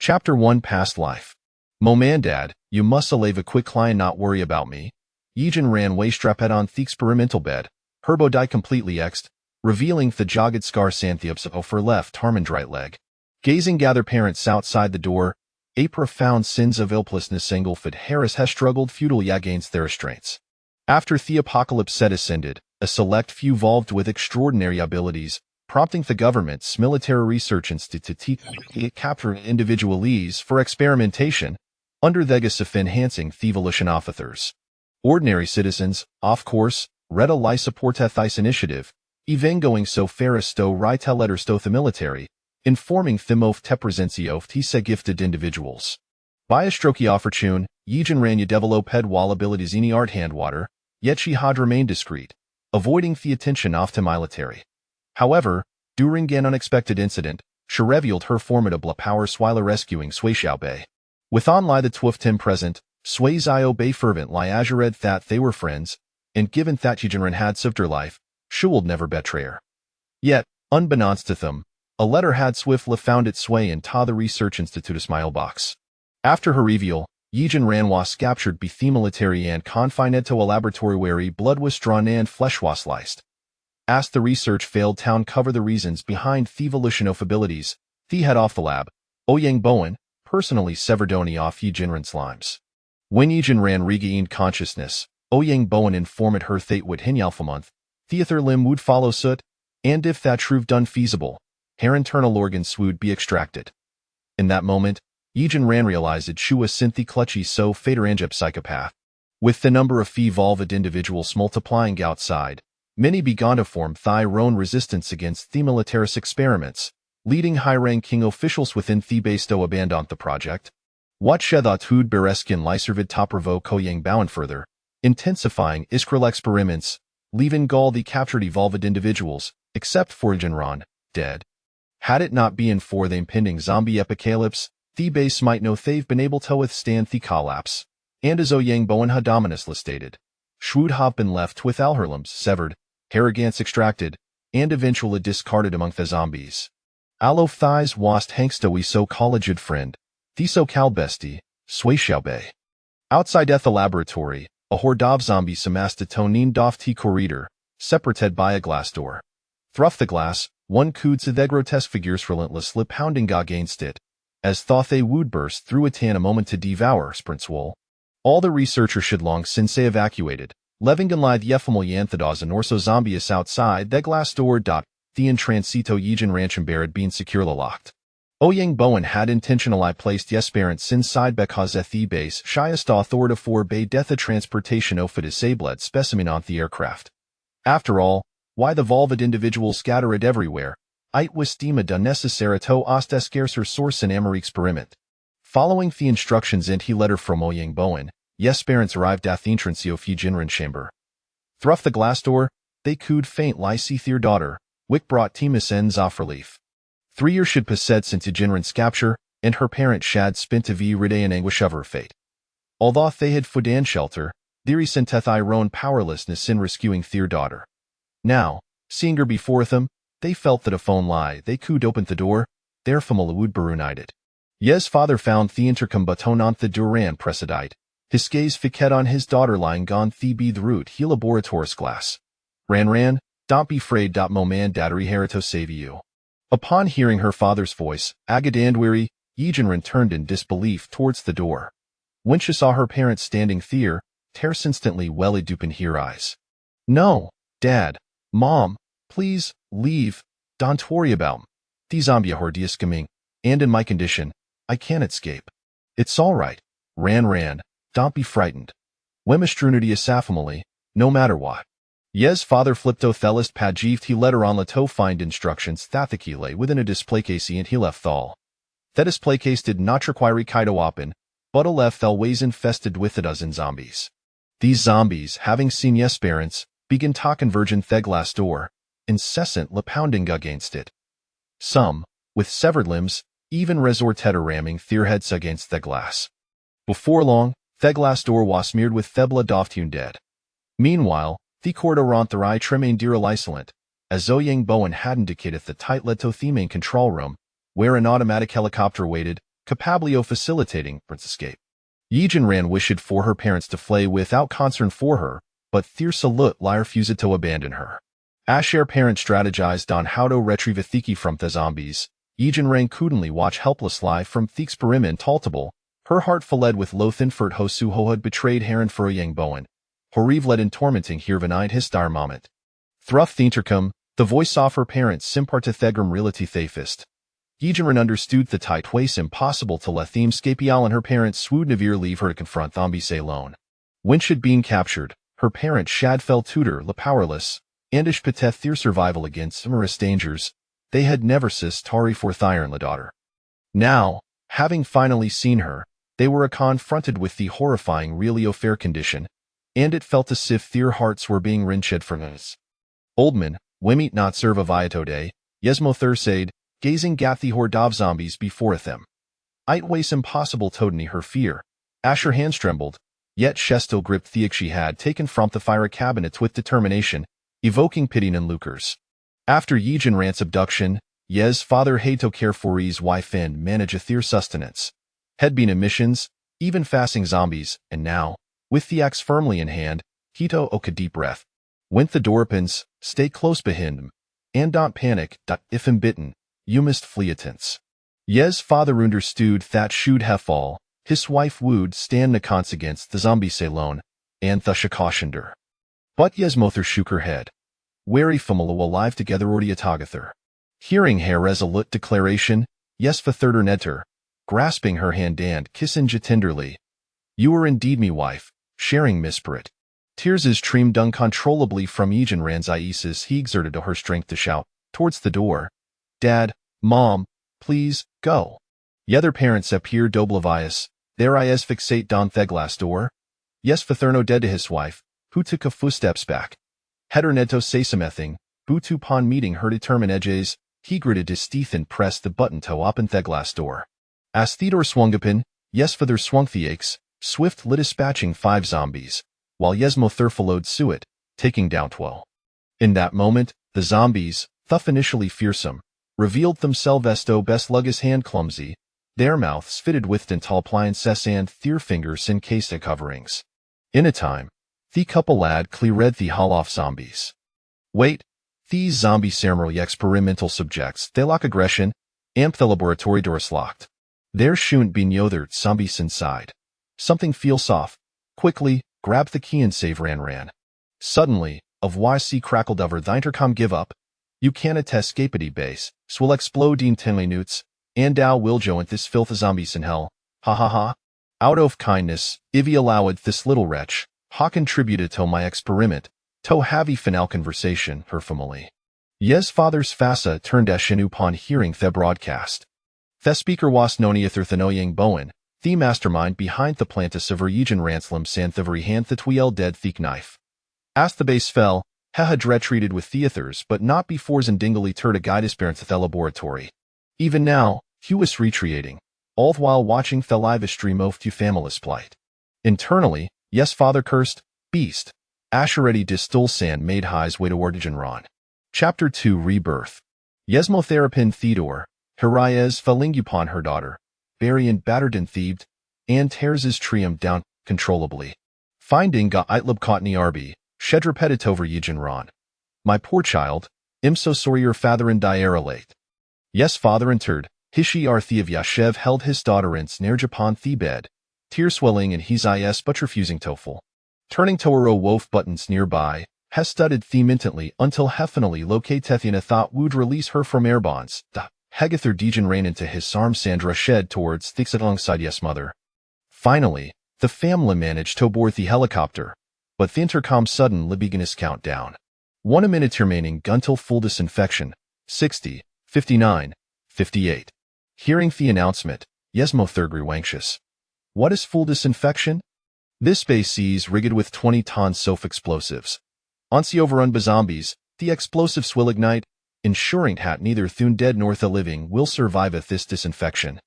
Chapter 1 Past Life. Momandad, you must lave a quick client not worry about me. Yijin ran waystraped on the experimental bed. Herbo die completely exed, revealing the jogged scar santhiups of her left arm right leg. Gazing gather parents outside the door, a profound sins of helplessness engulfed Harris has struggled futilely against their restraints. After the apocalypse set ascended, a select few evolved with extraordinary abilities, prompting the government's military research institute to capture individuals for experimentation, under the guise of enhancing the evolution officers. Ordinary citizens, of course, readily support this initiative, even going so far as to write letters to the military, informing them of the presence of these gifted individuals. By a stroke of fortune, Yijin ran develop while abilities in art handwater, yet she had remained discreet, avoiding the attention of the military. However, during an unexpected incident, she revealed her formidable powers while rescuing Sui Xiaobei. With only the 12 Tim present, Sui Xiaobei fervently assured that they were friends, and given that Yijinren had saved her life, she would never betray her. Yet, unbeknownst to them, a letter had swiftly found its way into the Research Institute's mailbox. After her reveal, Yijinren was captured by the military and confined to a laboratory where blood was drawn and flesh was sliced. As the research failed to uncover the reasons behind the evolution of abilities, the head of the lab, Ouyang Bowen, personally severed oni off Yijinren's limbs. When Yijinren regained consciousness, Ouyang Bowen informed her that would Hinyalpha month, the other limb would follow suit, and if that proved unfeasible, her internal organs would be extracted. In that moment, Yijinren realized she was the clutchy so faderangep psychopath. With the number of evolved individuals multiplying outside, many began to form their own resistance against the military's experiments, leading high-ranking officials within the base to abandon the project. What Shethot Hud Bereskin Lyservid Toprovo Koyang Bowen further, intensifying Iskral experiments, leaving Gaul the captured evolved individuals, except for Jinran, dead. Had it not been for the impending zombie apocalypse, the base might know they've been able to withstand the collapse, and as Ouyang Bowen had ominously stated, Shwood have been left with all her limbs severed, arrogance extracted, and eventually discarded among the zombies. Alof thighs wast hangstowy so colleged friend, the so-called bestie, Sui Xiaobei. Outside the laboratory, a horde of zombies amassed a tonin doff the corridor, separated by a glass door. Through the glass, one could see the grotesque figures relentlessly pounding against it, as thought they would burst through it in a moment to devour Sprintswool. All the researchers should long since they evacuated, leaving alive the ephemeral Yanthados and Orso Zombies outside the glass door. The intransito Yijin Ranchum Barrett being securely locked. Ouyang Bowen had intentionally placed Yesperance inside because at the base shyest authority for bay death transportation of a disabled specimen on the aircraft. After all, why the volvid individuals scattered everywhere, it was deemed unnecessary to ost a scarcer source in Amory experiment. Following the instructions and he letter from Ouyang Bowen, Yesperance arrived at the entrance of Yijinren chamber. Through the glass door, they could faintly see their daughter, Wick brought Timus ends off relief. 3 years should passed since Yijinren's capture, and her parent Shad spent a day in anguish of her fate. Although they had food and shelter, their sent their own powerlessness in rescuing their daughter. Now, seeing her before them, they felt that if only they could open the door, their family would be reunited. Yes father found the intercom button on the Duran precedite, his gaze fixed on his daughter lying on the root he laboratoris glass. Ran, don't be afraid. Momandad reherito save you. Upon hearing her father's voice, Agadandwiri, Yijinren turned in disbelief towards the door. When she saw her parents standing there, tears instantly welled up in her eyes. No, Dad, Mom, please, leave, don't worry about 'em. The zombie horde is coming, and in my condition, I can't escape. It's all right. Ran, don't be frightened. Wemistrunity is family, no matter what. Yes, father flipped Thelist Padjeeved he letter on Lato find instructions thathiki lay within a display case and he left thal. That display case did not require Kaido open, but a left thal ways infested with a dozen zombies. These zombies, having seen Yesperance, begin to converge the glass door, incessantly pounding against it. Some, with severed limbs, even resorted ramming their heads against the glass. Before long, the glass door was smeared with Thebla Doftune dead. Meanwhile, the corridor tremaine deral isolent, as Ouyang Bowen had indicated the tight led to the main control room, where an automatic helicopter waited, capably facilitating its escape. Yijin ran wished for her parents to flee without concern for her, but Thirsa Lut lie refused to abandon her. Asher parents strategized on how to retrieve Thiki from the zombies. Yijin ran couldn'tly watch helpless lie from Thik's perimentaltable. Her heart fled with loath infert Hosu Ho had betrayed Heron for a Yang Bowen. Horiv led in tormenting Hirvanide his dire moment. Thruff Thintercum, the voice of her parents simparta Thegram reality thafist. Yijin understood the tight ways impossible to let theme scapial and her parents swood Navir leave her to confront Thombi alone. When she'd been captured, her parent Shad fell tutor la powerless, andish pateth their survival against numerous dangers. They had never sis Tari for Thyre and la daughter. Now, having finally seen her, they were confronted with the horrifying really fair condition, and it felt as if their hearts were being wrenched from us. Oldman, Wimit not serve a viatode, Yesmo Thursade, gazing gat the horde of zombies before them. It was impossible to deny her fear. Asher hands trembled, yet she still gripped the she had taken from the fire cabinet with determination, evoking pity and lucres. After Yijin Rant's abduction, Yez father had to care for his wife and manage their sustenance. Had been in missions, even fasting zombies, and now, with the axe firmly in hand, Hito took a deep breath. Went the door opens, stay close behind him, and don't panic. If him bitten, you must flee at once. Yez father understood that should have fall, his wife would stand a chance against the zombie alone, and thus cautioned her. But Yez mother shook her head. Wary family alive together ordia tagather. Hearing her resolute declaration, Yez father nedter, grasping her hand and kissing ja tenderly. You are indeed me wife, sharing mispirit. Tears streamed uncontrollably from Yijin Ran's eyes. He exerted her strength to shout, towards the door. Dad, Mom, please, go. Yether parents appeared oblivious. Their eyes fixate don the glass door. Yes Fatherno dead to his wife, who took a few steps back. Header Neto say something, Butu pon meeting her determined edges, he gritted his teeth and pressed the button to open the glass door. As Theodore swung upon, Yes Father swung the aches, swift lit dispatching 5 zombies, while Yesmo Thur followed suit, taking down 12. In that moment, the zombies, though initially fearsome, revealed themselves to best luggis hand clumsy, their mouths fitted with dental appliances and their fingers encased coverings. In a time, the couple lad cleared the hall off zombies. Wait, these zombie ceremony experimental subjects, they lack aggression, amp the laboratory doors locked. There shouldn't be no other zombies inside. Something feels off. Quickly, grab the key and save ran. Suddenly, of YC crackled over the intercom give up. You can't escape at base, swill explode in 10 minutes, and thou will join this filth zombies in hell. Ha ha ha. Out of kindness, Ivy allowed this little wretch, ha contributed to my experiment, to have a final conversation, her family. Yes father's fasa turned Eshin upon hearing the broadcast. The speaker was Noniather Thanoyang Bowen, the mastermind behind the plantis of Yijin Ranslam Santhivari hand the Twiel dead thick knife. As the base fell, Heha dread treated with theathers but not before Zendingly turd a guide his parents at the laboratory. Even now, Hugh was retreating, all the while watching the live stream of to family's plight. Internally, yes father cursed, beast. Asheretti distil sand made highs way toward Ron. Chapter 2 Rebirth. Yesmotherapin Theodore, Herias felling upon her daughter, Barry and battered and thieved, and tears his triumph down, controllably. Finding ga itlub Kotni Arbi, Shedra Petitover Yijin Ron. My poor child, im so sorry your father and diera late. Yes father entered, Hishi Arthi of Yashev held his daughter in snare upon the bed, tear swelling in his eyes but refusing tofel. Turning to a row wolf buttons nearby, has studied theme intently until Heffinally locate Tethiana thought would release her from air bonds. Hegather Dejin ran into his arm Sandra shed towards Thixit alongside yes mother. Finally, the family managed to board the helicopter, but the intercom suddenly began his countdown. 1 minute remaining until full disinfection, 60, 59, 58. Hearing the announcement, Yesmo Thurd grew anxious. What is full disinfection? This base is rigged with 20-ton SOF explosives. Once overrun by zombies, the explosives will ignite, ensuring that neither Thun dead nor the living will survive at this disinfection.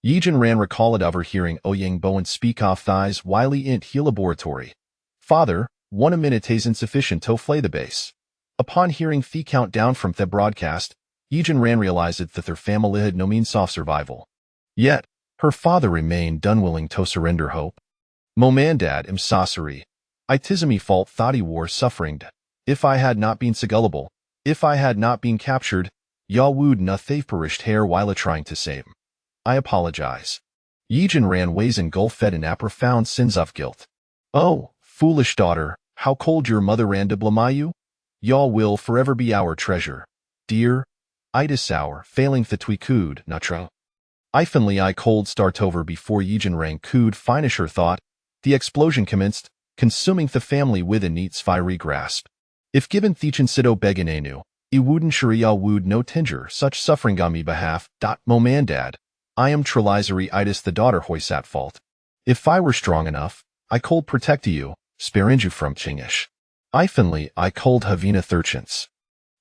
Yijin ran recalled overhearing Oyang Bowen speak off thighs wily int he laboratory. Father, 1 minute is insufficient to flay the base. Upon hearing the countdown from the broadcast, Yijin ran realized that their family had no means of survival. Yet, Her father remained unwilling to surrender hope. Momandad im sorcery. I tis me fault thought he war suffering. If I had not been so gullible, if I had not been captured, ya would not have perished here while trying to save him. I apologize. Yijin ran ways engulfed in a profound sins of guilt. Oh, foolish daughter, how cold your mother ran to blame you? Ya will forever be our treasure. Dear, itis our failing the tweakud, natra. Ifinly I cold start over before Yijin rang could finish her thought. The explosion commenced, consuming the family with a neat fiery grasp. If given Thechin Sido Beganenu, I wouldn't sure ya would no tinger such suffering on me behalf. Momandad, I am Trelizery itis the daughter hoys at fault. If I were strong enough, I cold protect you, sparing you from chingish. Ifinly I cold Havina Thurchins.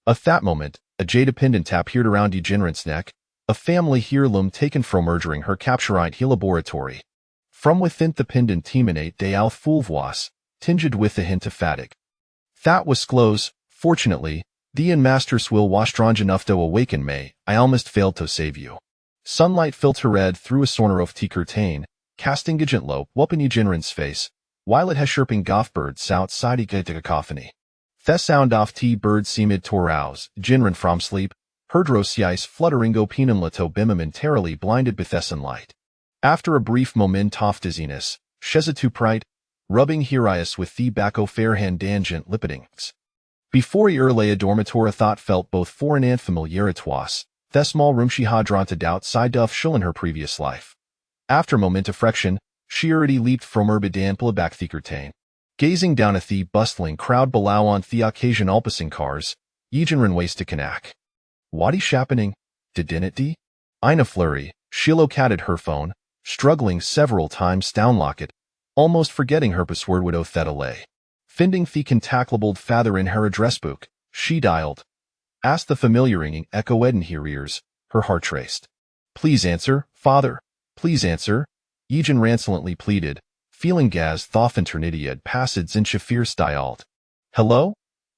At that moment, a jade pendant appeared around Yijinran's neck, a family heirloom taken from murdering her capturite he laboratory. From within the pendant teemanate de al fulvois, tinged with a hint of fatigue. That was close, fortunately, the masters will wash strong enough to awaken me, I almost failed to save you. Sunlight filtered through a sorner of tea curtain, casting gigant low whooping Yijinran's face, while it has chirping goth birds outside a cacophony. The sound of tea birds seemed to rouse Jinran from sleep, herdrosiais fluttering opinionla to be momentarily blinded Bethessan light. After a brief moment of dizziness, Shezatu prite, rubbing Hirias with the bacco fair hand dangent lipidings. Before Erlea dormitora thought felt both foreign and familiar it was, the small room she had drawn to outside of Shull in her previous life. After a moment of friction, she already leaped from her bedan back the curtain. Gazing down at the bustling crowd below on the occasion alpacing cars, Yijinran wasted Kanak. Whatty shappening? Didn't it de? In a flurry, she located her phone, struggling several times downlock it, almost forgetting her password with Othetale. Finding the contactable father in her address book, she dialed. Asked the familiar ringing echo in her ears, her heart raced. Please answer, father. Please answer. Yijin ransolently pleaded, feeling Gaz thoughtinternity passage in Shafir styled. Hello?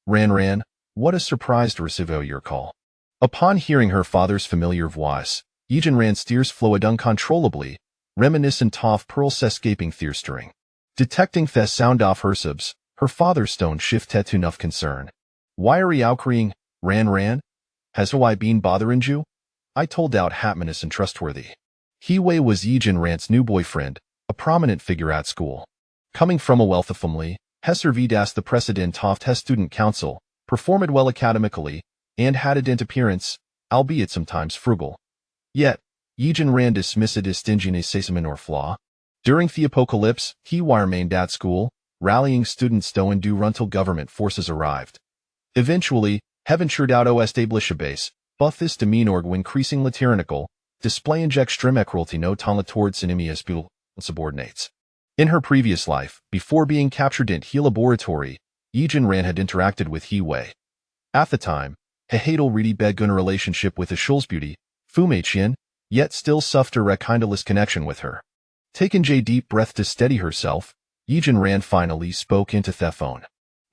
Ran, what a surprise to receive your call. Upon hearing her father's familiar voice, Yijin Ran steers flowed uncontrollably, reminiscent of Pearl's escaping thirstering. Detecting the sound of her subs, her father's stone shifted to enough concern. Why are you outcrying, Ran? Has I been bothering you? I told out Hatmanus and trustworthy. Hiwei was Yijin Ran's new boyfriend, a prominent figure at school. Coming from a wealthy family, Hesser Vidas the president of Hess student council, performed well academically, and had a dent appearance, albeit sometimes frugal. Yet, Yijin Ran dismissed his stinginess as a flaw. During the apocalypse, he remained at school, rallying students to undo until government forces arrived. Eventually, heaven sure out establish a base, but this demeanor increasingly tyrannical, displaying extreme cruelty no ton towards enemious subordinates. In her previous life, before being captured in he laboratory, Yijin Ran had interacted with Hiwei. At the time, Hehadel really begun a relationship with a Shul's beauty, Fumeqian, yet still suffered a kindless connection with her. Taking a deep breath to steady herself, Yijin Ran finally spoke into the phone.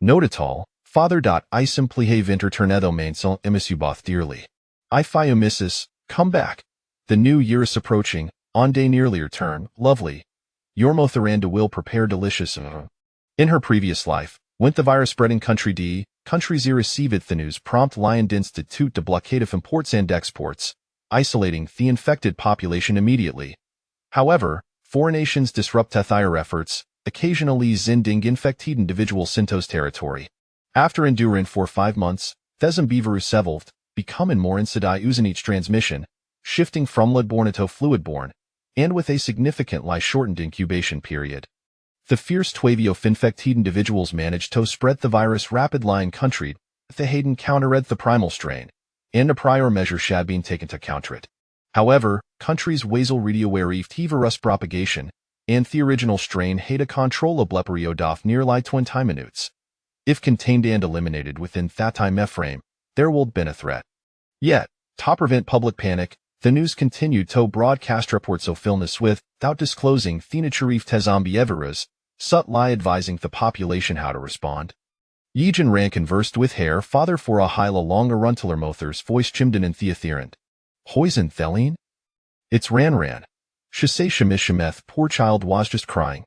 Note at all, father. I simply have interternedo mainsel emis you both dearly. I fi missus, come back. The new year is approaching, on day nearly your turn, lovely. Your Motheranda will prepare delicious. In her previous life, went the virus spreading country D, country Z received the news prompt Lion Institute to blockade of imports and exports, isolating the infected population immediately. However, foreign nations disrupt their efforts, occasionally zinding infected individual Sinto's territory. After enduring for 5 months, Thesum beaverus evolved, becoming more insidai using each transmission, shifting from blood-borne to fluid-borne, and with a significantly shortened incubation period. The fierce twavio of infected individuals managed to spread the virus rapidly in country, the Hayden countered the primal strain, and a prior measure had been taken to counter it. However, countries wasel radioarived virus propagation, and the original strain had a control of bleperiodof nearly 20 minutes. If contained and eliminated within that time frame, there would been a threat. Yet, to prevent public panic, the news continued to broadcast reports of illness without disclosing the nature of the zombie virus, subtly advising the population how to respond. Yijin Ran conversed with her father for a while along a runteler Mother's voice chimed in theatherant. Hoisin Theline? It's Ran. Shisei Shemith, poor child was just crying.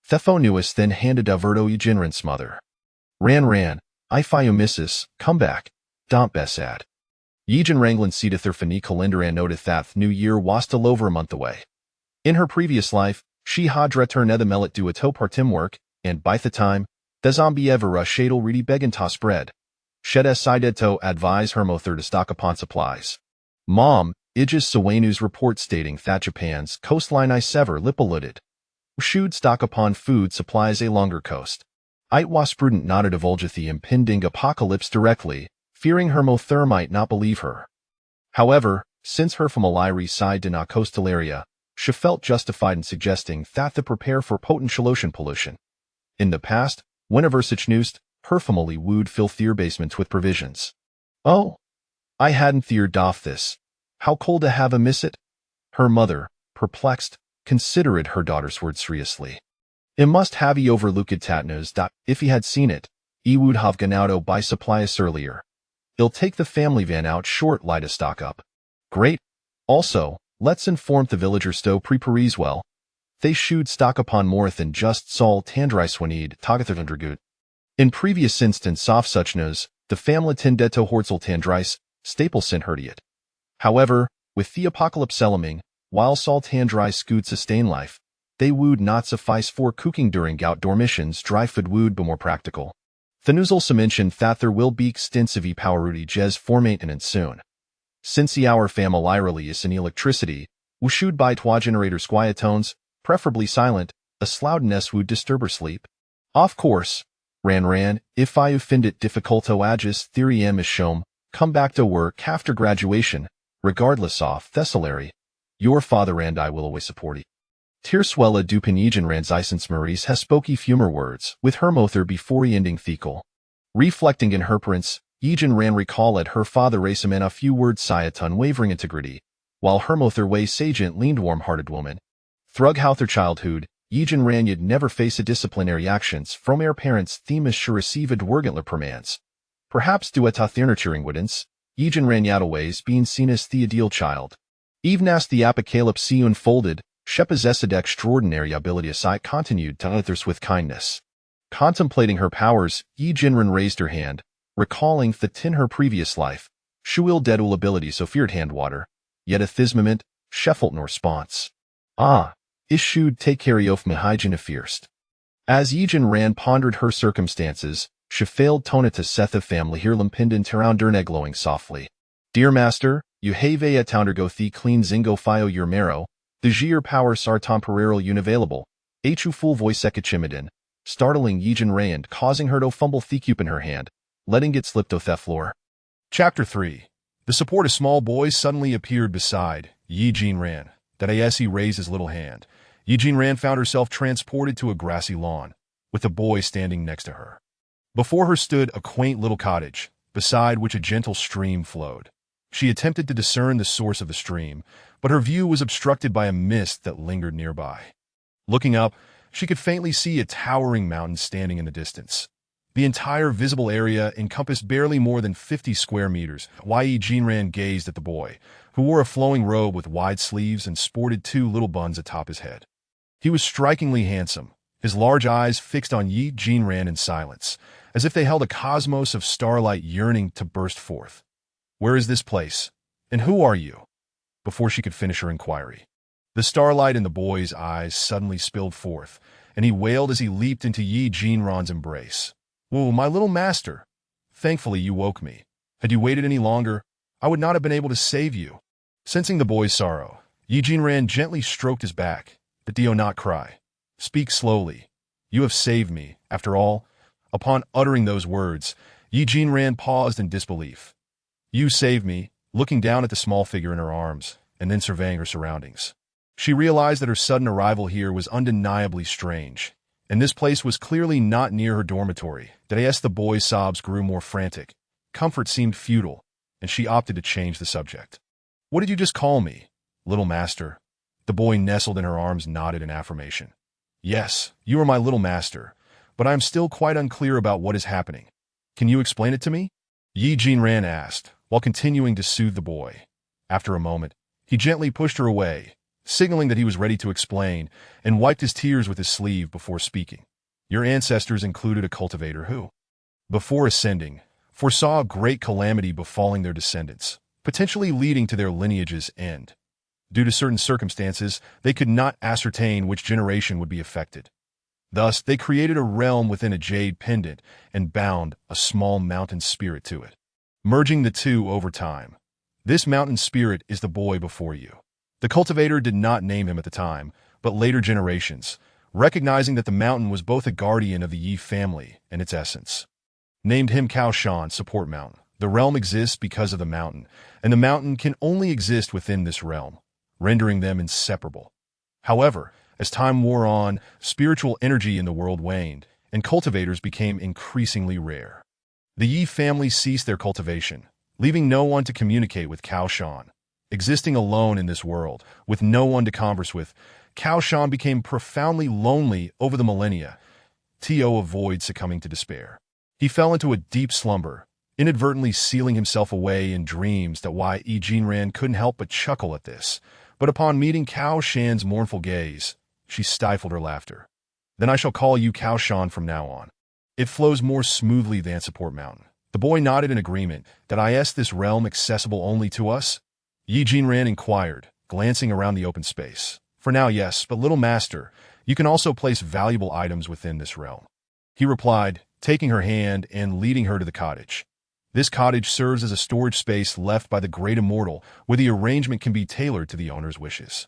Thefo Nuis then handed Averto Ujinran's mother. Ran, I fiu missus, come back. Don't be sad. Yijin Ranglan seedeth her fini calendaran noteth that new year was still over a month away. In her previous life, she had returned the mellet do a to partim work, and by the time, the zombie evera shadel reedy began to spread. Shed sided to advise Hermother to stock upon supplies. Mom, Ijis Sawanu's report stating that Japan's coastline I sever lipoluded. Should stock upon food supplies a longer coast. It was prudent not to divulge the impending apocalypse directly, fearing Hermother might not believe her. However, since her family reside in a coastal area, she felt justified in suggesting that they prepare for potent ocean pollution. In the past, whenever such news, her family would fill their basements with provisions. Oh, I hadn't feared off this. How cold to have a miss it? Her mother, perplexed, considered her daughter's words seriously. It must have he overlooked Tatnos. If he had seen it, he would have gone out by supplies earlier. He'll take the family van out short light to stock up. Great. Also, let's inform the villagers to prepare well. They should stock upon more than just salt and rice when he'd tagatherundergut. In previous instance of such news, the family tended to hortzel tandrice, Stapleson heard it. However, with the apocalypse eloming, while salt and rice scoot sustain life, they would not suffice for cooking during outdoor missions. Dry food would be more practical. The news also mentioned that there will be extensive power outages for maintenance soon. Since our family release in electricity, we should buy twa generators quietones, preferably silent, a sloudness would disturb her sleep. Of course, Ran, if I find it difficult to agis theory is shown, come back to work after graduation, regardless of Thessalary. Your father and I will always support you. Tierswella Dupinegen Ranzisens Maurice has spoke fewer words with Hermother before ending thecal. Reflecting in her prince, Yijin Ran recall at her father racem in a few words sight unwavering integrity, while Hermother way sagent leaned warm-hearted woman. Thrug how their childhood, Yijin Ran yet never face a disciplinary actions from her parents themis sure received wergentler permans. Perhaps due to their nurturing woodens, Yijin Ran yadaways being seen as the ideal child. Even as the apocalypse unfolded, she possessed extraordinary ability aside continued to others with kindness. Contemplating her powers, Yijinran raised her hand, recalling that in her previous life, she will dedul ability so feared handwater, yet at this moment, she felt no response. Issued take care of my hygiene first. As Yijinran pondered her circumstances, she failed tona to set the family here limpindant around derne glowing softly. Dear master, you have a toundergo the clean zingo fio your marrow, the gier power sar temporarily unavailable, Hu full voice ekachimidin, startling Yijin Rand, causing her to fumble the cube in her hand, letting it slip to the floor. Chapter 3. The support of small boys suddenly appeared beside Yijin Ran. That as he raised his little hand, Yijin Ran found herself transported to a grassy lawn, with a boy standing next to her. Before her stood a quaint little cottage, beside which a gentle stream flowed. She attempted to discern the source of the stream, but her view was obstructed by a mist that lingered nearby. Looking up, she could faintly see a towering mountain standing in the distance. The entire visible area encompassed barely more than 50 square meters. Yi Jinran gazed at the boy, who wore a flowing robe with wide sleeves and sported 2 little buns atop his head. He was strikingly handsome, his large eyes fixed on Yi Jinran in silence, as if they held a cosmos of starlight yearning to burst forth. Where is this place? And who are you? Before she could finish her inquiry, the starlight in the boy's eyes suddenly spilled forth, and he wailed as he leaped into Yi Jinran's embrace. Whoa, my little master! Thankfully you woke me. Had you waited any longer, I would not have been able to save you. Sensing the boy's sorrow, Yi Jinran gently stroked his back. But do not cry. Speak slowly. You have saved me, after all. Upon uttering those words, Yi Jinran paused in disbelief. You saved me, looking down at the small figure in her arms, and then surveying her surroundings. She realized that her sudden arrival here was undeniably strange, and this place was clearly not near her dormitory. As the boy's sobs grew more frantic, comfort seemed futile, and she opted to change the subject. What did you just call me? Little master. The boy nestled in her arms nodded in affirmation. Yes, you are my little master, but I am still quite unclear about what is happening. Can you explain it to me? Yi Jinran asked, while continuing to soothe the boy. After a moment, he gently pushed her away, signaling that he was ready to explain, and wiped his tears with his sleeve before speaking. Your ancestors included a cultivator who, before ascending, foresaw a great calamity befalling their descendants, potentially leading to their lineage's end. Due to certain circumstances, they could not ascertain which generation would be affected. Thus, they created a realm within a jade pendant and bound a small mountain spirit to it, merging the two over time. This mountain spirit is the boy before you. The cultivator did not name him at the time, but later generations, recognizing that the mountain was both a guardian of the Yi family and its essence, named him Kaoshan Support Mountain. The realm exists because of the mountain, and the mountain can only exist within this realm, rendering them inseparable. However, as time wore on, spiritual energy in the world waned, and cultivators became increasingly rare. The Yi family ceased their cultivation, leaving no one to communicate with Kaoshan. Existing alone in this world, with no one to converse with, Kaoshan became profoundly lonely over the millennia. To avoid succumbing to despair, he fell into a deep slumber, inadvertently sealing himself away in dreams that Yi Jinran couldn't help but chuckle at this. But upon meeting Kaoshan's mournful gaze, she stifled her laughter. Then I shall call you Kaoshan from now on. It flows more smoothly than Support Mountain. The boy nodded in agreement. Did I ask this realm accessible only to us? Yi Jinran inquired, glancing around the open space. For now, yes, but little master, you can also place valuable items within this realm. He replied, taking her hand and leading her to the cottage. This cottage serves as a storage space left by the great immortal, where the arrangement can be tailored to the owner's wishes.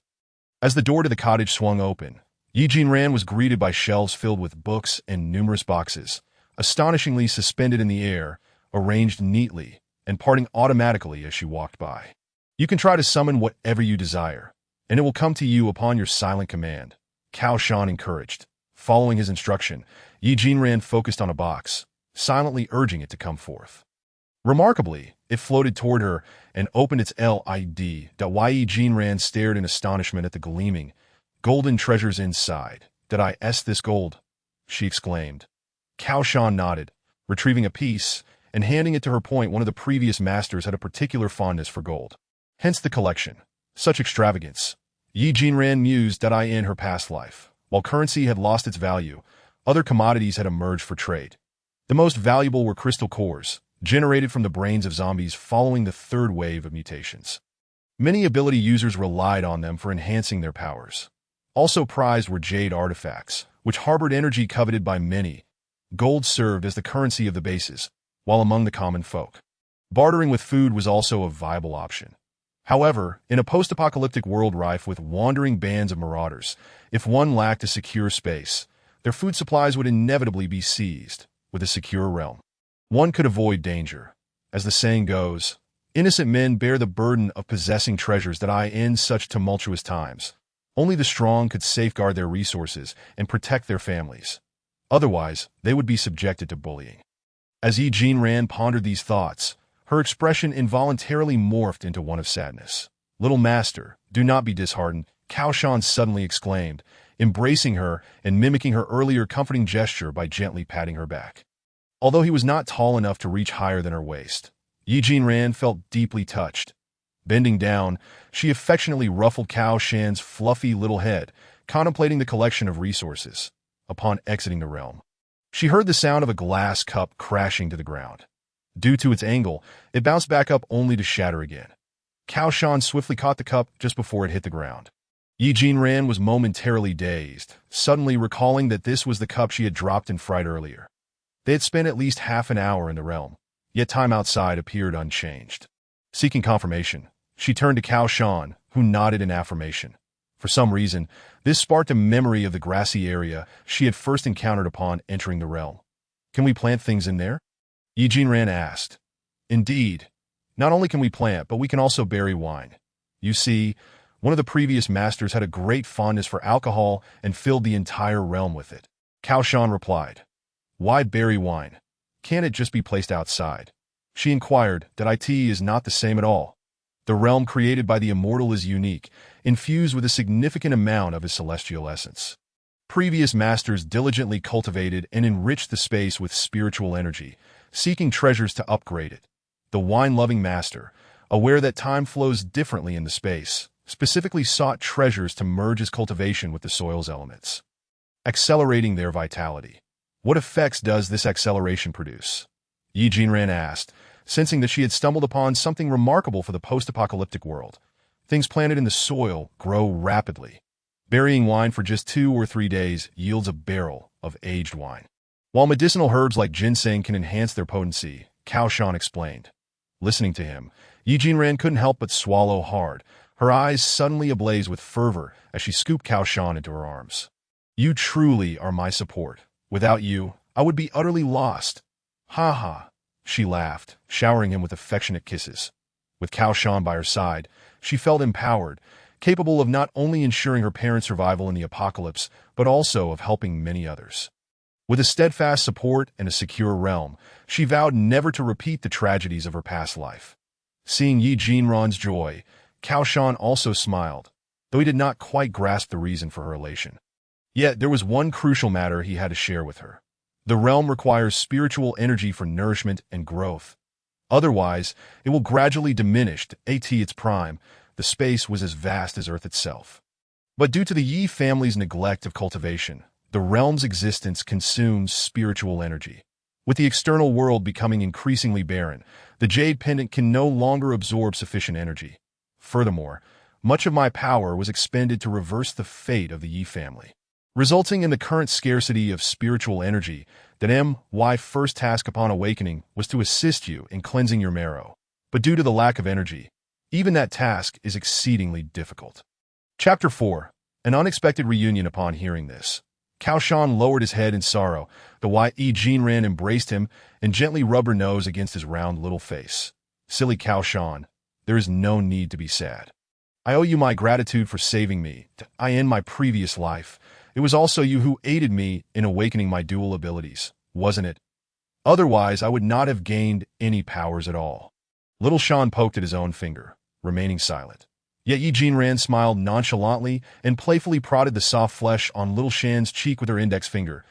As the door to the cottage swung open, Yi Jinran was greeted by shelves filled with books and numerous boxes, astonishingly suspended in the air, arranged neatly, and parting automatically as she walked by. You can try to summon whatever you desire, and it will come to you upon your silent command, Kaoshan encouraged. Following his instruction, Yi Jinran focused on a box, silently urging it to come forth. Remarkably, it floated toward her and opened its lid. Yi Jinran stared in astonishment at the gleaming, golden treasures inside. Did I ask this gold? She exclaimed. Kaoshan nodded, retrieving a piece and handing it to her. One of the previous masters had a particular fondness for gold. Hence the collection. Such extravagance. Yi Jinran mused that in her past life, while currency had lost its value, other commodities had emerged for trade. The most valuable were crystal cores, generated from the brains of zombies following the third wave of mutations. Many ability users relied on them for enhancing their powers. Also prized were jade artifacts, which harbored energy coveted by many. Gold served as the currency of the bases, while among the common folk, bartering with food was also a viable option. However, in a post-apocalyptic world rife with wandering bands of marauders, if one lacked a secure space, their food supplies would inevitably be seized. With a secure realm, one could avoid danger. As the saying goes, innocent men bear the burden of possessing treasures that in such tumultuous times. Only the strong could safeguard their resources and protect their families. Otherwise, they would be subjected to bullying. As Yi Jinran pondered these thoughts, her expression involuntarily morphed into one of sadness. Little master, do not be disheartened, Kaoshan suddenly exclaimed, embracing her and mimicking her earlier comforting gesture by gently patting her back. Although he was not tall enough to reach higher than her waist, Yi Jinran felt deeply touched. Bending down, she affectionately ruffled Kaoshan's fluffy little head, contemplating the collection of resources. Upon exiting the realm, she heard the sound of a glass cup crashing to the ground. Due to its angle, it bounced back up only to shatter again. Kaoshan swiftly caught the cup just before it hit the ground. Yi Jinran was momentarily dazed, suddenly recalling that this was the cup she had dropped in fright earlier. They had spent at least half an hour in the realm, yet time outside appeared unchanged. Seeking confirmation, she turned to Kaoshan, who nodded in affirmation. For some reason, this sparked a memory of the grassy area she had first encountered upon entering the realm. Can we plant things in there? Yi Jinran asked. Indeed. Not only can we plant, but we can also bury wine. You see, one of the previous masters had a great fondness for alcohol and filled the entire realm with it. Kaoshan replied. Why bury wine? Can't it just be placed outside? She inquired. That it is not the same at all. The realm created by the immortal is unique, infused with a significant amount of his celestial essence. Previous masters diligently cultivated and enriched the space with spiritual energy, seeking treasures to upgrade it. The wine-loving master, aware that time flows differently in the space, specifically sought treasures to merge his cultivation with the soil's elements, accelerating their vitality. What effects does this acceleration produce? Yi Jinran asked, sensing that she had stumbled upon something remarkable for the post-apocalyptic world. Things planted in the soil grow rapidly. Burying wine for just 2 or 3 days yields a barrel of aged wine. While medicinal herbs like ginseng can enhance their potency, Cao Shan explained. Listening to him, Yi Jinran couldn't help but swallow hard, her eyes suddenly ablaze with fervor as she scooped Cao Shan into her arms. You truly are my support. Without you, I would be utterly lost. Ha ha, she laughed, showering him with affectionate kisses. With Cao Shan by her side, she felt empowered, capable of not only ensuring her parents' survival in the apocalypse, but also of helping many others. With a steadfast support and a secure realm, she vowed never to repeat the tragedies of her past life. Seeing Yi Jinran's joy, Cao Shan also smiled, though he did not quite grasp the reason for her elation. Yet there was one crucial matter he had to share with her. The realm requires spiritual energy for nourishment and growth. Otherwise, it will gradually diminish at its prime. The space was as vast as Earth itself. But due to the Yi family's neglect of cultivation, the realm's existence consumes spiritual energy. With the external world becoming increasingly barren, the Jade Pendant can no longer absorb sufficient energy. Furthermore, much of my power was expended to reverse the fate of the Yi family, resulting in the current scarcity of spiritual energy. That my first task upon awakening was to assist you in cleansing your marrow. But due to the lack of energy, even that task is exceedingly difficult. Chapter 4. An unexpected reunion. Upon hearing this, Cao Shan lowered his head in sorrow. The Yi Jinran embraced him and gently rubbed her nose against his round little face. Silly Cao Shan, there is no need to be sad. I owe you my gratitude for saving me. In my previous life, it was also you who aided me in awakening my dual abilities, wasn't it? Otherwise, I would not have gained any powers at all. Little Shan poked at his own finger, remaining silent. Yet Yi Jinran smiled nonchalantly and playfully prodded the soft flesh on Little Shan's cheek with her index finger.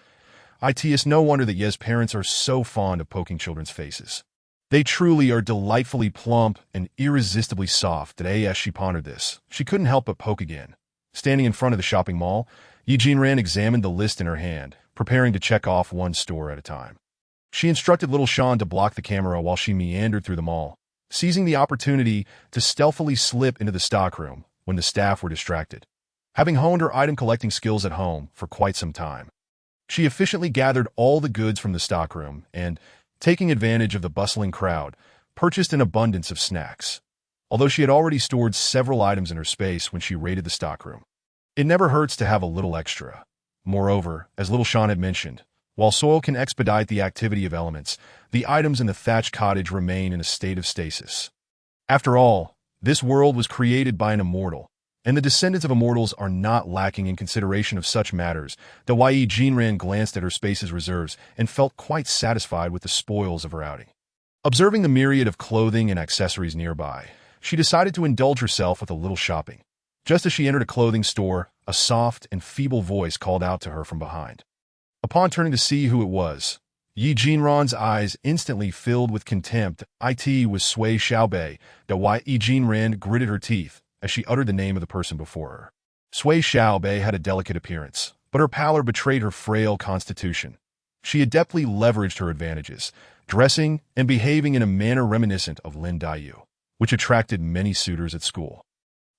It's no wonder that Ye's parents are so fond of poking children's faces. They truly are delightfully plump and irresistibly soft. As she pondered this, she couldn't help but poke again. Standing in front of the shopping mall, Yi Jinran examined the list in her hand, preparing to check off one store at a time. She instructed Little Shan to block the camera while she meandered through the mall, seizing the opportunity to stealthily slip into the stockroom when the staff were distracted. Having honed her item-collecting skills at home for quite some time, she efficiently gathered all the goods from the stockroom and, taking advantage of the bustling crowd, purchased an abundance of snacks. Although she had already stored several items in her space when she raided the stockroom, it never hurts to have a little extra. Moreover, as Little Shan had mentioned, while soil can expedite the activity of elements, the items in the thatched cottage remain in a state of stasis. After all, this world was created by an immortal, and the descendants of immortals are not lacking in consideration of such matters. The Yi Jinran glanced at her space's reserves and felt quite satisfied with the spoils of her outing. Observing the myriad of clothing and accessories nearby, she decided to indulge herself with a little shopping. Just as she entered a clothing store, a soft and feeble voice called out to her from behind. Upon turning to see who it was, Yi Jinran's eyes instantly filled with contempt. It was Sui Xiaobei. Yi Jinran gritted her teeth as she uttered the name of the person before her. Sui Xiaobei had a delicate appearance, but her pallor betrayed her frail constitution. She adeptly leveraged her advantages, dressing and behaving in a manner reminiscent of Lin Daiyu, which attracted many suitors at school.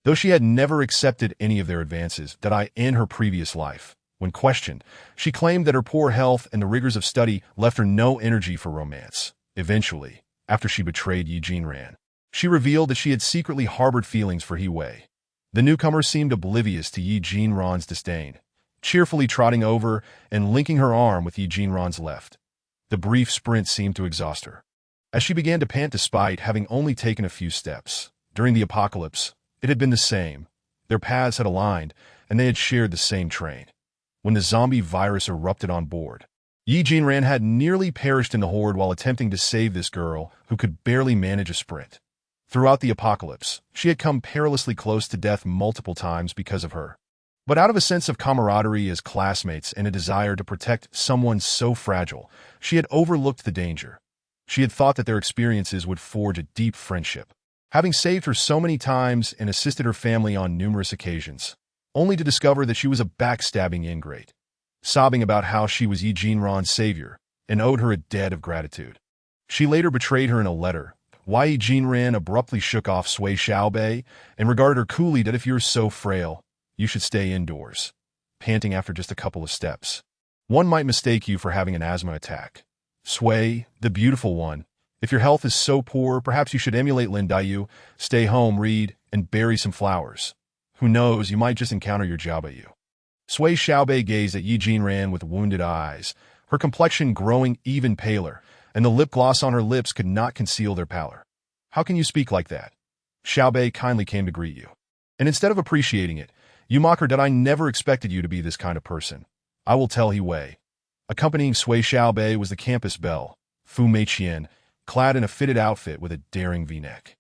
Though she had never accepted any of their advances in her previous life, when questioned, she claimed that her poor health and the rigors of study left her no energy for romance. Eventually, after she betrayed Yi Jinran, she revealed that she had secretly harbored feelings for He Wei. The newcomer seemed oblivious to Yi Jinran's disdain, cheerfully trotting over and linking her arm with Yi Jinran's left. The brief sprint seemed to exhaust her, as she began to pant despite having only taken a few steps. During the apocalypse, it had been the same. Their paths had aligned, and they had shared the same train. When the zombie virus erupted on board, Yi Jinran had nearly perished in the horde while attempting to save this girl who could barely manage a sprint. Throughout the apocalypse, she had come perilously close to death multiple times because of her. But out of a sense of camaraderie as classmates and a desire to protect someone so fragile, she had overlooked the danger. She had thought that their experiences would forge a deep friendship. having saved her so many times and assisted her family on numerous occasions, only to discover that she was a backstabbing ingrate, sobbing about how she was Yi Jinran's savior and owed her a debt of gratitude. She later betrayed her in a letter. Yi Jinran abruptly shook off Sui Xiaobei and regarded her coolly that if you're so frail, you should stay indoors, panting after just a couple of steps. One might mistake you for having an asthma attack. Sui, the beautiful one, if your health is so poor, perhaps you should emulate Lin Daiyu, stay home, read, and bury some flowers. Who knows, you might just encounter your Jiaobai. Sui Xiaobei gazed at Yi Jinran with wounded eyes, her complexion growing even paler, and the lip gloss on her lips could not conceal their pallor. How can you speak like that? Xiaobei kindly came to greet you. And instead of appreciating it, you mock her that I never expected you to be this kind of person. I will tell He Wei. Accompanying Sui Xiaobei was the campus belle, Fu Meiqian, clad in a fitted outfit with a daring V-neck.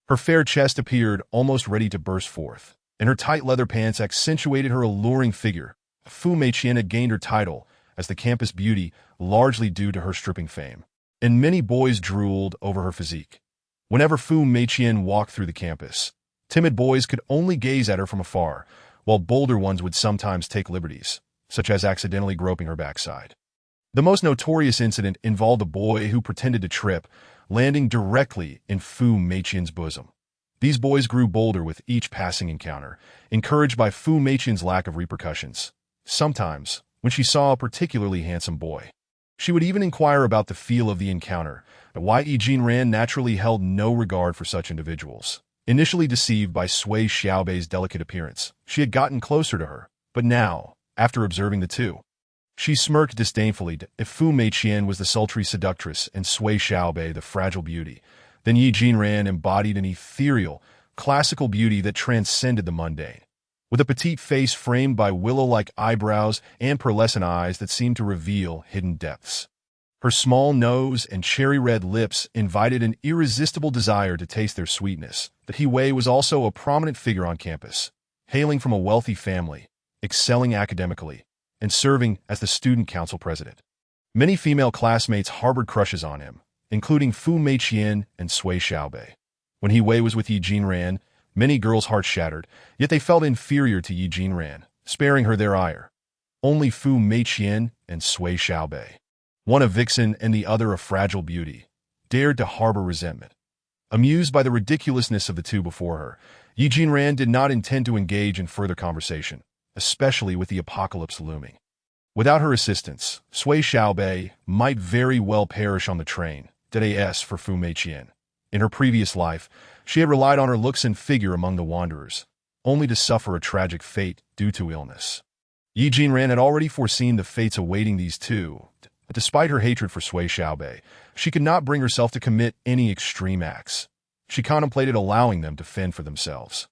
Her fair chest appeared almost ready to burst forth, and her tight leather pants accentuated her alluring figure. Fu Meiqian had gained her title as the campus beauty largely due to her stripping fame, and many boys drooled over her physique. Whenever Fu Meiqian walked through the campus, timid boys could only gaze at her from afar, while bolder ones would sometimes take liberties, such as accidentally groping her backside. The most notorious incident involved a boy who pretended to trip, landing directly in Fu Meiqian's bosom. These boys grew bolder with each passing encounter, encouraged by Fu Meiqian's lack of repercussions. Sometimes, when she saw a particularly handsome boy, she would even inquire about the feel of the encounter, but Yi Jinran naturally held no regard for such individuals. Initially deceived by Sui Xiaobei's delicate appearance, she had gotten closer to her, but now, after observing the two, she smirked disdainfully if Fu Meiqian was the sultry seductress and Sui Xiaobei the fragile beauty. Then Yi Jinran embodied an ethereal, classical beauty that transcended the mundane, with a petite face framed by willow-like eyebrows and pearlescent eyes that seemed to reveal hidden depths. Her small nose and cherry-red lips invited an irresistible desire to taste their sweetness. That He Wei was also a prominent figure on campus, hailing from a wealthy family, excelling academically, and serving as the student council president. Many female classmates harbored crushes on him, including Fu Meiqian and Sui Xiaobei. When He Wei was with Yi Jinran, many girls' hearts shattered, yet they felt inferior to Yi Jinran, sparing her their ire. Only Fu Meiqian and Sui Xiaobei, one a vixen and the other a fragile beauty, dared to harbor resentment. Amused by the ridiculousness of the two before her, Yi Jinran did not intend to engage in further conversation, especially with the apocalypse looming. Without her assistance, Sui Xiaobei might very well perish on the train, DAS for Fu Meiqian. In her previous life, she had relied on her looks and figure among the wanderers, only to suffer a tragic fate due to illness. Yi Jinran had already foreseen the fates awaiting these two. Despite her hatred for Sui Xiaobei, she could not bring herself to commit any extreme acts. She contemplated allowing them to fend for themselves.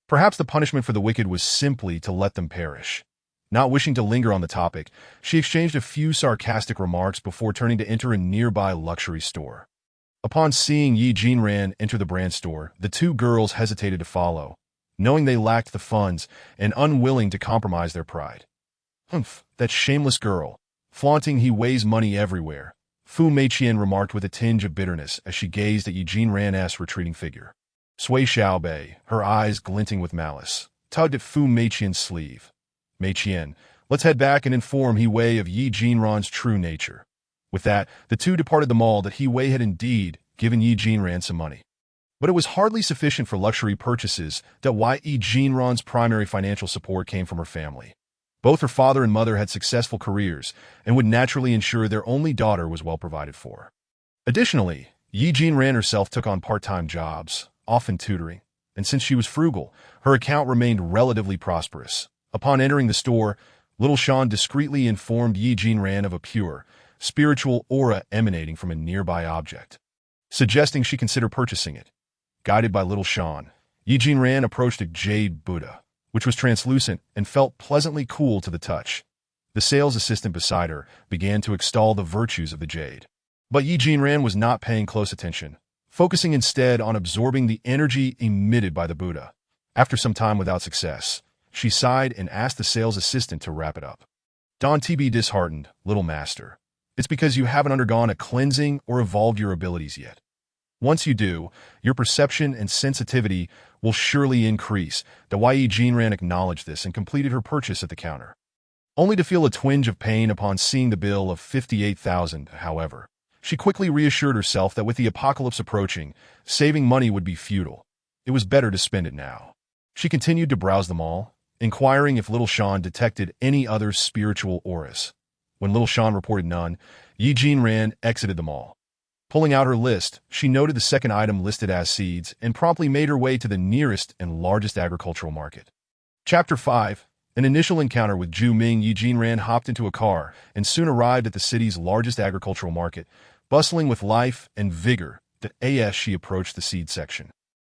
Perhaps the punishment for the wicked was simply to let them perish. Not wishing to linger on the topic, she exchanged a few sarcastic remarks before turning to enter a nearby luxury store. Upon seeing Yi Jinran enter the brand store, the two girls hesitated to follow, knowing they lacked the funds and unwilling to compromise their pride. Humph, that shameless girl, flaunting He Wei's money everywhere, Fu Meiqian remarked with a tinge of bitterness as she gazed at Yi Jinran's retreating figure. Sui Xiaobei, her eyes glinting with malice, tugged at Fu Meiqian's sleeve. Meiqian, let's head back and inform He Wei of Yi Jinran's true nature. With that, the two departed the mall that He Wei had indeed given Yi Jinran some money. But it was hardly sufficient for luxury purchases that Yi Jinran's primary financial support came from her family. Both her father and mother had successful careers and would naturally ensure their only daughter was well provided for. Additionally, Yi Jinran herself took on part-time jobs, often tutoring, and since she was frugal, her account remained relatively prosperous. Upon entering the store, little Shan discreetly informed Yi Jinran of a pure, spiritual aura emanating from a nearby object, suggesting she consider purchasing it. Guided by little Shan, Yi Jinran approached a jade Buddha, which was translucent and felt pleasantly cool to the touch. The sales assistant beside her began to extol the virtues of the jade. But Yi Jinran was not paying close attention, focusing instead on absorbing the energy emitted by the Buddha. After some time without success, she sighed and asked the sales assistant to wrap it up. Don't be disheartened, little master. It's because you haven't undergone a cleansing or evolved your abilities yet. Once you do, your perception and sensitivity will surely increase. Dawai Jinran acknowledged this and completed her purchase at the counter, only to feel a twinge of pain upon seeing the bill of 58,000, however. She quickly reassured herself that with the apocalypse approaching, saving money would be futile. It was better to spend it now. She continued to browse the mall, inquiring if Little Sean detected any other spiritual auras. When Little Sean reported none, Yi Jinran exited the mall. Pulling out her list, she noted the second item listed as seeds and promptly made her way to the nearest and largest agricultural market. Chapter 5. An initial encounter with Zhu Ming. Yi Jinran hopped into a car and soon arrived at the city's largest agricultural market, bustling with life and vigor. As she approached the seed section,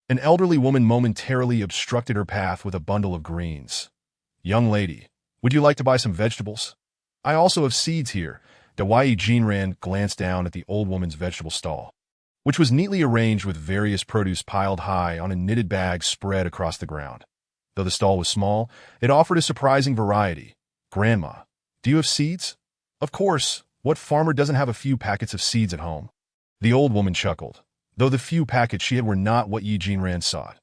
an elderly woman momentarily obstructed her path with a bundle of greens. "Young lady, would you like to buy some vegetables? I also have seeds here." Dawai Jinran glanced down at the old woman's vegetable stall, which was neatly arranged with various produce piled high on a knitted bag spread across the ground. Though the stall was small, it offered a surprising variety. "Grandma, do you have seeds?" "Of course. What farmer doesn't have a few packets of seeds at home?" The old woman chuckled, though the few packets she had were not what Yi Jinran sought.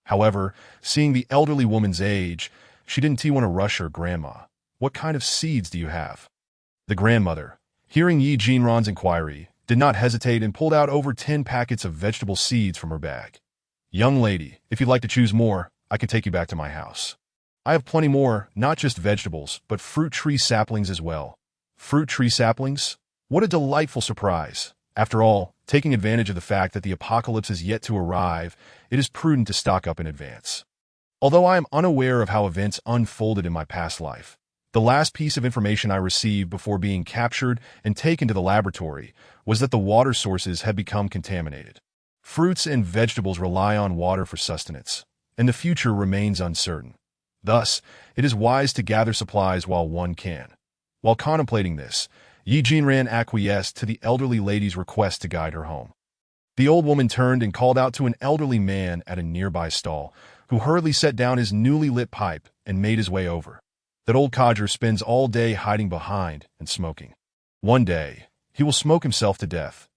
However, seeing the elderly woman's age, she didn't want to rush her. "Grandma, what kind of seeds do you have?" The grandmother, hearing Yi Jinran's inquiry, did not hesitate and pulled out over 10 packets of vegetable seeds from her bag. "Young lady, if you'd like to choose more, I can take you back to my house. I have plenty more, not just vegetables, but fruit tree saplings as well." Fruit tree saplings? What a delightful surprise. After all, taking advantage of the fact that the apocalypse is yet to arrive, it is prudent to stock up in advance. Although I am unaware of how events unfolded in my past life, the last piece of information I received before being captured and taken to the laboratory was that the water sources had become contaminated. Fruits and vegetables rely on water for sustenance, and the future remains uncertain. Thus, it is wise to gather supplies while one can. While contemplating this, Yi Jinran acquiesced to the elderly lady's request to guide her home. The old woman turned and called out to an elderly man at a nearby stall, who hurriedly set down his newly lit pipe and made his way over. That old codger spends all day hiding behind and smoking. One day, he will smoke himself to death.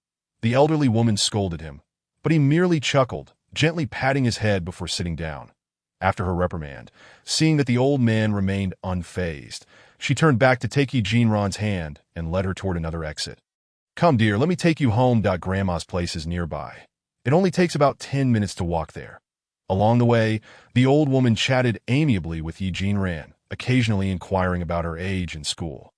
The elderly woman scolded him, but he merely chuckled, gently patting his head before sitting down. After her reprimand, seeing that the old man remained unfazed, she turned back to take Yi Jinran's hand and led her toward another exit. "Come, dear, let me take you home. Grandma's place is nearby. It only takes about 10 minutes to walk there." Along the way, the old woman chatted amiably with Yi Jinran, occasionally inquiring about her age and school.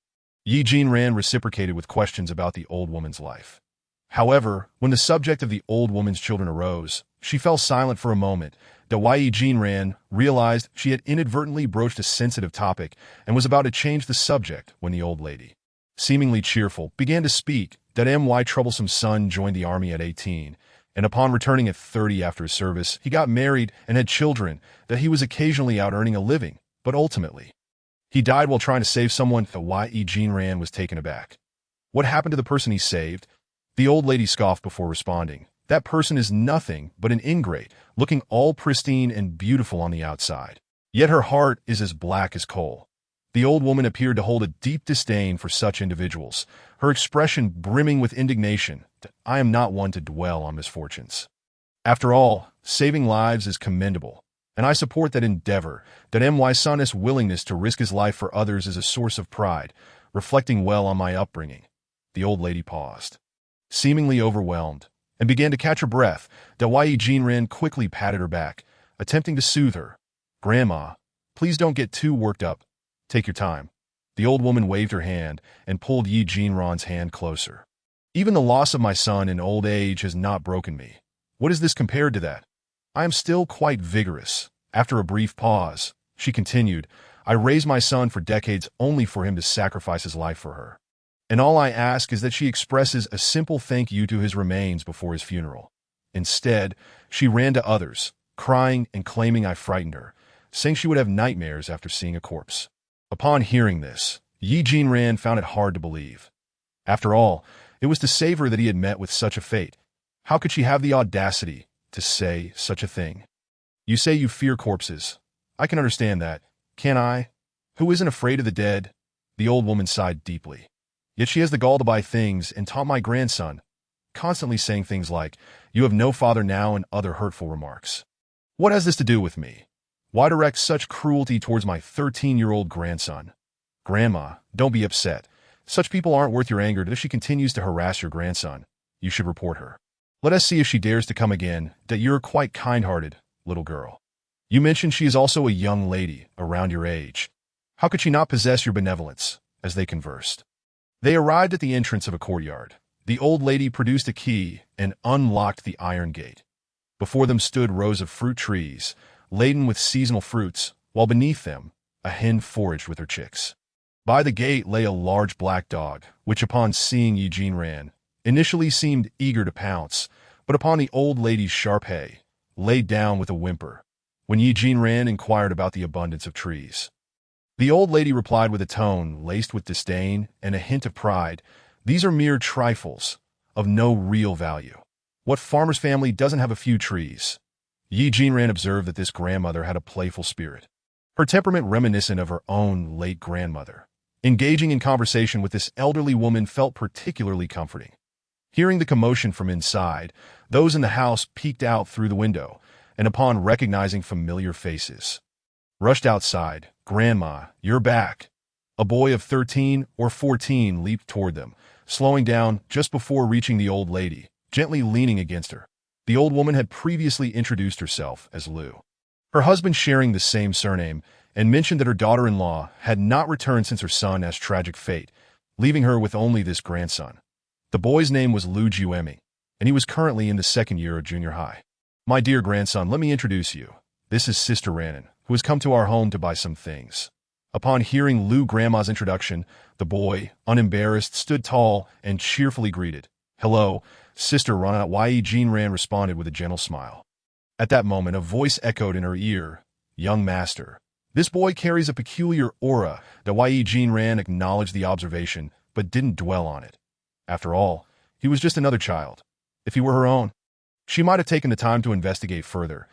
Yi Jinran reciprocated with questions about the old woman's life. However, when the subject of the old woman's children arose, she fell silent for a moment. Dawai Jinran realized she had inadvertently broached a sensitive topic and was about to change the subject when the old lady, seemingly cheerful, began to speak. My troublesome son joined the army at 18, and upon returning at 30 after his service, he got married and had children. That he was occasionally out earning a living, but ultimately, he died while trying to save someone. Dawai Jinran was taken aback. "What happened to the person he saved?" The old lady scoffed before responding. "That person is nothing but an ingrate, looking all pristine and beautiful on the outside. Yet her heart is as black as coal." The old woman appeared to hold a deep disdain for such individuals, her expression brimming with indignation. "I am not one to dwell on misfortunes. After all, saving lives is commendable, and I support that endeavor. My son's willingness to risk his life for others is a source of pride, reflecting well on my upbringing." The old lady paused, seemingly overwhelmed, and began to catch her breath. Dawai Jinran quickly patted her back, attempting to soothe her. "Grandma, please don't get too worked up. Take your time." The old woman waved her hand and pulled Yi Jinran's hand closer. "Even the loss of my son in old age has not broken me. What is this compared to that? I am still quite vigorous." After a brief pause, she continued, "I raised my son for decades only for him to sacrifice his life for her. And all I ask is that she expresses a simple thank you to his remains before his funeral." Instead, she ran to others, crying and claiming I frightened her, saying she would have nightmares after seeing a corpse. Upon hearing this, Yi Jinran found it hard to believe. After all, it was to save her that he had met with such a fate. How could she have the audacity to say such a thing? "You say you fear corpses. I can understand that, can't I? Who isn't afraid of the dead?" The old woman sighed deeply. "Yet she has the gall to buy things and taunt my grandson. constantly saying things like, "You have no father now," and other hurtful remarks. What has this to do with me? Why direct such cruelty towards my 13-year-old grandson? Grandma, don't be upset. Such people aren't worth your anger, and if she continues to harass your grandson, you should report her. Let us see if she dares to come again, that you're quite kind-hearted, little girl. You mentioned she is also a young lady, around your age. How could she not possess your benevolence?" As they conversed. They arrived at the entrance of a courtyard. The old lady produced a key and unlocked the iron gate. Before them stood rows of fruit trees, laden with seasonal fruits, while beneath them, a hen foraged with her chicks. By the gate lay a large black dog, which upon seeing Eugene Rand, initially seemed eager to pounce, but upon the old lady's sharp hay, laid down with a whimper, when Eugene Rand inquired about the abundance of trees. The old lady replied with a tone laced with disdain and a hint of pride, "These are mere trifles, of no real value. What farmer's family doesn't have a few trees?" Eugene Rand observed that this grandmother had a playful spirit, her temperament reminiscent of her own late grandmother. Engaging in conversation with this elderly woman felt particularly comforting. Hearing the commotion from inside, those in the house peeked out through the window, and upon recognizing familiar faces, rushed outside. "Grandma, you're back." A boy of 13 or 14 leaped toward them, slowing down just before reaching the old lady, gently leaning against her. The old woman had previously introduced herself as Lou, her husband sharing the same surname, and mentioned that her daughter-in-law had not returned since her son's tragic fate, leaving her with only this grandson. The boy's name was Lou Juemi, and he was currently in the second year of junior high. "My dear grandson, let me introduce you. This is Sister Rannon, who has come to our home to buy some things." Upon hearing Lou Grandma's introduction, the boy, unembarrassed, stood tall and cheerfully greeted, "Hello, Sister Rannon." Eugene Rand responded with a gentle smile. At that moment, a voice echoed in her ear, "Young master." This boy carries a peculiar aura. Eugene Rand acknowledged the observation, but didn't dwell on it. After all, he was just another child. If he were her own, she might have taken the time to investigate further.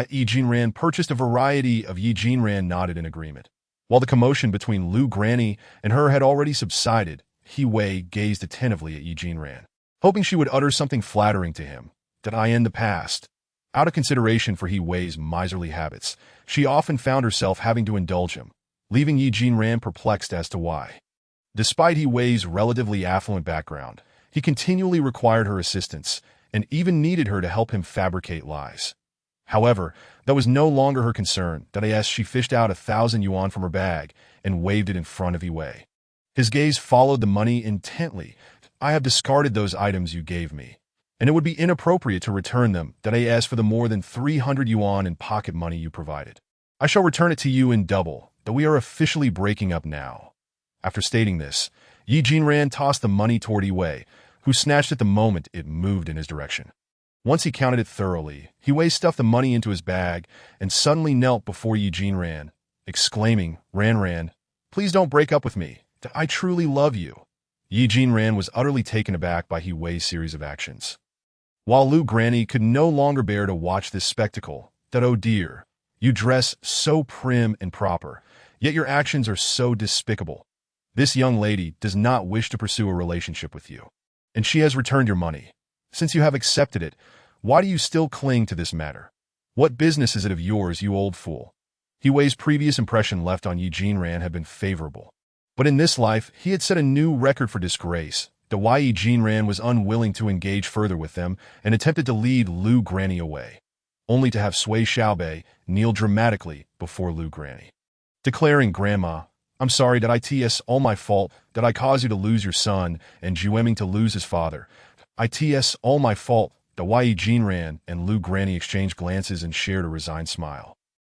Eugene Rand purchased a variety of. Eugene Rand nodded in agreement. While the commotion between Lou Granny and her had already subsided, He Wei gazed attentively at Eugene Rand, hoping she would utter something flattering to him. "Did I end the past?" Out of consideration for He Wei's miserly habits, she often found herself having to indulge him, leaving Eugene Rand perplexed as to why. Despite He Wei's relatively affluent background, he continually required her assistance and even needed her to help him fabricate lies. However, that was no longer her concern. As she fished out 1,000 yuan from her bag and waved it in front of He Wei. His gaze followed the money intently. "I have discarded those items you gave me, and it would be inappropriate to return them. I asked for the more than 300 yuan in pocket money you provided. I shall return it to you in double, though we are officially breaking up now." After stating this, Eugene Rand tossed the money toward He Wei, who snatched it the moment it moved in his direction. Once he counted it thoroughly, He Wei stuffed the money into his bag and suddenly knelt before Eugene Rand, exclaiming, Rand, please don't break up with me. I truly love you." Eugene Rand was utterly taken aback by He Wei's series of actions. While Lou Granny could no longer bear to watch this spectacle, "Oh dear, you dress so prim and proper, yet your actions are so despicable. This young lady does not wish to pursue a relationship with you, and she has returned your money. Since you have accepted it, why do you still cling to this matter? What business is it of yours, you old fool?" He Wei's previous impression left on Eugene Rand had been favorable, but in this life he had set a new record for disgrace. Eugene Rand was unwilling to engage further with them and attempted to lead Lou Granny away, only to have Sui Xiaobei kneel dramatically before Lou Granny, declaring, "Grandma, I'm sorry that it's all my fault that I caused you to lose your son and Jueming to lose his father. It's all my fault." Eugene Rand and Lou Granny exchanged glances and shared a resigned smile.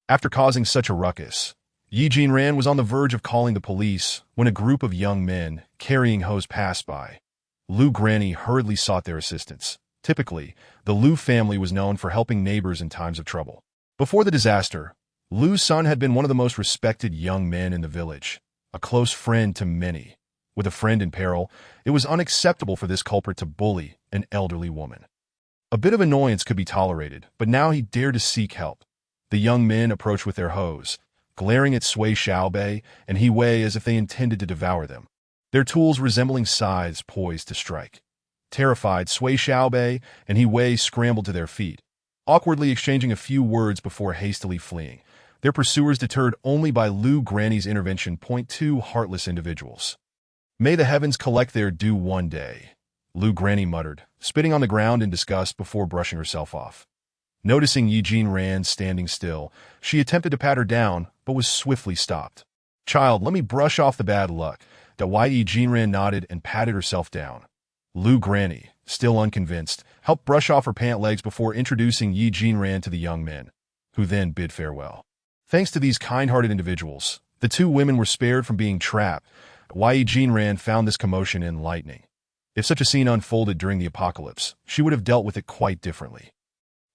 After causing such a ruckus, Eugene Rand was on the verge of calling the police when a group of young men carrying hoes passed by. Lou Granny hurriedly sought their assistance. Typically, the Lou family was known for helping neighbors in times of trouble. Before the disaster, Lou's son had been one of the most respected young men in the village, a close friend to many. With a friend in peril, it was unacceptable for this culprit to bully an elderly woman. A bit of annoyance could be tolerated, but now he dared to seek help. The young men approached with their hoes, glaring at Sui Xiaobei and He Wei as if they intended to devour them, their tools resembling scythes poised to strike. Terrified, Sui Xiaobei and He Wei scrambled to their feet, awkwardly exchanging a few words before hastily fleeing, their pursuers deterred only by Lu Granny's intervention. Two heartless individuals. May the heavens collect their due one day, Lu Granny muttered, spitting on the ground in disgust before brushing herself off. Noticing Yi Jinran standing still, she attempted to pat her down, but was swiftly stopped. Child, let me brush off the bad luck. Yi Jinran nodded and patted herself down. Lu Granny, still unconvinced, helped brush off her pant legs before introducing Yi Jinran to the young men, who then bid farewell. Thanks to these kind-hearted individuals, the two women were spared from being trapped. Yi Jinran found this commotion enlightening. If such a scene unfolded during the apocalypse, she would have dealt with it quite differently.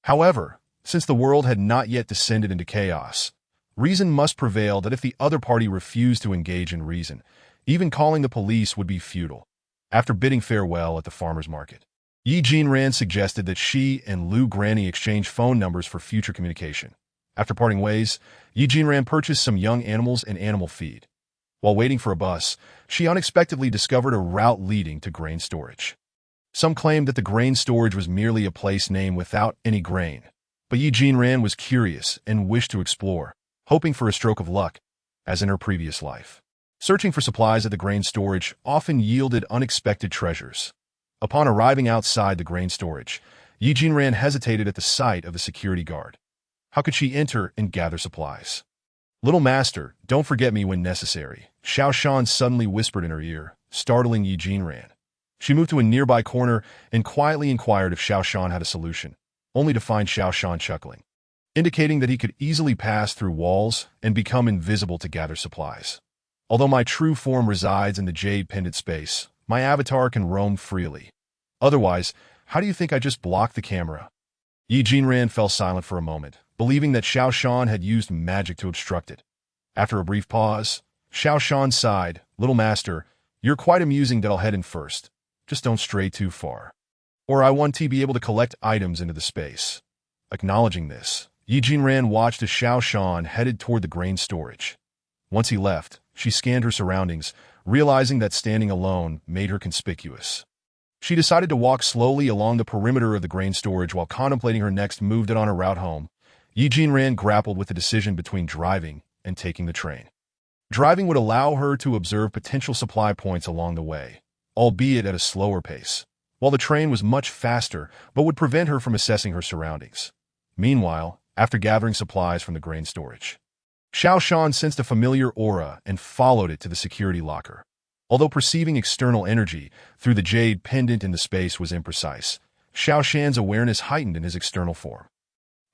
However, since the world had not yet descended into chaos, reason must prevail that if the other party refused to engage in reason, even calling the police would be futile. After bidding farewell at the farmer's market, Yi Jinran suggested that she and Lu Granny exchange phone numbers for future communication. After parting ways, Yi Jinran purchased some young animals and animal feed. While waiting for a bus, she unexpectedly discovered a route leading to grain storage. Some claimed that the grain storage was merely a place name without any grain, but Yi Jinran was curious and wished to explore, hoping for a stroke of luck, as in her previous life. Searching for supplies at the grain storage often yielded unexpected treasures. Upon arriving outside the grain storage, Yi Jinran hesitated at the sight of the security guard. How could she enter and gather supplies? Little master, don't forget me when necessary, Xiao Shan suddenly whispered in her ear, startling Yi Jinran. She moved to a nearby corner and quietly inquired if Xiao Shan had a solution, only to find Xiao Shan chuckling, indicating that he could easily pass through walls and become invisible to gather supplies. Although my true form resides in the jade pendant space, my avatar can roam freely. Otherwise, how do you think I just blocked the camera? Yi Jinran fell silent for a moment, believing that Xiao Shan had used magic to obstruct it. After a brief pause, Xiao Shan sighed, Little master, you're quite amusing that I'll head in first. Just don't stray too far. Or I want to be able to collect items into the space. Acknowledging this, Yi Jinran watched as Xiao Shan headed toward the grain storage. Once he left, she scanned her surroundings, realizing that standing alone made her conspicuous. She decided to walk slowly along the perimeter of the grain storage while contemplating her next move on her route home. Yi Jinran grappled with the decision between driving and taking the train. Driving would allow her to observe potential supply points along the way, albeit at a slower pace, while the train was much faster but would prevent her from assessing her surroundings. Meanwhile, after gathering supplies from the grain storage, Xiao Shan sensed a familiar aura and followed it to the security locker. Although perceiving external energy through the jade pendant in the space was imprecise, Xiao Shan's awareness heightened in his external form.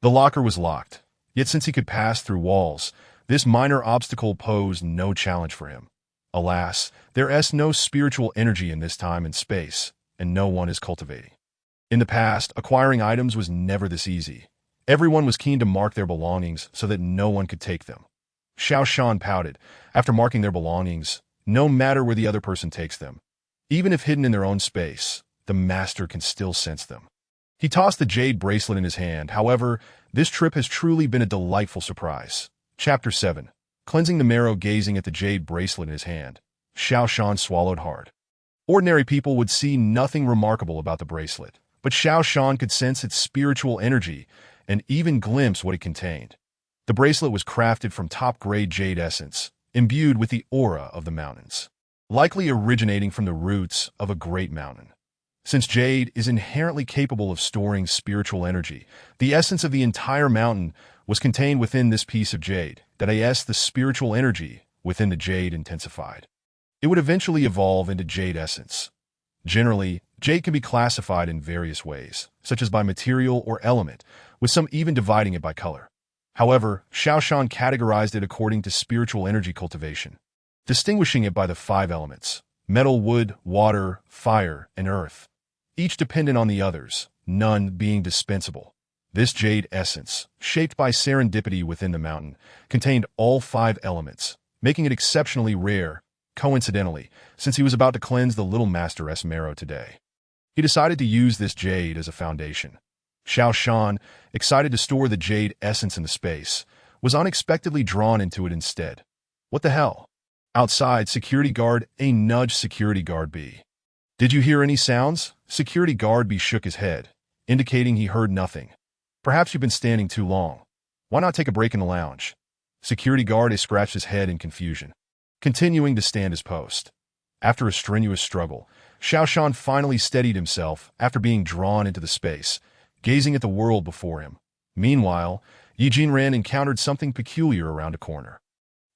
The locker was locked, yet since he could pass through walls, this minor obstacle posed no challenge for him. Alas, there is no spiritual energy in this time and space, and no one is cultivating. In the past, acquiring items was never this easy. Everyone was keen to mark their belongings so that no one could take them. Xiao Shan pouted. After marking their belongings, no matter where the other person takes them, even if hidden in their own space, the master can still sense them. He tossed the jade bracelet in his hand. However, this trip has truly been a delightful surprise. Chapter 7. Cleansing the marrow. Gazing at the jade bracelet in his hand, Xiao Shan swallowed hard. Ordinary people would see nothing remarkable about the bracelet, but Xiao Shan could sense its spiritual energy and even glimpse what it contained. The bracelet was crafted from top-grade jade essence, imbued with the aura of the mountains, likely originating from the roots of a great mountain. Since jade is inherently capable of storing spiritual energy, the essence of the entire mountain was contained within this piece of jade. That is, the spiritual energy within the jade intensified. It would eventually evolve into jade essence. Generally, jade can be classified in various ways, such as by material or element, with some even dividing it by color. However, Xiao Shan categorized it according to spiritual energy cultivation, distinguishing it by the 5 elements: metal, wood, water, fire, and earth, each dependent on the others, none being dispensable. This jade essence, shaped by serendipity within the mountain, contained all 5 elements, making it exceptionally rare, coincidentally, since he was about to cleanse the Little Master's marrow today. He decided to use this jade as a foundation. Xiao Shan, excited to store the jade essence in the space, was unexpectedly drawn into it instead. What the hell? Outside, security guard A nudged security guard B. Did you hear any sounds? Security guard B shook his head, indicating he heard nothing. Perhaps you've been standing too long. Why not take a break in the lounge? Security guard A scratched his head in confusion, continuing to stand his post. After a strenuous struggle, Xiao Shan finally steadied himself after being drawn into the space, gazing at the world before him. Meanwhile, Yi Jinran encountered something peculiar around a corner.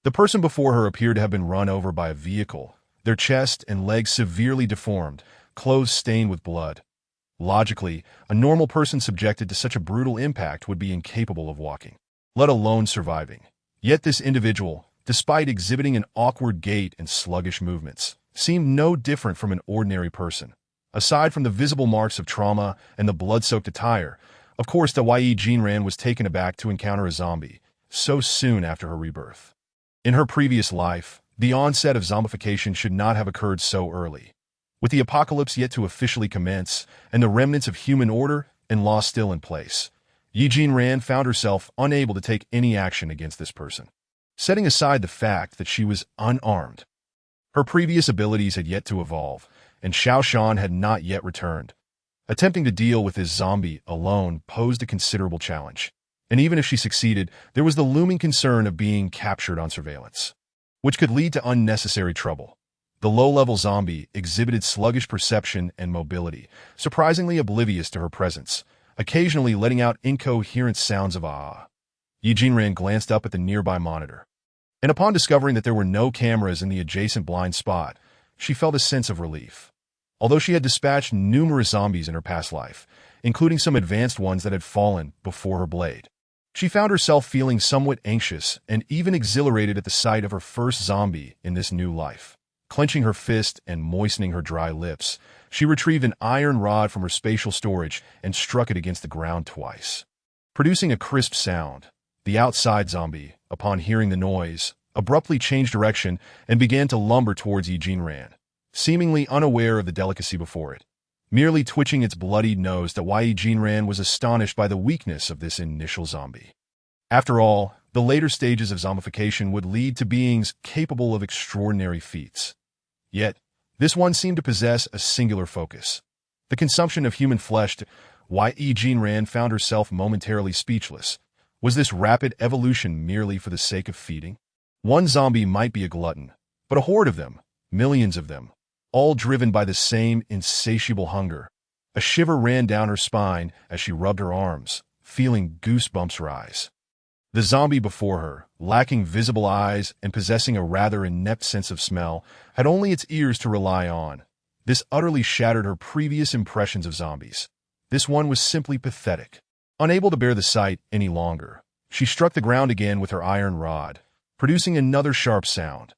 The person before her appeared to have been run over by a vehicle, their chest and legs severely deformed, clothes stained with blood. Logically, a normal person subjected to such a brutal impact would be incapable of walking, let alone surviving. Yet this individual, despite exhibiting an awkward gait and sluggish movements, seemed no different from an ordinary person. Aside from the visible marks of trauma and the blood-soaked attire, of course the Yi Jinran was taken aback to encounter a zombie so soon after her rebirth. In her previous life, the onset of zombification should not have occurred so early. With the apocalypse yet to officially commence and the remnants of human order and law still in place, Yi Jinran found herself unable to take any action against this person. Setting aside the fact that she was unarmed, her previous abilities had yet to evolve, and Xiao Shan had not yet returned. Attempting to deal with this zombie alone posed a considerable challenge, and even if she succeeded, there was the looming concern of being captured on surveillance, which could lead to unnecessary trouble. The low-level zombie exhibited sluggish perception and mobility, surprisingly oblivious to her presence, occasionally letting out incoherent sounds of ah. Yi Jinran glanced up at the nearby monitor, and upon discovering that there were no cameras in the adjacent blind spot, she felt a sense of relief. Although she had dispatched numerous zombies in her past life, including some advanced ones that had fallen before her blade, she found herself feeling somewhat anxious and even exhilarated at the sight of her first zombie in this new life. Clenching her fist and moistening her dry lips, she retrieved an iron rod from her spatial storage and struck it against the ground twice. Producing a crisp sound, the outside zombie, upon hearing the noise, abruptly changed direction and began to lumber towards Yi Jinran, seemingly unaware of the delicacy before it, merely twitching its bloodied nose that Yi Jinran was astonished by the weakness of this initial zombie. After all, the later stages of zombification would lead to beings capable of extraordinary feats. Yet, this one seemed to possess a singular focus: the consumption of human flesh. Yi Jinran found herself momentarily speechless. Was this rapid evolution merely for the sake of feeding? One zombie might be a glutton, but a horde of them, millions of them, all driven by the same insatiable hunger. A shiver ran down her spine as she rubbed her arms, feeling goosebumps rise. The zombie before her, lacking visible eyes and possessing a rather inept sense of smell, had only its ears to rely on. This utterly shattered her previous impressions of zombies. This one was simply pathetic. Unable to bear the sight any longer, she struck the ground again with her iron rod, producing another sharp sound.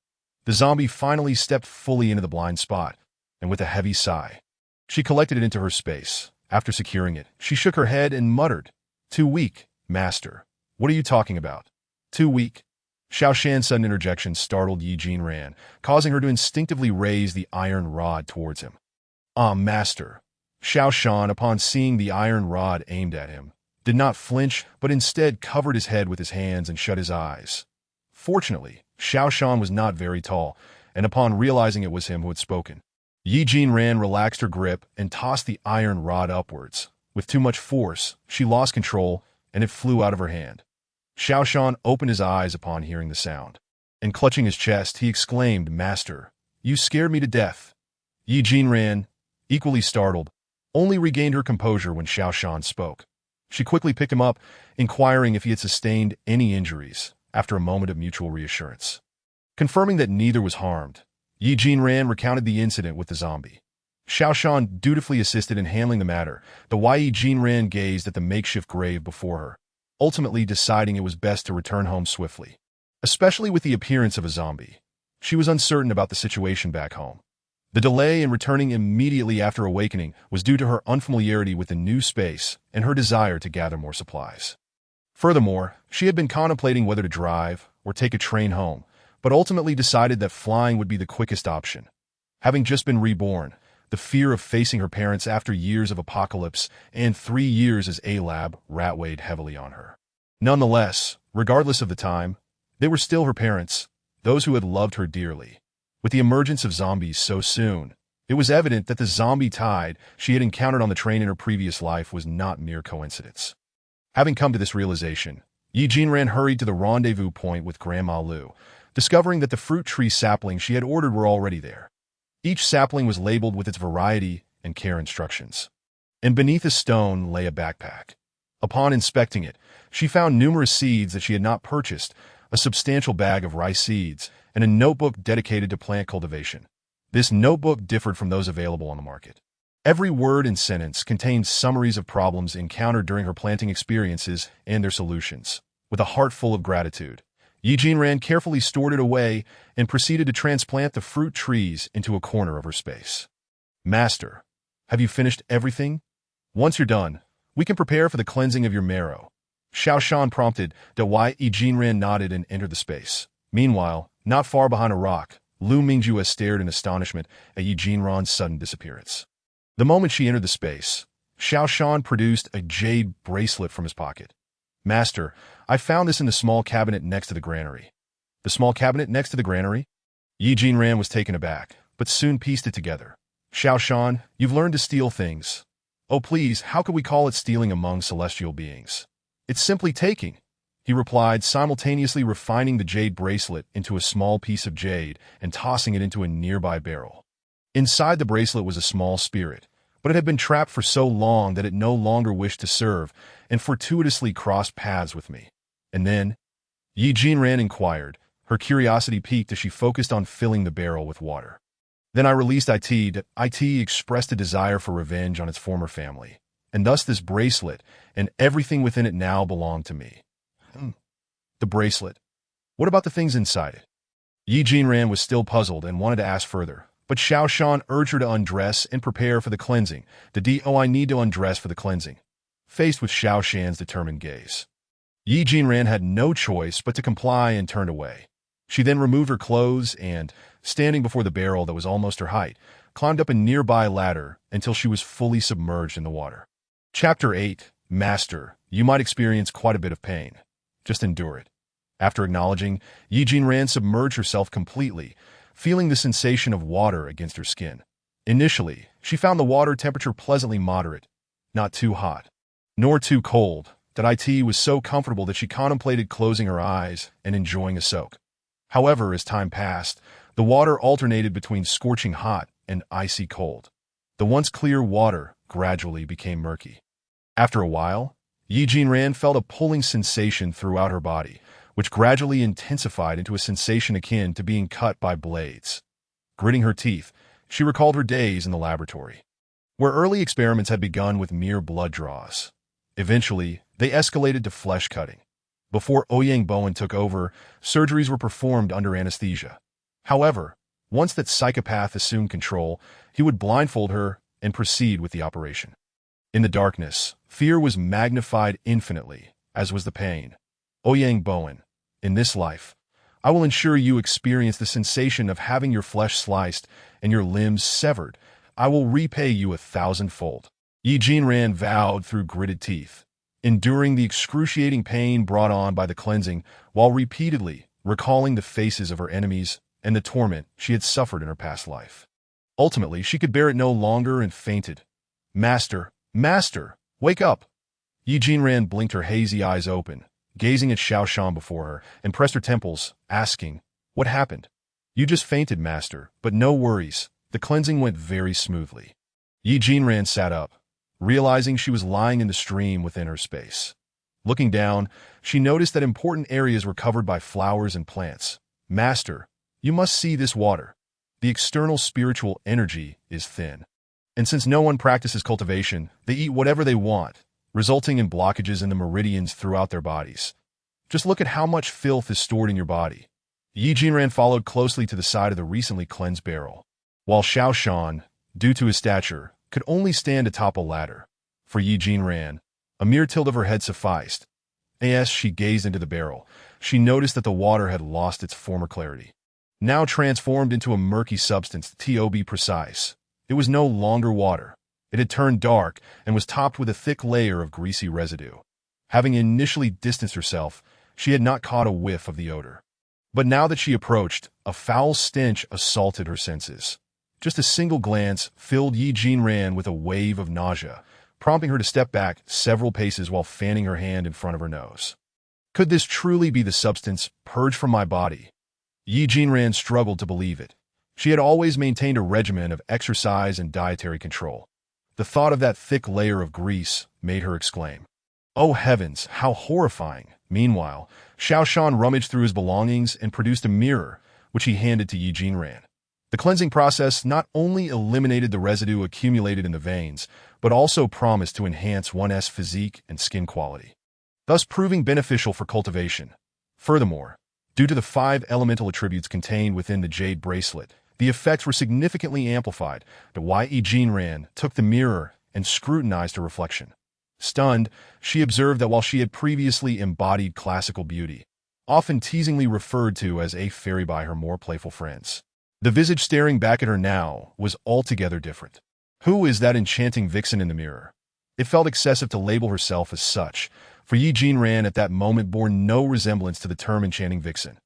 The zombie finally stepped fully into the blind spot, and with a heavy sigh, she collected it into her space. After securing it, she shook her head and muttered, "Too weak, master." "What are you talking about? Too weak?" Xiao Shan's sudden interjection startled Yi Jinran, causing her to instinctively raise the iron rod towards him. "Ah, master." Xiao Shan, upon seeing the iron rod aimed at him, did not flinch, but instead covered his head with his hands and shut his eyes. Fortunately, Xiao Shan was not very tall, and upon realizing it was him who had spoken, Yi Jinran relaxed her grip and tossed the iron rod upwards. With too much force, she lost control, and it flew out of her hand. Xiao Shan opened his eyes upon hearing the sound, and clutching his chest, he exclaimed, "Master, you scared me to death." Yi Jinran, equally startled, only regained her composure when Xiao Shan spoke. She quickly picked him up, inquiring if he had sustained any injuries, after a moment of mutual reassurance. Confirming that neither was harmed, Yi Jinran recounted the incident with the zombie. Xiao Shan dutifully assisted in handling the matter. The Yi Jinran gazed at the makeshift grave before her, ultimately deciding it was best to return home swiftly. Especially with the appearance of a zombie, she was uncertain about the situation back home. The delay in returning immediately after awakening was due to her unfamiliarity with the new space and her desire to gather more supplies. Furthermore, she had been contemplating whether to drive or take a train home, but ultimately decided that flying would be the quickest option. Having just been reborn, the fear of facing her parents after years of apocalypse and 3 years as A-Lab weighed heavily on her. Nonetheless, regardless of the time, they were still her parents, those who had loved her dearly. With the emergence of zombies so soon, It was evident that the zombie tide she had encountered on the train in her previous life was not mere coincidence. Having come to this realization, Yi Jinran hurried to the rendezvous point with Grandma Lu, discovering that the fruit tree saplings she had ordered were already there. Each sapling was labeled with its variety and care instructions. And beneath a stone lay a backpack. Upon inspecting it, she found numerous seeds that she had not purchased, a substantial bag of rice seeds, and a notebook dedicated to plant cultivation. This notebook differed from those available on the market. Every word and sentence contained summaries of problems encountered during her planting experiences and their solutions. With a heart full of gratitude, Yi Jinran carefully stored it away and proceeded to transplant the fruit trees into a corner of her space. Master, have you finished everything? Once you're done, we can prepare for the cleansing of your marrow. Xiao Shan prompted, Yi Jinran nodded and entered the space. Meanwhile, not far behind a rock, Lu Mingjue stared in astonishment at Yi Jinran's sudden disappearance. The moment she entered the space, Xiao Shan produced a jade bracelet from his pocket. Master, I found this in the small cabinet next to the granary. The small cabinet next to the granary? Yi Jinran was taken aback, but soon pieced it together. Xiao Shan, you've learned to steal things. Oh please, how could we call it stealing among celestial beings? It's simply taking, he replied, simultaneously refining the jade bracelet into a small piece of jade and tossing it into a nearby barrel. Inside the bracelet was a small spirit, but it had been trapped for so long that it no longer wished to serve and fortuitously crossed paths with me. And then, Yi Jinran inquired, her curiosity piqued as she focused on filling the barrel with water. Then I released IT. IT expressed a desire for revenge on its former family, and thus this bracelet and everything within it now belonged to me. The bracelet. What about the things inside it? Yi Jinran was still puzzled and wanted to ask further, but Xiao Shan urged her to undress and prepare for the cleansing. I need to undress for the cleansing. Faced with Xiao Shan's determined gaze, Yi Jinran had no choice but to comply and turned away. She then removed her clothes and, standing before the barrel that was almost her height, climbed up a nearby ladder until she was fully submerged in the water. Chapter 8. Master, you might experience quite a bit of pain. Just endure it. After acknowledging, Yi Jinran submerged herself completely, feeling the sensation of water against her skin. Initially, she found the water temperature pleasantly moderate, not too hot, nor too cold. IT was so comfortable that she contemplated closing her eyes and enjoying a soak. However, as time passed, the water alternated between scorching hot and icy cold. The once clear water gradually became murky. After a while, Yi Jinran felt a pulling sensation throughout her body, which gradually intensified into a sensation akin to being cut by blades. Gritting her teeth, she recalled her days in the laboratory, where early experiments had begun with mere blood draws. Eventually, they escalated to flesh cutting. Before Ouyang Bowen took over, surgeries were performed under anesthesia. However, once that psychopath assumed control, he would blindfold her and proceed with the operation. In the darkness, fear was magnified infinitely, as was the pain. Ouyang Bowen, in this life, I will ensure you experience the sensation of having your flesh sliced and your limbs severed. I will repay you 1,000-fold. Yi Jinran vowed through gritted teeth, enduring the excruciating pain brought on by the cleansing while repeatedly recalling the faces of her enemies and the torment she had suffered in her past life. Ultimately, she could bear it no longer and fainted. Master, Master, wake up! Yi Jinran blinked her hazy eyes open, gazing at Xiao Shan before her, and pressed her temples, asking, What happened? You just fainted, Master, but no worries. The cleansing went very smoothly. Yi Jinran sat up, realizing she was lying in the stream within her space. Looking down, she noticed that important areas were covered by flowers and plants. Master, you must see this water. The external spiritual energy is thin. And since no one practices cultivation, they eat whatever they want, resulting in blockages in the meridians throughout their bodies. Just look at how much filth is stored in your body. Yi Jinran followed closely to the side of the recently cleansed barrel, while Xiao Shan, due to his stature, could only stand atop a ladder. For Yi Jinran, a mere tilt of her head sufficed. As she gazed into the barrel, she noticed that the water had lost its former clarity. Now transformed into a murky substance, to be precise, it was no longer water. It had turned dark and was topped with a thick layer of greasy residue. Having initially distanced herself, she had not caught a whiff of the odor. But now that she approached, a foul stench assaulted her senses. Just a single glance filled Yi Jinran with a wave of nausea, prompting her to step back several paces while fanning her hand in front of her nose. Could this truly be the substance purged from my body? Yi Jinran struggled to believe it. She had always maintained a regimen of exercise and dietary control. The thought of that thick layer of grease made her exclaim, "Oh heavens, how horrifying!" Meanwhile, Xiao Shan rummaged through his belongings and produced a mirror, which he handed to Yi Jinran. The cleansing process not only eliminated the residue accumulated in the veins, but also promised to enhance one's physique and skin quality, thus proving beneficial for cultivation. Furthermore, due to the 5 elemental attributes contained within the jade bracelet, the effects were significantly amplified. Yi Jinran took the mirror and scrutinized her reflection. Stunned, she observed that while she had previously embodied classical beauty, often teasingly referred to as a fairy by her more playful friends, the visage staring back at her now was altogether different. Who is that enchanting vixen in the mirror? It felt excessive to label herself as such, for Yi Jinran at that moment bore no resemblance to the term enchanting vixen.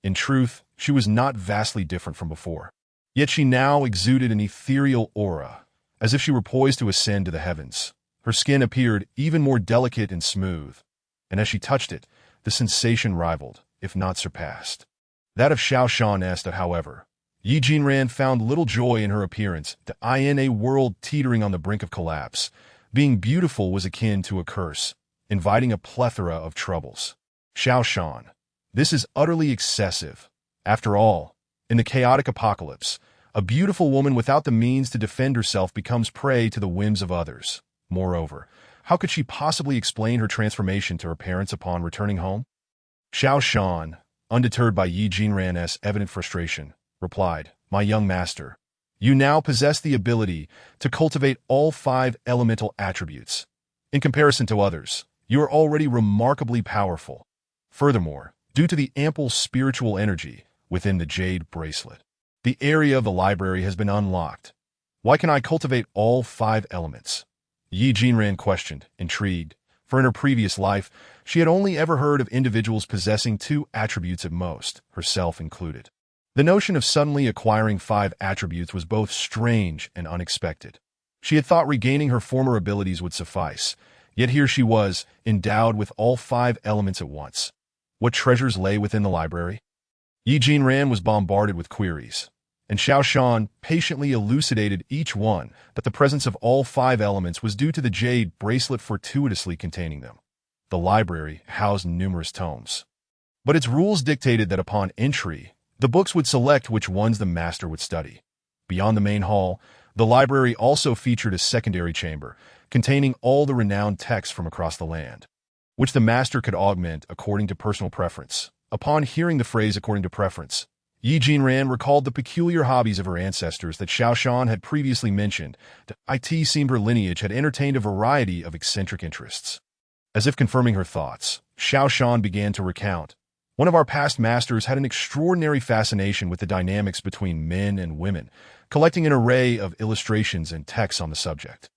In truth, she was not vastly different from before. Yet she now exuded an ethereal aura, as if she were poised to ascend to the heavens. Her skin appeared even more delicate and smooth, and as she touched it, the sensation rivaled, if not surpassed, that of Xiao Shan. However, Yi Jinran found little joy in her appearance, in a world teetering on the brink of collapse. Being beautiful was akin to a curse, inviting a plethora of troubles. Xiao Shan, this is utterly excessive. After all, in the chaotic apocalypse, a beautiful woman without the means to defend herself becomes prey to the whims of others. Moreover, how could she possibly explain her transformation to her parents upon returning home? Xiao Shan, undeterred by Yi Jinran's evident frustration, replied, "My young master, you now possess the ability to cultivate all 5 elemental attributes. In comparison to others, you are already remarkably powerful. Furthermore, due to the ample spiritual energy within the jade bracelet, the area of the library has been unlocked. Why can I cultivate all 5 elements?" Yi Jinran questioned, intrigued, for in her previous life, she had only ever heard of individuals possessing 2 attributes at most, herself included. The notion of suddenly acquiring 5 attributes was both strange and unexpected. She had thought regaining her former abilities would suffice, yet here she was, endowed with all 5 elements at once. What treasures lay within the library? Yi Jinran was bombarded with queries, and Xiao Shan patiently elucidated each one that the presence of all 5 elements was due to the jade bracelet fortuitously containing them. The library housed numerous tomes, but its rules dictated that upon entry, the books would select which ones the master would study. Beyond the main hall, the library also featured a secondary chamber containing all the renowned texts from across the land, which the master could augment according to personal preference. Upon hearing the phrase according to preference, Yi Jinran recalled the peculiar hobbies of her ancestors that Xiao Shan had previously mentioned. It seemed her lineage had entertained a variety of eccentric interests. As if confirming her thoughts, Xiao Shan began to recount. One of our past masters had an extraordinary fascination with the dynamics between men and women, collecting an array of illustrations and texts on the subject.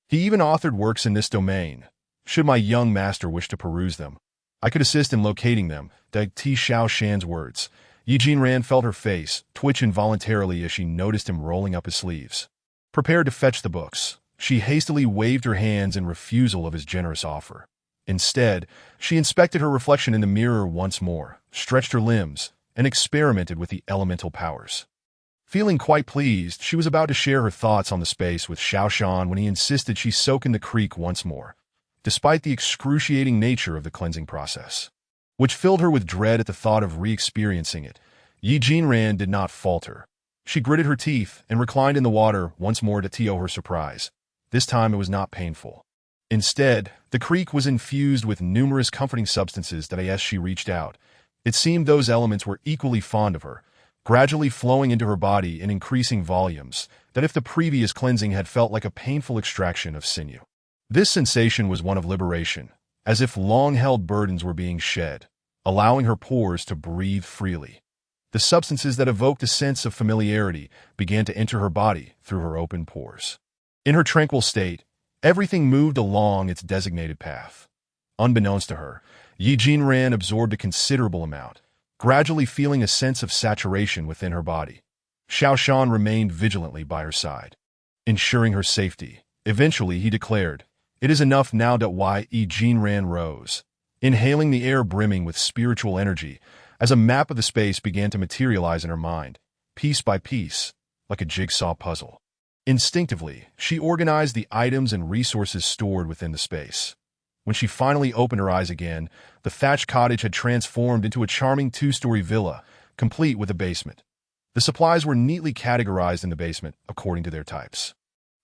He even authored works in this domain. Should my young master wish to peruse them, I could assist in locating them. Xiao Shan's words. Yi Jinran felt her face twitch involuntarily as she noticed him rolling up his sleeves. Prepared to fetch the books, she hastily waved her hands in refusal of his generous offer. Instead, she inspected her reflection in the mirror once more, stretched her limbs, and experimented with the elemental powers. Feeling quite pleased, she was about to share her thoughts on the space with Xiao Shan when he insisted she soak in the creek once more, despite the excruciating nature of the cleansing process, which filled her with dread at the thought of re-experiencing it. Yi Jinran did not falter. She gritted her teeth and reclined in the water once more to her surprise. This time it was not painful. Instead, the creek was infused with numerous comforting substances that as she reached out, it seemed those elements were equally fond of her, gradually flowing into her body in increasing volumes, that if the previous cleansing had felt like a painful extraction of sinew, this sensation was one of liberation, as if long-held burdens were being shed, allowing her pores to breathe freely. The substances that evoked a sense of familiarity began to enter her body through her open pores. In her tranquil state, everything moved along its designated path. Unbeknownst to her, Yi Jinran absorbed a considerable amount, gradually feeling a sense of saturation within her body. Xiao Shan remained vigilantly by her side, ensuring her safety. Eventually, he declared, "It is enough now." Yi Jinran rose, inhaling the air brimming with spiritual energy, as a map of the space began to materialize in her mind, piece by piece, like a jigsaw puzzle. Instinctively, she organized the items and resources stored within the space. When she finally opened her eyes again, the thatched cottage had transformed into a charming two-story villa, complete with a basement. The supplies were neatly categorized in the basement, according to their types.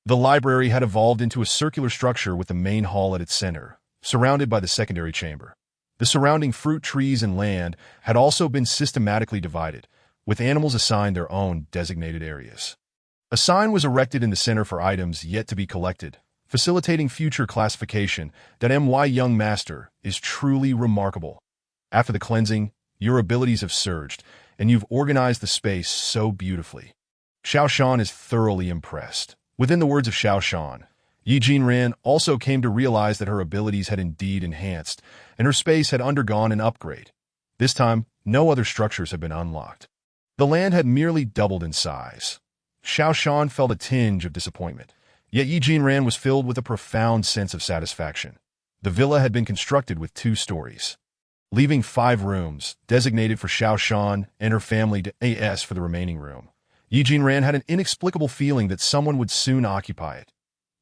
The library had evolved into a circular structure with the main hall at its center, surrounded by the secondary chamber. The surrounding fruit trees and land had also been systematically divided, with animals assigned their own designated areas. A sign was erected in the center for items yet to be collected, facilitating future classification. My young master is truly remarkable. After the cleansing, your abilities have surged, and you've organized the space so beautifully. Xiao Shan is thoroughly impressed. Within the words of Xiao Shan, Yi Jinran also came to realize that her abilities had indeed enhanced, and her space had undergone an upgrade. This time, no other structures had been unlocked. The land had merely doubled in size. Xiao Shan felt a tinge of disappointment, yet Yi Jinran was filled with a profound sense of satisfaction. The villa had been constructed with 2 stories, leaving 5 rooms, designated for Xiao Shan and her family for the remaining room. Yi Jinran had an inexplicable feeling that someone would soon occupy it.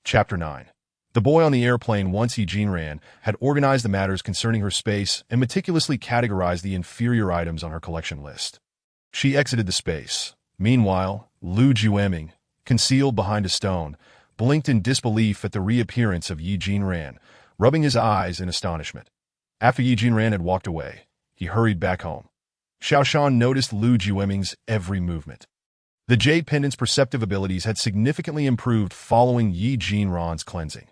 Chapter 9. The boy on the airplane. Once Yi Jinran had organized the matters concerning her space and meticulously categorized the inferior items on her collection list. She exited the space. Meanwhile, Lu Jueming, concealed behind a stone, blinked in disbelief at the reappearance of Yi Jinran, rubbing his eyes in astonishment. After Yi Jinran had walked away, he hurried back home. Xiao Shan noticed Lu Jueming's every movement. The jade pendant's perceptive abilities had significantly improved following Yi Jinran's cleansing.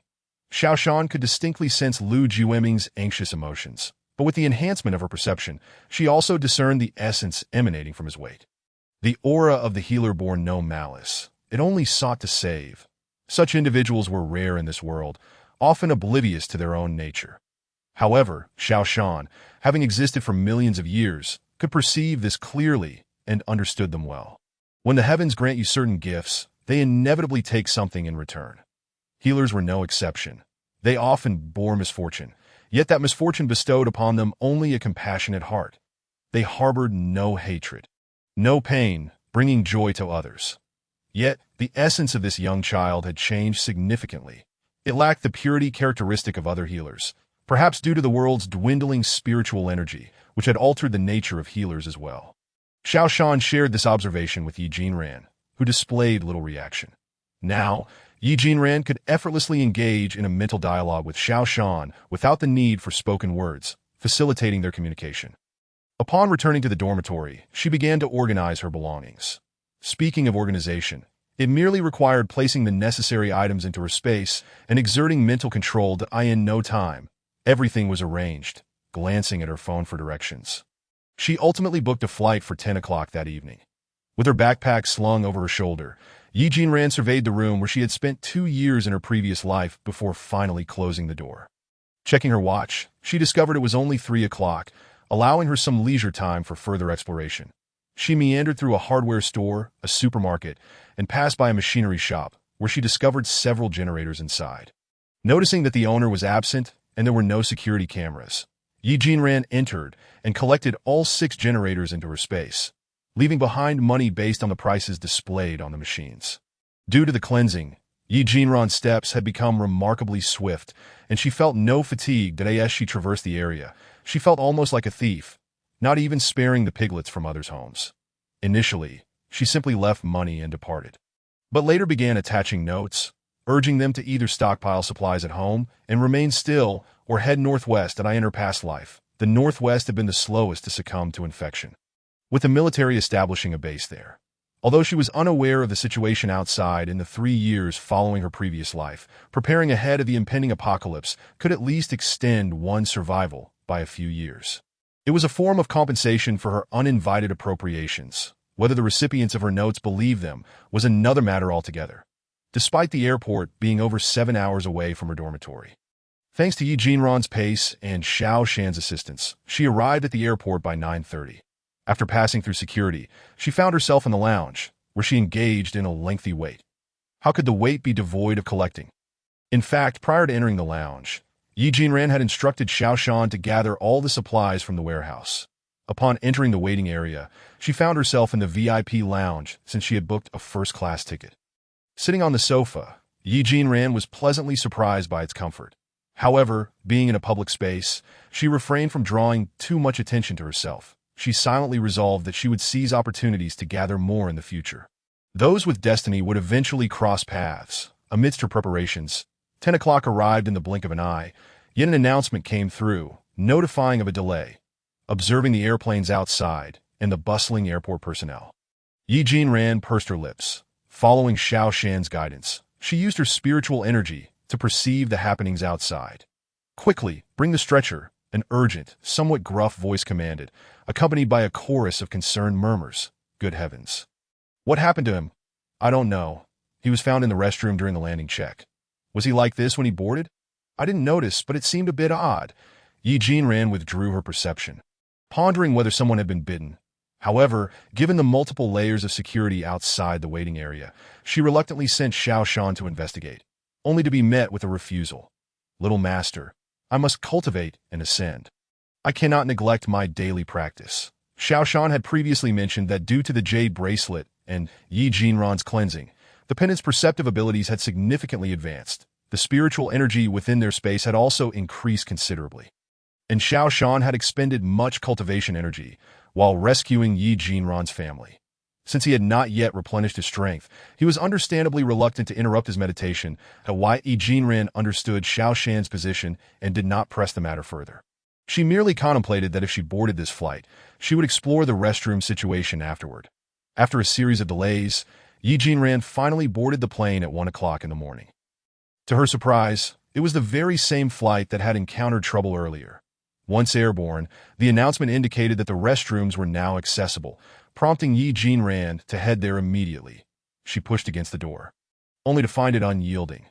Xiao Shan could distinctly sense Lu Jueming's anxious emotions, but with the enhancement of her perception, she also discerned the essence emanating from his weight. The aura of the healer bore no malice. It only sought to save. Such individuals were rare in this world, often oblivious to their own nature. However, Xiao Shan, having existed for millions of years, could perceive this clearly and understood them well. When the heavens grant you certain gifts, they inevitably take something in return. Healers were no exception. They often bore misfortune, yet that misfortune bestowed upon them only a compassionate heart. They harbored no hatred, no pain, bringing joy to others. Yet, the essence of this young child had changed significantly. It lacked the purity characteristic of other healers, perhaps due to the world's dwindling spiritual energy, which had altered the nature of healers as well. Xiao Shan shared this observation with Yi Jinran, who displayed little reaction. Now, Yi Jinran could effortlessly engage in a mental dialogue with Xiao Shan without the need for spoken words, facilitating their communication. Upon returning to the dormitory, she began to organize her belongings. Speaking of organization, it merely required placing the necessary items into her space and exerting mental control in no time. Everything was arranged, glancing at her phone for directions. She ultimately booked a flight for 10 o'clock that evening. With her backpack slung over her shoulder, Yi Jinran surveyed the room where she had spent 2 years in her previous life before finally closing the door. Checking her watch, she discovered it was only 3 o'clock, allowing her some leisure time for further exploration. She meandered through a hardware store, a supermarket, and passed by a machinery shop, where she discovered several generators inside. Noticing that the owner was absent and there were no security cameras, Yi Jinran entered and collected all 6 generators into her space, leaving behind money based on the prices displayed on the machines. Due to the cleansing, Yi Jinran's steps had become remarkably swift, and she felt no fatigue as she traversed the area. She felt almost like a thief, not even sparing the piglets from others' homes. Initially, she simply left money and departed, but later began attaching notes, urging them to either stockpile supplies at home and remain still or head northwest. In her past life, the northwest had been the slowest to succumb to infection, with the military establishing a base there. Although she was unaware of the situation outside in the 3 years following her previous life, preparing ahead of the impending apocalypse could at least extend one's survival by a few years. It was a form of compensation for her uninvited appropriations. Whether the recipients of her notes believed them was another matter altogether, despite the airport being over 7 hours away from her dormitory. Thanks to Yi Jinran's pace and Xiao Shan's assistance, she arrived at the airport by 9:30. After passing through security, she found herself in the lounge, where where she engaged in a lengthy wait. How could the wait be devoid of collecting? In fact, prior to entering the lounge, Yi Jinran had instructed Xiao Shan to gather all the supplies from the warehouse. Upon entering the waiting area, she found herself in the VIP lounge since she had booked a first-class ticket. Sitting on the sofa, Yi Jinran was pleasantly surprised by its comfort. However, being in a public space, she refrained from drawing too much attention to herself. She silently resolved that she would seize opportunities to gather more in the future. Those with destiny would eventually cross paths. Amidst her preparations, 10 o'clock arrived in the blink of an eye, yet an announcement came through, notifying of a delay. Observing the airplanes outside and the bustling airport personnel, Yi Jinran pursed her lips. Following Xiao Shan's guidance, she used her spiritual energy to perceive the happenings outside. "Quickly, bring the stretcher," an urgent, somewhat gruff voice commanded, accompanied by a chorus of concerned murmurs. "Good heavens. What happened to him?" "I don't know. He was found in the restroom during the landing check." "Was he like this when he boarded?" "I didn't notice, but it seemed a bit odd." Yi Jinran withdrew her perception, pondering whether someone had been bitten. However, given the multiple layers of security outside the waiting area, she reluctantly sent Xiao Shan to investigate, only to be met with a refusal. "Little master, I must cultivate and ascend. I cannot neglect my daily practice." Xiao Shan had previously mentioned that due to the jade bracelet and Yi Jinran's cleansing, the pendant's perceptive abilities had significantly advanced. The spiritual energy within their space had also increased considerably. And Xiao Shan had expended much cultivation energy while rescuing Yi Jinran's family. Since he had not yet replenished his strength, he was understandably reluctant to interrupt his meditation, why Yi Jinran understood Xiao Shan's position and did not press the matter further. She merely contemplated that if she boarded this flight, she would explore the restroom situation afterward. After a series of delays, Yi Jinran finally boarded the plane at 1 o'clock in the morning. To her surprise, it was the very same flight that had encountered trouble earlier. Once airborne, the announcement indicated that the restrooms were now accessible, prompting Yi Jinran to head there immediately. She pushed against the door, only to find it unyielding.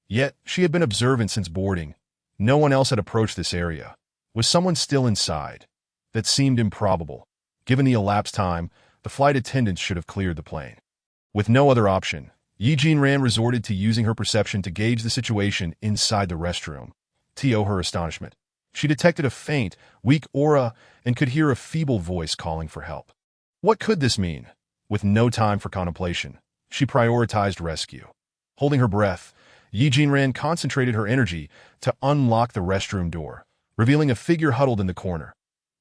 Yet, she had been observant since boarding. No one else had approached this area. Was someone still inside? That seemed improbable. Given the elapsed time, the flight attendants should have cleared the plane. With no other option, Yi Jinran resorted to using her perception to gauge the situation inside the restroom. To her astonishment, she detected a faint, weak aura and could hear a feeble voice calling for help. What could this mean? With no time for contemplation, she prioritized rescue. Holding her breath, Yi Jinran concentrated her energy to unlock the restroom door, revealing a figure huddled in the corner,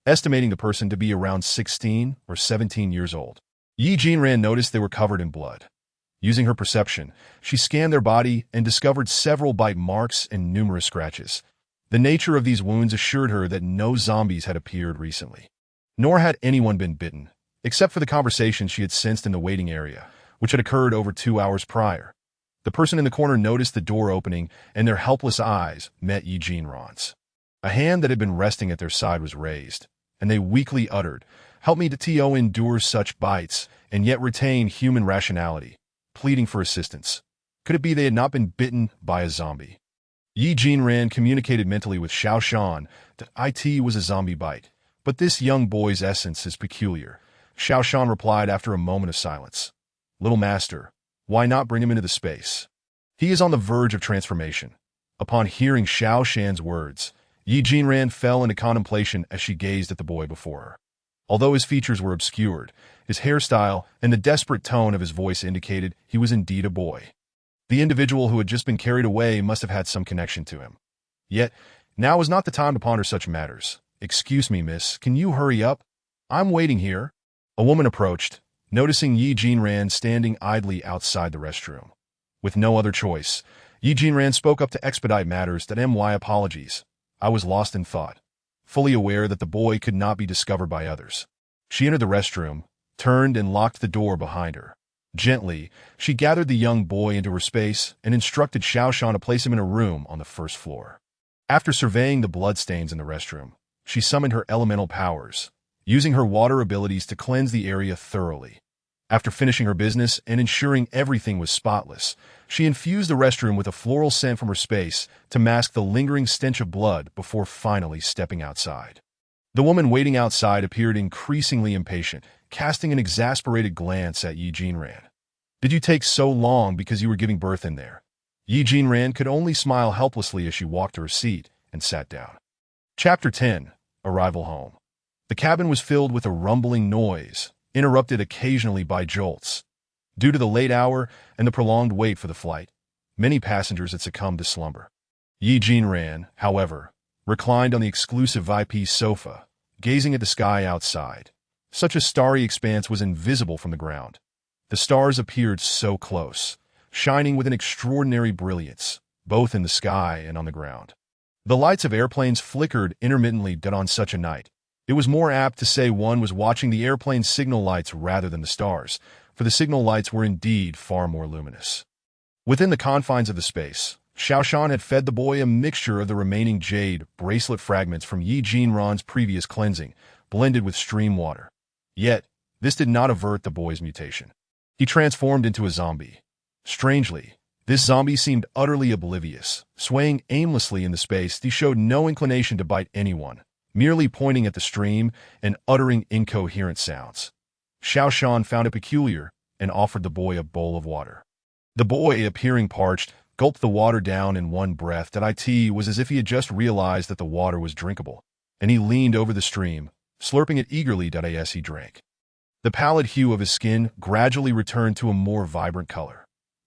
estimating the person to be around 16 or 17 years old. Yi Jinran noticed they were covered in blood. Using her perception, she scanned their body and discovered several bite marks and numerous scratches. The nature of these wounds assured her that no zombies had appeared recently. Nor had anyone been bitten, except for the conversation she had sensed in the waiting area, which had occurred over 2 hours prior. The person in the corner noticed the door opening, and their helpless eyes met Yi Jinran's. A hand that had been resting at their side was raised, and they weakly uttered, "Help me to endure such bites, and yet retain human rationality," pleading for assistance. Could it be they had not been bitten by a zombie? Yi Jinran communicated mentally with Xiao Shan that it was a zombie bite, but this young boy's essence is peculiar. Xiao Shan replied after a moment of silence, "Little master, why not bring him into the space? He is on the verge of transformation." Upon hearing Xiao Shan's words, Yi Jinran fell into contemplation as she gazed at the boy before her. Although his features were obscured, his hairstyle and the desperate tone of his voice indicated he was indeed a boy. The individual who had just been carried away must have had some connection to him. Yet, now was not the time to ponder such matters. "Excuse me, miss, can you hurry up? I'm waiting here." A woman approached, noticing Yi Jinran standing idly outside the restroom. With no other choice, Yi Jinran spoke up to expedite matters. Apologies. I was lost in thought, fully aware that the boy could not be discovered by others. She entered the restroom, turned and locked the door behind her. Gently, she gathered the young boy into her space and instructed Xiao Shan to place him in a room on the first floor. After surveying the bloodstains in the restroom, she summoned her elemental powers, using her water abilities to cleanse the area thoroughly. After finishing her business and ensuring everything was spotless, she infused the restroom with a floral scent from her space to mask the lingering stench of blood before finally stepping outside. The woman waiting outside appeared increasingly impatient, casting an exasperated glance at Yi Jinran. Did you take so long because you were giving birth in there? Yi Jinran could only smile helplessly as she walked to her seat and sat down. Chapter 10. Arrival Home. The cabin was filled with a rumbling noise, interrupted occasionally by jolts. Due to the late hour and the prolonged wait for the flight, many passengers had succumbed to slumber. Yi Jinran, however, reclined on the exclusive VIP sofa, gazing at the sky outside. Such a starry expanse was invisible from the ground. The stars appeared so close, shining with an extraordinary brilliance, both in the sky and on the ground. The lights of airplanes flickered intermittently on such a night. It was more apt to say one was watching the airplane's signal lights rather than the stars, for the signal lights were indeed far more luminous. Within the confines of the space, Xiaoshan had fed the boy a mixture of the remaining jade bracelet fragments from Yi Jinran's previous cleansing, blended with stream water. Yet, this did not avert the boy's mutation. He transformed into a zombie. Strangely, this zombie seemed utterly oblivious. Swaying aimlessly in the space, he showed no inclination to bite anyone, merely pointing at the stream and uttering incoherent sounds. Xiaoshan found it peculiar and offered the boy a bowl of water. The boy, appearing parched, gulped the water down in one breath. It was as if he had just realized that the water was drinkable, and he leaned over the stream, slurping it eagerly as he drank. The pallid hue of his skin gradually returned to a more vibrant color.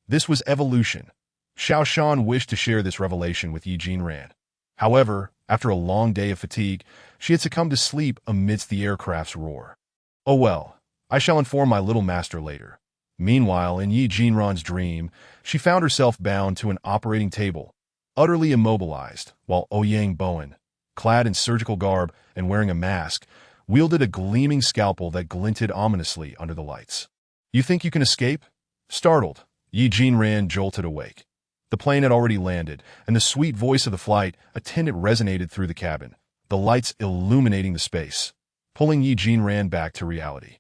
This was evolution. Xiaoshan wished to share this revelation with Yi Jinran. However, after a long day of fatigue, she had succumbed to sleep amidst the aircraft's roar. Oh well, I shall inform my little master later. Meanwhile, in Yi Jinran's dream, she found herself bound to an operating table, utterly immobilized, while Ouyang Bowen, clad in surgical garb and wearing a mask, wielded a gleaming scalpel that glinted ominously under the lights. You think you can escape? Startled, Yi Jinran jolted awake. The plane had already landed, and the sweet voice of the flight attendant resonated through the cabin, the lights illuminating the space, pulling Yi Jinran back to reality.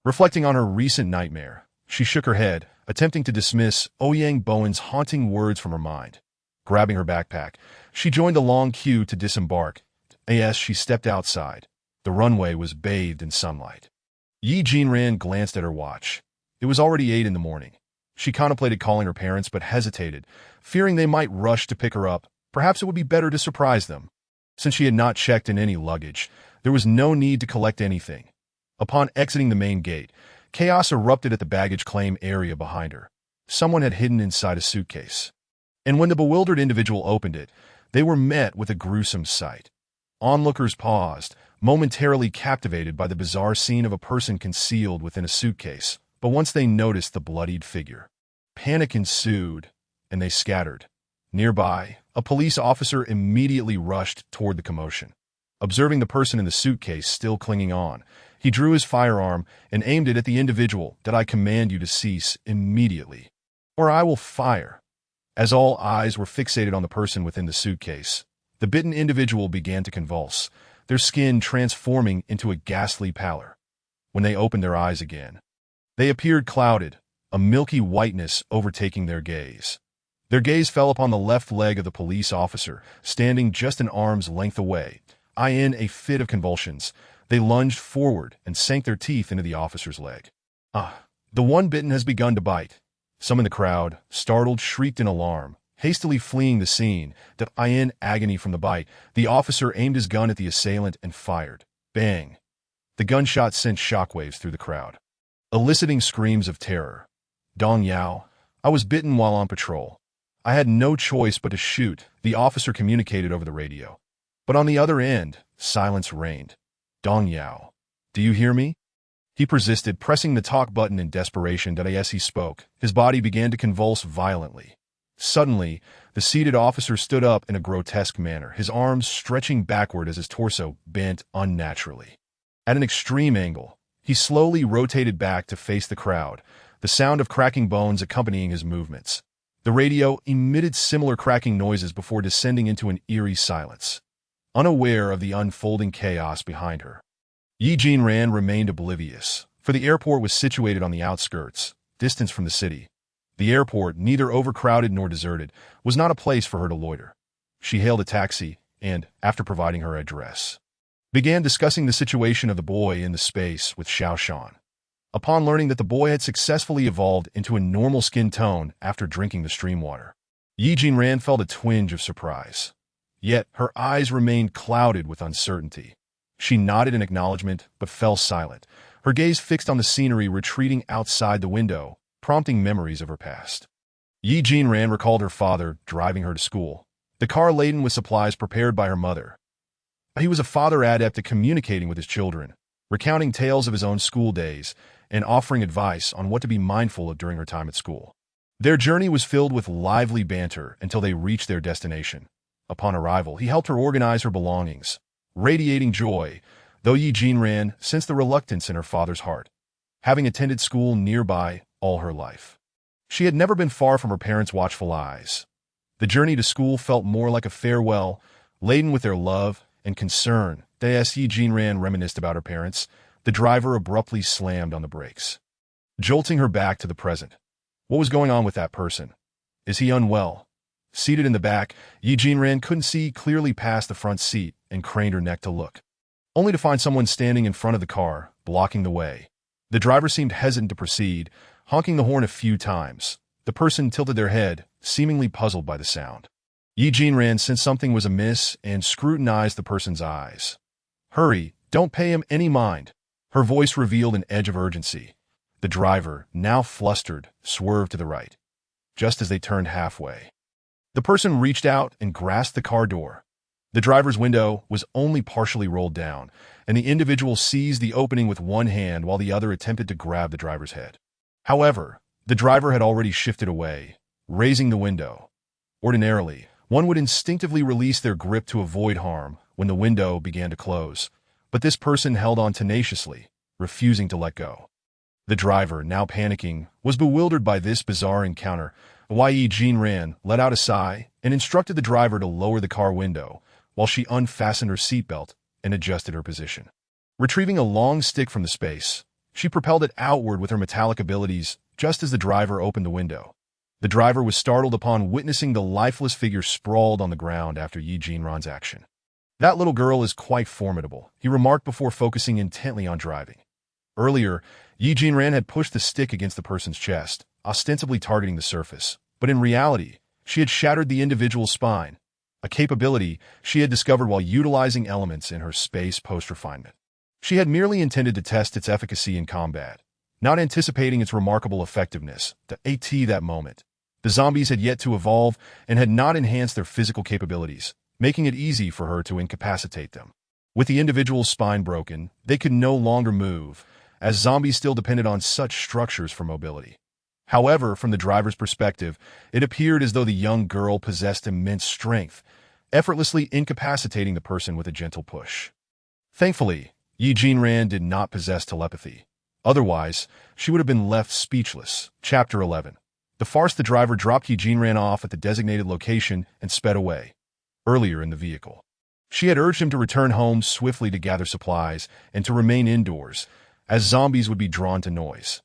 Reflecting on her recent nightmare, she shook her head, attempting to dismiss Ouyang Bowen's haunting words from her mind. Grabbing her backpack, she joined the long queue to disembark. As she stepped outside, the runway was bathed in sunlight. Yi Jinran glanced at her watch. It was already 8 in the morning. She contemplated calling her parents but hesitated, fearing they might rush to pick her up. Perhaps it would be better to surprise them. Since she had not checked in any luggage, there was no need to collect anything. Upon exiting the main gate, chaos erupted at the baggage claim area behind her. Someone had hidden inside a suitcase. And when the bewildered individual opened it, they were met with a gruesome sight. Onlookers paused, momentarily captivated by the bizarre scene of a person concealed within a suitcase, but once they noticed the bloodied figure, panic ensued, and they scattered. Nearby, a police officer immediately rushed toward the commotion. Observing the person in the suitcase still clinging on, he drew his firearm and aimed it at the individual. I command you to cease immediately, or I will fire. As all eyes were fixated on the person within the suitcase, the bitten individual began to convulse, their skin transforming into a ghastly pallor. When they opened their eyes again, they appeared clouded, a milky whiteness overtaking their gaze. Their gaze fell upon the left leg of the police officer, standing just an arm's length away. In a fit of convulsions, they lunged forward and sank their teeth into the officer's leg. The one bitten has begun to bite. Some in the crowd, startled, shrieked in alarm, hastily fleeing the scene. In agony from the bite, the officer aimed his gun at the assailant and fired. Bang! The gunshot sent shockwaves through the crowd, eliciting screams of terror. Dong Yao, I was bitten while on patrol. I had no choice but to shoot, the officer communicated over the radio. But on the other end, silence reigned. Dong Yao, do you hear me? He persisted, pressing the talk button in desperation. As he spoke, his body began to convulse violently. Suddenly, the seated officer stood up in a grotesque manner, his arms stretching backward as his torso bent unnaturally. At an extreme angle, he slowly rotated back to face the crowd, the sound of cracking bones accompanying his movements. The radio emitted similar cracking noises before descending into an eerie silence. Unaware of the unfolding chaos behind her, Yi Jinran remained oblivious, for the airport was situated on the outskirts, distant from the city. The airport, neither overcrowded nor deserted, was not a place for her to loiter. She hailed a taxi and, after providing her address, began discussing the situation of the boy in the space with Xiaoshan. upon learning that the boy had successfully evolved into a normal skin tone after drinking the stream water. Yi Jinran felt a twinge of surprise. Yet her eyes remained clouded with uncertainty. She nodded in acknowledgement, but fell silent, her gaze fixed on the scenery retreating outside the window, prompting memories of her past. Yi Jinran recalled her father driving her to school, the car laden with supplies prepared by her mother. He was a father adept at communicating with his children, recounting tales of his own school days and offering advice on what to be mindful of during her time at school. Their journey was filled with lively banter until they reached their destination. Upon arrival, he helped her organize her belongings, radiating joy, though Yi Jinran sensed the reluctance in her father's heart, having attended school nearby all her life. She had never been far from her parents' watchful eyes. The journey to school felt more like a farewell, laden with their love and concern. As Yi Jinran reminisced about her parents, the driver abruptly slammed on the brakes, jolting her back to the present. What was going on with that person? Is he unwell? Seated in the back, Yi Jinran couldn't see clearly past the front seat and craned her neck to look, only to find someone standing in front of the car, blocking the way. The driver seemed hesitant to proceed, honking the horn a few times. The person tilted their head, seemingly puzzled by the sound. Yi Jinran sensed something was amiss and scrutinized the person's eyes. "Hurry, don't pay him any mind." Her voice revealed an edge of urgency. The driver, now flustered, swerved to the right, just as they turned halfway. The person reached out and grasped the car door. The driver's window was only partially rolled down, and the individual seized the opening with one hand while the other attempted to grab the driver's head. However, the driver had already shifted away, raising the window. Ordinarily, one would instinctively release their grip to avoid harm when the window began to close, but this person held on tenaciously, refusing to let go. The driver, now panicking, was bewildered by this bizarre encounter. Yi Jinran let out a sigh and instructed the driver to lower the car window while she unfastened her seatbelt and adjusted her position. Retrieving a long stick from the space, she propelled it outward with her metallic abilities just as the driver opened the window. The driver was startled upon witnessing the lifeless figure sprawled on the ground after Yi Jinran's action. "That little girl is quite formidable," he remarked before focusing intently on driving. Earlier, Yi Jinran had pushed the stick against the person's chest, ostensibly targeting the surface, but in reality, she had shattered the individual's spine, a capability she had discovered while utilizing elements in her space post-refinement. She had merely intended to test its efficacy in combat, not anticipating its remarkable effectiveness. That moment, the zombies had yet to evolve and had not enhanced their physical capabilities, making it easy for her to incapacitate them. With the individual's spine broken, they could no longer move, as zombies still depended on such structures for mobility. However, from the driver's perspective, it appeared as though the young girl possessed immense strength, effortlessly incapacitating the person with a gentle push. Thankfully, Yi Jinran did not possess telepathy. Otherwise, she would have been left speechless. Chapter 11. The farce. The driver dropped Yi Jinran off at the designated location and sped away. Earlier in the vehicle, she had urged him to return home swiftly to gather supplies and to remain indoors, as zombies would be drawn to noise.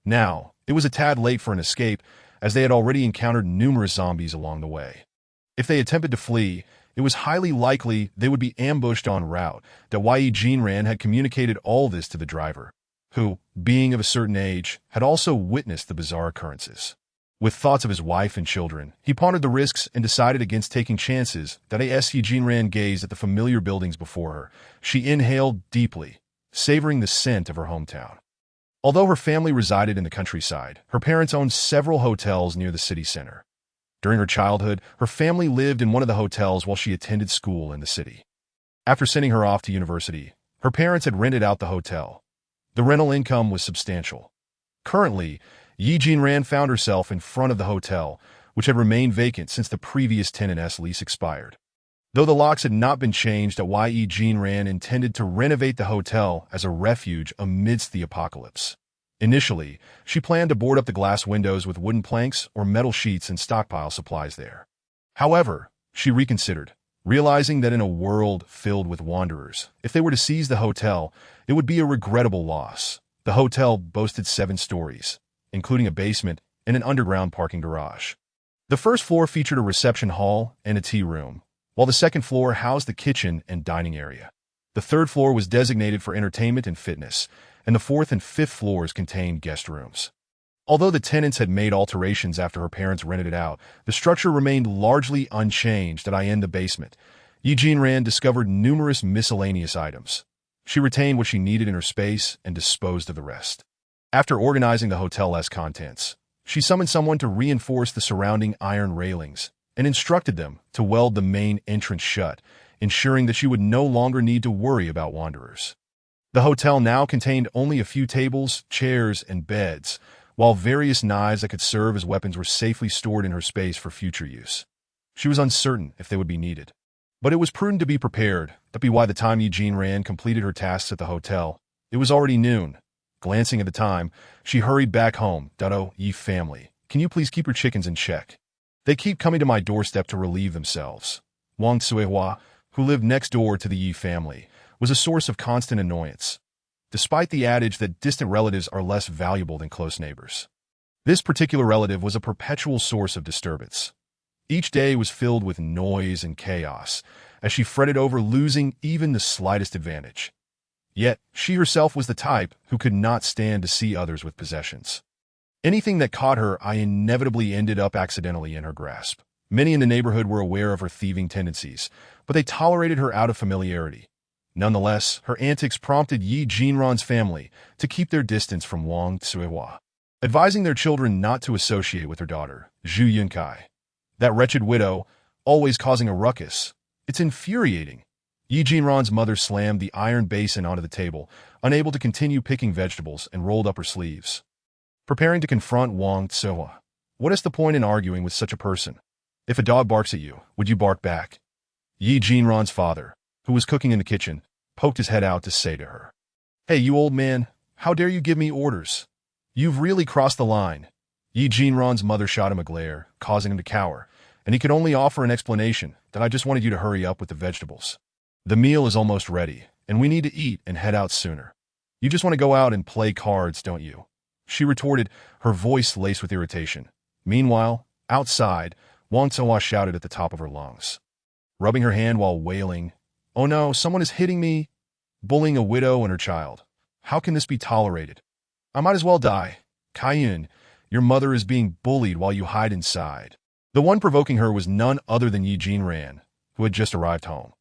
Now, it was a tad late for an escape, as they had already encountered numerous zombies along the way. If they attempted to flee, it was highly likely they would be ambushed en route. Yi Jinran had communicated all this to the driver, who, being of a certain age, had also witnessed the bizarre occurrences. With thoughts of his wife and children, he pondered the risks and decided against taking chances. Yi Jinran gazed at the familiar buildings before her. She inhaled deeply, savoring the scent of her hometown. Although her family resided in the countryside, her parents owned several hotels near the city center. During her childhood, her family lived in one of the hotels while she attended school in the city. After sending her off to university, her parents had rented out the hotel. The rental income was substantial. Currently, Yi Jinran found herself in front of the hotel, which had remained vacant since the previous tenant's lease expired. Though the locks had not been changed, Yi Jinran intended to renovate the hotel as a refuge amidst the apocalypse. Initially, she planned to board up the glass windows with wooden planks or metal sheets and stockpile supplies there. However, she reconsidered, realizing that in a world filled with wanderers, if they were to seize the hotel, it would be a regrettable loss. The hotel boasted 7 stories, including a basement and an underground parking garage. The first floor featured a reception hall and a tea room, while the second floor housed the kitchen and dining area. The third floor was designated for entertainment and fitness, and the fourth and fifth floors contained guest rooms. Although the tenants had made alterations after her parents rented it out, the structure remained largely unchanged. In the basement, Yi Jinran discovered numerous miscellaneous items. She retained what she needed in her space and disposed of the rest. After organizing the hotel's contents, she summoned someone to reinforce the surrounding iron railings and instructed them to weld the main entrance shut, ensuring that she would no longer need to worry about wanderers. The hotel now contained only a few tables, chairs, and beds, while various knives that could serve as weapons were safely stored in her space for future use. She was uncertain if they would be needed, but it was prudent to be prepared. By the time Yi Jinran completed her tasks at the hotel, it was already noon. Glancing at the time, she hurried back home. "Oh, Yi family, can you please keep your chickens in check? They keep coming to my doorstep to relieve themselves." Wang Suihua, who lived next door to the Yi family, was a source of constant annoyance, despite the adage that distant relatives are less valuable than close neighbors. This particular relative was a perpetual source of disturbance. Each day was filled with noise and chaos, as she fretted over losing even the slightest advantage. Yet, she herself was the type who could not stand to see others with possessions. Anything that caught her eye inevitably ended up accidentally in her grasp. Many in the neighborhood were aware of her thieving tendencies, but they tolerated her out of familiarity. Nonetheless, her antics prompted Yi Jinran's family to keep their distance from Wang Suihua, advising their children not to associate with her daughter, Zhu Yunkai. That wretched widow, always causing a ruckus. It's infuriating. Yi Jinran's mother slammed the iron basin onto the table, unable to continue picking vegetables, and rolled up her sleeves. Preparing to confront Wang Suihua. What is the point in arguing with such a person? If a dog barks at you, would you bark back? Yi Jinran's father, who was cooking in the kitchen, poked his head out to say to her, "Hey, you old man, how dare you give me orders? You've really crossed the line." Yi Jinran's mother shot him a glare, causing him to cower, and he could only offer an explanation that "I just wanted you to hurry up with the vegetables. The meal is almost ready, and we need to eat and head out sooner. You just want to go out and play cards, don't you?" She retorted, her voice laced with irritation. Meanwhile, outside, Wang Suihua shouted at the top of her lungs, rubbing her hand while wailing, "Oh no, someone is hitting me!" Bullying a widow and her child. How can this be tolerated? I might as well die. Kaiyun, your mother is being bullied while you hide inside. The one provoking her was none other than Yi Jinran, who had just arrived home.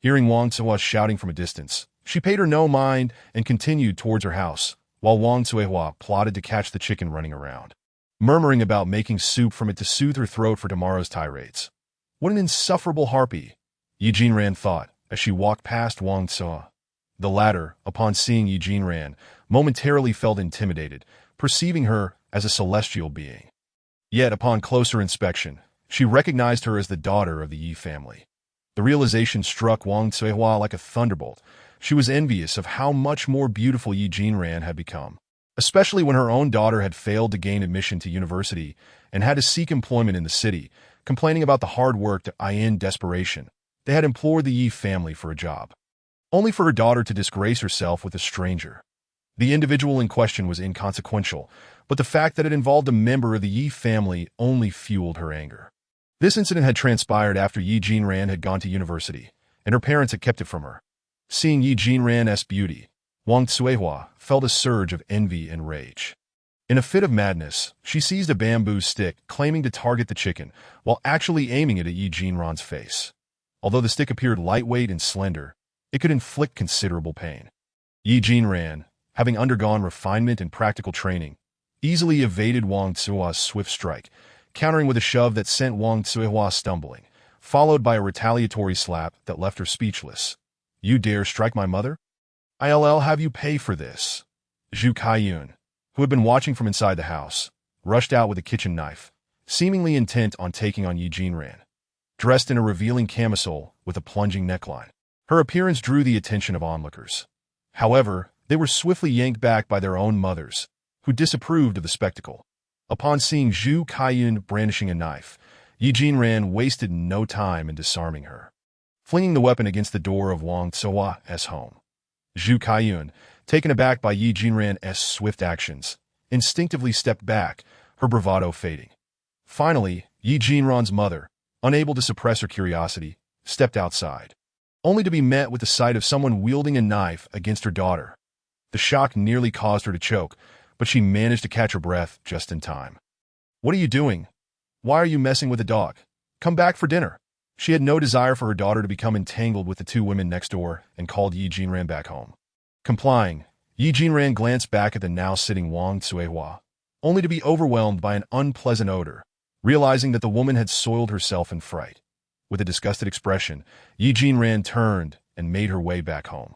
Hearing Wang Suihua shouting from a distance, she paid her no mind and continued towards her house, while Wang Suihua plotted to catch the chicken running around, murmuring about making soup from it to soothe her throat for tomorrow's tirades. What an insufferable harpy, Yi Jinran thought as she walked past Wang Suihua. The latter, upon seeing Yi Jinran, momentarily felt intimidated, perceiving her as a celestial being. Yet, upon closer inspection, she recognized her as the daughter of the Yi family. The realization struck Wang Suihua like a thunderbolt. She was envious of how much more beautiful Yi Jinran had become, especially when her own daughter had failed to gain admission to university and had to seek employment in the city. Complaining about the hard work in desperation, they had implored the Yi family for a job, only for her daughter to disgrace herself with a stranger. The individual in question was inconsequential, but the fact that it involved a member of the Yi family only fueled her anger. This incident had transpired after Yi Jinran had gone to university, and her parents had kept it from her. Seeing Yi Jinran's beauty, Wang Suihua felt a surge of envy and rage. In a fit of madness, she seized a bamboo stick, claiming to target the chicken, while actually aiming it at Yi Jinran's face. Although the stick appeared lightweight and slender, it could inflict considerable pain. Yi Jinran, having undergone refinement and practical training, easily evaded Wang Suihua's swift strike, countering with a shove that sent Wang Suihua stumbling, followed by a retaliatory slap that left her speechless. "You dare strike my mother? I'll have you pay for this." Zhu Kaiyun, who had been watching from inside the house, rushed out with a kitchen knife, seemingly intent on taking on Yi Jinran. Dressed in a revealing camisole with a plunging neckline, her appearance drew the attention of onlookers. However, they were swiftly yanked back by their own mothers, who disapproved of the spectacle. Upon seeing Zhu Kaiyun brandishing a knife, Yi Jinran wasted no time in disarming her, flinging the weapon against the door of Wang Suihua's home. Zhu Kaiyun, taken aback by Yi Jinran's swift actions, instinctively stepped back, her bravado fading. Finally, Yi Jinran's mother, unable to suppress her curiosity, stepped outside. only to be met with the sight of someone wielding a knife against her daughter. The shock nearly caused her to choke, but she managed to catch her breath just in time. "What are you doing? Why are you messing with the dog? Come back for dinner." She had no desire for her daughter to become entangled with the two women next door and called Yi Jinran back home. Complying, Yi Jinran glanced back at the now sitting Wang Cuihua, only to be overwhelmed by an unpleasant odor, realizing that the woman had soiled herself in fright. With a disgusted expression, Yi Jinran turned and made her way back home.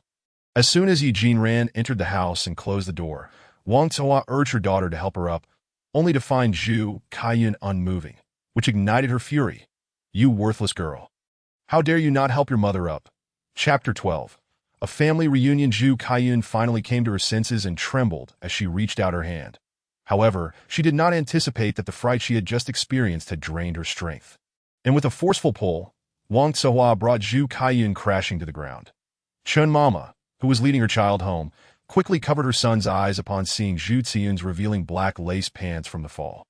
As soon as Yi Jinran entered the house and closed the door, Wang Cuihua urged her daughter to help her up, only to find Zhu Kaiyun unmoving, which ignited her fury. "You worthless girl. How dare you not help your mother up?" Chapter 12. A family reunion. Zhu Kaiyun finally came to her senses and trembled as she reached out her hand. However, she did not anticipate that the fright she had just experienced had drained her strength. And with a forceful pull, Wang Cuihua brought Zhu Kaiyun crashing to the ground. Chun Mama, who was leading her child home, quickly covered her son's eyes upon seeing Zhu Kaiyun's revealing black lace pants from the fall.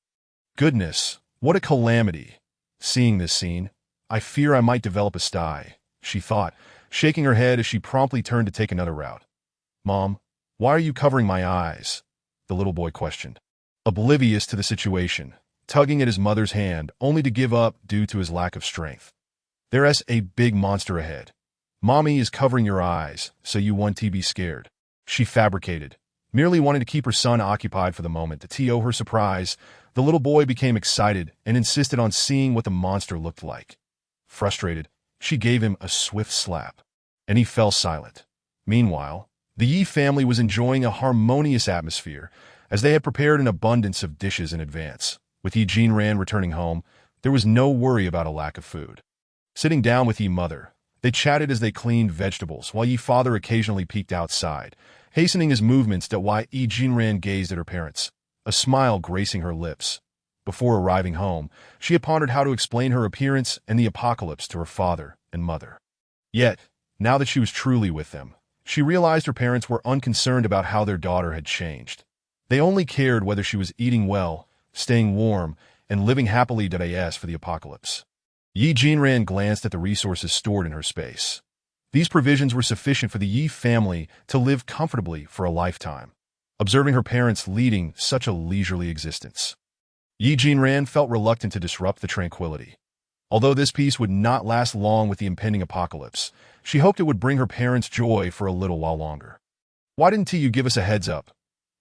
"Goodness, what a calamity. Seeing this scene, I fear I might develop a sty," she thought, shaking her head as she promptly turned to take another route. "Mom, why are you covering my eyes?" the little boy questioned, oblivious to the situation, tugging at his mother's hand only to give up due to his lack of strength. "There's a big monster ahead. Mommy is covering your eyes, so you want to be scared," she fabricated, merely wanting to keep her son occupied for the moment. To her surprise, the little boy became excited and insisted on seeing what the monster looked like. Frustrated, she gave him a swift slap, and he fell silent. Meanwhile, the Yi family was enjoying a harmonious atmosphere as they had prepared an abundance of dishes in advance. With Yi Jinran returning home, there was no worry about a lack of food. Sitting down with Yi mother, they chatted as they cleaned vegetables while Yi father occasionally peeked outside, hastening his movements to why Yi Jinran gazed at her parents, a smile gracing her lips. Before arriving home, she had pondered how to explain her appearance and the apocalypse to her father and mother. Yet, now that she was truly with them, she realized her parents were unconcerned about how their daughter had changed. They only cared whether she was eating well, staying warm, and living happily for the apocalypse. Yi Jinran glanced at the resources stored in her space. These provisions were sufficient for the Yi family to live comfortably for a lifetime, observing her parents leading such a leisurely existence. Yi Jinran felt reluctant to disrupt the tranquility. Although this peace would not last long with the impending apocalypse, she hoped it would bring her parents joy for a little while longer. "Why didn't you give us a heads up?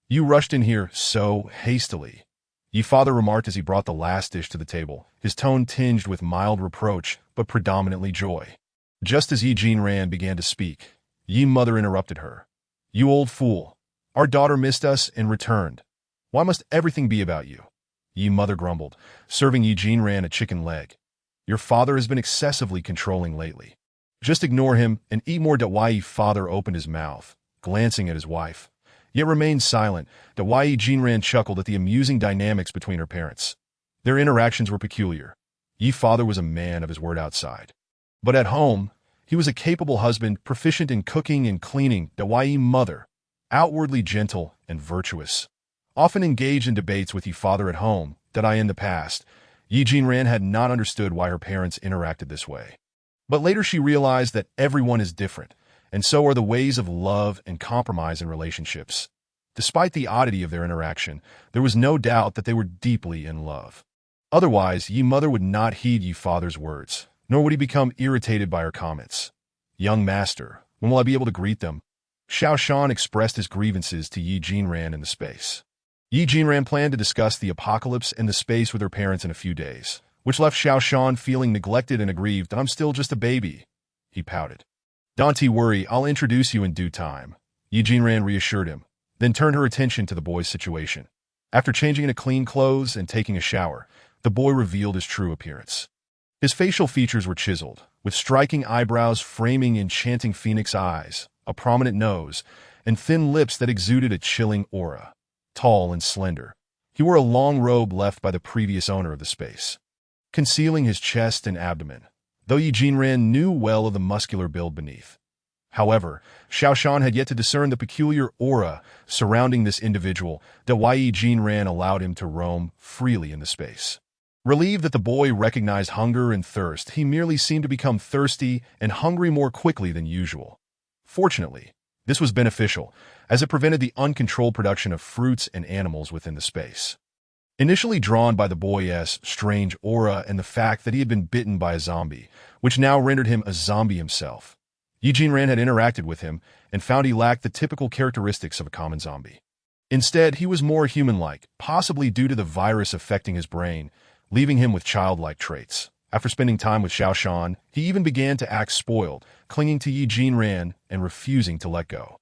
You rushed in here so hastily," Yi father remarked as he brought the last dish to the table, his tone tinged with mild reproach but predominantly joy. Just as Yi Jinran began to speak, Yi mother interrupted her. "You old fool. Our daughter missed us and returned. Why must everything be about you?" Yi mother grumbled, serving Yi Jinran a chicken leg. "Your father has been excessively controlling lately. Just ignore him and eat more." Yi father opened his mouth, glancing at his wife, yet remained silent. Yi Jinran chuckled at the amusing dynamics between her parents. Their interactions were peculiar. Yi father was a man of his word outside, but at home, he was a capable husband, proficient in cooking and cleaning. Yi mother, outwardly gentle and virtuous, often engaged in debates with Yi father at home. In the past, Yi Jinran had not understood why her parents interacted this way. But later she realized that everyone is different, and so are the ways of love and compromise in relationships. Despite the oddity of their interaction, there was no doubt that they were deeply in love. Otherwise, Yi mother would not heed Yi father's words, nor would he become irritated by her comments. "Young master, when will I be able to greet them?" Xiao Shan expressed his grievances to Yi Jinran in the space. Yi Jinran planned to discuss the apocalypse and the space with her parents in a few days, which left Xiao Shan feeling neglected and aggrieved. "I'm still just a baby," he pouted. "Don't worry, I'll introduce you in due time," Yi Jinran reassured him, then turned her attention to the boy's situation. After changing into clean clothes and taking a shower, the boy revealed his true appearance. His facial features were chiseled, with striking eyebrows framing enchanting phoenix eyes, a prominent nose, and thin lips that exuded a chilling aura. Tall and slender, he wore a long robe left by the previous owner of the space, concealing his chest and abdomen, though Yi Jinran knew well of the muscular build beneath. However, Xiao Shan had yet to discern the peculiar aura surrounding this individual. Yi Jinran allowed him to roam freely in the space. Relieved that the boy recognized hunger and thirst, he merely seemed to become thirsty and hungry more quickly than usual. Fortunately, this was beneficial, as it prevented the uncontrolled production of fruits and animals within the space. Initially drawn by the boy's strange aura and the fact that he had been bitten by a zombie, which now rendered him a zombie himself, Eugene Rand had interacted with him and found he lacked the typical characteristics of a common zombie. Instead, he was more human-like, possibly due to the virus affecting his brain, leaving him with childlike traits. After spending time with Xiao Shan, he even began to act spoiled, clinging to Eugene Rand and refusing to let go.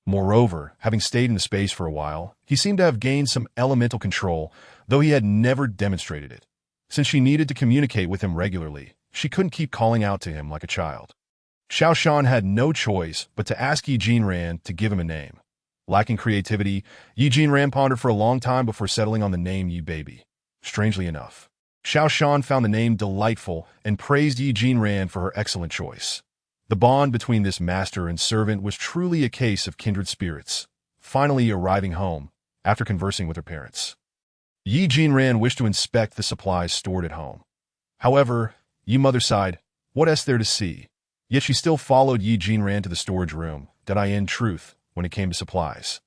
Moreover, having stayed in the space for a while, he seemed to have gained some elemental control, though he had never demonstrated it. Since she needed to communicate with him regularly, she couldn't keep calling out to him like a child. Xiao Shan had no choice but to ask Eugene Rand to give him a name. Lacking creativity, Eugene Rand pondered for a long time before settling on the name Yi Baby. Strangely enough, Xiao Shan found the name delightful and praised Eugene Rand for her excellent choice. The bond between this master and servant was truly a case of kindred spirits. Finally arriving home, after conversing with her parents, Eugene Rand wished to inspect the supplies stored at home. However, Yi Mother sighed, "What is there to see?" Yet she still followed Eugene Rand to the storage room, in truth, when it came to supplies.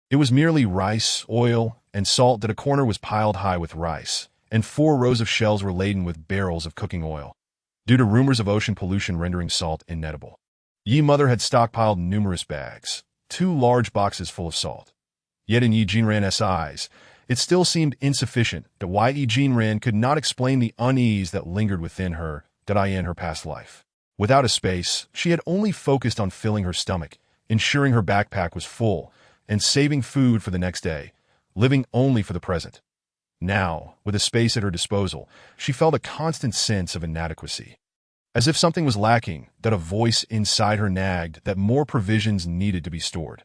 It was merely rice, oil, and salt that a corner was piled high with rice, and 4 rows of shelves were laden with barrels of cooking oil, due to rumors of ocean pollution rendering salt inedible. Yi Mother had stockpiled numerous bags, 2 large boxes full of salt. Yet in Eugene Rand's eyes, it still seemed insufficient that why Eugene Rand could not explain the unease that lingered within her in her past life. Without a space, she had only focused on filling her stomach, ensuring her backpack was full, and saving food for the next day, living only for the present. Now, with a space at her disposal, she felt a constant sense of inadequacy. As if something was lacking, that a voice inside her nagged that more provisions needed to be stored.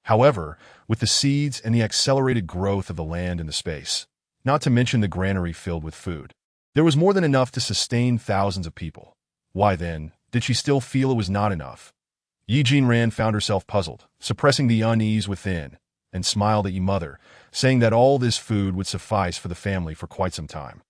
However, with the seeds and the accelerated growth of the land and the space, not to mention the granary filled with food, there was more than enough to sustain thousands of people. Why then, did she still feel it was not enough? Eugene Rand found herself puzzled, suppressing the unease within, and smiled at Yi Mother, saying that all this food would suffice for the family for quite some time.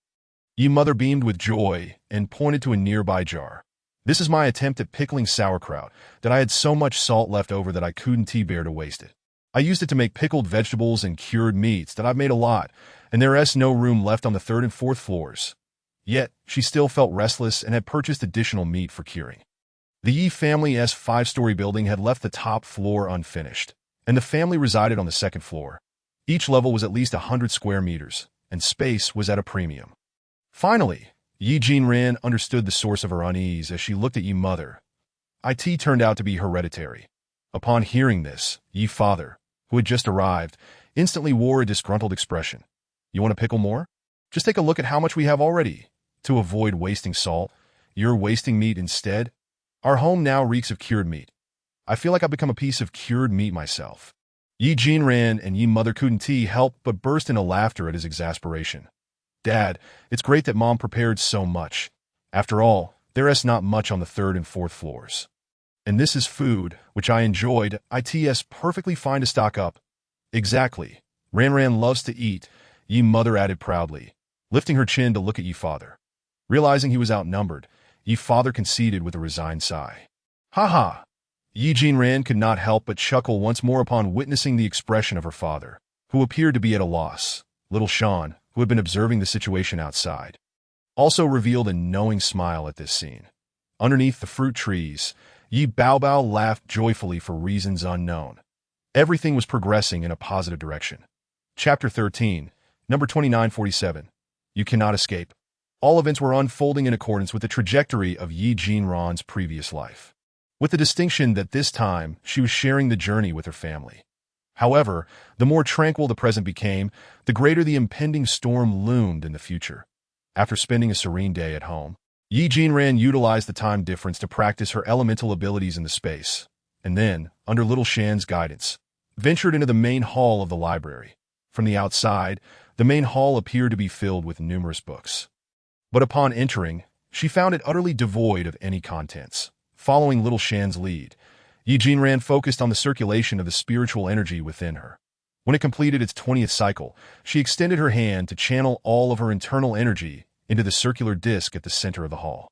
Yi Mother beamed with joy and pointed to a nearby jar. "This is my attempt at pickling sauerkraut, that I had so much salt left over that I couldn't bear to waste it. I used it to make pickled vegetables and cured meats that I've made a lot, and there is no room left on the 3rd and 4th floors." Yet, she still felt restless and had purchased additional meat for curing. The Yi family's 5-story building had left the top floor unfinished, and the family resided on the 2nd floor. Each level was at least 100 square meters, and space was at a premium. Finally, Eugene Rand understood the source of her unease as she looked at Yi Mother. It turned out to be hereditary. Upon hearing this, Yi Father, who had just arrived, instantly wore a disgruntled expression. "You want to pickle more? Just take a look at how much we have already. To avoid wasting salt, you're wasting meat instead. Our home now reeks of cured meat. I feel like I've become a piece of cured meat myself." Eugene Rand and Yi Mother couldn't help but burst into laughter at his exasperation. "Dad, it's great that Mom prepared so much. After all, there is not much on the 3rd and 4th floors. And this is food, which I enjoyed. It's perfectly fine to stock up." "Exactly. Rand loves to eat," Yi Mother added proudly, lifting her chin to look at Yi Father. Realizing he was outnumbered, Yi Father conceded with a resigned sigh. "Ha ha!" Eugene Rand could not help but chuckle once more upon witnessing the expression of her father, who appeared to be at a loss. Little Sean, who had been observing the situation outside, also revealed a knowing smile at this scene. Underneath the fruit trees, Yi Baobao laughed joyfully for reasons unknown. Everything was progressing in a positive direction. Chapter 13, number 2947. You cannot escape. All events were unfolding in accordance with the trajectory of Eugene Rand's previous life, with the distinction that this time she was sharing the journey with her family. However, the more tranquil the present became, the greater the impending storm loomed in the future. After spending a serene day at home, Eugene Rand utilized the time difference to practice her elemental abilities in the space, and then, under Little Shan's guidance, ventured into the main hall of the library. From the outside, the main hall appeared to be filled with numerous books. But upon entering, she found it utterly devoid of any contents. Following Little Shan's lead, Eugene Rand focused on the circulation of the spiritual energy within her. When it completed its 20th cycle, she extended her hand to channel all of her internal energy into the circular disc at the center of the hall.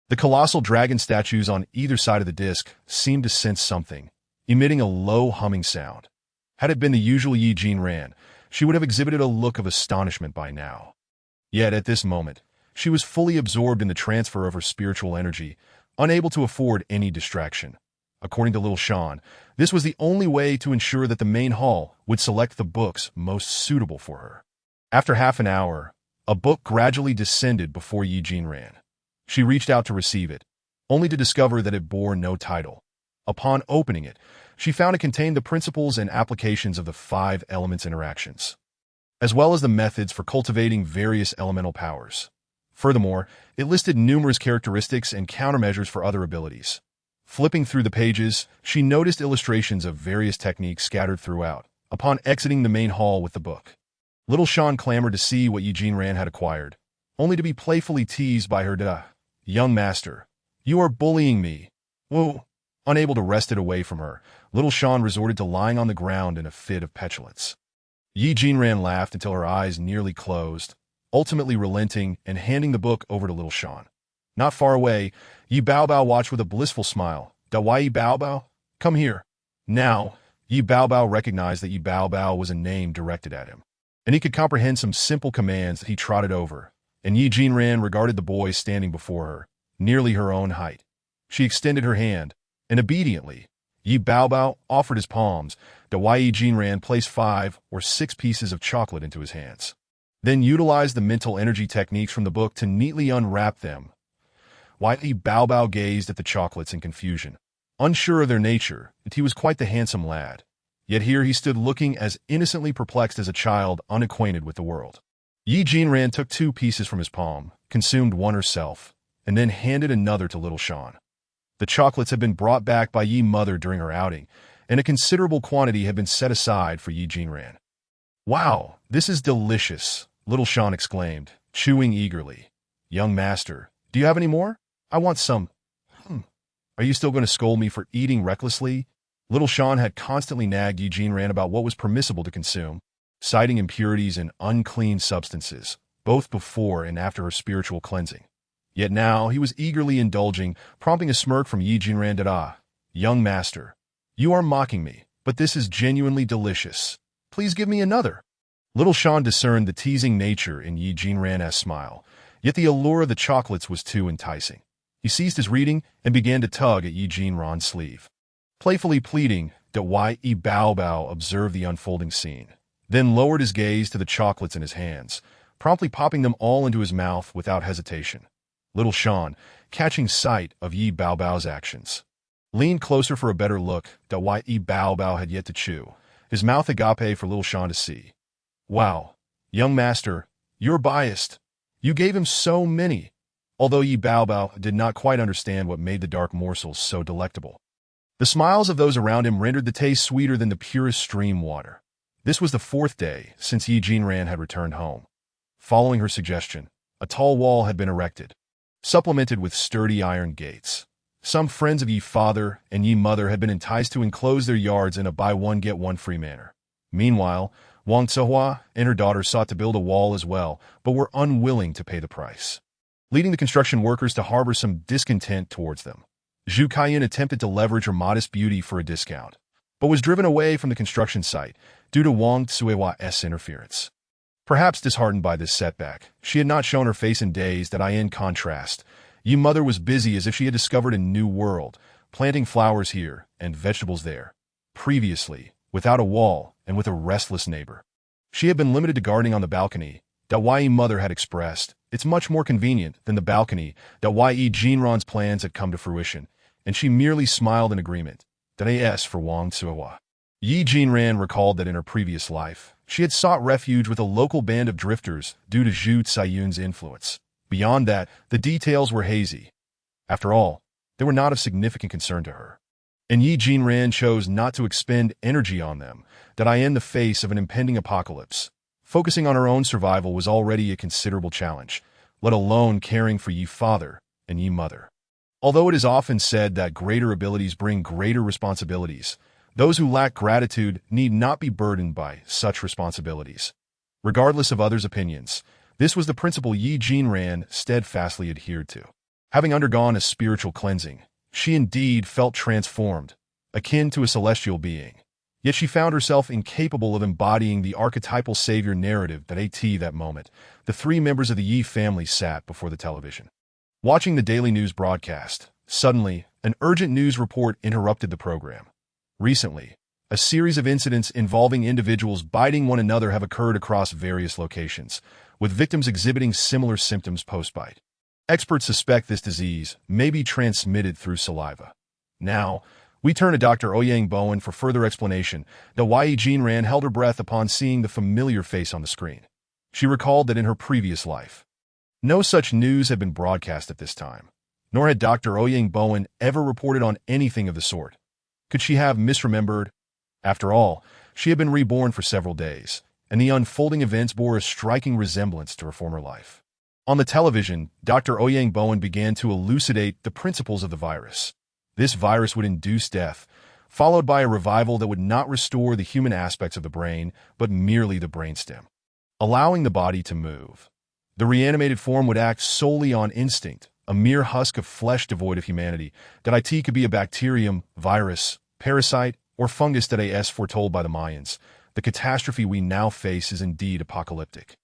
The colossal dragon statues on either side of the disc seemed to sense something, emitting a low humming sound. Had it been the usual Yi Jinran, she would have exhibited a look of astonishment by now. Yet at this moment, she was fully absorbed in the transfer of her spiritual energy, unable to afford any distraction. According to Little Sean, this was the only way to ensure that the main hall would select the books most suitable for her. After half an hour, a book gradually descended before Yi Jinran. She reached out to receive it, only to discover that it bore no title. Upon opening it, she found it contained the principles and applications of the 5 elements interactions, as well as the methods for cultivating various elemental powers. Furthermore, it listed numerous characteristics and countermeasures for other abilities. Flipping through the pages, she noticed illustrations of various techniques scattered throughout. Upon exiting the main hall with the book, Little Sean clamored to see what Yi Jinran had acquired, only to be playfully teased by her young master. You are bullying me. Whoa. Unable to wrest it away from her, Little Sean resorted to lying on the ground in a fit of petulance. Yi Jinran laughed until her eyes nearly closed, ultimately relenting and handing the book over to Little Sean. Not far away, Yi Baobao watched with a blissful smile. Why Yi Baobao? Come here. Now, Yi Baobao recognized that Yi Baobao was a name directed at him, and he could comprehend some simple commands that he trotted over, and Yi Jinran regarded the boy standing before her, nearly her own height. She extended her hand, and obediently, Yi Baobao offered his palms. Why Yi Jinran placed 5 or 6 pieces of chocolate into his hands, then utilized the mental energy techniques from the book to neatly unwrap them. Yi Baobao gazed at the chocolates in confusion, unsure of their nature, that he was quite the handsome lad. Yet here he stood looking as innocently perplexed as a child unacquainted with the world. Yi Jinran took 2 pieces from his palm, consumed one herself, and then handed another to Little Sean. The chocolates had been brought back by Yi Mother during her outing, and a considerable quantity had been set aside for Yi Jinran. Wow, this is delicious, Little Sean exclaimed, chewing eagerly. Young master, do you have any more? I want some. Are you still going to scold me for eating recklessly? Little Sean had constantly nagged Yi Jinran about what was permissible to consume, citing impurities and unclean substances, both before and after her spiritual cleansing. Yet now he was eagerly indulging, prompting a smirk from Yi Jinran. Young master, you are mocking me, but this is genuinely delicious. Please give me another. Little Sean discerned the teasing nature in Yi Jinran's smile, yet the allure of the chocolates was too enticing. He ceased his reading and began to tug at Yi Jinran's sleeve, playfully pleading that Yi Baobao observed the unfolding scene, then lowered his gaze to the chocolates in his hands, promptly popping them all into his mouth without hesitation. Little Sean, catching sight of Yi Baobao's actions, leaned closer for a better look at what Yi Baobao had yet to chew, his mouth agape for Little Sean to see. Wow, young master, you're biased. You gave him so many. Although Yi Baobao did not quite understand what made the dark morsels so delectable, the smiles of those around him rendered the taste sweeter than the purest stream water. This was the 4th day since Yi Jinran had returned home. Following her suggestion, a tall wall had been erected, supplemented with sturdy iron gates. Some friends of Yi Father and Yi Mother had been enticed to enclose their yards in a buy-one-get-one-free manner. Meanwhile, Wang Tsohua and her daughter sought to build a wall as well, but were unwilling to pay the price, leading the construction workers to harbor some discontent towards them. Zhu Kaiyan attempted to leverage her modest beauty for a discount, but was driven away from the construction site due to Wang Tsuewa's interference. Perhaps disheartened by this setback, she had not shown her face in days that in contrast, Yi Mother was busy as if she had discovered a new world, planting flowers here and vegetables there. Previously, without a wall and with a restless neighbor, she had been limited to gardening on the balcony that Yi Mother had expressed. It's much more convenient than the balcony that Yi Jinran's plans had come to fruition, and she merely smiled in agreement. That AS for Wang Tsuewa. Yi Jinran recalled that in her previous life, she had sought refuge with a local band of drifters due to Zhu Caiyun's influence. Beyond that, the details were hazy. After all, they were not of significant concern to her. And Yi Jinran chose not to expend energy on them, that in the face of an impending apocalypse. Focusing on her own survival was already a considerable challenge, let alone caring for Yi Father and Yi Mother. Although it is often said that greater abilities bring greater responsibilities, those who lack gratitude need not be burdened by such responsibilities. Regardless of others' opinions, This was the principle Yi Jinran steadfastly adhered to. Having undergone a spiritual cleansing, she indeed felt transformed, akin to a celestial being. Yet she found herself incapable of embodying the archetypal savior narrative that moment, the three members of the Yi family sat before the television. Watching the daily news broadcast, suddenly, an urgent news report interrupted the program. Recently, a series of incidents involving individuals biting one another have occurred across various locations, with victims exhibiting similar symptoms post-bite. Experts suspect this disease may be transmitted through saliva. Now, we turn to Dr. Ouyang Bowen for further explanation. Yi Jinran held her breath upon seeing the familiar face on the screen. She recalled that in her previous life, no such news had been broadcast at this time, nor had Dr. Ouyang Bowen ever reported on anything of the sort. Could she have misremembered? After all, she had been reborn for several days, and the unfolding events bore a striking resemblance to her former life. On the television, Dr. Ouyang Bowen began to elucidate the principles of the virus. This virus would induce death, followed by a revival that would not restore the human aspects of the brain, but merely the brainstem, allowing the body to move. The reanimated form would act solely on instinct, a mere husk of flesh devoid of humanity. It could be a bacterium, virus, parasite, or fungus as foretold by the Mayans. The catastrophe we now face is indeed apocalyptic.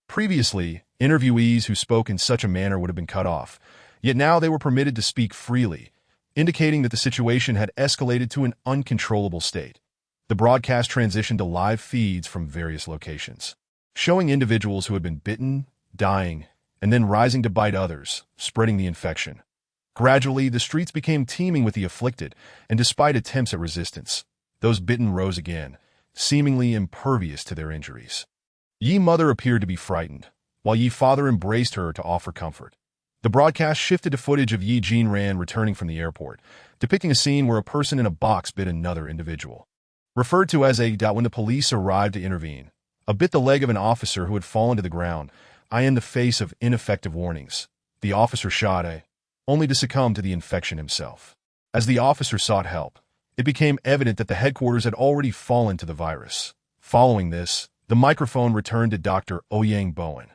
Previously, interviewees who spoke in such a manner would have been cut off, yet now they were permitted to speak freely, indicating that the situation had escalated to an uncontrollable state. The broadcast transitioned to live feeds from various locations, showing individuals who had been bitten, dying, and then rising to bite others, spreading the infection. Gradually, the streets became teeming with the afflicted, and despite attempts at resistance, those bitten rose again, seemingly impervious to their injuries. Yi mother appeared to be frightened, while Yi father embraced her to offer comfort. The broadcast shifted to footage of Yi Jinran returning from the airport, depicting a scene where a person in a box bit another individual. Referred to as when the police arrived to intervene, bit the leg of an officer who had fallen to the ground, in the face of ineffective warnings. The officer shot only to succumb to the infection himself. As the officer sought help, it became evident that the headquarters had already fallen to the virus. Following this, the microphone returned to Dr. Ouyang Bowen.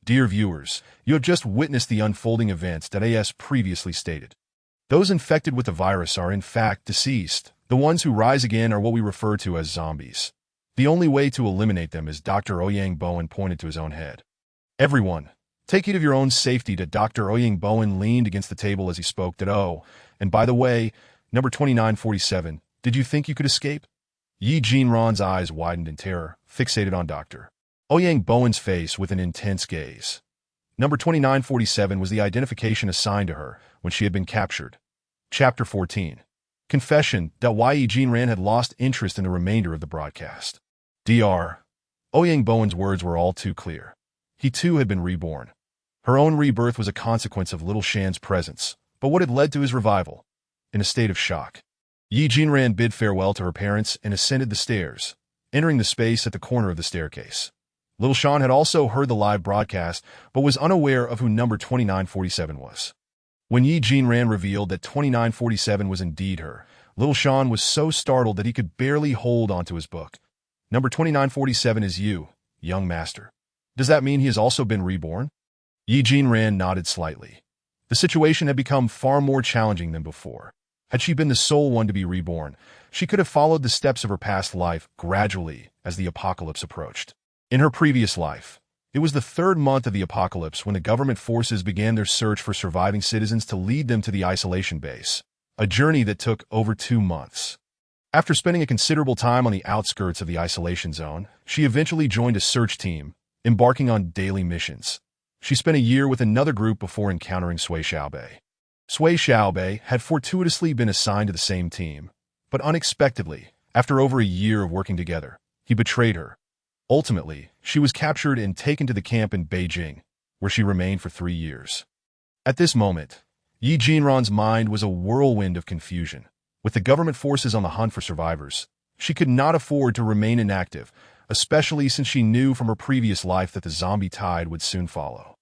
Dear viewers, you have just witnessed the unfolding events as previously stated. Those infected with the virus are in fact deceased. The ones who rise again are what we refer to as zombies. The only way to eliminate them is Dr. Ouyang Bowen pointed to his own head. Everyone, take heed of your own safety. Dr. Ouyang Bowen leaned against the table as he spoke. And by the way, number 2947, did you think you could escape? Yi Jinran's eyes widened in terror, fixated on Dr. Ouyang Bowen's face with an intense gaze. Number 2947 was the identification assigned to her when she had been captured. Chapter 14. Confession. Yi Jinran had lost interest in the remainder of the broadcast. Dr. Ouyang Bowen's words were all too clear. He too had been reborn. Her own rebirth was a consequence of little Shan's presence, but what had led to his revival? In a state of shock, Yi Jinran bid farewell to her parents and ascended the stairs, entering the space at the corner of the staircase. Little Shan had also heard the live broadcast, but was unaware of who number 2947 was. When Yi Jinran revealed that 2947 was indeed her, Little Shan was so startled that he could barely hold onto his book. Number 2947 is you, young master. Does that mean he has also been reborn? Yi Jinran nodded slightly. The situation had become far more challenging than before. Had she been the sole one to be reborn, she could have followed the steps of her past life gradually as the apocalypse approached. In her previous life, it was the third month of the apocalypse when the government forces began their search for surviving citizens to lead them to the isolation base, a journey that took over 2 months. After spending a considerable time on the outskirts of the isolation zone, she eventually joined a search team, embarking on daily missions. She spent a year with another group before encountering Sui Xiaobei. Sui Xiaobei had fortuitously been assigned to the same team, but unexpectedly, after over a year of working together, he betrayed her. Ultimately, she was captured and taken to the camp in Beijing, where she remained for 3 years. At this moment, Yi Jinran's mind was a whirlwind of confusion. With the government forces on the hunt for survivors, she could not afford to remain inactive, especially since she knew from her previous life that the zombie tide would soon follow.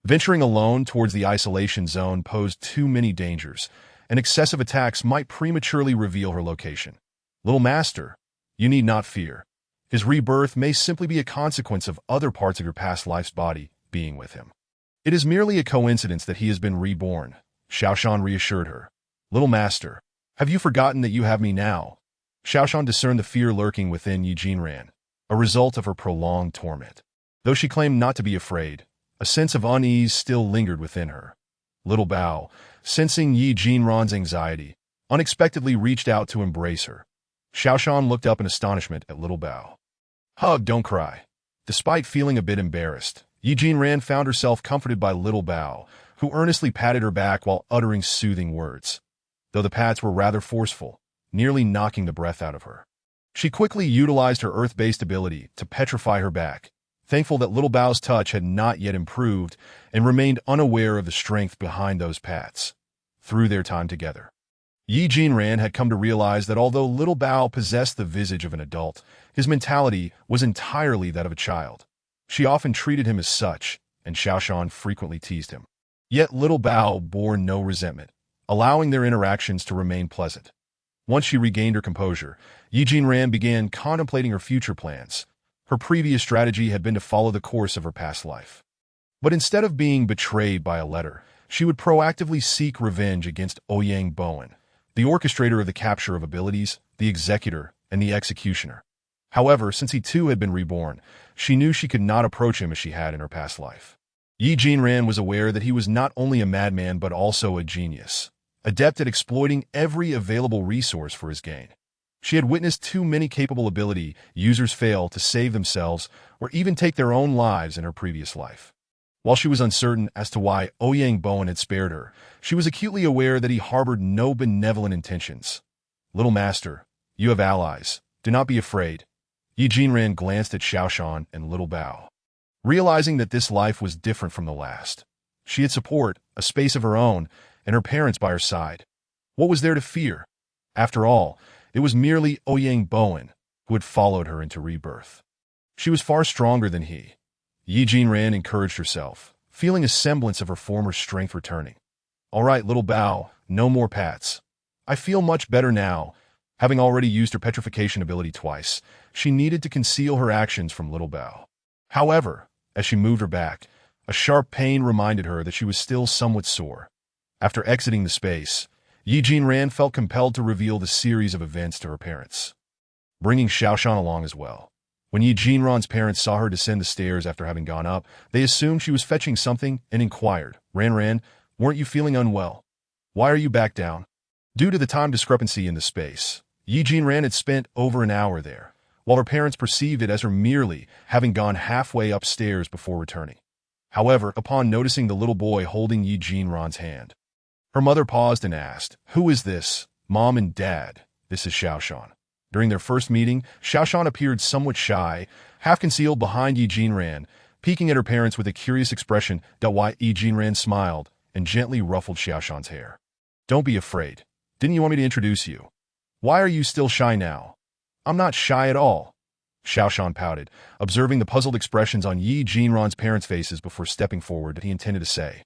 Venturing alone towards the isolation zone posed too many dangers, and excessive attacks might prematurely reveal her location. Little Master, you need not fear. His rebirth may simply be a consequence of other parts of your past life's body being with him. It is merely a coincidence that he has been reborn, Xiaoshan reassured her. Little master, have you forgotten that you have me now? Xiaoshan discerned the fear lurking within Yi Jinran, a result of her prolonged torment. Though she claimed not to be afraid, a sense of unease still lingered within her. Little Bao, sensing Yi Jinran's anxiety, unexpectedly reached out to embrace her. Xiaoshan looked up in astonishment at Little Bao. Hug, don't cry. Despite feeling a bit embarrassed, Yi Jinran found herself comforted by Little Bao, who earnestly patted her back while uttering soothing words. Though the pats were rather forceful, nearly knocking the breath out of her. She quickly utilized her earth-based ability to petrify her back, thankful that Little Bao's touch had not yet improved and remained unaware of the strength behind those pats. Through their time together, Yi Jinran had come to realize that although Little Bao possessed the visage of an adult, his mentality was entirely that of a child. She often treated him as such, and Xiaoshan frequently teased him. Yet Little Bao bore no resentment, allowing their interactions to remain pleasant. Once she regained her composure, Yi Jinran began contemplating her future plans. Her previous strategy had been to follow the course of her past life. But instead of being betrayed by a letter, she would proactively seek revenge against Ouyang Bowen, the orchestrator of the capture of abilities, the executor, and the executioner. However, since he too had been reborn, she knew she could not approach him as she had in her past life. Yi Jinran was aware that he was not only a madman but also a genius, adept at exploiting every available resource for his gain. She had witnessed too many capable ability users fail to save themselves or even take their own lives in her previous life. While she was uncertain as to why Ouyang Bowen had spared her, she was acutely aware that he harbored no benevolent intentions. Little master, you have allies. Do not be afraid. Yi Jinran glanced at Xiaoshan and Little Bao. Realizing that this life was different from the last, she had support, a space of her own, and her parents by her side. What was there to fear? After all, it was merely Ouyang Bowen who had followed her into Rebirth. She was far stronger than he. Yi Jinran encouraged herself, feeling a semblance of her former strength returning. All right, Little Bao, no more pats. I feel much better now. Having already used her petrification ability twice, she needed to conceal her actions from Little Bao. However, as she moved her back, a sharp pain reminded her that she was still somewhat sore. After exiting the space, Yi Jinran felt compelled to reveal the series of events to her parents, bringing Xiaoshan along as well. When Yi Jinran's parents saw her descend the stairs after having gone up, they assumed she was fetching something and inquired, Ran, weren't you feeling unwell? Why are you back down? Due to the time discrepancy in the space, Yi Jinran had spent over an hour there, while her parents perceived it as her merely having gone halfway upstairs before returning. However, upon noticing the little boy holding Yi Jinran's hand, her mother paused and asked, Who is this? Mom and Dad, this is Xiaoshan. During their first meeting, Xiaoshan appeared somewhat shy, half concealed behind Yi Jinran, peeking at her parents with a curious expression. Yi Jinran smiled and gently ruffled Xiaoshan's hair. Don't be afraid. Didn't you want me to introduce you? Why are you still shy now? I'm not shy at all. Xiaoshan pouted, observing the puzzled expressions on Yi Jinran's parents' faces before stepping forward that he intended to say,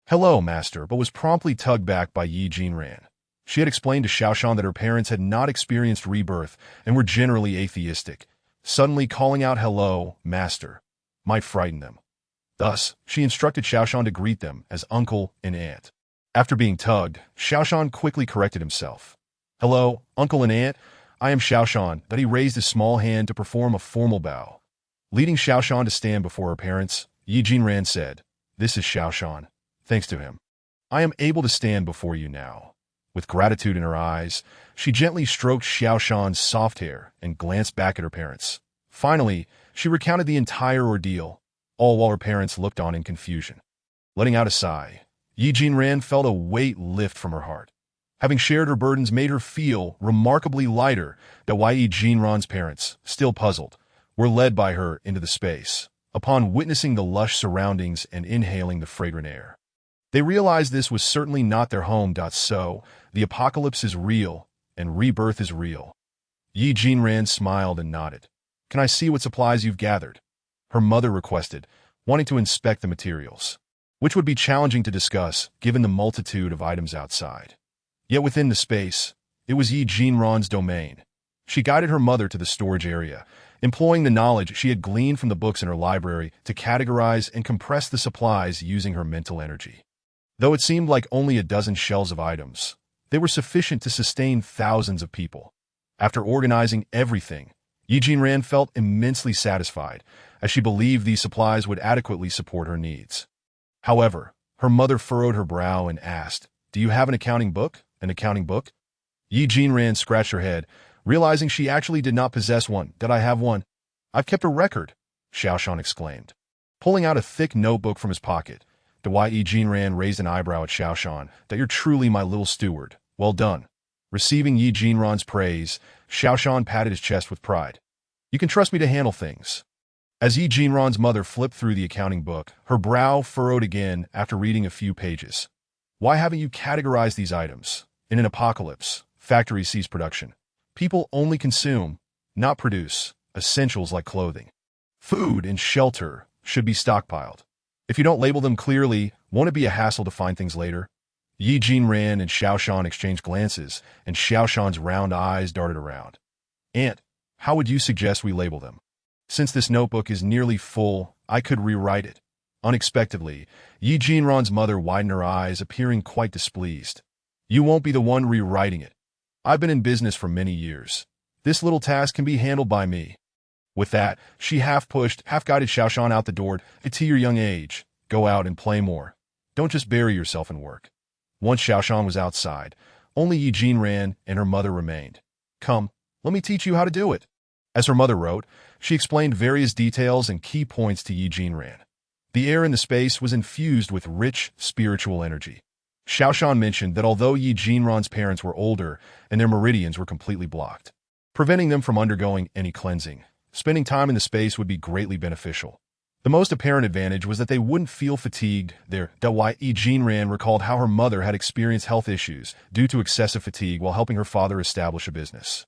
Hello, master, but was promptly tugged back by Yi Jinran. She had explained to Xiaoshan that her parents had not experienced rebirth and were generally atheistic. Suddenly calling out hello, master, might frighten them. Thus, she instructed Xiaoshan to greet them as uncle and aunt. After being tugged, Xiaoshan quickly corrected himself. Hello, uncle and aunt, I am Xiaoshan. That he raised his small hand to perform a formal bow. Leading Xiaoshan to stand before her parents, Yi Jinran said, This is Xiaoshan. Thanks to him, I am able to stand before you now. With gratitude in her eyes, she gently stroked Xiaoshan's soft hair and glanced back at her parents. Finally, she recounted the entire ordeal, all while her parents looked on in confusion. Letting out a sigh, Yi Jinran felt a weight lift from her heart. Having shared her burdens made her feel remarkably lighter. Yi Jinran's parents, still puzzled, were led by her into the space, upon witnessing the lush surroundings and inhaling the fragrant air. They realized this was certainly not their home. So, the apocalypse is real, and rebirth is real. Yi Jinran smiled and nodded. Can I see what supplies you've gathered? Her mother requested, wanting to inspect the materials, which would be challenging to discuss given the multitude of items outside. Yet within the space, it was Yi Jinran's domain. She guided her mother to the storage area, employing the knowledge she had gleaned from the books in her library to categorize and compress the supplies using her mental energy. Though it seemed like only a dozen shelves of items, they were sufficient to sustain thousands of people. After organizing everything, Yijin Ran felt immensely satisfied, as she believed these supplies would adequately support her needs. However, her mother furrowed her brow and asked, "Do you have an accounting book? An accounting book?" Yijin Ran scratched her head, realizing she actually did not possess one. "Did I have one? I've kept a record," Xiaoshan exclaimed. Pulling out a thick notebook from his pocket, Yijin Ran raised an eyebrow at Xiaoshan. "That you're truly my little steward. Well done." Receiving Yijin Ran's praise, Xiaoshan patted his chest with pride. "You can trust me to handle things." As Yijin Ran's mother flipped through the accounting book, her brow furrowed again after reading a few pages. "Why haven't you categorized these items? In an apocalypse, factories cease production. People only consume, not produce, essentials like clothing. Food and shelter should be stockpiled. If you don't label them clearly, won't it be a hassle to find things later?" Yijin Ran and Xiaoshan exchanged glances, and Xiaoshan's round eyes darted around. "Aunt, how would you suggest we label them? Since this notebook is nearly full, I could rewrite it." Unexpectedly, Yijin Ran's mother widened her eyes, appearing quite displeased. "You won't be the one rewriting it. I've been in business for many years. This little task can be handled by me." With that, she half-pushed, half-guided Xiaoshan out the door. "At your young age, go out and play more. Don't just bury yourself in work." Once Xiaoshan was outside, only Yijin Ran and her mother remained. "Come, let me teach you how to do it." As her mother wrote, she explained various details and key points to Yijin Ran. The air in the space was infused with rich, spiritual energy. Xiaoshan mentioned that although Yijin Ran's parents were older and their meridians were completely blocked, preventing them from undergoing any cleansing, spending time in the space would be greatly beneficial. The most apparent advantage was that they wouldn't feel fatigued there. Yijin Ran recalled how her mother had experienced health issues due to excessive fatigue while helping her father establish a business.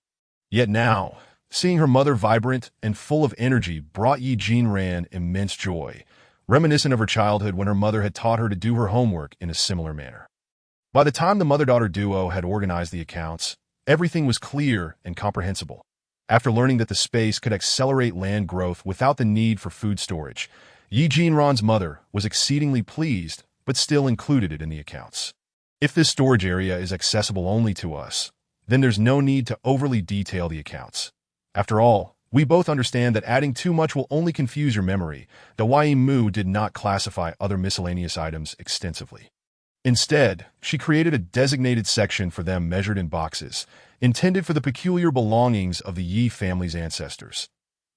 Yet now, seeing her mother vibrant and full of energy brought Yijin Ran immense joy, reminiscent of her childhood when her mother had taught her to do her homework in a similar manner. By the time the mother-daughter duo had organized the accounts, everything was clear and comprehensible. After learning that the space could accelerate land growth without the need for food storage, Yijin Ran's mother was exceedingly pleased, but still included it in the accounts. "If this storage area is accessible only to us, then there's no need to overly detail the accounts. After all, we both understand that adding too much will only confuse your memory." The Mu did not classify other miscellaneous items extensively. Instead, she created a designated section for them measured in boxes, intended for the peculiar belongings of the Yi family's ancestors.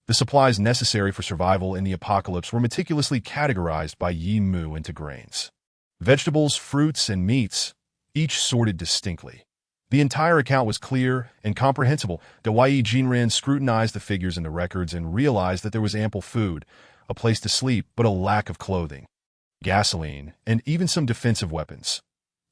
The supplies necessary for survival in the apocalypse were meticulously categorized by Yi Mu into grains, vegetables, fruits, and meats, each sorted distinctly. The entire account was clear and comprehensible. Yijin Ran scrutinized the figures in the records and realized that there was ample food, a place to sleep, but a lack of clothing, gasoline, and even some defensive weapons.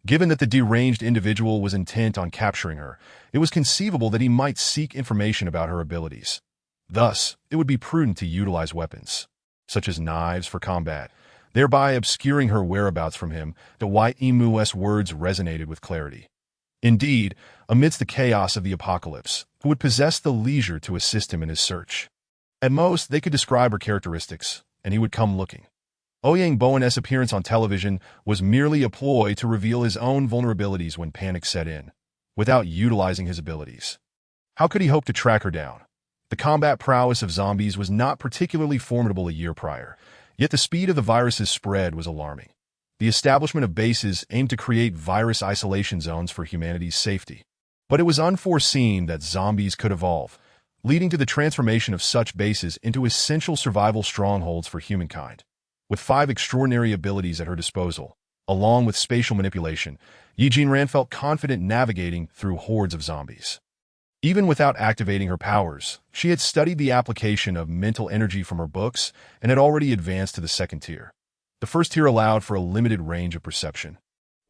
Given that the deranged individual was intent on capturing her, it was conceivable that he might seek information about her abilities. Thus, it would be prudent to utilize weapons, such as knives, for combat, thereby obscuring her whereabouts from him. Mu's words resonated with clarity. Indeed, amidst the chaos of the apocalypse, who would possess the leisure to assist him in his search? At most, they could describe her characteristics, and he would come looking. Ouyang Bowen's appearance on television was merely a ploy to reveal his own vulnerabilities when panic set in, without utilizing his abilities. How could he hope to track her down? The combat prowess of zombies was not particularly formidable a year prior, yet the speed of the virus's spread was alarming. The establishment of bases aimed to create virus isolation zones for humanity's safety. But it was unforeseen that zombies could evolve, leading to the transformation of such bases into essential survival strongholds for humankind. With 5 extraordinary abilities at her disposal, along with spatial manipulation, Yijin Ran felt confident navigating through hordes of zombies. Even without activating her powers, she had studied the application of mental energy from her books and had already advanced to the 2nd tier. The 1st tier allowed for a limited range of perception,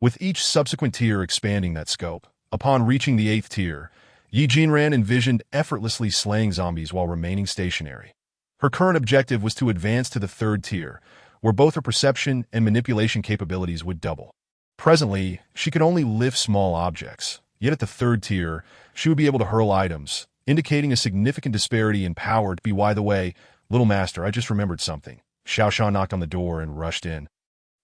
with each subsequent tier expanding that scope. Upon reaching the 8th tier, Yijin Ran envisioned effortlessly slaying zombies while remaining stationary. Her current objective was to advance to the 3rd tier, where both her perception and manipulation capabilities would double. Presently, she could only lift small objects, yet at the 3rd tier, she would be able to hurl items, indicating a significant disparity in power. By the way, little master, I just remembered something. Xiao Shan knocked on the door and rushed in.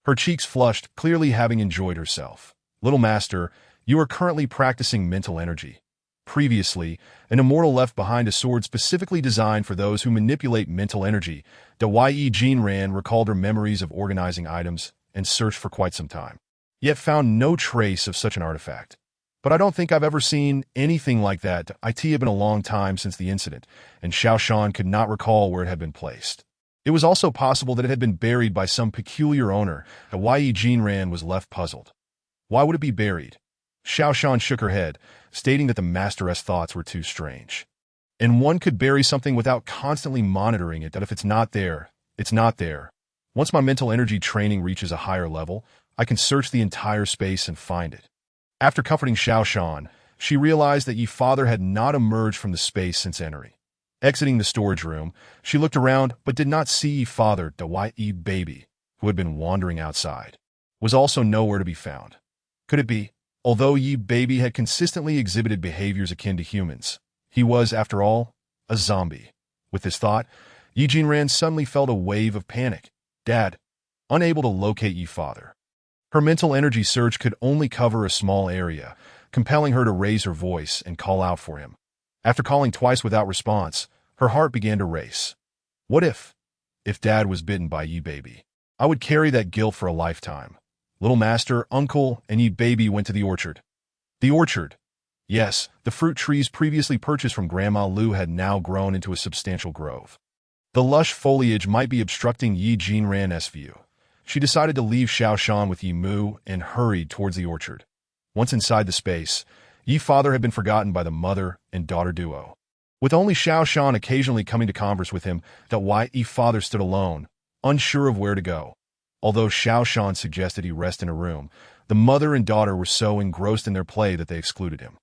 Her cheeks flushed, clearly having enjoyed herself. Little master, you are currently practicing mental energy. Previously, an immortal left behind a sword specifically designed for those who manipulate mental energy. Yi Jinran recalled her memories of organizing items and searched for quite some time, yet found no trace of such an artifact. But I don't think I've ever seen anything like that. It had been a long time since the incident, and Xiao Shan could not recall where it had been placed. It was also possible that it had been buried by some peculiar owner. Yi Jinran was left puzzled. Why would it be buried? Xiao Shan shook her head, stating that the masteress' thoughts were too strange. And one could bury something without constantly monitoring it, that if it's not there, it's not there. Once my mental energy training reaches a higher level, I can search the entire space and find it. After comforting Xiao Shan, she realized that Yi Father had not emerged from the space since entering. Exiting the storage room, she looked around but did not see Yi Father. Yi Baby, who had been wandering outside, was also nowhere to be found. Could it be? Although Yi Baby had consistently exhibited behaviors akin to humans, he was, after all, a zombie. With this thought, Yi Jinran suddenly felt a wave of panic. Dad, unable to locate Yi Father. Her mental energy surge could only cover a small area, compelling her to raise her voice and call out for him. After calling twice without response, her heart began to race. What if Dad was bitten by Yi Baby? I would carry that guilt for a lifetime. Little master, uncle, and Yi Baby went to the orchard. The orchard. Yes, the fruit trees previously purchased from Grandma Lu had now grown into a substantial grove. The lush foliage might be obstructing Yi Jinran's view. She decided to leave Xiao Shan with Yi Mu and hurried towards the orchard. Once inside the space, Yi Father had been forgotten by the mother and daughter duo. With only Xiao Shan occasionally coming to converse with him, Yi Father stood alone, unsure of where to go. Although Xiao Shan suggested he rest in a room, the mother and daughter were so engrossed in their play that they excluded him.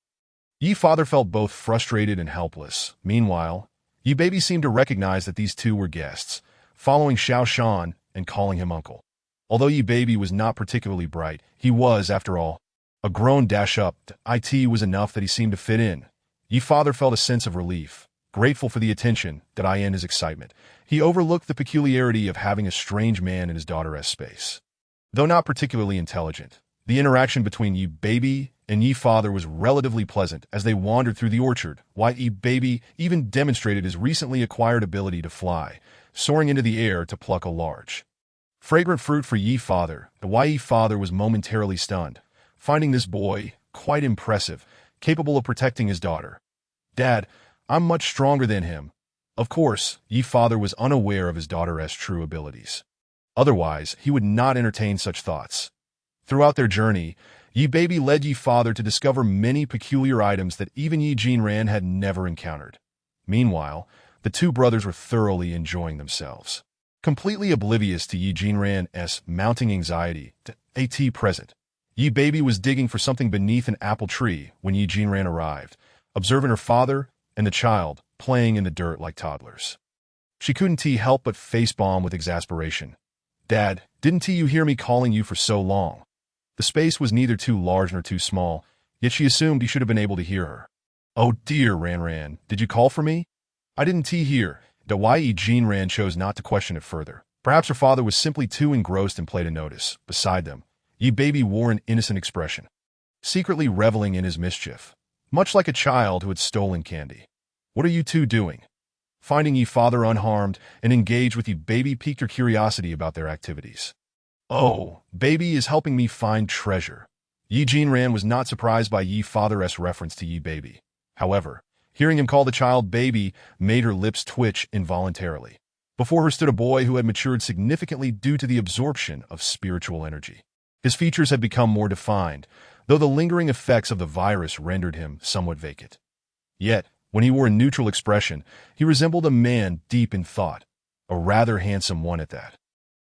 Yi Father felt both frustrated and helpless. Meanwhile, Yi Baby seemed to recognize that these two were guests, following Xiao Shan and calling him uncle. Although Yi Baby was not particularly bright, he was, after all, a grown dash-up. It was enough that he seemed to fit in. Yi Father felt a sense of relief, grateful for the attention that in his excitement. He overlooked the peculiarity of having a strange man in his daughter's space. Though not particularly intelligent, the interaction between Yi Baby and Yi Father was relatively pleasant as they wandered through the orchard. Yi Baby even demonstrated his recently acquired ability to fly, soaring into the air to pluck a large, fragrant fruit for Yi Father. Yi Father was momentarily stunned, finding this boy quite impressive, capable of protecting his daughter. Dad, I'm much stronger than him. Of course, Yi Father was unaware of his daughter's true abilities. Otherwise, he would not entertain such thoughts. Throughout their journey, Yi Baby led Yi Father to discover many peculiar items that even Yi Jinran had never encountered. Meanwhile, the two brothers were thoroughly enjoying themselves, completely oblivious to Yi Jinran's mounting anxiety. At present, Yi Baby was digging for something beneath an apple tree when Yi Jinran arrived, observing her father and the child playing in the dirt like toddlers. She couldn't help but facepalm with exasperation. Dad, didn't you hear me calling you for so long? The space was neither too large nor too small, yet she assumed he should have been able to hear her. Oh dear, Ran, did you call for me? I didn't hear. Yi Jinran chose not to question it further. Perhaps her father was simply too engrossed in play to notice. Beside them, Yi Baby wore an innocent expression, secretly reveling in his mischief, much like a child who had stolen candy. What are you two doing? Finding Yi Father unharmed and engaged with Yi Baby piqued her curiosity about their activities. Oh, Baby is helping me find treasure. Yi Jinran was not surprised by Yi Father's reference to Yi Baby. However, hearing him call the child Baby made her lips twitch involuntarily. Before her stood a boy who had matured significantly due to the absorption of spiritual energy. His features had become more defined, though the lingering effects of the virus rendered him somewhat vacant. Yet, when he wore a neutral expression, he resembled a man deep in thought, a rather handsome one at that.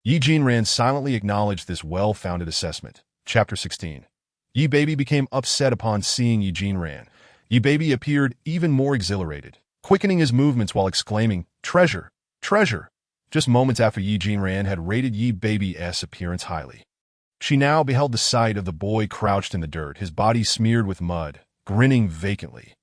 Yi Jinran silently acknowledged this well-founded assessment. Chapter 16. Yi Baby became upset upon seeing Yi Jinran. Yi Baby appeared even more exhilarated, quickening his movements while exclaiming, "Treasure! Treasure!" just moments after Yi Jinran had rated Yi Baby's appearance highly. She now beheld the sight of the boy crouched in the dirt, his body smeared with mud, grinning vacantly.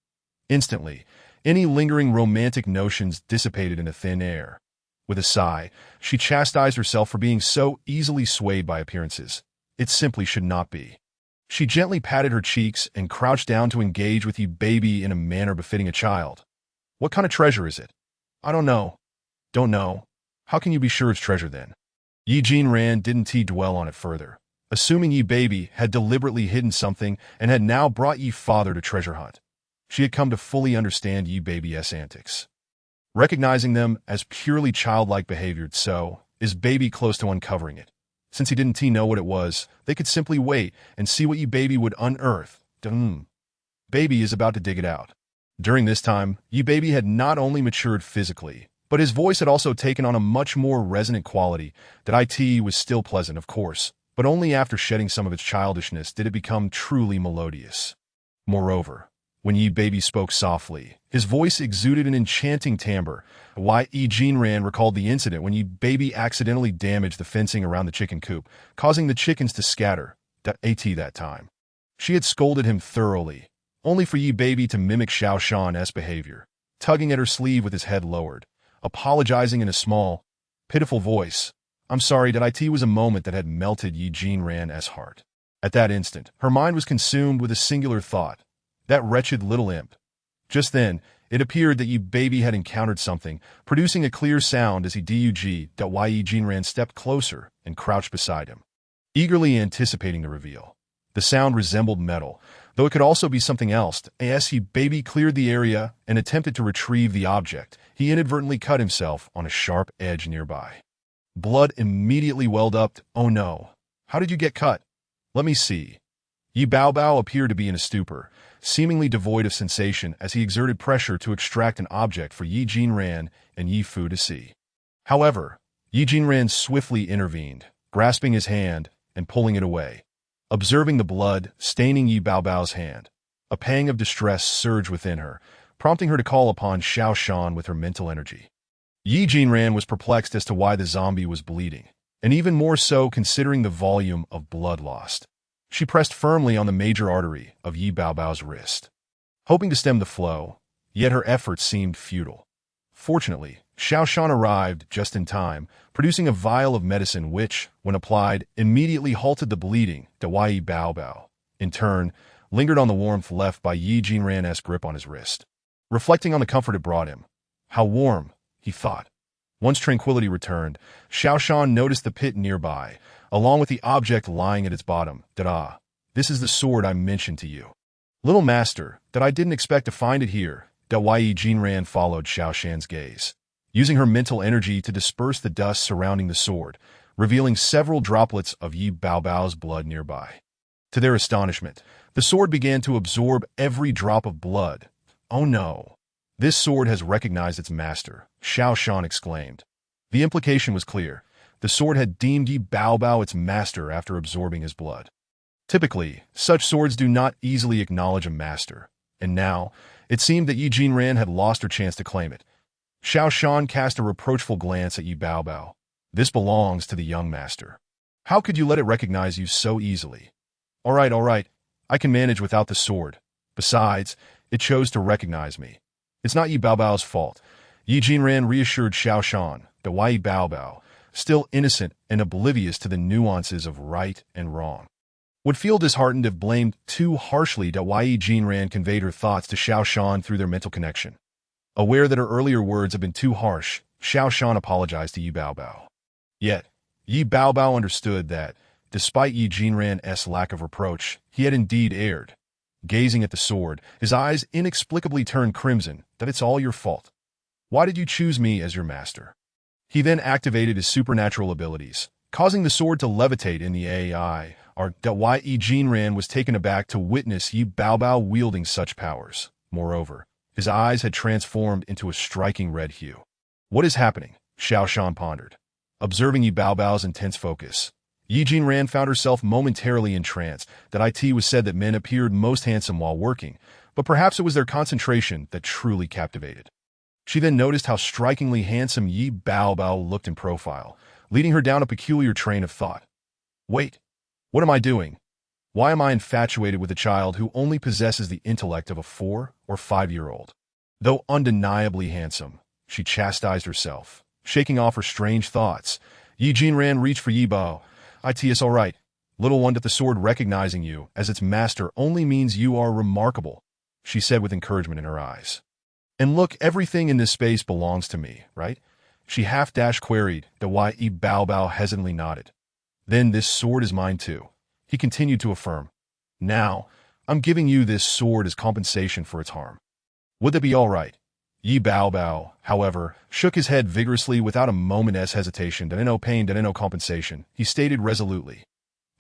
Instantly, Any lingering romantic notions dissipated into thin air. With a sigh, she chastised herself for being so easily swayed by appearances. It simply should not be. She gently patted her cheeks and crouched down to engage with Yi Baby in a manner befitting a child. What kind of treasure is it? I don't know. Don't know. How can you be sure it's treasure then? Yi Jinran didn't dwell on it further, assuming Yi Baby had deliberately hidden something and had now brought Yi Father to treasure hunt. She had come to fully understand Yi Baby's antics. Recognizing them as purely childlike behavior, so is Baby close to uncovering it. Since he didn't know what it was, they could simply wait and see what Yi Baby would unearth. Baby is about to dig it out. During this time, Yi Baby had not only matured physically, but his voice had also taken on a much more resonant quality. That it was still pleasant, of course, but only after shedding some of its childishness did it become truly melodious. Moreover, when Yi Baby spoke softly, his voice exuded an enchanting timbre. Yi Jinran recalled the incident when Yi Baby accidentally damaged the fencing around the chicken coop, causing the chickens to scatter. That time. She had scolded him thoroughly, only for Yi Baby to mimic Xiao Shan's behavior, tugging at her sleeve with his head lowered, apologizing in a small, pitiful voice. I'm sorry. It was a moment that had melted Yi Jinran's heart. At that instant, her mind was consumed with a singular thought. That wretched little imp. Just then, it appeared that Yi Baby had encountered something, producing a clear sound as Yi Jinran stepped closer and crouched beside him, eagerly anticipating the reveal. The sound resembled metal, though it could also be something else. As Yi Baby cleared the area and attempted to retrieve the object, he inadvertently cut himself on a sharp edge nearby. Blood immediately welled up. Oh no. How did you get cut? Let me see. Yi Baobao appeared to be in a stupor, seemingly devoid of sensation as he exerted pressure to extract an object for Yi Jinran and Yi Fu to see. However, Yi Jinran swiftly intervened, grasping his hand and pulling it away. Observing the blood staining Yi Baobao's hand, a pang of distress surged within her, prompting her to call upon Xiao Shan with her mental energy. Yi Jinran was perplexed as to why the zombie was bleeding, and even more so considering the volume of blood lost. She pressed firmly on the major artery of Yi Baobao's wrist, hoping to stem the flow, yet her efforts seemed futile. Fortunately, Xiao Shan arrived just in time, producing a vial of medicine which, when applied, immediately halted the bleeding. Yi Baobao, in turn, lingered on the warmth left by Yi Jinran's grip on his wrist. Reflecting on the comfort it brought him. How warm, he thought. Once tranquility returned, Xiao Shan noticed the pit nearby, along with the object lying at its bottom. This is the sword I mentioned to you. Little master, I didn't expect to find it here. Yi Jinran followed Xiao Shan's gaze, using her mental energy to disperse the dust surrounding the sword, revealing several droplets of Yi Baobao's blood nearby. To their astonishment, the sword began to absorb every drop of blood. Oh no! This sword has recognized its master, Xiao Shan exclaimed. The implication was clear. The sword had deemed Yi Baobao its master after absorbing his blood. Typically, such swords do not easily acknowledge a master, and now, it seemed that Yi Jinran had lost her chance to claim it. Xiao Shan cast a reproachful glance at Yi Baobao. This belongs to the young master. How could you let it recognize you so easily? All right, I can manage without the sword. Besides, it chose to recognize me. It's not Yi Baobao's fault. Yi Jinran reassured Xiao Shan that Yi Baobao, still innocent and oblivious to the nuances of right and wrong, would feel disheartened if blamed too harshly. Yi Jinran conveyed her thoughts to Xiao Shan through their mental connection. Aware that her earlier words had been too harsh, Xiao Shan apologized to Yi Baobao. Yet, Yi Baobao understood that, despite Yi Jinran's lack of reproach, he had indeed erred. Gazing at the sword, his eyes inexplicably turned crimson. It's all your fault. Why did you choose me as your master? He then activated his supernatural abilities, causing the sword to levitate in the AI. Yi Jinran was taken aback to witness Yi Baobao wielding such powers. Moreover, his eyes had transformed into a striking red hue. What is happening? Xiao Shan pondered. Observing Yi Baobao's intense focus, Yi Jinran found herself momentarily entranced. It was said that men appeared most handsome while working, but perhaps it was their concentration that truly captivated. She then noticed how strikingly handsome Yi Baobao looked in profile, leading her down a peculiar train of thought. Wait, what am I doing? Why am I infatuated with a child who only possesses the intellect of a 4- or 5-year-old? Though undeniably handsome, she chastised herself, shaking off her strange thoughts. Yi Jinran reached for Yi Bao. It's all right. Little one, that the sword recognizing you as its master only means you are remarkable, she said with encouragement in her eyes. And look, everything in this space belongs to me, right? She half-queried, the Yi Bao Bao hesitantly nodded. Then this sword is mine too, he continued to affirm. Now, I'm giving you this sword as compensation for its harm. Would that be all right? Yi Bao Bao, however, shook his head vigorously without a moment's hesitation. No pain, no compensation, he stated resolutely.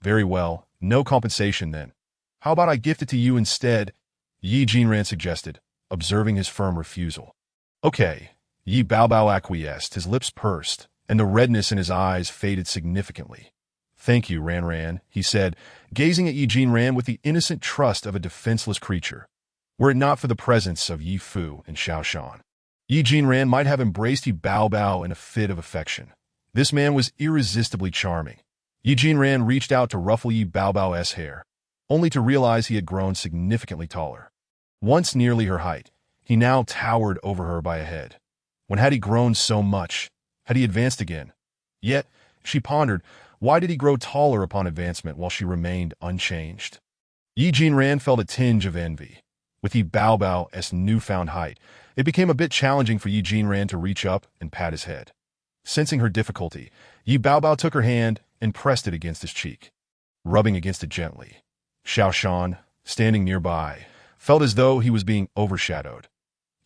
Very well, no compensation then. How about I gift it to you instead? Yi Jinran suggested, observing his firm refusal. Okay, Yi Bao Bao acquiesced, his lips pursed, and the redness in his eyes faded significantly. Thank you, Ran Ran, he said, gazing at Yi Jinran with the innocent trust of a defenseless creature. Were it not for the presence of Yi Fu and Xiao Shan, Yi Jinran might have embraced Yi Bao Bao in a fit of affection. This man was irresistibly charming. Yi Jinran reached out to ruffle Yi Bao Bao's hair, only to realize he had grown significantly taller. Once nearly her height, he now towered over her by a head. When had he grown so much? Had he advanced again? Yet, she pondered, why did he grow taller upon advancement while she remained unchanged? Yi Jinran felt a tinge of envy. With Yi Bao Bao's newfound height, it became a bit challenging for Yi Jinran to reach up and pat his head. Sensing her difficulty, Yi Bao Bao took her hand and pressed it against his cheek, rubbing against it gently. Xiao Shan, standing nearby, felt as though he was being overshadowed.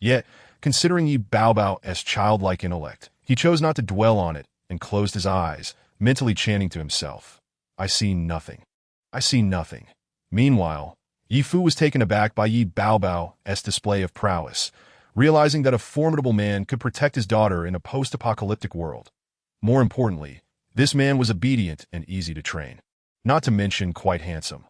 Yet, considering Yi Bao Bao's childlike intellect, he chose not to dwell on it and closed his eyes, mentally chanting to himself, I see nothing. I see nothing. Meanwhile, Yi Fu was taken aback by Yi Bao Bao's display of prowess, realizing that a formidable man could protect his daughter in a post-apocalyptic world. More importantly, this man was obedient and easy to train, not to mention quite handsome.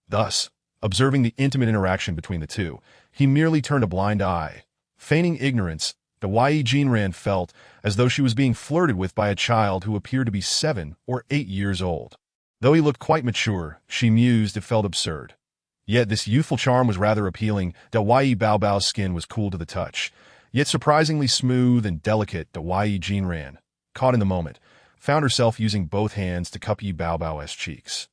Thus, observing the intimate interaction between the two, he merely turned a blind eye. Feigning ignorance, the Yi Jinran felt as though she was being flirted with by a child who appeared to be 7 or 8 years old. Though he looked quite mature, she mused it felt absurd. Yet this youthful charm was rather appealing. The Yi Bao Bao's skin was cool to the touch, yet surprisingly smooth and delicate. The Yi Jinran, caught in the moment, found herself using both hands to cup Yi Bao Bao's cheeks.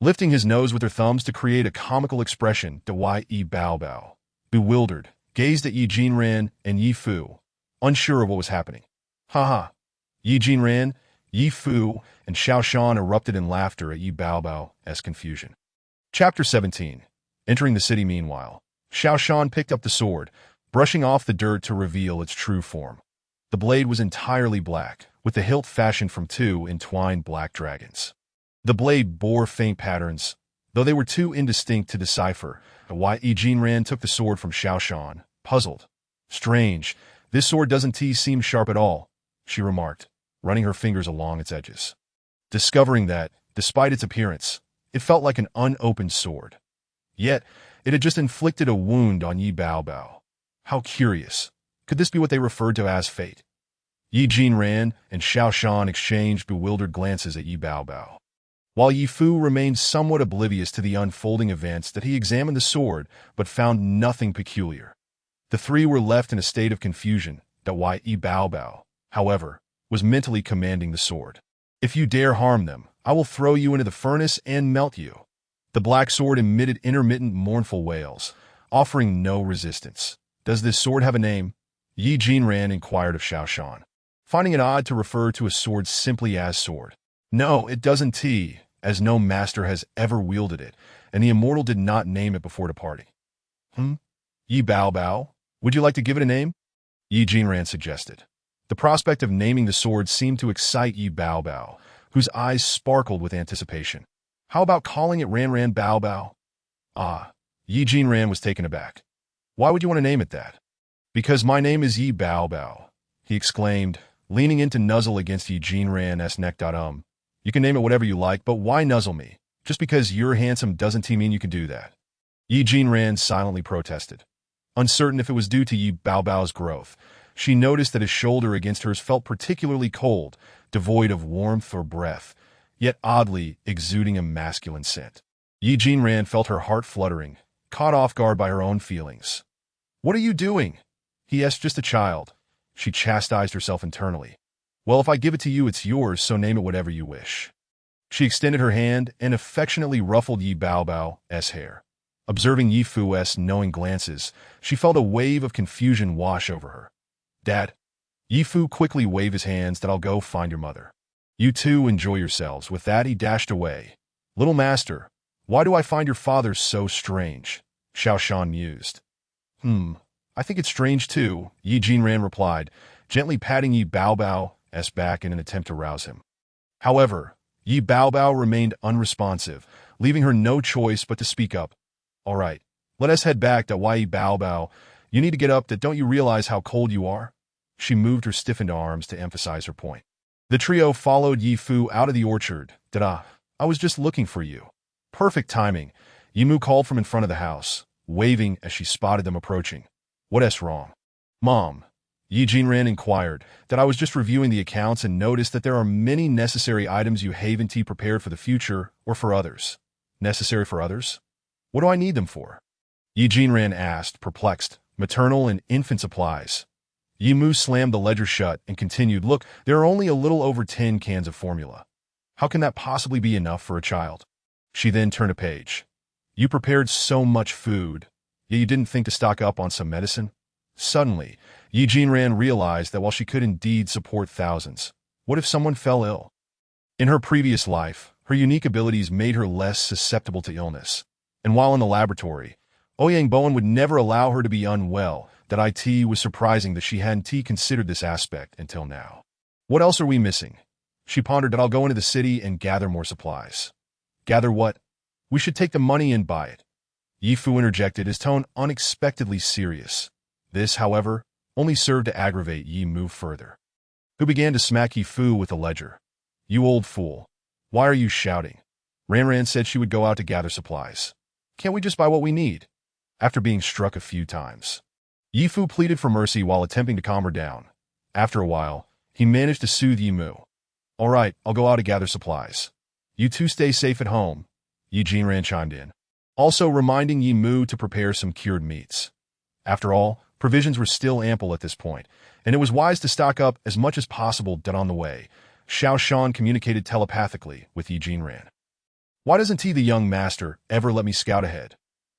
Lifting his nose with her thumbs to create a comical expression, the Yi Bao Bao, bewildered, gazed at Yi Jinran and Yi Fu, unsure of what was happening. Ha ha! Yi Jinran, Yi Fu, and Xiao Shan erupted in laughter at Yi Bao Bao's confusion. Chapter 17. Entering the city meanwhile, Xiao Shan picked up the sword, brushing off the dirt to reveal its true form. The blade was entirely black, with the hilt fashioned from 2 entwined black dragons. The blade bore faint patterns, though they were too indistinct to decipher. Yi Jinran took the sword from Xiao Shan, puzzled. Strange, this sword doesn't seem sharp at all, she remarked, running her fingers along its edges. Discovering that, despite its appearance, it felt like an unopened sword. Yet, it had just inflicted a wound on Yi Bao Bao. How curious. Could this be what they referred to as fate? Yi Jinran and Xiao Shan exchanged bewildered glances at Yi Bao Bao, while Yi Fu remained somewhat oblivious to the unfolding events. That he examined the sword, but found nothing peculiar. The three were left in a state of confusion. Yi Bao Bao, however, was mentally commanding the sword. If you dare harm them, I will throw you into the furnace and melt you. The black sword emitted intermittent mournful wails, offering no resistance. Does this sword have a name? Yi Jinran inquired of Xiao Shan, finding it odd to refer to a sword simply as sword. No, it doesn't, as no master has ever wielded it, and the immortal did not name it before departing. Yi Bao Bao, would you like to give it a name? Yi Jinran suggested. The prospect of naming the sword seemed to excite Yi Bao Bao, whose eyes sparkled with anticipation. How about calling it Ran Ran Bao Bao? Yi Jinran was taken aback. Why would you want to name it that? Because my name is Yi Bao Bao, he exclaimed, leaning in to nuzzle against Yi Jinran's neck. You can name it whatever you like, but why nuzzle me? Just because you're handsome doesn't mean you can do that. Yi Jinran silently protested. Uncertain if it was due to Yi Bao Bao's growth, she noticed that his shoulder against hers felt particularly cold, devoid of warmth or breath, yet oddly exuding a masculine scent. Yi Jinran felt her heart fluttering, caught off guard by her own feelings. What are you doing? He just a child. She chastised herself internally. Well, if I give it to you, it's yours, so name it whatever you wish. She extended her hand and affectionately ruffled Yi Baobao's hair. Observing Yi Fu's knowing glances, she felt a wave of confusion wash over her. Dad. Yi Fu quickly waved his hands that I'll go find your mother. You two enjoy yourselves. With that, he dashed away. Little master, why do I find your father so strange? Xiao Shan mused. I think it's strange too, Yi Jinran replied, gently patting Yi Baobao's back in an attempt to rouse him. However, Yi Baobao remained unresponsive, leaving her no choice but to speak up. All right, let us head back. Yi Baobao, you need to get up. Don't you realize how cold you are? She moved her stiffened arms to emphasize her point. The trio followed Yi Fu out of the orchard. I was just looking for you. Perfect timing. Yi Mu called from in front of the house, waving as she spotted them approaching. What's wrong? Mom, Yi Jinran inquired. I was just reviewing the accounts and noticed that there are many necessary items you haven't prepared for the future or for others. Necessary for others? What do I need them for? Yi Jinran asked, perplexed. Maternal and infant supplies. Yi Mu slammed the ledger shut and continued, look, there are only a little over 10 cans of formula. How can that possibly be enough for a child? She then turned a page. You prepared so much food, yet you didn't think to stock up on some medicine? Suddenly, Yi Jinran realized that while she could indeed support thousands, what if someone fell ill? In her previous life, her unique abilities made her less susceptible to illness. And while in the laboratory, Ouyang Bowen would never allow her to be unwell. It was surprising that she hadn't considered this aspect until now. What else are we missing? She pondered. I'll go into the city and gather more supplies. Gather what? We should take the money and buy it. Yi Fu interjected, his tone unexpectedly serious. This, however, only served to aggravate Yi Mu further, who began to smack Yi Fu with the ledger. You old fool. Why are you shouting? Ran said she would go out to gather supplies. Can't we just buy what we need? After being struck a few times, Yi Fu pleaded for mercy while attempting to calm her down. After a while, he managed to soothe Yi Mu. All right, I'll go out to gather supplies. You two stay safe at home, Yi Jinran chimed in, also reminding Yi Mu to prepare some cured meats. After all, provisions were still ample at this point, and it was wise to stock up as much as possible. On the way, Xiao Shan communicated telepathically with Yi Jinran. Why doesn't the young master ever let me scout ahead?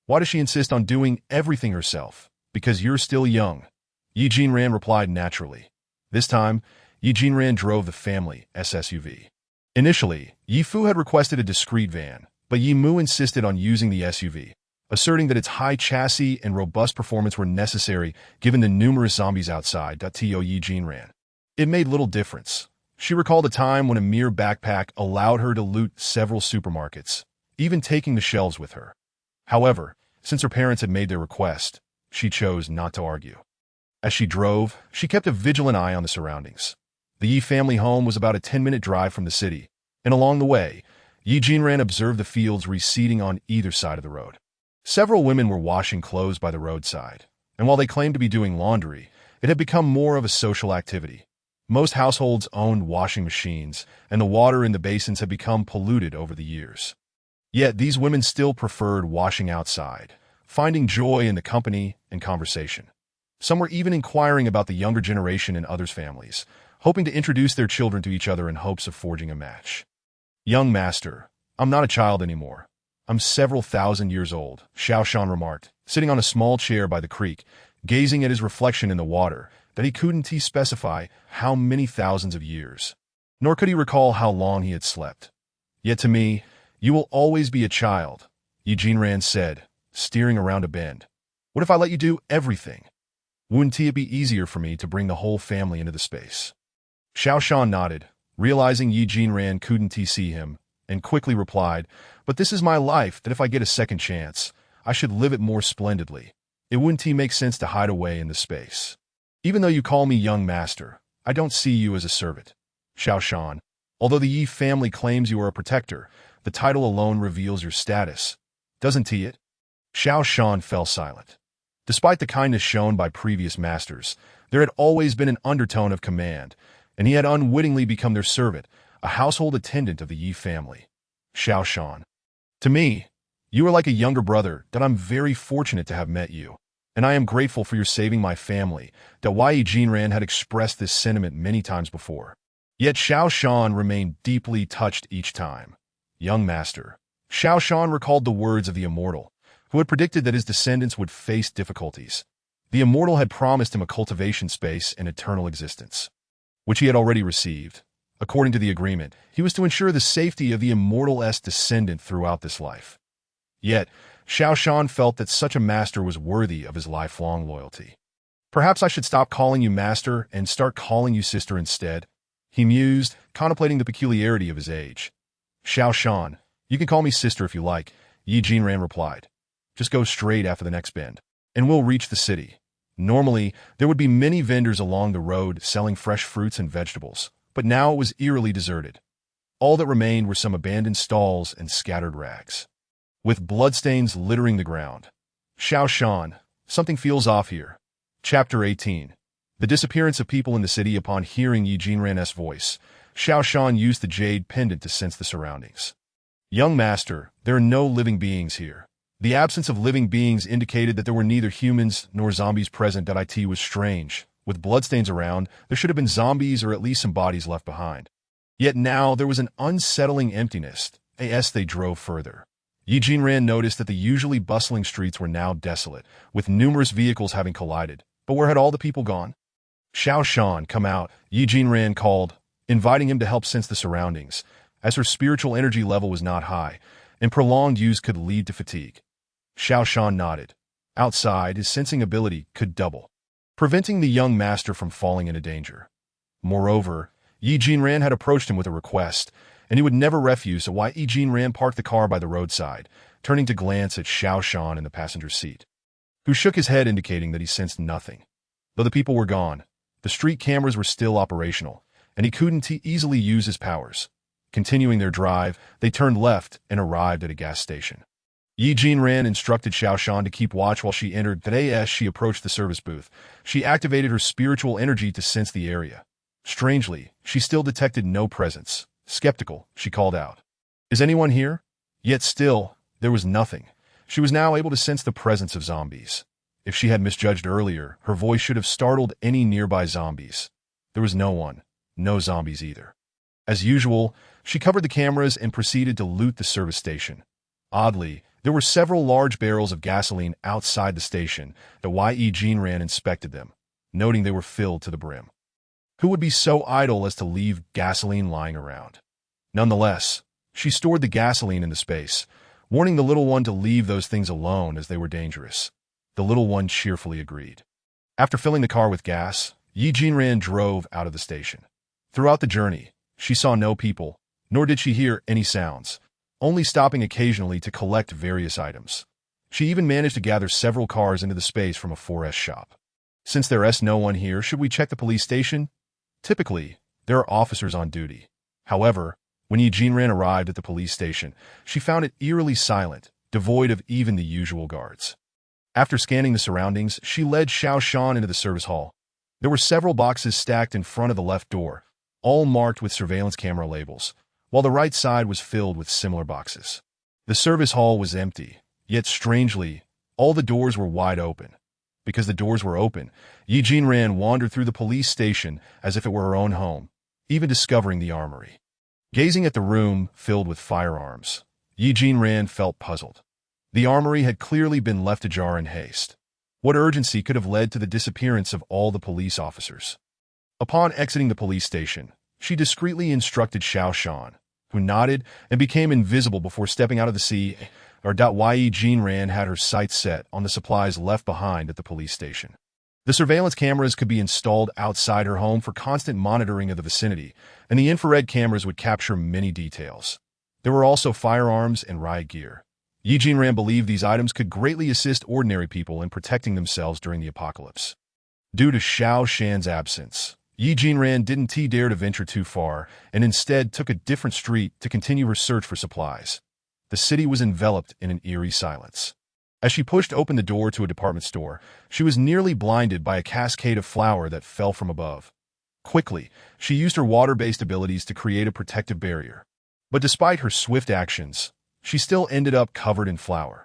Why does she insist on doing everything herself? Because you're still young, Yi Jinran replied naturally. This time, Yi Jinran drove the family SUV. Initially, Yi Fu had requested a discreet van, but Yi Mu insisted on using the SUV, asserting that its high chassis and robust performance were necessary given the numerous zombies outside. Yi Jinran. It made little difference. She recalled a time when a mere backpack allowed her to loot several supermarkets, even taking the shelves with her. However, since her parents had made their request, she chose not to argue. As she drove, she kept a vigilant eye on the surroundings. The Yi family home was about a 10-minute drive from the city, and along the way, Yi Jinran observed the fields receding on either side of the road. Several women were washing clothes by the roadside, and while they claimed to be doing laundry, it had become more of a social activity. Most households owned washing machines, and the water in the basins had become polluted over the years. Yet these women still preferred washing outside, finding joy in the company and conversation. Some were even inquiring about the younger generation in others' families, hoping to introduce their children to each other in hopes of forging a match. Young master, I'm not a child anymore. I'm several thousand years old, Xiao Shan remarked, sitting on a small chair by the creek, gazing at his reflection in the water, that he couldn't specify how many thousands of years. Nor could he recall how long he had slept. Yet to me, you will always be a child, Yi Jinran said, steering around a bend. What if I let you do everything? Wouldn't it be easier for me to bring the whole family into the space? Xiao Shan nodded, realizing Yi Jinran couldn't see him, and quickly replied, but this is my life, that if I get a second chance, I should live it more splendidly. It wouldn't make sense to hide away in the space. Even though you call me young master, I don't see you as a servant. Xiao Shan, although the Yi family claims you are a protector, the title alone reveals your status. Doesn't it? Xiao Shan fell silent. Despite the kindness shown by previous masters, there had always been an undertone of command, and he had unwittingly become their servant, a household attendant of the Yi family. Xiao Shan. To me, you are like a younger brother, that I'm very fortunate to have met you. and I am grateful for your saving my family. Yi Jinran had expressed this sentiment many times before. Yet Xiao Shan remained deeply touched each time. Young master. Xiao Shan recalled the words of the immortal, who had predicted that his descendants would face difficulties. The immortal had promised him a cultivation space and eternal existence, which he had already received. According to the agreement, he was to ensure the safety of the immortal's descendant throughout this life. Yet, Xiao Shan felt that such a master was worthy of his lifelong loyalty. Perhaps I should stop calling you master and start calling you sister instead, he mused, contemplating the peculiarity of his age. Xiao Shan, you can call me sister if you like, Yi Jinran replied. Just go straight after the next bend, and we'll reach the city. Normally, there would be many vendors along the road selling fresh fruits and vegetables, but now it was eerily deserted. All that remained were some abandoned stalls and scattered rags, with bloodstains littering the ground. Xiao Shan, something feels off here. Chapter 18. The disappearance of people in the city. Upon hearing Yi Jinran's voice, Xiao Shan used the jade pendant to sense the surroundings. Young master, there are no living beings here. The absence of living beings indicated that there were neither humans nor zombies present. It was strange. With bloodstains around, there should have been zombies or at least some bodies left behind. Yet now there was an unsettling emptiness. As they drove further, Yi Jinran noticed that the usually bustling streets were now desolate, with numerous vehicles having collided. But where had all the people gone? Xiao Shan, come out, Yi Jinran called, inviting him to help sense the surroundings, as her spiritual energy level was not high, and prolonged use could lead to fatigue. Xiao Shan nodded. Outside, his sensing ability could double, preventing the young master from falling into danger. Moreover, Yi Jinran had approached him with a request, and he would never refuse. So Yi Jinran parked the car by the roadside, turning to glance at Xiao Shan in the passenger seat, who shook his head indicating that he sensed nothing. Though the people were gone, the street cameras were still operational, and he couldn't easily use his powers. Continuing their drive, they turned left and arrived at a gas station. Yi Jinran instructed Xiao Shan to keep watch while she entered. As she approached the service booth, she activated her spiritual energy to sense the area. Strangely, she still detected no presence. Skeptical, she called out, "Is anyone here?" Yet still, there was nothing. She was now able to sense the presence of zombies. If she had misjudged earlier, her voice should have startled any nearby zombies. There was no one, no zombies either. As usual, she covered the cameras and proceeded to loot the service station. Oddly, there were several large barrels of gasoline outside the station. Yi Jinran inspected them, noting they were filled to the brim. Who would be so idle as to leave gasoline lying around? Nonetheless, she stored the gasoline in the space, warning the little one to leave those things alone as they were dangerous. The little one cheerfully agreed. After filling the car with gas, Yi Jinran drove out of the station. Throughout the journey, she saw no people, nor did she hear any sounds, only stopping occasionally to collect various items. She even managed to gather several cars into the space from a 4S shop. Since there's no one here, should we check the police station? Typically, there are officers on duty. However, when Yi Jinran arrived at the police station, she found it eerily silent, devoid of even the usual guards. After scanning the surroundings, she led Xiao Shan into the service hall. There were several boxes stacked in front of the left door, all marked with surveillance camera labels, while the right side was filled with similar boxes. The service hall was empty, yet strangely, all the doors were wide open. Because the doors were open, Yi Jinran wandered through the police station as if it were her own home, even discovering the armory. Gazing at the room filled with firearms, Yi Jinran felt puzzled. The armory had clearly been left ajar in haste. What urgency could have led to the disappearance of all the police officers? Upon exiting the police station, she discreetly instructed Xiao Shan, who nodded and became invisible before stepping out of the sea. Yi Jinran had her sights set on the supplies left behind at the police station. The surveillance cameras could be installed outside her home for constant monitoring of the vicinity, and the infrared cameras would capture many details. There were also firearms and riot gear. Yi Jinran believed these items could greatly assist ordinary people in protecting themselves during the apocalypse. Due to Xiao Shan's absence, Yi Jinran didn't dare to venture too far and instead took a different street to continue her search for supplies. The city was enveloped in an eerie silence. As she pushed open the door to a department store, she was nearly blinded by a cascade of flour that fell from above. Quickly, she used her water-based abilities to create a protective barrier. But despite her swift actions, she still ended up covered in flour.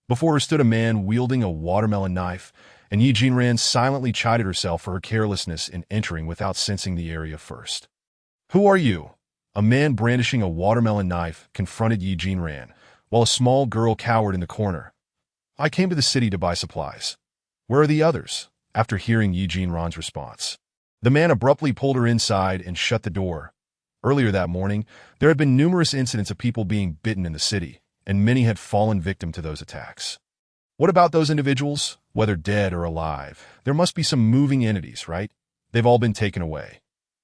Before her stood a man wielding a watermelon knife, and Yi Jinran silently chided herself for her carelessness in entering without sensing the area first. "Who are you?" A man brandishing a watermelon knife confronted Yi Jinran, while a small girl cowered in the corner. "I came to the city to buy supplies. Where are the others?" After hearing Yi Jinran's response, the man abruptly pulled her inside and shut the door. Earlier that morning, there had been numerous incidents of people being bitten in the city, and many had fallen victim to those attacks. "What about those individuals? Whether dead or alive, there must be some moving entities, right? They've all been taken away."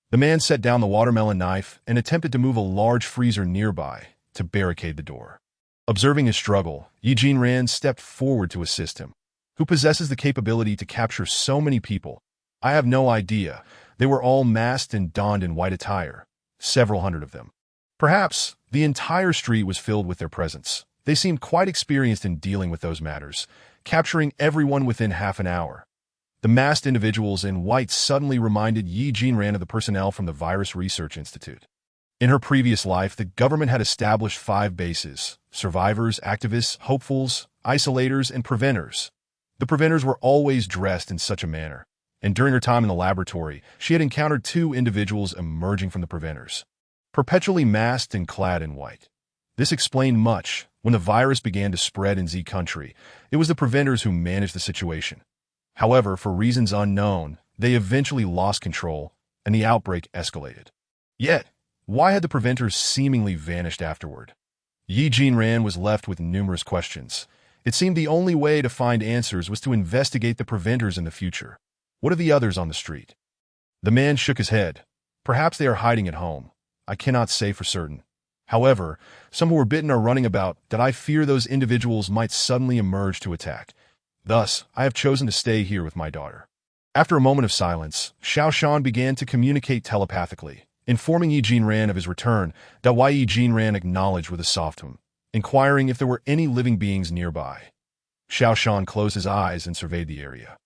The man set down the watermelon knife and attempted to move a large freezer nearby to barricade the door. Observing his struggle, Yi Jinran stepped forward to assist him. "Who possesses the capability to capture so many people?" "I have no idea. They were all masked and donned in white attire, several hundred of them. Perhaps the entire street was filled with their presence. They seemed quite experienced in dealing with those matters, capturing everyone within half an hour." The masked individuals in white suddenly reminded Yi Jinran of the personnel from the Virus Research Institute. In her previous life, the government had established 5 bases: survivors, activists, hopefuls, isolators, and preventers. The preventers were always dressed in such a manner, and during her time in the laboratory, she had encountered 2 individuals emerging from the preventers, perpetually masked and clad in white. This explained much. When the virus began to spread in Z country, it was the preventers who managed the situation. However, for reasons unknown, they eventually lost control, and the outbreak escalated. Yet, why had the preventers seemingly vanished afterward? Yi Jinran was left with numerous questions. It seemed the only way to find answers was to investigate the preventers in the future. What of the others on the street? The man shook his head. "Perhaps they are hiding at home. I cannot say for certain. However, some who were bitten are running about that I fear those individuals might suddenly emerge to attack. Thus, I have chosen to stay here with my daughter." After a moment of silence, Xiao Shan began to communicate telepathically, informing Yi Jinran of his return, that Yi Jinran acknowledged with a soft hum, inquiring if there were any living beings nearby. Xiao Shan closed his eyes and surveyed the area.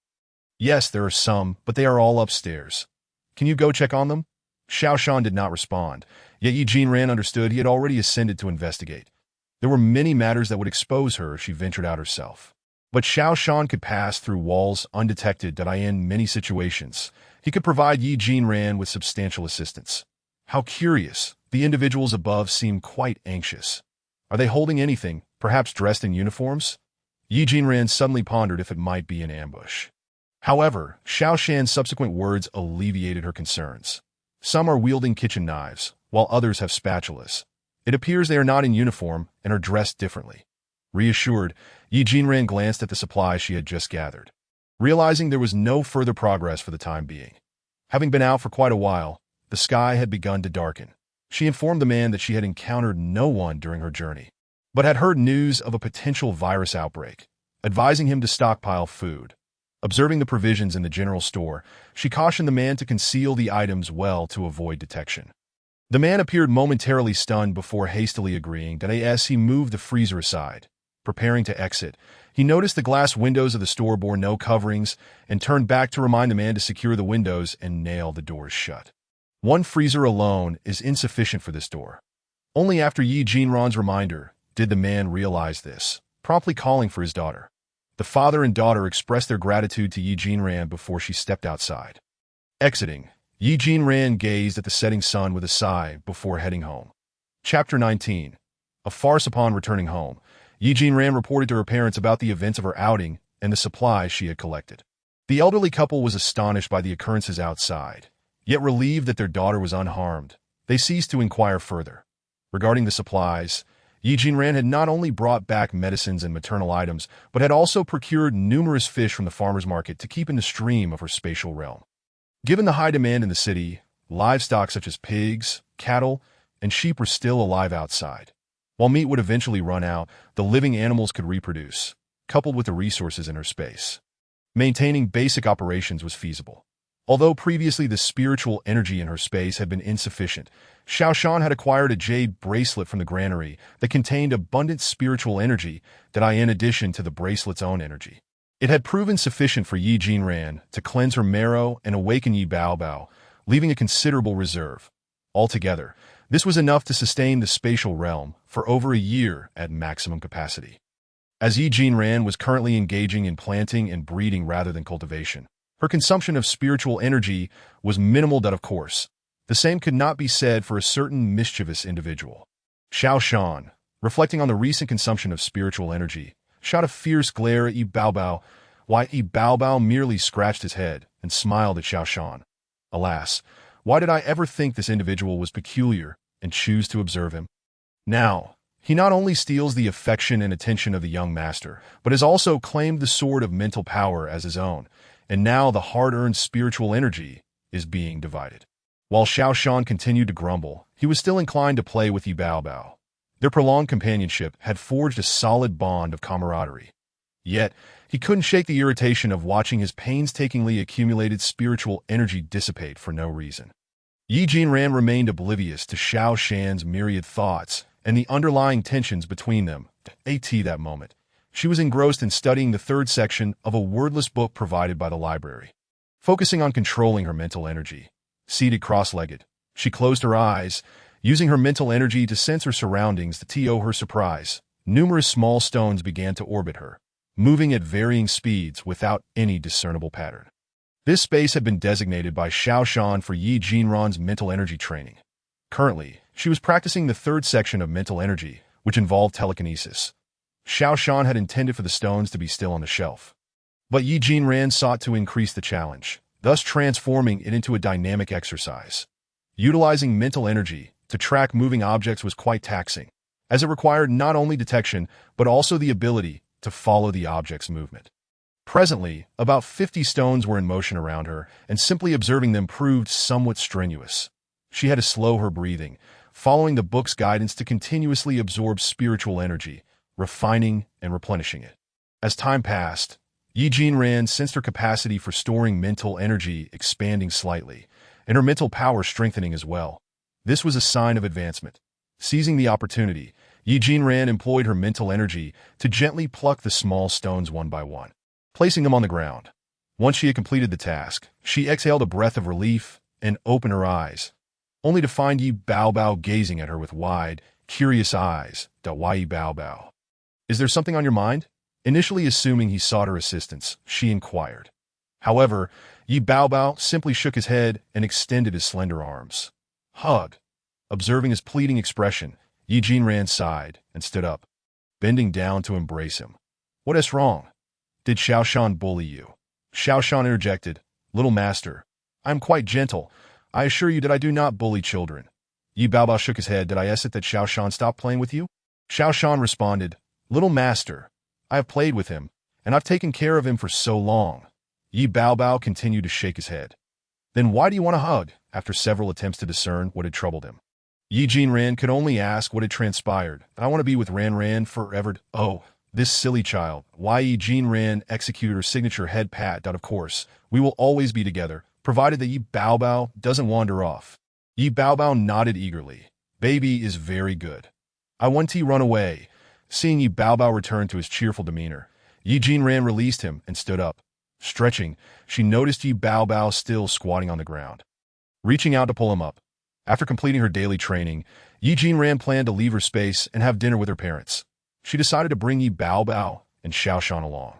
"Yes, there are some, but they are all upstairs. Can you go check on them?" Xiao Shan did not respond, yet Yi Jinran understood he had already ascended to investigate. There were many matters that would expose her if she ventured out herself. But Xiao Shan could pass through walls undetected that in many situations. He could provide Yi Jinran with substantial assistance. How curious. The individuals above seemed quite anxious. Are they holding anything, perhaps dressed in uniforms? Yi Jinran suddenly pondered if it might be an ambush. However, Xiao Shan's subsequent words alleviated her concerns. Some are wielding kitchen knives, while others have spatulas. It appears they are not in uniform and are dressed differently. Reassured, Yi Jinran glanced at the supplies she had just gathered, realizing there was no further progress for the time being. Having been out for quite a while, the sky had begun to darken. She informed the man that she had encountered no one during her journey, but had heard news of a potential virus outbreak, advising him to stockpile food. Observing the provisions in the general store, she cautioned the man to conceal the items well to avoid detection. The man appeared momentarily stunned before hastily agreeing that as he moved the freezer aside, preparing to exit, he noticed the glass windows of the store bore no coverings and turned back to remind the man to secure the windows and nail the doors shut. One freezer alone is insufficient for this door. Only after Yi Jinran's reminder did the man realize this, promptly calling for his daughter. The father and daughter expressed their gratitude to Yi Jinran before she stepped outside. Exiting, Yi Jinran gazed at the setting sun with a sigh before heading home. Chapter 19. A farce upon returning home. Yi Jinran reported to her parents about the events of her outing and the supplies she had collected. The elderly couple was astonished by the occurrences outside, yet relieved that their daughter was unharmed. They ceased to inquire further. Regarding the supplies, Yi Jinran had not only brought back medicines and maternal items, but had also procured numerous fish from the farmer's market to keep in the stream of her spatial realm. Given the high demand in the city, livestock such as pigs, cattle, and sheep were still alive outside. While meat would eventually run out, the living animals could reproduce, coupled with the resources in her space. Maintaining basic operations was feasible. Although previously the spiritual energy in her space had been insufficient, Xiao Shan had acquired a jade bracelet from the granary that contained abundant spiritual energy in addition to the bracelet's own energy. It had proven sufficient for Yi Jinran to cleanse her marrow and awaken Yi Baobao, leaving a considerable reserve. Altogether, this was enough to sustain the spatial realm for over a year at maximum capacity. as Yi Jinran was currently engaging in planting and breeding rather than cultivation. Her consumption of spiritual energy was minimal, that of course. The same could not be said for a certain mischievous individual. Xiao Shan, reflecting on the recent consumption of spiritual energy, shot a fierce glare at Yi Baobao, while Yi Baobao merely scratched his head and smiled at Xiao Shan. Alas, why did I ever think this individual was peculiar and choose to observe him? Now, he not only steals the affection and attention of the young master, but has also claimed the sword of mental power as his own, and now the hard-earned spiritual energy is being divided. While Xiao Shan continued to grumble, he was still inclined to play with Yi Baobao. Their prolonged companionship had forged a solid bond of camaraderie. Yet, he couldn't shake the irritation of watching his painstakingly accumulated spiritual energy dissipate for no reason. Yi Jinran remained oblivious to Xiao Shan's myriad thoughts and the underlying tensions between them. At that moment, she was engrossed in studying the third section of a wordless book provided by the library. Focusing on controlling her mental energy, seated cross-legged, she closed her eyes, using her mental energy to sense her surroundings. To her surprise, numerous small stones began to orbit her, moving at varying speeds without any discernible pattern. This space had been designated by Xiao Shan for Yi Jinran's mental energy training. Currently, she was practicing the third section of mental energy, which involved telekinesis. Xiao Shan had intended for the stones to be still on the shelf. But Yi Jinran sought to increase the challenge, thus transforming it into a dynamic exercise. Utilizing mental energy to track moving objects was quite taxing, as it required not only detection, but also the ability to follow the object's movement. Presently, about 50 stones were in motion around her, and simply observing them proved somewhat strenuous. She had to slow her breathing, following the book's guidance to continuously absorb spiritual energy, refining and replenishing it. As time passed, Yi Jinran sensed her capacity for storing mental energy expanding slightly, and her mental power strengthening as well. This was a sign of advancement. Seizing the opportunity, Yi Jinran employed her mental energy to gently pluck the small stones one by one, placing them on the ground. Once she had completed the task, she exhaled a breath of relief and opened her eyes, only to find Yi Baobao gazing at her with wide, curious eyes. Why Yi Baobao? Is there something on your mind? Initially assuming he sought her assistance, she inquired. However, Yi Baobao simply shook his head and extended his slender arms. Hug. Observing his pleading expression, Yi Jinran sighed and stood up, bending down to embrace him. What is wrong? Did Xiao Shan bully you? Xiao Shan interjected. Little master, I am quite gentle. I assure you that I do not bully children. Yi Baobao shook his head. Did I ask it that Xiao Shan stopped playing with you? Xiao Shan responded. Little master, I have played with him, and I've taken care of him for so long. Yi Baobao continued to shake his head. Then why do you want a hug? After several attempts to discern what had troubled him, Yi Jinran could only ask what had transpired. I want to be with Ran forever. Oh, this silly child. Why Yi Jinran executed her signature head pat. Of course, we will always be together, provided that Yi Baobao doesn't wander off. Yi Baobao nodded eagerly. Baby is very good. I want to run away. Seeing Yi Baobao return to his cheerful demeanor, Yi Jinran released him and stood up. Stretching, she noticed Yi Baobao still squatting on the ground. Reaching out to pull him up. After completing her daily training, Yi Jinran planned to leave her space and have dinner with her parents. She decided to bring Yi Baobao and Xiao Shan along.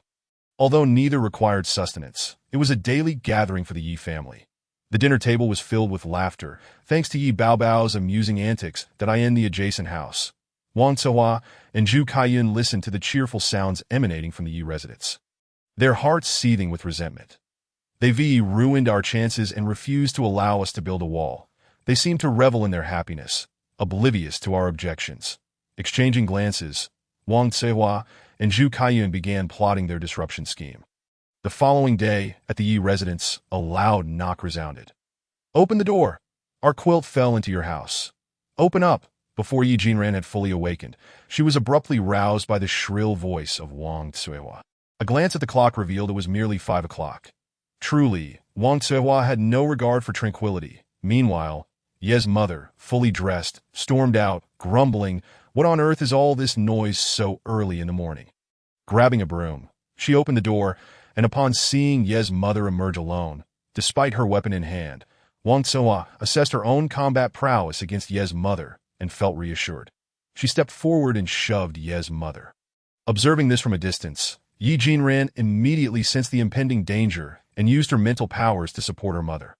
Although neither required sustenance, it was a daily gathering for the Yi family. The dinner table was filled with laughter, thanks to Yi Baobao's amusing antics in the adjacent house. Wang Cihua and Zhu Kaiyun listened to the cheerful sounds emanating from the Yi residents, their hearts seething with resentment. They ruined our chances and refused to allow us to build a wall. They seemed to revel in their happiness, oblivious to our objections. Exchanging glances, Wang Cihua and Zhu Kaiyun began plotting their disruption scheme. The following day, at the Yi residence, a loud knock resounded. Open the door! Our quilt fell into your house. Open up! Before Yi Jinran had fully awakened, she was abruptly roused by the shrill voice of Wang Cihua. A glance at the clock revealed it was merely 5 o'clock. Truly, Wang Cihua had no regard for tranquility. Meanwhile, Ye's mother, fully dressed, stormed out, grumbling, "What on earth is all this noise so early in the morning?" Grabbing a broom, she opened the door, and upon seeing Ye's mother emerge alone, despite her weapon in hand, Wang Cihua assessed her own combat prowess against Ye's mother and felt reassured. She stepped forward and shoved Ye's mother. Observing this from a distance, Yi Jinran immediately sensed the impending danger and used her mental powers to support her mother.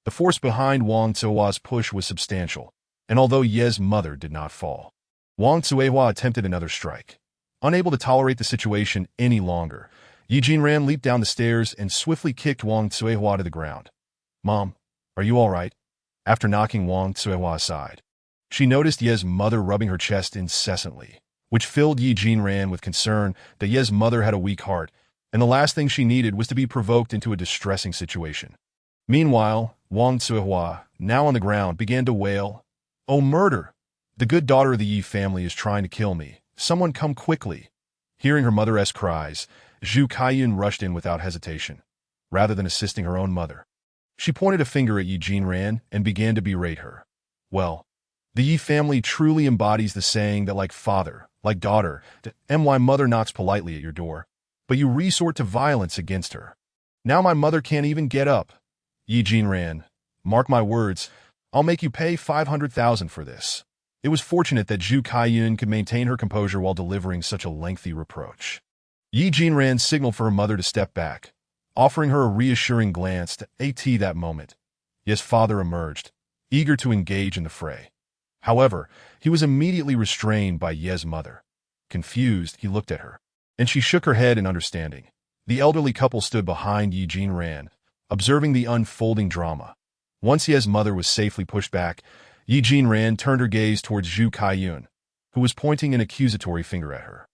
The force behind Wang Zuohua's push was substantial, and although Ye's mother did not fall, Wang Zuohua attempted another strike. Unable to tolerate the situation any longer, Yi Jinran leaped down the stairs and swiftly kicked Wang Zuohua to the ground. "Mom, are you all right?" After knocking Wang Zuohua aside, she noticed Ye's mother rubbing her chest incessantly, which filled Yi Jinran with concern that Ye's mother had a weak heart, and the last thing she needed was to be provoked into a distressing situation. Meanwhile, Wang Zuohua, now on the ground, began to wail, "Oh, murder! The good daughter of the Yi family is trying to kill me. Someone come quickly." Hearing her mother's cries, Zhu Kaiyun rushed in without hesitation, rather than assisting her own mother. She pointed a finger at Yi Jinran and began to berate her. "Well, the Yi family truly embodies the saying that like father, like daughter, my mother knocks politely at your door, but you resort to violence against her. Now my mother can't even get up. Yi Jinran, mark my words, I'll make you pay 500,000 for this." It was fortunate that Zhu Kaiyun could maintain her composure while delivering such a lengthy reproach. Yi Jinran signaled for her mother to step back, offering her a reassuring glance. At that moment, Ye's father emerged, eager to engage in the fray. However, he was immediately restrained by Ye's mother. Confused, he looked at her, and she shook her head in understanding. The elderly couple stood behind Yi Jinran, observing the unfolding drama. Once Ye's mother was safely pushed back, Yi Jinran turned her gaze towards Zhu Kaiyun, who was pointing an accusatory finger at her.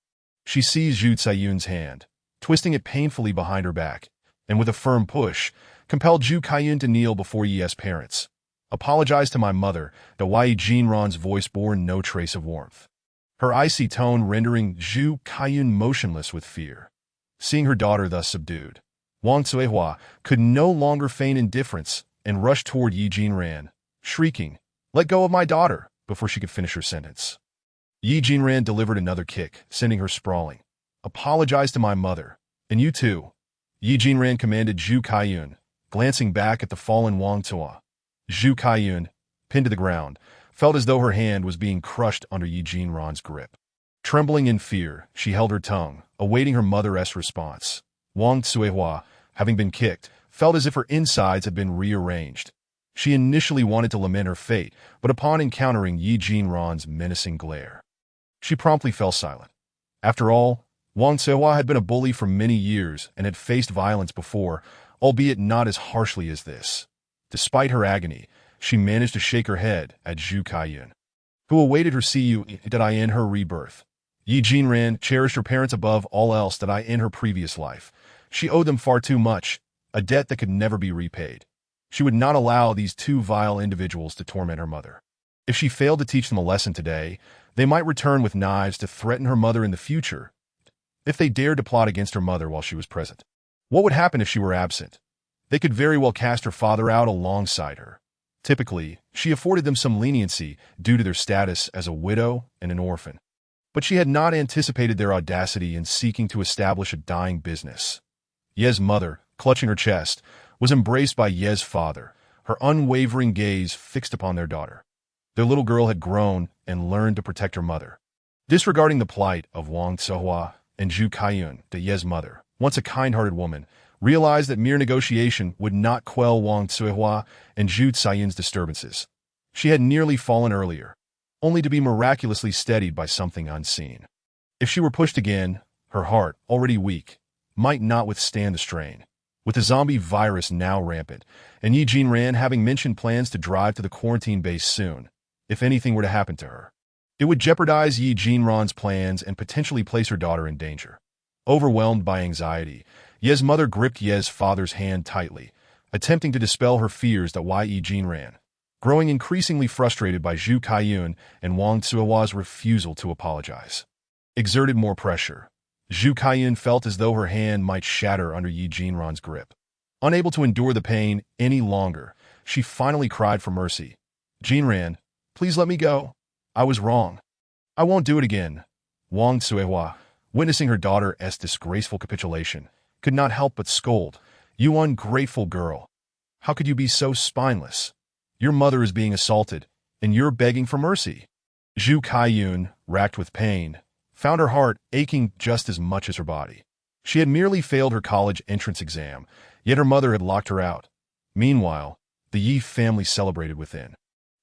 She seized Zhu Kaiyun's hand, twisting it painfully behind her back, and with a firm push, compelled Zhu Kaiyun to kneel before Ye's parents. "Apologize to my mother," Yi Jinran's voice bore no trace of warmth, her icy tone rendering Zhu Kaiyun motionless with fear. Seeing her daughter thus subdued, Wang Zuohua could no longer feign indifference and rushed toward Yi Jinran, shrieking, "Let go of my daughter," before she could finish her sentence. Yi Jinran delivered another kick, sending her sprawling. "Apologize to my mother. And you too," Yi Jinran commanded Zhu Kaiyun, glancing back at the fallen Wang Zuohua. Zhu Kaiyun, pinned to the ground, felt as though her hand was being crushed under Yi Jinran's grip. Trembling in fear, she held her tongue, awaiting her mother's response. Wang Zuohua, having been kicked, felt as if her insides had been rearranged. She initially wanted to lament her fate, but upon encountering Yi Jinran's menacing glare, she promptly fell silent. After all, Wang Zuohua had been a bully for many years and had faced violence before, albeit not as harshly as this. Despite her agony, she managed to shake her head at Zhu Kaiyun, who awaited her in her rebirth. Yi Jinran cherished her parents above all else in her previous life. She owed them far too much, a debt that could never be repaid. She would not allow these two vile individuals to torment her mother. If she failed to teach them a lesson today, they might return with knives to threaten her mother in the future. If they dared to plot against her mother while she was present, what would happen if she were absent? They could very well cast her father out alongside her. Typically, she afforded them some leniency due to their status as a widow and an orphan. But she had not anticipated their audacity in seeking to establish a dying business. Ye's mother, clutching her chest, was embraced by Ye's father, her unwavering gaze fixed upon their daughter. Their little girl had grown and learned to protect her mother. Disregarding the plight of Wang Zuohua and Zhu Kaiyun, Ye's mother, once a kind-hearted woman, realized that mere negotiation would not quell Wang Zuohua and Zhu Kaiyun's disturbances. She had nearly fallen earlier, only to be miraculously steadied by something unseen. If she were pushed again, her heart, already weak, might not withstand the strain. With the zombie virus now rampant, and Yi Jinran having mentioned plans to drive to the quarantine base soon, if anything were to happen to her, it would jeopardize Yi Jinran's plans and potentially place her daughter in danger. Overwhelmed by anxiety, Ye's mother gripped Ye's father's hand tightly, attempting to dispel her fears that Yi Jinran, growing increasingly frustrated by Zhu Kaiyun and Wang Zuohua's refusal to apologize, exerted more pressure. Zhu Kaiyun felt as though her hand might shatter under Yi Jinran's grip. Unable to endure the pain any longer, she finally cried for mercy. "Jinran, please let me go. I was wrong. I won't do it again." Wang Zuohua, witnessing her daughter's disgraceful capitulation, could not help but scold. "You ungrateful girl. How could you be so spineless? Your mother is being assaulted, and you're begging for mercy." Zhu Kaiyun, racked with pain, found her heart aching just as much as her body. She had merely failed her college entrance exam, yet her mother had locked her out. Meanwhile, the Yi family celebrated within,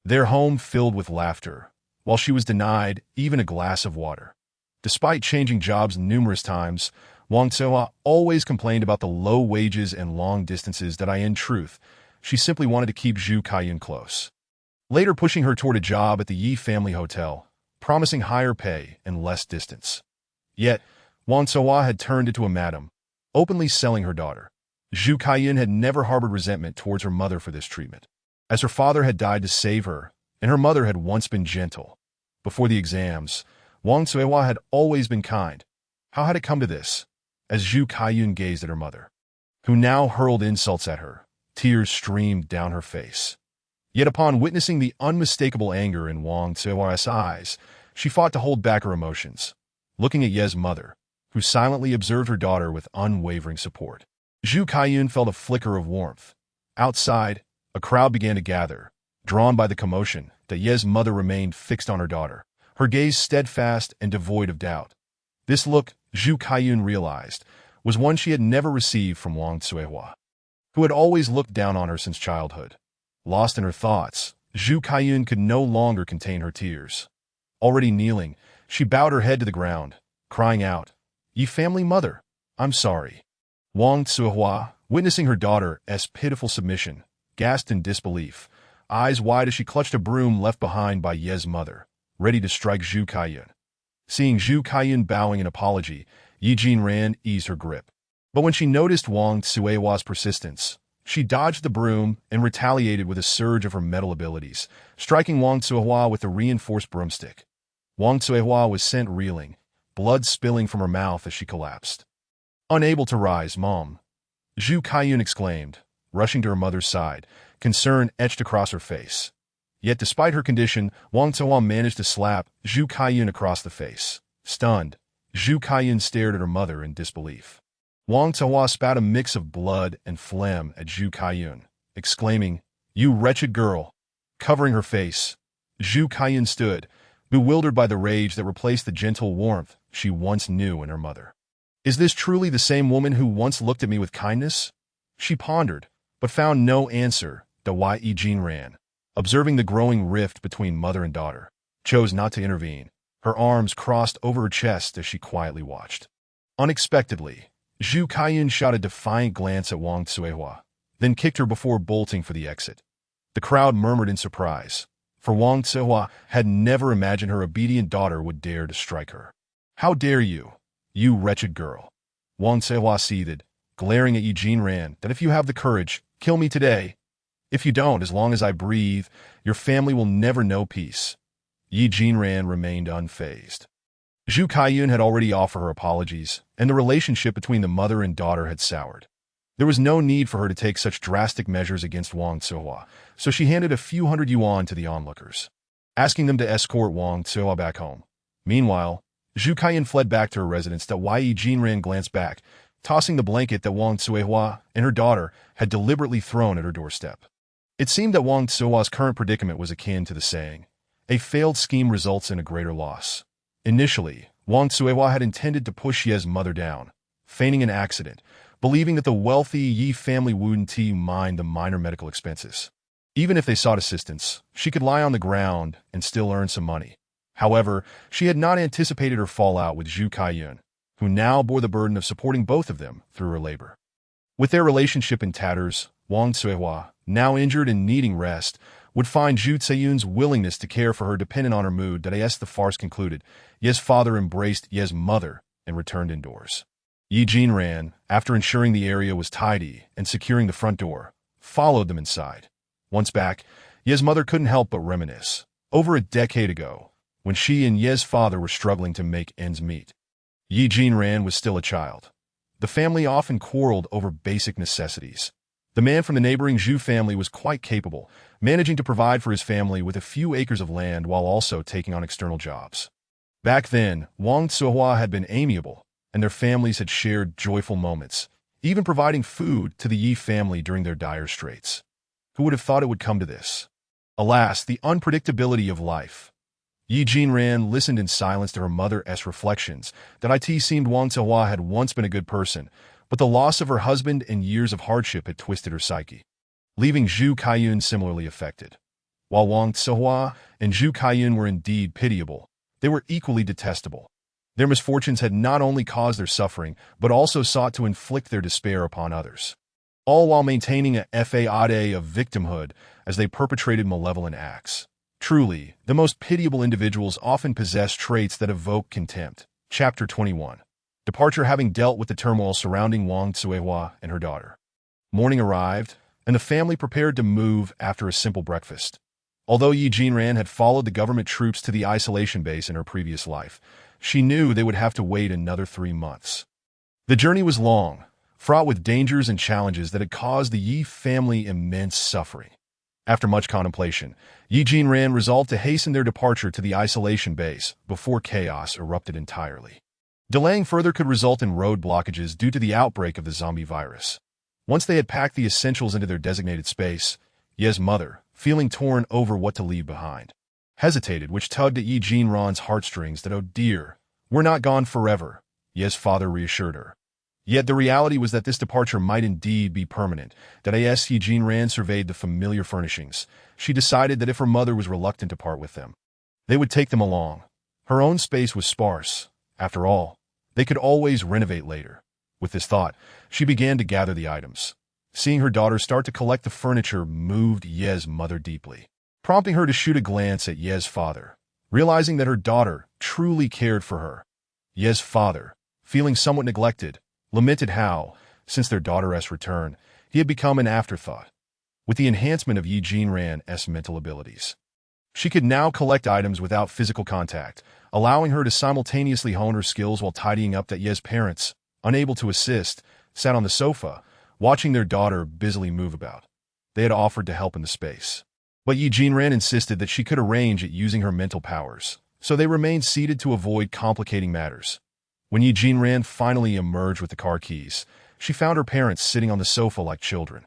their home filled with laughter, while she was denied even a glass of water. Despite changing jobs numerous times, Wang Tsuehua always complained about the low wages and long distances that in truth, she simply wanted to keep Zhu Kaiyun close. Later pushing her toward a job at the Yi family hotel, promising higher pay and less distance. Yet, Wang Tsuehua had turned into a madam, openly selling her daughter. Zhu Kaiyun had never harbored resentment towards her mother for this treatment, as her father had died to save her, and her mother had once been gentle. Before the exams, Wang Tsuehua had always been kind. How had it come to this? As Zhu Kaiyun gazed at her mother, who now hurled insults at her, tears streamed down her face. Yet upon witnessing the unmistakable anger in Wang Tsuehua's eyes, she fought to hold back her emotions, looking at Ye's mother, who silently observed her daughter with unwavering support. Zhu Kaiyun felt a flicker of warmth. Outside, a crowd began to gather, drawn by the commotion that Ye's mother remained fixed on her daughter, her gaze steadfast and devoid of doubt. This look, Zhu Kaiyun realized, was one she had never received from Wang Tsuehua, who had always looked down on her since childhood. Lost in her thoughts, Zhu Kaiyun could no longer contain her tears. Already kneeling, she bowed her head to the ground, crying out, "Ye family mother, I'm sorry." Wang Tsuehua, witnessing her daughter's pitiful submission, gasped in disbelief, eyes wide as she clutched a broom left behind by Ye's mother, ready to strike Zhu Kaiyun. Seeing Zhu Kaiyun bowing in apology, Yi Jinran eased her grip. But when she noticed Wang Tsuehua's persistence, she dodged the broom and retaliated with a surge of her metal abilities, striking Wang Tsuehua with a reinforced broomstick. Wang Tsuehua was sent reeling, blood spilling from her mouth as she collapsed. Unable to rise, "Mom," Zhu Kaiyun exclaimed, rushing to her mother's side, concern etched across her face. Yet despite her condition, Wang Tsuehua managed to slap Zhu Kaiyun across the face. Stunned, Zhu Kaiyun stared at her mother in disbelief. Wang Tsuehua spat a mix of blood and phlegm at Zhu Kaiyun, exclaiming, "You wretched girl!" Covering her face, Zhu Kaiyun stood, bewildered by the rage that replaced the gentle warmth she once knew in her mother. Is this truly the same woman who once looked at me with kindness? She pondered, but found no answer. Yi Jinran, observing the growing rift between mother and daughter, chose not to intervene, her arms crossed over her chest as she quietly watched. Unexpectedly, Zhu Kaiyun shot a defiant glance at Wang Tsuehua, then kicked her before bolting for the exit. The crowd murmured in surprise, for Wang Tsuehua had never imagined her obedient daughter would dare to strike her. "How dare you, you wretched girl!" Wang Tsuehua seethed, glaring at Yi Jinran, "that if you have the courage, kill me today. If you don't, as long as I breathe, your family will never know peace." Yi Jinran remained unfazed. Zhu Kaiyun had already offered her apologies, and the relationship between the mother and daughter had soured. There was no need for her to take such drastic measures against Wang Tsuehua, so she handed a few hundred yuan to the onlookers, asking them to escort Wang Tsuehua back home. Meanwhile, Zhu Kaiyun fled back to her residence. Yi Jinran glanced back, tossing the blanket that Wang Tsuehua and her daughter had deliberately thrown at her doorstep. It seemed that Wang Tsuehua's current predicament was akin to the saying, "A failed scheme results in a greater loss." Initially, Wang Tsuehua had intended to push Ye's mother down, feigning an accident, believing that the wealthy Yi family wouldn't mind the minor medical expenses. Even if they sought assistance, she could lie on the ground and still earn some money. However, she had not anticipated her fallout with Zhu Kaiyun, who now bore the burden of supporting both of them through her labor. With their relationship in tatters, Wang Tsuehua, now injured and needing rest, would find Zhu Kaiyun's willingness to care for her dependent on her mood. As the farce concluded, Ye's father embraced Ye's mother and returned indoors. Yi Jinran, after ensuring the area was tidy and securing the front door, followed them inside. Once back, Ye's mother couldn't help but reminisce. Over a decade ago, when she and Ye's father were struggling to make ends meet, Yi Jinran was still a child. The family often quarreled over basic necessities. The man from the neighboring Zhu family was quite capable, managing to provide for his family with a few acres of land while also taking on external jobs. Back then, Wang Tsuehua had been amiable, and their families had shared joyful moments, even providing food to the Yi family during their dire straits. Who would have thought it would come to this? Alas, the unpredictability of life. Yi Jinran listened in silence to her mother's reflections that it seemed Wang Zihua had once been a good person, but the loss of her husband and years of hardship had twisted her psyche, leaving Zhu Kaiyun similarly affected. While Wang Zihua and Zhu Kaiyun were indeed pitiable, they were equally detestable. Their misfortunes had not only caused their suffering, but also sought to inflict their despair upon others, all while maintaining a facade of victimhood as they perpetrated malevolent acts. Truly, the most pitiable individuals often possess traits that evoke contempt. Chapter 21. Departure. Having dealt with the turmoil surrounding Wang Zihua and her daughter, morning arrived, and the family prepared to move after a simple breakfast. Although Yi Jinran had followed the government troops to the isolation base in her previous life, she knew they would have to wait another 3 months. The journey was long, fraught with dangers and challenges that had caused the Yi family immense suffering. After much contemplation, Yi Jinran resolved to hasten their departure to the isolation base before chaos erupted entirely. Delaying further could result in road blockages due to the outbreak of the zombie virus. Once they had packed the essentials into their designated space, Ye's mother, feeling torn over what to leave behind, hesitated, which tugged at Yi Jinran's heartstrings that, "Oh dear, we're not gone forever," Ye's father reassured her. Yet the reality was that this departure might indeed be permanent. As Yi Jinran surveyed the familiar furnishings, she decided that if her mother was reluctant to part with them, they would take them along. Her own space was sparse. After all, they could always renovate later. With this thought, she began to gather the items. Seeing her daughter start to collect the furniture moved Ye's mother deeply, prompting her to shoot a glance at Ye's father. Realizing that her daughter truly cared for her, Ye's father, feeling somewhat neglected, lamented how, since their daughter's return, he had become an afterthought. With the enhancement of Yi Jinran's mental abilities, she could now collect items without physical contact, allowing her to simultaneously hone her skills while tidying up. That Ye's parents, unable to assist, sat on the sofa, watching their daughter busily move about. They had offered to help in the space, but Yi Jinran insisted that she could arrange it using her mental powers, so they remained seated to avoid complicating matters. When Yi Jinran finally emerged with the car keys, she found her parents sitting on the sofa like children,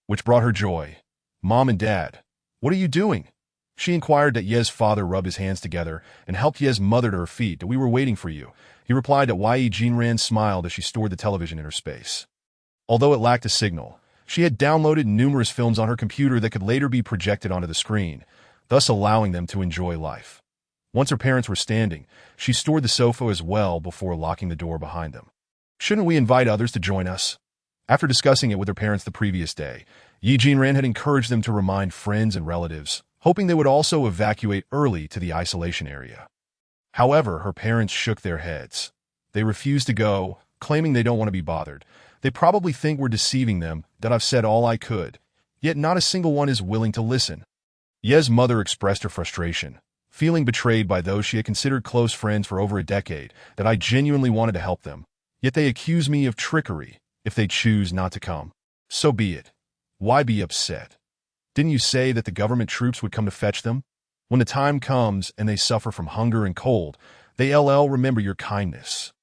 which brought her joy. "Mom and Dad, what are you doing?" she inquired. That Ye's father rubbed his hands together and helped Ye's mother to her feet. "We were waiting for you," he replied. Yi Jinran smiled as she stored the television in her space. Although it lacked a signal, she had downloaded numerous films on her computer that could later be projected onto the screen, thus allowing them to enjoy life. Once her parents were standing, she stored the sofa as well before locking the door behind them. "Shouldn't we invite others to join us?" After discussing it with her parents the previous day, Yi Jinran had encouraged them to remind friends and relatives, hoping they would also evacuate early to the isolation area. However, her parents shook their heads. They refused to go, claiming they don't want to be bothered. "They probably think we're deceiving them, that I've said all I could. Yet not a single one is willing to listen." Ye's mother expressed her frustration, feeling betrayed by those she had considered close friends for over a decade. "That I genuinely wanted to help them, yet they accuse me of trickery. If they choose not to come, so be it. Why be upset? Didn't you say that the government troops would come to fetch them? When the time comes and they suffer from hunger and cold, they'll remember your kindness."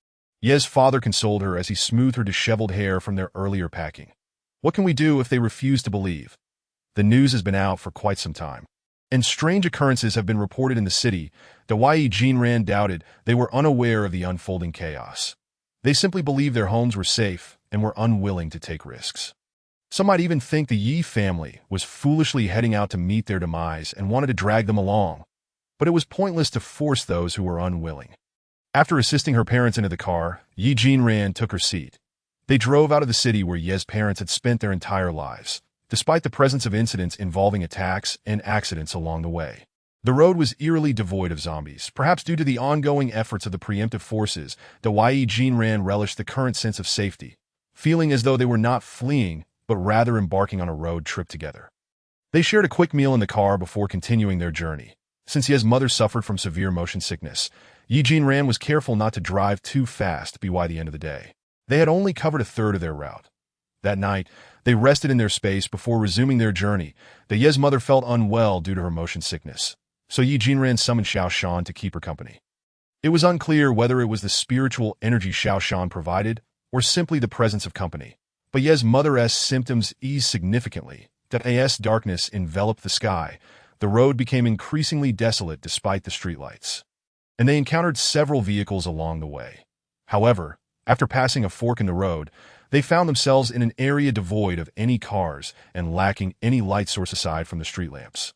Ye's father consoled her as he smoothed her disheveled hair from their earlier packing. "What can we do if they refuse to believe? The news has been out for quite some time, and strange occurrences have been reported in the city." Yi Jinran doubted. They were unaware of the unfolding chaos. They simply believed their homes were safe and were unwilling to take risks. Some might even think the Yi family was foolishly heading out to meet their demise and wanted to drag them along. But it was pointless to force those who were unwilling. After assisting her parents into the car, Yi Jinran took her seat. They drove out of the city where Ye's parents had spent their entire lives, despite the presence of incidents involving attacks and accidents along the way. The road was eerily devoid of zombies, perhaps due to the ongoing efforts of the preemptive forces. Yi Jinran relished the current sense of safety, feeling as though they were not fleeing, but rather embarking on a road trip together. They shared a quick meal in the car before continuing their journey. Since Ye's mother suffered from severe motion sickness, Yi Jinran was careful not to drive too fast by the end of the day. They had only covered a third of their route. That night, they rested in their space before resuming their journey. Ye's mother felt unwell due to her motion sickness, so Yi Jinran summoned Xiao Shan to keep her company. It was unclear whether it was the spiritual energy Xiao Shan provided or simply the presence of company, but Ye's mother's symptoms eased significantly. Darkness enveloped the sky, the road became increasingly desolate despite the streetlights, and they encountered several vehicles along the way. However, after passing a fork in the road, they found themselves in an area devoid of any cars and lacking any light source aside from the street lamps.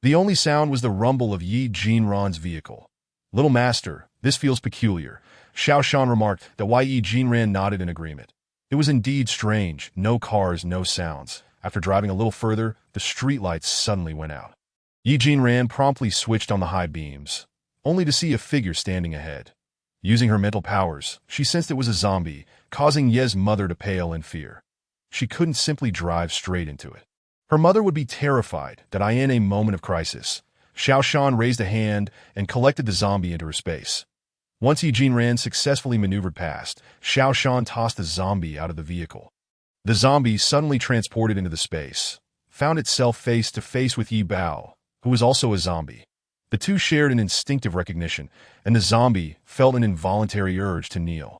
The only sound was the rumble of Yi Jinran's vehicle. "Little master, this feels peculiar," Xiao Shan remarked. That Yi Jinran nodded in agreement. It was indeed strange, no cars, no sounds. After driving a little further, the streetlights suddenly went out. Yi Jinran promptly switched on the high beams, only to see a figure standing ahead. Using her mental powers, she sensed it was a zombie, causing Ye's mother to pale in fear. She couldn't simply drive straight into it. Her mother would be terrified that in a moment of crisis, Xiao Shan raised a hand and collected the zombie into her space. Once Yi Jinran successfully maneuvered past, Xiao Shan tossed the zombie out of the vehicle. The zombie, suddenly transported into the space, found itself face to face with Yi Bao, who was also a zombie. The two shared an instinctive recognition, and the zombie felt an involuntary urge to kneel,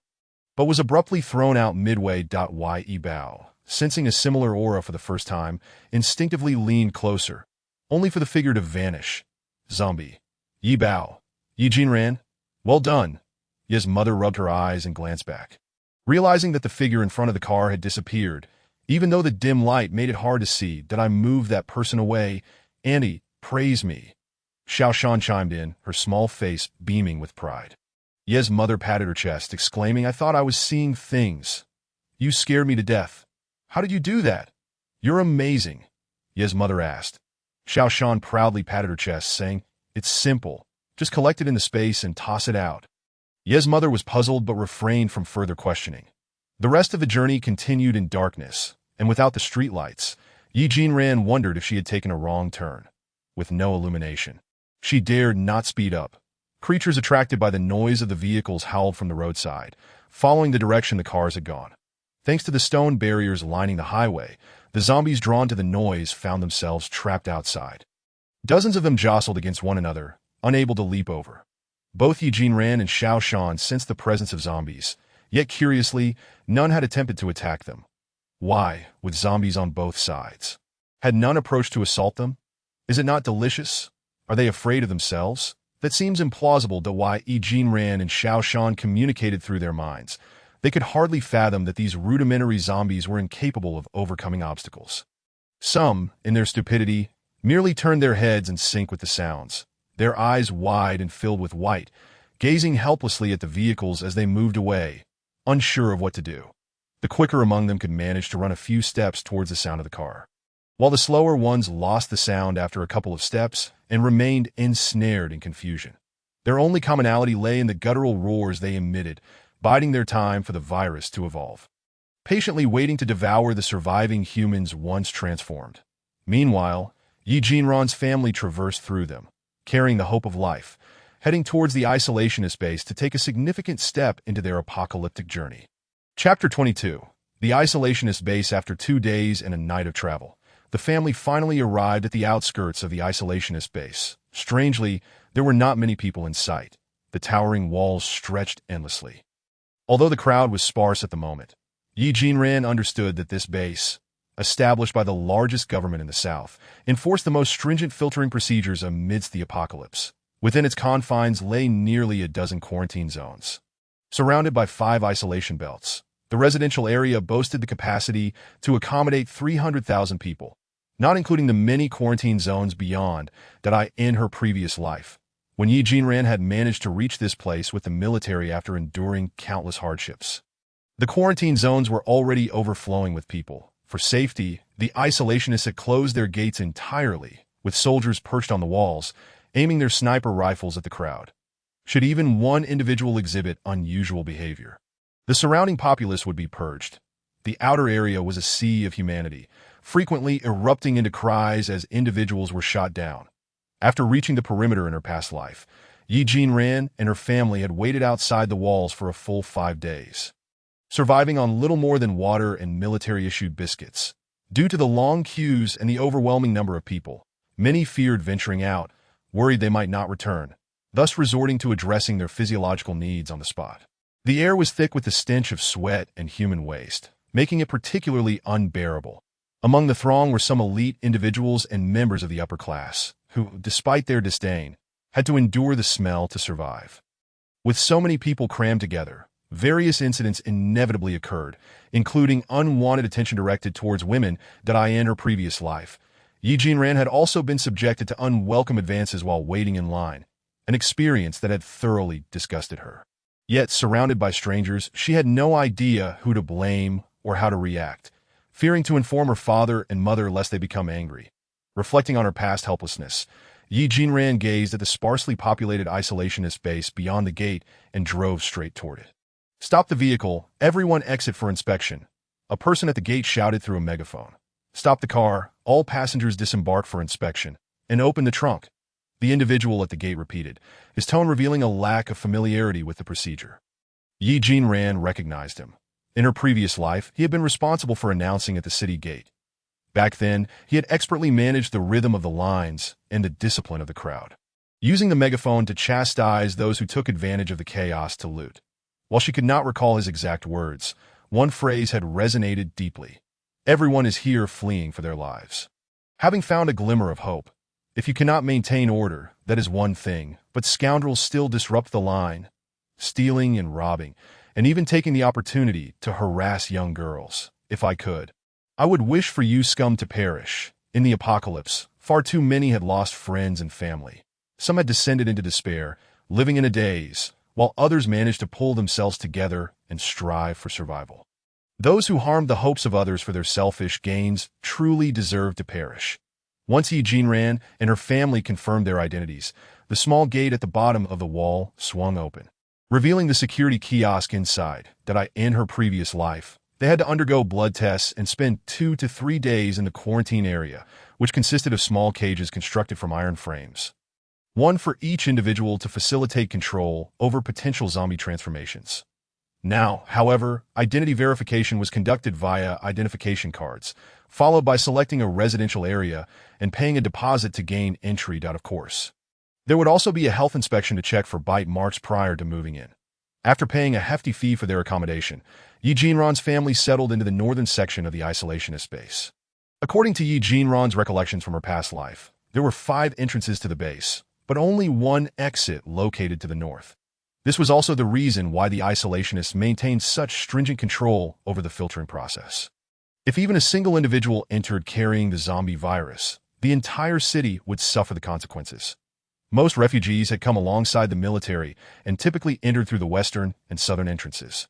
but was abruptly thrown out midway. Yi Bao, sensing a similar aura for the first time, instinctively leaned closer, only for the figure to vanish. Zombie. Yi Bao. Yi Jinran. Well done. Ye's mother rubbed her eyes and glanced back. Realizing that the figure in front of the car had disappeared, even though the dim light made it hard to see, "Did I move that person away? Auntie, praise me." Xiao Shan chimed in, her small face beaming with pride. Ye's mother patted her chest, exclaiming, "I thought I was seeing things. You scared me to death. How did you do that?" "You're amazing," Ye's mother asked. Xiao Shan proudly patted her chest, saying, "It's simple. Just collect it in the space and toss it out." Ye's mother was puzzled but refrained from further questioning. The rest of the journey continued in darkness, and without the streetlights, Yi Jinran wondered if she had taken a wrong turn. With no illumination, she dared not speed up. Creatures attracted by the noise of the vehicles howled from the roadside, following the direction the cars had gone. Thanks to the stone barriers lining the highway, the zombies drawn to the noise found themselves trapped outside. Dozens of them jostled against one another, unable to leap over. Both Yi Jinran and Xiao Shan sensed the presence of zombies, yet curiously, none had attempted to attack them. Why, with zombies on both sides? Had none approached to assault them? Is it not delicious? Are they afraid of themselves? That seems implausible. Yi Jinran and Xiao Shan communicated through their minds. They could hardly fathom that these rudimentary zombies were incapable of overcoming obstacles. Some, in their stupidity, merely turned their heads in sync with the sounds, their eyes wide and filled with white, gazing helplessly at the vehicles as they moved away, unsure of what to do. The quicker among them could manage to run a few steps towards the sound of the car, while the slower ones lost the sound after a couple of steps and remained ensnared in confusion. Their only commonality lay in the guttural roars they emitted, biding their time for the virus to evolve, patiently waiting to devour the surviving humans once transformed. Meanwhile, Yi Jinran's family traversed through them, carrying the hope of life, heading towards the isolationist base to take a significant step into their apocalyptic journey. Chapter 22. The isolationist base. After 2 days and a night of travel, the family finally arrived at the outskirts of the isolationist base. Strangely, there were not many people in sight. The towering walls stretched endlessly. Although the crowd was sparse at the moment, Yi Jinran understood that this base, established by the largest government in the south, enforced the most stringent filtering procedures amidst the apocalypse. Within its confines lay nearly a dozen quarantine zones. Surrounded by 5 isolation belts, the residential area boasted the capacity to accommodate 300,000 people, not including the many quarantine zones beyond that in her previous life, when Yi Jinran had managed to reach this place with the military after enduring countless hardships. The quarantine zones were already overflowing with people. For safety, the isolationists had closed their gates entirely, with soldiers perched on the walls, aiming their sniper rifles at the crowd. Should even one individual exhibit unusual behavior, the surrounding populace would be purged. The outer area was a sea of humanity, frequently erupting into cries as individuals were shot down. After reaching the perimeter in her past life, Yi Jinran and her family had waited outside the walls for a full 5 days, surviving on little more than water and military-issued biscuits. Due to the long queues and the overwhelming number of people, many feared venturing out, worried they might not return, thus resorting to addressing their physiological needs on the spot. The air was thick with the stench of sweat and human waste, making it particularly unbearable. Among the throng were some elite individuals and members of the upper class, who, despite their disdain, had to endure the smell to survive. With so many people crammed together, various incidents inevitably occurred, including unwanted attention directed towards women that in her previous life. Yi Jinran had also been subjected to unwelcome advances while waiting in line, an experience that had thoroughly disgusted her. Yet, surrounded by strangers, she had no idea who to blame or how to react, fearing to inform her father and mother lest they become angry. Reflecting on her past helplessness, Yi Jinran gazed at the sparsely populated isolationist base beyond the gate and drove straight toward it. "Stop the vehicle, everyone exit for inspection," a person at the gate shouted through a megaphone. "Stop the car, all passengers disembark for inspection, and open the trunk," the individual at the gate repeated, his tone revealing a lack of familiarity with the procedure. Yi Jinran recognized him. In her previous life, he had been responsible for announcing at the city gate. Back then, he had expertly managed the rhythm of the lines and the discipline of the crowd, using the megaphone to chastise those who took advantage of the chaos to loot. While she could not recall his exact words, one phrase had resonated deeply. "Everyone is here fleeing for their lives." Having found a glimmer of hope, if you cannot maintain order, that is one thing, but scoundrels still disrupt the line, stealing and robbing, and even taking the opportunity to harass young girls. If I could, I would wish for you scum to perish. In the apocalypse, far too many had lost friends and family. Some had descended into despair, living in a daze, while others managed to pull themselves together and strive for survival. Those who harmed the hopes of others for their selfish gains truly deserve to perish. Once Yi Jinran and her family confirmed their identities, the small gate at the bottom of the wall swung open, revealing the security kiosk inside. In her previous life, they had to undergo blood tests and spend 2 to 3 days in the quarantine area, which consisted of small cages constructed from iron frames, one for each individual to facilitate control over potential zombie transformations. Now, however, identity verification was conducted via identification cards, followed by selecting a residential area and paying a deposit to gain entry. Of course, there would also be a health inspection to check for bite marks prior to moving in. After paying a hefty fee for their accommodation, Yi Jinran's family settled into the northern section of the isolationist base. According to Yi Jinran's recollections from her past life, there were 5 entrances to the base, but only one exit located to the north. This was also the reason why the isolationists maintained such stringent control over the filtering process. If even a single individual entered carrying the zombie virus, the entire city would suffer the consequences. Most refugees had come alongside the military and typically entered through the western and southern entrances,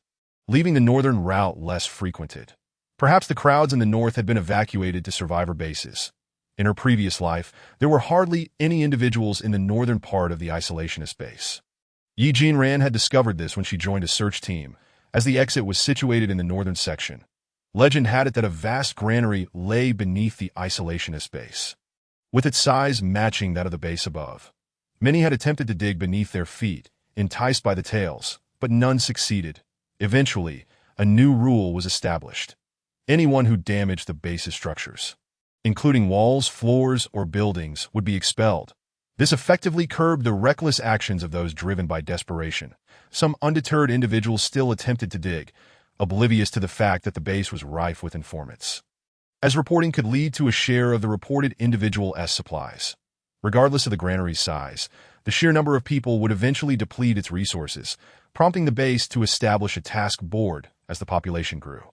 leaving the northern route less frequented. Perhaps the crowds in the north had been evacuated to survivor bases. In her previous life, there were hardly any individuals in the northern part of the isolationist base. Yi Jinran had discovered this when she joined a search team, as the exit was situated in the northern section. Legend had it that a vast granary lay beneath the isolationist base, with its size matching that of the base above. Many had attempted to dig beneath their feet, enticed by the tales, but none succeeded. Eventually, a new rule was established. Anyone who damaged the base's structures, including walls, floors, or buildings, would be expelled. This effectively curbed the reckless actions of those driven by desperation. Some undeterred individuals still attempted to dig, oblivious to the fact that the base was rife with informants, as reporting could lead to a share of the reported individual's supplies. Regardless of the granary's size, the sheer number of people would eventually deplete its resources, prompting the base to establish a task board as the population grew.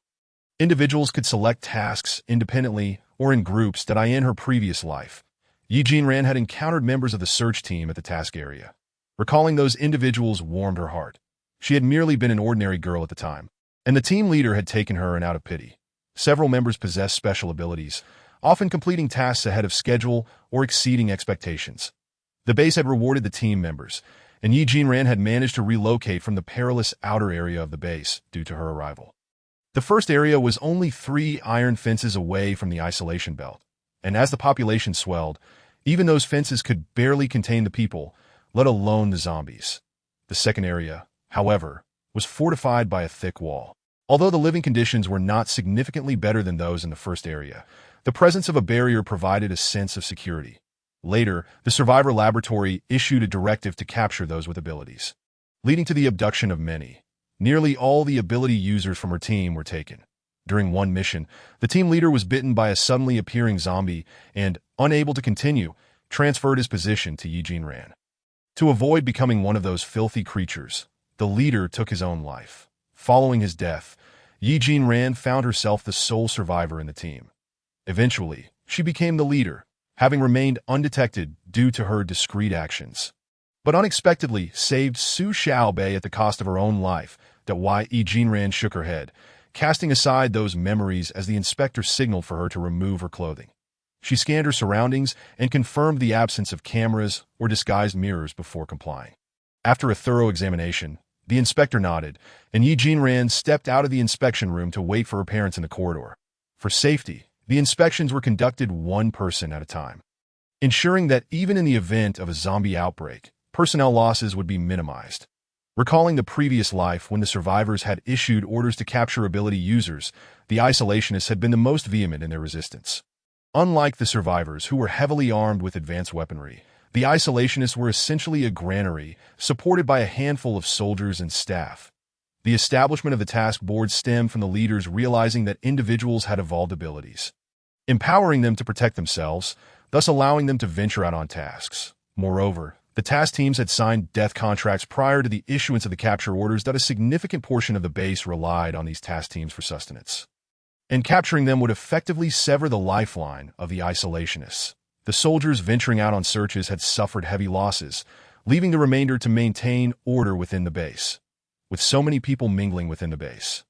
Individuals could select tasks independently or in groups. In her previous life, Yi Jinran had encountered members of the search team at the task area. Recalling those individuals warmed her heart. She had merely been an ordinary girl at the time, and the team leader had taken her in out of pity. Several members possessed special abilities, often completing tasks ahead of schedule or exceeding expectations. The base had rewarded the team members, and Yi Jinran had managed to relocate from the perilous outer area of the base due to her arrival. The first area was only 3 iron fences away from the isolation belt, and as the population swelled, even those fences could barely contain the people, let alone the zombies. The second area, however, was fortified by a thick wall. Although the living conditions were not significantly better than those in the first area, the presence of a barrier provided a sense of security. Later, the Survivor Laboratory issued a directive to capture those with abilities, leading to the abduction of many. Nearly all the ability users from her team were taken. During one mission, the team leader was bitten by a suddenly appearing zombie and, unable to continue, transferred his position to Yi Jinran. To avoid becoming one of those filthy creatures, the leader took his own life. Following his death, Yi Jinran found herself the sole survivor in the team. Eventually, she became the leader, having remained undetected due to her discreet actions. But unexpectedly saved Su Xiaobei at the cost of her own life. Yi Jinran shook her head, casting aside those memories as the inspector signaled for her to remove her clothing. She scanned her surroundings and confirmed the absence of cameras or disguised mirrors before complying. After a thorough examination, the inspector nodded, and Yi Jinran stepped out of the inspection room to wait for her parents in the corridor. For safety, the inspections were conducted one person at a time, ensuring that even in the event of a zombie outbreak, personnel losses would be minimized. Recalling the previous life when the survivors had issued orders to capture ability users, the isolationists had been the most vehement in their resistance. Unlike the survivors who were heavily armed with advanced weaponry, the isolationists were essentially a granary, supported by a handful of soldiers and staff. The establishment of the task board stemmed from the leaders realizing that individuals had evolved abilities, empowering them to protect themselves, thus allowing them to venture out on tasks. Moreover, the task teams had signed death contracts prior to the issuance of the capture orders that a significant portion of the base relied on these task teams for sustenance. And capturing them would effectively sever the lifeline of the isolationists. The soldiers venturing out on searches had suffered heavy losses, leaving the remainder to maintain order within the base. With so many people mingling within the base,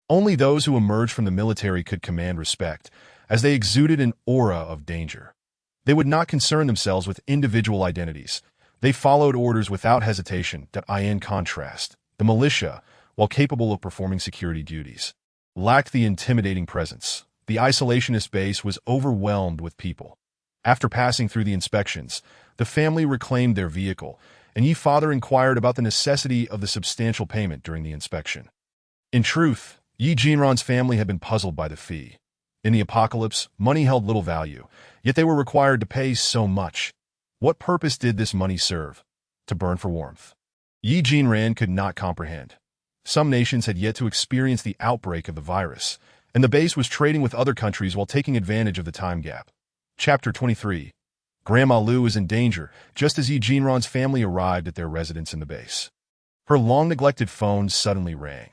only those who emerged from the military could command respect, as they exuded an aura of danger. They would not concern themselves with individual identities. They followed orders without hesitation. In contrast, the militia, while capable of performing security duties, lacked the intimidating presence. The isolationist base was overwhelmed with people. After passing through the inspections, the family reclaimed their vehicle, and Yi father inquired about the necessity of the substantial payment during the inspection. In truth, Yi Jinran's family had been puzzled by the fee. In the apocalypse, money held little value, yet they were required to pay so much. What purpose did this money serve? To burn for warmth? Yi Jinran could not comprehend. Some nations had yet to experience the outbreak of the virus, and the base was trading with other countries while taking advantage of the time gap. Chapter 23. Grandma Lu is in danger, just as Yi Jinran's family arrived at their residence in the base. Her long-neglected phone suddenly rang.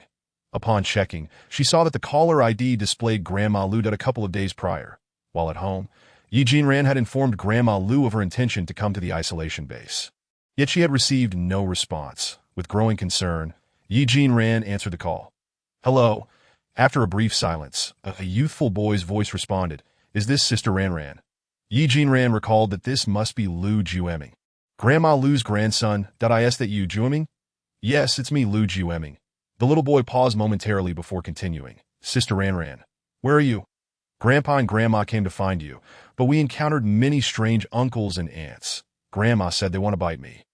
Upon checking, she saw that the caller ID displayed Grandma Lu a couple of days prior. While at home, Yi Jinran had informed Grandma Lu of her intention to come to the isolation base. Yet she had received no response. With growing concern, Yi Jinran answered the call. "Hello." After a brief silence, a youthful boy's voice responded, "Is this Sister Ranran?" Yi Jinran recalled that this must be Lu Jueming, Grandma Lu's grandson. Is that you, Jueming? "Yes, it's me, Lu Jueming." The little boy paused momentarily before continuing. "Sister Ranran, where are you? Grandpa and Grandma came to find you, but we encountered many strange uncles and aunts. Grandma said they want to bite me."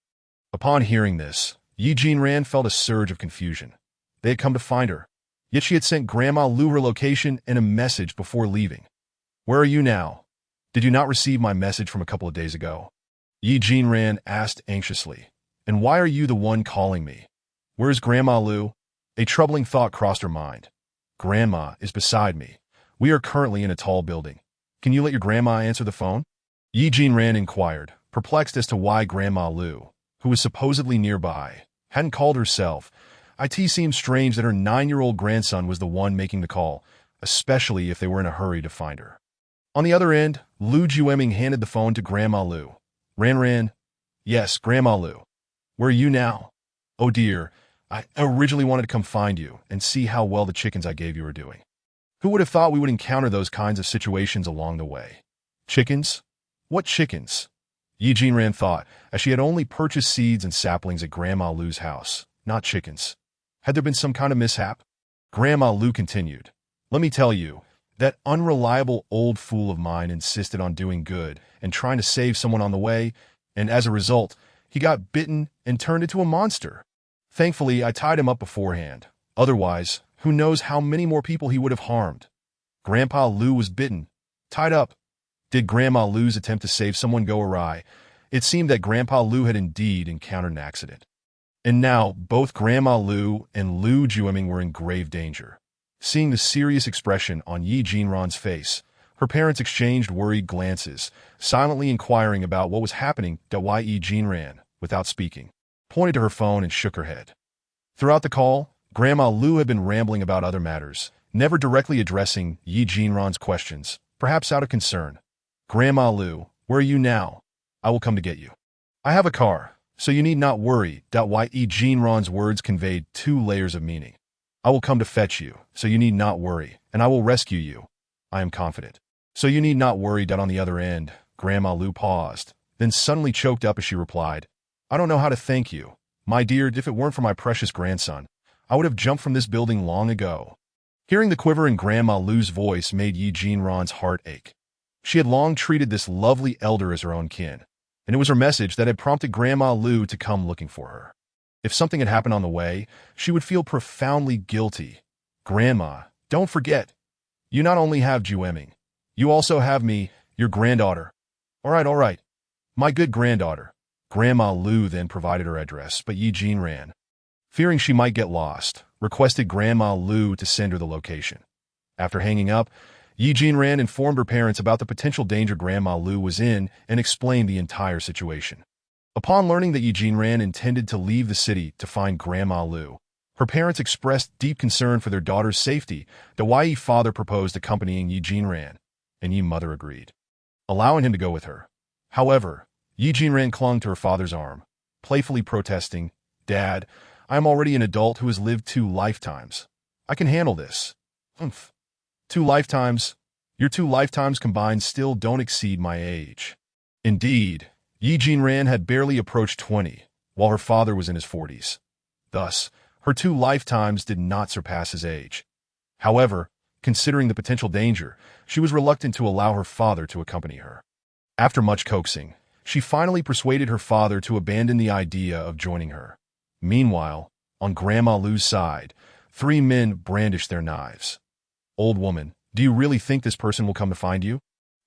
Upon hearing this, Yi Jinran felt a surge of confusion. They had come to find her, yet she had sent Grandma Lu her location and a message before leaving. "Where are you now? Did you not receive my message from a couple of days ago?" Yi Jinran asked anxiously. "And why are you the one calling me? Where's Grandma Lu?" A troubling thought crossed her mind. "Grandma is beside me. We are currently in a tall building. Can you let your grandma answer the phone?" Yi Jinran inquired, perplexed as to why Grandma Lu, who was supposedly nearby, hadn't called herself. It seemed strange that her 9-year-old grandson was the one making the call, especially if they were in a hurry to find her. On the other end, Lu Jueming handed the phone to Grandma Lu. "Ranran?" "Yes, Grandma Lu. Where are you now?" "Oh dear, I originally wanted to come find you and see how well the chickens I gave you are doing. Who would have thought we would encounter those kinds of situations along the way?" "Chickens? What chickens?" Yi Jinran thought, as she had only purchased seeds and saplings at Grandma Lu's house, not chickens. Had there been some kind of mishap? Grandma Lu continued. "Let me tell you, that unreliable old fool of mine insisted on doing good and trying to save someone on the way, and as a result, he got bitten and turned into a monster. Thankfully, I tied him up beforehand. Otherwise, who knows how many more people he would have harmed." Grandpa Lu was bitten, tied up. Did Grandma Lu's attempt to save someone go awry? It seemed that Grandpa Lu had indeed encountered an accident. And now, both Grandma Lu and Lu Jueming were in grave danger. Seeing the serious expression on Yi Jinran's face, Her parents exchanged worried glances, silently inquiring about what was happening. Jean ran, without speaking, pointed to her phone and shook her head. Throughout the call, Grandma Lu had been rambling about other matters, never directly addressing Yi Jinran's questions, perhaps out of concern. Grandma Lu, where are you now? I will come to get you. I have a car, so you need not worry. Yi Jinran's words conveyed two layers of meaning. I will come to fetch you, so you need not worry, and I will rescue you. I am confident. So you need not worry. On the other end, Grandma Lu paused, then suddenly choked up as she replied, I don't know how to thank you. My dear, if it weren't for my precious grandson, I would have jumped from this building long ago. Hearing the quiver in Grandma Lu's voice made Yi Jinran's heart ache. She had long treated this lovely elder as her own kin, and it was her message that had prompted Grandma Lu to come looking for her. If something had happened on the way, she would feel profoundly guilty. Grandma, don't forget, you not only have Jueming, you also have me, your granddaughter. All right. My good granddaughter. Grandma Lu then provided her address, but Yi Jinran, fearing she might get lost, requested Grandma Lu to send her the location. After hanging up, Yi Jinran informed her parents about the potential danger Grandma Lu was in and explained the entire situation. Upon learning that Yi Jinran intended to leave the city to find Grandma Lu, her parents expressed deep concern for their daughter's safety. The Yi father proposed accompanying Yi Jinran, and Yi mother agreed, allowing him to go with her. However, Yi Jinran clung to her father's arm, playfully protesting, Dad, I am already an adult who has lived 2 lifetimes. I can handle this. 2 lifetimes? Your 2 lifetimes combined still don't exceed my age. Indeed, Yi Jinran had barely approached 20, while her father was in his 40s. Thus, her 2 lifetimes did not surpass his age. However, considering the potential danger, she was reluctant to allow her father to accompany her. After much coaxing, she finally persuaded her father to abandon the idea of joining her. Meanwhile, on Grandma Lu's side, 3 men brandished their knives. Old woman, do you really think this person will come to find you?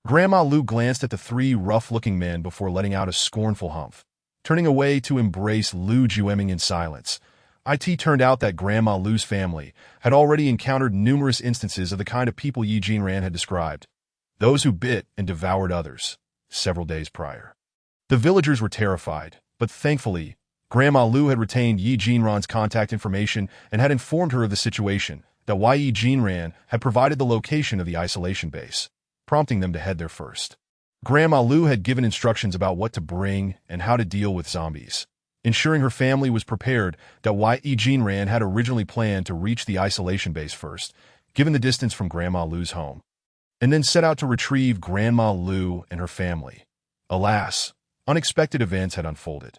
Grandma Lu glanced at the 3 rough-looking men before letting out a scornful humph, turning away to embrace Lu Jueming in silence. It turned out that Grandma Lu's family had already encountered numerous instances of the kind of people Yi Jinran had described, those who bit and devoured others, several days prior. The villagers were terrified, but thankfully, Grandma Lu had retained Yi Jinran's contact information and had informed her of the situation. That Yi Jinran had provided the location of the isolation base, prompting them to head there first. Grandma Lu had given instructions about what to bring and how to deal with zombies, ensuring her family was prepared. That Yi Jinran had originally planned to reach the isolation base first, given the distance from Grandma Lu's home, and then set out to retrieve Grandma Lu and her family. Alas, unexpected events had unfolded.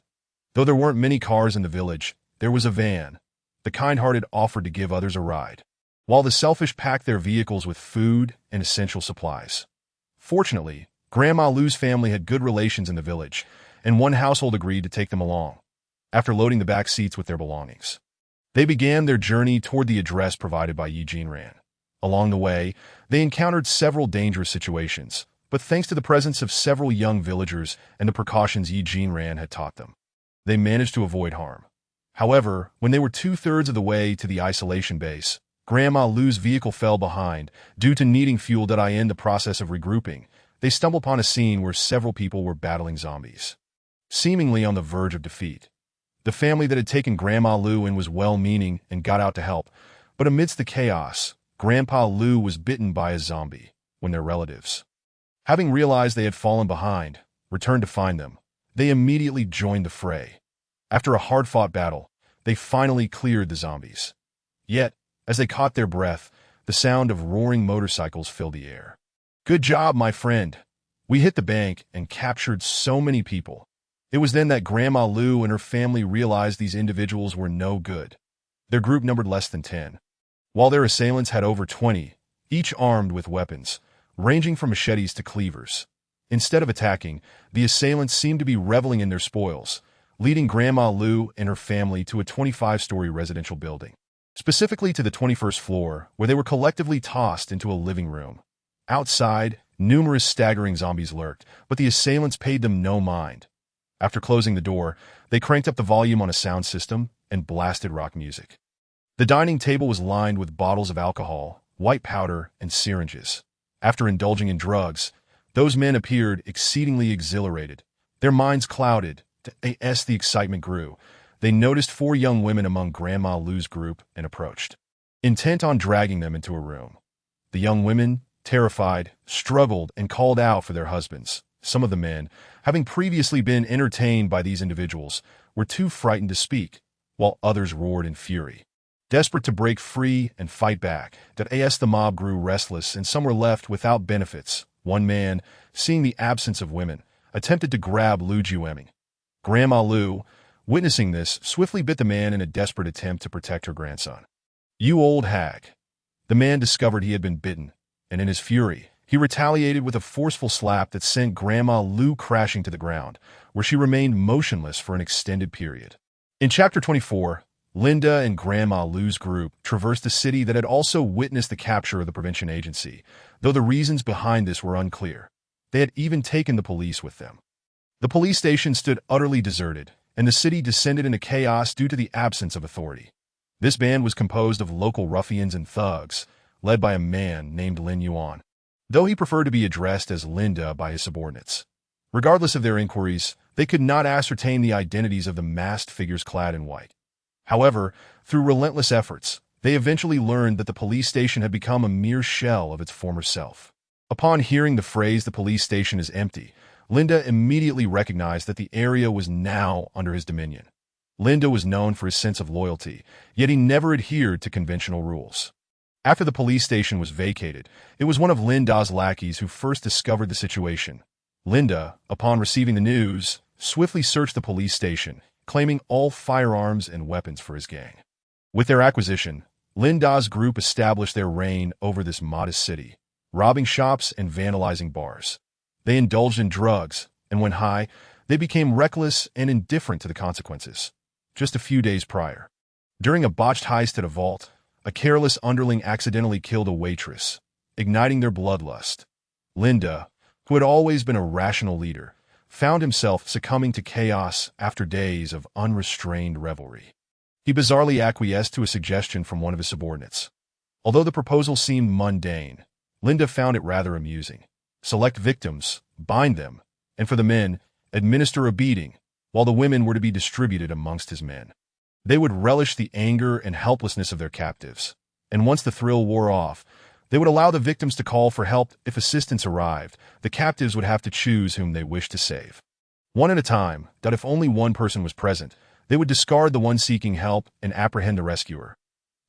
Though there weren't many cars in the village, there was a van. The kind-hearted offered to give others a ride, while the selfish packed their vehicles with food and essential supplies. Fortunately, Grandma Lu's family had good relations in the village, and one household agreed to take them along. After loading the back seats with their belongings, they began their journey toward the address provided by Yi Jinran. Along the way, they encountered several dangerous situations, but thanks to the presence of several young villagers and the precautions Yi Jinran had taught them, they managed to avoid harm. However, when they were 2/3 of the way to the isolation base, Grandma Lu's vehicle fell behind due to needing fuel. In the process of regrouping, they stumbled upon a scene where several people were battling zombies, seemingly on the verge of defeat. The family that had taken Grandma Lu in was well-meaning and got out to help, but amidst the chaos, Grandpa Lu was bitten by a zombie when their relatives, having realized they had fallen behind, returned to find them. They immediately joined the fray. After a hard-fought battle, they finally cleared the zombies. Yet, as they caught their breath, the sound of roaring motorcycles filled the air. Good job, my friend. We hit the bank and captured so many people. It was then that Grandma Lu and her family realized these individuals were no good. Their group numbered less than 10, while their assailants had over 20, each armed with weapons, ranging from machetes to cleavers. Instead of attacking, the assailants seemed to be reveling in their spoils, leading Grandma Lu and her family to a 25-story residential building, specifically to the 21st floor, where they were collectively tossed into a living room. Outside, numerous staggering zombies lurked, but the assailants paid them no mind. After closing the door, they cranked up the volume on a sound system and blasted rock music. The dining table was lined with bottles of alcohol, white powder, and syringes. After indulging in drugs, those men appeared exceedingly exhilarated. Their minds clouded. As the excitement grew, they noticed 4 young women among Grandma Lou's group and approached, intent on dragging them into a room. The young women, terrified, struggled and called out for their husbands. Some of the men, having previously been entertained by these individuals, were too frightened to speak, while others roared in fury. Desperate to break free and fight back, the mob grew restless and some were left without benefits. One man, seeing the absence of women, attempted to grab Lu Jueming. Grandma Lu, witnessing this, swiftly bit the man in a desperate attempt to protect her grandson. "You old hag." The man discovered he had been bitten, and in his fury, he retaliated with a forceful slap that sent Grandma Lu crashing to the ground, where she remained motionless for an extended period. In Chapter 24, Linda and Grandma Lou's group traversed a city that had also witnessed the capture of the prevention agency, though the reasons behind this were unclear. They had even taken the police with them. The police station stood utterly deserted, and the city descended into chaos due to the absence of authority. This band was composed of local ruffians and thugs, led by a man named Lin Yuan, though he preferred to be addressed as Linda by his subordinates. Regardless of their inquiries, they could not ascertain the identities of the masked figures clad in white. However, through relentless efforts, they eventually learned that the police station had become a mere shell of its former self. Upon hearing the phrase "the police station is empty," Linda immediately recognized that the area was now under his dominion. Linda was known for his sense of loyalty, yet he never adhered to conventional rules. After the police station was vacated, it was one of Linda's lackeys who first discovered the situation. Linda, upon receiving the news, swiftly searched the police station, claiming all firearms and weapons for his gang. With their acquisition, Linda's group established their reign over this modest city, robbing shops and vandalizing bars. They indulged in drugs, and when high, they became reckless and indifferent to the consequences. Just a few days prior, during a botched heist at a vault, a careless underling accidentally killed a waitress, igniting their bloodlust. Linda, who had always been a rational leader, found himself succumbing to chaos after days of unrestrained revelry. He bizarrely acquiesced to a suggestion from one of his subordinates. Although the proposal seemed mundane, Linda found it rather amusing. Select victims, bind them, and for the men, administer a beating, while the women were to be distributed amongst his men. They would relish the anger and helplessness of their captives, and once the thrill wore off, they would allow the victims to call for help. If assistance arrived, the captives would have to choose whom they wished to save. One at a time, that if only one person was present, they would discard the one seeking help and apprehend the rescuer.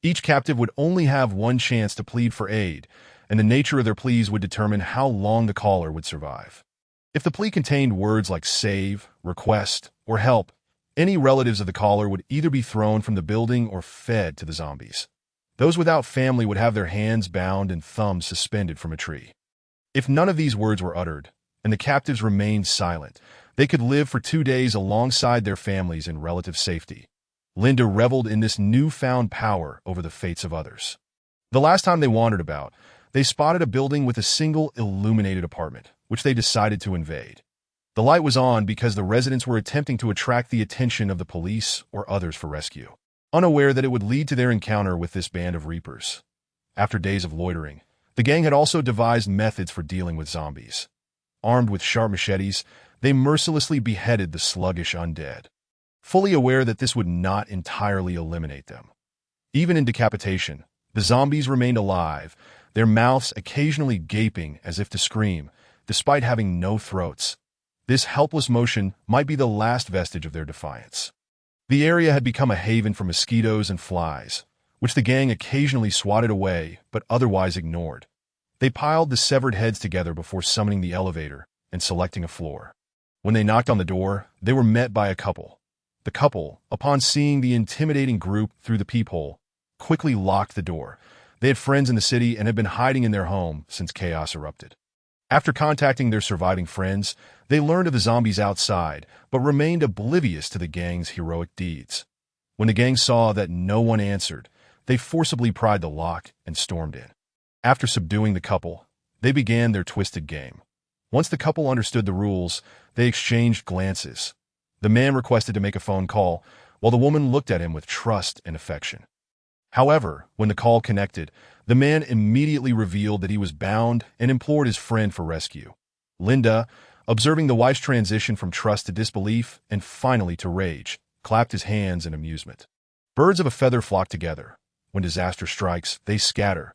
Each captive would only have one chance to plead for aid, and the nature of their pleas would determine how long the caller would survive. If the plea contained words like save, request, or help, any relatives of the caller would either be thrown from the building or fed to the zombies. Those without family would have their hands bound and thumbs suspended from a tree. If none of these words were uttered, and the captives remained silent, they could live for 2 days alongside their families in relative safety. Linda reveled in this newfound power over the fates of others. The last time they wandered about, they spotted a building with a single illuminated apartment, which they decided to invade. The light was on because the residents were attempting to attract the attention of the police or others for rescue, unaware that it would lead to their encounter with this band of reapers. After days of loitering, the gang had also devised methods for dealing with zombies. Armed with sharp machetes, they mercilessly beheaded the sluggish undead, fully aware that this would not entirely eliminate them. Even in decapitation, the zombies remained alive, their mouths occasionally gaping as if to scream, despite having no throats. This helpless motion might be the last vestige of their defiance. The area had become a haven for mosquitoes and flies, which the gang occasionally swatted away but otherwise ignored. They piled the severed heads together before summoning the elevator and selecting a floor. When they knocked on the door, they were met by a couple. The couple, upon seeing the intimidating group through the peephole, quickly locked the door. They had friends in the city and had been hiding in their home since chaos erupted. After contacting their surviving friends, they learned of the zombies outside, but remained oblivious to the gang's heroic deeds. When the gang saw that no one answered, they forcibly pried the lock and stormed in. After subduing the couple, they began their twisted game. Once the couple understood the rules, they exchanged glances. The man requested to make a phone call, while the woman looked at him with trust and affection. However, when the call connected, The man immediately revealed that he was bound and implored his friend for rescue. Linda, observing the wife's transition from trust to disbelief and finally to rage, clapped his hands in amusement. Birds of a feather flock together. When disaster strikes, they scatter.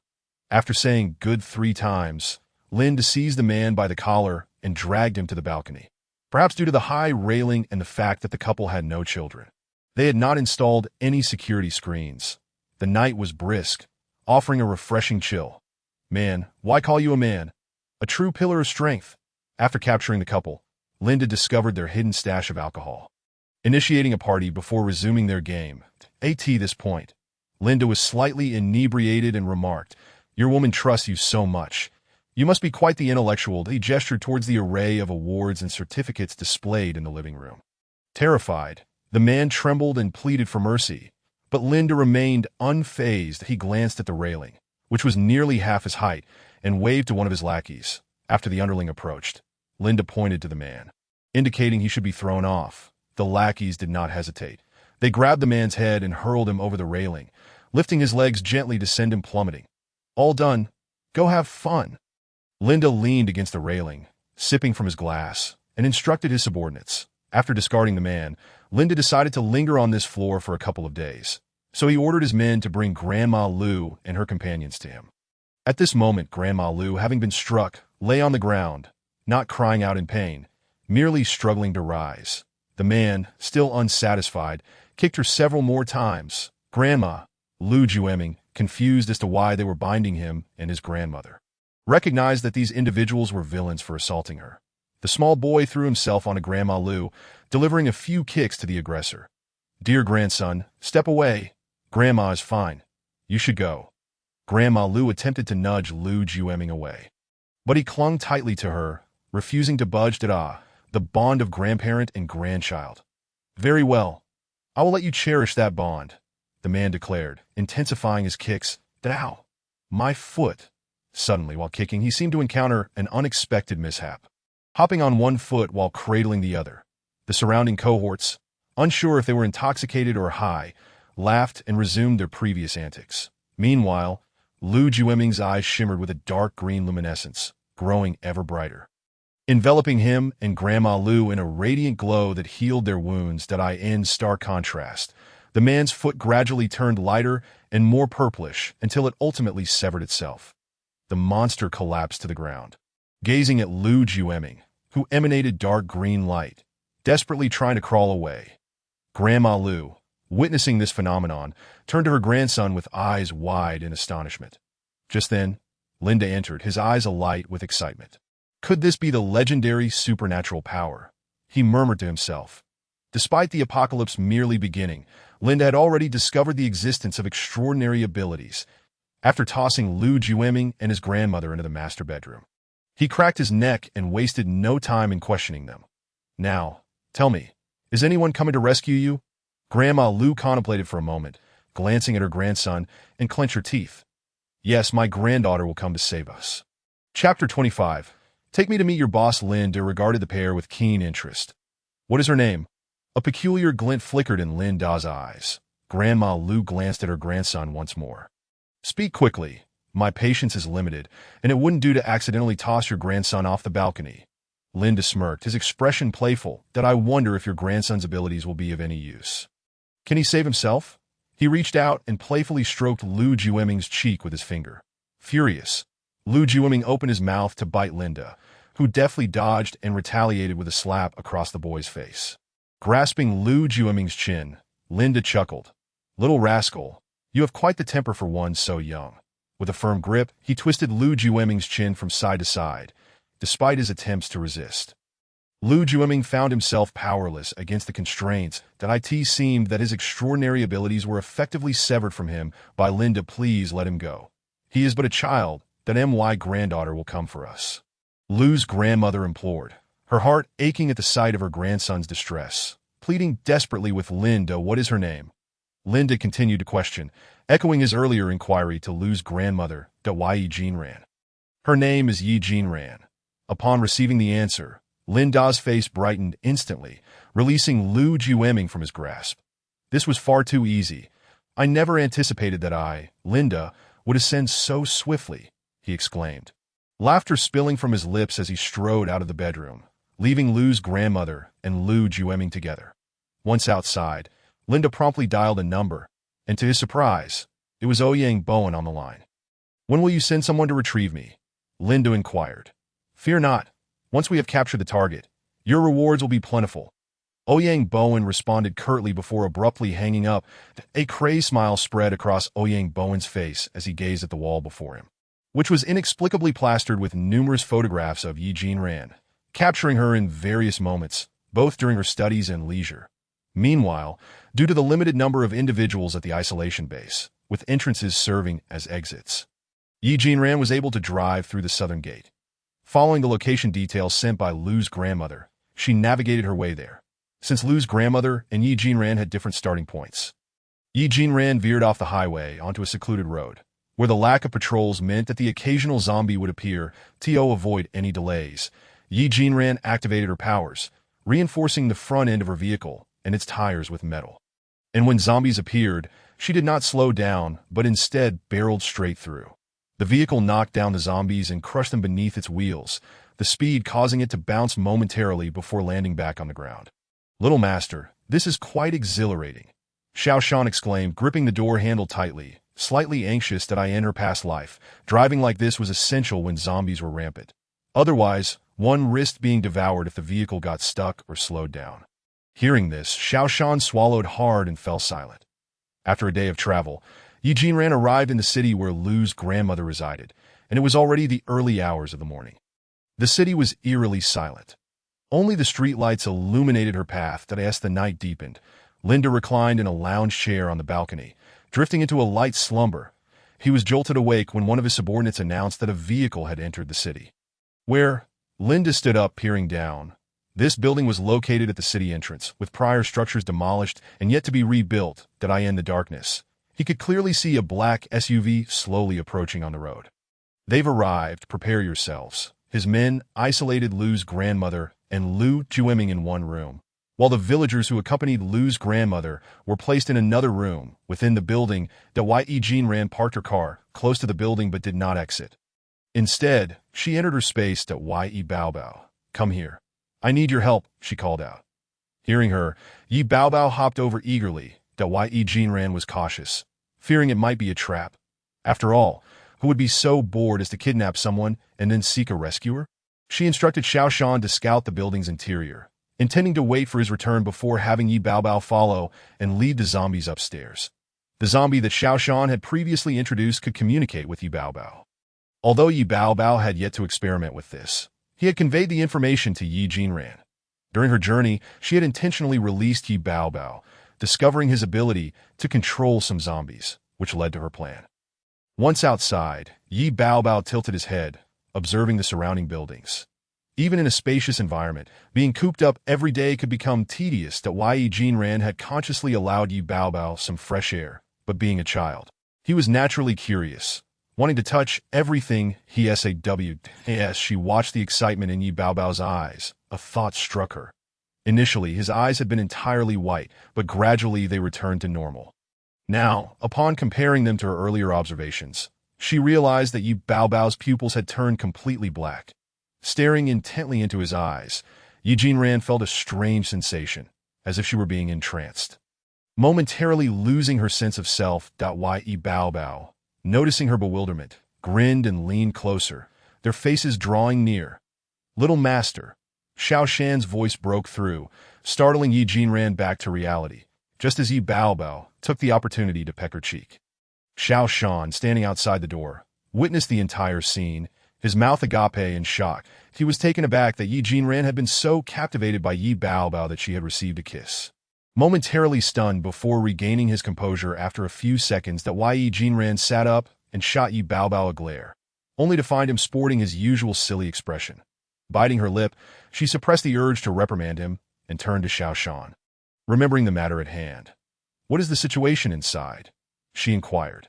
After saying good 3 times, Linda seized the man by the collar and dragged him to the balcony. Perhaps due to the high railing and the fact that the couple had no children, they had not installed any security screens. The night was brisk, offering a refreshing chill. Man, why call you a man? A true pillar of strength. After capturing the couple, Linda discovered their hidden stash of alcohol. Initiating a party before resuming their game. At this point, Linda was slightly inebriated and remarked, "Your woman trusts you so much. You must be quite the intellectual." He gestured towards the array of awards and certificates displayed in the living room. Terrified, the man trembled and pleaded for mercy, but Linda remained unfazed. He glanced at the railing, which was nearly half his height, and waved to one of his lackeys. After the underling approached, Linda pointed to the man, indicating he should be thrown off. The lackeys did not hesitate. They grabbed the man's head and hurled him over the railing, lifting his legs gently to send him plummeting. "All done. Go have fun." Linda leaned against the railing, sipping from his glass, and instructed his subordinates. After discarding the man, Linda decided to linger on this floor for a couple of days. So he ordered his men to bring Grandma Lou and her companions to him. At this moment, Grandma Lou, having been struck, lay on the ground, not crying out in pain, merely struggling to rise. The man, still unsatisfied, kicked her several more times. Grandma Lou Jueming, confused as to why they were binding him and his grandmother, recognized that these individuals were villains for assaulting her. The small boy threw himself onto Grandma Lou, delivering a few kicks to the aggressor. "Dear grandson, step away. Grandma is fine. You should go." Grandma Lou attempted to nudge Lou Jueming away, but he clung tightly to her, refusing to budge. The bond of grandparent and grandchild. "Very well. I will let you cherish that bond," the man declared, intensifying his kicks. "Ow! My foot." Suddenly, while kicking, he seemed to encounter an unexpected mishap. Hopping on one foot while cradling the other, the surrounding cohorts, unsure if they were intoxicated or high, laughed and resumed their previous antics. Meanwhile, Lou Jueming's eyes shimmered with a dark green luminescence, growing ever brighter, enveloping him and Grandma Lou in a radiant glow that healed their wounds. In stark contrast, the man's foot gradually turned lighter and more purplish until it ultimately severed itself. The monster collapsed to the ground, gazing at Lou Jueming, who emanated dark green light, desperately trying to crawl away. Grandma Lou, witnessing this phenomenon, turned to her grandson with eyes wide in astonishment. Just then, Linda entered, his eyes alight with excitement. Could this be the legendary supernatural power? He murmured to himself. Despite the apocalypse merely beginning, Linda had already discovered the existence of extraordinary abilities. After tossing Lou Jueming and his grandmother into the master bedroom, he cracked his neck and wasted no time in questioning them. "Now, tell me, is anyone coming to rescue you?" Grandma Lou contemplated for a moment, glancing at her grandson, and clenched her teeth. "Yes, my granddaughter will come to save us." Chapter 25. "Take me to meet your boss." Linda regarded the pair with keen interest. "What is her name?" A peculiar glint flickered in Linda's eyes. Grandma Lou glanced at her grandson once more. "Speak quickly. My patience is limited, and it wouldn't do to accidentally toss your grandson off the balcony." Linda smirked, his expression playful. "I wonder if your grandson's abilities will be of any use. Can he save himself?" He reached out and playfully stroked Lou Jueming's cheek with his finger. Furious, Lou Jueming opened his mouth to bite Linda, who deftly dodged and retaliated with a slap across the boy's face. Grasping Lou Jueming's chin, Linda chuckled. "Little rascal, you have quite the temper for one so young." With a firm grip, he twisted Lou Jueming's chin from side to side, despite his attempts to resist. Lou Jueming found himself powerless against the constraints. It seemed that his extraordinary abilities were effectively severed from him by Linda. "Please let him go. He is but a child. My granddaughter will come for us," Lou's grandmother implored, her heart aching at the sight of her grandson's distress. Pleading desperately with Linda, "What is her name?" Linda continued to question, echoing his earlier inquiry to Lou's grandmother, Yi Jinran. "Her name is Yi Jinran." Upon receiving the answer, Linda's face brightened instantly, releasing Lou Jueming from his grasp. "This was far too easy. I never anticipated that Linda, would ascend so swiftly, he exclaimed. Laughter spilling from his lips as he strode out of the bedroom, leaving Lu's grandmother and Lu Jueming together. Once outside, Linda promptly dialed a number, and to his surprise, it was Ouyang Bowen on the line. "When will you send someone to retrieve me?" Linda inquired. "Fear not. Once we have captured the target, your rewards will be plentiful." Ouyang Bowen responded curtly before abruptly hanging up. A crazed smile spread across Ouyang Bowen's face as he gazed at the wall before him, which was inexplicably plastered with numerous photographs of Yi Jinran, capturing her in various moments, both during her studies and leisure. Meanwhile, due to the limited number of individuals at the isolation base, with entrances serving as exits, Yi Jinran was able to drive through the southern gate. Following the location details sent by Lu's grandmother, she navigated her way there, since Lu's grandmother and Yi Jinran had different starting points. Yi Jinran veered off the highway onto a secluded road, where the lack of patrols meant that the occasional zombie would appear. To avoid any delays, Yi Jinran activated her powers, reinforcing the front end of her vehicle and its tires with metal. And when zombies appeared, she did not slow down, but instead barreled straight through. The vehicle knocked down the zombies and crushed them beneath its wheels, the speed causing it to bounce momentarily before landing back on the ground. "Little master, this is quite exhilarating," Xiao Shan exclaimed, gripping the door handle tightly, slightly anxious that in her past life, driving like this was essential when zombies were rampant. Otherwise, one risked being devoured if the vehicle got stuck or slowed down. Hearing this, Xiao Shan swallowed hard and fell silent. After a day of travel, Yi Jinran arrived in the city where Lu's grandmother resided, and it was already the early hours of the morning. The city was eerily silent. Only the streetlights illuminated her path. As the night deepened, Linda reclined in a lounge chair on the balcony, drifting into a light slumber. He was jolted awake when one of his subordinates announced that a vehicle had entered the city. Where? Linda stood up, peering down. This building was located at the city entrance, with prior structures demolished and yet to be rebuilt. In the darkness, he could clearly see a black SUV slowly approaching on the road. "They've arrived, prepare yourselves." His men isolated Lu's grandmother and Lu Jueming in one room, while the villagers who accompanied Lu's grandmother were placed in another room within the building. Yi Jinran parked her car close to the building but did not exit. Instead, she entered her space. Yi Baobao, "Come here. I need your help," she called out. Hearing her, Yi Baobao hopped over eagerly. Yi Jinran was cautious, fearing it might be a trap. After all, who would be so bored as to kidnap someone and then seek a rescuer? She instructed Xiao Shan to scout the building's interior, intending to wait for his return before having Yi Baobao follow and lead the zombies upstairs. The zombie that Xiao Shan had previously introduced could communicate with Yi Baobao. Although Yi Baobao had yet to experiment with this, he had conveyed the information to Yi Jinran. During her journey, she had intentionally released Yi Baobao, discovering his ability to control some zombies, which led to her plan. Once outside, Yi Baobao tilted his head, observing the surrounding buildings. Even in a spacious environment, being cooped up every day could become tedious. Yi Jinran had consciously allowed Yi Baobao some fresh air, but being a child, he was naturally curious, wanting to touch everything. As she watched the excitement in Yi Baobao's eyes, a thought struck her. Initially, his eyes had been entirely white, but gradually they returned to normal. Now, upon comparing them to her earlier observations, she realized that Yi Baobao's pupils had turned completely black. Staring intently into his eyes, Yi Jinran felt a strange sensation, as if she were being entranced. Momentarily losing her sense of self, Yi Baobao, noticing her bewilderment, grinned and leaned closer, their faces drawing near. "Little master," Xiao Shan's voice broke through, startling Yi Jinran back to reality, just as Yi Baobao took the opportunity to peck her cheek. Xiao Shan, standing outside the door, witnessed the entire scene, his mouth agape in shock. He was taken aback that Yi Jinran had been so captivated by Yi Baobao that she had received a kiss. Momentarily stunned before regaining his composure after a few seconds, Yi Jinran sat up and shot Yi Baobao a glare, only to find him sporting his usual silly expression. Biting her lip, she suppressed the urge to reprimand him and turned to Xiao Shan. Remembering the matter at hand. "What is the situation inside?" she inquired.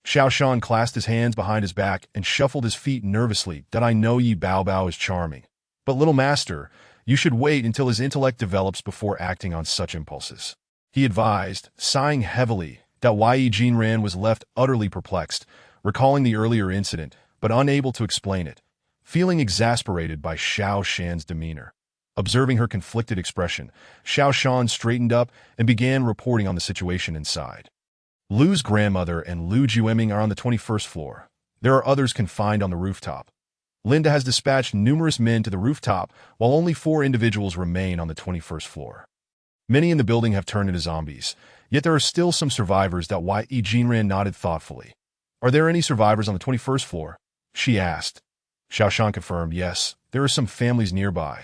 Xiao Shan clasped his hands behind his back and shuffled his feet nervously. "I know Yi Baobao is charming, but little master, you should wait until his intellect develops before acting on such impulses," he advised, sighing heavily. Yi Jinran was left utterly perplexed, recalling the earlier incident, but unable to explain it, feeling exasperated by Xiao Shan's demeanor. Observing her conflicted expression, Xiao Shan straightened up and began reporting on the situation inside. Lu's grandmother and Lu Jueming are on the 21st floor. There are others confined on the rooftop. Linda has dispatched numerous men to the rooftop, while only 4 individuals remain on the 21st floor. Many in the building have turned into zombies, yet there are still some survivors. Yi Jinran nodded thoughtfully. Are there any survivors on the 21st floor? She asked. Xiao Shan confirmed, yes, there are some families nearby.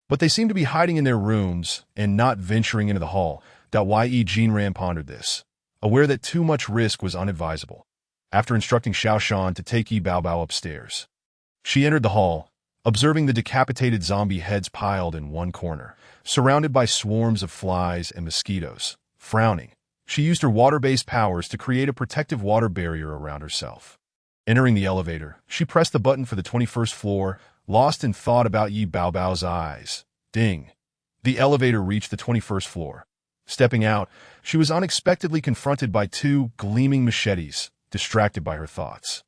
But they seem to be hiding in their rooms and not venturing into the hall. Yi Jinran pondered this, aware that too much risk was unadvisable. After instructing Xiao Shan to take Yi Baobao upstairs, she entered the hall, observing the decapitated zombie heads piled in one corner, surrounded by swarms of flies and mosquitoes. Frowning, she used her water-based powers to create a protective water barrier around herself. Entering the elevator, she pressed the button for the 21st floor, lost in thought about Yi Baobao's eyes. Ding! The elevator reached the 21st floor. Stepping out, she was unexpectedly confronted by 2 gleaming machetes, distracted by her thoughts.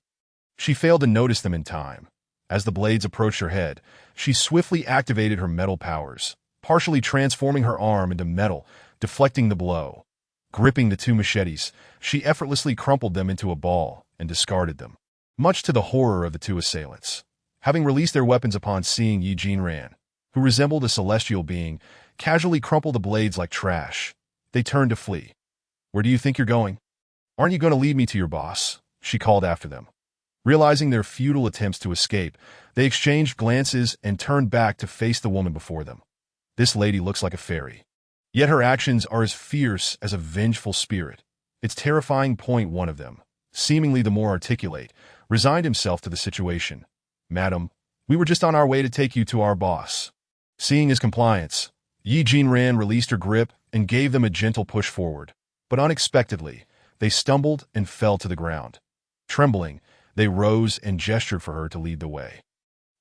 She failed to notice them in time. As the blades approached her head, she swiftly activated her metal powers, partially transforming her arm into metal, deflecting the blow. Gripping the 2 machetes, she effortlessly crumpled them into a ball and discarded them, much to the horror of the 2 assailants. Having released their weapons upon seeing Yi Jinran, who resembled a celestial being, casually crumple the blades like trash, they turned to flee. Where do you think you're going? Aren't you going to lead me to your boss? She called after them. Realizing their futile attempts to escape, they exchanged glances and turned back to face the woman before them. This lady looks like a fairy, yet her actions are as fierce as a vengeful spirit. It's terrifying. One of them, seemingly the more articulate, resigned himself to the situation. Madam, we were just on our way to take you to our boss. Seeing his compliance, Yi Jinran released her grip and gave them a gentle push forward. But unexpectedly, they stumbled and fell to the ground. Trembling, they rose and gestured for her to lead the way.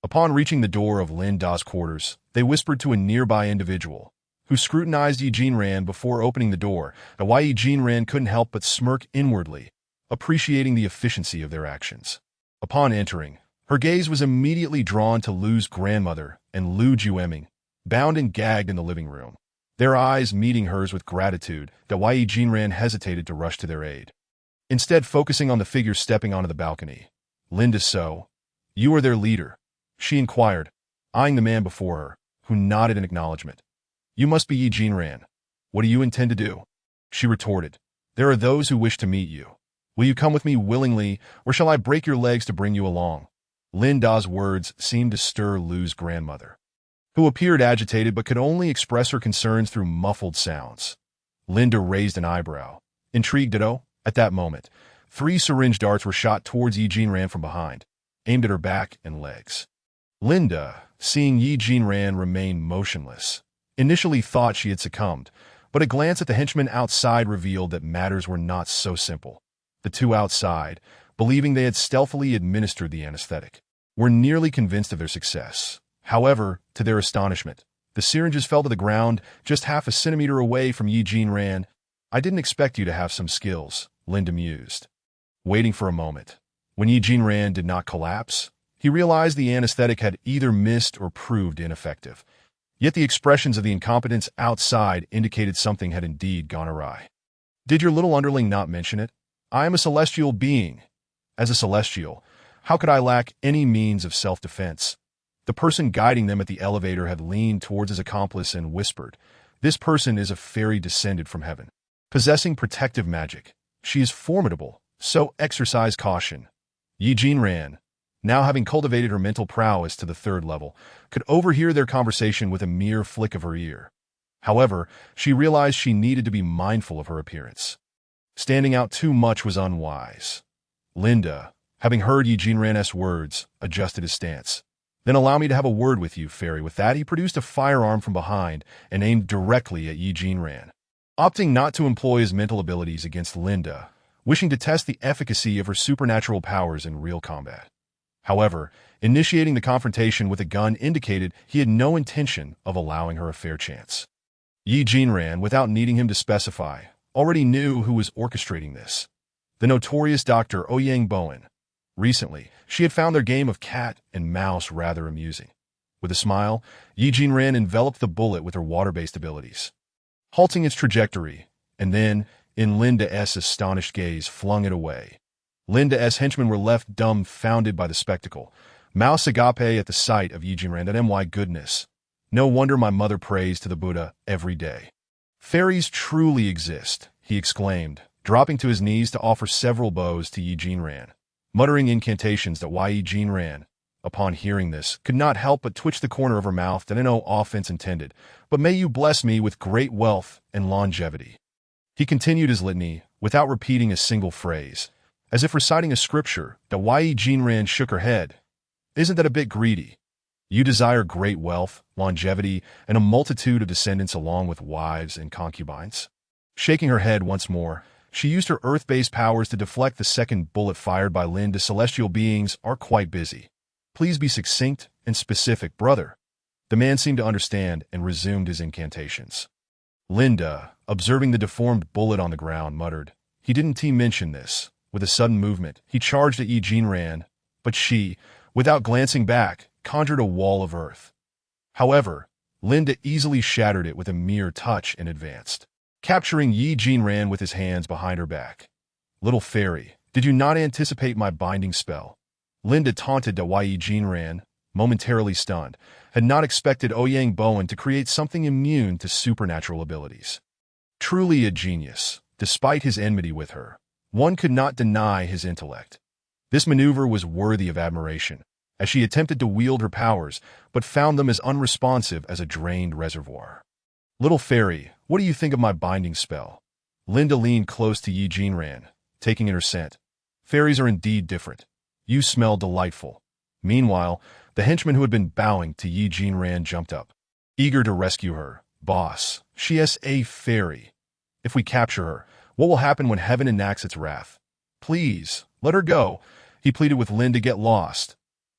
Upon reaching the door of Lin Da's quarters, they whispered to a nearby individual, who scrutinized Yi Jinran before opening the door. Yi Jinran couldn't help but smirk inwardly, appreciating the efficiency of their actions. Upon entering, her gaze was immediately drawn to Lu's grandmother and Lu Jueming, bound and gagged in the living room. Their eyes meeting hers with gratitude, Yi Jinran hesitated to rush to their aid. Instead, focusing on the figure stepping onto the balcony. Linda, so, you are their leader? She inquired, eyeing the man before her, who nodded in acknowledgement. You must be Yi Jinran. What do you intend to do? She retorted, there are those who wish to meet you. Will you come with me willingly, or shall I break your legs to bring you along? Lin Da's words seemed to stir Lu's grandmother, who appeared agitated but could only express her concerns through muffled sounds. Linda raised an eyebrow, intrigued. At that moment, 3 syringe darts were shot towards Yi Jinran from behind, aimed at her back and legs. Linda, seeing Yi Jinran remain motionless, initially thought she had succumbed, but a glance at the henchmen outside revealed that matters were not so simple. The 2 outside, believing they had stealthily administered the anesthetic, were nearly convinced of their success. However, to their astonishment, the syringes fell to the ground just half a centimeter away from Yi Jinran. I didn't expect you to have some skills, Linda mused. Waiting for a moment, when Yi Jinran did not collapse, he realized the anesthetic had either missed or proved ineffective. Yet the expressions of the incompetents outside indicated something had indeed gone awry. Did your little underling not mention it? I am a celestial being. As a celestial, how could I lack any means of self-defense? The person guiding them at the elevator had leaned towards his accomplice and whispered, this person is a fairy descended from heaven, possessing protective magic. She is formidable, so exercise caution. Yi Jinran, now having cultivated her mental prowess to the 3rd level, could overhear their conversation with a mere flick of her ear. However, she realized she needed to be mindful of her appearance. Standing out too much was unwise. Linda, having heard Yi Jinran's words, adjusted his stance. Then allow me to have a word with you, fairy. With that, he produced a firearm from behind and aimed directly at Yi Jinran. Opting not to employ his mental abilities against Linda, wishing to test the efficacy of her supernatural powers in real combat. However, initiating the confrontation with a gun indicated he had no intention of allowing her a fair chance. Yi Jinran, without needing him to specify, already knew who was orchestrating this. The notorious Dr. Ouyang Bowen, Recently, she had found their game of cat and mouse rather amusing. With a smile, Yi Jinran enveloped the bullet with her water-based abilities, halting its trajectory, and then, in Linda S.'s astonished gaze, flung it away. Linda S. henchmen were left dumbfounded by the spectacle. Mouse agape at the sight of Yi Jinran and my goodness. No wonder my mother prays to the Buddha every day. Fairies truly exist, he exclaimed, dropping to his knees to offer several bows to Yi Jinran, muttering incantations that Yi Jinran, upon hearing this, could not help but twitch the corner of her mouth that no offense intended, but may you bless me with great wealth and longevity. He continued his litany, without repeating a single phrase, as if reciting a scripture, that Yi Jinran shook her head. Isn't that a bit greedy? You desire great wealth, longevity, and a multitude of descendants along with wives and concubines? Shaking her head once more, she used her earth-based powers to deflect the second bullet fired by Lin. The celestial beings are quite busy. Please be succinct and specific, brother. The man seemed to understand and resumed his incantations. Linda, observing the deformed bullet on the ground, muttered, "He didn't mention this." With a sudden movement, he charged at Yi Jinran, but she, without glancing back, conjured a wall of earth. However, Linda easily shattered it with a mere touch and advanced, capturing Yi Jinran with his hands behind her back. "Little fairy, did you not anticipate my binding spell?" Linda taunted Yi Jinran, momentarily stunned, had not expected Ouyang Bowen to create something immune to supernatural abilities. Truly a genius, despite his enmity with her. One could not deny his intellect. This maneuver was worthy of admiration, as she attempted to wield her powers, but found them as unresponsive as a drained reservoir. "Little fairy, what do you think of my binding spell?" Linda leaned close to Yi Jinran, taking in her scent. "Fairies are indeed different. You smell delightful." Meanwhile, the henchman who had been bowing to Yi Jinran jumped up, eager to rescue her. "Boss, she is a fairy. If we capture her, what will happen when heaven enacts its wrath? Please, let her go," he pleaded with Linda. "Get lost."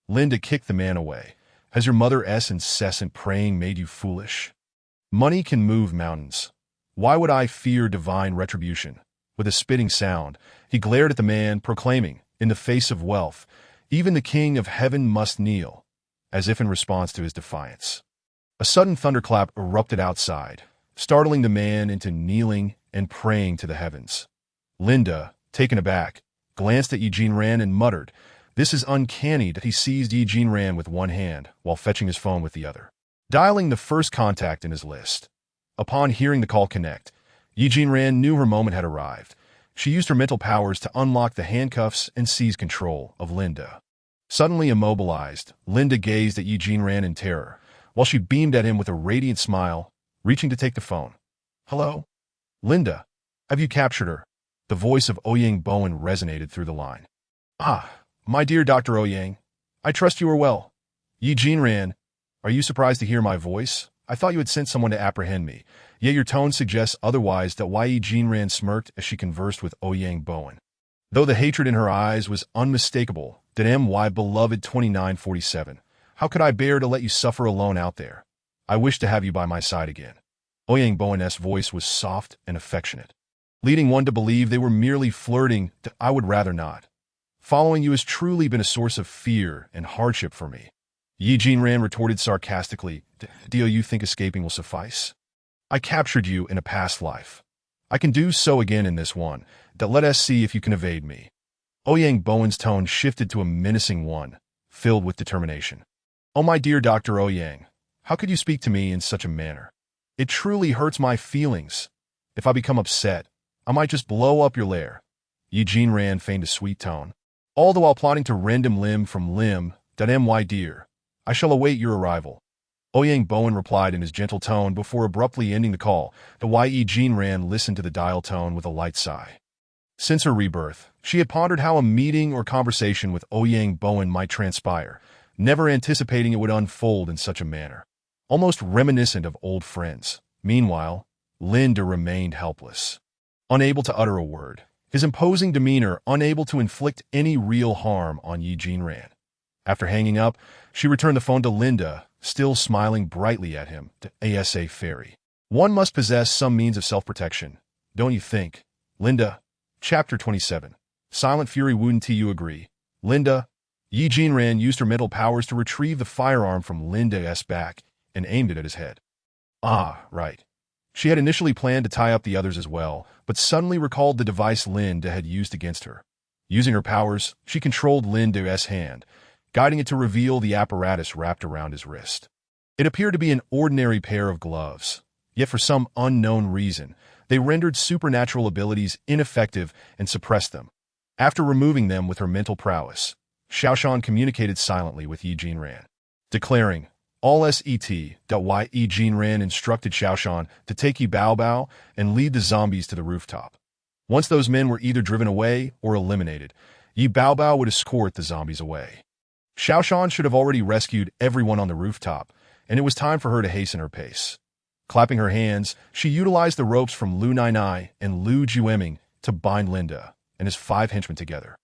Linda kicked the man away. "Has your mother's incessant praying made you foolish? Money can move mountains. Why would I fear divine retribution?" With a spitting sound, he glared at the man, proclaiming, "In the face of wealth, even the king of heaven must kneel," as if in response to his defiance. A sudden thunderclap erupted outside, startling the man into kneeling and praying to the heavens. Linda, taken aback, glanced at Yi Jinran and muttered, "This is uncanny," that he seized Yi Jinran with one hand while fetching his phone with the other, dialing the first contact in his list. Upon hearing the call connect, Yi Jinran knew her moment had arrived. She used her mental powers to unlock the handcuffs and seize control of Linda. Suddenly immobilized, Linda gazed at Yi Jinran in terror, while she beamed at him with a radiant smile, reaching to take the phone. "Hello? Linda, have you captured her?" The voice of Ouyang Bowen resonated through the line. "Ah, my dear Dr. Ouyang, I trust you are well." "Yi Jinran, are you surprised to hear my voice? I thought you had sent someone to apprehend me, yet your tone suggests otherwise." That Yi Jinran smirked as she conversed with Ouyang Bowen, though the hatred in her eyes was unmistakable. "That my beloved 2947, how could I bear to let you suffer alone out there? I wish to have you by my side again." Ouyang Bowen's voice was soft and affectionate, leading one to believe they were merely flirting. "I would rather not. Following you has truly been a source of fear and hardship for me." Yi Jinran retorted sarcastically, "Do you think escaping will suffice? I captured you in a past life. I can do so again in this one. Let us see if you can evade me." Ouyang Bowen's tone shifted to a menacing one, filled with determination. "Oh, my dear Dr. Ouyang, how could you speak to me in such a manner? It truly hurts my feelings. If I become upset, I might just blow up your lair." Yi Jinran feigned a sweet tone, all the while plotting to rend him limb from limb. "My dear, I shall await your arrival." Ouyang Bowen replied in his gentle tone before abruptly ending the call. Yi Jinran listened to the dial tone with a light sigh. Since her rebirth, she had pondered how a meeting or conversation with Ouyang Bowen might transpire, never anticipating it would unfold in such a manner, almost reminiscent of old friends. Meanwhile, Linda remained helpless, unable to utter a word, his imposing demeanor unable to inflict any real harm on Yi Jinran. After hanging up, she returned the phone to Linda, still smiling brightly at him. "Asa fairy. One must possess some means of self-protection, don't you think, Linda?" Chapter 27. Silent Fury. Wouldn't you agree? Linda. Yi Jinran used her mental powers to retrieve the firearm from Linda's back and aimed it at his head. Ah, right. She had initially planned to tie up the others as well, but suddenly recalled the device Linda had used against her. Using her powers, she controlled Linda's hand, guiding it to reveal the apparatus wrapped around his wrist. It appeared to be an ordinary pair of gloves, yet for some unknown reason, they rendered supernatural abilities ineffective and suppressed them. After removing them with her mental prowess, Xiaoshan communicated silently with Yi Jinran, declaring, all set.y Yi Jinran instructed Xiaoshan to take Yi Baobao and lead the zombies to the rooftop. Once those men were either driven away or eliminated, Yi Baobao would escort the zombies away. Xiaoshan should have already rescued everyone on the rooftop, and it was time for her to hasten her pace. Clapping her hands, she utilized the ropes from Lu Nainai and Lu Jueming to bind Linda and his 5 henchmen together.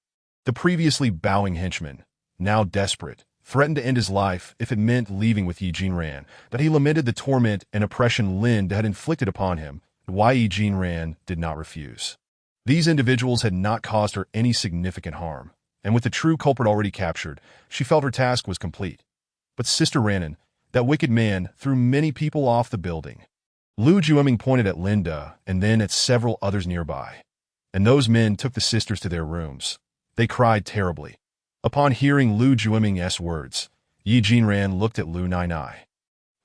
The previously bowing henchman, now desperate, threatened to end his life if it meant leaving with Yi Jinran, but he lamented the torment and oppression Linda had inflicted upon him, and why Yi Jinran did not refuse. These individuals had not caused her any significant harm, and with the true culprit already captured, she felt her task was complete. But Sister Ranon, that wicked man, threw many people off the building. Lu Jueming pointed at Linda and then at several others nearby, and those men took the sisters to their rooms. They cried terribly. Upon hearing Lu Jueming's words, Yi Jinran looked at Lu Nainai,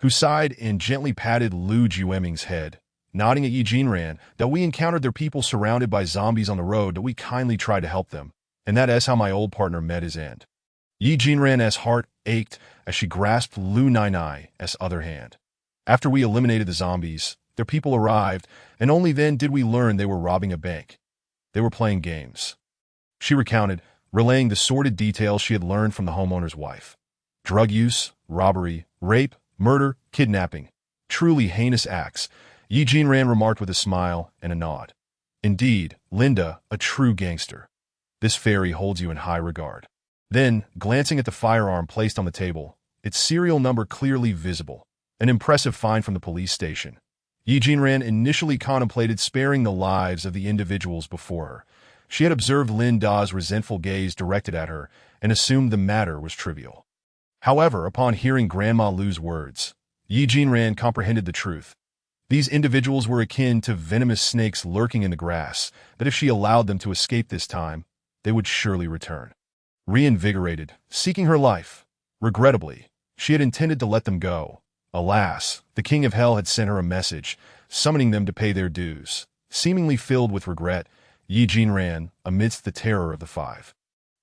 who sighed and gently patted Lu Jueming's head, nodding at Yi Jinran that we encountered their people surrounded by zombies on the road, that we kindly tried to help them, and that is how my old partner met his end. Yi Jinran's heart ached as she grasped Lu Nainai's other hand. After we eliminated the zombies, their people arrived, and only then did we learn they were robbing a bank. They were playing games. She recounted, relaying the sordid details she had learned from the homeowner's wife. Drug use, robbery, rape, murder, kidnapping. Truly heinous acts, Yi Jinran remarked with a smile and a nod. Indeed, Linda, a true gangster. This fairy holds you in high regard. Then, glancing at the firearm placed on the table, its serial number clearly visible, an impressive find from the police station, Yi Jinran initially contemplated sparing the lives of the individuals before her. She had observed Lin Da's resentful gaze directed at her and assumed the matter was trivial. However, upon hearing Grandma Lu's words, Yi Jinran comprehended the truth. These individuals were akin to venomous snakes lurking in the grass, that if she allowed them to escape this time, they would surely return. Reinvigorated, seeking her life. Regrettably, she had intended to let them go. Alas, the King of Hell had sent her a message, summoning them to pay their dues. Seemingly filled with regret, Yi Jinran, amidst the terror of the 5,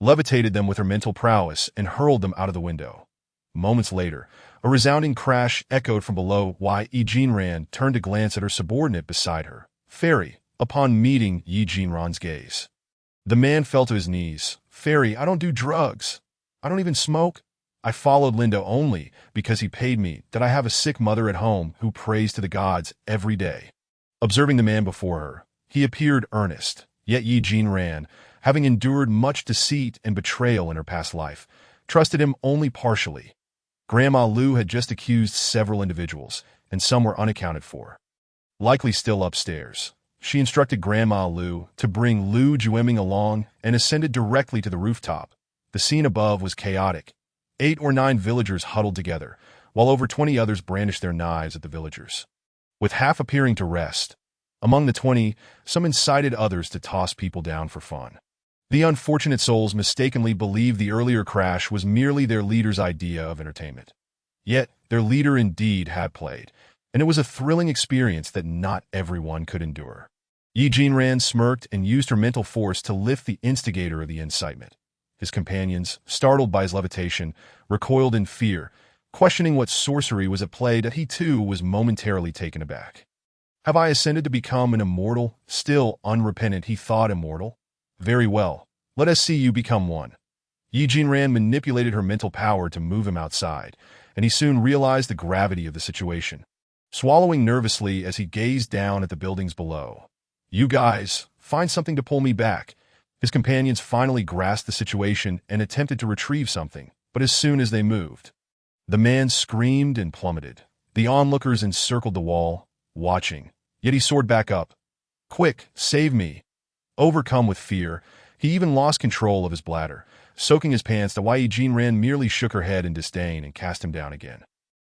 levitated them with her mental prowess and hurled them out of the window. Moments later, a resounding crash echoed from below while Yi Jinran turned to glance at her subordinate beside her, Fairy, upon meeting Yi Jinran's gaze. The man fell to his knees. Fairy, I don't do drugs. I don't even smoke. I followed Linda only because he paid me, that I have a sick mother at home who prays to the gods every day. Observing the man before her, he appeared earnest, yet Yi Jinran, having endured much deceit and betrayal in her past life, trusted him only partially. Grandma Lu had just accused several individuals, and some were unaccounted for. Likely still upstairs. She instructed Grandma Lu to bring Lu Jueming along and ascended directly to the rooftop. The scene above was chaotic. 8 or 9 villagers huddled together, while over 20 others brandished their knives at the villagers, with half appearing to rest. Among the 20, some incited others to toss people down for fun. The unfortunate souls mistakenly believed the earlier crash was merely their leader's idea of entertainment. Yet, their leader indeed had played, and it was a thrilling experience that not everyone could endure. Yi Jinran smirked and used her mental force to lift the instigator of the incitement. His companions, startled by his levitation, recoiled in fear, questioning what sorcery was at play, that he too was momentarily taken aback. Have I ascended to become an immortal? Still unrepentant, he thought immortal? Very well, let us see you become one. Yi Jinran manipulated her mental power to move him outside, and he soon realized the gravity of the situation, swallowing nervously as he gazed down at the buildings below. You guys, find something to pull me back. His companions finally grasped the situation and attempted to retrieve something, but as soon as they moved, the man screamed and plummeted. The onlookers encircled the wall, watching, yet he soared back up. Quick, save me. Overcome with fear, he even lost control of his bladder, Soaking his pants, the Yi Jinran merely shook her head in disdain and cast him down again.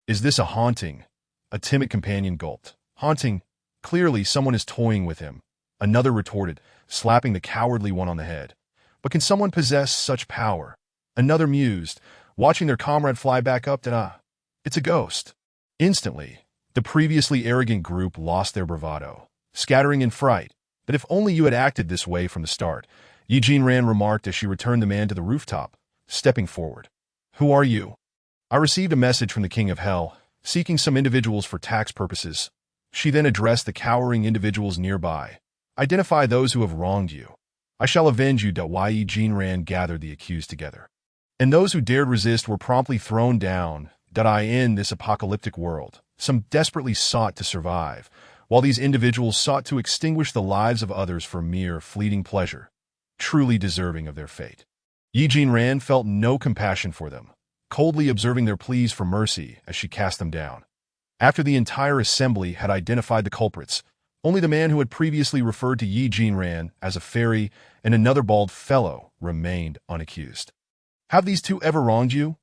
Is this a haunting? A timid companion gulped. Haunting? Clearly someone is toying with him. Another retorted, slapping the cowardly one on the head. But can someone possess such power? Another mused, watching their comrade fly back up to, it's a ghost. Instantly, the previously arrogant group lost their bravado, scattering in fright. But if only you had acted this way from the start, Yi Jinran remarked as she returned the man to the rooftop, stepping forward. Who are you? I received a message from the King of Hell, seeking some individuals for tax purposes. She then addressed the cowering individuals nearby. Identify those who have wronged you. I shall avenge you. Yi Jinran gathered the accused together. And those who dared resist were promptly thrown down. In this apocalyptic world, some desperately sought to survive, while these individuals sought to extinguish the lives of others for mere fleeting pleasure, truly deserving of their fate. Yi Jinran felt no compassion for them, coldly observing their pleas for mercy as she cast them down. After the entire assembly had identified the culprits, only the man who had previously referred to Yi Jinran as a fairy and another bald fellow remained unaccused. Have these two ever wronged you?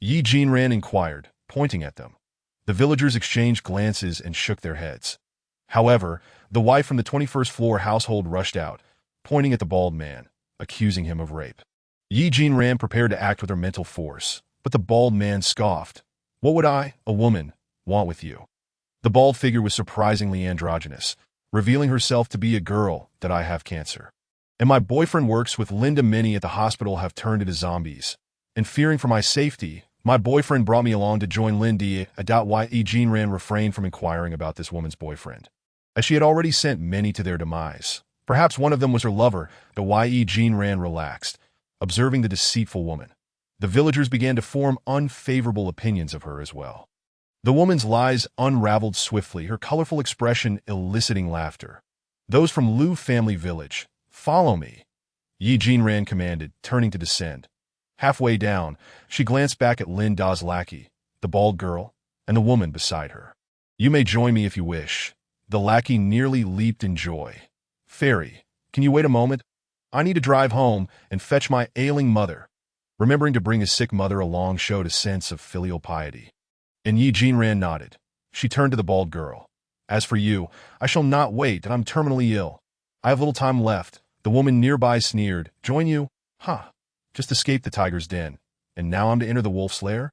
Yi Jinran inquired, pointing at them. The villagers exchanged glances and shook their heads. However, the wife from the 21st floor household rushed out, pointing at the bald man, accusing him of rape. Yi Jinran prepared to act with her mental force, but the bald man scoffed. What would I, a woman, want with you? The bald figure was surprisingly androgynous, revealing herself to be a girl. I have cancer. And my boyfriend works with Linda. Many at the hospital have turned into zombies. And fearing for my safety, my boyfriend brought me along to join Linda. Yi Jinran refrained from inquiring about this woman's boyfriend, as she had already sent many to their demise. Perhaps one of them was her lover. Yi Jinran relaxed, observing the deceitful woman. The villagers began to form unfavorable opinions of her as well. The woman's lies unraveled swiftly, her colorful expression eliciting laughter. Those from Lu family village, follow me, Yi Jinran commanded, turning to descend. Halfway down, she glanced back at Lin Da's lackey, the bald girl, and the woman beside her. You may join me if you wish. The lackey nearly leaped in joy. Fairy, can you wait a moment? I need to drive home and fetch my ailing mother. Remembering to bring his sick mother along showed a sense of filial piety. And Yi Jinran nodded. She turned to the bald girl. As for you, I shall not wait, and I'm terminally ill. I have little time left. The woman nearby sneered. Join you? Huh. Just escaped the tiger's den, and now I'm to enter the wolf's lair?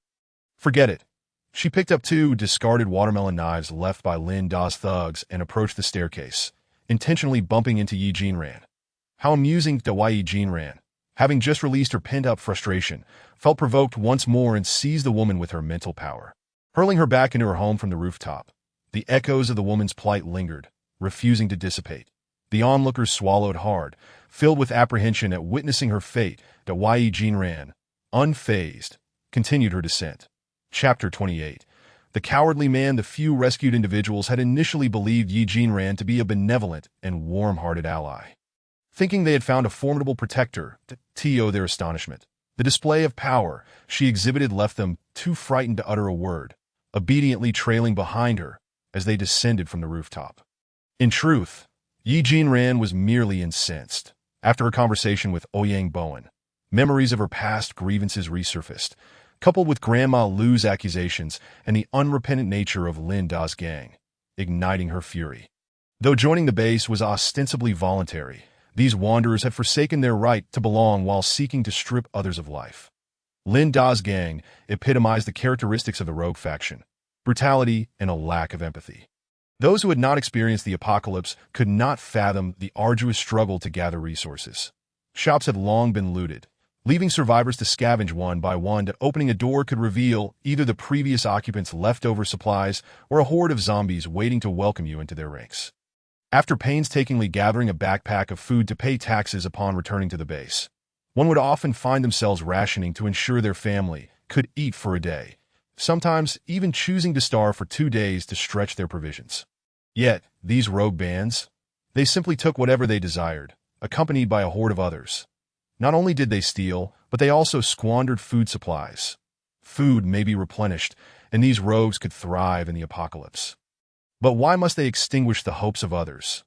Forget it. She picked up 2 discarded watermelon knives left by Lin Da's thugs and approached the staircase, intentionally bumping into Yi Jinran. How amusing. Yi Jinran, having just released her pent-up frustration, felt provoked once more and seized the woman with her mental power. Hurling her back into her home from the rooftop, the echoes of the woman's plight lingered, refusing to dissipate. The onlookers swallowed hard, filled with apprehension at witnessing her fate. Yi Jinran, unfazed, continued her descent. Chapter 28. The cowardly man. The few rescued individuals had initially believed Yi Jinran to be a benevolent and warm-hearted ally. Thinking they had found a formidable protector, to their astonishment, the display of power she exhibited left them too frightened to utter a word, obediently trailing behind her as they descended from the rooftop. In truth, Yi Jinran was merely incensed. After her conversation with Ouyang Bowen, memories of her past grievances resurfaced, coupled with Grandma Lu's accusations and the unrepentant nature of Lin Da's gang, igniting her fury. Though joining the base was ostensibly voluntary, these wanderers had forsaken their right to belong while seeking to strip others of life. Lin Da's gang epitomized the characteristics of the rogue faction: brutality and a lack of empathy. Those who had not experienced the apocalypse could not fathom the arduous struggle to gather resources. Shops had long been looted, leaving survivors to scavenge one by one. Opening a door could reveal either the previous occupants' leftover supplies or a horde of zombies waiting to welcome you into their ranks. After painstakingly gathering a backpack of food to pay taxes upon returning to the base, one would often find themselves rationing to ensure their family could eat for a day, sometimes even choosing to starve for 2 days to stretch their provisions. Yet, these rogue bands, they simply took whatever they desired, accompanied by a horde of others. Not only did they steal, but they also squandered food supplies. Food may be replenished, and these rogues could thrive in the apocalypse. But why must they extinguish the hopes of others?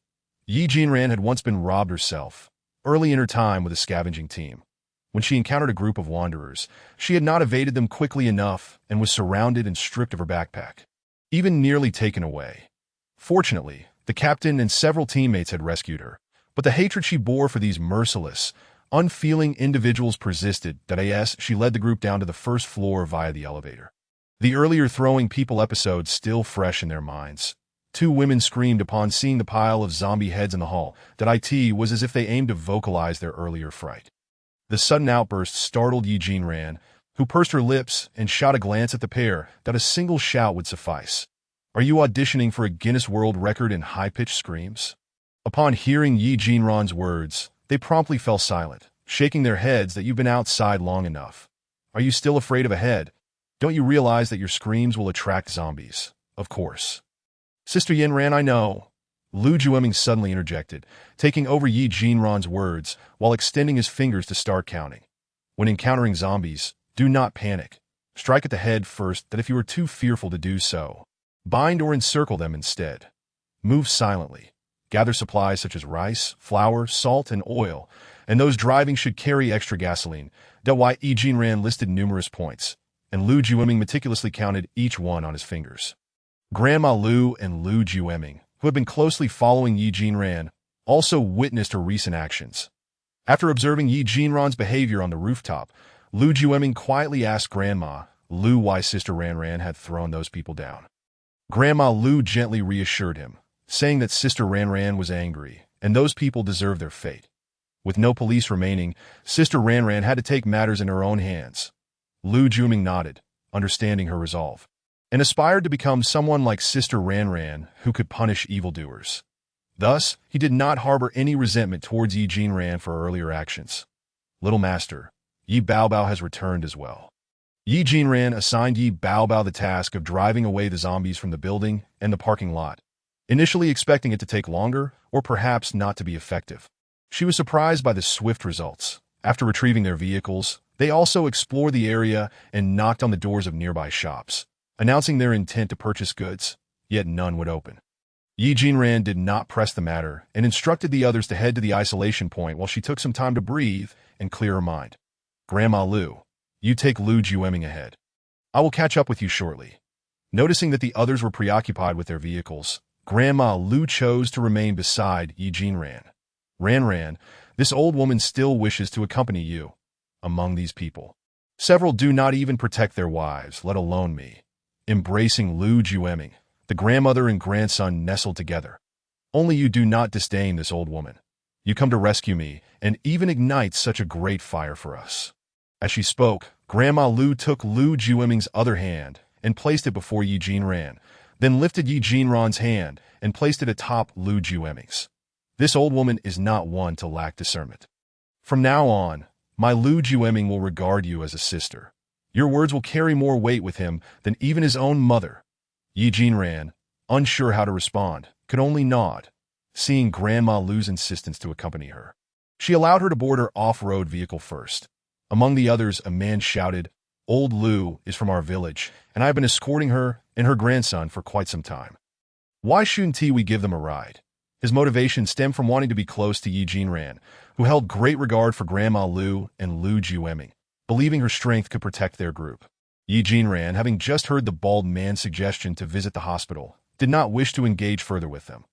Yi Jinran had once been robbed herself, early in her time with a scavenging team. When she encountered a group of wanderers, she had not evaded them quickly enough and was surrounded and stripped of her backpack, even nearly taken away. Fortunately, the captain and several teammates had rescued her, but the hatred she bore for these merciless, unfeeling individuals persisted. As she led the group down to the first floor via the elevator. The earlier throwing people episode still fresh in their minds. Two women screamed upon seeing the pile of zombie heads in the hall. It was as if they aimed to vocalize their earlier fright. The sudden outburst startled Eugene Ran, who pursed her lips and shot a glance at the pair. That a single shout would suffice. Are you auditioning for a Guinness World Record in high-pitched screams? Upon hearing Eugene Ran's words, they promptly fell silent, shaking their heads that you've been outside long enough. Are you still afraid of a head? Don't you realize that your screams will attract zombies? Of course. Sister Yin Ran, I know. Lu Jueming suddenly interjected, taking over Yi Jinran's words while extending his fingers to start counting. When encountering zombies, do not panic. Strike at the head first. That if you are too fearful to do so, bind or encircle them instead. Move silently. Gather supplies such as rice, flour, salt, and oil, and those driving should carry extra gasoline. Yi Jinran listed numerous points, and Lu Jueming meticulously counted each one on his fingers. Grandma Lu and Lu Jueming, who had been closely following Yi Jinran, also witnessed her recent actions. After observing Yi Jinran's behavior on the rooftop, Lu Jueming quietly asked Grandma Lu why Sister Ran had thrown those people down. Grandma Lu gently reassured him, saying that Sister Ran was angry, and those people deserved their fate. With no police remaining, Sister Ran had to take matters in her own hands. Lu Jueming nodded, understanding her resolve, and aspired to become someone like Sister Ran who could punish evildoers. Thus, he did not harbor any resentment towards Yi Jinran for earlier actions. Little Master, Yi Baobao has returned as well. Yi Jinran assigned Yi Baobao the task of driving away the zombies from the building and the parking lot, initially expecting it to take longer or perhaps not to be effective. She was surprised by the swift results. After retrieving their vehicles, they also explored the area and knocked on the doors of nearby shops, announcing their intent to purchase goods, yet none would open. Yi Jinran did not press the matter and instructed the others to head to the isolation point while she took some time to breathe and clear her mind. Grandma Lu, you take Lu Jueming ahead. I will catch up with you shortly. Noticing that the others were preoccupied with their vehicles, Grandma Lu chose to remain beside Yi Jinran. Ran, this old woman still wishes to accompany you. Among these people, several do not even protect their wives, let alone me. Embracing Lu Jueming, the grandmother and grandson nestled together. Only you do not disdain this old woman. You come to rescue me and even ignite such a great fire for us. As she spoke, Grandma Lu took Lu Jueming's other hand and placed it before Yi Jinran, then lifted Yi Jinran's hand and placed it atop Lu Jueming's. This old woman is not one to lack discernment. From now on, my Lu Jueming will regard you as a sister. Your words will carry more weight with him than even his own mother. Yi Jinran, unsure how to respond, could only nod, seeing Grandma Lu's insistence to accompany her. She allowed her to board her off-road vehicle first. Among the others, a man shouted, Old Lu is from our village, and I have been escorting her and her grandson for quite some time. Why shouldn't we give them a ride? His motivation stemmed from wanting to be close to Yi Jinran, who held great regard for Grandma Lu and Lu Jueming, believing her strength could protect their group. Yi Jinran, having just heard the bald man's suggestion to visit the hospital, did not wish to engage further with them.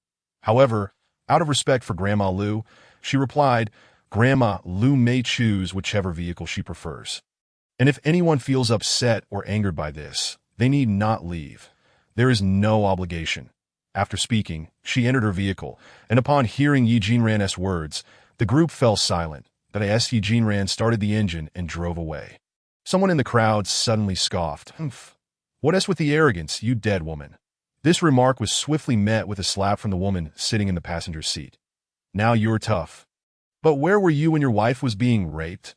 However, out of respect for Grandma Lu, she replied, Grandma Lu may choose whichever vehicle she prefers. And if anyone feels upset or angered by this, they need not leave. There is no obligation. After speaking, she entered her vehicle, and upon hearing Yi Jinran's words, the group fell silent. Yi Jinran started the engine and drove away. Someone in the crowd suddenly scoffed. What is with the arrogance, you dead woman? This remark was swiftly met with a slap from the woman sitting in the passenger seat. Now you're tough. But where were you when your wife was being raped?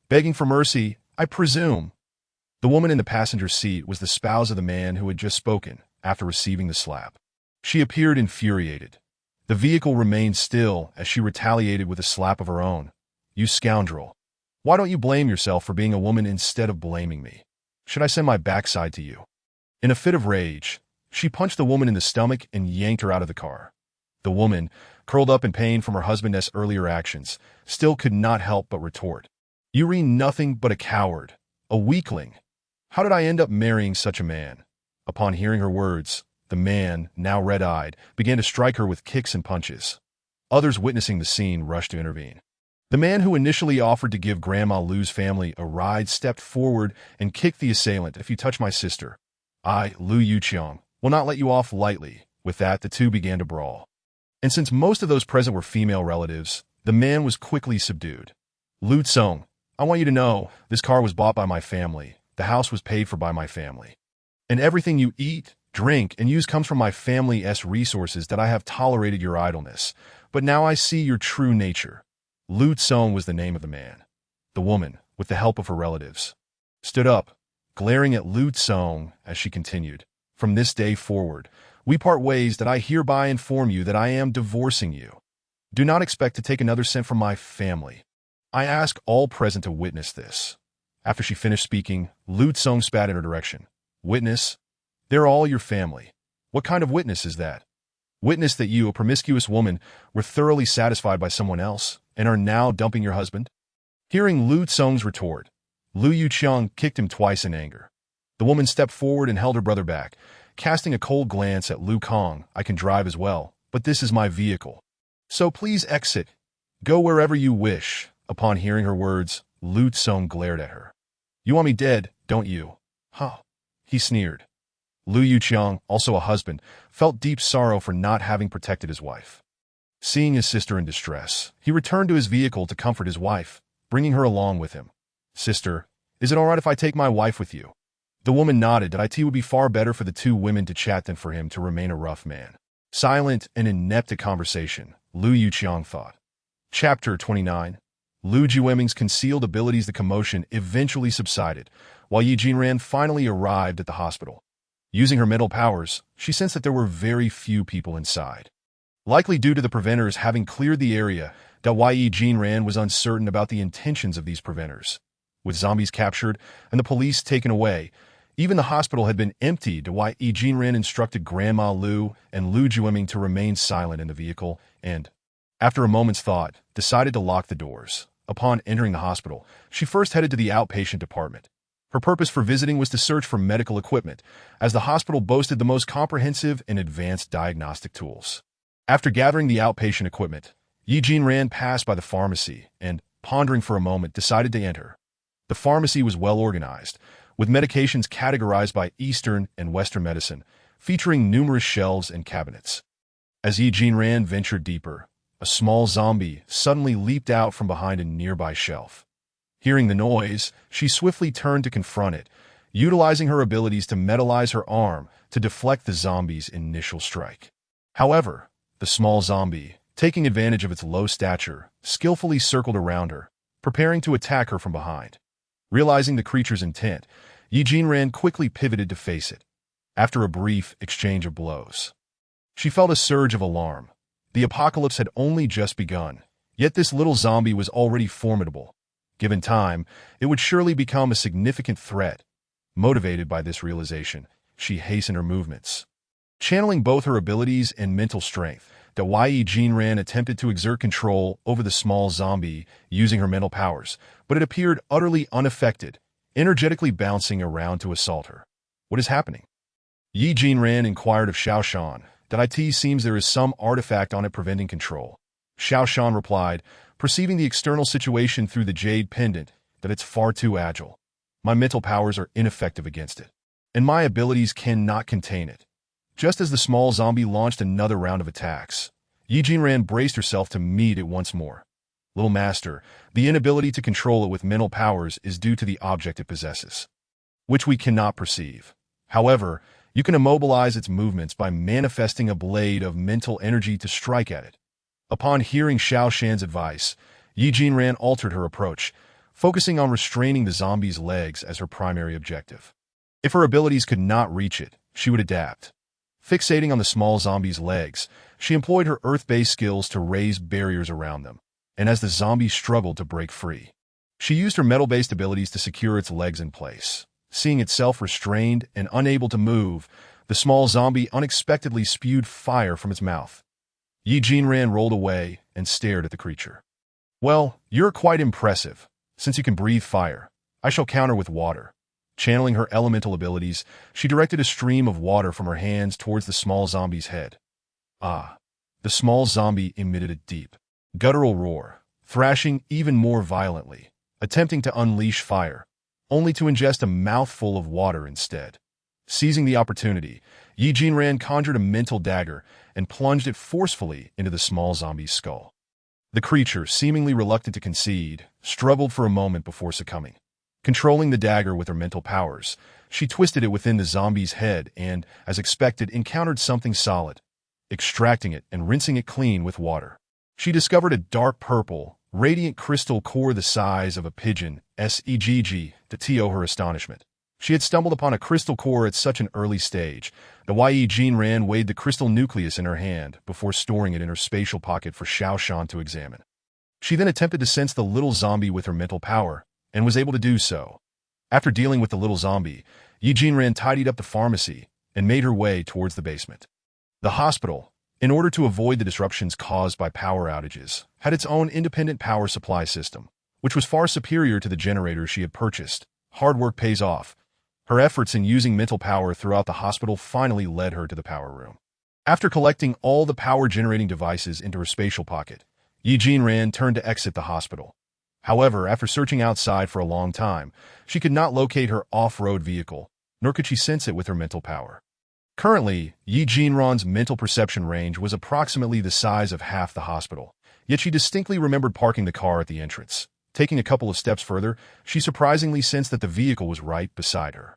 Begging for mercy, I presume. The woman in the passenger seat was the spouse of the man who had just spoken after receiving the slap. She appeared infuriated. The vehicle remained still as she retaliated with a slap of her own. You scoundrel. Why don't you blame yourself for being a woman instead of blaming me? Should I send my backside to you? In a fit of rage, she punched the woman in the stomach and yanked her out of the car. The woman, curled up in pain from her husband's earlier actions, still could not help but retort. You read nothing but a coward, a weakling. How did I end up marrying such a man? Upon hearing her words, the man, now red-eyed, began to strike her with kicks and punches. Others witnessing the scene rushed to intervene. The man who initially offered to give Grandma Lu's family a ride stepped forward and kicked the assailant. If you touch my sister, I, Lu Yuqiang, will not let you off lightly. With that, the two began to brawl. And since most of those present were female relatives, the man was quickly subdued. Lu Tsong, I want you to know, this car was bought by my family, the house was paid for by my family. And everything you eat, drink, and use comes from my family's resources that I have tolerated your idleness. But now I see your true nature. Lu Tsong was the name of the man. The woman, with the help of her relatives, stood up, glaring at Lu Tsong as she continued. From this day forward, we part ways that I hereby inform you that I am divorcing you. Do not expect to take another cent from my family. I ask all present to witness this. After she finished speaking, Lu Tsong spat in her direction. Witness? They're all your family. What kind of witness is that? Witness that you, a promiscuous woman, were thoroughly satisfied by someone else and are now dumping your husband? Hearing Lu Tsong's retort, Lu Yuqiang kicked him twice in anger. The woman stepped forward and held her brother back, casting a cold glance at Lu Kong. I can drive as well, but this is my vehicle. So please exit. Go wherever you wish. Upon hearing her words, Lu Tsong glared at her. You want me dead, don't you? Huh? He sneered. Lu Yuqiang, also a husband, felt deep sorrow for not having protected his wife. Seeing his sister in distress, he returned to his vehicle to comfort his wife, bringing her along with him. Sister, is it all right if I take my wife with you? The woman nodded that it would be far better for the two women to chat than for him to remain a rough man. Silent and inept at conversation, Lu Yuqiang thought. Chapter 29. Lu Jueming's concealed abilities. The commotion eventually subsided, while Yi Jinran finally arrived at the hospital. Using her mental powers, she sensed that there were very few people inside. Likely due to the preventers having cleared the area, Yi Jinran was uncertain about the intentions of these preventers. With zombies captured and the police taken away, even the hospital had been emptied. Yi Jinran instructed Grandma Lu and Lu Jueming to remain silent in the vehicle and, after a moment's thought, decided to lock the doors. Upon entering the hospital, she first headed to the outpatient department. Her purpose for visiting was to search for medical equipment, as the hospital boasted the most comprehensive and advanced diagnostic tools. After gathering the outpatient equipment, Yi Jinran passed by the pharmacy and, pondering for a moment, decided to enter. The pharmacy was well organized, with medications categorized by Eastern and Western medicine, featuring numerous shelves and cabinets. As Yi Jinran ventured deeper, a small zombie suddenly leaped out from behind a nearby shelf. Hearing the noise, she swiftly turned to confront it, utilizing her abilities to metallize her arm to deflect the zombie's initial strike. However, the small zombie, taking advantage of its low stature, skillfully circled around her, preparing to attack her from behind. Realizing the creature's intent, Yi Jinran quickly pivoted to face it. After a brief exchange of blows, she felt a surge of alarm. The apocalypse had only just begun, yet this little zombie was already formidable. Given time, it would surely become a significant threat. Motivated by this realization, she hastened her movements. Channeling both her abilities and mental strength, Yi Jinran attempted to exert control over the small zombie using her mental powers, but it appeared utterly unaffected, energetically bouncing around to assault her. What is happening? Yi Jinran inquired of Xiaoshan. It seems there is some artifact on it preventing control. Xiaoshan replied, perceiving the external situation through the jade pendant, that it's far too agile. My mental powers are ineffective against it, and my abilities cannot contain it. Just as the small zombie launched another round of attacks, Yi Jinran braced herself to meet it once more. Little Master, the inability to control it with mental powers is due to the object it possesses, which we cannot perceive. However, you can immobilize its movements by manifesting a blade of mental energy to strike at it. Upon hearing Xiao Shan's advice, Yi Jinran altered her approach, focusing on restraining the zombie's legs as her primary objective. If her abilities could not reach it, she would adapt. Fixating on the small zombie's legs, she employed her earth-based skills to raise barriers around them, and as the zombie struggled to break free, she used her metal-based abilities to secure its legs in place. Seeing itself restrained and unable to move, the small zombie unexpectedly spewed fire from its mouth. Yi Jinran rolled away and stared at the creature. Well, you're quite impressive. Since you can breathe fire, I shall counter with water. Channeling her elemental abilities, she directed a stream of water from her hands towards the small zombie's head. Ah! The small zombie emitted a deep, guttural roar, thrashing even more violently, attempting to unleash fire, only to ingest a mouthful of water instead. Seizing the opportunity, Yi Jinran conjured a mental dagger and plunged it forcefully into the small zombie's skull. The creature, seemingly reluctant to concede, struggled for a moment before succumbing. Controlling the dagger with her mental powers, she twisted it within the zombie's head and, as expected, encountered something solid. Extracting it and rinsing it clean with water, she discovered a dark purple, radiant crystal core the size of a pigeon, segg, to her astonishment. She had stumbled upon a crystal core at such an early stage. The Yi Jinran weighed the crystal nucleus in her hand before storing it in her spatial pocket for Xiao Shan to examine. She then attempted to sense the little zombie with her mental power, and was able to do so. After dealing with the little zombie, Yi Jinran tidied up the pharmacy and made her way towards the basement. The hospital, in order to avoid the disruptions caused by power outages, had its own independent power supply system, which was far superior to the generators she had purchased. Hard work pays off. Her efforts in using mental power throughout the hospital finally led her to the power room. After collecting all the power-generating devices into her spatial pocket, Yi Jinran turned to exit the hospital. However, after searching outside for a long time, she could not locate her off-road vehicle, nor could she sense it with her mental power. Currently, Yi Jinran's mental perception range was approximately the size of half the hospital, yet she distinctly remembered parking the car at the entrance. Taking a couple of steps further, she surprisingly sensed that the vehicle was right beside her.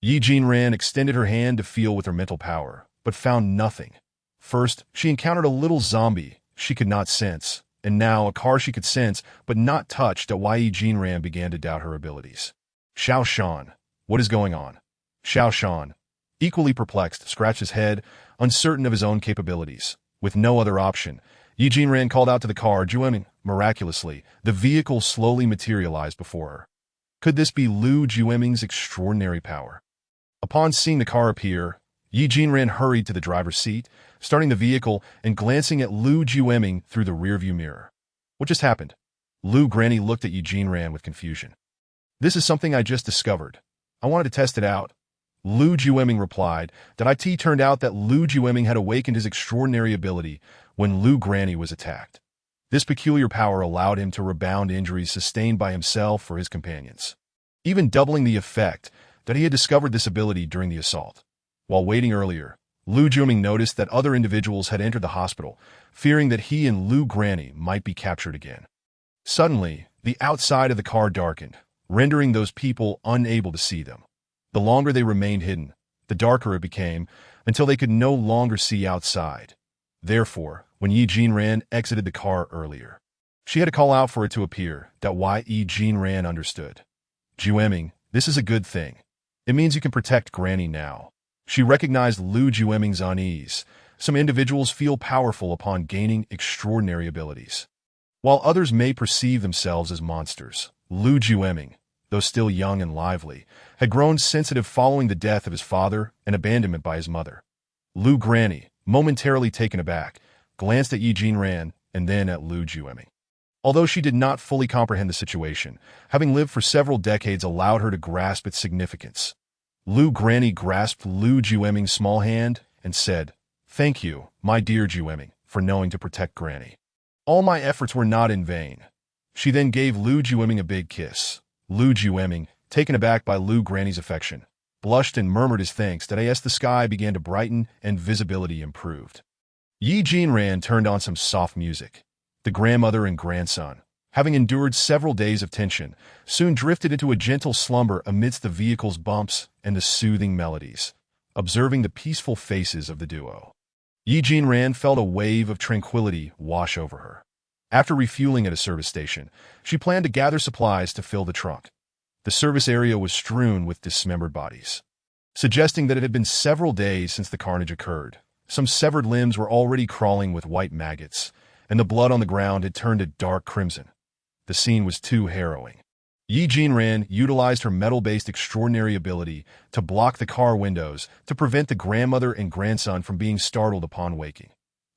Yi Jinran extended her hand to feel with her mental power, but found nothing. First, she encountered a little zombie she could not sense, and now a car she could sense but not touch. Yi Jinran began to doubt her abilities. Xiao Shan, what is going on? Xiao Shan, equally perplexed, scratched his head, uncertain of his own capabilities. With no other option, Yi Jinran called out to the car, Jueming. Miraculously, the vehicle slowly materialized before her. Could this be Lu Jueming's extraordinary power? Upon seeing the car appear, Yi Jinran hurried to the driver's seat, starting the vehicle and glancing at Lu Jueming through the rearview mirror. What just happened? Lu Granny looked at Yi Jinran with confusion. This is something I just discovered. I wanted to test it out. Lu Jueming replied that it turned out that Lu Jueming had awakened his extraordinary ability when Lu Granny was attacked. This peculiar power allowed him to rebound injuries sustained by himself or his companions, even doubling the effect that he had discovered this ability during the assault. While waiting earlier, Lu Jueming noticed that other individuals had entered the hospital, fearing that he and Lu Granny might be captured again. Suddenly, the outside of the car darkened, rendering those people unable to see them. The longer they remained hidden, the darker it became, until they could no longer see outside. Therefore, when Yi Jinran exited the car earlier, she had to call out for it to appear. Yi Jinran understood. Jueming, this is a good thing. It means you can protect Granny now. She recognized Lu Jueming's unease. Some individuals feel powerful upon gaining extraordinary abilities, while others may perceive themselves as monsters. Lu Jueming, though still young and lively, had grown sensitive following the death of his father and abandonment by his mother. Lu Granny, momentarily taken aback, glanced at Yi Jinran and then at Lu Jueming. Although she did not fully comprehend the situation, having lived for several decades allowed her to grasp its significance. Lu Granny grasped Lu Jueming's small hand and said, Thank you, my dear Jueming, for knowing to protect Granny. All my efforts were not in vain. She then gave Lu Jueming a big kiss. Lu Jueming, taken aback by Lu Granny's affection, blushed and murmured his thanks. As the sky began to brighten and visibility improved, Yi Jinran turned on some soft music. The grandmother and grandson, having endured several days of tension, soon drifted into a gentle slumber amidst the vehicle's bumps and the soothing melodies. Observing the peaceful faces of the duo, Yi Jinran felt a wave of tranquility wash over her. After refueling at a service station, she planned to gather supplies to fill the trunk. The service area was strewn with dismembered bodies, suggesting that it had been several days since the carnage occurred. Some severed limbs were already crawling with white maggots, and the blood on the ground had turned a dark crimson. The scene was too harrowing. Yi Jinran utilized her metal-based extraordinary ability to block the car windows to prevent the grandmother and grandson from being startled upon waking.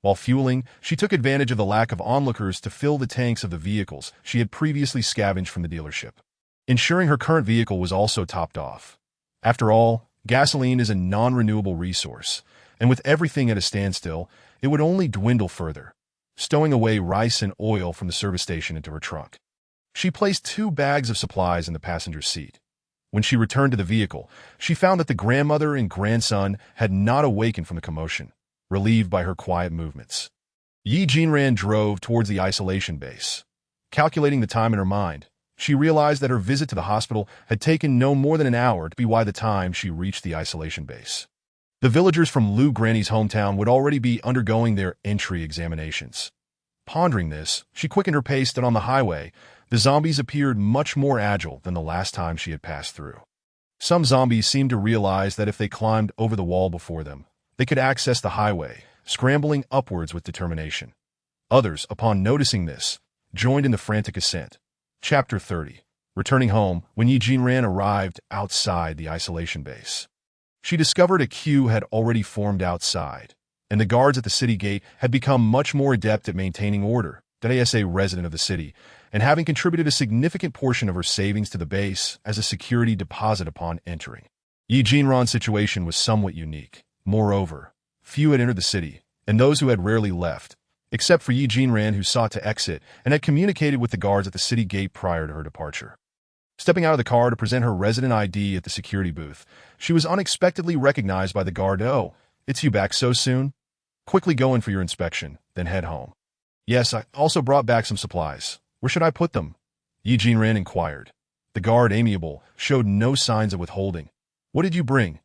While fueling, she took advantage of the lack of onlookers to fill the tanks of the vehicles she had previously scavenged from the dealership, ensuring her current vehicle was also topped off. After all, gasoline is a non-renewable resource, and with everything at a standstill, it would only dwindle further. Stowing away rice and oil from the service station into her trunk, she placed 2 bags of supplies in the passenger seat. When she returned to the vehicle, she found that the grandmother and grandson had not awakened from the commotion, relieved by her quiet movements. Yi Jinran drove towards the isolation base. Calculating the time in her mind, she realized that her visit to the hospital had taken no more than an hour to be by the time she reached the isolation base. The villagers from Lu Granny's hometown would already be undergoing their entry examinations. Pondering this, she quickened her pace that on the highway, the zombies appeared much more agile than the last time she had passed through. Some zombies seemed to realize that if they climbed over the wall before them, they could access the highway, scrambling upwards with determination. Others, upon noticing this, joined in the frantic ascent. Chapter 30. Returning home, when Yi Jinran arrived outside the isolation base, she discovered a queue had already formed outside, and the guards at the city gate had become much more adept at maintaining order. As a resident of the city, and having contributed a significant portion of her savings to the base as a security deposit upon entering. Yi Jinran's situation was somewhat unique. Moreover, few had entered the city, and those who had rarely left, except for Yi Jinran, who sought to exit and had communicated with the guards at the city gate prior to her departure. Stepping out of the car to present her resident ID at the security booth, she was unexpectedly recognized by the guard. "Oh, it's you back so soon? Quickly go in for your inspection, then head home." "Yes, I also brought back some supplies. Where should I put them?" Yi Jinran inquired. The guard, amiable, showed no signs of withholding. "What did you bring?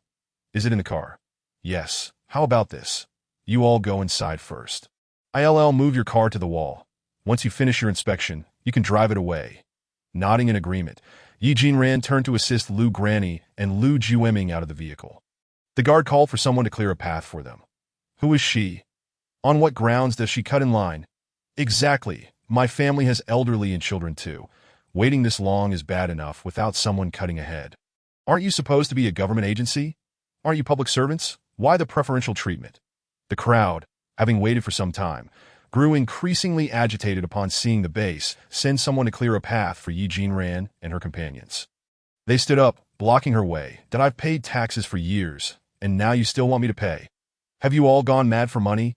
Is it in the car?" "Yes. How about this? You all go inside first. I'll move your car to the wall. Once you finish your inspection, you can drive it away." Nodding in agreement, Yi Jinran turned to assist Lu Granny and Lu Jueming out of the vehicle. The guard called for someone to clear a path for them. "Who is she? On what grounds does she cut in line?" "Exactly. My family has elderly and children too. Waiting this long is bad enough without someone cutting ahead." "Aren't you supposed to be a government agency? Aren't you public servants? Why the preferential treatment?" The crowd, having waited for some time, grew increasingly agitated upon seeing the base send someone to clear a path for Yi Jinran and her companions. They stood up, blocking her way. "That I've paid taxes for years, and now you still want me to pay? Have you all gone mad for money?"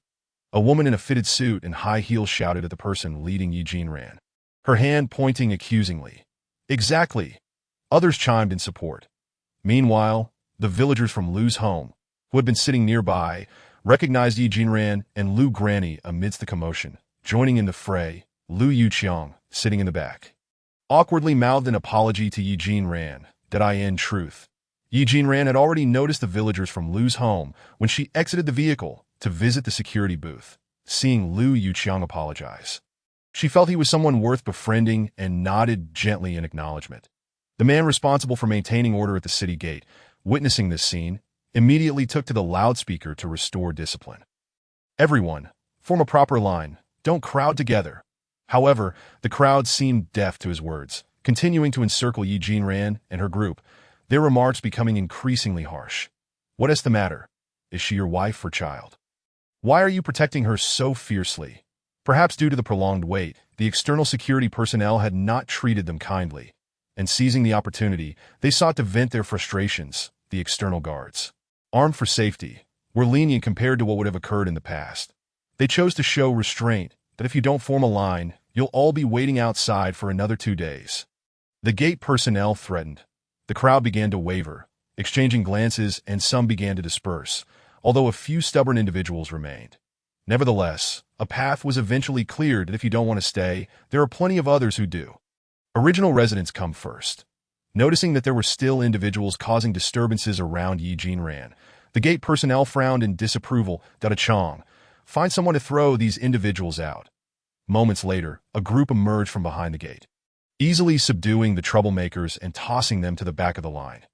A woman in a fitted suit and high heels shouted at the person leading Yi Jinran, her hand pointing accusingly. "Exactly." Others chimed in support. Meanwhile, the villagers from Lu's home, who had been sitting nearby, recognized Yi Jinran and Lu Granny amidst the commotion. Joining in the fray, Lu Yuqiang, sitting in the back, awkwardly mouthed an apology to Yi Jinran. In truth, Yi Jinran had already noticed the villagers from Lu's home when she exited the vehicle to visit the security booth. Seeing Lu Yuqiang apologize, she felt he was someone worth befriending and nodded gently in acknowledgement. The man responsible for maintaining order at the city gate, witnessing this scene, immediately took to the loudspeaker to restore discipline. "Everyone, form a proper line. Don't crowd together." However, the crowd seemed deaf to his words, continuing to encircle Yi Jinran and her group, their remarks becoming increasingly harsh. "What is the matter? Is she your wife or child? Why are you protecting her so fiercely?" Perhaps due to the prolonged wait, the external security personnel had not treated them kindly, and seizing the opportunity, they sought to vent their frustrations. The external guards, armed for safety, were lenient compared to what would have occurred in the past. They chose to show restraint, that if you don't form a line, you'll all be waiting outside for another 2 days. The gate personnel threatened. The crowd began to waver, exchanging glances, and some began to disperse, although a few stubborn individuals remained. Nevertheless, a path was eventually cleared, and if you don't want to stay, there are plenty of others who do. Original residents come first. Noticing that there were still individuals causing disturbances around Yi Jinran, the gate personnel frowned in disapproval. Chong, find someone to throw these individuals out. Moments later, a group emerged from behind the gate, easily subduing the troublemakers and tossing them to the back of the line.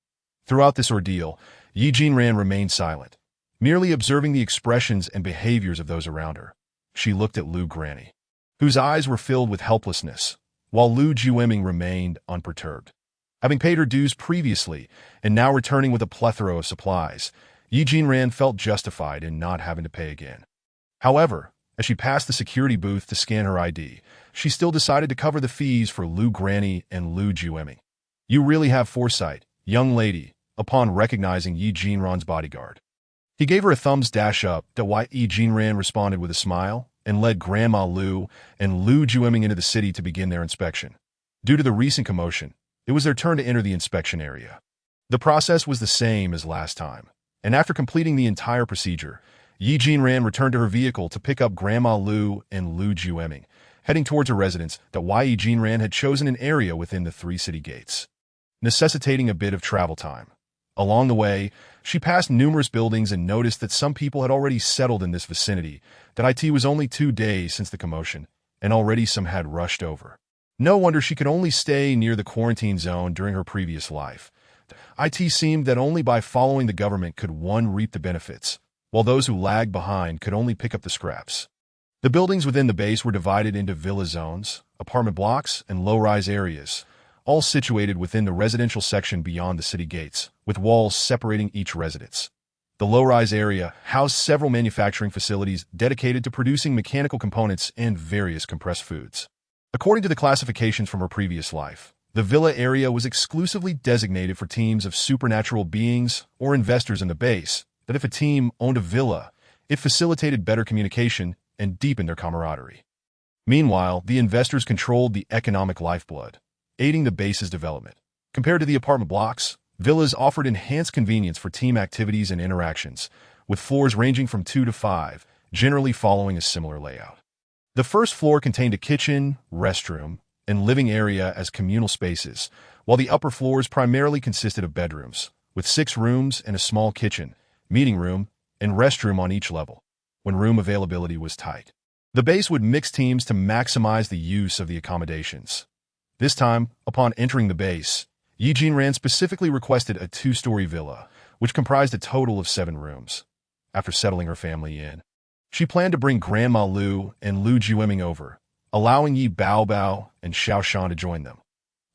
Throughout this ordeal, Yi Jinran remained silent, merely observing the expressions and behaviors of those around her. She looked at Lu Granny, whose eyes were filled with helplessness, while Lu Jueming remained unperturbed. Having paid her dues previously and now returning with a plethora of supplies, Yi Jinran felt justified in not having to pay again. However, As she passed the security booth to scan her ID, she still decided to cover the fees for Lu Granny and Lu Juemi. You really have foresight, young lady, upon recognizing Yi Jinran's bodyguard. He gave her a thumbs dash up to why Yi Jinran responded with a smile and led Grandma Lu and Lu Juemi into the city to begin their inspection. Due to the recent commotion, it was their turn to enter the inspection area. The process was the same as last time, and after completing the entire procedure, Yi Jinran returned to her vehicle to pick up Grandma Lu and Lu Juemi, heading towards her residence that Yi Jinran had chosen an area within the 3 city gates, necessitating a bit of travel time. Along the way, she passed numerous buildings and noticed that some people had already settled in this vicinity, that it was only 2 days since the commotion, and already some had rushed over. No wonder she could only stay near the quarantine zone during her previous life. It seemed that only by following the government could one reap the benefits, while those who lagged behind could only pick up the scraps. The buildings within the base were divided into villa zones, apartment blocks, and low-rise areas, all situated within the residential section beyond the city gates, with walls separating each residence. The low-rise area housed several manufacturing facilities dedicated to producing mechanical components and various compressed foods. According to the classifications from her previous life, the villa area was exclusively designated for teams of supernatural beings or investors in the base, that if a team owned a villa, it facilitated better communication and deepened their camaraderie. Meanwhile, the investors controlled the economic lifeblood, aiding the base's development. Compared to the apartment blocks, villas offered enhanced convenience for team activities and interactions, with floors ranging from 2 to 5, generally following a similar layout. The first floor contained a kitchen, restroom, and living area as communal spaces, while the upper floors primarily consisted of bedrooms, with 6 rooms and a small kitchen, meeting room, and restroom on each level, when room availability was tight. The base would mix teams to maximize the use of the accommodations. This time, upon entering the base, Yi Jinran specifically requested a 2-story villa, which comprised a total of 7 rooms. After settling her family in, she planned to bring Grandma Lu and Lu Juemi over, allowing Yi Baobao and Xiaoshan to join them.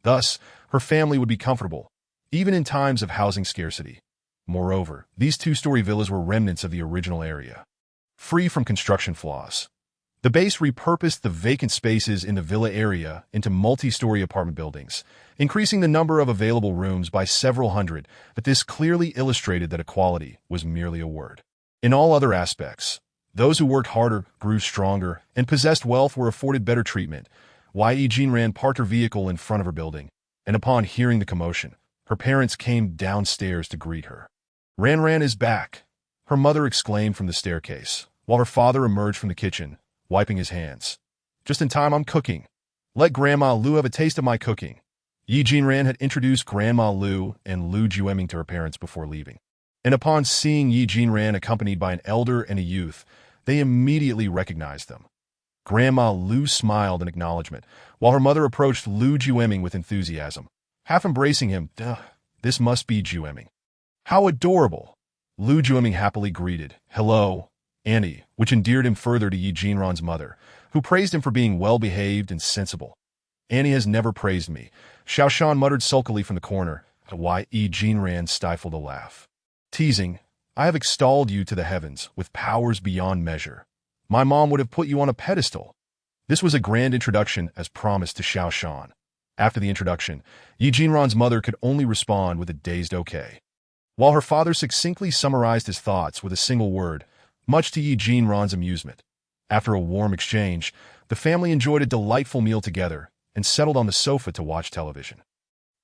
Thus, her family would be comfortable, even in times of housing scarcity. Moreover, these 2-story villas were remnants of the original area, free from construction flaws. The base repurposed the vacant spaces in the villa area into multi-story apartment buildings, increasing the number of available rooms by several hundred, but this clearly illustrated that equality was merely a word. In all other aspects, those who worked harder, grew stronger, and possessed wealth were afforded better treatment. Yi Jinran parked her vehicle in front of her building, and upon hearing the commotion, her parents came downstairs to greet her. Ran is back, her mother exclaimed from the staircase, while her father emerged from the kitchen, wiping his hands. Just in time, I'm cooking. Let Grandma Lu have a taste of my cooking. Yi Jinran had introduced Grandma Lu and Lu Juemi to her parents before leaving. And upon seeing Yi Jinran accompanied by an elder and a youth, they immediately recognized them. Grandma Lu smiled in acknowledgement, while her mother approached Lu Juemi with enthusiasm, half embracing him. Duh, this must be Juemi. How adorable! Lu Juemi happily greeted, hello, Annie, which endeared him further to Yi Jinran's mother, who praised him for being well-behaved and sensible. Annie has never praised me, Xiaoshan muttered sulkily from the corner, why Yi Jinran stifled a laugh. Teasing, I have extolled you to the heavens with powers beyond measure. My mom would have put you on a pedestal. This was a grand introduction as promised to Xiaoshan. After the introduction, Yi Jinran's mother could only respond with a dazed okay, while her father succinctly summarized his thoughts with a single word, much to Yi Jinran's amusement. After a warm exchange, the family enjoyed a delightful meal together and settled on the sofa to watch television.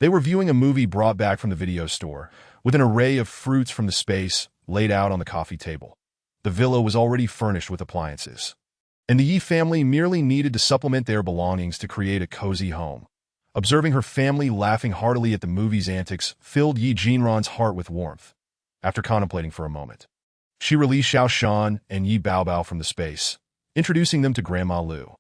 They were viewing a movie brought back from the video store, with an array of fruits from the space laid out on the coffee table. The villa was already furnished with appliances, and the Yi family merely needed to supplement their belongings to create a cozy home. Observing her family laughing heartily at the movie's antics filled Yi Jinran's heart with warmth. After contemplating for a moment, she released Xiaoshan and Yi Baobao from the space, introducing them to Grandma Lu.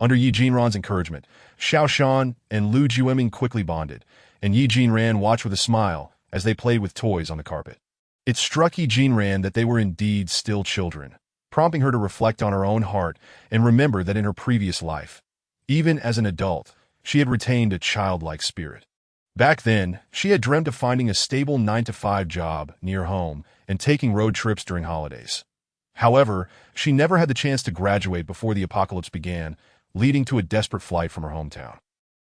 Under Yi Jinran's encouragement, Xiaoshan and Lu Juemi quickly bonded, and Yi Jinran watched with a smile as they played with toys on the carpet. It struck Yi Jinran that they were indeed still children, prompting her to reflect on her own heart and remember that in her previous life, even as an adult, she had retained a childlike spirit. Back then, she had dreamt of finding a stable 9-to-5 job near home and taking road trips during holidays. However, she never had the chance to graduate before the apocalypse began, leading to a desperate flight from her hometown.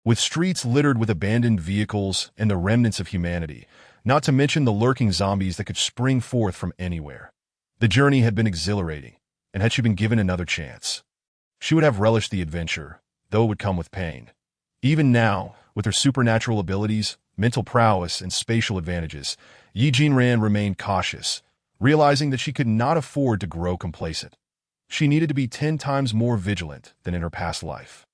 With streets littered with abandoned vehicles and the remnants of humanity, not to mention the lurking zombies that could spring forth from anywhere. The journey had been exhilarating, and had she been given another chance, she would have relished the adventure, though it would come with pain. Even now, with her supernatural abilities, mental prowess, and spatial advantages, Yi Jinran remained cautious, realizing that she could not afford to grow complacent. She needed to be 10 times more vigilant than in her past life.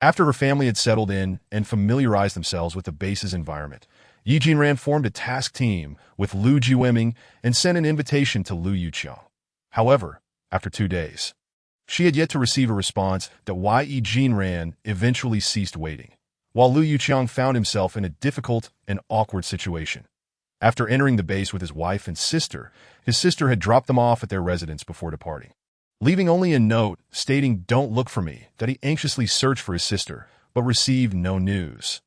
After her family had settled in and familiarized themselves with the base's environment, Yi Jinran formed a task team with Lu Jiweming and sent an invitation to Lu Yuqiang. However, after 2 days, she had yet to receive a response that Yi Jinran eventually ceased waiting, while Lu Yuqiang found himself in a difficult and awkward situation. After entering the base with his wife and sister, his sister had dropped them off at their residence before departing, leaving only a note stating "Don't look for me," that he anxiously searched for his sister, but received no news.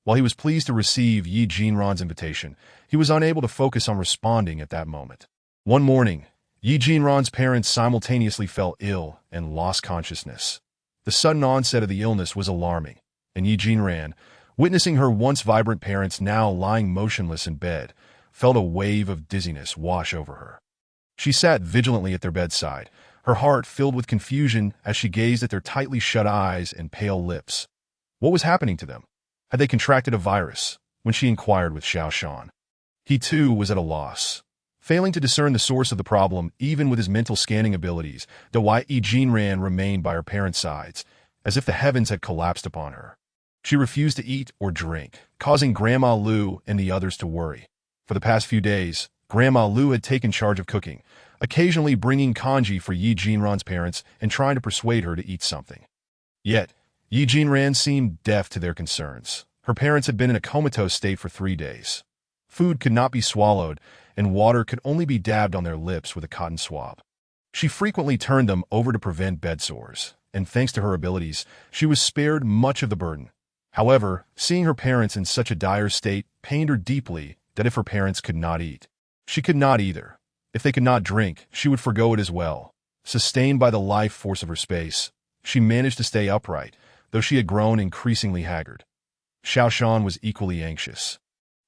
While he was pleased to receive Yi Jinran's invitation, he was unable to focus on responding at that moment. One morning, Yi Jinran's parents simultaneously fell ill and lost consciousness. The sudden onset of the illness was alarming, and Yi Jinran, witnessing her once vibrant parents now lying motionless in bed, felt a wave of dizziness wash over her. She sat vigilantly at their bedside, her heart filled with confusion as she gazed at their tightly shut eyes and pale lips. What was happening to them? Had they contracted a virus? When she inquired with Xiao Shan, he too was at a loss. Failing to discern the source of the problem, even with his mental scanning abilities, Yi Jinran remained by her parents' sides, as if the heavens had collapsed upon her. She refused to eat or drink, causing Grandma Lu and the others to worry. For the past few days, Grandma Lu had taken charge of cooking, occasionally bringing congee for Yi Jinran's parents and trying to persuade her to eat something. Yet, Yi Jinran seemed deaf to their concerns. Her parents had been in a comatose state for 3 days. Food could not be swallowed, and water could only be dabbed on their lips with a cotton swab. She frequently turned them over to prevent bed sores, and thanks to her abilities, she was spared much of the burden. However, seeing her parents in such a dire state pained her deeply that if her parents could not eat, she could not either. If they could not drink, she would forgo it as well. Sustained by the life force of her space, she managed to stay upright, though she had grown increasingly haggard. Xiao Shan was equally anxious,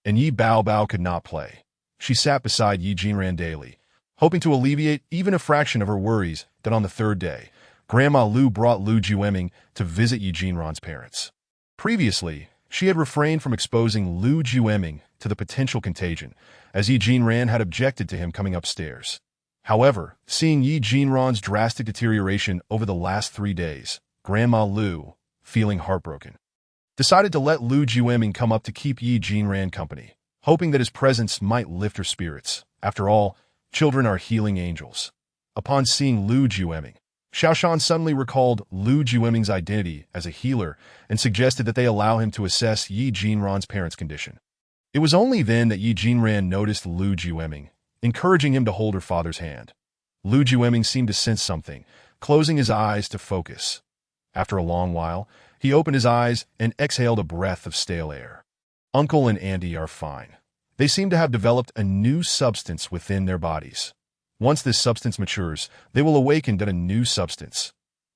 and Yi Baobao could not play. She sat beside Yi Jinran daily, hoping to alleviate even a fraction of her worries that on the 3rd day, Grandma Lu brought Lu Jiweming to visit Yi Jinran's parents. Previously, she had refrained from exposing Lu Jiweming to the potential contagion, as Yi Jinran had objected to him coming upstairs. However, seeing Yi Jinran's drastic deterioration over the last 3 days, Grandma Lu, feeling heartbroken, decided to let Lu Jiweming come up to keep Yi Jinran company, hoping that his presence might lift her spirits. After all, children are healing angels. Upon seeing Lu Jiweming, Xiao Shan suddenly recalled Lu Jiweming's identity as a healer and suggested that they allow him to assess Yi Jinran's parents' condition. It was only then that Yi Jinran noticed Lu Jiweming, encouraging him to hold her father's hand. Lu Jiweming seemed to sense something, closing his eyes to focus. After a long while, he opened his eyes and exhaled a breath of stale air. Uncle and Auntie are fine. They seem to have developed a new substance within their bodies. Once this substance matures, they will awaken to a new substance.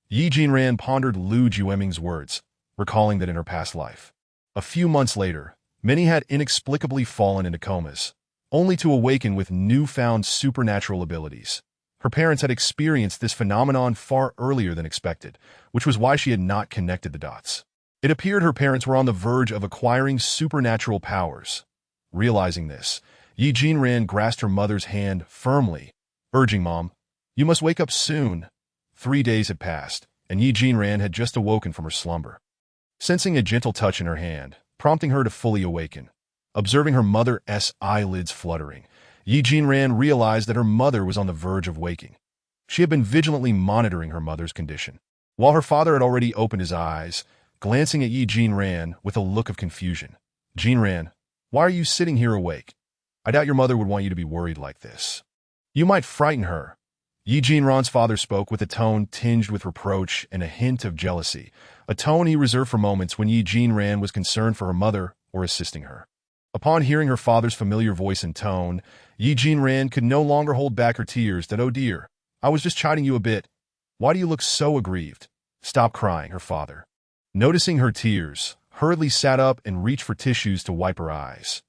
Yi Jinran pondered Lu Jiweming's words, recalling that in her past life, a few months later, many had inexplicably fallen into comas, only to awaken with newfound supernatural abilities. Her parents had experienced this phenomenon far earlier than expected, which was why she had not connected the dots. It appeared her parents were on the verge of acquiring supernatural powers. Realizing this, Yi Jinran grasped her mother's hand firmly, urging Mom, "You must wake up soon." 3 days had passed, and Yi Jinran had just awoken from her slumber. Sensing a gentle touch in her hand, prompting her to fully awaken, observing her mother's eyelids fluttering, Yi Jinran realized that her mother was on the verge of waking. She had been vigilantly monitoring her mother's condition, while her father had already opened his eyes, glancing at Yi Jinran with a look of confusion. "Jinran, why are you sitting here awake? I doubt your mother would want you to be worried like this. You might frighten her." Yi Jinran's father spoke with a tone tinged with reproach and a hint of jealousy, a tone he reserved for moments when Yi Jinran was concerned for her mother or assisting her. Upon hearing her father's familiar voice and tone, Yi Jinran could no longer hold back her tears that, "Oh dear, I was just chiding you a bit. Why do you look so aggrieved? Stop crying, her father. Noticing her tears, hurriedly sat up and reached for tissues to wipe her eyes.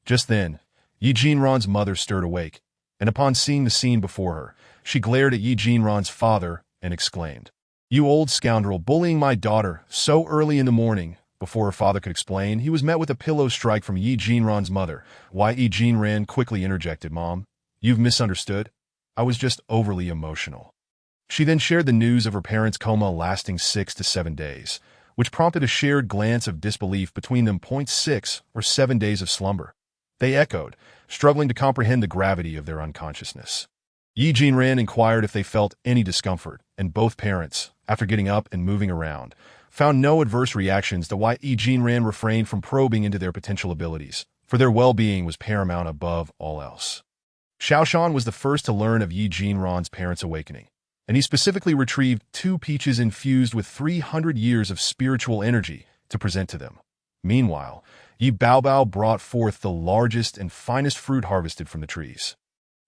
Just then, Yi Jinran's mother stirred awake, and upon seeing the scene before her, she glared at Yi Jinran's father and exclaimed, "You old scoundrel, bullying my daughter so early in the morning." Before her father could explain, he was met with a pillow strike from Yi Jinran's mother. Yi Jinran quickly interjected, "Mom, you've misunderstood. I was just overly emotional." She then shared the news of her parents' coma lasting 6 to 7 days, which prompted a shared glance of disbelief between them. 6 or 7 days of slumber. They echoed, struggling to comprehend the gravity of their unconsciousness. Yi Jinran inquired if they felt any discomfort, and both parents, after getting up and moving around, found no adverse reactions to why Yi Jinran refrained from probing into their potential abilities, for their well-being was paramount above all else. Xiaoshan was the first to learn of Yi Jinran's parents' awakening, and he specifically retrieved 2 peaches infused with 300 years of spiritual energy to present to them. Meanwhile, Yi Baobao brought forth the largest and finest fruit harvested from the trees.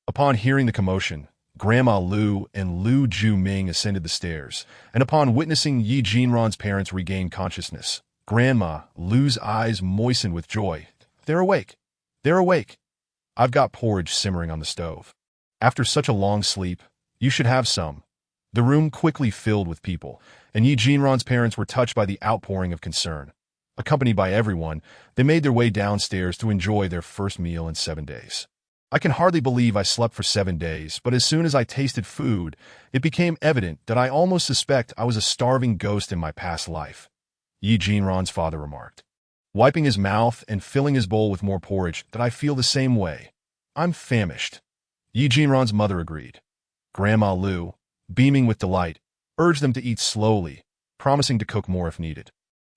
Upon hearing the commotion, Grandma Lu and Lu Juming ascended the stairs, and upon witnessing Yi Jinran's parents regain consciousness, Grandma Lu's eyes moistened with joy. "They're awake. They're awake. I've got porridge simmering on the stove. After such a long sleep, you should have some." The room quickly filled with people, and Yi Jinran's parents were touched by the outpouring of concern. Accompanied by everyone, they made their way downstairs to enjoy their first meal in 7 days. "I can hardly believe I slept for 7 days, but as soon as I tasted food, it became evident that I almost suspect I was a starving ghost in my past life," Yi Jinran's father remarked, wiping his mouth and filling his bowl with more porridge. "That I feel the same way. I'm famished," Yi Jinran's mother agreed. Grandma Lu, beaming with delight, urged them to eat slowly, promising to cook more if needed.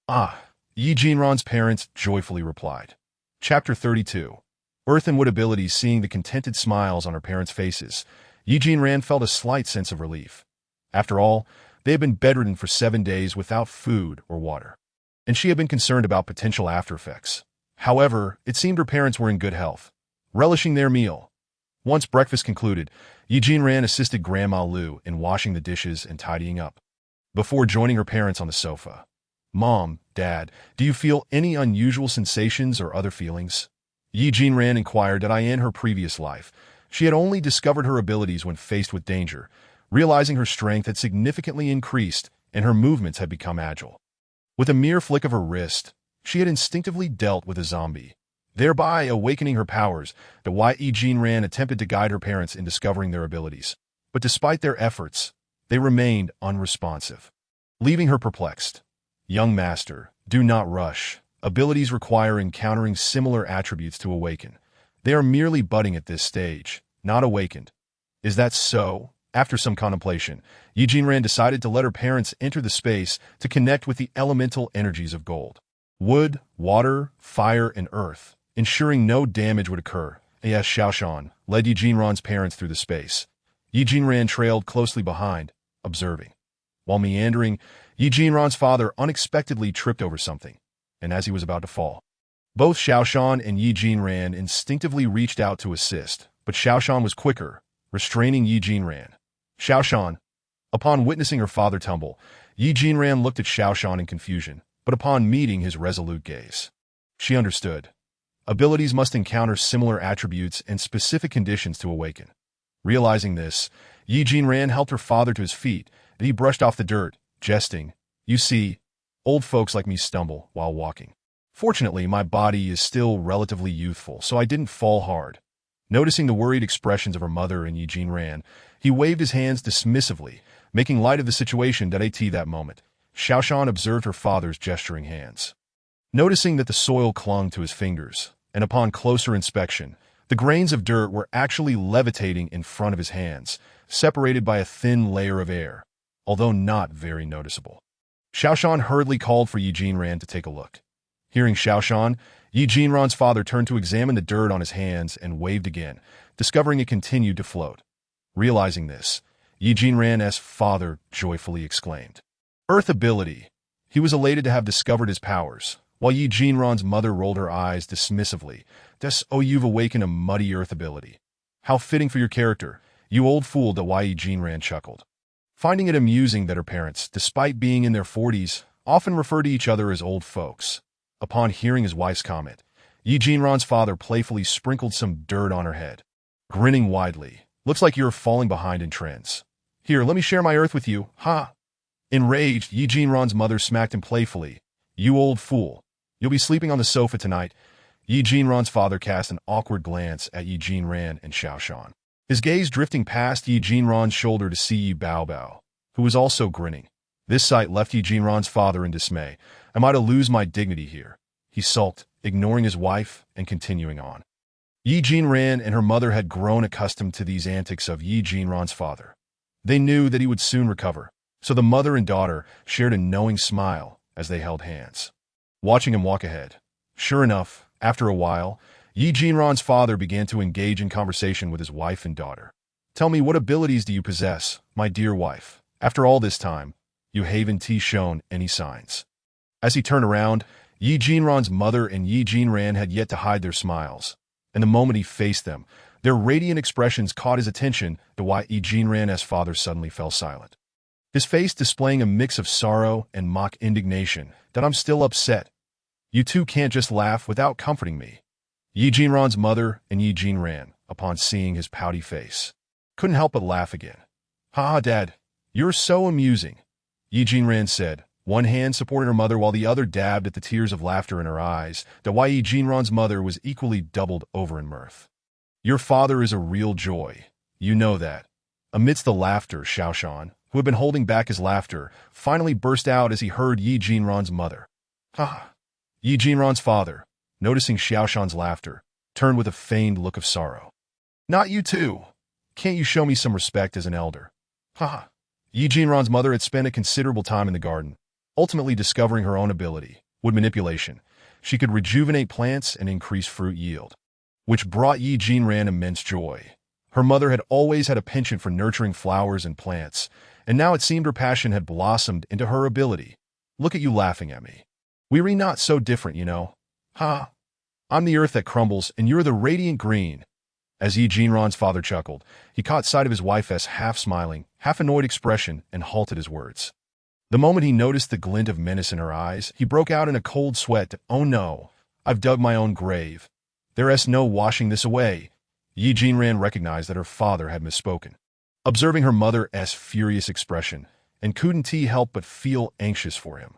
"Ah," Yi Jinran's parents joyfully replied. Chapter 32. Earth and Wood abilities. Seeing the contented smiles on her parents' faces, Yi Jinran felt a slight sense of relief. After all, they had been bedridden for 7 days without food or water, and she had been concerned about potential after effects. However, it seemed her parents were in good health, relishing their meal. Once breakfast concluded, Yi Jinran assisted Grandma Lu in washing the dishes and tidying up, before joining her parents on the sofa. "Mom, Dad, do you feel any unusual sensations or other feelings?" Yi Jinran inquired that in her previous life, she had only discovered her abilities when faced with danger, realizing her strength had significantly increased and her movements had become agile. With a mere flick of her wrist, she had instinctively dealt with a zombie, thereby awakening her powers. Yi Jinran attempted to guide her parents in discovering their abilities, but despite their efforts, they remained unresponsive, leaving her perplexed. "Young master, do not rush. Abilities require encountering similar attributes to awaken. They are merely budding at this stage, not awakened." "Is that so?" After some contemplation, Yi Jinran decided to let her parents enter the space to connect with the elemental energies of gold, wood, water, fire, and earth, ensuring no damage would occur. As Xiaoshan led Yi Jinran's parents through the space, Yi Jinran trailed closely behind, observing. While meandering, Yi Jinran's father unexpectedly tripped over something, and as he was about to fall, both Xiaoshan and Yi Jinran instinctively reached out to assist, but Xiaoshan was quicker, restraining Yi Jinran. "Xiaoshan." Upon witnessing her father tumble, Yi Jinran looked at Xiaoshan in confusion, but upon meeting his resolute gaze, she understood. Abilities must encounter similar attributes and specific conditions to awaken. Realizing this, Yi Jinran helped her father to his feet, and he brushed off the dirt, jesting, "You see, old folks like me stumble while walking. Fortunately, my body is still relatively youthful, so I didn't fall hard." Noticing the worried expressions of her mother and Yi Jinran, he waved his hands dismissively, making light of the situation. At that moment, Xiaoshan observed her father's gesturing hands. Noticing that the soil clung to his fingers, and upon closer inspection, the grains of dirt were actually levitating in front of his hands, separated by a thin layer of air, although not very noticeable. Xiaoshan hurriedly called for Yi Jinran to take a look. Hearing Xiaoshan, Yi Jinran's father turned to examine the dirt on his hands and waved again, discovering it continued to float. Realizing this, Yi Jinran's father joyfully exclaimed, "Earth ability!" He was elated to have discovered his powers, while Yi Jinran's mother rolled her eyes dismissively. "You've awakened a muddy earth ability. How fitting for your character. You old fool, Dawai Jinran chuckled, finding it amusing that her parents, despite being in their 40s, often refer to each other as old folks. Upon hearing his wife's comment, Yi Jinran's father playfully sprinkled some dirt on her head, grinning widely. Looks like you're falling behind in trends. Here, let me share my earth with you, ha! Enraged, Yi Jinran's mother smacked him playfully. You old fool. You'll be sleeping on the sofa tonight. Yi Jinran's father cast an awkward glance at Yi Jinran and Xiaoshan, his gaze drifting past Yi Jinran's shoulder to see Yi Baobao, who was also grinning. This sight left Yi Jinran's father in dismay. Am I to lose my dignity here? He sulked, ignoring his wife and continuing on. Yi Jinran and her mother had grown accustomed to these antics of Yi Jinran's father. They knew that he would soon recover, so the mother and daughter shared a knowing smile as they held hands, watching him walk ahead. Sure enough, after a while, Yi Jinran's father began to engage in conversation with his wife and daughter. Tell me, what abilities do you possess, my dear wife? After all this time, you haven't shown any signs. As he turned around, Yi Jinran's mother and Yi Jinran had yet to hide their smiles, and the moment he faced them, their radiant expressions caught his attention to why Yi Jinran's father suddenly fell silent, his face displaying a mix of sorrow and mock indignation. That I'm still upset. You two can't just laugh without comforting me. Yi Jinran's mother and Yi Jinran, upon seeing his pouty face, couldn't help but laugh again. Ha, Dad, you're so amusing, Yi Jinran said. One hand supported her mother while the other dabbed at the tears of laughter in her eyes. Dawai Jinran's mother was equally doubled over in mirth. Your father is a real joy. You know that. Amidst the laughter, Xiaoshan, who had been holding back his laughter, finally burst out as he heard Yi Jinran's mother. Ha! Yi Jinran's father, noticing Xiaoshan's laughter, turned with a feigned look of sorrow. Not you too. Can't you show me some respect as an elder? Ha! Yi Jinran's mother had spent a considerable time in the garden, ultimately discovering her own ability, wood manipulation. She could rejuvenate plants and increase fruit yield, which brought Yi Jinran immense joy. Her mother had always had a penchant for nurturing flowers and plants, and now it seemed her passion had blossomed into her ability. Look at you laughing at me. We're not so different, you know. Ha! I'm the earth that crumbles, and you're the radiant green. As Yi Jinran's father chuckled, he caught sight of his wife's half-smiling, half-annoyed expression and halted his words. The moment he noticed the glint of menace in her eyes, he broke out in a cold sweat. Oh no, I've dug my own grave. There's no washing this away. Yi Jinran recognized that her father had misspoken, observing her mother's furious expression, and couldn't help but feel anxious for him.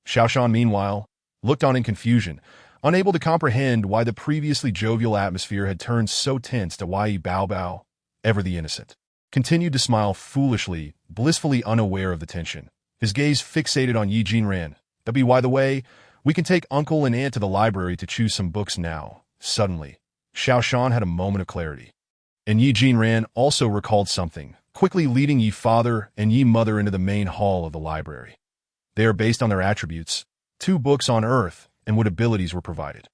Xiaoshan, meanwhile, looked on in confusion, unable to comprehend why the previously jovial atmosphere had turned so tense. To why Yi Baobao, ever the innocent, continued to smile foolishly, blissfully unaware of the tension, his gaze fixated on Yi Jinran. By the way, we can take uncle and aunt to the library to choose some books now. Suddenly, Xiaoshan had a moment of clarity, and Yi Jinran also recalled something, quickly leading Yi father and Yi mother into the main hall of the library. They are based on their attributes. 2 books on earth and what abilities were provided.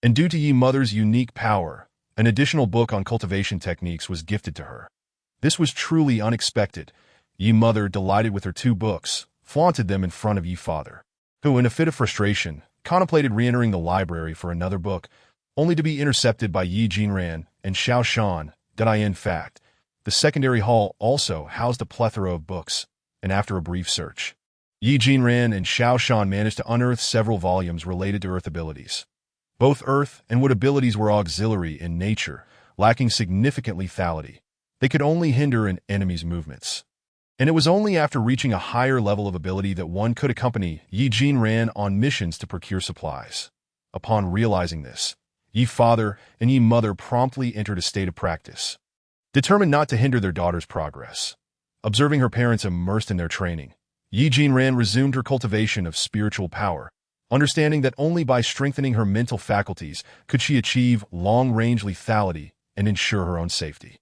And due to Yi mother's unique power, an additional book on cultivation techniques was gifted to her. This was truly unexpected. Yi mother, delighted with her 2 books, flaunted them in front of Yi father, who, in a fit of frustration, contemplated re-entering the library for another book, only to be intercepted by Yi Jinran and Xiaoshan. In fact, the secondary hall also housed a plethora of books, and after a brief search, Yi Jinran and Xiaoshan managed to unearth several volumes related to earth abilities. Both earth and wood abilities were auxiliary in nature, lacking significant lethality. They could only hinder an enemy's movements. And it was only after reaching a higher level of ability that one could accompany Yi Jinran on missions to procure supplies. Upon realizing this, Yi father and Yi mother promptly entered a state of practice, determined not to hinder their daughter's progress. Observing her parents immersed in their training, Yi Jinran resumed her cultivation of spiritual power, understanding that only by strengthening her mental faculties could she achieve long-range lethality and ensure her own safety.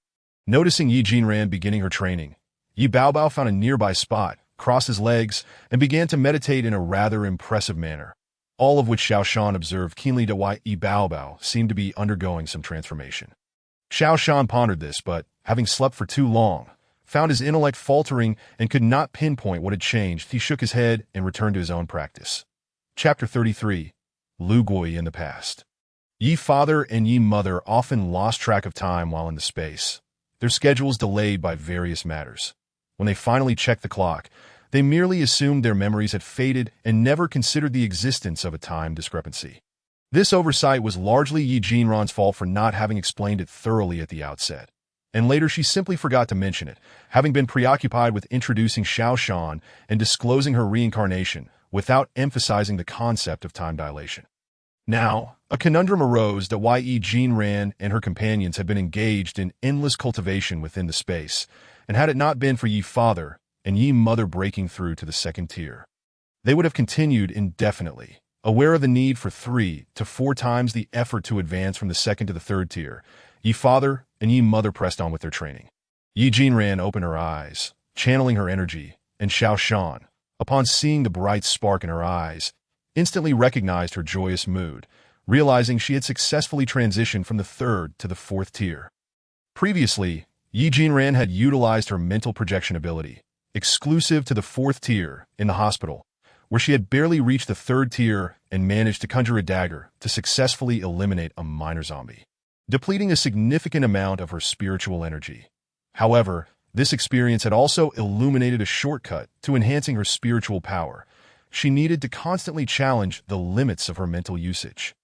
Noticing Yi Jinran beginning her training, Yi Baobao found a nearby spot, crossed his legs, and began to meditate in a rather impressive manner, all of which Xiaoshan observed keenly. To why Yi Baobao seemed to be undergoing some transformation. Xiaoshan pondered this, but, having slept for too long, found his intellect faltering and could not pinpoint what had changed. He shook his head and returned to his own practice. Chapter 33. Lu Gui in the Past. Yi father and Yi mother often lost track of time while in the space, their schedules delayed by various matters. When they finally checked the clock, they merely assumed their memories had faded and never considered the existence of a time discrepancy. This oversight was largely Yi Jinran's fault for not having explained it thoroughly at the outset. And later she simply forgot to mention it, having been preoccupied with introducing Xiao Shan and disclosing her reincarnation without emphasizing the concept of time dilation. Now, a conundrum arose that why Yi Jinran and her companions had been engaged in endless cultivation within the space, and had it not been for Yi Father and Yi Mother breaking through to the second tier, they would have continued indefinitely, aware of the need for 3 to 4 times the effort to advance from the second to the third tier. Yi Father and Yi Mother pressed on with their training. Yi Jinran opened her eyes, channeling her energy, and Xiao Shan, upon seeing the bright spark in her eyes, instantly recognized her joyous mood, realizing she had successfully transitioned from the third to the fourth tier. Previously, Yi Jinran had utilized her mental projection ability, exclusive to the fourth tier, in the hospital, where she had barely reached the third tier and managed to conjure a dagger to successfully eliminate a minor zombie, depleting a significant amount of her spiritual energy. However, this experience had also illuminated a shortcut to enhancing her spiritual power. She needed to constantly challenge the limits of her mental usage.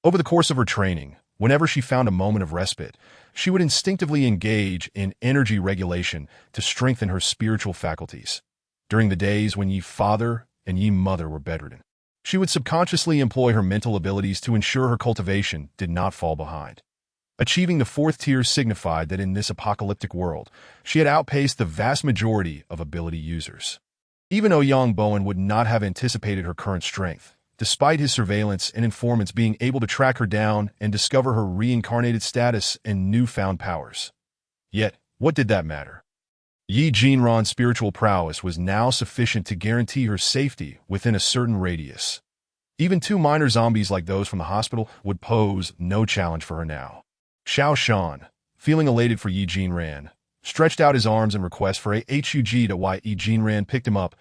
Over the course of her training, whenever she found a moment of respite, she would instinctively engage in energy regulation to strengthen her spiritual faculties. During the days when Yi Father and Yi Mother were bedridden, she would subconsciously employ her mental abilities to ensure her cultivation did not fall behind. Achieving the fourth tier signified that in this apocalyptic world, she had outpaced the vast majority of ability users. Even Ouyang Bowen would not have anticipated her current strength, despite his surveillance and informants being able to track her down and discover her reincarnated status and newfound powers. Yet, what did that matter? Yi Jinran's spiritual prowess was now sufficient to guarantee her safety within a certain radius. Even 2 minor zombies like those from the hospital would pose no challenge for her now. Xiao Shan, feeling elated for Yi Jinran, stretched out his arms in request for a HUG to why Yi Jinran picked him up,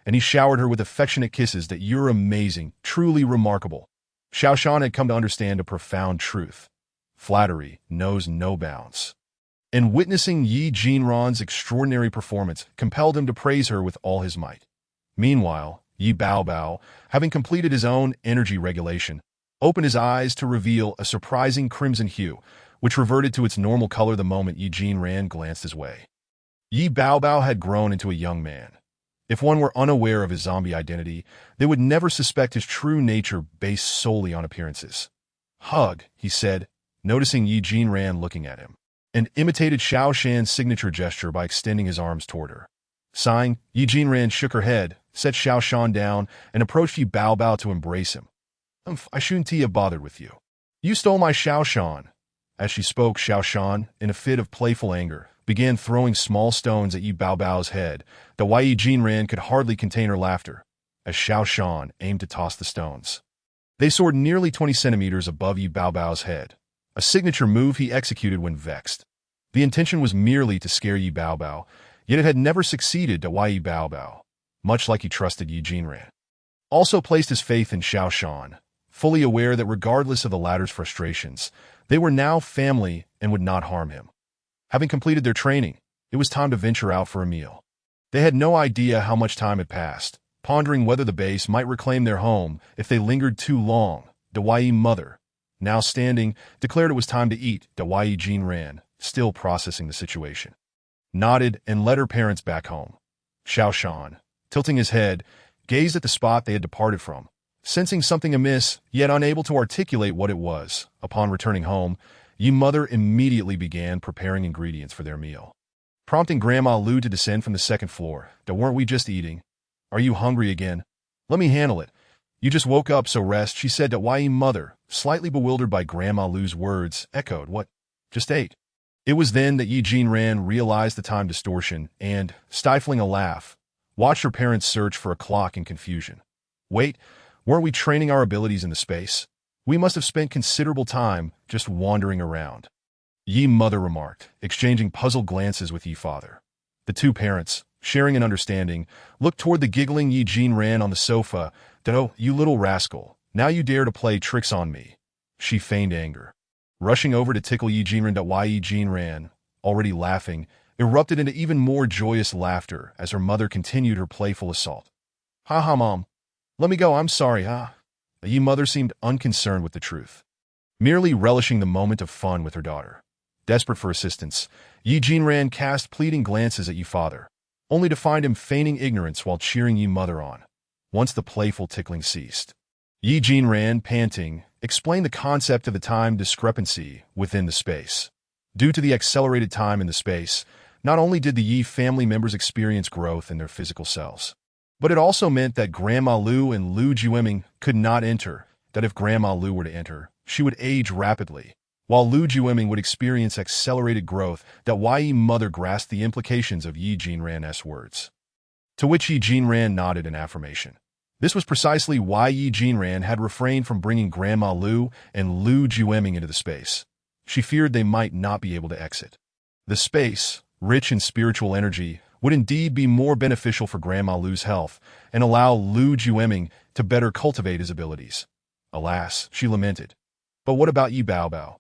and he showered her with affectionate kisses that "You're amazing, truly remarkable." Xiao Shan had come to understand a profound truth. Flattery knows no bounds. And witnessing Yi Jinran's extraordinary performance compelled him to praise her with all his might. Meanwhile, Yi Baobao, having completed his own energy regulation, opened his eyes to reveal a surprising crimson hue, which reverted to its normal color the moment Yi Jinran glanced his way. Yi Baobao had grown into a young man. If one were unaware of his zombie identity, they would never suspect his true nature based solely on appearances. "Hug," he said, noticing Yi Jinran looking at him, and imitated Xiao Shan's signature gesture by extending his arms toward her. Sighing, Yi Jinran shook her head, set Xiao Shan down, and approached Yi Baobao to embrace him. "I shouldn't have bothered with you. You stole my Xiao Shan." As she spoke, Xiao Shan, in a fit of playful anger, began throwing small stones at Yi Baobao's head, though Yi Jinran could hardly contain her laughter, as Xiao Shan aimed to toss the stones. They soared nearly 20 centimeters above Yi Baobao's head, a signature move he executed when vexed. The intention was merely to scare Yi Baobao, yet it had never succeeded to Yi Baobao, much like he trusted Yi Jinran. Also placed his faith in Xiao Shan, fully aware that regardless of the latter's frustrations, they were now family and would not harm him. Having completed their training, it was time to venture out for a meal. They had no idea how much time had passed, pondering whether the base might reclaim their home if they lingered too long. Yi Mother, now standing, declared it was time to eat. Yi Jinran, still processing the situation, nodded and led her parents back home. Xiao Shan, tilting his head, gazed at the spot they had departed from, sensing something amiss, yet unable to articulate what it was. Upon returning home, Yi Mother immediately began preparing ingredients for their meal, prompting Grandma Lu to descend from the second floor. "Weren't we just eating? Are you hungry again? Let me handle it. You just woke up, so rest," she said. Yi Mother, slightly bewildered by Grandma Lu's words, echoed, "What? Just ate?" It was then that Yi Jinran realized the time distortion and, stifling a laugh, watched her parents search for a clock in confusion. "Wait, weren't we training our abilities in the space? We must have spent considerable time just wandering around," Yi Mother remarked, exchanging puzzled glances with Yi Father. The 2 parents, sharing an understanding, looked toward the giggling Yi Jinran on the sofa. "Oh, you little rascal, now you dare to play tricks on me." She feigned anger, rushing over to tickle Yi Jinran. Yi Jinran, already laughing, erupted into even more joyous laughter as her mother continued her playful assault. "Ha ha, Mom. Let me go, I'm sorry, huh?" The Yi mother seemed unconcerned with the truth, merely relishing the moment of fun with her daughter. Desperate for assistance, Yi Jinran cast pleading glances at Yi father, only to find him feigning ignorance while cheering Yi mother on. Once the playful tickling ceased, Yi Jinran, panting, explained the concept of the time discrepancy within the space. Due to the accelerated time in the space, not only did the Yi family members experience growth in their physical selves, but it also meant that Grandma Lu and Lu Jueming could not enter, that if Grandma Lu were to enter, she would age rapidly, while Lu Jueming would experience accelerated growth. That Yi mother grasped the implications of Yi Jinran's words, to which Yi Jinran nodded in affirmation. This was precisely why Yi Jinran had refrained from bringing Grandma Lu and Lu Jueming into the space. She feared they might not be able to exit. The space, rich in spiritual energy, would indeed be more beneficial for Grandma Lu's health and allow Lu Jueming to better cultivate his abilities. Alas, she lamented. But what about Yi Baobao?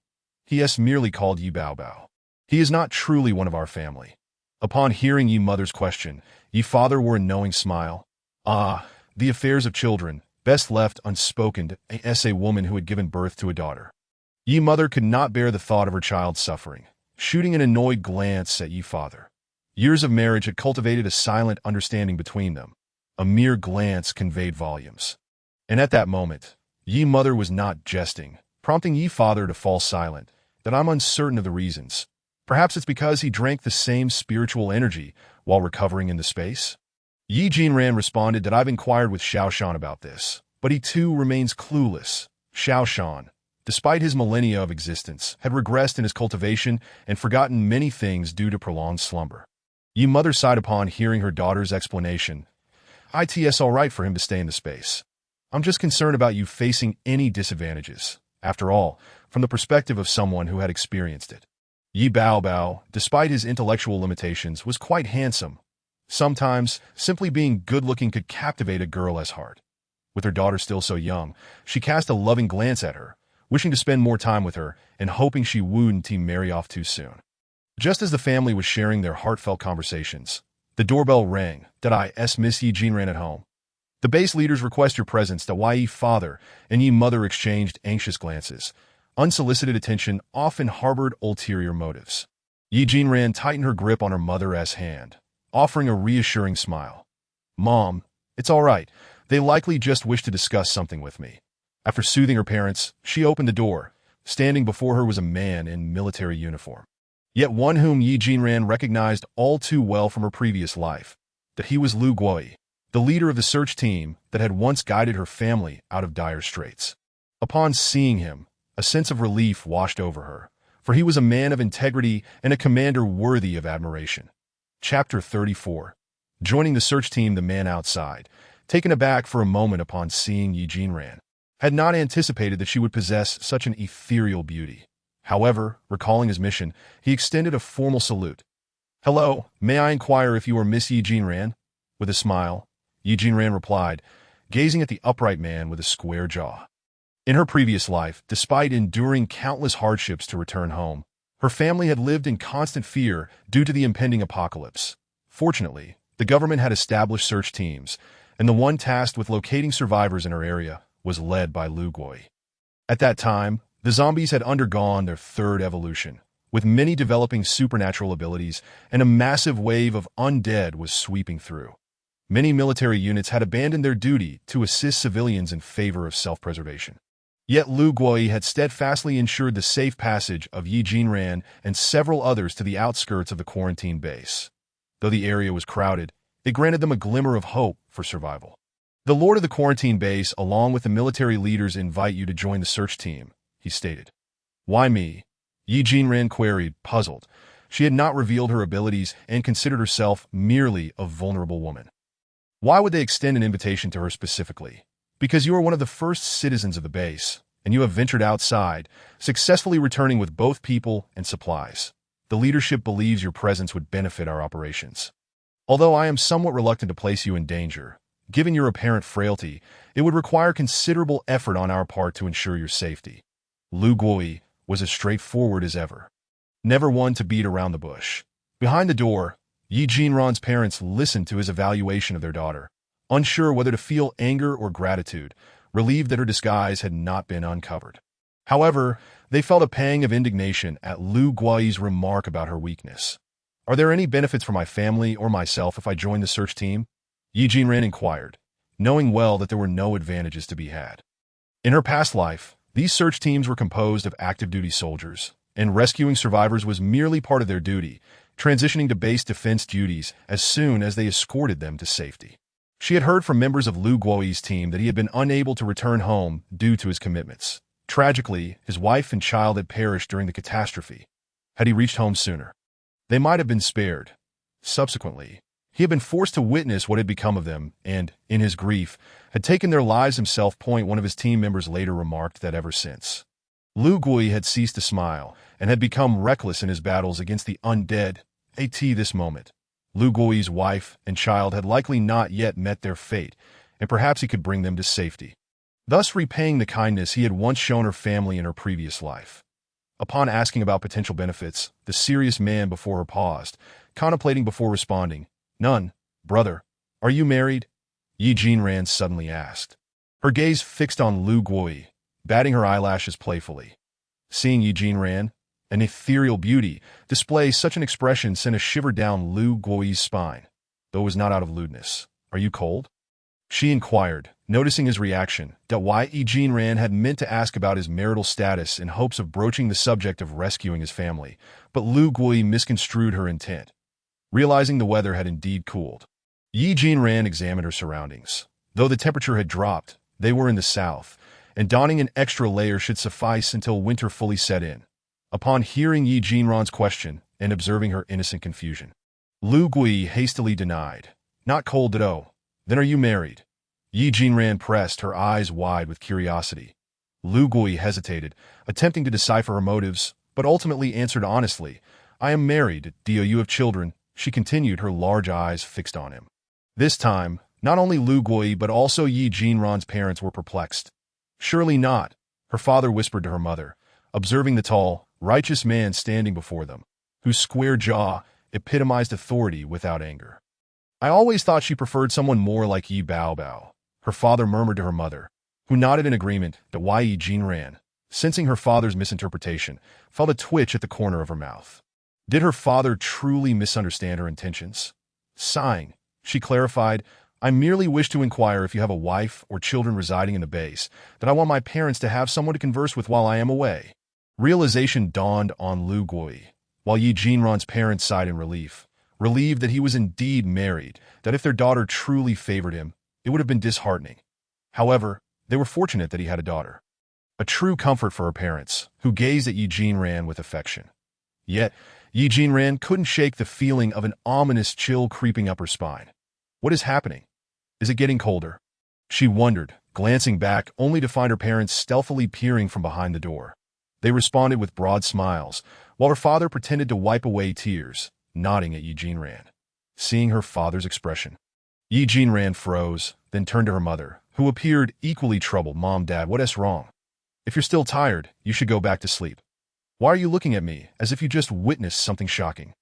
He is merely called Yi Baobao. He is not truly one of our family. Upon hearing Yi mother's question, Yi father wore a knowing smile. Ah, the affairs of children, best left unspoken as a woman who had given birth to a daughter. Yi mother could not bear the thought of her child suffering, shooting an annoyed glance at Yi father. Years of marriage had cultivated a silent understanding between them. A mere glance conveyed volumes. And at that moment, Yi mother was not jesting, prompting Yi father to fall silent. That I'm uncertain of the reasons. Perhaps it's because he drank the same spiritual energy while recovering in the space? Yi Jinran responded that I've inquired with Xiaoshan about this, but he too remains clueless. Xiaoshan, despite his millennia of existence, had regressed in his cultivation and forgotten many things due to prolonged slumber. Yi mother sighed upon hearing her daughter's explanation. It's all right for him to stay in the space. I'm just concerned about you facing any disadvantages. After all, from the perspective of someone who had experienced it. Yi Baobao, despite his intellectual limitations, was quite handsome. Sometimes, simply being good-looking could captivate a girl's heart. With her daughter still so young, she cast a loving glance at her, wishing to spend more time with her and hoping she wouldn't marry off too soon. Just as the family was sharing their heartfelt conversations, the doorbell rang. Miss Yi Jinran at home. The base leaders request your presence. Yi father and Yi mother exchanged anxious glances. Unsolicited attention often harbored ulterior motives. Yi Jinran tightened her grip on her mother's hand, offering a reassuring smile. Mom, it's all right. They likely just wish to discuss something with me. After soothing her parents, she opened the door. Standing before her was a man in military uniform. Yet one whom Yi Jinran recognized all too well from her previous life. That he was Lu Guoyi, the leader of the search team that had once guided her family out of dire straits. Upon seeing him, a sense of relief washed over her, for he was a man of integrity and a commander worthy of admiration. Chapter 34. Joining the search team, the man outside, taken aback for a moment upon seeing Yi Jinran, had not anticipated that she would possess such an ethereal beauty. However, recalling his mission, he extended a formal salute. Hello, may I inquire if you are Miss Yi Jinran? With a smile, Yi Jinran replied, gazing at the upright man with a square jaw. In her previous life, despite enduring countless hardships to return home, her family had lived in constant fear due to the impending apocalypse. Fortunately, the government had established search teams, and the one tasked with locating survivors in her area was led by Lu Guoyi. At that time, the zombies had undergone their third evolution, with many developing supernatural abilities, and a massive wave of undead was sweeping through. Many military units had abandoned their duty to assist civilians in favor of self-preservation. Yet Lu Guoyi had steadfastly ensured the safe passage of Yi Jinran and several others to the outskirts of the quarantine base. Though the area was crowded, it granted them a glimmer of hope for survival. The lord of the quarantine base, along with the military leaders, invite you to join the search team, he stated. Why me? Yi Jinran queried, puzzled. She had not revealed her abilities and considered herself merely a vulnerable woman. Why would they extend an invitation to her specifically? Because you are one of the first citizens of the base, and you have ventured outside, successfully returning with both people and supplies. The leadership believes your presence would benefit our operations. Although I am somewhat reluctant to place you in danger, given your apparent frailty, it would require considerable effort on our part to ensure your safety. Lu Guoyi was as straightforward as ever. never one to beat around the bush. Behind the door, Yi Jinran's parents listened to his evaluation of their daughter, unsure whether to feel anger or gratitude, relieved that her disguise had not been uncovered. However, they felt a pang of indignation at Lu Guoyi's remark about her weakness. "Are there any benefits for my family or myself if I join the search team?" Yi Jinran inquired, knowing well that there were no advantages to be had. In her past life, these search teams were composed of active-duty soldiers, and rescuing survivors was merely part of their duty, transitioning to base defense duties as soon as they escorted them to safety. She had heard from members of Lu Guoyi's team that he had been unable to return home due to his commitments. Tragically, his wife and child had perished during the catastrophe. Had he reached home sooner, they might have been spared. Subsequently, he had been forced to witness what had become of them and, in his grief, had taken their lives himself. One of his team members later remarked that ever since, Lu Guoyi had ceased to smile and had become reckless in his battles against the undead. At this moment, Lu Guoyi's wife and child had likely not yet met their fate, and perhaps he could bring them to safety, thus repaying the kindness he had once shown her family in her previous life. Upon asking about potential benefits, the serious man before her paused, contemplating before responding. "None, brother. Are you married?" Yi Jinran suddenly asked, her gaze fixed on Lu Guoyi, batting her eyelashes playfully. Seeing Yi Jinran, an ethereal beauty, display such an expression sent a shiver down Lu Guoyi's spine, though it was not out of lewdness. "Are you cold?" she inquired, noticing his reaction. Yi Jinran had meant to ask about his marital status in hopes of broaching the subject of rescuing his family, but Lu Guoyi misconstrued her intent. Realizing the weather had indeed cooled, Yi Jinran examined her surroundings. Though the temperature had dropped, they were in the south, and donning an extra layer should suffice until winter fully set in. Upon hearing Yi Jinran's question and observing her innocent confusion, Lu Guoyi hastily denied. "Not cold at all. Then are you married?" Yi Jinran pressed, her eyes wide with curiosity. Lu Guoyi hesitated, attempting to decipher her motives, but ultimately answered honestly. "I am married. Do you have children?" She continued, her large eyes fixed on him. This time, not only Lu Guoyi but also Yi Jinran's parents were perplexed. "Surely not," her father whispered to her mother, observing the tall, righteous man standing before them, whose square jaw epitomized authority without anger. "I always thought she preferred someone more like Yi Baobao," her father murmured to her mother, who nodded in agreement. Yi Jinran, sensing her father's misinterpretation, felt a twitch at the corner of her mouth. Did her father truly misunderstand her intentions? Sighing, she clarified, "I merely wish to inquire if you have a wife or children residing in the base, that I want my parents to have someone to converse with while I am away." Realization dawned on Lu Guoyi, while Yi Jinran's parents sighed in relief, relieved that he was indeed married, that if their daughter truly favored him, it would have been disheartening. However, they were fortunate that he had a daughter. A true comfort for her parents, who gazed at Yi Jinran with affection. Yet, Yi Jinran couldn't shake the feeling of an ominous chill creeping up her spine. What is happening? Is it getting colder? She wondered, glancing back only to find her parents stealthily peering from behind the door. They responded with broad smiles, while her father pretended to wipe away tears, nodding at Yi Jinran. Seeing her father's expression, Yi Jinran froze, then turned to her mother, who appeared equally troubled. "Mom, Dad, what's wrong? If you're still tired, you should go back to sleep. Why are you looking at me, as if you just witnessed something shocking?"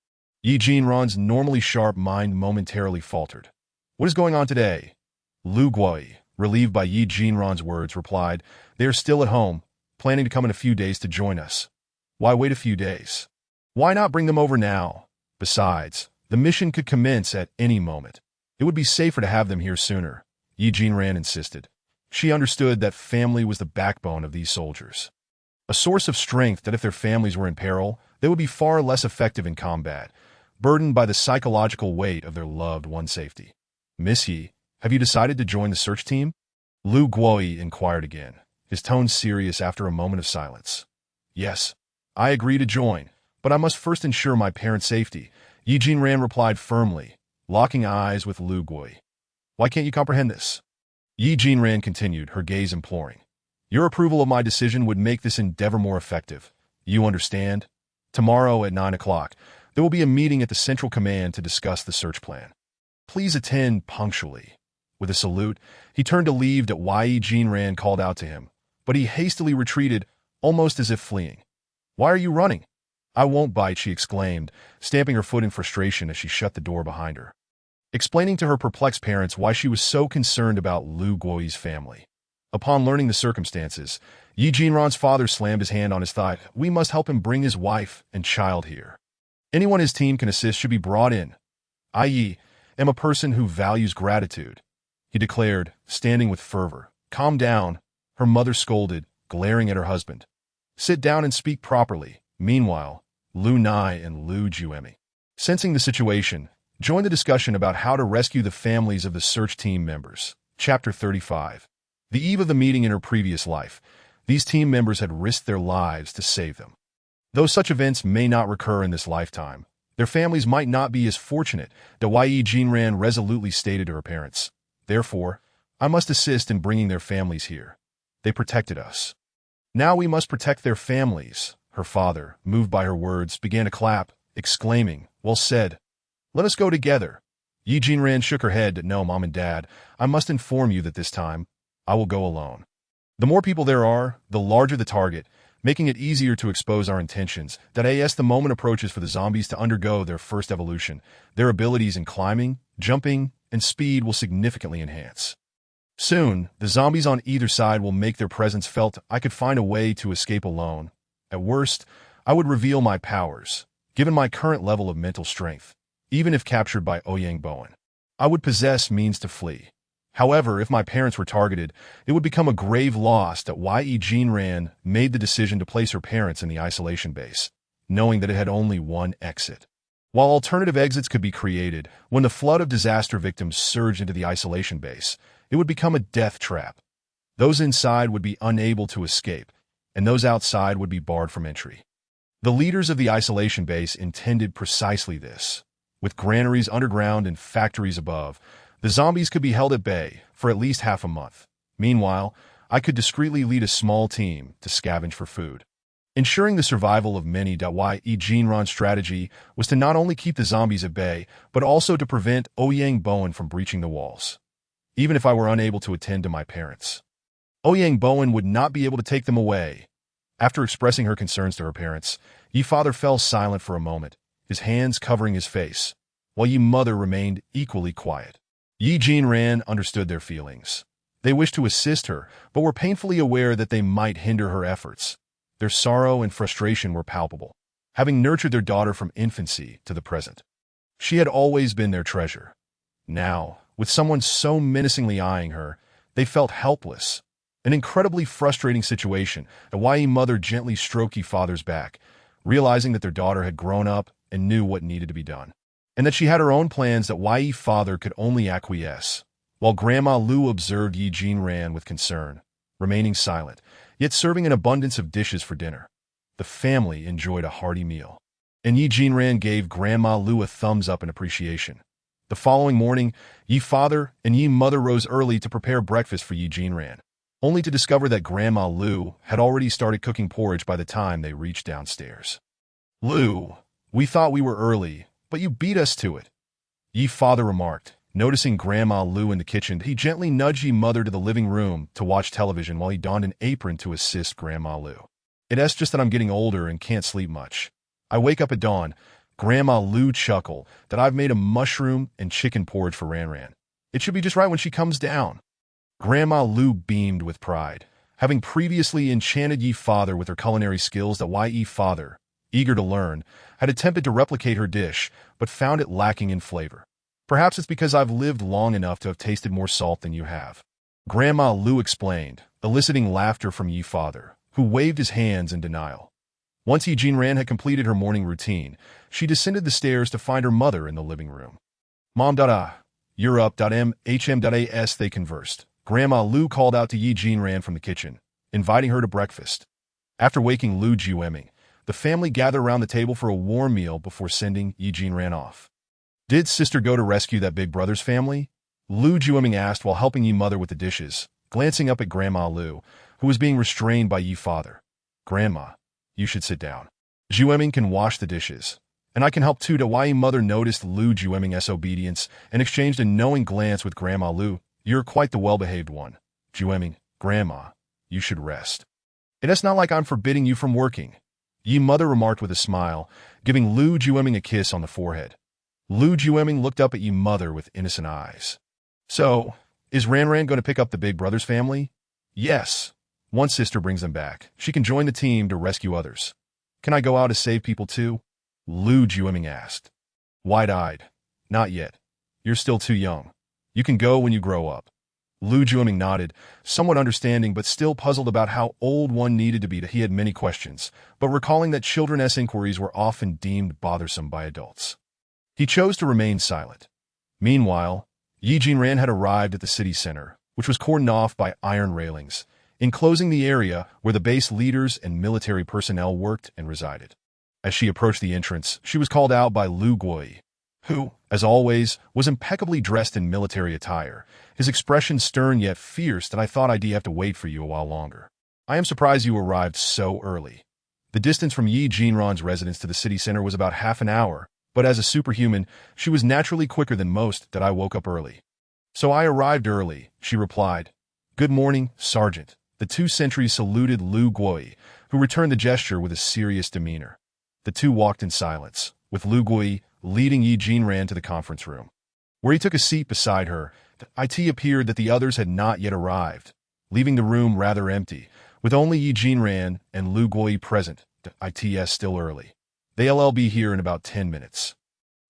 Yi Jinran's normally sharp mind momentarily faltered. "What is going on today?" Lu Guoyi, relieved by Yi Jinran's words, replied, "They are still at home, planning to come in a few days to join us." "Why wait a few days? Why not bring them over now? Besides, the mission could commence at any moment. It would be safer to have them here sooner," Yi Jinran insisted. She understood that family was the backbone of these soldiers. A source of strength that if their families were in peril, they would be far less effective in combat, burdened by the psychological weight of their loved one's safety. "Miss Yi, have you decided to join the search team?" Lu Guoyi inquired again, his tone serious after a moment of silence. "Yes, I agree to join, but I must first ensure my parents' safety," Yi Jinran replied firmly, locking eyes with Lu Guoyi. "Why can't you comprehend this?" Yi Jinran continued, her gaze imploring. "Your approval of my decision would make this endeavor more effective. You understand? Tomorrow at 9 o'clock, there will be a meeting at the Central Command to discuss the search plan. Please attend punctually." With a salute, he turned to leave. Yi Jinran called out to him, but he hastily retreated, almost as if fleeing. "Why are you running? I won't bite, she exclaimed, stamping her foot in frustration as she shut the door behind her. Explaining to her perplexed parents why she was so concerned about Lu Guoyi's family. Upon learning the circumstances, Yi Jinran's father slammed his hand on his thigh. We must help him bring his wife and child here. Anyone his team can assist should be brought in. I am a person who values gratitude, he declared, standing with fervor. Calm down, her mother scolded, glaring at her husband. Sit down and speak properly. Meanwhile, Lu Nai and Lu Juemi, sensing the situation, joined the discussion about how to rescue the families of the search team members. Chapter 35. The eve of the meeting in her previous life, these team members had risked their lives to save them. Though such events may not recur in this lifetime, their families might not be as fortunate, Yi Jinran resolutely stated to her parents. Therefore, I must assist in bringing their families here. They protected us. Now we must protect their families. Her father, moved by her words, began to clap, exclaiming, Well said. Let us go together. Yi Jinran shook her head. No, Mom and Dad, I must inform you that this time, I will go alone. The more people there are, the larger the target, making it easier to expose our intentions. As the moment approaches for the zombies to undergo their first evolution, their abilities in climbing, jumping, and speed will significantly enhance. Soon, the zombies on either side will make their presence felt. I could find a way to escape alone. At worst, I would reveal my powers, given my current level of mental strength. Even if captured by Ouyang Bowen, I would possess means to flee. However, if my parents were targeted, it would become a grave loss. Yi Jinran made the decision to place her parents in the isolation base, knowing that it had only one exit. While alternative exits could be created, when the flood of disaster victims surged into the isolation base, it would become a death trap. Those inside would be unable to escape, and those outside would be barred from entry. The leaders of the isolation base intended precisely this. With granaries underground and factories above, the zombies could be held at bay for at least half a month. Meanwhile, I could discreetly lead a small team to scavenge for food. Ensuring the survival of many. Yi Jinran's strategy was to not only keep the zombies at bay, but also to prevent Ouyang Bowen from breaching the walls. Even if I were unable to attend to my parents, Ouyang Bowen would not be able to take them away. After expressing her concerns to her parents, Yi father fell silent for a moment, his hands covering his face, while Yi mother remained equally quiet. Yi Jinran understood their feelings. They wished to assist her, but were painfully aware that they might hinder her efforts. Their sorrow and frustration were palpable, having nurtured their daughter from infancy to the present. She had always been their treasure. Now, with someone so menacingly eyeing her, they felt helpless. An incredibly frustrating situation. Yi mother gently stroked Yi father's back, realizing that their daughter had grown up and knew what needed to be done, and that she had her own plans. Yi father could only acquiesce, while Grandma Lu observed Yi Jinran with concern, remaining silent, yet serving an abundance of dishes for dinner. The family enjoyed a hearty meal, and Yi Jinran gave Grandma Lu a thumbs up in appreciation. The following morning, Yi father and Yi mother rose early to prepare breakfast for Yi Jinran, only to discover that Grandma Lu had already started cooking porridge by the time they reached downstairs. Lu, we thought we were early, but you beat us to it, Yi father remarked. Noticing Grandma Lu in the kitchen, he gently nudged Yi mother to the living room to watch television while he donned an apron to assist Grandma Lu. It's just that I'm getting older and can't sleep much. I wake up at dawn. Grandma Lu chuckled that I've made a mushroom and chicken porridge for Ran. It should be just right when she comes down. Grandma Lu beamed with pride, having previously enchanted Yi father with her culinary skills. Yi father, eager to learn, had attempted to replicate her dish, but found it lacking in flavor. Perhaps it's because I've lived long enough to have tasted more salt than you have, Grandma Lu explained, eliciting laughter from Yi father, who waved his hands in denial. Once Yi Jinran had completed her morning routine, she descended the stairs to find her mother in the living room. Mom. You're up. As they conversed, Grandma Lu called out to Yi Jinran from the kitchen, inviting her to breakfast. After waking Lu Juemi, the family gathered around the table for a warm meal before sending Yi Jinran off. Did sister go to rescue that big brother's family? Lu Juemi asked while helping Yi mother with the dishes, glancing up at Grandma Lu, who was being restrained by Yi father. Grandma, you should sit down. Juemi can wash the dishes, and I can help too. Yi mother noticed Lu Juemi's obedience and exchanged a knowing glance with Grandma Lu. You're quite the well-behaved one, Juemi. Grandma, you should rest. It's not like I'm forbidding you from working. Yi mother remarked with a smile, giving Lu Jueming a kiss on the forehead. Lu Jueming looked up at Yi mother with innocent eyes. So, is Ran going to pick up the big brother's family? Yes. Once sister brings them back, she can join the team to rescue others. Can I go out to save people too? Lu Jueming asked. Wide-eyed. Not yet. You're still too young. You can go when you grow up. Lu Jueming nodded, somewhat understanding but still puzzled about how old one needed to be. He had many questions, but recalling that children's inquiries were often deemed bothersome by adults. He chose to remain silent. Meanwhile, Yi Jinran had arrived at the city center, which was cordoned off by iron railings, enclosing the area where the base leaders and military personnel worked and resided. As she approached the entrance, she was called out by Lu Guoyi, who, as always, was impeccably dressed in military attire, his expression stern yet fierce. That I thought I'd have to wait for you a while longer. I am surprised you arrived so early. The distance from Yi Jinran's residence to the city center was about half an hour, but as a superhuman, she was naturally quicker than most. That I woke up early. So I arrived early, she replied. Good morning, Sergeant. The two sentries saluted Lu Guoyi, who returned the gesture with a serious demeanor. The two walked in silence, with Lu Guoyi leading Yi Jinran to the conference room, where he took a seat beside her. It appeared that the others had not yet arrived, leaving the room rather empty, with only Yi Jinran and Lu Guoyi present. It's still early. They'll be here in about 10 minutes.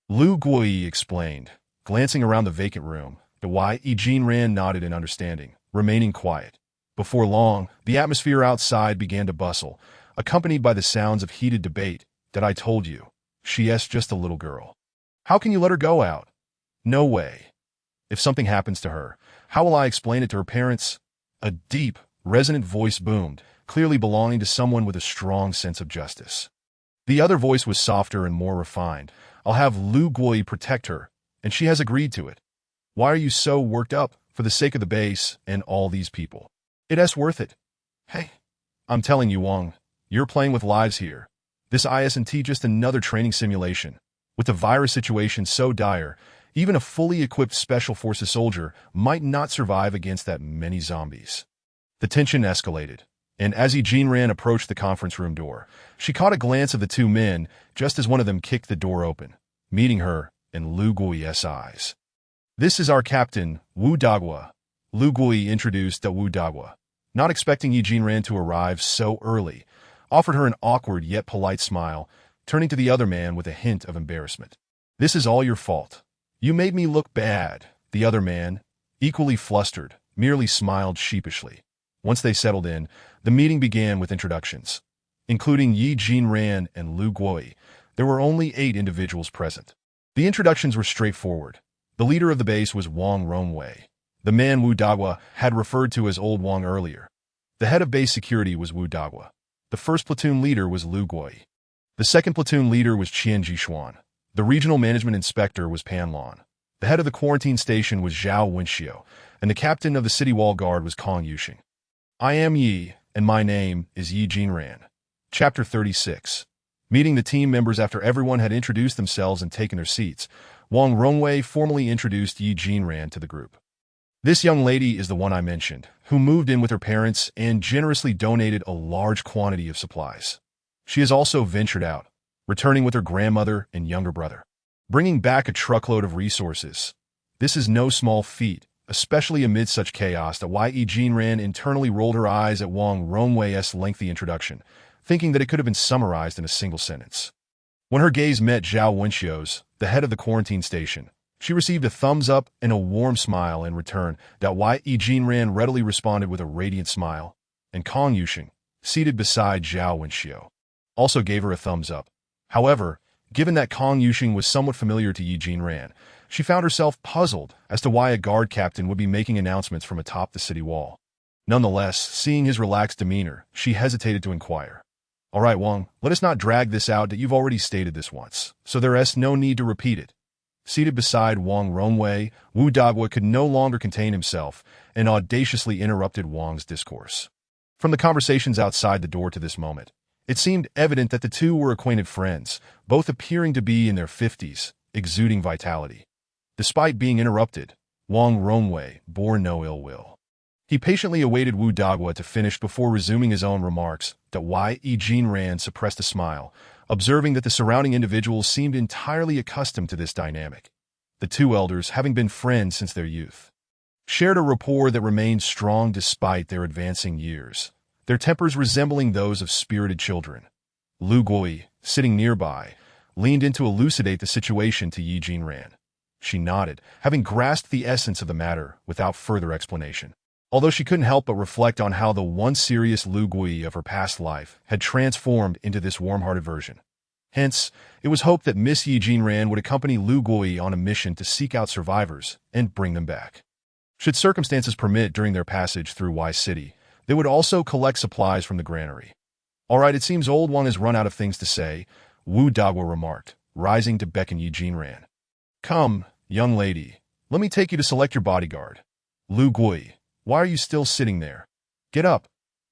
Lu Guoyi explained, glancing around the vacant room. Yi Jinran nodded in understanding, remaining quiet. Before long, the atmosphere outside began to bustle, accompanied by the sounds of heated debate. That I told you. She's just a little girl. How can you let her go out? No way. If something happens to her, how will I explain it to her parents? A deep, resonant voice boomed, clearly belonging to someone with a strong sense of justice. The other voice was softer and more refined. I'll have Lu Guoyi protect her, and she has agreed to it. Why are you so worked up? For the sake of the base and all these people. It's worth it. Hey, I'm telling you, Wang, you're playing with lives here. This isn't just another training simulation. With the virus situation so dire, even a fully equipped Special Forces soldier might not survive against that many zombies. The tension escalated, and as Yi Jinran approached the conference room door, she caught a glance of the two men just as one of them kicked the door open, meeting her in Lu Guoyi's eyes. This is our captain, Wu Dagua. Lu Guoyi introduced Wu Dagua, not expecting Yi Jinran to arrive so early, offered her an awkward yet polite smile, turning to the other man with a hint of embarrassment. This is all your fault. You made me look bad. The other man, equally flustered, merely smiled sheepishly. Once they settled in, the meeting began with introductions. Including Yi Jinran and Lu Guoyi, there were only 8 individuals present. The introductions were straightforward. The leader of the base was Wang Rongwei, the man Wu Dagua had referred to as Old Wang earlier. The head of base security was Wu Dagua. The first platoon leader was Lu Guoyi. The second platoon leader was Qian Jishuan. The regional management inspector was Pan Lan. The head of the quarantine station was Zhao Wenxiu, and the captain of the city wall guard was Kong Yuxing. I am Yi, and my name is Yi Jinran. Chapter 36. Meeting the team members after everyone had introduced themselves and taken their seats, Wang Rongwei formally introduced Yi Jinran to the group. This young lady is the one I mentioned, who moved in with her parents and generously donated a large quantity of supplies. She has also ventured out, returning with her grandmother and younger brother, bringing back a truckload of resources. This is no small feat, especially amid such chaos. That Yi Jinran internally rolled her eyes at Wang Rongwei's lengthy introduction, thinking that it could have been summarized in a single sentence. When her gaze met Zhao Wenxiu's, the head of the quarantine station, she received a thumbs up and a warm smile in return. Yi Jinran readily responded with a radiant smile, and Kong Yuxing, seated beside Zhao Wenxiu, also gave her a thumbs up. However, given that Kong Yuxing was somewhat familiar to Yi Jinran, she found herself puzzled as to why a guard captain would be making announcements from atop the city wall. Nonetheless, seeing his relaxed demeanor, she hesitated to inquire. All right, Wang, let us not drag this out. That you've already stated this once, so there's no need to repeat it. Seated beside Wang Rongwei, Wu Dagua could no longer contain himself and audaciously interrupted Wang's discourse. From the conversations outside the door to this moment, it seemed evident that the two were acquainted friends, both appearing to be in their 50s, exuding vitality. Despite being interrupted, Wang Rongwei bore no ill will. He patiently awaited Wu Dagwa to finish before resuming his own remarks. Why Yi Jinran suppressed a smile, observing that the surrounding individuals seemed entirely accustomed to this dynamic. The two elders, having been friends since their youth, shared a rapport that remained strong despite their advancing years, their tempers resembling those of spirited children. Lu Gui, sitting nearby, leaned in to elucidate the situation to Yi Jinran. She nodded, having grasped the essence of the matter without further explanation. Although she couldn't help but reflect on how the once serious Lu Gui of her past life had transformed into this warm-hearted version. Hence, it was hoped that Miss Yi Jinran would accompany Lu Gui on a mission to seek out survivors and bring them back. Should circumstances permit during their passage through Y City, they would also collect supplies from the granary. All right, it seems Old One has run out of things to say, Wu Dagwa remarked, rising to beckon Yi Jinran. Come, young lady, let me take you to select your bodyguard. Lu Gui, why are you still sitting there? Get up.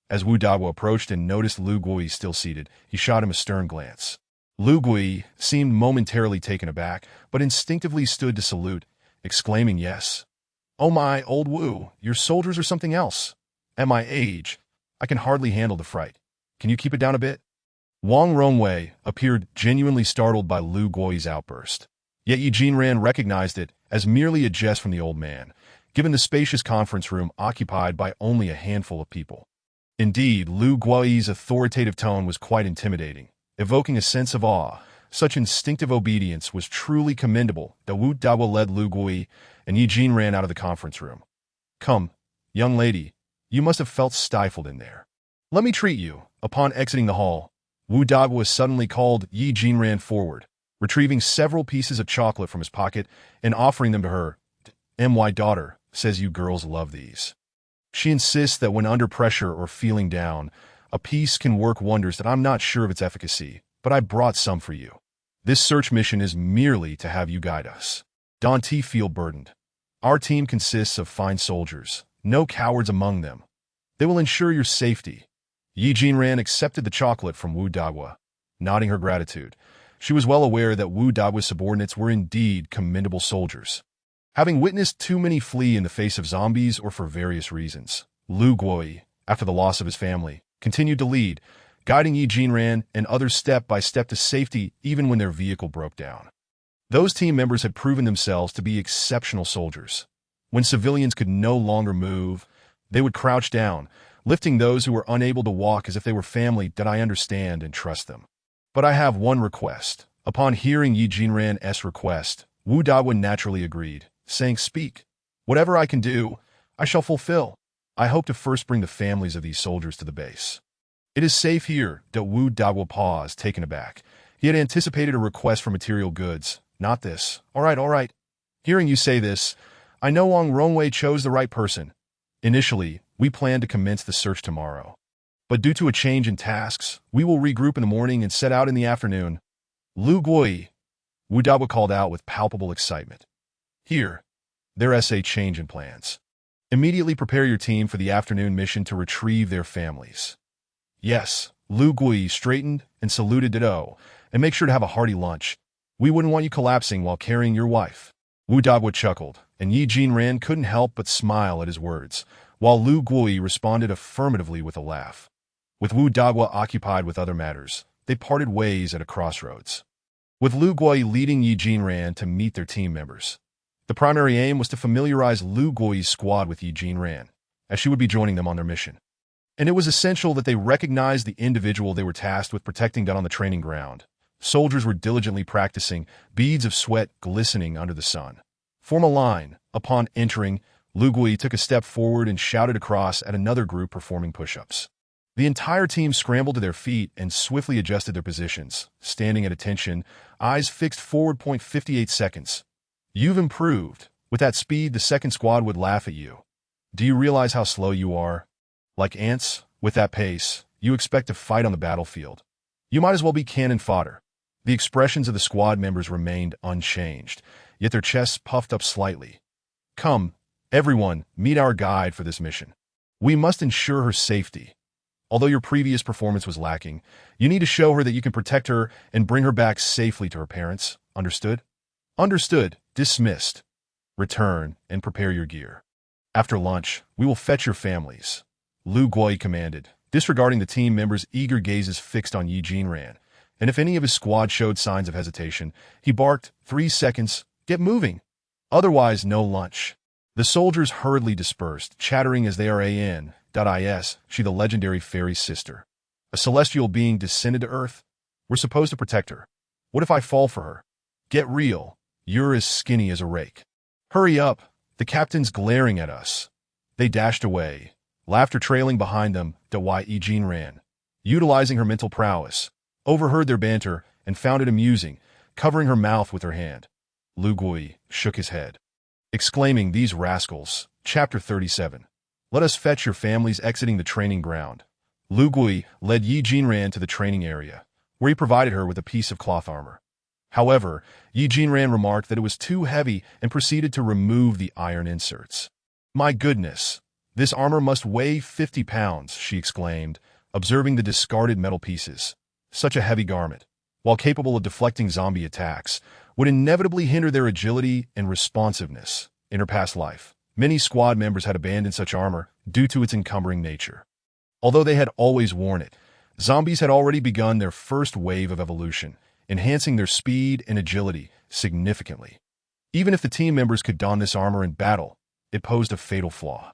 As Wu Dagwa approached and noticed Lu Gui still seated, he shot him a stern glance. Lu Gui seemed momentarily taken aback, but instinctively stood to salute, exclaiming yes. Oh my, old Wu, your soldiers are something else. At my age, I can hardly handle the fright. Can you keep it down a bit? Wang Rongwei appeared genuinely startled by Lu Gui's outburst. Yet Yi Jinran recognized it as merely a jest from the old man, given the spacious conference room occupied by only a handful of people. Indeed, Lu Gui's authoritative tone was quite intimidating, evoking a sense of awe. Such instinctive obedience was truly commendable that Wu Dagwa led Lu Gui and Yi Jinran out of the conference room. Come, young lady, you must have felt stifled in there. Let me treat you. Upon exiting the hall, Wu Dagwa suddenly called Yi Jinran forward, retrieving several pieces of chocolate from his pocket and offering them to her. My daughter says you girls love these. She insists that when under pressure or feeling down, a piece can work wonders. That I'm not sure of its efficacy, but I brought some for you. This search mission is merely to have you guide us. Don't feel burdened. Our team consists of fine soldiers, no cowards among them. They will ensure your safety. Yi Jinran accepted the chocolate from Wu Dagwa, nodding her gratitude. She was well aware that Wu Dagwa's subordinates were indeed commendable soldiers. Having witnessed too many flee in the face of zombies or for various reasons, Lu Gui, after the loss of his family, continued to lead, guiding Yi Jinran and others step by step to safety even when their vehicle broke down. Those team members had proven themselves to be exceptional soldiers. When civilians could no longer move, they would crouch down, lifting those who were unable to walk as if they were family. That I understand and trust them. But I have one request. Upon hearing Yi Jinran's request, Wu Dagwa naturally agreed, saying, Speak. Whatever I can do, I shall fulfill. I hope to first bring the families of these soldiers to the base. It is safe here. Wu Dagwa paused, taken aback. He had anticipated a request for material goods, not this. All right. Hearing you say this, I know Wang Rongwei chose the right person. Initially, we planned to commence the search tomorrow. But due to a change in tasks, we will regroup in the morning and set out in the afternoon. Lu Gui, Wu Dagwa called out with palpable excitement. Here, there's a change in plans. Immediately prepare your team for the afternoon mission to retrieve their families. Yes, Lu Gui straightened and saluted Ditto, and make sure to have a hearty lunch. We wouldn't want you collapsing while carrying your wife. Wu Dagwa chuckled, and Yi Jinran couldn't help but smile at his words, while Lu Gui responded affirmatively with a laugh. With Wu Dagwa occupied with other matters, they parted ways at a crossroads. With Lu Gui leading Yi Jinran to meet their team members. The primary aim was to familiarize Lu Gui's squad with Yi Jinran, as she would be joining them on their mission. And it was essential that they recognize the individual they were tasked with protecting down on the training ground. Soldiers were diligently practicing, beads of sweat glistening under the sun. Form a line. Upon entering, Lu Gui took a step forward and shouted across at another group performing push-ups. The entire team scrambled to their feet and swiftly adjusted their positions, standing at attention, eyes fixed forward. 58 seconds. You've improved. With that speed, the second squad would laugh at you. Do you realize how slow you are? Like ants, with that pace, you expect to fight on the battlefield. You might as well be cannon fodder. The expressions of the squad members remained unchanged, yet their chests puffed up slightly. Come, everyone, meet our guide for this mission. We must ensure her safety. Although your previous performance was lacking, you need to show her that you can protect her and bring her back safely to her parents. Understood? Understood. Dismissed. Return and prepare your gear. After lunch, we will fetch your families, Lu Guoyi commanded, disregarding the team members' eager gazes fixed on Yi Jinran. And if any of his squad showed signs of hesitation, he barked, 3 seconds, get moving. Otherwise, no lunch. The soldiers hurriedly dispersed, chattering as they are is she the legendary fairy's sister. A celestial being descended to Earth? We're supposed to protect her. What if I fall for her? Get real. You're as skinny as a rake. Hurry up. The captain's glaring at us. They dashed away, laughter trailing behind them. Yi Jinran, utilizing her mental prowess, overheard their banter and found it amusing, covering her mouth with her hand. Lu Guoyi shook his head, exclaiming, these rascals. Chapter 37. Let us fetch your families. Exiting the training ground, Lu Guoyi led Yi Jinran to the training area, where he provided her with a piece of cloth armor. However, Yi Jinran remarked that it was too heavy and proceeded to remove the iron inserts. My goodness, this armor must weigh 50 pounds, she exclaimed, observing the discarded metal pieces. Such a heavy garment, while capable of deflecting zombie attacks, would inevitably hinder their agility and responsiveness. In her past life, many squad members had abandoned such armor due to its encumbering nature. Although they had always worn it, zombies had already begun their first wave of evolution, enhancing their speed and agility significantly. Even if the team members could don this armor in battle, it posed a fatal flaw.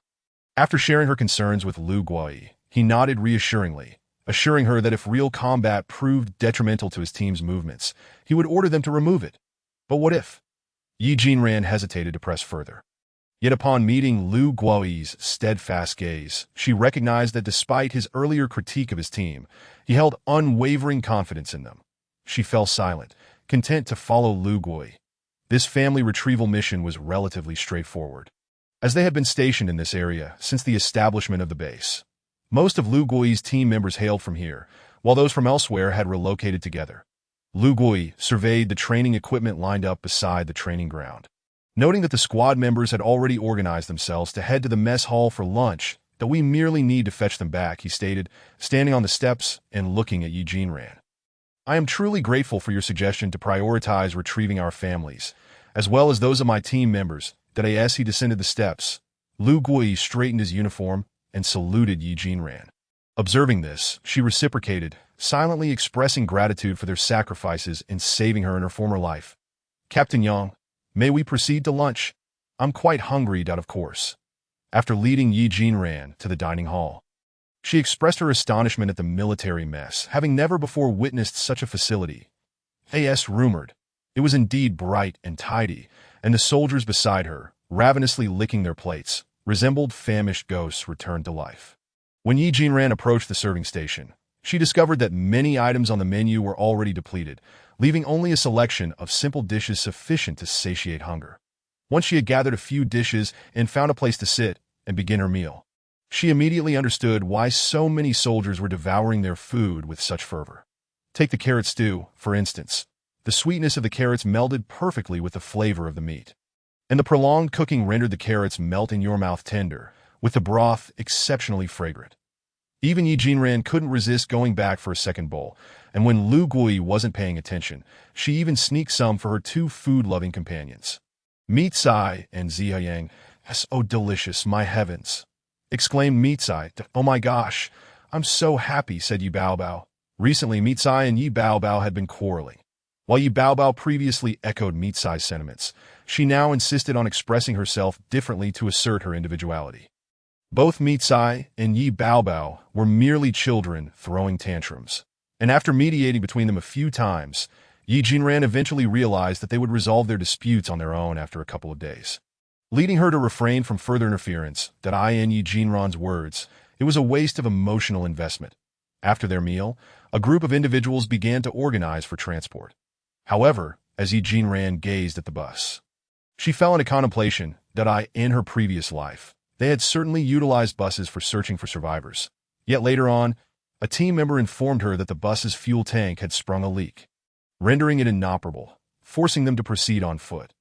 After sharing her concerns with Lu Guoyi, he nodded reassuringly, assuring her that if real combat proved detrimental to his team's movements, he would order them to remove it. But what if? Yi Jinran hesitated to press further. Yet upon meeting Lu Guoyi's steadfast gaze, she recognized that despite his earlier critique of his team, he held unwavering confidence in them. She fell silent, content to follow Lu Guoyi. This family retrieval mission was relatively straightforward, as they had been stationed in this area since the establishment of the base. Most of Lu Guoyi's team members hailed from here, while those from elsewhere had relocated together. Lu Guoyi surveyed the training equipment lined up beside the training ground. Noting that the squad members had already organized themselves to head to the mess hall for lunch, that we merely need to fetch them back, he stated, standing on the steps and looking at Yi Jinran. I am truly grateful for your suggestion to prioritize retrieving our families, as well as those of my team members. He descended the steps. Lu Guoyi straightened his uniform and saluted Yi Jinran. Observing this, she reciprocated, silently expressing gratitude for their sacrifices in saving her in her former life. Captain Yang, may we proceed to lunch? I'm quite hungry, of course. After leading Yi Jinran to the dining hall, she expressed her astonishment at the military mess, having never before witnessed such a facility. As rumored, it was indeed bright and tidy, and the soldiers beside her, ravenously licking their plates, resembled famished ghosts returned to life. When Yi Jinran approached the serving station, she discovered that many items on the menu were already depleted, leaving only a selection of simple dishes sufficient to satiate hunger. Once she had gathered a few dishes and found a place to sit and begin her meal, she immediately understood why so many soldiers were devouring their food with such fervor. Take the carrot stew, for instance. The sweetness of the carrots melded perfectly with the flavor of the meat, and the prolonged cooking rendered the carrots melt in your mouth tender, with the broth exceptionally fragrant. Even Yi Jinran couldn't resist going back for a second bowl, and when Lu Guoyi wasn't paying attention, she even sneaked some for her 2 food-loving companions. Meat Sai and Ziyang, oh delicious, my heavens! Exclaimed Meat Sai. Oh my gosh, I'm so happy, said Yi Baobao. Recently, Meat Sai and Yi Baobao had been quarreling. While Yi Baobao previously echoed Meat Sai's sentiments, she now insisted on expressing herself differently to assert her individuality. Both Meat Sai and Yi Baobao were merely children throwing tantrums, and after mediating between them a few times, Yi Jinran eventually realized that they would resolve their disputes on their own after a couple of days. Leading her to refrain from further interference, in Yi Jinran's words, it was a waste of emotional investment. After their meal, a group of individuals began to organize for transport. However, as Yi Jinran gazed at the bus, she fell into contemplation that in her previous life, they had certainly utilized buses for searching for survivors. Yet later on, a team member informed her that the bus's fuel tank had sprung a leak, rendering it inoperable, forcing them to proceed on foot.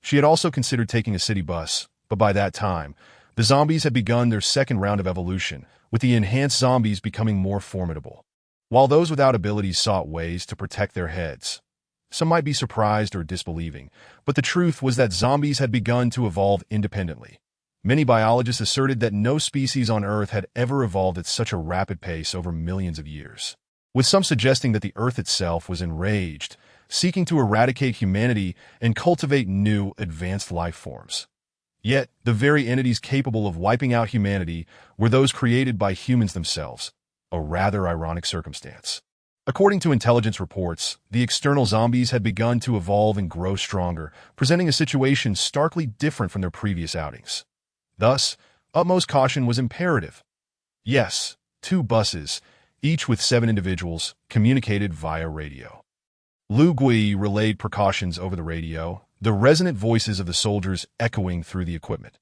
She had also considered taking a city bus, but by that time, the zombies had begun their second round of evolution, with the enhanced zombies becoming more formidable. While those without abilities sought ways to protect their heads, some might be surprised or disbelieving, but the truth was that zombies had begun to evolve independently, Many biologists asserted that no species on Earth had ever evolved at such a rapid pace over millions of years, with some suggesting that the Earth itself was enraged, seeking to eradicate humanity and cultivate new, advanced life forms. Yet, the very entities capable of wiping out humanity were those created by humans themselves, a rather ironic circumstance. According to intelligence reports, the external zombies had begun to evolve and grow stronger, presenting a situation starkly different from their previous outings. Thus, utmost caution was imperative. Yes, 2 buses, each with 7 individuals, communicated via radio. Lu Gui relayed precautions over the radio, the resonant voices of the soldiers echoing through the equipment.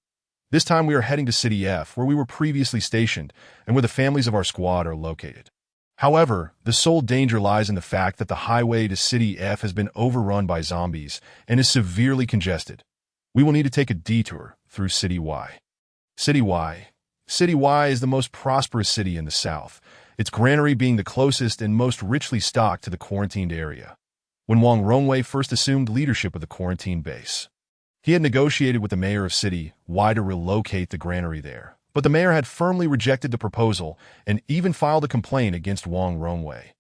This time we are heading to City F, where we were previously stationed and where the families of our squad are located. However, the sole danger lies in the fact that the highway to City F has been overrun by zombies and is severely congested. We will need to take a detour through City Y. City Y. City Y is the most prosperous city in the south, its granary being the closest and most richly stocked to the quarantined area. When Wang Rongwei first assumed leadership of the quarantine base, he had negotiated with the mayor of City Y to relocate the granary there, but the mayor had firmly rejected the proposal and even filed a complaint against Wang Rongwei.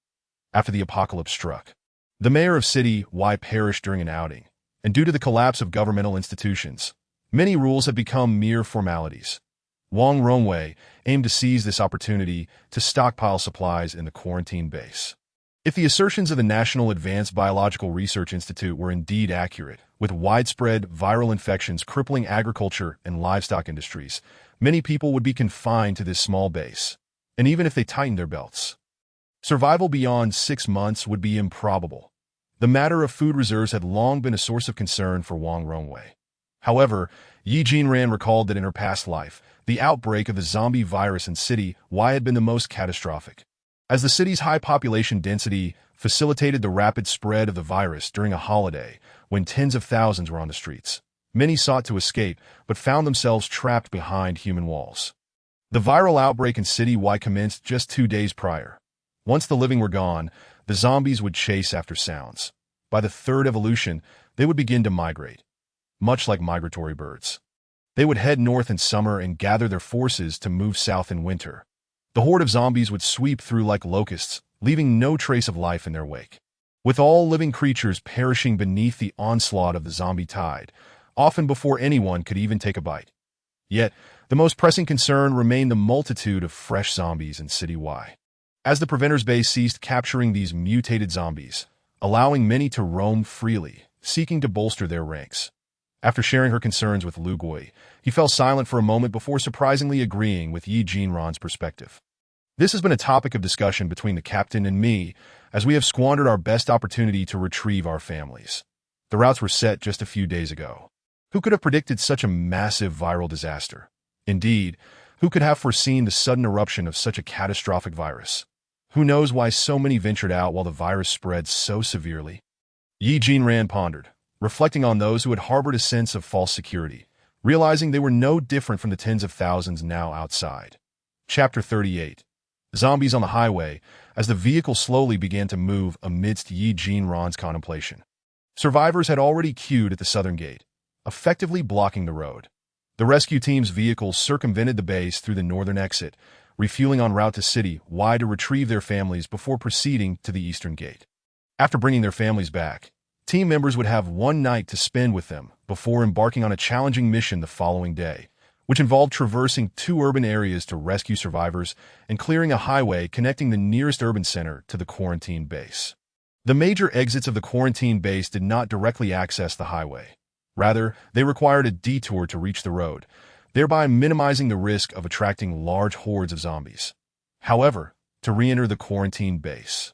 After the apocalypse struck, the mayor of City Y perished during an outing, and due to the collapse of governmental institutions, many rules have become mere formalities. Wang Rongwei aimed to seize this opportunity to stockpile supplies in the quarantine base. If the assertions of the National Advanced Biological Research Institute were indeed accurate, with widespread viral infections crippling agriculture and livestock industries, many people would be confined to this small base, and even if they tightened their belts, survival beyond 6 months would be improbable. The matter of food reserves had long been a source of concern for Wang Rongwei. However, Yi Jinran recalled that in her past life, the outbreak of the zombie virus in City Y had been the most catastrophic, as the city's high population density facilitated the rapid spread of the virus during a holiday when tens of thousands were on the streets. Many sought to escape, but found themselves trapped behind human walls. The viral outbreak in City Y commenced just 2 days prior. Once the living were gone, the zombies would chase after sounds. By the 3rd evolution, they would begin to migrate, much like migratory birds. They would head north in summer and gather their forces to move south in winter. The horde of zombies would sweep through like locusts, leaving no trace of life in their wake, with all living creatures perishing beneath the onslaught of the zombie tide, often before anyone could even take a bite. Yet, the most pressing concern remained the multitude of fresh zombies in City Y. As the Preventers Base ceased capturing these mutated zombies, allowing many to roam freely, seeking to bolster their ranks. After sharing her concerns with Lu Gui, he fell silent for a moment before surprisingly agreeing with Yi Jinran's perspective. This has been a topic of discussion between the captain and me, as we have squandered our best opportunity to retrieve our families. The routes were set just a few days ago. Who could have predicted such a massive viral disaster? Indeed, who could have foreseen the sudden eruption of such a catastrophic virus? Who knows why so many ventured out while the virus spread so severely? Yi Jinran pondered, reflecting on those who had harbored a sense of false security, realizing they were no different from the tens of thousands now outside. Chapter 38. Zombies on the highway, as the vehicle slowly began to move amidst Yi Jinran's contemplation. Survivors had already queued at the southern gate, effectively blocking the road. The rescue team's vehicles circumvented the base through the northern exit, refueling en route to City Y to retrieve their families before proceeding to the eastern gate. After bringing their families back, team members would have 1 night to spend with them before embarking on a challenging mission the following day, which involved traversing 2 urban areas to rescue survivors and clearing a highway connecting the nearest urban center to the quarantine base. The major exits of the quarantine base did not directly access the highway. Rather, they required a detour to reach the road, thereby minimizing the risk of attracting large hordes of zombies. However, to re-enter the quarantine base,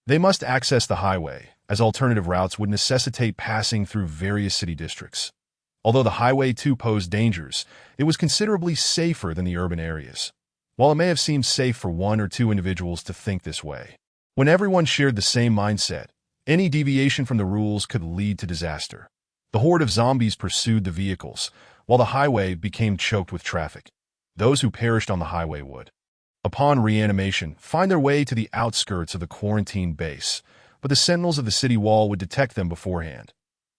they must access the highway, as alternative routes would necessitate passing through various city districts. Although the highway too posed dangers, it was considerably safer than the urban areas. While it may have seemed safe for 1 or 2 individuals to think this way, when everyone shared the same mindset, any deviation from the rules could lead to disaster. The horde of zombies pursued the vehicles, while the highway became choked with traffic. Those who perished on the highway would, upon reanimation, find their way to the outskirts of the quarantine base, but the sentinels of the city wall would detect them beforehand.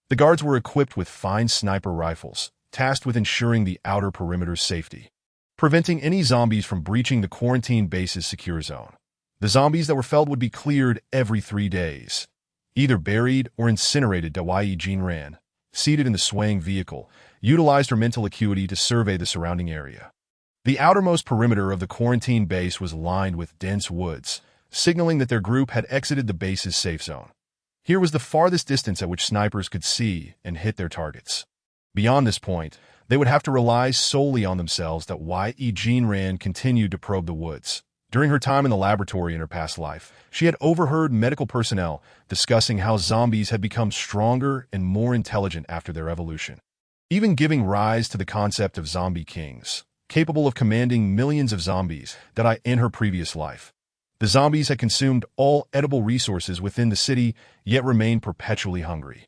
The guards were equipped with fine sniper rifles, tasked with ensuring the outer perimeter's safety, preventing any zombies from breaching the quarantine base's secure zone. The zombies that were felled would be cleared every 3 days, either buried or incinerated. Jean Ran, seated in the swaying vehicle, utilized her mental acuity to survey the surrounding area. The outermost perimeter of the quarantine base was lined with dense woods, signaling that their group had exited the base's safe zone. Here was the farthest distance at which snipers could see and hit their targets. Beyond this point, they would have to rely solely on themselves. Jean Ran continued to probe the woods. During her time in the laboratory in her past life, she had overheard medical personnel discussing how zombies had become stronger and more intelligent after their evolution, even giving rise to the concept of zombie kings, capable of commanding millions of zombies. In her previous life, the zombies had consumed all edible resources within the city, yet remained perpetually hungry.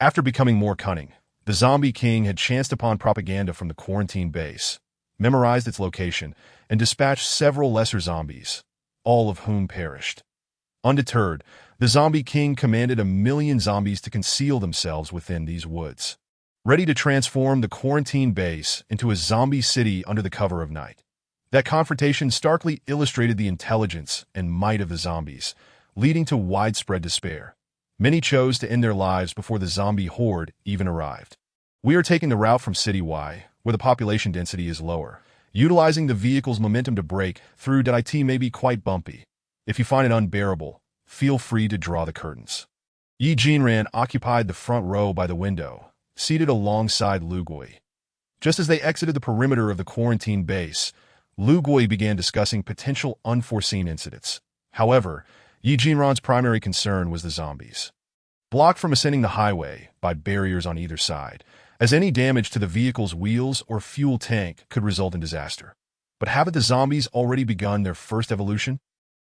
After becoming more cunning, the zombie king had chanced upon propaganda from the quarantine base, memorized its location, and dispatched several lesser zombies, all of whom perished. Undeterred, the zombie king commanded 1 million zombies to conceal themselves within these woods, ready to transform the quarantine base into a zombie city under the cover of night. That confrontation starkly illustrated the intelligence and might of the zombies, leading to widespread despair. Many chose to end their lives before the zombie horde even arrived. We are taking the route from City Y, where the population density is lower, utilizing the vehicle's momentum to break through. It may be quite bumpy. If you find it unbearable, feel free to draw the curtains. Jean Ran occupied the front row by the window, seated alongside Lu Gui. Just as they exited the perimeter of the quarantine base, Lu Gui began discussing potential unforeseen incidents. However, Jean Ran's primary concern was the zombies, blocked from ascending the highway by barriers on either side, as any damage to the vehicle's wheels or fuel tank could result in disaster. But haven't the zombies already begun their first evolution?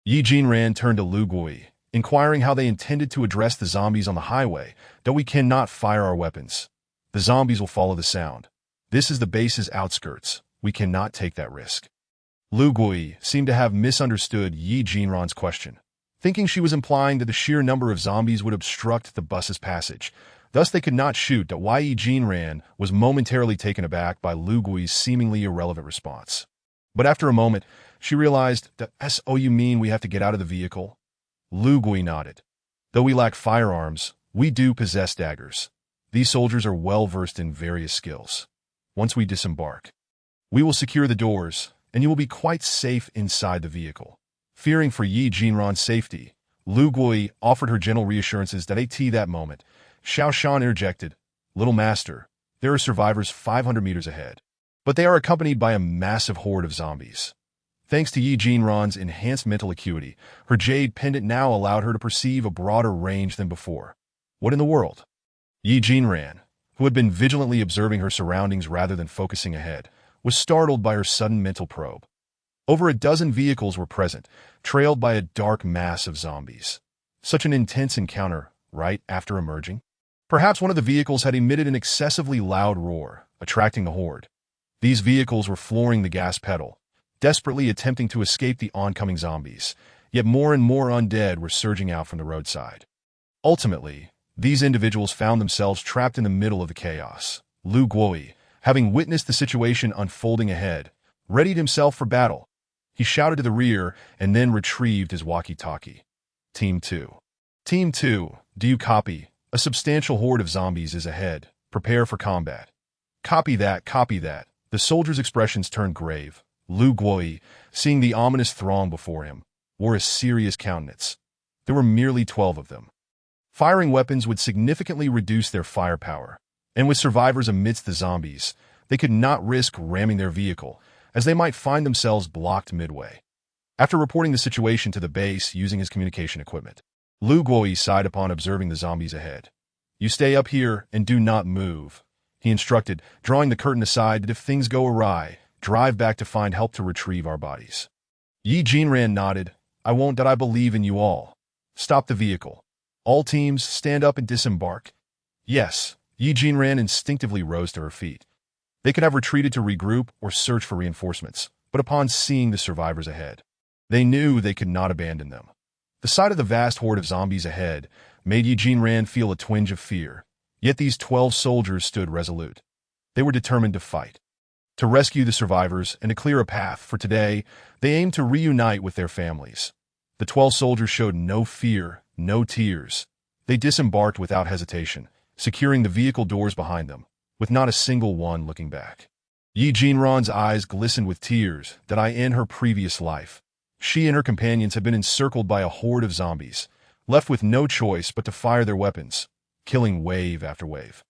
Jean Ran turned to Lu Gui, inquiring how they intended to address the zombies on the highway. We cannot fire our weapons. The zombies will follow the sound. This is the base's outskirts. We cannot take that risk. Lu Gui seemed to have misunderstood Jean Ran's question, thinking she was implying that the sheer number of zombies would obstruct the bus's passage. Thus, they could not shoot. Jean Ran was momentarily taken aback by Lu Gui's seemingly irrelevant response. But after a moment, she realized that, "So you mean we have to get out of the vehicle?" Lu Gui nodded. "Though we lack firearms, we do possess daggers. These soldiers are well versed in various skills. Once we disembark, we will secure the doors, and you will be quite safe inside the vehicle." Fearing for Jean Ran's safety, Lu Gui offered her gentle reassurances. That moment, Xiao Shan interjected, "Little master, there are survivors 500 meters ahead, but they are accompanied by a massive horde of zombies." Thanks to Jean Ran's enhanced mental acuity, her jade pendant now allowed her to perceive a broader range than before. What in the world? Jean Ran, who had been vigilantly observing her surroundings rather than focusing ahead, was startled by her sudden mental probe. Over a dozen vehicles were present, trailed by a dark mass of zombies. Such an intense encounter, right after emerging? Perhaps one of the vehicles had emitted an excessively loud roar, attracting the horde. These vehicles were flooring the gas pedal, desperately attempting to escape the oncoming zombies, yet more and more undead were surging out from the roadside. Ultimately, these individuals found themselves trapped in the middle of the chaos. Lu Gui, having witnessed the situation unfolding ahead, readied himself for battle. He shouted to the rear and then retrieved his walkie-talkie. Team 2. Team 2, do you copy? A substantial horde of zombies is ahead. Prepare for combat. Copy that, copy that. The soldiers' expressions turned grave. Lu Gui, seeing the ominous throng before him, wore a serious countenance. There were merely 12 of them. Firing weapons would significantly reduce their firepower, and with survivors amidst the zombies, they could not risk ramming their vehicle, as they might find themselves blocked midway. After reporting the situation to the base using his communication equipment, Lu Gui sighed upon observing the zombies ahead. "You stay up here and do not move," he instructed, drawing the curtain aside that if things go awry, drive back to find help to retrieve our bodies. Jean Ran nodded. "I won't. I believe in you all. Stop the vehicle. All teams, stand up and disembark." Yes, Jean Ran instinctively rose to her feet. They could have retreated to regroup or search for reinforcements, but upon seeing the survivors ahead, they knew they could not abandon them. The sight of the vast horde of zombies ahead made Jean Ran feel a twinge of fear, yet these 12 soldiers stood resolute. They were determined to fight, to rescue the survivors, and to clear a path, for today they aimed to reunite with their families. The 12 soldiers showed no fear, no tears. They disembarked without hesitation, securing the vehicle doors behind them, with not a single one looking back. Yi Jinran's eyes glistened with tears that in her previous life, she and her companions had been encircled by a horde of zombies, left with no choice but to fire their weapons, killing wave after wave,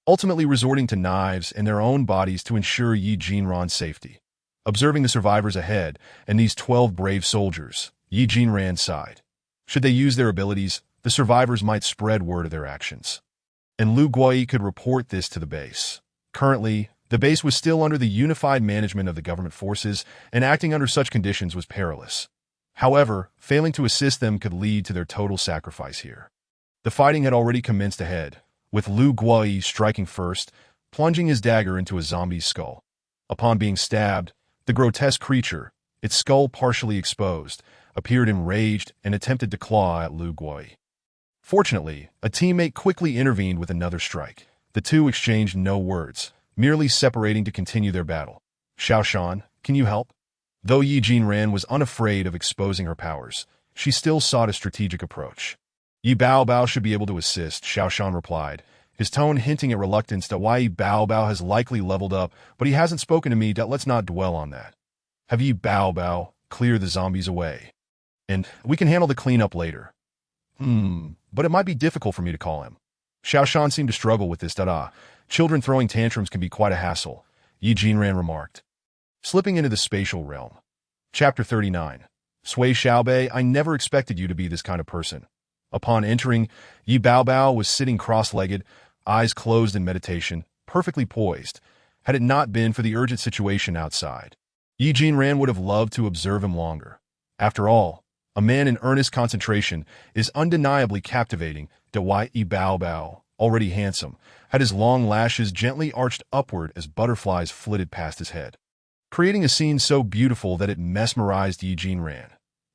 ultimately resorting to knives and their own bodies to ensure Yi Jinran's safety. Observing the survivors ahead and these 12 brave soldiers, Yi Jinran sighed. Should they use their abilities, the survivors might spread word of their actions. And Lu Guoyi could report this to the base. Currently, the base was still under the unified management of the government forces, and acting under such conditions was perilous. However, failing to assist them could lead to their total sacrifice here. The fighting had already commenced ahead, with Lu Guoyi striking first, plunging his dagger into a zombie's skull. Upon being stabbed, the grotesque creature, its skull partially exposed, appeared enraged and attempted to claw at Lu Guoyi. Fortunately, a teammate quickly intervened with another strike. The two exchanged no words, merely separating to continue their battle. Xiaoshan, can you help? Though Yi Jinran was unafraid of exposing her powers, she still sought a strategic approach. Yi Baobao should be able to assist, Xiaoshan replied, his tone hinting at reluctance that Yi Baobao has likely leveled up, but he hasn't spoken to me. Let's not dwell on that. Have Yi Baobao clear the zombies away, and we can handle the cleanup later. But it might be difficult for me to call him. Xiaoshan seemed to struggle with this. Children throwing tantrums can be quite a hassle, Yi Jinran remarked. Slipping into the spatial realm. Chapter 39. Sui Xiaobei, I never expected you to be this kind of person. Upon entering, Yi Baobao was sitting cross-legged, eyes closed in meditation, perfectly poised, had it not been for the urgent situation outside. Yi Jinran would have loved to observe him longer. After all, a man in earnest concentration is undeniably captivating. Yi Baobao, already handsome, had his long lashes gently arched upward as butterflies flitted past his head, creating a scene so beautiful that it mesmerized Yi Jinran.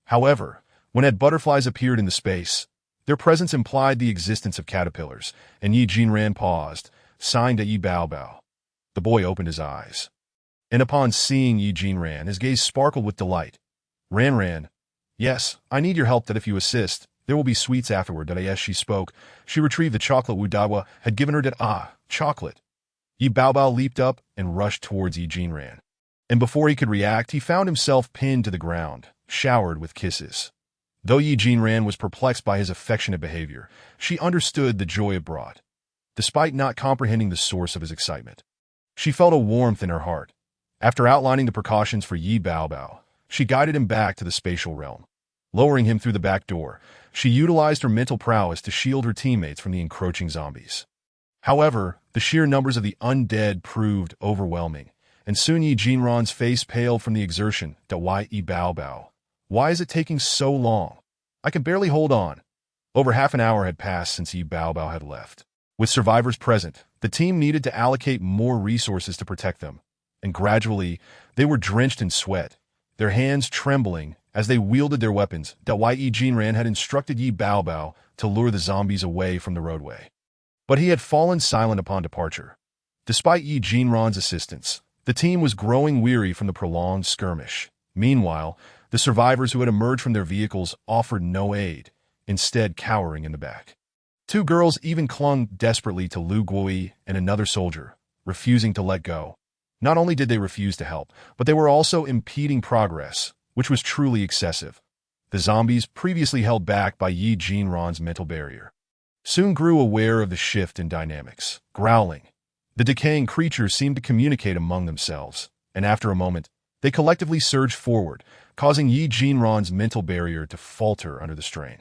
However, when butterflies appeared in the space, their presence implied the existence of caterpillars, and Yi Jinran paused, signed to Yi Baobao. The boy opened his eyes, and upon seeing Yi Jinran, his gaze sparkled with delight. Ran, yes, I need your help. If you assist, there will be sweets afterward. As she spoke, she retrieved the chocolate Wu Dawa had given her. Chocolate. Yi Baobao leaped up and rushed towards Yi Jinran. And before he could react, he found himself pinned to the ground, showered with kisses. Though Yi Jinran was perplexed by his affectionate behavior, she understood the joy it brought. Despite not comprehending the source of his excitement, she felt a warmth in her heart. After outlining the precautions for Yi Baobao, she guided him back to the spatial realm. Lowering him through the back door, she utilized her mental prowess to shield her teammates from the encroaching zombies. However, the sheer numbers of the undead proved overwhelming, and soon Yi Jinran's face paled from the exertion. Yi Baobao, why is it taking so long? I can barely hold on. Over half an hour had passed since Yi Baobao had left. With survivors present, the team needed to allocate more resources to protect them, and gradually, they were drenched in sweat, their hands trembling as they wielded their weapons. Yi Jinran had instructed Yi Baobao to lure the zombies away from the roadway, but he had fallen silent upon departure. Despite Yi Jinran's assistance, the team was growing weary from the prolonged skirmish. Meanwhile, the survivors who had emerged from their vehicles offered no aid, instead cowering in the back. Two girls even clung desperately to Lu Guoyi and another soldier, refusing to let go. Not only did they refuse to help, but they were also impeding progress, which was truly excessive. The zombies, previously held back by Yi Jinran's mental barrier, soon grew aware of the shift in dynamics. Growling, the decaying creatures seemed to communicate among themselves, and after a moment, they collectively surged forward, causing Yi Jinran's mental barrier to falter under the strain.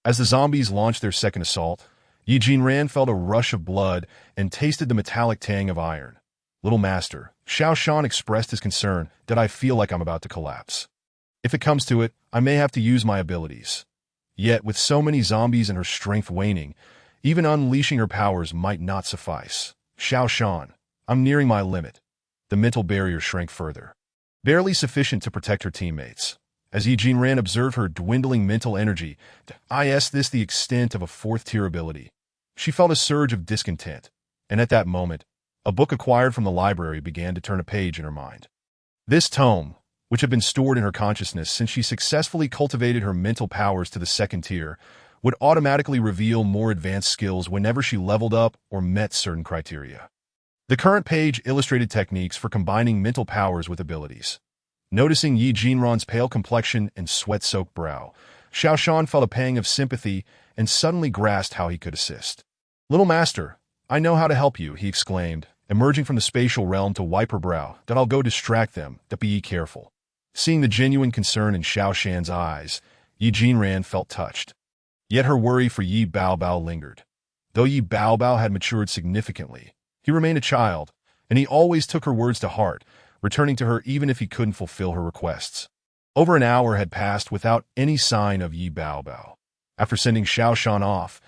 As the zombies launched their second assault, Yi Jinran felt a rush of blood and tasted the metallic tang of iron. Little Master, Xiaoshan expressed his concern. I feel like I'm about to collapse. If it comes to it, I may have to use my abilities. Yet, with so many zombies and her strength waning, even unleashing her powers might not suffice. Xiaoshan, I'm nearing my limit. The mental barrier shrank further, barely sufficient to protect her teammates. As Yi Jinran observed her dwindling mental energy, this the extent of a fourth-tier ability. She felt a surge of discontent, and at that moment, A book acquired from the library began to turn a page in her mind. This tome, which had been stored in her consciousness since she successfully cultivated her mental powers to the second tier, would automatically reveal more advanced skills whenever she leveled up or met certain criteria. The current page illustrated techniques for combining mental powers with abilities. Noticing Yi Jinran's pale complexion and sweat-soaked brow, Xiao Shan felt a pang of sympathy and suddenly grasped how he could assist. "Little master, I know how to help you," he exclaimed, emerging from the spatial realm to wipe her brow. "That I'll go distract them, that be ye careful." Seeing the genuine concern in Xiao Shan's eyes, Yi Jinran felt touched. Yet her worry for Yi Baobao lingered. Though Yi Baobao had matured significantly, he remained a child, and he always took her words to heart, returning to her even if he couldn't fulfill her requests. Over an hour had passed without any sign of Yi Baobao. After sending Xiao Shan off,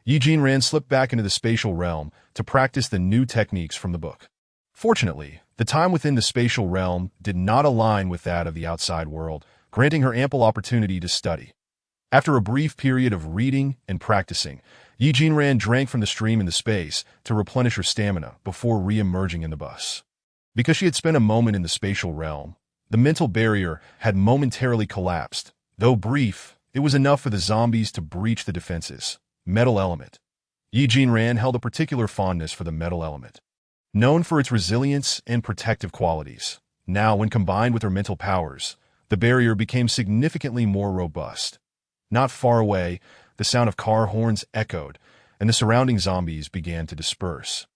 Yi Jinran slipped back into the spatial realm to practice the new techniques from the book. Fortunately, the time within the spatial realm did not align with that of the outside world, granting her ample opportunity to study. After a brief period of reading and practicing, Yi Jinran drank from the stream in the space to replenish her stamina before re-emerging in the bus. Because she had spent a moment in the spatial realm, the mental barrier had momentarily collapsed. Though brief, it was enough for the zombies to breach the defenses. Metal element. Yi Jinran held a particular fondness for the metal element. Known for its resilience and protective qualities, now when combined with her mental powers, the barrier became significantly more robust. Not far away, the sound of car horns echoed, and the surrounding zombies began to disperse,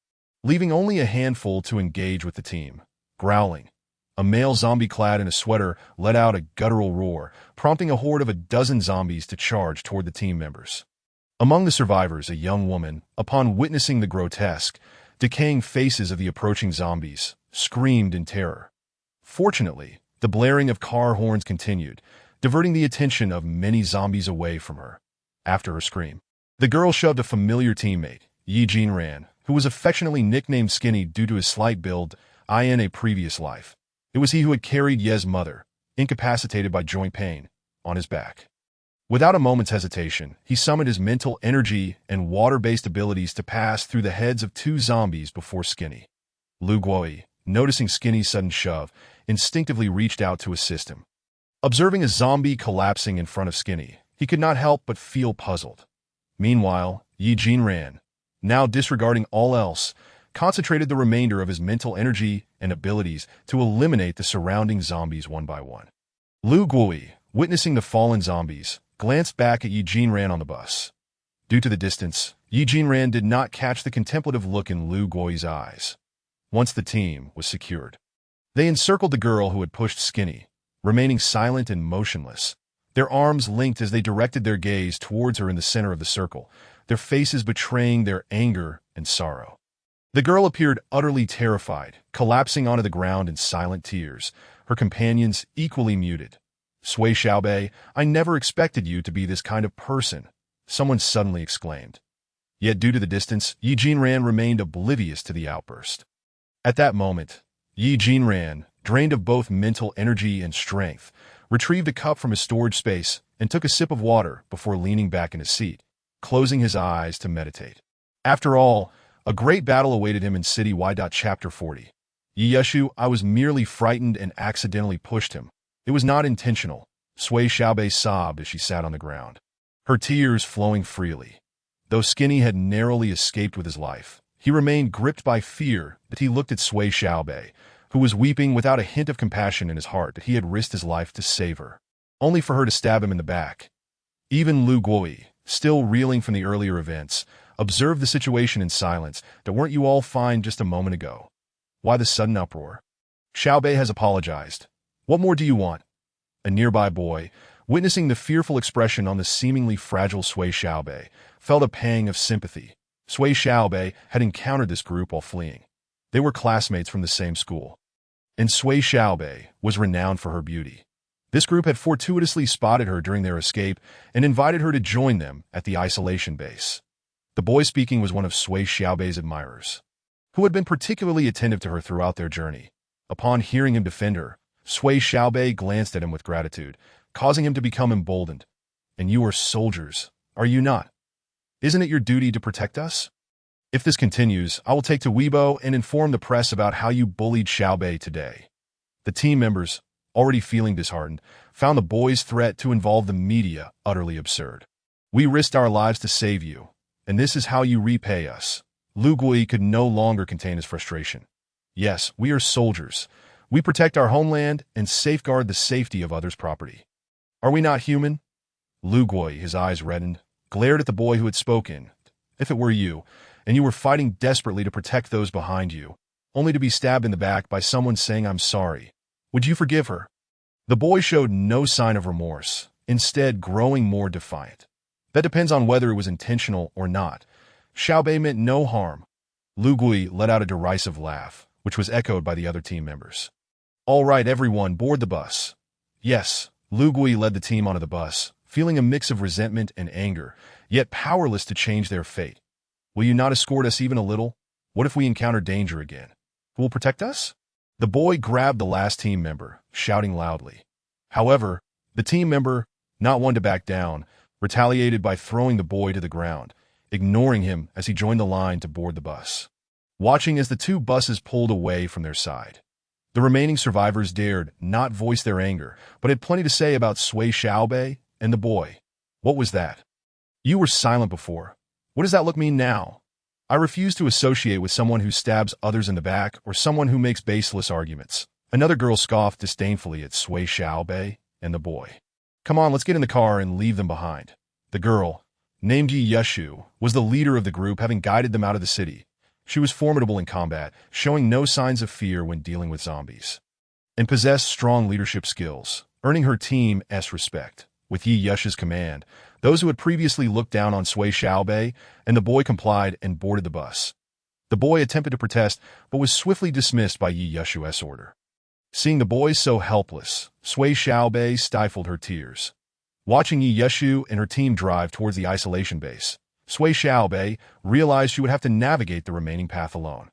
leaving only a handful to engage with the team. Growling, a male zombie clad in a sweater let out a guttural roar, prompting a horde of a dozen zombies to charge toward the team members. Among the survivors, a young woman, upon witnessing the grotesque, decaying faces of the approaching zombies, screamed in terror. Fortunately, the blaring of car horns continued, diverting the attention of many zombies away from her. After her scream, the girl shoved a familiar teammate, Yi Jinran, who was affectionately nicknamed Skinny due to his slight build, in a previous life. It was he who had carried Ye's mother, incapacitated by joint pain, on his back. Without a moment's hesitation, he summoned his mental energy and water-based abilities to pass through the heads of two zombies before Skinny. Lu Guoyi, noticing Skinny's sudden shove, instinctively reached out to assist him. Observing a zombie collapsing in front of Skinny, he could not help but feel puzzled. Meanwhile, Yi Jinran, now disregarding all else, concentrated the remainder of his mental energy and abilities to eliminate the surrounding zombies one by one. Lu Guoyi, witnessing the fallen zombies, glanced back at Yi Jinran on the bus. Due to the distance, Yi Jinran did not catch the contemplative look in Lu Guoyi's eyes. Once the team was secured, they encircled the girl who had pushed Skinny, remaining silent and motionless, their arms linked as they directed their gaze towards her in the center of the circle, their faces betraying their anger and sorrow. The girl appeared utterly terrified, collapsing onto the ground in silent tears, her companions equally muted. "Sui Xiaobei, I never expected you to be this kind of person," someone suddenly exclaimed. Yet due to the distance, Yi Jinran remained oblivious to the outburst. At that moment, Yi Jinran, drained of both mental energy and strength, retrieved a cup from his storage space and took a sip of water before leaning back in his seat, closing his eyes to meditate. After all, a great battle awaited him in City-wide. Chapter 40. Yi Yeshu, I was merely frightened and accidentally pushed him. It was not intentional, Sui Xiaobei sobbed as she sat on the ground, her tears flowing freely. Though Skinny had narrowly escaped with his life, he remained gripped by fear that he looked at Sui Xiaobei, who was weeping without a hint of compassion in his heart that he had risked his life to save her, only for her to stab him in the back. Even Lu Guoyi, still reeling from the earlier events, observed the situation in silence. That weren't you all fine just a moment ago? Why the sudden uproar? Xiaobei has apologized. What more do you want? A nearby boy, witnessing the fearful expression on the seemingly fragile Sui Xiaobei, felt a pang of sympathy. Sui Xiaobei had encountered this group while fleeing. They were classmates from the same school, and Sui Xiaobei was renowned for her beauty. This group had fortuitously spotted her during their escape and invited her to join them at the isolation base. The boy speaking was one of Sui Xiaobei's admirers, who had been particularly attentive to her throughout their journey. Upon hearing him defend her, Sui Xiaobei glanced at him with gratitude, causing him to become emboldened. "And you are soldiers, are you not? Isn't it your duty to protect us?" If this continues, I will take to Weibo and inform the press about how you bullied Xiaobei today. The team members, already feeling disheartened, found the boy's threat to involve the media utterly absurd. We risked our lives to save you, and this is how you repay us. Lu Gui could no longer contain his frustration. Yes, we are soldiers. We protect our homeland and safeguard the safety of others' property. Are we not human? Lu Gui, his eyes reddened, glared at the boy who had spoken. If it were you, and you were fighting desperately to protect those behind you, only to be stabbed in the back by someone saying I'm sorry, would you forgive her? The boy showed no sign of remorse, instead growing more defiant. That depends on whether it was intentional or not. Xiaobei meant no harm. Lu Gui let out a derisive laugh, which was echoed by the other team members. All right, everyone, board the bus. Yes, Lu Gui led the team onto the bus, feeling a mix of resentment and anger, yet powerless to change their fate. Will you not escort us even a little? What if we encounter danger again? Who will protect us? The boy grabbed the last team member, shouting loudly. However, the team member, not one to back down, retaliated by throwing the boy to the ground, ignoring him as he joined the line to board the bus. Watching as the two buses pulled away from their side, the remaining survivors dared not voice their anger, but had plenty to say about Sui Xiaobei and the boy. What was that? You were silent before. What does that look mean now? I refuse to associate with someone who stabs others in the back or someone who makes baseless arguments. Another girl scoffed disdainfully at Sui Xiaobei and the boy. Come on, let's get in the car and leave them behind. The girl, named Yi Yeshu, was the leader of the group, having guided them out of the city. She was formidable in combat, showing no signs of fear when dealing with zombies, and possessed strong leadership skills, earning her team's respect. With Yi Yeshu's command, those who had previously looked down on Sui Xiaobei and the boy complied and boarded the bus. The boy attempted to protest, but was swiftly dismissed by Yi Yeshu's order. Seeing the boy so helpless, Sui Xiaobei stifled her tears. Watching Yi Yeshu and her team drive towards the isolation base, Sui Xiaobei realized she would have to navigate the remaining path alone.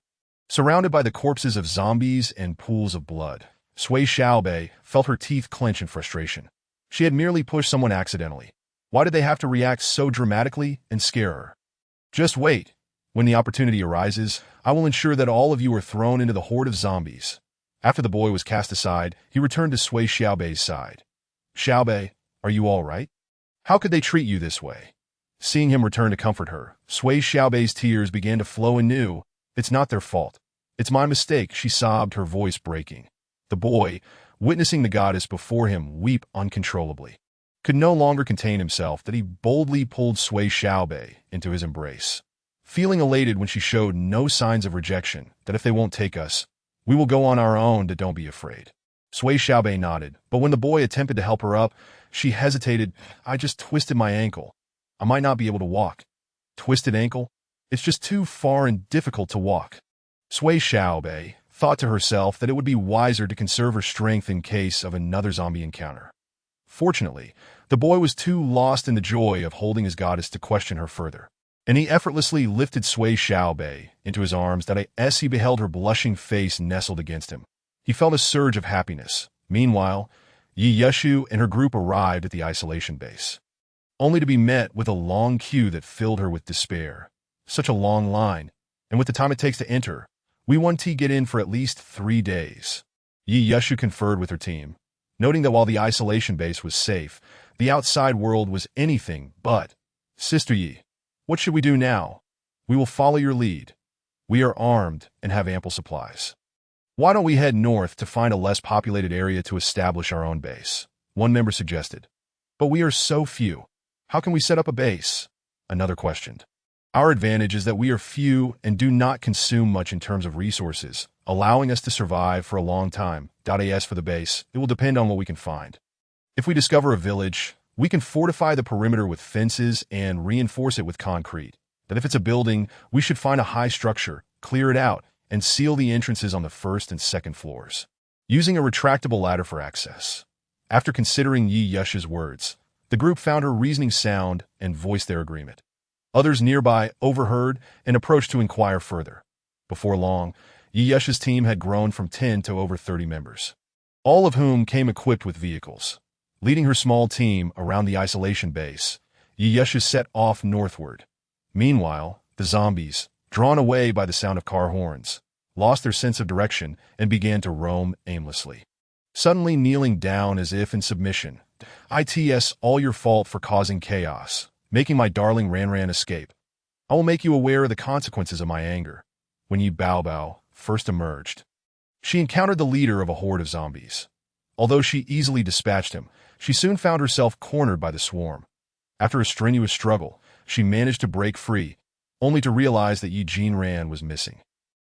Surrounded by the corpses of zombies and pools of blood, Sui Xiaobei felt her teeth clench in frustration. She had merely pushed someone accidentally. Why did they have to react so dramatically and scare her? Just wait. When the opportunity arises, I will ensure that all of you are thrown into the horde of zombies. After the boy was cast aside, he returned to Sui Xiaobei's side. Xiaobei, are you all right? How could they treat you this way? Seeing him return to comfort her, Sui Xiaobei's tears began to flow anew. It's not their fault. It's my mistake, she sobbed, her voice breaking. The boy, witnessing the goddess before him weep uncontrollably, could no longer contain himself that he boldly pulled Sui Xiaobei into his embrace. Feeling elated when she showed no signs of rejection, that if they won't take us, we will go on our own, don't be afraid. Sui Xiaobei nodded, but when the boy attempted to help her up, she hesitated. I just twisted my ankle. I might not be able to walk. Twisted ankle? It's just too far and difficult to walk. Sui Xiaobei thought to herself that it would be wiser to conserve her strength in case of another zombie encounter. Fortunately, the boy was too lost in the joy of holding his goddess to question her further, and he effortlessly lifted Sui Xiaobei into his arms as he beheld her blushing face nestled against him. He felt a surge of happiness. Meanwhile, Yi Yeshu and her group arrived at the isolation base, only to be met with a long queue that filled her with despair. Such a long line, and with the time it takes to enter, we want to get in for at least 3 days. Yi Yeshu conferred with her team, noting that while the isolation base was safe, the outside world was anything but. Sister Yi, what should we do now? We will follow your lead. We are armed and have ample supplies. Why don't we head north to find a less populated area to establish our own base? One member suggested. But we are so few. How can we set up a base? Another questioned. Our advantage is that we are few and do not consume much in terms of resources, allowing us to survive for a long time. As for the base, it will depend on what we can find. If we discover a village, we can fortify the perimeter with fences and reinforce it with concrete. That if it's a building, we should find a high structure, clear it out, and seal the entrances on the first and second floors, using a retractable ladder for access. After considering Yi Yeshu's words, the group found her reasoning sound and voiced their agreement. Others nearby overheard and approached to inquire further. Before long, Yi Yeshu's team had grown from 10 to over 30 members, all of whom came equipped with vehicles. Leading her small team around the isolation base, Yi Yeshu set off northward. Meanwhile, the zombies, drawn away by the sound of car horns, lost their sense of direction and began to roam aimlessly. Suddenly kneeling down as if in submission. "It's all your fault for causing chaos, making my darling Ran escape. I will make you aware of the consequences of my anger." When Yi Bao first emerged, she encountered the leader of a horde of zombies. Although she easily dispatched him, she soon found herself cornered by the swarm. After a strenuous struggle, she managed to break free, only to realize that Yi Jinran was missing.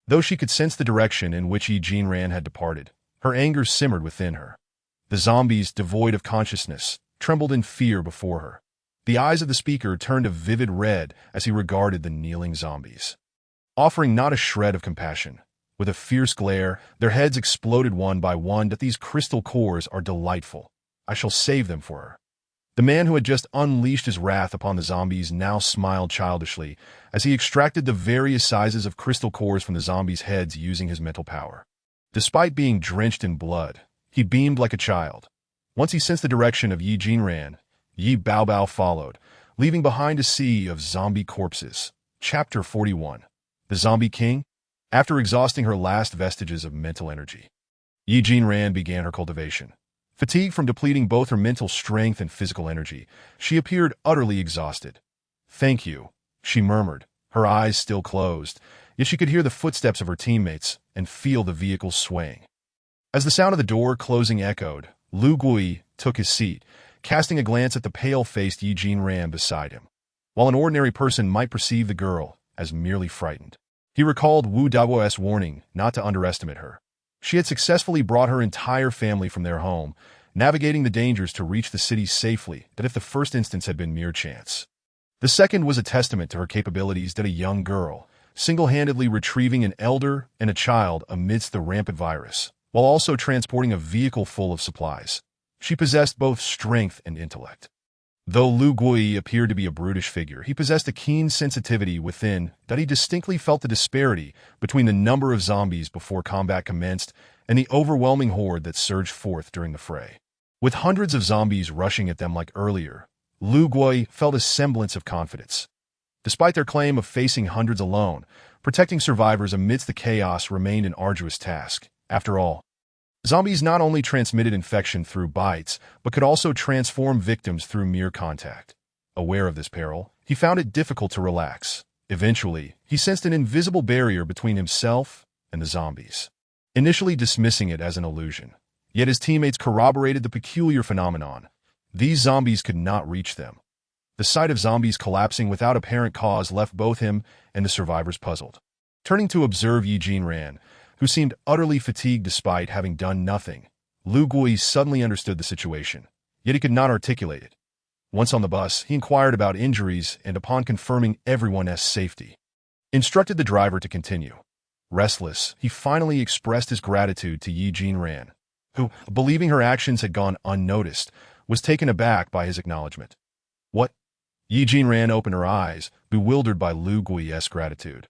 Though she could sense the direction in which Yi Jinran had departed, her anger simmered within her. The zombies, devoid of consciousness, trembled in fear before her. The eyes of the speaker turned a vivid red as he regarded the kneeling zombies, offering not a shred of compassion. With a fierce glare, their heads exploded one by one. "That these crystal cores are delightful. I shall save them for her." The man who had just unleashed his wrath upon the zombies now smiled childishly as he extracted the various sizes of crystal cores from the zombies' heads using his mental power. Despite being drenched in blood, he beamed like a child. Once he sensed the direction of Yi Jinran, Yi Bao followed, leaving behind a sea of zombie corpses. Chapter 41. The Zombie King? After exhausting her last vestiges of mental energy, Yi Jinran began her cultivation. Fatigued from depleting both her mental strength and physical energy, she appeared utterly exhausted. "Thank you," she murmured, her eyes still closed, yet she could hear the footsteps of her teammates and feel the vehicle swaying. As the sound of the door closing echoed, Lu Gui took his seat, casting a glance at the pale-faced Yi Jinran beside him. While an ordinary person might perceive the girl as merely frightened, he recalled Wu Dao's warning not to underestimate her. She had successfully brought her entire family from their home, navigating the dangers to reach the city safely, that if the first instance had been mere chance. The second was a testament to her capabilities that a young girl, single-handedly retrieving an elder and a child amidst the rampant virus, while also transporting a vehicle full of supplies. She possessed both strength and intellect. Though Lu Gui appeared to be a brutish figure, he possessed a keen sensitivity within that he distinctly felt the disparity between the number of zombies before combat commenced and the overwhelming horde that surged forth during the fray. With hundreds of zombies rushing at them like earlier, Lu Gui felt a semblance of confidence. Despite their claim of facing hundreds alone, protecting survivors amidst the chaos remained an arduous task. After all, zombies not only transmitted infection through bites, but could also transform victims through mere contact. Aware of this peril, he found it difficult to relax. Eventually, he sensed an invisible barrier between himself and the zombies, initially dismissing it as an illusion. Yet his teammates corroborated the peculiar phenomenon. These zombies could not reach them. The sight of zombies collapsing without apparent cause left both him and the survivors puzzled. Turning to observe Yi Jinran, who seemed utterly fatigued despite having done nothing, Lu Gui suddenly understood the situation, yet he could not articulate it. Once on the bus, he inquired about injuries and, upon confirming everyone's safety, instructed the driver to continue. Restless, he finally expressed his gratitude to Yi Jinran, who, believing her actions had gone unnoticed, was taken aback by his acknowledgement. "What?" Yi Jinran opened her eyes, bewildered by Lu Gui's gratitude.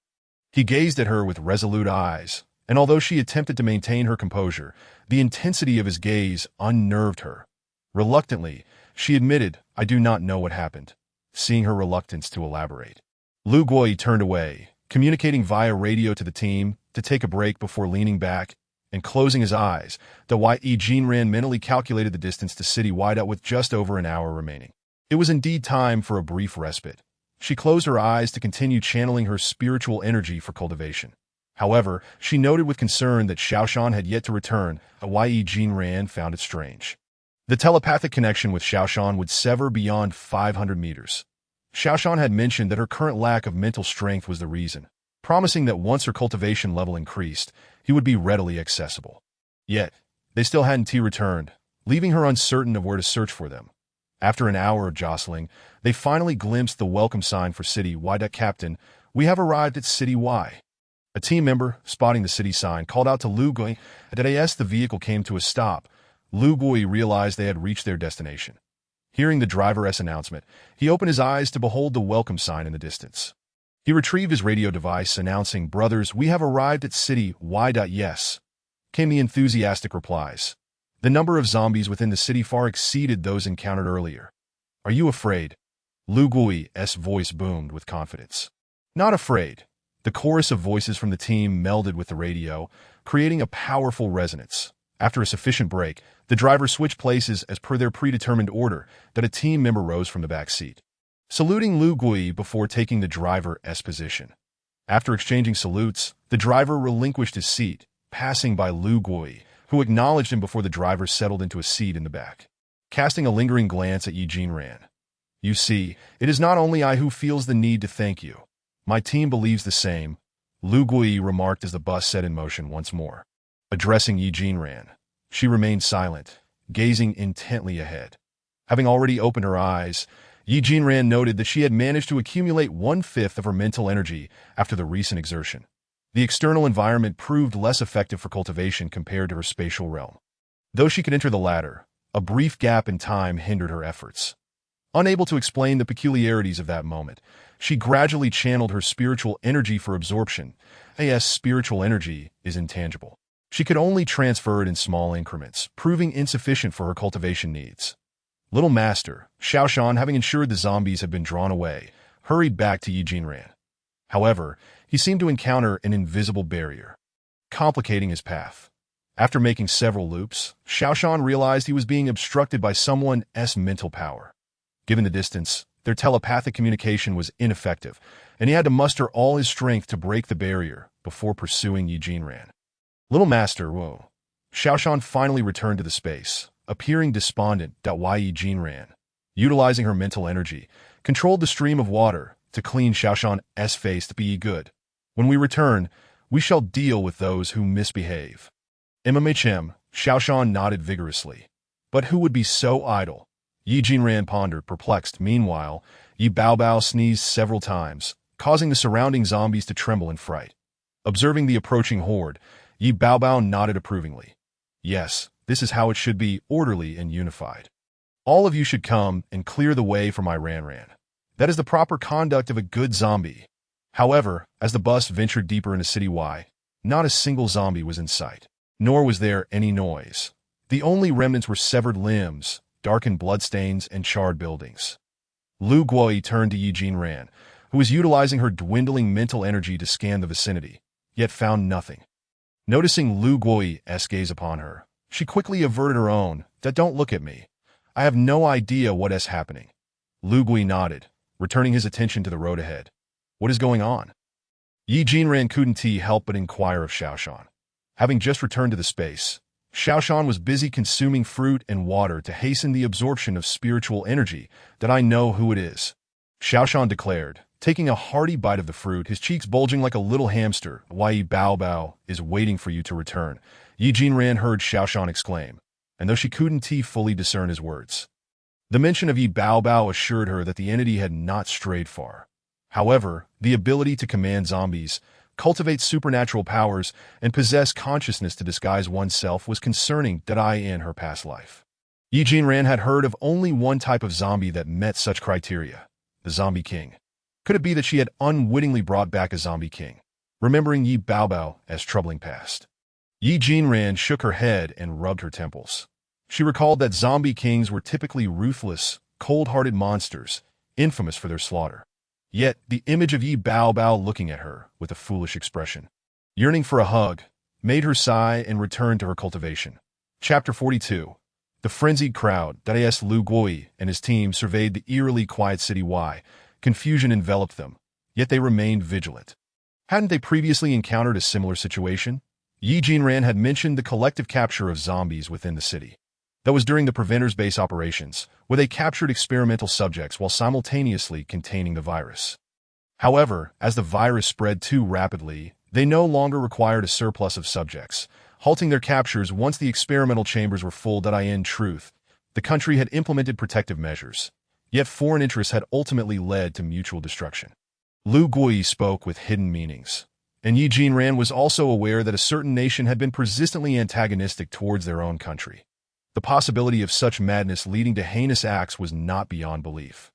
He gazed at her with resolute eyes, and although she attempted to maintain her composure, the intensity of his gaze unnerved her. Reluctantly, she admitted, "I do not know what happened," seeing her reluctance to elaborate. Lu Gui turned away, communicating via radio to the team to take a break before leaning back and closing his eyes, though Yi Jinran mentally calculated the distance to city wideout with just over an hour remaining. It was indeed time for a brief respite. She closed her eyes to continue channeling her spiritual energy for cultivation. However, she noted with concern that Xiaoshan had yet to return. Yi Jinran found it strange. The telepathic connection with Xiaoshan would sever beyond 500 meters. Xiaoshan had mentioned that her current lack of mental strength was the reason, promising that once her cultivation level increased, he would be readily accessible. Yet, they still hadn't returned, leaving her uncertain of where to search for them. After an hour of jostling, they finally glimpsed the welcome sign for City Y. "Captain, we have arrived at City Y." A team member, spotting the city sign, called out to Lu Gui. As the vehicle came to a stop, Lu Gui realized they had reached their destination. Hearing the driver's announcement, he opened his eyes to behold the welcome sign in the distance. He retrieved his radio device, announcing, "Brothers, we have arrived at City Y. Yes," came the enthusiastic replies. The number of zombies within the city far exceeded those encountered earlier. "Are you afraid?" Lu Gui's voice boomed with confidence. "Not afraid. The chorus of voices from the team melded with the radio, creating a powerful resonance. After a sufficient break, the driver switched places as per their predetermined order that a team member rose from the back seat, saluting Lu Gui before taking the driver's position. After exchanging salutes, the driver relinquished his seat, passing by Lu Gui, who acknowledged him before the driver settled into a seat in the back. Casting a lingering glance at Yi Jinran. You see, it is not only I who feels the need to thank you. My team believes the same, Lu Gui remarked as the bus set in motion once more. Addressing Yi Jinran, she remained silent, gazing intently ahead. Having already opened her eyes, Yi Jinran noted that she had managed to accumulate 1/5 of her mental energy after the recent exertion. The external environment proved less effective for cultivation compared to her spatial realm. Though she could enter the latter, a brief gap in time hindered her efforts. Unable to explain the peculiarities of that moment, she gradually channeled her spiritual energy for absorption. As spiritual energy is intangible, she could only transfer it in small increments, proving insufficient for her cultivation needs. Little Master, Xiaoshan, having ensured the zombies had been drawn away, hurried back to Yi Jinran. However, he seemed to encounter an invisible barrier, complicating his path. After making several loops, Xiaoshan realized he was being obstructed by someone's mental power. Given the distance, their telepathic communication was ineffective, and he had to muster all his strength to break the barrier before pursuing Yi Jinran. Little Master, whoa. Xiaoshan finally returned to the space, appearing despondent. Yi Jinran, utilizing her mental energy, controlled the stream of water to clean Xiaoshan's face. To be good. When we return, we shall deal with those who misbehave. MMHM, Xiaoshan nodded vigorously. But who would be so idle? Yi Jinran pondered, perplexed. Meanwhile, Yi Baobao sneezed several times, causing the surrounding zombies to tremble in fright. Observing the approaching horde, Yi Baobao nodded approvingly. Yes, this is how it should be, orderly and unified. All of you should come and clear the way for my Ranran. That is the proper conduct of a good zombie. However, as the bus ventured deeper into City Y, not a single zombie was in sight, nor was there any noise. The only remnants were severed limbs, darkened bloodstains, and charred buildings. Lu Gui turned to Yi Jinran, who was utilizing her dwindling mental energy to scan the vicinity, yet found nothing. Noticing Lu Gui's gaze upon her, she quickly averted her own. Don't look at me. I have no idea what is happening. Lu Gui nodded, returning his attention to the road ahead. What is going on? Yi Jinran couldn't help but inquire of Xiaoshan. Having just returned to the space, Xiaoshan was busy consuming fruit and water to hasten the absorption of spiritual energy. That I know who it is, Xiaoshan declared, taking a hearty bite of the fruit, his cheeks bulging like a little hamster. Yi Baobao is waiting for you to return, Yi Jinran heard Xiaoshan exclaim, and though she couldn't fully discern his words, the mention of Yi Baobao assured her that the entity had not strayed far. However, the ability to command zombies, cultivate supernatural powers, and possess consciousness to disguise oneself was concerning. In her past life, Yi Jinran had heard of only one type of zombie that met such criteria, the Zombie King. Could it be that she had unwittingly brought back a Zombie King, remembering Yi Baobao as troubling past? Yi Jinran shook her head and rubbed her temples. She recalled that Zombie Kings were typically ruthless, cold-hearted monsters, infamous for their slaughter. Yet, the image of Yi Baobao looking at her with a foolish expression, yearning for a hug, made her sigh and return to her cultivation. Chapter 42. The frenzied crowd. Lu Gui and his team surveyed the eerily quiet City Y. Confusion enveloped them, yet they remained vigilant. Hadn't they previously encountered a similar situation? Yi Jinran had mentioned the collective capture of zombies within the city. That was during the Preventers Base operations, where they captured experimental subjects while simultaneously containing the virus. However, as the virus spread too rapidly, they no longer required a surplus of subjects, halting their captures once the experimental chambers were full. In truth, the country had implemented protective measures, yet foreign interests had ultimately led to mutual destruction. Lu Gui spoke with hidden meanings, and Yi Jinran was also aware that a certain nation had been persistently antagonistic towards their own country. The possibility of such madness leading to heinous acts was not beyond belief.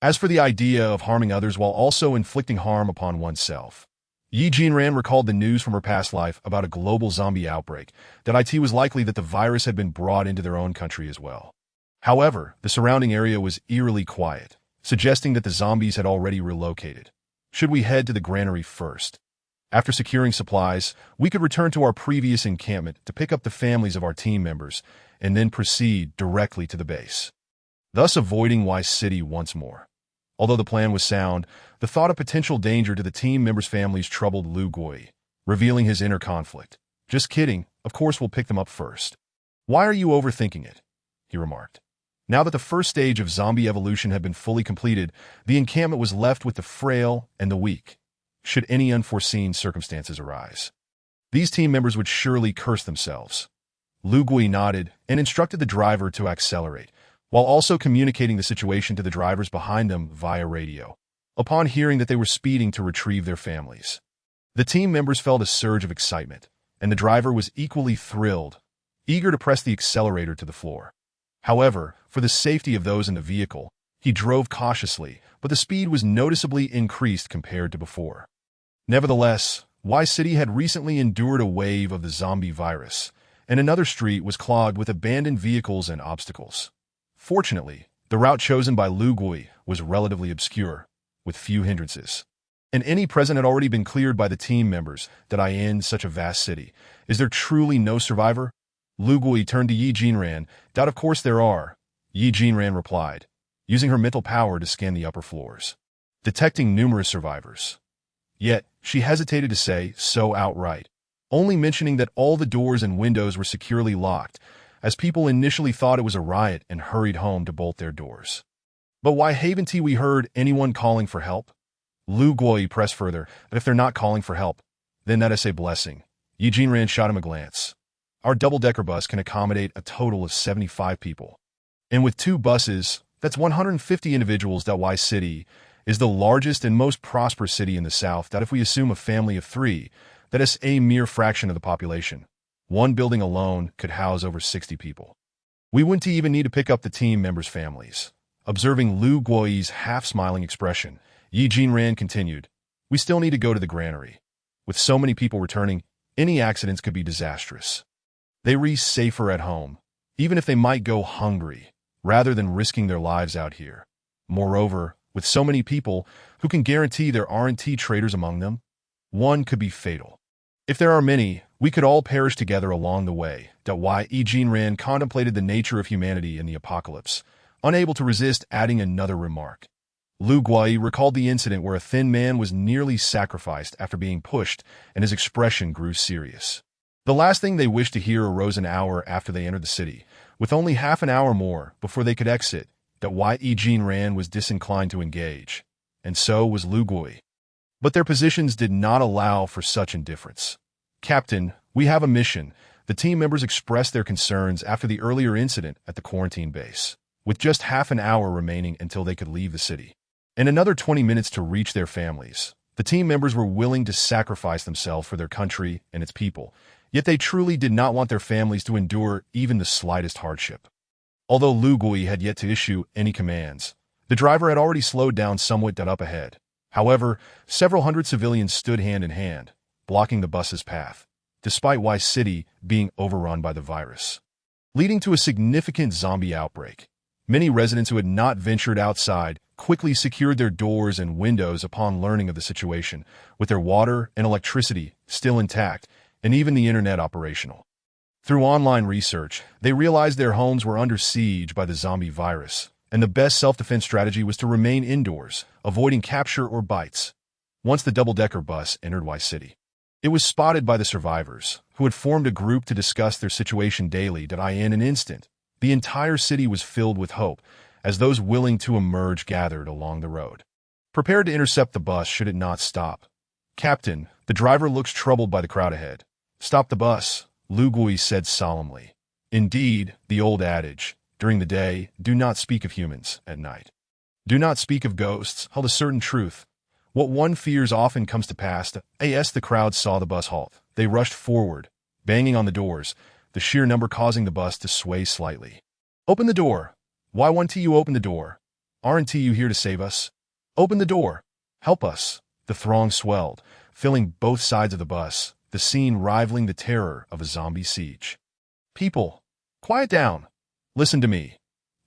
As for the idea of harming others while also inflicting harm upon oneself, Yi Jinran recalled the news from her past life about a global zombie outbreak, that it was likely that the virus had been brought into their own country as well. However, the surrounding area was eerily quiet, suggesting that the zombies had already relocated. Should we head to the granary first? After securing supplies, we could return to our previous encampment to pick up the families of our team members and then proceed directly to the base, thus avoiding Y City once more. Although the plan was sound, the thought of potential danger to the team members' families troubled Lu Gui, revealing his inner conflict. Just kidding, of course we'll pick them up first. Why are you overthinking it? He remarked. Now that the first stage of zombie evolution had been fully completed, the encampment was left with the frail and the weak, should any unforeseen circumstances arise. These team members would surely curse themselves. Lu Gui nodded and instructed the driver to accelerate, while also communicating the situation to the drivers behind them via radio, upon hearing that they were speeding to retrieve their families. The team members felt a surge of excitement, and the driver was equally thrilled, eager to press the accelerator to the floor. However, for the safety of those in the vehicle, he drove cautiously, but the speed was noticeably increased compared to before. Nevertheless, Y City had recently endured a wave of the zombie virus, and another street was clogged with abandoned vehicles and obstacles. Fortunately, the route chosen by Lu Gui was relatively obscure, with few hindrances. And any present had already been cleared by the team members that I in such a vast city. Is there truly no survivor? Lu Gui turned to Yi Jinran. Doubt of course there are, Yi Jinran replied, using her mental power to scan the upper floors, detecting numerous survivors. Yet, she hesitated to say so outright, only mentioning that all the doors and windows were securely locked, as people initially thought it was a riot and hurried home to bolt their doors. But why haven't we heard anyone calling for help? Lu Gui pressed further that if they're not calling for help, then that is a blessing. Yi Jinran shot him a glance. Our double-decker bus can accommodate a total of 75 people. And with 2 buses, that's 150 individuals. Y City is the largest and most prosperous city in the south. That if we assume a family of 3, that is a mere fraction of the population. One building alone could house over 60 people. We wouldn't even need to pick up the team members' families. Observing Lu Gui's half-smiling expression, Yi Jinran continued, we still need to go to the granary. With so many people returning, any accidents could be disastrous. They rest safer at home, even if they might go hungry, rather than risking their lives out here. Moreover, with so many people, who can guarantee there aren't traitors among them? One could be fatal. If there are many, we could all perish together along the way. Yi Jinran contemplated the nature of humanity in the apocalypse, unable to resist adding another remark. Lu Gui recalled the incident where a thin man was nearly sacrificed after being pushed, and his expression grew serious. The last thing they wished to hear arose an hour after they entered the city, with only half an hour more before they could exit. Yi Jinran was disinclined to engage, and so was Lu Gui. But their positions did not allow for such indifference. Captain, we have a mission. The team members expressed their concerns after the earlier incident at the quarantine base, with just half an hour remaining until they could leave the city, and another 20 minutes to reach their families. The team members were willing to sacrifice themselves for their country and its people, yet they truly did not want their families to endure even the slightest hardship. Although Lu Gui had yet to issue any commands, the driver had already slowed down somewhat up ahead. However, several hundred civilians stood hand in hand, blocking the bus's path, despite Y City being overrun by the virus, leading to a significant zombie outbreak. Many residents who had not ventured outside quickly secured their doors and windows upon learning of the situation, with their water and electricity still intact, and even the internet operational. Through online research, they realized their homes were under siege by the zombie virus, and the best self-defense strategy was to remain indoors, avoiding capture or bites. Once the double-decker bus entered Y City, it was spotted by the survivors, who had formed a group to discuss their situation daily. In an instant, the entire city was filled with hope, as those willing to emerge gathered along the road, prepared to intercept the bus should it not stop. Captain, the driver looks troubled by the crowd ahead. Stop the bus, Lu Gui said solemnly. Indeed, the old adage, during the day, do not speak of humans, at night. Do not speak of ghosts, held a certain truth. What one fears often comes to pass. As the crowd saw the bus halt, they rushed forward, banging on the doors, the sheer number causing the bus to sway slightly. Open the door. Why won't you open the door? Aren't you here to save us? Open the door. Help us. The throng swelled, filling both sides of the bus, the scene rivaling the terror of a zombie siege. People, quiet down. Listen to me.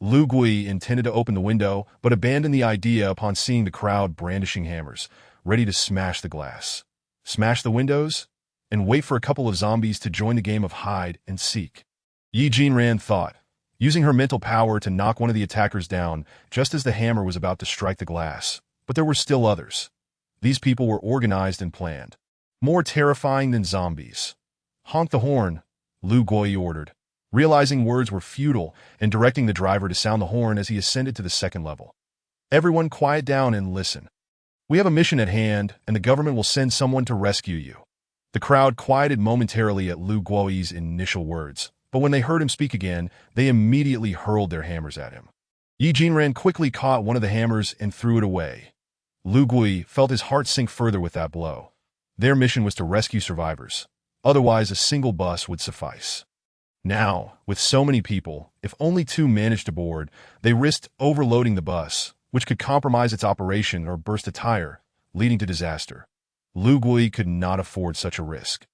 Lu Gui intended to open the window, but abandoned the idea upon seeing the crowd brandishing hammers, ready to smash the glass, smash the windows, and wait for a couple of zombies to join the game of hide and seek. Yi Jinran thought, using her mental power to knock one of the attackers down just as the hammer was about to strike the glass. But there were still others. These people were organized and planned. More terrifying than zombies. Honk the horn, Lu Guoyi ordered, realizing words were futile and directing the driver to sound the horn as he ascended to the second level. Everyone quiet down and listen. We have a mission at hand, and the government will send someone to rescue you. The crowd quieted momentarily at Lu Guoyi's initial words, but when they heard him speak again, they immediately hurled their hammers at him. Yi Jinran quickly caught one of the hammers and threw it away. Lu Guoyi felt his heart sink further with that blow. Their mission was to rescue survivors. Otherwise, a single bus would suffice. Now, with so many people, if only 2 managed to board, they risked overloading the bus, which could compromise its operation or burst a tire, leading to disaster. Lu Guoyi could not afford such a risk.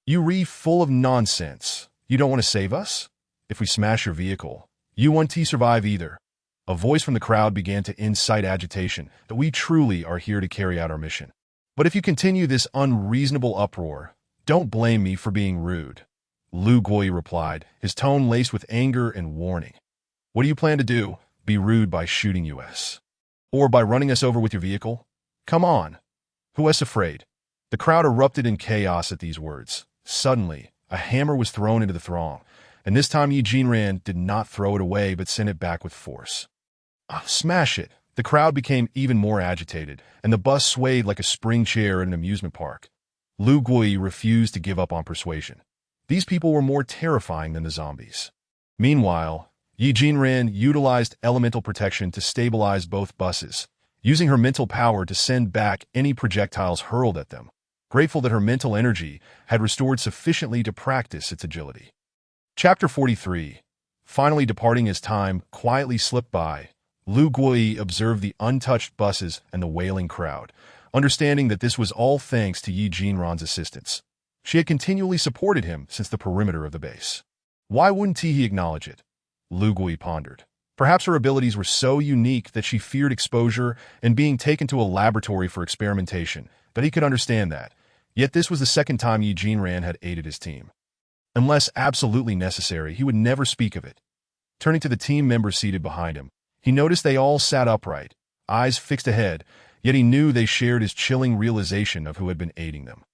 You re full of nonsense. You don't want to save us? If we smash your vehicle, you won't survive either. A voice from the crowd began to incite agitation that we truly are here to carry out our mission. But if you continue this unreasonable uproar, don't blame me for being rude. Lu Guoyi replied, his tone laced with anger and warning. What do you plan to do? Be rude by shooting us? Or by running us over with your vehicle? Come on. Who is afraid? The crowd erupted in chaos at these words. Suddenly, a hammer was thrown into the throng, and this time Yi Jinran did not throw it away but sent it back with force. Smash it! The crowd became even more agitated, and the bus swayed like a spring chair at an amusement park. Lu Guoyi refused to give up on persuasion. These people were more terrifying than the zombies. Meanwhile, Yi Jinran utilized elemental protection to stabilize both buses, using her mental power to send back any projectiles hurled at them, grateful that her mental energy had restored sufficiently to practice its agility. Chapter 43. Finally departing as time quietly slipped by, Lu Guoyi observed the untouched buses and the wailing crowd, understanding that this was all thanks to Yi Jinran's assistance. She had continually supported him since the perimeter of the base. Why wouldn't he acknowledge it? Lu Guoyi pondered. Perhaps her abilities were so unique that she feared exposure and being taken to a laboratory for experimentation, but he could understand that. Yet this was the second time Yi Jinran had aided his team. Unless absolutely necessary, he would never speak of it. Turning to the team members seated behind him, he noticed they all sat upright, eyes fixed ahead, yet he knew they shared his chilling realization of who had been aiding them.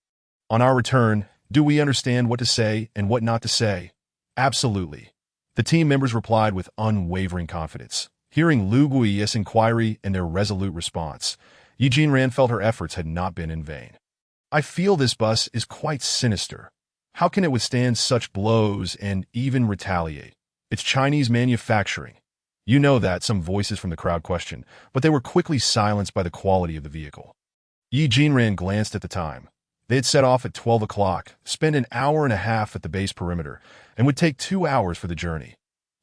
On our return, do we understand what to say and what not to say? Absolutely. The team members replied with unwavering confidence. Hearing Lu Guoyi's inquiry and their resolute response, Yi Jinran felt her efforts had not been in vain. I feel this bus is quite sinister. How can it withstand such blows and even retaliate? It's Chinese manufacturing. You know that, some voices from the crowd questioned, but they were quickly silenced by the quality of the vehicle. Yi Jinran glanced at the time. They had set off at 12 o'clock, spent an hour and a half at the base perimeter, and would take 2 hours for the journey,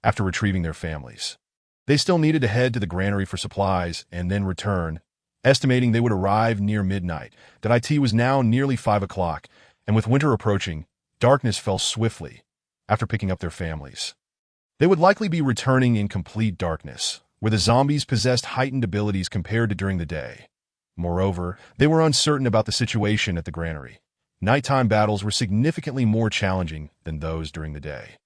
after retrieving their families. They still needed to head to the granary for supplies and then return, estimating they would arrive near midnight. That it was now nearly 5 o'clock, and with winter approaching, darkness fell swiftly after picking up their families. They would likely be returning in complete darkness, where the zombies possessed heightened abilities compared to during the day. Moreover, they were uncertain about the situation at the granary. Nighttime battles were significantly more challenging than those during the day.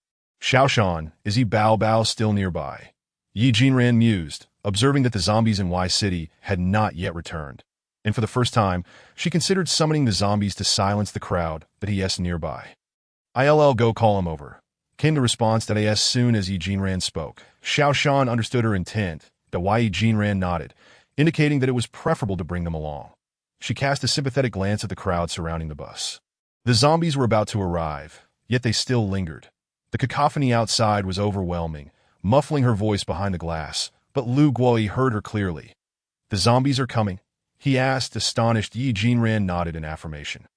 Shaoshan, is he Bao Bao still nearby? Yi Jinran mused, observing that the zombies in Y City had not yet returned. And for the first time, she considered summoning the zombies to silence the crowd that he is nearby. I'll go call him over. Came the response that as soon as Yi Jinran spoke. Shaoshan understood her intent, but Yi Jinran nodded, indicating that it was preferable to bring them along. She cast a sympathetic glance at the crowd surrounding the bus. The zombies were about to arrive, yet they still lingered. The cacophony outside was overwhelming, muffling her voice behind the glass, but Lu Guoyi heard her clearly. The zombies are coming? He asked, astonished. Yi Jinran nodded in affirmation.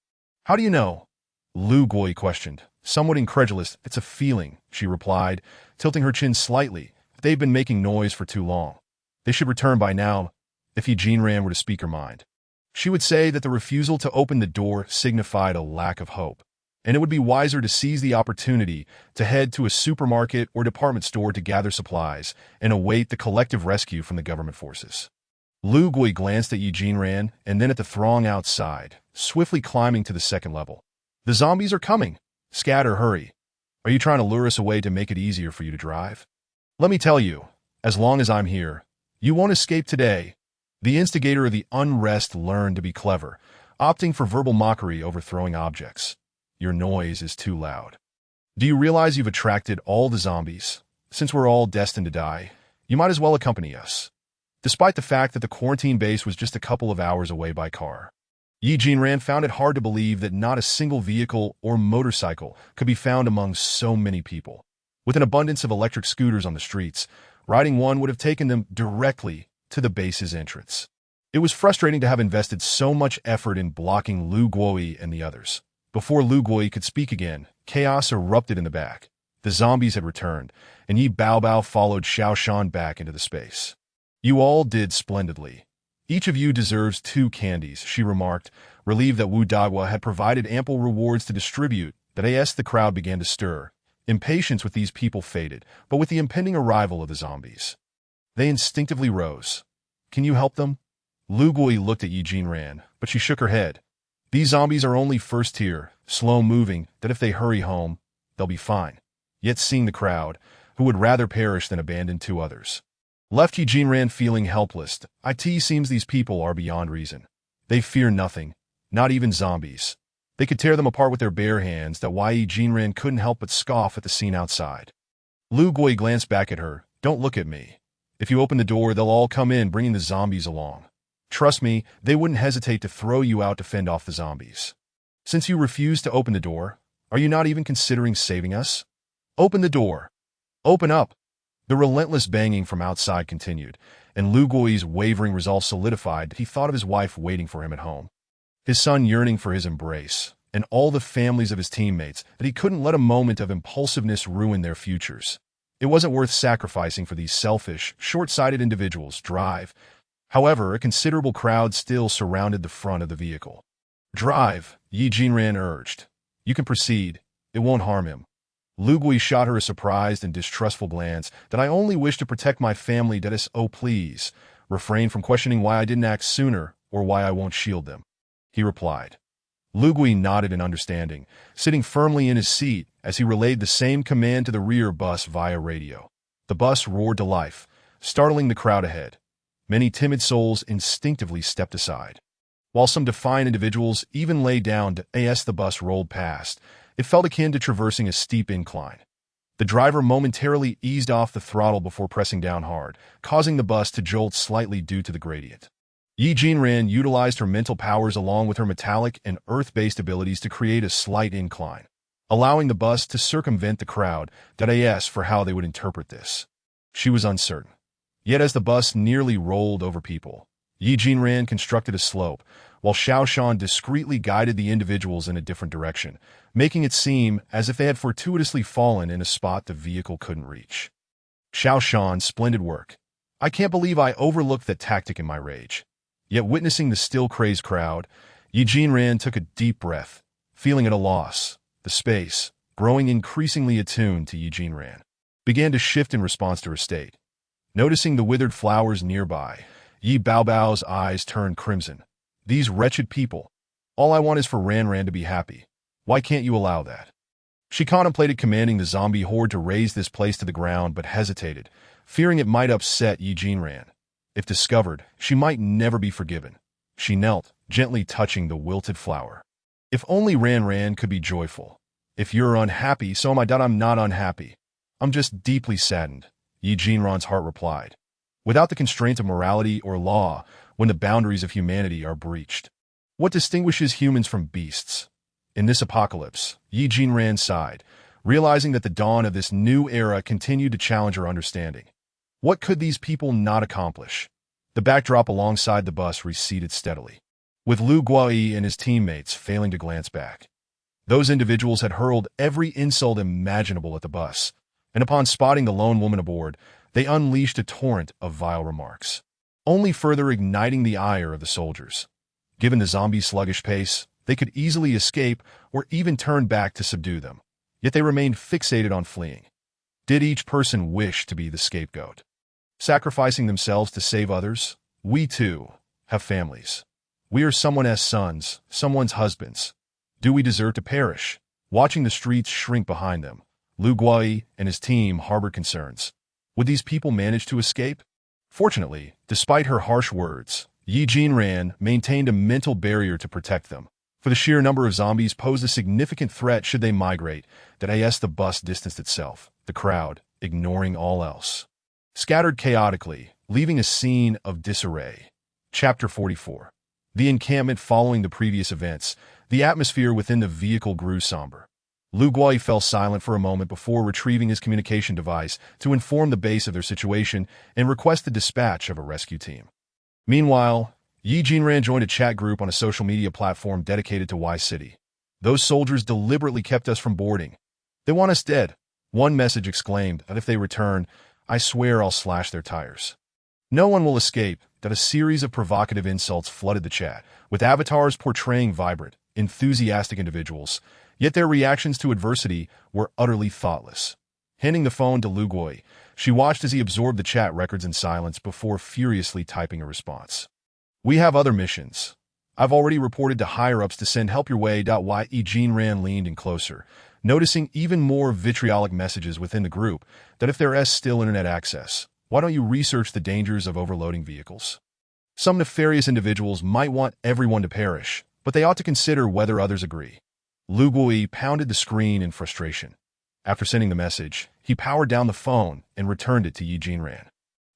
How do you know? Lu Guoyi questioned, somewhat incredulous. It's a feeling, she replied, tilting her chin slightly. They've been making noise for too long. They should return by now. If Yi Jinran were to speak her mind, she would say that the refusal to open the door signified a lack of hope, and it would be wiser to seize the opportunity to head to a supermarket or department store to gather supplies and await the collective rescue from the government forces. Lu Gui glanced at Yi Jinran and then at the throng outside, swiftly climbing to the second level. The zombies are coming. Scatter, hurry. Are you trying to lure us away to make it easier for you to drive? Let me tell you, as long as I'm here, you won't escape today. The instigator of the unrest learned to be clever, opting for verbal mockery over throwing objects. Your noise is too loud. Do you realize you've attracted all the zombies? Since we're all destined to die, you might as well accompany us. Despite the fact that the quarantine base was just a couple of hours away by car, Yi Jinran found it hard to believe that not a single vehicle or motorcycle could be found among so many people. With an abundance of electric scooters on the streets, riding one would have taken them directly to the base's entrance. It was frustrating to have invested so much effort in blocking Lu Gui and the others. Before Lu Gui could speak again, chaos erupted in the back. The zombies had returned, and Yi Baobao followed Xiao Shan back into the space. You all did splendidly. Each of you deserves 2 candies, she remarked, relieved that Wu Dagua had provided ample rewards to distribute. The crowd began to stir. Impatience with these people faded, but with the impending arrival of the zombies, they instinctively rose. Can you help them? Lu Gui looked at Yi Jinran, but she shook her head. These zombies are only first tier, slow-moving, that if they hurry home, they'll be fine. Yet seeing the crowd, who would rather perish than abandon 2 others, left Yi Jinran feeling helpless. It seems these people are beyond reason. They fear nothing, not even zombies. They could tear them apart with their bare hands. Yi Jinran couldn't help but scoff at the scene outside. Lu Gui glanced back at her. Don't look at me. If you open the door, they'll all come in, bringing the zombies along. Trust me, they wouldn't hesitate to throw you out to fend off the zombies. Since you refuse to open the door, are you not even considering saving us? Open the door. Open up. The relentless banging from outside continued, and Lu Gui's wavering resolve solidified. He thought of his wife waiting for him at home, his son yearning for his embrace, and all the families of his teammates, that he couldn't let a moment of impulsiveness ruin their futures. It wasn't worth sacrificing for these selfish, short-sighted individuals' drive. However, a considerable crowd still surrounded the front of the vehicle. Drive, Yi Jinran urged. You can proceed. It won't harm him. Lu Gui shot her a surprised and distrustful glance. That I only wish to protect my family. Oh, please, refrain from questioning why I didn't act sooner or why I won't shield them, he replied. Lu Gui nodded in understanding, sitting firmly in his seat as he relayed the same command to the rear bus via radio. The bus roared to life, startling the crowd ahead. Many timid souls instinctively stepped aside, while some defiant individuals even lay down. As the bus rolled past, it felt akin to traversing a steep incline. The driver momentarily eased off the throttle before pressing down hard, causing the bus to jolt slightly due to the gradient. Yi Jinran utilized her mental powers along with her metallic and earth-based abilities to create a slight incline, allowing the bus to circumvent the crowd. As for how they would interpret this, she was uncertain. Yet as the bus nearly rolled over people, Yi Jinran constructed a slope, while Xiao Shan discreetly guided the individuals in a different direction, making it seem as if they had fortuitously fallen in a spot the vehicle couldn't reach. Xiao Shan, splendid work. I can't believe I overlooked that tactic in my rage. Yet witnessing the still crazed crowd, Yi Jinran took a deep breath, feeling at a loss. The space, growing increasingly attuned to Yi Jinran, began to shift in response to her state. Noticing the withered flowers nearby, Yi Baobao's eyes turned crimson. These wretched people. All I want is for Ran to be happy. Why can't you allow that? She contemplated commanding the zombie horde to raze this place to the ground, but hesitated, fearing it might upset Yi Jinran. If discovered, she might never be forgiven. She knelt, gently touching the wilted flower. If only Ran could be joyful. If you're unhappy, so am I. I'm not unhappy. I'm just deeply saddened, Yi Jinran's heart replied. Without the constraints of morality or law, when the boundaries of humanity are breached, what distinguishes humans from beasts? In this apocalypse, Yi Jinran sighed, realizing that the dawn of this new era continued to challenge her understanding. What could these people not accomplish? The backdrop alongside the bus receded steadily, with Lu Gui and his teammates failing to glance back. Those individuals had hurled every insult imaginable at the bus, and upon spotting the lone woman aboard, they unleashed a torrent of vile remarks, only further igniting the ire of the soldiers. Given the zombies' sluggish pace, they could easily escape or even turn back to subdue them, yet they remained fixated on fleeing. Did each person wish to be the scapegoat, sacrificing themselves to save others? We too have families. We are someone's sons, someone's husbands. Do we deserve to perish? Watching the streets shrink behind them, Lu Guai and his team harbored concerns. Would these people manage to escape? Fortunately, despite her harsh words, Yi Jinran maintained a mental barrier to protect them. For the sheer number of zombies posed a significant threat should they migrate, that as the bus distanced itself, the crowd, ignoring all else, scattered chaotically, leaving a scene of disarray. Chapter 44. The encampment following the previous events, the atmosphere within the vehicle grew somber. Lu Guai fell silent for a moment before retrieving his communication device to inform the base of their situation and request the dispatch of a rescue team. Meanwhile, Yi Jinran joined a chat group on a social media platform dedicated to Y City. Those soldiers deliberately kept us from boarding. They want us dead. One message exclaimed that if they return, I swear I'll slash their tires. No one will escape. That a series of provocative insults flooded the chat, with avatars portraying vibrant, enthusiastic individuals, yet their reactions to adversity were utterly thoughtless. Handing the phone to Lu Guai, she watched as he absorbed the chat records in silence before furiously typing a response. We have other missions. I've already reported to higher-ups to send help your way. Yi Jinran leaned in closer, noticing even more vitriolic messages within the group that if there is still internet access, why don't you research the dangers of overloading vehicles? Some nefarious individuals might want everyone to perish, but they ought to consider whether others agree. Lu Guai pounded the screen in frustration. After sending the message, he powered down the phone and returned it to Yi Jinran.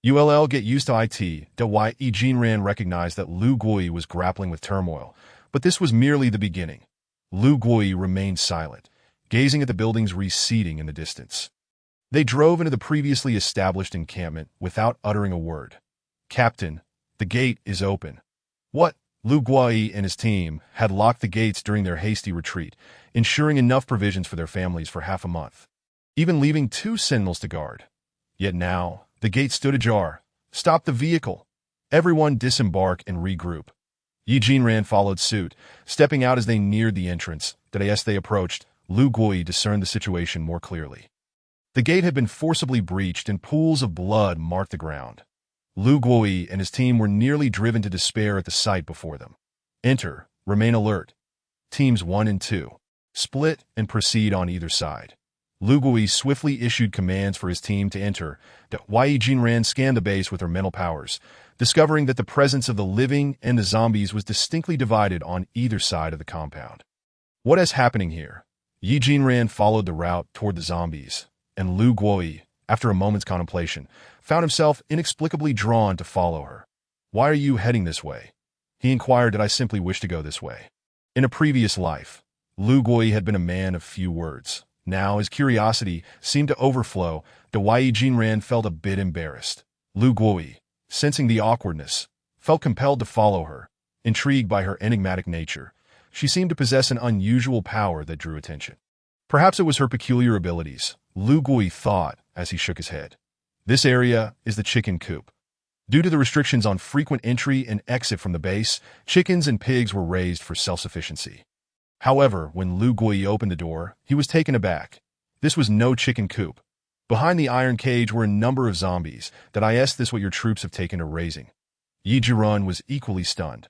ULL get used to it. Yi Jinran recognized that Lu Guai was grappling with turmoil, but this was merely the beginning. Lu Guai remained silent, gazing at the buildings receding in the distance. They drove into the previously established encampment without uttering a word. Captain, the gate is open. What? Lu Guai and his team had locked the gates during their hasty retreat, ensuring enough provisions for their families for half a month, even leaving 2 sentinels to guard. Yet now, the gate stood ajar. Stop the vehicle. Everyone disembark and regroup. Yi Jinran followed suit, stepping out as they neared the entrance. As they approached, Lu Guai discerned the situation more clearly. The gate had been forcibly breached and pools of blood marked the ground. Lu Guai and his team were nearly driven to despair at the sight before them. Enter, remain alert. Teams 1 and 2. Split and proceed on either side. Lu Guai swiftly issued commands for his team to enter. Yi Jinran scanned the base with her mental powers, discovering that the presence of the living and the zombies was distinctly divided on either side of the compound. What is happening here? Yi Jinran followed the route toward the zombies, and Lu Guai, after a moment's contemplation, found himself inexplicably drawn to follow her. Why are you heading this way? He inquired. I simply wish to go this way. In a previous life, Lu Guai had been a man of few words. Now his curiosity seemed to overflow. Yi Jinran felt a bit embarrassed. Lu Guai, sensing the awkwardness, felt compelled to follow her. Intrigued by her enigmatic nature, she seemed to possess an unusual power that drew attention. Perhaps it was her peculiar abilities, Lu Guai thought as he shook his head. This area is the chicken coop. Due to the restrictions on frequent entry and exit from the base, chickens and pigs were raised for self-sufficiency. However, when Lu Guai opened the door, he was taken aback. This was no chicken coop. Behind the iron cage were a number of zombies. Is this what your troops have taken to raising? Yi Jinran was equally stunned,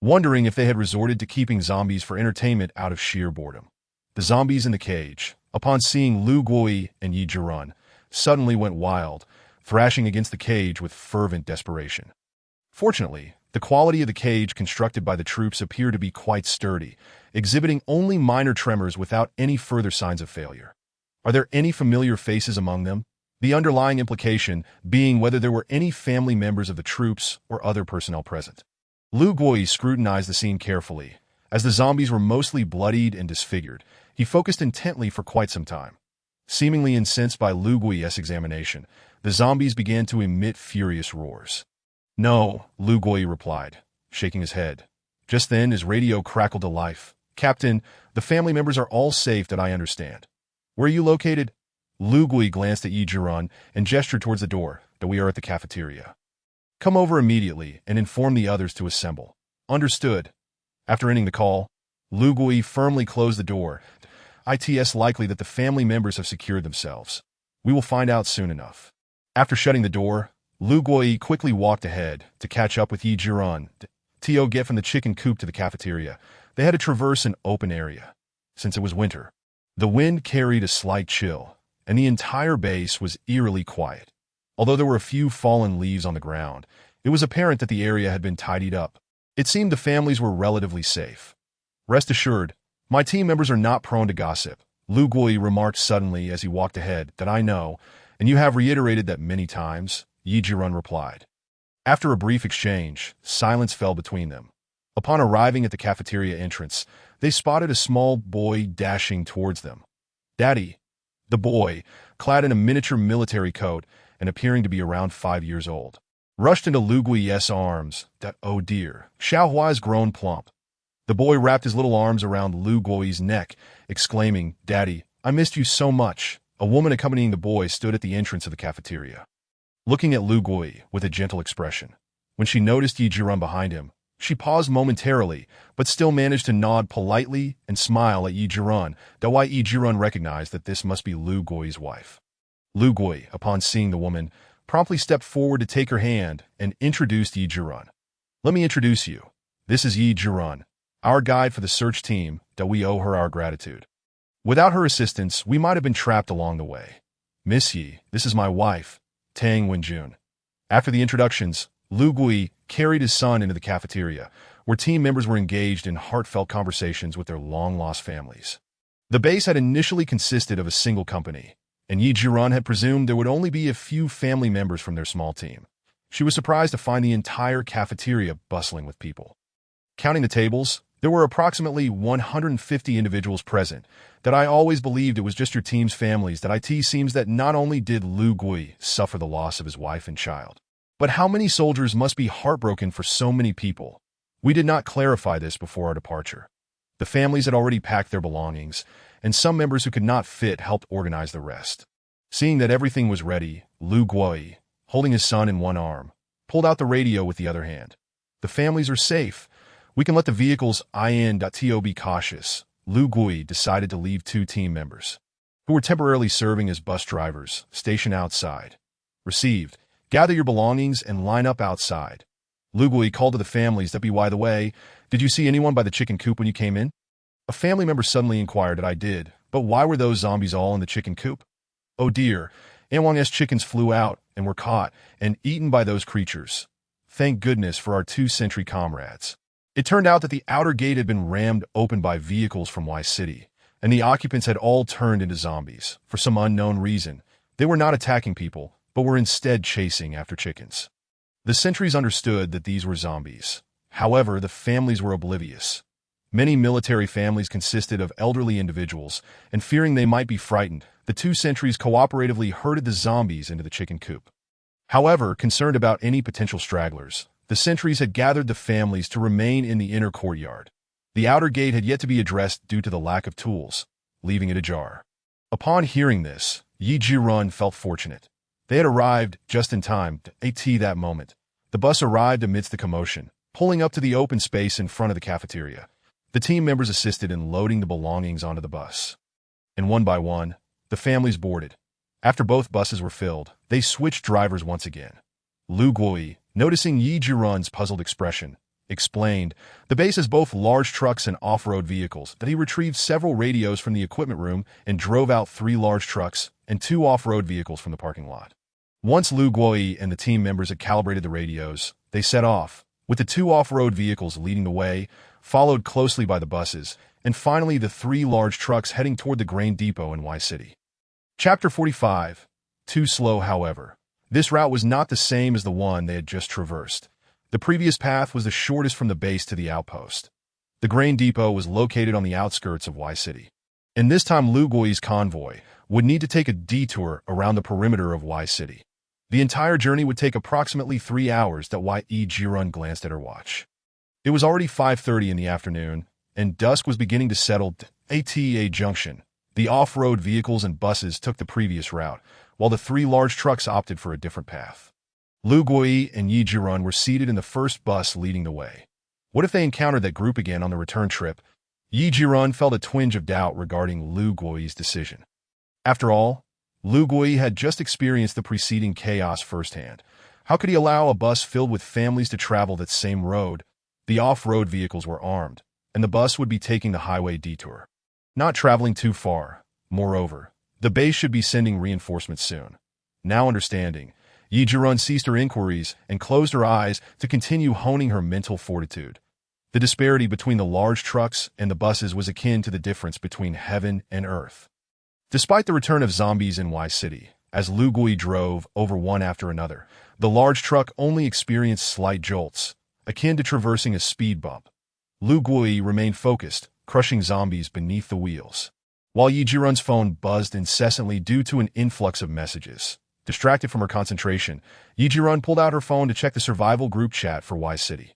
wondering if they had resorted to keeping zombies for entertainment out of sheer boredom. The zombies in the cage, upon seeing Lu Guai and Yi Jinran, suddenly went wild, thrashing against the cage with fervent desperation. Fortunately, the quality of the cage constructed by the troops appeared to be quite sturdy, exhibiting only minor tremors without any further signs of failure. Are there any familiar faces among them? The underlying implication being whether there were any family members of the troops or other personnel present. Lu Guai scrutinized the scene carefully. As the zombies were mostly bloodied and disfigured, he focused intently for quite some time. Seemingly incensed by Lu Guai's examination, the zombies began to emit furious roars. No, Lu Guai replied, shaking his head. Just then his radio crackled to life. Captain, the family members are all safe that I understand. Where are you located? Lu Guai glanced at Yi Jinran and gestured towards the door. That we are at the cafeteria. Come over immediately and inform the others to assemble. Understood. After ending the call, Lu Guai firmly closed the door. It's likely that the family members have secured themselves. We will find out soon enough. After shutting the door, Lu Guoyi quickly walked ahead to catch up with Yi Jirun. To get from the chicken coop to the cafeteria, they had to traverse an open area. Since it was winter, the wind carried a slight chill, and the entire base was eerily quiet. Although there were a few fallen leaves on the ground, it was apparent that the area had been tidied up. It seemed the families were relatively safe. Rest assured, my team members are not prone to gossip, Lu Guoyi remarked suddenly as he walked ahead. That I know, and you have reiterated that many times, Yi Jirun replied. After a brief exchange, silence fell between them. Upon arriving at the cafeteria entrance, they spotted a small boy dashing towards them. Daddy! The boy, clad in a miniature military coat and appearing to be around 5 years old, rushed into Lu Guoyi's arms. Oh dear, Xiao Huai's grown plump. The boy wrapped his little arms around Lu Guoyi's neck, exclaiming, Daddy, I missed you so much. A woman accompanying the boy stood at the entrance of the cafeteria, looking at Lu Guoyi with a gentle expression. When she noticed Yi Jirun behind him, she paused momentarily, but still managed to nod politely and smile at Yi Jirun. Yi Jirun recognized that this must be Lu Guoyi's wife. Lu Guoyi, upon seeing the woman, promptly stepped forward to take her hand and introduced Yi Jirun. Let me introduce you. This is Yi Jirun, our guide for the search team. We owe her our gratitude. Without her assistance, we might have been trapped along the way. Miss Yi, this is my wife, Tang Wenjun. After the introductions, Lu Guoyi carried his son into the cafeteria, where team members were engaged in heartfelt conversations with their long-lost families. The base had initially consisted of a single company, and Yi Jirun had presumed there would only be a few family members from their small team. She was surprised to find the entire cafeteria bustling with people. Counting the tables, there were approximately 150 individuals present. I always believed it was just your team's families. It seems that not only did Lu Guoyi suffer the loss of his wife and child, but how many soldiers must be heartbroken for so many people? We did not clarify this before our departure. The families had already packed their belongings, and some members who could not fit helped organize the rest. Seeing that everything was ready, Lu Guoyi, holding his son in one arm, pulled out the radio with the other hand. The families are safe. We can let the vehicles in. Be cautious. Lu Guoyi decided to leave 2 team members, who were temporarily serving as bus drivers, stationed outside. Received. Gather your belongings and line up outside. Lu Guoyi called to the families. By the way, did you see anyone by the chicken coop when you came in? A family member suddenly inquired. I did, but why were those zombies all in the chicken coop? Oh dear, Anwang's chickens flew out and were caught and eaten by those creatures. Thank goodness for our 2 sentry comrades. It turned out that the outer gate had been rammed open by vehicles from Y City, and the occupants had all turned into zombies. For some unknown reason, they were not attacking people, but were instead chasing after chickens. The sentries understood that these were zombies. However, the families were oblivious. Many military families consisted of elderly individuals, and fearing they might be frightened, the 2 sentries cooperatively herded the zombies into the chicken coop. However, concerned about any potential stragglers, the sentries had gathered the families to remain in the inner courtyard. The outer gate had yet to be addressed due to the lack of tools, leaving it ajar. Upon hearing this, Yi Jirun felt fortunate. They had arrived just in time. That moment, the bus arrived amidst the commotion, pulling up to the open space in front of the cafeteria. The team members assisted in loading the belongings onto the bus. And one by one, the families boarded. After both buses were filled, they switched drivers once again. Lu Guoyi, noticing Yi Jirun's puzzled expression, explained, the base has both large trucks and off-road vehicles. He retrieved several radios from the equipment room and drove out 3 large trucks and 2 off-road vehicles from the parking lot. Once Lu Guoyi and the team members had calibrated the radios, they set off, with the 2 off-road vehicles leading the way, followed closely by the buses, and finally the 3 large trucks heading toward the grain depot in Y City. Chapter 45. Too slow, however. This route was not the same as the one they had just traversed. The previous path was the shortest from the base to the outpost. The grain depot was located on the outskirts of Y City. And this time Lu Guoyi's convoy would need to take a detour around the perimeter of Y City. The entire journey would take approximately 3 hours. Yi Jirun glanced at her watch. It was already 5:30 in the afternoon, and dusk was beginning to settle. At a junction, the off-road vehicles and buses took the previous route, while the 3 large trucks opted for a different path. Lu Guoyi and Yi Jirun were seated in the first bus leading the way. What if they encountered that group again on the return trip? Yi Jirun felt a twinge of doubt regarding Lu Guoyi's decision. After all, Lu Guoyi had just experienced the preceding chaos firsthand. How could he allow a bus filled with families to travel that same road? The off-road vehicles were armed, and the bus would be taking the highway detour, not traveling too far. Moreover, the base should be sending reinforcements soon. Now understanding, Yi Jirun ceased her inquiries and closed her eyes to continue honing her mental fortitude. The disparity between the large trucks and the buses was akin to the difference between heaven and earth. Despite the return of zombies in Y City, as Lu Gui drove over one after another, the large truck only experienced slight jolts, akin to traversing a speed bump. Lu Gui remained focused, crushing zombies beneath the wheels, while Yi Jirun's phone buzzed incessantly due to an influx of messages. Distracted from her concentration, Yi Jirun pulled out her phone to check the survival group chat for Y City.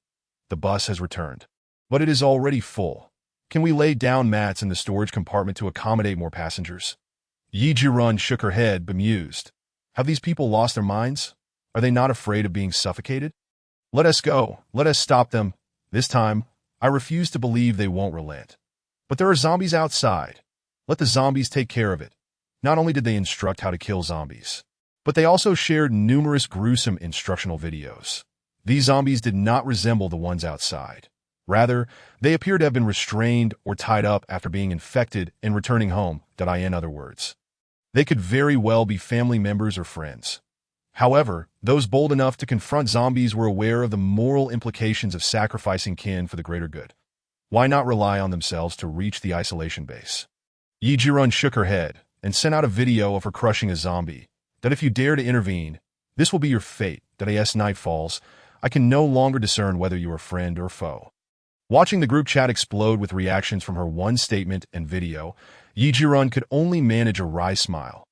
The bus has returned, but it is already full. Can we lay down mats in the storage compartment to accommodate more passengers? Yi Jirun shook her head, bemused. Have these people lost their minds? Are they not afraid of being suffocated? Let us go. Let us stop them. This time, I refuse to believe they won't relent. But there are zombies outside. Let the zombies take care of it. Not only did they instruct how to kill zombies, but they also shared numerous gruesome instructional videos. These zombies did not resemble the ones outside. Rather, they appear to have been restrained or tied up after being infected and returning home, in other words. They could very well be family members or friends. However, those bold enough to confront zombies were aware of the moral implications of sacrificing kin for the greater good. Why not rely on themselves to reach the isolation base? Yi Jirun shook her head and sent out a video of her crushing a zombie. That if you dare to intervene, this will be your fate. As night falls, I can no longer discern whether you are friend or foe. Watching the group chat explode with reactions from her one statement and video, Yi Jirun could only manage a wry smile.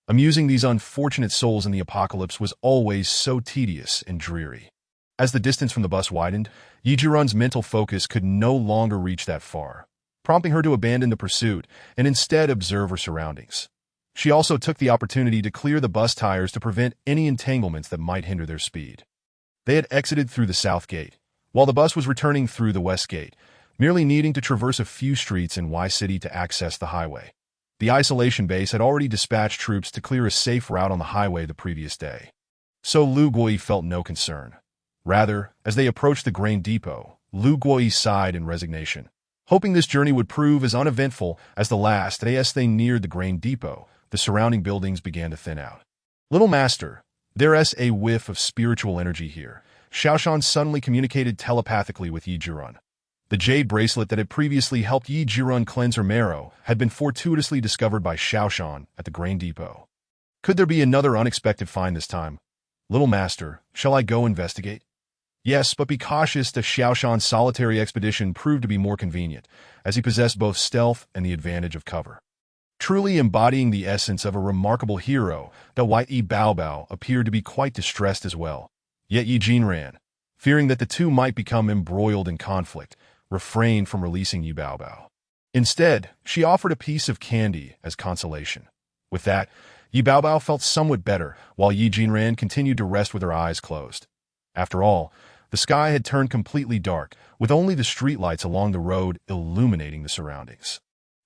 Amusing these unfortunate souls in the apocalypse was always so tedious and dreary. As the distance from the bus widened, Yi Jirun's mental focus could no longer reach that far, prompting her to abandon the pursuit and instead observe her surroundings. She also took the opportunity to clear the bus tires to prevent any entanglements that might hinder their speed. They had exited through the south gate, while the bus was returning through the west gate, merely needing to traverse a few streets in Y City to access the highway. The isolation base had already dispatched troops to clear a safe route on the highway the previous day. So Lu Gui felt no concern. Rather, as they approached the grain depot, Lu Gui sighed in resignation. Hoping this journey would prove as uneventful as the last, as they neared the grain depot, the surrounding buildings began to thin out. Little master, there's a whiff of spiritual energy here. Xiaoshan suddenly communicated telepathically with Yi Jirun. The jade bracelet that had previously helped Yi Jirun cleanse her marrow had been fortuitously discovered by Xiaoshan at the grain depot. Could there be another unexpected find this time? Little master, shall I go investigate? Yes, but be cautious. The Xiaoshan's solitary expedition proved to be more convenient, as he possessed both stealth and the advantage of cover. Truly embodying the essence of a remarkable hero, the White Yi Baobao appeared to be quite distressed as well. Yet Yi Jinran, fearing that the two might become embroiled in conflict, refrained from releasing Yi Baobao. Instead, she offered a piece of candy as consolation. With that, Yi Baobao felt somewhat better, while Yi Jinran continued to rest with her eyes closed. After all, the sky had turned completely dark, with only the streetlights along the road illuminating the surroundings.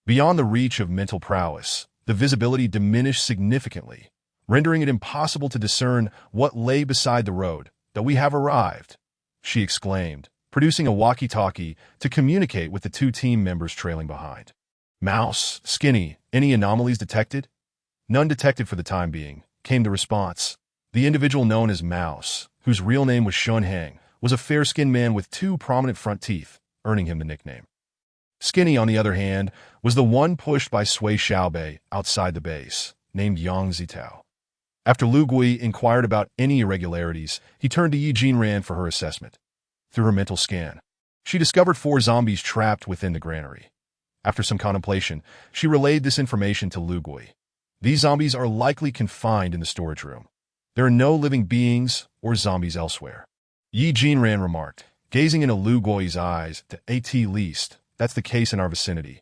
Beyond the reach of mental prowess, the visibility diminished significantly, rendering it impossible to discern what lay beside the road. That we have arrived, she exclaimed, producing a walkie-talkie to communicate with the two team members trailing behind. Mouse, Skinny, any anomalies detected? None detected for the time being, came the response. The individual known as Mouse, whose real name was Shun Heng, was a fair-skinned man with two prominent front teeth, earning him the nickname. Skinny, on the other hand, was the one pushed by Sui Xiaobei outside the base, named Yang Zitao. After Lu Gui inquired about any irregularities, he turned to Yi Jinran for her assessment. Through her mental scan, she discovered 4 zombies trapped within the granary. After some contemplation, she relayed this information to Lu Gui. These zombies are likely confined in the storage room. There are no living beings or zombies elsewhere. Yi Jinran remarked, gazing into Lu Gui's eyes, at least, that's the case in our vicinity.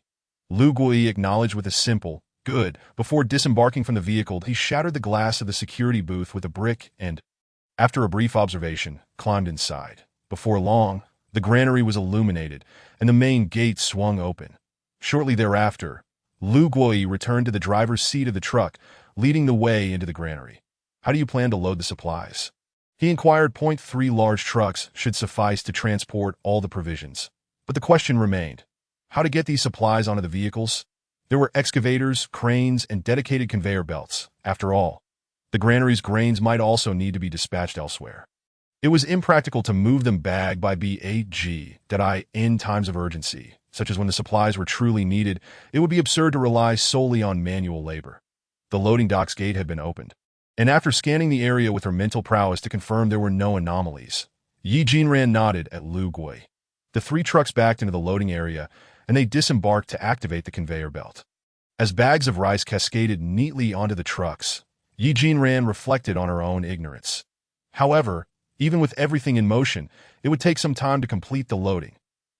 Lu Gui acknowledged with a simple, good. Before disembarking from the vehicle, he shattered the glass of the security booth with a brick and, after a brief observation, climbed inside. Before long, the granary was illuminated, and the main gate swung open. Shortly thereafter, Lu Gui returned to the driver's seat of the truck, leading the way into the granary. How do you plan to load the supplies? He inquired. "3 large trucks should suffice to transport all the provisions." But the question remained, how to get these supplies onto the vehicles? There were excavators, cranes, and dedicated conveyor belts. After all, the granary's grains might also need to be dispatched elsewhere. It was impractical to move them bag by bag in times of urgency, such as when the supplies were truly needed. It would be absurd to rely solely on manual labor. The loading dock's gate had been opened, and after scanning the area with her mental prowess to confirm there were no anomalies, Yi Jinran nodded at Lu Gui. The 3 trucks backed into the loading area, and they disembarked to activate the conveyor belt. As bags of rice cascaded neatly onto the trucks, Yi Jinran reflected on her own ignorance. However, even with everything in motion, it would take some time to complete the loading.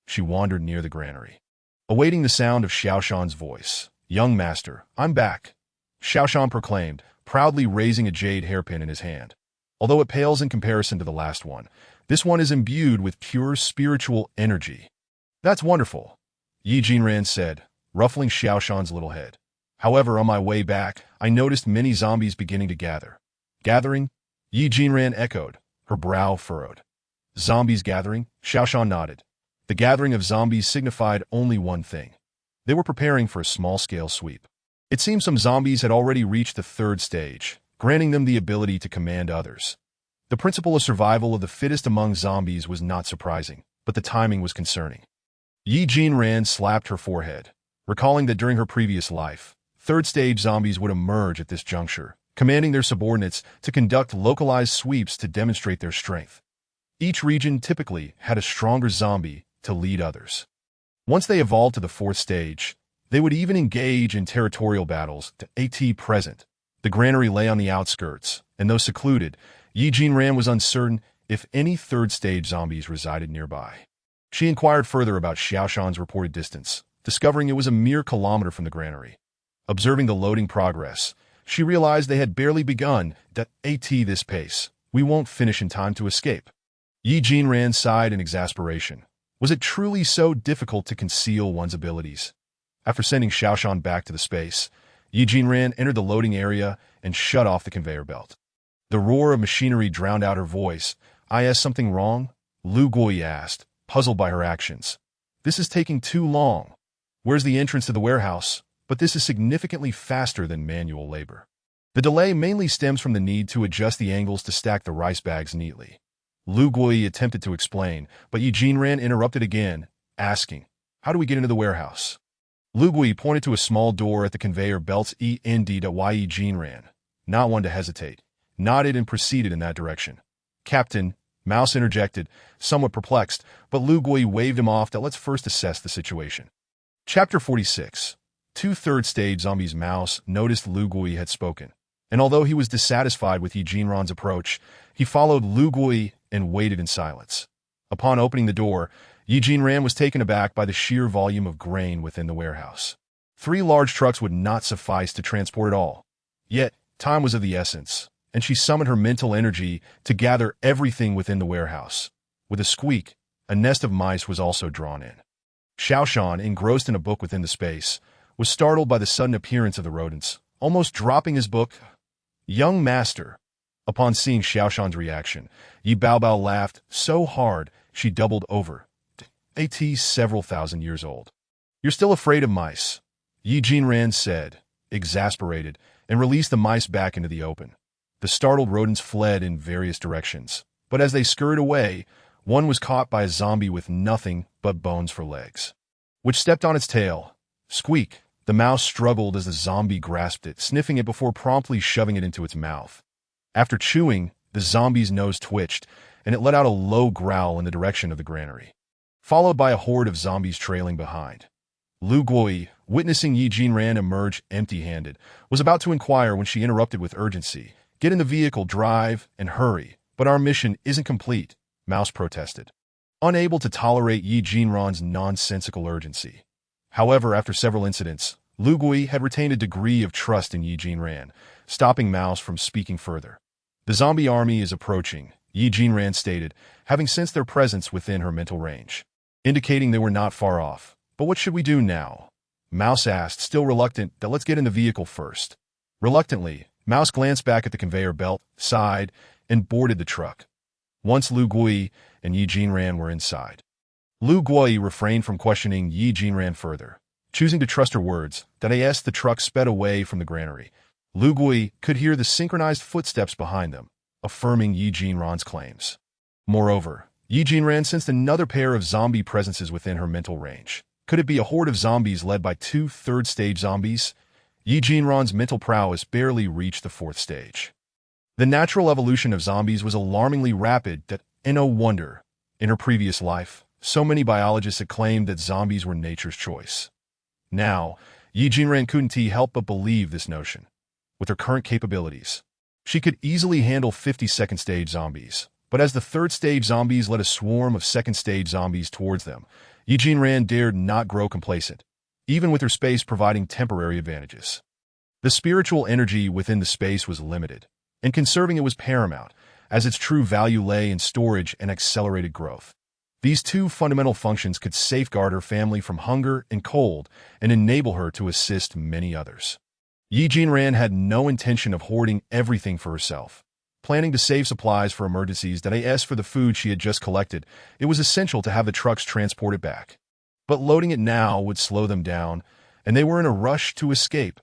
She wandered near the granary, awaiting the sound of Xiaoshan's voice. "Young master, I'm back," Xiaoshan proclaimed, proudly raising a jade hairpin in his hand. Although it pales in comparison to the last one, this one is imbued with pure spiritual energy. "That's wonderful," Yi Jinran said, ruffling Xiaoshan's little head. "However, on my way back, I noticed many zombies beginning to gather." "Gathering?" Yi Jinran echoed, her brow furrowed. "Zombies gathering?" Xiaoshan nodded. The gathering of zombies signified only one thing. They were preparing for a small-scale sweep. It seemed some zombies had already reached the 3rd stage, granting them the ability to command others. The principle of survival of the fittest among zombies was not surprising, but the timing was concerning. Yi Jinran slapped her forehead, recalling that during her previous life, 3rd-stage zombies would emerge at this juncture, commanding their subordinates to conduct localized sweeps to demonstrate their strength. Each region typically had a stronger zombie to lead others. Once they evolved to the 4th stage, they would even engage in territorial battles. Present, the granary lay on the outskirts, and though secluded, Yi Jinran was uncertain if any 3rd-stage zombies resided nearby. She inquired further about Xiaoshan's reported distance, discovering it was a mere kilometer from the granary. Observing the loading progress, she realized they had barely begun. At this pace, we won't finish in time to escape. Yi Jinran sighed in exasperation. Was it truly so difficult to conceal one's abilities? After sending Xiaoshan back to the space, Yi Jinran entered the loading area and shut off the conveyor belt. The roar of machinery drowned out her voice. "Is something wrong?" Lu Gui asked, puzzled by her actions. "This is taking too long. Where's the entrance to the warehouse?" But this is significantly faster than manual labor. The delay mainly stems from the need to adjust the angles to stack the rice bags neatly. Lu Gui attempted to explain, but Yi Jinran interrupted again, asking, "How do we get into the warehouse?" Lu Gui pointed to a small door at the conveyor belts. Yi Jinran, not one to hesitate, nodded and proceeded in that direction. "Captain," Mouse interjected, somewhat perplexed, but Lu Gui waved him off. "Let's first assess the situation." Chapter 46. 2 3rd-stage zombies. Mouse noticed Lu Gui had spoken, and although he was dissatisfied with Yi Jinran's approach, he followed Lu Gui and waited in silence. Upon opening the door, Yi Jinran was taken aback by the sheer volume of grain within the warehouse. 3 large trucks would not suffice to transport it all. Yet, time was of the essence, and she summoned her mental energy to gather everything within the warehouse. With a squeak, a nest of mice was also drawn in. Xiaoshan, engrossed in a book within the space, was startled by the sudden appearance of the rodents, almost dropping his book. "Young master." Upon seeing Xiaoshan's reaction, Yi Baobao laughed so hard she doubled over. Several thousand years old. "You're still afraid of mice," Yi Jinran said, exasperated, and released the mice back into the open. The startled rodents fled in various directions, but as they scurried away, one was caught by a zombie with nothing but bones for legs, which stepped on its tail. Squeak! The mouse struggled as the zombie grasped it, sniffing it before promptly shoving it into its mouth. After chewing, the zombie's nose twitched, and it let out a low growl in the direction of the granary, followed by a horde of zombies trailing behind. Lu Gui, witnessing Yi Jinran emerge empty-handed, was about to inquire when she interrupted with urgency. "Get in the vehicle, drive, and hurry." "But our mission isn't complete," Mouse protested, unable to tolerate Yi Jinran's nonsensical urgency. However, after several incidents, Lu Gui had retained a degree of trust in Yi Jinran, stopping Mouse from speaking further. "The zombie army is approaching," Yi Jinran stated, having sensed their presence within her mental range, indicating they were not far off. "But what should we do now?" Mouse asked, still reluctant. "Let's get in the vehicle first." Reluctantly, Mouse glanced back at the conveyor belt, sighed, and boarded the truck. Once Lu Gui and Yi Jinran were inside, Lu Gui refrained from questioning Yi Jinran further. Choosing to trust her words, as the truck sped away from the granary, Lu Gui could hear the synchronized footsteps behind them, affirming Yi Jinran's claims. Moreover, Yi Jinran sensed another pair of zombie presences within her mental range. Could it be a horde of zombies led by two third-stage zombies? Yi Jinran's mental prowess barely reached the fourth stage. The natural evolution of zombies was alarmingly rapid, and no wonder. In her previous life, so many biologists had claimed that zombies were nature's choice. Now, Yi Jinran couldn't help but believe this notion. With her current capabilities, she could easily handle 50 second-stage zombies. But as the third-stage zombies led a swarm of second-stage zombies towards them, Yi Jinran dared not grow complacent, even with her space providing temporary advantages. The spiritual energy within the space was limited, and conserving it was paramount, as its true value lay in storage and accelerated growth. These two fundamental functions could safeguard her family from hunger and cold and enable her to assist many others. Yi Jinran had no intention of hoarding everything for herself. Planning to save supplies for emergencies, as for the food she had just collected, it was essential to have the trucks transport it back. But loading it now would slow them down, and they were in a rush to escape.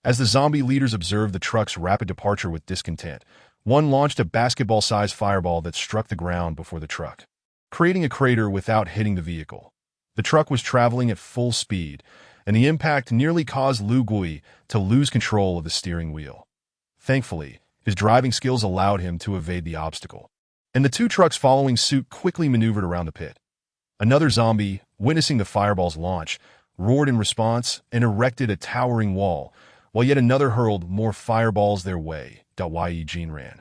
As the zombie leaders observed the truck's rapid departure with discontent, one launched a basketball-sized fireball that struck the ground before the truck, creating a crater without hitting the vehicle. The truck was traveling at full speed, and the impact nearly caused Lu Gui to lose control of the steering wheel. Thankfully, his driving skills allowed him to evade the obstacle, and the two trucks following suit quickly maneuvered around the pit. Another zombie, witnessing the fireball's launch, roared in response and erected a towering wall, while yet another hurled more fireballs their way. Yi Jinran,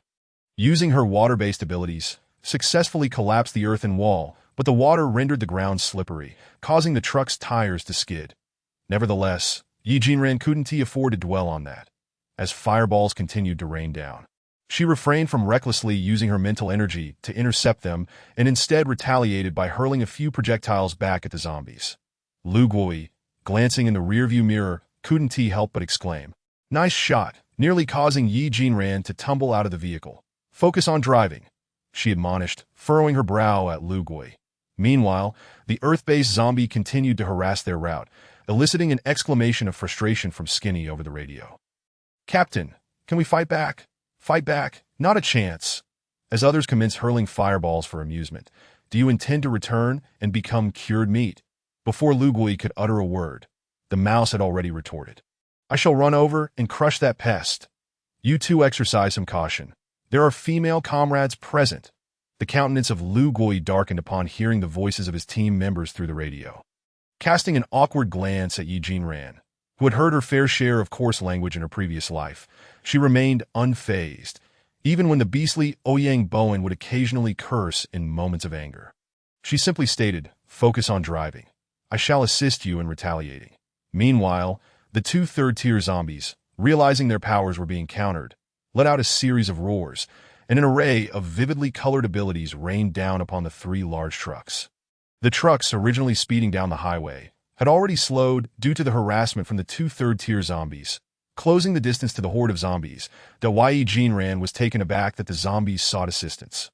using her water-based abilities, successfully collapsed the earthen wall, but the water rendered the ground slippery, causing the truck's tires to skid. Nevertheless, Yi Jinran couldn't afford to dwell on that. As fireballs continued to rain down, she refrained from recklessly using her mental energy to intercept them and instead retaliated by hurling a few projectiles back at the zombies. Lu Gui, glancing in the rearview mirror, couldn't help but exclaim, "Nice shot," nearly causing Yi Jinran to tumble out of the vehicle. "Focus on driving," she admonished, furrowing her brow at Lu Gui. Meanwhile, the Earth-based zombie continued to harass their route, eliciting an exclamation of frustration from Skinny over the radio. "Captain, can we fight back? Fight back? Not a chance." As others commenced hurling fireballs for amusement, "Do you intend to return and become cured meat?" Before Lu Gui could utter a word, the mouse had already retorted, "I shall run over and crush that pest. You two exercise some caution. There are female comrades present." The countenance of Lu Gui darkened upon hearing the voices of his team members through the radio. Casting an awkward glance at Yi Jinran, who had heard her fair share of coarse language in her previous life, she remained unfazed, even when the beastly Ouyang Bowen would occasionally curse in moments of anger. She simply stated, "Focus on driving. I shall assist you in retaliating." Meanwhile, the two third-tier zombies, realizing their powers were being countered, let out a series of roars, and an array of vividly colored abilities rained down upon the three large trucks. The trucks, originally speeding down the highway, had already slowed due to the harassment from the two third-tier zombies. Closing the distance to the horde of zombies, Yi Jinran was taken aback that the zombies sought assistance.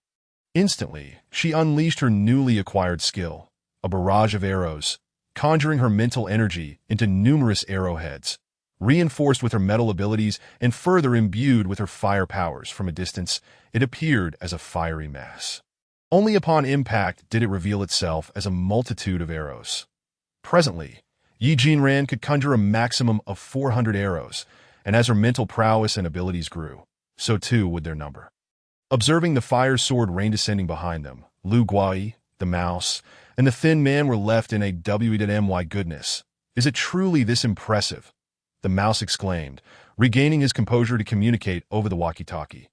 Instantly, she unleashed her newly acquired skill, a barrage of arrows, conjuring her mental energy into numerous arrowheads. Reinforced with her metal abilities and further imbued with her fire powers from a distance, it appeared as a fiery mass. Only upon impact did it reveal itself as a multitude of arrows. Presently, Yi Jinran could conjure a maximum of 400 arrows, and as her mental prowess and abilities grew, so too would their number. Observing the fire sword rain descending behind them, Lu Gui, the mouse, and the thin man were left in a "My goodness, is it truly this impressive?" the mouse exclaimed, regaining his composure to communicate over the walkie-talkie.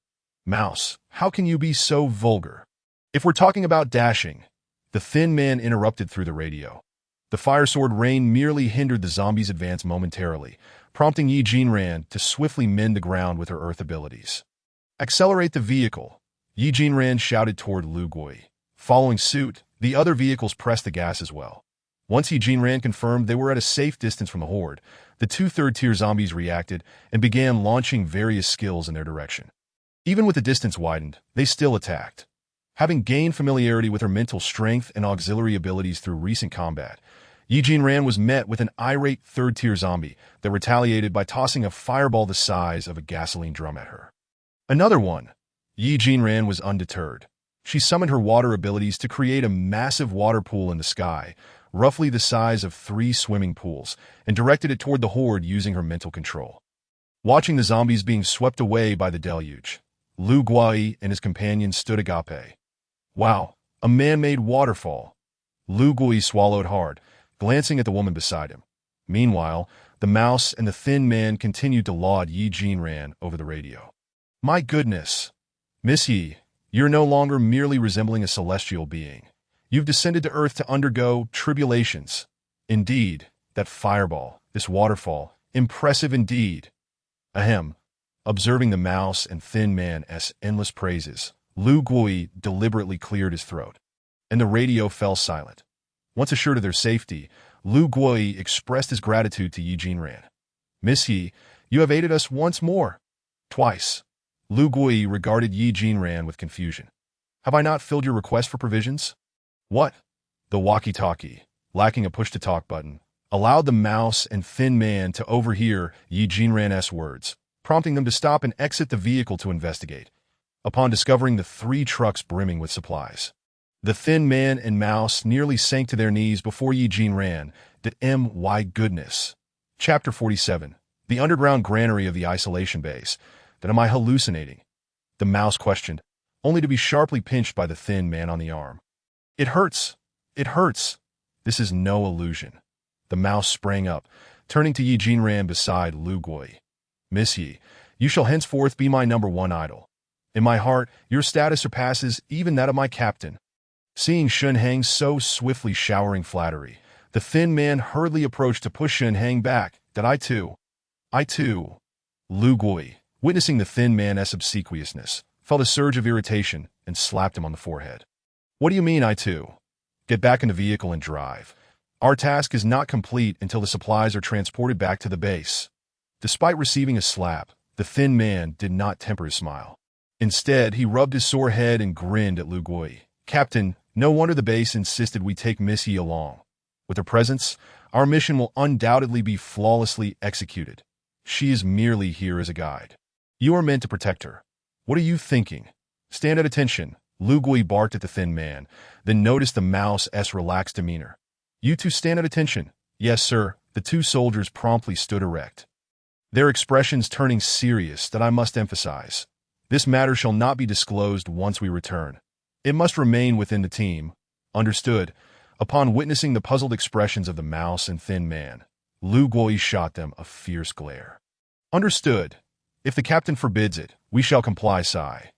"Mouse, how can you be so vulgar?" "If we're talking about dashing," the thin man interrupted through the radio. The fire sword rain merely hindered the zombies' advance momentarily, prompting Yi Jinran to swiftly mend the ground with her earth abilities. "Accelerate the vehicle," Yi Jinran shouted toward Lu Gui. Following suit, the other vehicles pressed the gas as well. Once Yi Jinran confirmed they were at a safe distance from the horde, the two third-tier zombies reacted and began launching various skills in their direction. Even with the distance widened, they still attacked. Having gained familiarity with her mental strength and auxiliary abilities through recent combat, Yi Jinran was met with an irate third-tier zombie that retaliated by tossing a fireball the size of a gasoline drum at her. Another one. Yi Jinran was undeterred. She summoned her water abilities to create a massive water pool in the sky, roughly the size of 3 swimming pools, and directed it toward the horde using her mental control. Watching the zombies being swept away by the deluge, Lu Guai and his companions stood agape. Wow, a man-made waterfall. Lu Guai swallowed hard, glancing at the woman beside him. Meanwhile, the mouse and the thin man continued to laud Yi Jinran over the radio. My goodness. Miss Yi, you're no longer merely resembling a celestial being. You've descended to Earth to undergo tribulations. Indeed, that fireball, this waterfall, impressive indeed. Ahem. Observing the mouse and thin man's endless praises, Lu Guai deliberately cleared his throat, and the radio fell silent. Once assured of their safety, Lu Guai expressed his gratitude to Yi Jinran. Miss Yi, you have aided us once more. Twice. Lu Guai regarded Yi Jinran with confusion. Have I not filled your request for provisions? What? The walkie-talkie, lacking a push-to-talk button, allowed the mouse and thin man to overhear Yi Jinran's words, prompting them to stop and exit the vehicle to investigate, upon discovering the 3 trucks brimming with supplies. The thin man and mouse nearly sank to their knees before Yi Jinran. My goodness. Chapter 47. The underground granary of the isolation base. Am I hallucinating? The mouse questioned, only to be sharply pinched by the thin man on the arm. It hurts. It hurts. This is no illusion. The mouse sprang up, turning to Yi Jinran beside Lu Guai. Miss Yi, you shall henceforth be my #1 idol. In my heart, your status surpasses even that of my captain. Seeing Shunhang so swiftly showering flattery, the thin man hurriedly approached to push Shunhang back. I too. Lu Guai, witnessing the thin man's obsequiousness, felt a surge of irritation and slapped him on the forehead. What do you mean, I too? Get back in the vehicle and drive. Our task is not complete until the supplies are transported back to the base. Despite receiving a slap, the thin man did not temper his smile. Instead, he rubbed his sore head and grinned at Lu Guai. Captain, no wonder the base insisted we take Miss Yi along. With her presence, our mission will undoubtedly be flawlessly executed. She is merely here as a guide. You are meant to protect her. What are you thinking? Stand at attention. Lu Guai barked at the thin man, then noticed the mouse's relaxed demeanor. You two stand at attention. Yes, sir. The 2 soldiers promptly stood erect, their expressions turning serious. That I must emphasize. This matter shall not be disclosed once we return. It must remain within the team. Understood. Upon witnessing the puzzled expressions of the mouse and thin man, Lu Guai shot them a fierce glare. Understood. If the captain forbids it, we shall comply, Sai.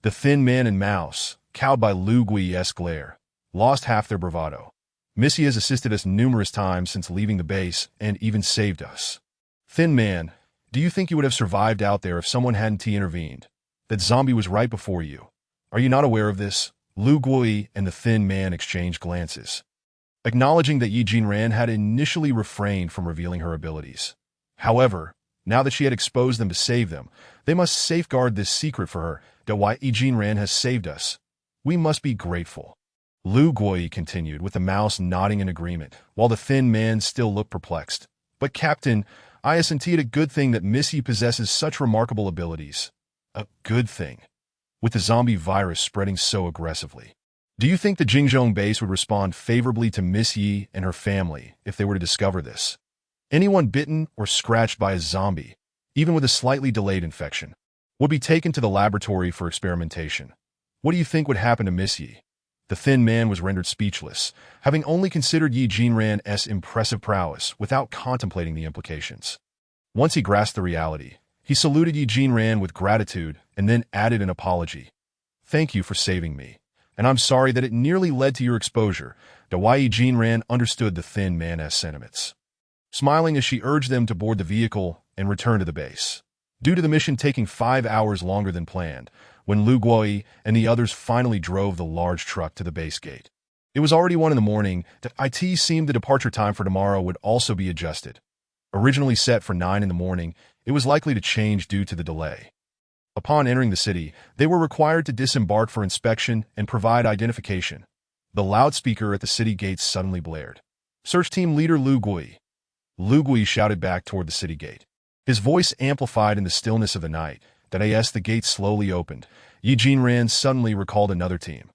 The thin man and mouse, cowed by Lu Guai's glare, lost half their bravado. Missy has assisted us numerous times since leaving the base and even saved us. Thin man, do you think you would have survived out there if someone hadn't intervened? That zombie was right before you. Are you not aware of this? Lu Guai and the thin man exchanged glances, acknowledging that Yi Jinran had initially refrained from revealing her abilities. However, now that she had exposed them to save them, they must safeguard this secret for her. That why Yi Jinran has saved us. We must be grateful. Lu Guai continued, with the mouse nodding in agreement, while the thin man still looked perplexed. But Captain, I isn't it a good thing that Miss Yi possesses such remarkable abilities? A good thing? With the zombie virus spreading so aggressively. Do you think the Jingzhong base would respond favorably to Miss Yi and her family if they were to discover this? Anyone bitten or scratched by a zombie, even with a slightly delayed infection, would be taken to the laboratory for experimentation. What do you think would happen to Miss Yi? The thin man was rendered speechless, having only considered Yi Jinran's impressive prowess without contemplating the implications. Once he grasped the reality, he saluted Yi Jinran with gratitude and then added an apology. Thank you for saving me, and I'm sorry that it nearly led to your exposure. Yi Jinran understood the thin man's sentiments, smiling as she urged them to board the vehicle and return to the base. Due to the mission taking 5 hours longer than planned, when Lu Guai and the others finally drove the large truck to the base gate, it was already 1 a.m. It seemed the departure time for tomorrow would also be adjusted. Originally set for 9 a.m, it was likely to change due to the delay. Upon entering the city, they were required to disembark for inspection and provide identification. The loudspeaker at the city gates suddenly blared. Search team leader Lu Gui. Lu Gui shouted back toward the city gate. His voice amplified in the stillness of the night. That as the gate slowly opened, Yi Jinran suddenly recalled another team.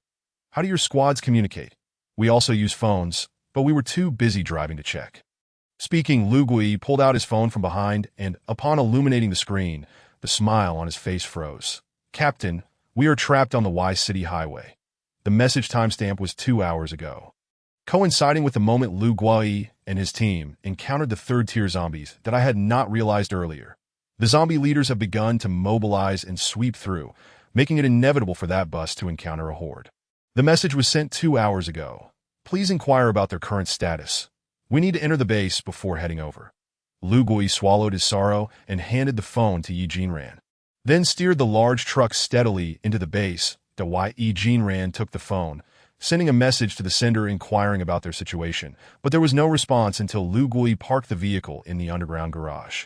How do your squads communicate? We also use phones, but we were too busy driving to check. Speaking, Lu Gui pulled out his phone from behind, and upon illuminating the screen, the smile on his face froze. Captain, we are trapped on the Y City Highway. The message timestamp was 2 hours ago. Coinciding with the moment Lu Gui and his team encountered the third-tier zombies that I had not realized earlier. The zombie leaders have begun to mobilize and sweep through, making it inevitable for that bus to encounter a horde. The message was sent 2 hours ago. Please inquire about their current status. We need to enter the base before heading over. Lu Gui swallowed his sorrow and handed the phone to Yi Jinran, then steered the large truck steadily into the base. Yi Jinran took the phone, sending a message to the sender inquiring about their situation, but there was no response until Lu Gui parked the vehicle in the underground garage.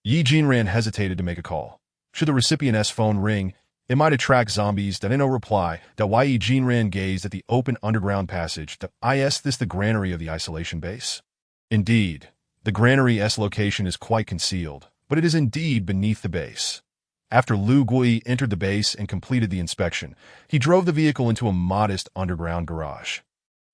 Yi Jinran hesitated to make a call. Should the recipient's phone ring, it might attract zombies. No reply. Yi Jinran gazed at the open underground passage. Is this the granary of the isolation base? Indeed, the granary's location is quite concealed, but it is indeed beneath the base. After Lu Gui entered the base and completed the inspection, he drove the vehicle into a modest underground garage.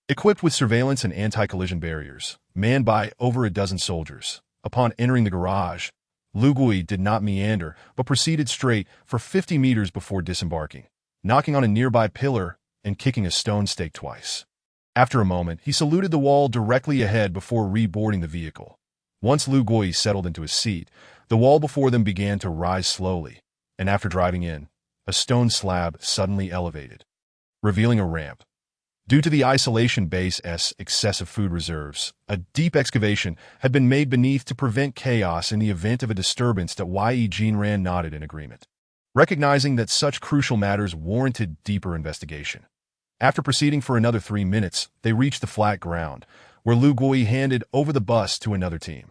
Equipped with surveillance and anti-collision barriers, manned by over a dozen soldiers, upon entering the garage, Lu Gui did not meander, but proceeded straight for 50 meters before disembarking, knocking on a nearby pillar and kicking a stone stake twice. After a moment, he saluted the wall directly ahead before reboarding the vehicle. Once Lu Gui settled into his seat, the wall before them began to rise slowly, and after driving in, a stone slab suddenly elevated, revealing a ramp. Due to the isolation base's excessive food reserves, a deep excavation had been made beneath to prevent chaos in the event of a disturbance. Yi Jinran nodded in agreement, recognizing that such crucial matters warranted deeper investigation. After proceeding for another 3 minutes, they reached the flat ground, where Lu Gui handed over the bus to another team.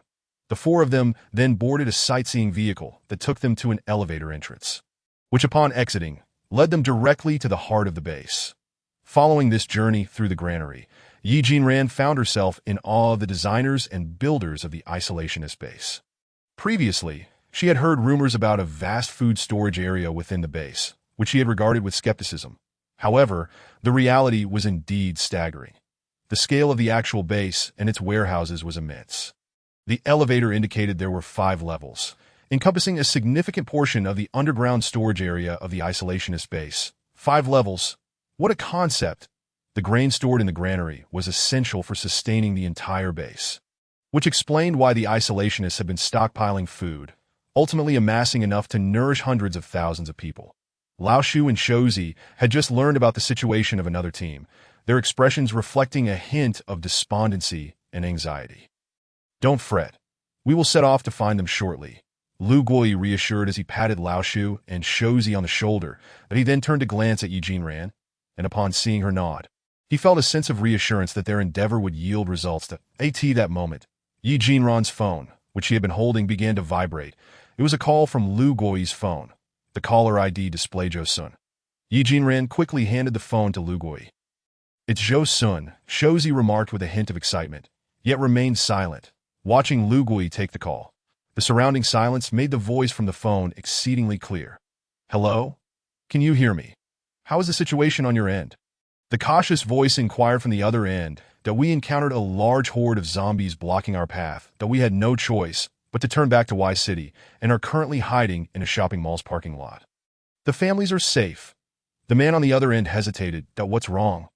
The 4 of them then boarded a sightseeing vehicle that took them to an elevator entrance, which upon exiting, led them directly to the heart of the base. Following this journey through the granary, Yi Jinran found herself in awe of the designers and builders of the isolationist base. Previously, she had heard rumors about a vast food storage area within the base, which she had regarded with skepticism. However, the reality was indeed staggering. The scale of the actual base and its warehouses was immense. The elevator indicated there were 5 levels, encompassing a significant portion of the underground storage area of the isolationist base. 5 levels. What a concept! The grain stored in the granary was essential for sustaining the entire base, which explained why the isolationists had been stockpiling food, ultimately amassing enough to nourish hundreds of thousands of people. Lao Shu and Shouzi had just learned about the situation of another team, their expressions reflecting a hint of despondency and anxiety. Don't fret. We will set off to find them shortly, Lu Gui reassured as he patted Lao Shu and Shouzi on the shoulder, but he then turned to glance at Yi Jinran, and upon seeing her nod, he felt a sense of reassurance that their endeavor would yield results. At that moment, Yi Jinran's phone, which he had been holding, began to vibrate. It was a call from Lu Gui's phone. The caller ID displayed Jo Sun. Yi Jinran quickly handed the phone to Lu Gui. It's Jo Sun, Shouzi remarked with a hint of excitement, yet remained silent, watching Lu Gui take the call. The surrounding silence made the voice from the phone exceedingly clear. Hello? Can you hear me? How is the situation on your end? The cautious voice inquired from the other end that we encountered a large horde of zombies blocking our path, that we had no choice but to turn back to Y City and are currently hiding in a shopping mall's parking lot. The families are safe. The man on the other end hesitated. What's wrong?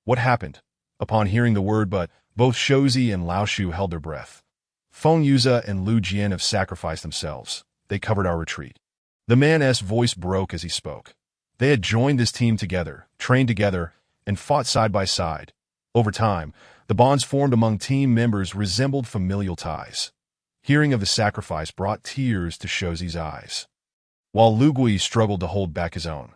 What happened? Upon hearing the word but, both Shouzi and Lao Shu held their breath. Feng Yuza and Lu Jian have sacrificed themselves. They covered our retreat. The man's voice broke as he spoke. They had joined this team together, trained together, and fought side by side. Over time, the bonds formed among team members resembled familial ties. Hearing of the sacrifice brought tears to Shouzi's eyes, while Lu Gui struggled to hold back his own.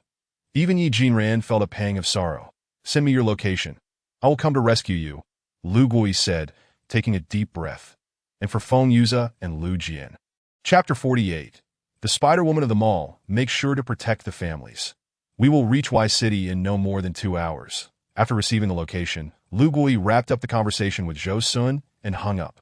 Even Yi Jinran felt a pang of sorrow. Send me your location. I will come to rescue you, Lu Gui said, taking a deep breath. And for Feng Yuza and Lu Jian. Chapter 48. The The Spider-Woman of the mall, make sure to protect the families. We will reach Y City in no more than 2 hours. After receiving the location, Lu Gui wrapped up the conversation with Zhou Sun and hung up.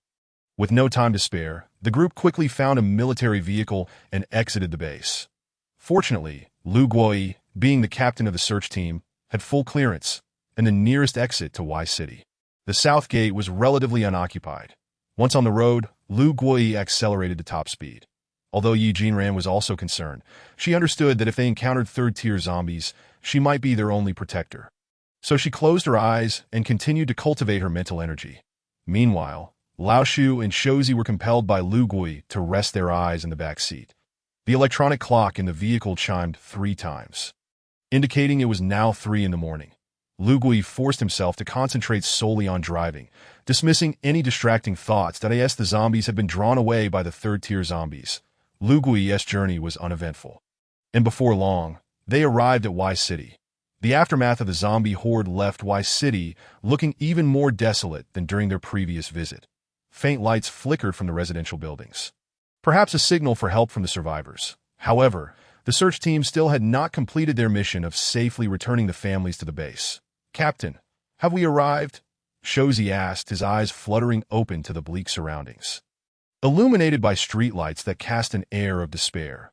With no time to spare, the group quickly found a military vehicle and exited the base. Fortunately, Lu Gui, being the captain of the search team, had full clearance and the nearest exit to Y City. The south gate was relatively unoccupied. Once on the road, Lu Gui accelerated to top speed. Although Yi Jinran was also concerned, she understood that if they encountered third-tier zombies, she might be their only protector. So she closed her eyes and continued to cultivate her mental energy. Meanwhile, Lao Shu and Shozi were compelled by Lu Gui to rest their eyes in the back seat. The electronic clock in the vehicle chimed 3 times, indicating it was now 3 in the morning. Lu Gui forced himself to concentrate solely on driving, dismissing any distracting thoughts that the zombies had been drawn away by the third-tier zombies. Lu Gui's journey was uneventful. And before long, they arrived at Y City. The aftermath of the zombie horde left Y City looking even more desolate than during their previous visit. Faint lights flickered from the residential buildings, perhaps a signal for help from the survivors. However, the search team still had not completed their mission of safely returning the families to the base. "Captain, have we arrived?" Shozi asked, his eyes fluttering open to the bleak surroundings. Illuminated by streetlights that cast an air of despair,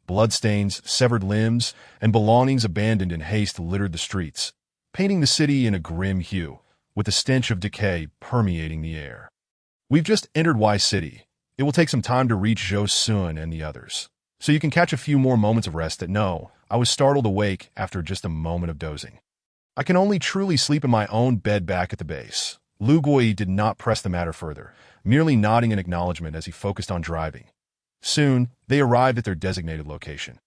bloodstains, severed limbs, and belongings abandoned in haste littered the streets, painting the city in a grim hue, with the stench of decay permeating the air. "We've just entered Y City. It will take some time to reach Zhou Sun and the others, so you can catch a few more moments of rest." No, I was startled awake after just a moment of dozing. I can only truly sleep in my own bed back at the base. Lu Gui did not press the matter further, merely nodding in acknowledgement as he focused on driving. Soon, they arrived at their designated location,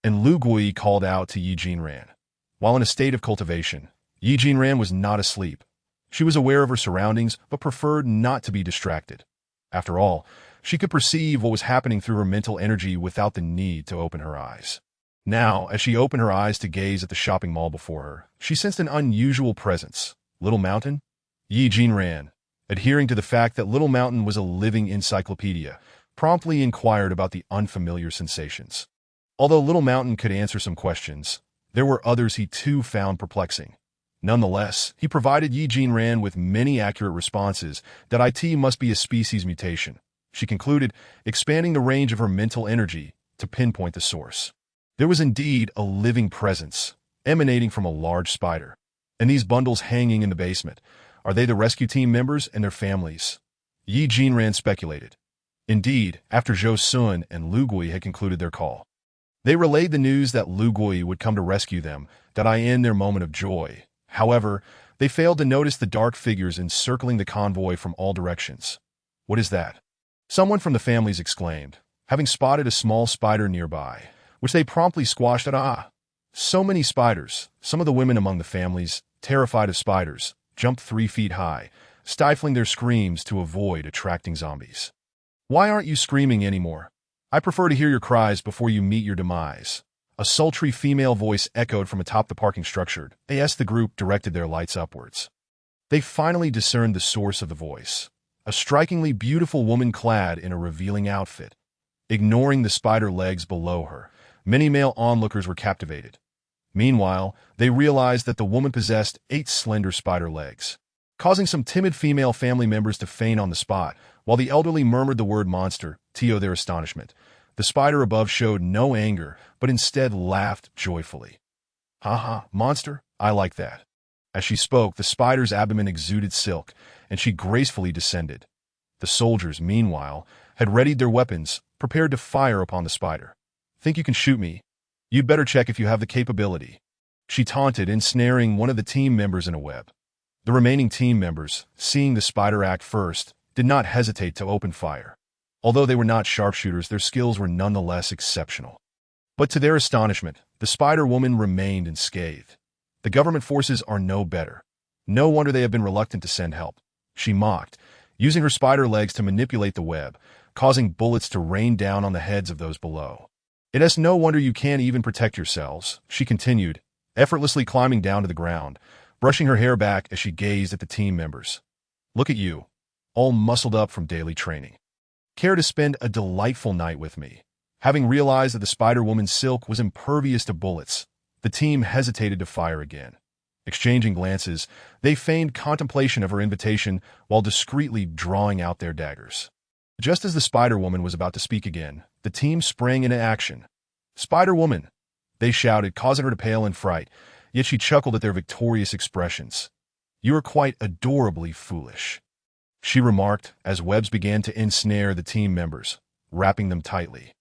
and Lu Gui called out to Yi Jinran. While in a state of cultivation, Yi Jinran was not asleep. She was aware of her surroundings, but preferred not to be distracted. After all, she could perceive what was happening through her mental energy without the need to open her eyes. Now, as she opened her eyes to gaze at the shopping mall before her, she sensed an unusual presence. Little Mountain? Yi Jinran, adhering to the fact that Little Mountain was a living encyclopedia, promptly inquired about the unfamiliar sensations. Although Little Mountain could answer some questions, there were others he too found perplexing. Nonetheless, he provided Yi Jinran with many accurate responses that it must be a species mutation. She concluded, expanding the range of her mental energy to pinpoint the source. There was indeed a living presence, emanating from a large spider. And these bundles hanging in the basement, are they the rescue team members and their families? Yi Jinran speculated. Indeed, after Zhou Sun and Lu Gui had concluded their call, they relayed the news that Lu Gui would come to rescue them, that in their moment of joy. However, they failed to notice the dark figures encircling the convoy from all directions. "What is that?" someone from the families exclaimed, having spotted a small spider nearby, which they promptly squashed at. So many spiders. Some of the women among the families, terrified of spiders, jumped 3 feet high, stifling their screams to avoid attracting zombies. "Why aren't you screaming anymore? I prefer to hear your cries before you meet your demise." A sultry female voice echoed from atop the parking structure as the group directed their lights upwards. They finally discerned the source of the voice. A strikingly beautiful woman clad in a revealing outfit. Ignoring the spider legs below her, many male onlookers were captivated. Meanwhile, they realized that the woman possessed 8 slender spider legs, causing some timid female family members to faint on the spot, while the elderly murmured the word monster, to their astonishment. The spider above showed no anger, but instead laughed joyfully. "Haha, monster, I like that." As she spoke, the spider's abdomen exuded silk, and she gracefully descended. The soldiers, meanwhile, had readied their weapons, prepared to fire upon the spider. "Think you can shoot me? You'd better check if you have the capability." She taunted, ensnaring one of the team members in a web. The remaining team members, seeing the spider act first, did not hesitate to open fire. Although they were not sharpshooters, their skills were nonetheless exceptional. But to their astonishment, the Spider-Woman remained unscathed. "The government forces are no better. No wonder they have been reluctant to send help," she mocked, using her spider legs to manipulate the web, causing bullets to rain down on the heads of those below. "It's no wonder you can't even protect yourselves," she continued, effortlessly climbing down to the ground, brushing her hair back as she gazed at the team members. "Look at you, all muscled up from daily training. Care to spend a delightful night with me?" Having realized that the Spider-Woman's silk was impervious to bullets, the team hesitated to fire again. Exchanging glances, they feigned contemplation of her invitation while discreetly drawing out their daggers. Just as the Spider-Woman was about to speak again, the team sprang into action. "Spider-Woman!" they shouted, causing her to pale in fright, yet she chuckled at their victorious expressions. "You are quite adorably foolish," she remarked as webs began to ensnare the team members, wrapping them tightly.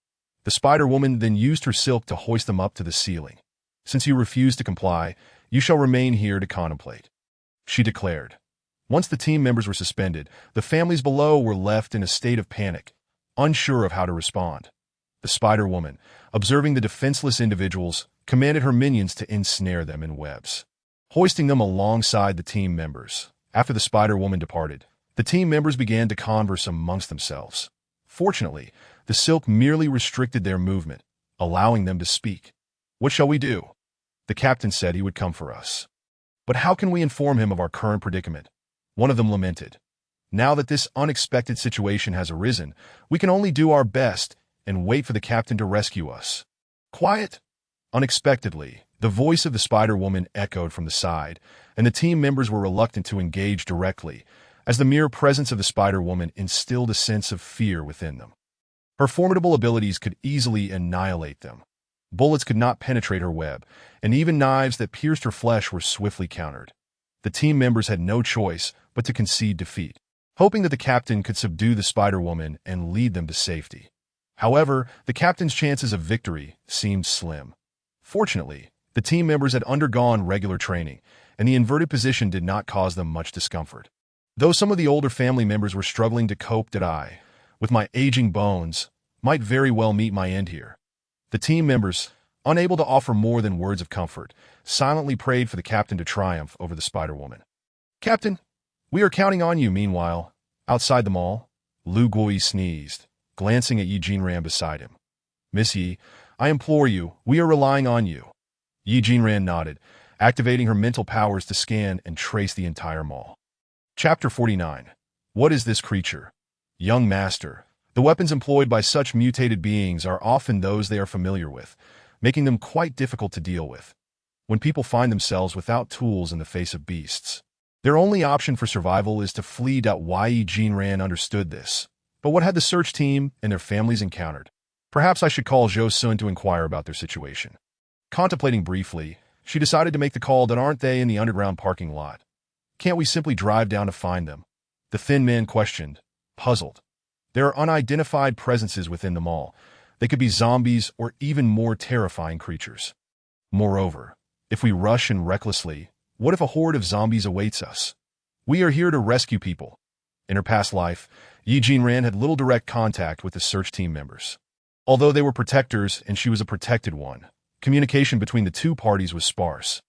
The Spider-Woman then used her silk to hoist them up to the ceiling. "Since you refuse to comply, you shall remain here to contemplate," she declared. Once the team members were suspended, the families below were left in a state of panic, unsure of how to respond. The Spider-Woman, observing the defenseless individuals, commanded her minions to ensnare them in webs, hoisting them alongside the team members. After the Spider-Woman departed, the team members began to converse amongst themselves. Fortunately, the silk merely restricted their movement, allowing them to speak. "What shall we do?" The captain said he would come for us. "But how can we inform him of our current predicament?" one of them lamented. "Now that this unexpected situation has arisen, we can only do our best and wait for the captain to rescue us." "Quiet!" Unexpectedly, the voice of the Spider-Woman echoed from the side, and the team members were reluctant to engage directly, as the mere presence of the Spider-Woman instilled a sense of fear within them. Her formidable abilities could easily annihilate them. Bullets could not penetrate her web, and even knives that pierced her flesh were swiftly countered. The team members had no choice but to concede defeat, hoping that the captain could subdue the Spider-Woman and lead them to safety. However, the captain's chances of victory seemed slim. Fortunately, the team members had undergone regular training, and the inverted position did not cause them much discomfort. Though some of the older family members were struggling to cope, that I, with my aging bones, might very well meet my end here. The team members, unable to offer more than words of comfort, silently prayed for the captain to triumph over the Spider-Woman. "Captain, we are counting on you." Meanwhile, outside the mall, Lu Guoyi sneezed, glancing at Yi Jinran beside him. "Miss Yi, I implore you, we are relying on you." Yi Jinran nodded, activating her mental powers to scan and trace the entire mall. Chapter 49. What is this creature? Young Master, the weapons employed by such mutated beings are often those they are familiar with, making them quite difficult to deal with. When people find themselves without tools in the face of beasts, their only option for survival is to flee. Yi Jinran understood this. But what had the search team and their families encountered? Perhaps I should call Zhou Sun to inquire about their situation. Contemplating briefly, she decided to make the call. Aren't they in the underground parking lot? Can't we simply drive down to find them? The thin man questioned, puzzled. There are unidentified presences within the mall. They could be zombies or even more terrifying creatures. Moreover, if we rush in recklessly, what if a horde of zombies awaits us? We are here to rescue people. In her past life, Yi Jinran had little direct contact with the search team members. Although they were protectors and she was a protected one, communication between the two parties was sparse.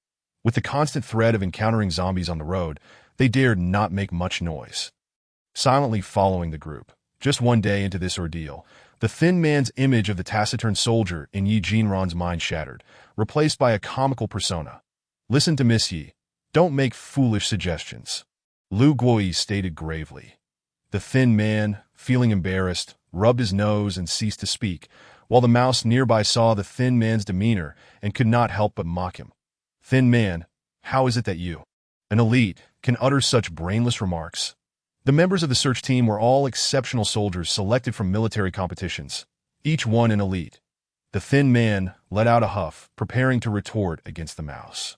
With the constant threat of encountering zombies on the road, they dared not make much noise. Silently following the group, just one day into this ordeal, the thin man's image of the taciturn soldier in Yi Jinran's mind shattered, replaced by a comical persona. "Listen to Miss Yi. Don't make foolish suggestions," Lu Guoyi stated gravely. The thin man, feeling embarrassed, rubbed his nose and ceased to speak, while the mouse nearby saw the thin man's demeanor and could not help but mock him. "Thin man, how is it that you, an elite, can utter such brainless remarks?" The members of the search team were all exceptional soldiers selected from military competitions, each one an elite. The thin man let out a huff, preparing to retort against the mouse.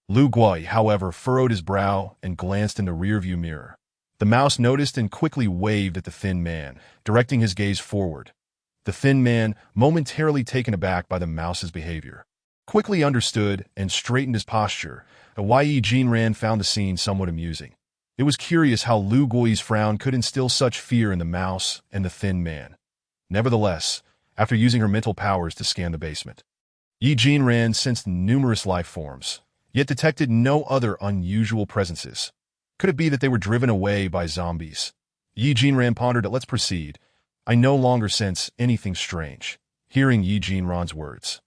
Lu Guoyi, however, furrowed his brow and glanced in the rearview mirror. The mouse noticed and quickly waved at the thin man, directing his gaze forward. The thin man, momentarily taken aback by the mouse's behavior, quickly understood and straightened his posture. Yi Jinran found the scene somewhat amusing. It was curious how Lu Guoyi's frown could instill such fear in the mouse and the thin man. Nevertheless, after using her mental powers to scan the basement, Yi Jinran sensed numerous life forms, yet detected no other unusual presences. Could it be that they were driven away by zombies? Yi Jinran pondered. "Let's proceed. I no longer sense anything strange." Hearing Yi Jinran's words,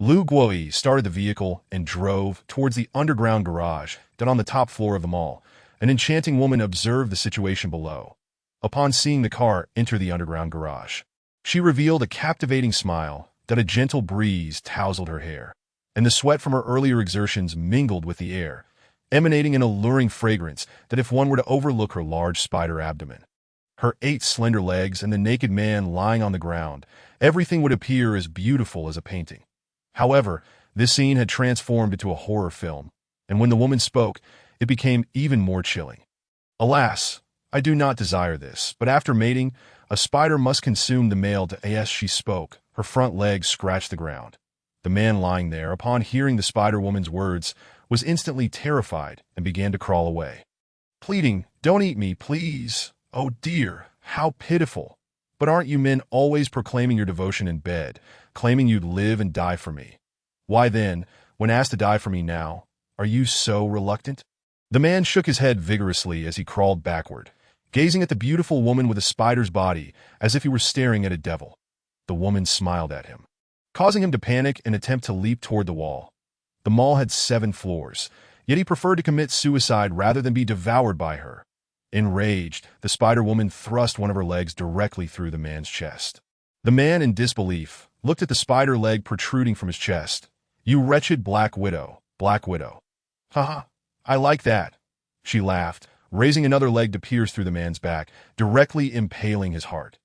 Lu Guoyi started the vehicle and drove towards the underground garage down on the top floor of the mall. An enchanting woman observed the situation below. Upon seeing the car enter the underground garage, She revealed a captivating smile that a gentle breeze tousled her hair, and the sweat from her earlier exertions mingled with the air, emanating an alluring fragrance that if one were to overlook her large spider abdomen, her 8 slender legs, and the naked man lying on the ground, everything would appear as beautiful as a painting. However, this scene had transformed into a horror film, and when the woman spoke, it became even more chilling. Alas, I do not desire this, but after mating, a spider must consume the male to as she spoke. Her front legs scratched the ground. The man lying there, upon hearing the spider-woman's words, was instantly terrified and began to crawl away, pleading, "Don't eat me, please. Oh dear, how pitiful. But aren't you men always proclaiming your devotion in bed, claiming you'd live and die for me? Why then, when asked to die for me now, are you so reluctant?" The man shook his head vigorously as he crawled backward, gazing at the beautiful woman with a spider's body as if he were staring at a devil. The woman smiled at him, causing him to panic and attempt to leap toward the wall. The mall had 7 floors, yet he preferred to commit suicide rather than be devoured by her. Enraged, the spider-woman thrust one of her legs directly through the man's chest. The man, in disbelief, looked at the spider leg protruding from his chest. "You wretched Black Widow, Black Widow." "Haha, I like that," she laughed, raising another leg to pierce through the man's back, directly impaling his heart.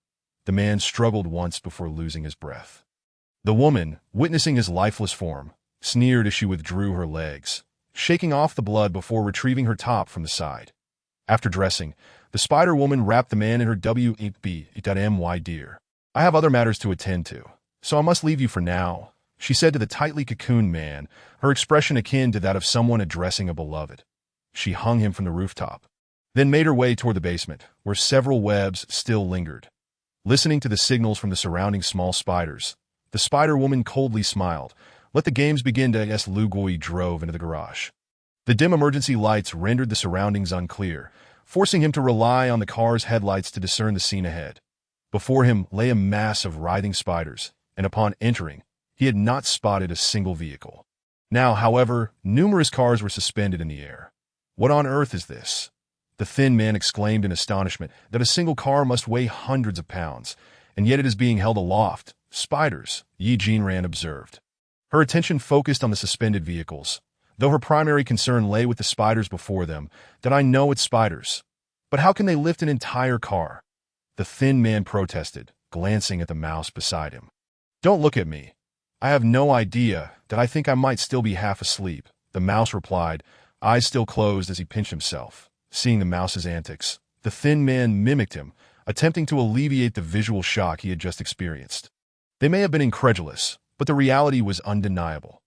The man struggled once before losing his breath. The woman, witnessing his lifeless form, sneered as she withdrew her legs, shaking off the blood before retrieving her top from the side. After dressing, the spider-woman wrapped the man in her "My dear, I have other matters to attend to, so I must leave you for now," she said to the tightly cocooned man, her expression akin to that of someone addressing a beloved. She hung him from the rooftop, then made her way toward the basement, where several webs still lingered. Listening to the signals from the surrounding small spiders, the spider-woman coldly smiled. "Let the games begin." As Lugoi drove into the garage, the dim emergency lights rendered the surroundings unclear, forcing him to rely on the car's headlights to discern the scene ahead. Before him lay a mass of writhing spiders, and upon entering, he had not spotted a single vehicle. Now, however, numerous cars were suspended in the air. "What on earth is this?" The thin man exclaimed in astonishment that a single car must weigh hundreds of pounds, and yet it is being held aloft. "Spiders," Yi Jinran observed. Her attention focused on the suspended vehicles, though her primary concern lay with the spiders before them. "That I know it's spiders. But how can they lift an entire car?" The thin man protested, glancing at the mouse beside him. "Don't look at me. I have no idea. That I think I might still be half asleep," the mouse replied, eyes still closed as he pinched himself. Seeing the mouse's antics, the thin man mimicked him, attempting to alleviate the visual shock he had just experienced. They may have been incredulous, but the reality was undeniable.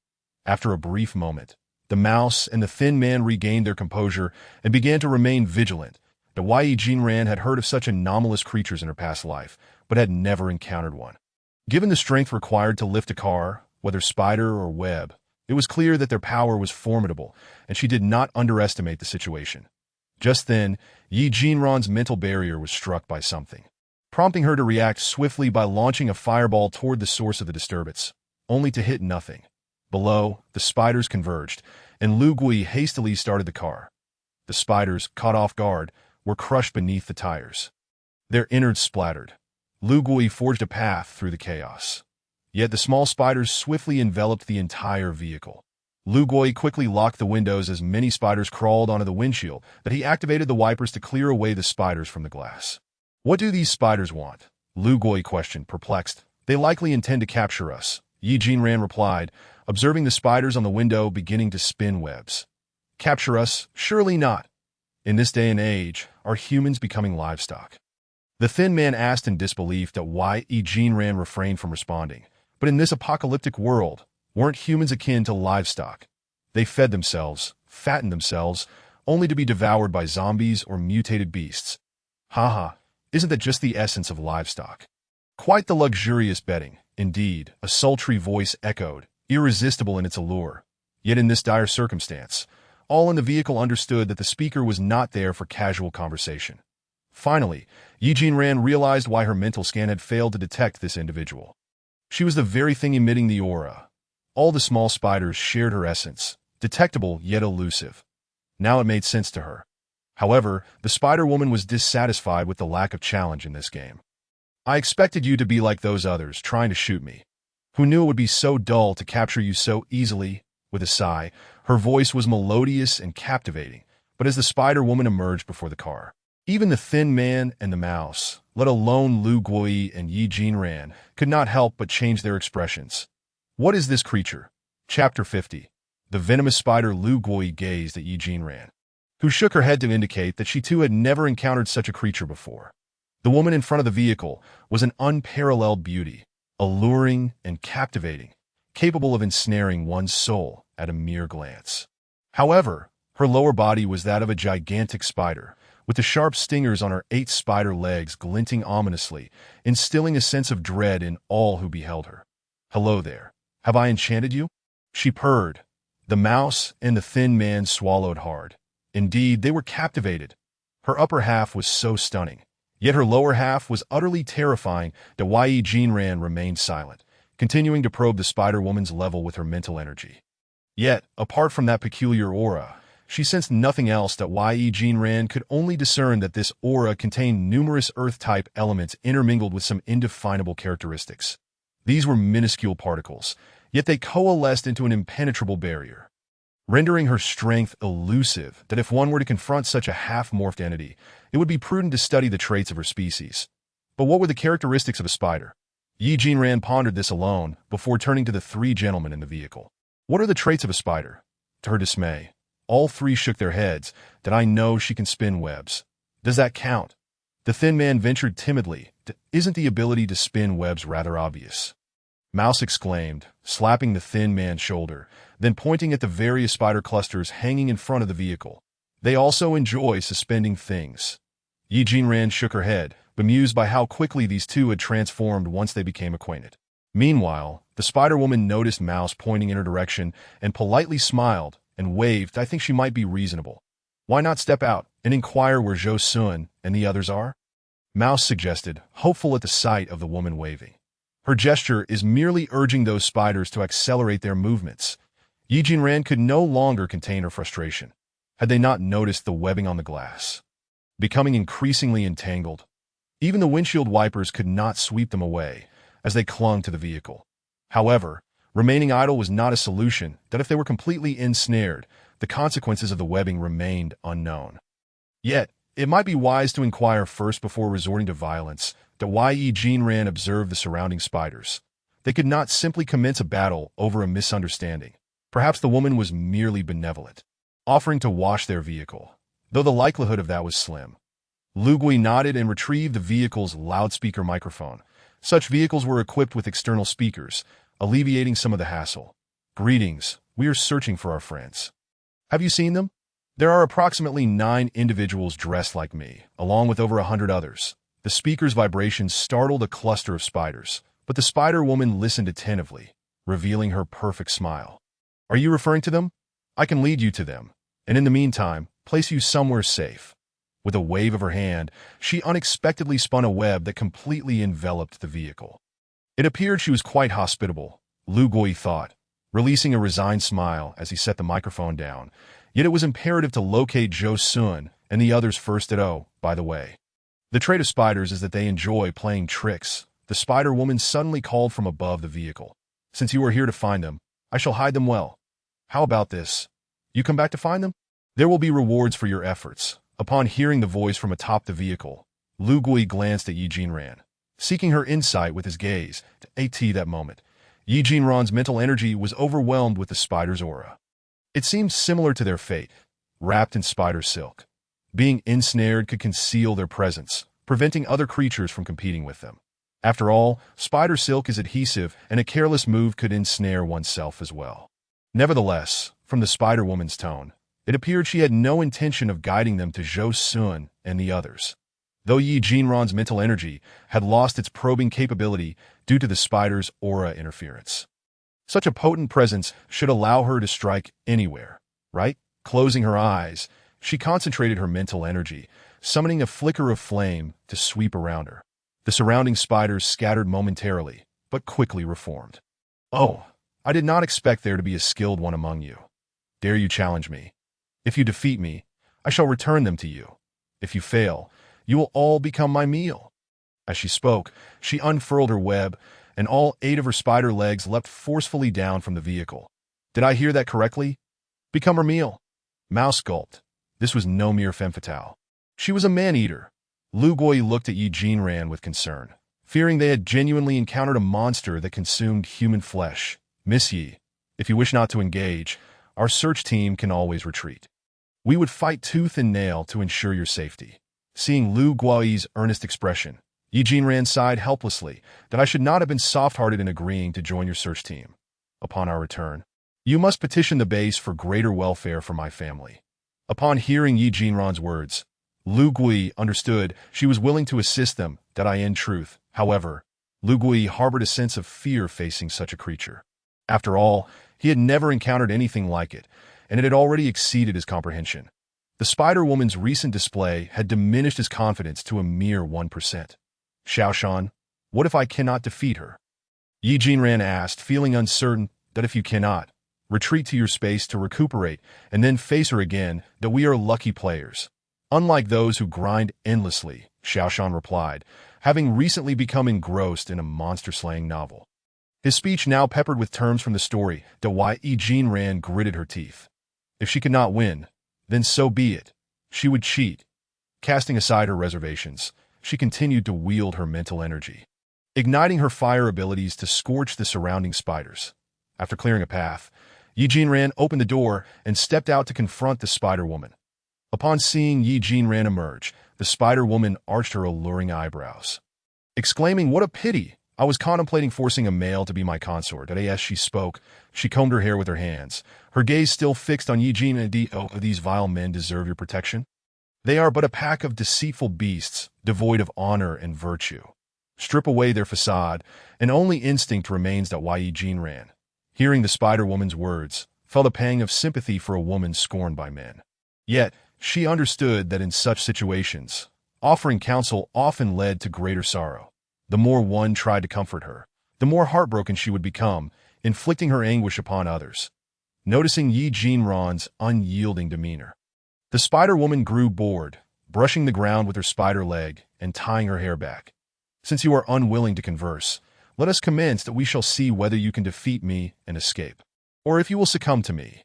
After a brief moment, the mouse and the thin man regained their composure and began to remain vigilant. The Yi Jinran had heard of such anomalous creatures in her past life, but had never encountered one. Given the strength required to lift a car, whether spider or web, it was clear that their power was formidable, and she did not underestimate the situation. Just then, Yi Jinran's mental barrier was struck by something, prompting her to react swiftly by launching a fireball toward the source of the disturbance, only to hit nothing. Below, the spiders converged, and Lu Gui hastily started the car. The spiders, caught off guard, were crushed beneath the tires. Their innards splattered. Lu Gui forged a path through the chaos. Yet the small spiders swiftly enveloped the entire vehicle. Lu Gui quickly locked the windows as many spiders crawled onto the windshield, that he activated the wipers to clear away the spiders from the glass. "What do these spiders want?" Lu Gui questioned, perplexed. "They likely intend to capture us," Yi Jinran replied, observing the spiders on the window beginning to spin webs. "Capture us? Surely not. In this day and age, are humans becoming livestock?" The thin man asked in disbelief that Yi Jinran refrained from responding. But in this apocalyptic world, weren't humans akin to livestock? They fed themselves, fattened themselves, only to be devoured by zombies or mutated beasts. Haha, isn't that just the essence of livestock? Quite the luxurious bedding, indeed, a sultry voice echoed, irresistible in its allure. Yet in this dire circumstance, all in the vehicle understood that the speaker was not there for casual conversation. Finally, Yi Jinran realized why her mental scan had failed to detect this individual. She was the very thing emitting the aura. All the small spiders shared her essence, detectable yet elusive. Now it made sense to her. However, the Spider-Woman was dissatisfied with the lack of challenge in this game. I expected you to be like those others, trying to shoot me. Who knew it would be so dull to capture you so easily? With a sigh, her voice was melodious and captivating, but as the Spider-Woman emerged before the car, even the Thin Man and the Mouse, let alone Lu Guoyi and Yi Jinran, could not help but change their expressions. What is this creature? Chapter 50. The venomous spider. Lu Guoyi gazed at Yi Jinran, who shook her head to indicate that she too had never encountered such a creature before. The woman in front of the vehicle was an unparalleled beauty, alluring and captivating, capable of ensnaring one's soul at a mere glance. However, her lower body was that of a gigantic spider, with the sharp stingers on her 8 spider legs glinting ominously, instilling a sense of dread in all who beheld her. "Hello there. Have I enchanted you?" she purred. The Mouse and the Thin Man swallowed hard. Indeed, they were captivated. Her upper half was so stunning, yet her lower half was utterly terrifying that Yi Jinran remained silent, continuing to probe the Spider-Woman's level with her mental energy. Yet, apart from that peculiar aura, she sensed nothing else. That Yi Jinran could only discern that this aura contained numerous Earth-type elements intermingled with some indefinable characteristics. These were minuscule particles, yet they coalesced into an impenetrable barrier, rendering her strength elusive. That if one were to confront such a half-morphed entity, it would be prudent to study the traits of her species. But what were the characteristics of a spider? Yi Jinran pondered this alone before turning to the 3 gentlemen in the vehicle. What are the traits of a spider? To her dismay, all 3 shook their heads. That I know she can spin webs. Does that count? The Thin Man ventured timidly. Isn't the ability to spin webs rather obvious? Mouse exclaimed, slapping the Thin Man's shoulder, then pointing at the various spider clusters hanging in front of the vehicle. They also enjoy suspending things. Yi Jinran shook her head, bemused by how quickly these 2 had transformed once they became acquainted. Meanwhile, the Spider-Woman noticed Mouse pointing in her direction and politely smiled and waved. I think she might be reasonable. Why not step out and inquire where Zhou Sun and the others are? Mouse suggested, hopeful at the sight of the woman waving. Her gesture is merely urging those spiders to accelerate their movements. Yi Jinran could no longer contain her frustration. Had they not noticed the webbing on the glass, becoming increasingly entangled? Even the windshield wipers could not sweep them away as they clung to the vehicle. However, remaining idle was not a solution. That if they were completely ensnared, the consequences of the webbing remained unknown. Yet, it might be wise to inquire first before resorting to violence. That Yi Jinran observed the surrounding spiders. They could not simply commence a battle over a misunderstanding. Perhaps the woman was merely benevolent, offering to wash their vehicle, though the likelihood of that was slim. Lu Guoyi nodded and retrieved the vehicle's loudspeaker microphone. Such vehicles were equipped with external speakers, alleviating some of the hassle. "Greetings, we are searching for our friends. Have you seen them? There are approximately 9 individuals dressed like me, along with over 100 others." The speaker's vibrations startled a cluster of spiders, but the Spider-Woman listened attentively, revealing her perfect smile. "Are you referring to them? I can lead you to them, and in the meantime, place you somewhere safe." With a wave of her hand, she unexpectedly spun a web that completely enveloped the vehicle. It appeared she was quite hospitable, Lu Guoyi thought, releasing a resigned smile as he set the microphone down. Yet it was imperative to locate Zhou Sun and the others first. By the way, the trait of spiders is that they enjoy playing tricks. The Spider-Woman suddenly called from above the vehicle. "Since you are here to find them, I shall hide them well. How about this? You come back to find them? There will be rewards for your efforts." Upon hearing the voice from atop the vehicle, Lu Guoyi glanced at Yi Jinran, seeking her insight with his gaze. At that moment, Yi Jinran's mental energy was overwhelmed with the spider's aura. It seemed similar to their fate, wrapped in spider silk. Being ensnared could conceal their presence, preventing other creatures from competing with them. After all, spider silk is adhesive, and a careless move could ensnare oneself as well. Nevertheless, from the Spider-Woman's tone, it appeared she had no intention of guiding them to Zhou Sun and the others, though Yi Jinran's mental energy had lost its probing capability due to the spider's aura interference. Such a potent presence should allow her to strike anywhere, right? Closing her eyes, she concentrated her mental energy, summoning a flicker of flame to sweep around her. The surrounding spiders scattered momentarily, but quickly reformed. "Oh, I did not expect there to be a skilled one among you. Dare you challenge me? If you defeat me, I shall return them to you. If you fail, you will all become my meal." As she spoke, she unfurled her web, and all 8 of her spider legs leapt forcefully down from the vehicle. Did I hear that correctly? Become her meal. Mouse gulped. This was no mere femme fatale. She was a man-eater. Lu Guoyi looked at Yi Jinran with concern, fearing they had genuinely encountered a monster that consumed human flesh. Miss Yi, if you wish not to engage, our search team can always retreat. We would fight tooth and nail to ensure your safety. Seeing Lu Guoyi's earnest expression, Yi Jinran sighed helplessly that I should not have been soft-hearted in agreeing to join your search team. Upon our return, you must petition the base for greater welfare for my family. Upon hearing Yi Jinran's words, Lu Guoyi understood she was willing to assist them, that I in truth. However, Lu Guoyi harbored a sense of fear facing such a creature. After all, he had never encountered anything like it, and it had already exceeded his comprehension. The Spider-Woman's recent display had diminished his confidence to a mere 1%. Xiaoshan, what if I cannot defeat her? Yi Jinran asked, feeling uncertain that if you cannot, retreat to your space to recuperate and then face her again, that we are lucky players. Unlike those who grind endlessly, Xiaoshan replied, having recently become engrossed in a monster-slaying novel. His speech now peppered with terms from the story, that why Yi Jinran gritted her teeth. If she could not win, then so be it. She would cheat. Casting aside her reservations, she continued to wield her mental energy, igniting her fire abilities to scorch the surrounding spiders. After clearing a path, Yi Jinran opened the door and stepped out to confront the Spider-Woman. Upon seeing Yi Jinran emerge, the Spider-Woman arched her alluring eyebrows, exclaiming, "What a pity! I was contemplating forcing a male to be my consort." As she spoke, she combed her hair with her hands, her gaze still fixed on Yi Jinran. "Oh, these vile men deserve your protection? They are but a pack of deceitful beasts, devoid of honor and virtue. Strip away their facade, and only instinct remains." Yi Jinran, hearing the Spider-Woman's words, felt a pang of sympathy for a woman scorned by men. Yet, she understood that in such situations, offering counsel often led to greater sorrow. The more one tried to comfort her, the more heartbroken she would become, inflicting her anguish upon others. Noticing Yi Jinran's unyielding demeanor, the Spider-Woman grew bored, brushing the ground with her spider leg and tying her hair back. "Since you are unwilling to converse, let us commence, that we shall see whether you can defeat me and escape, or if you will succumb to me."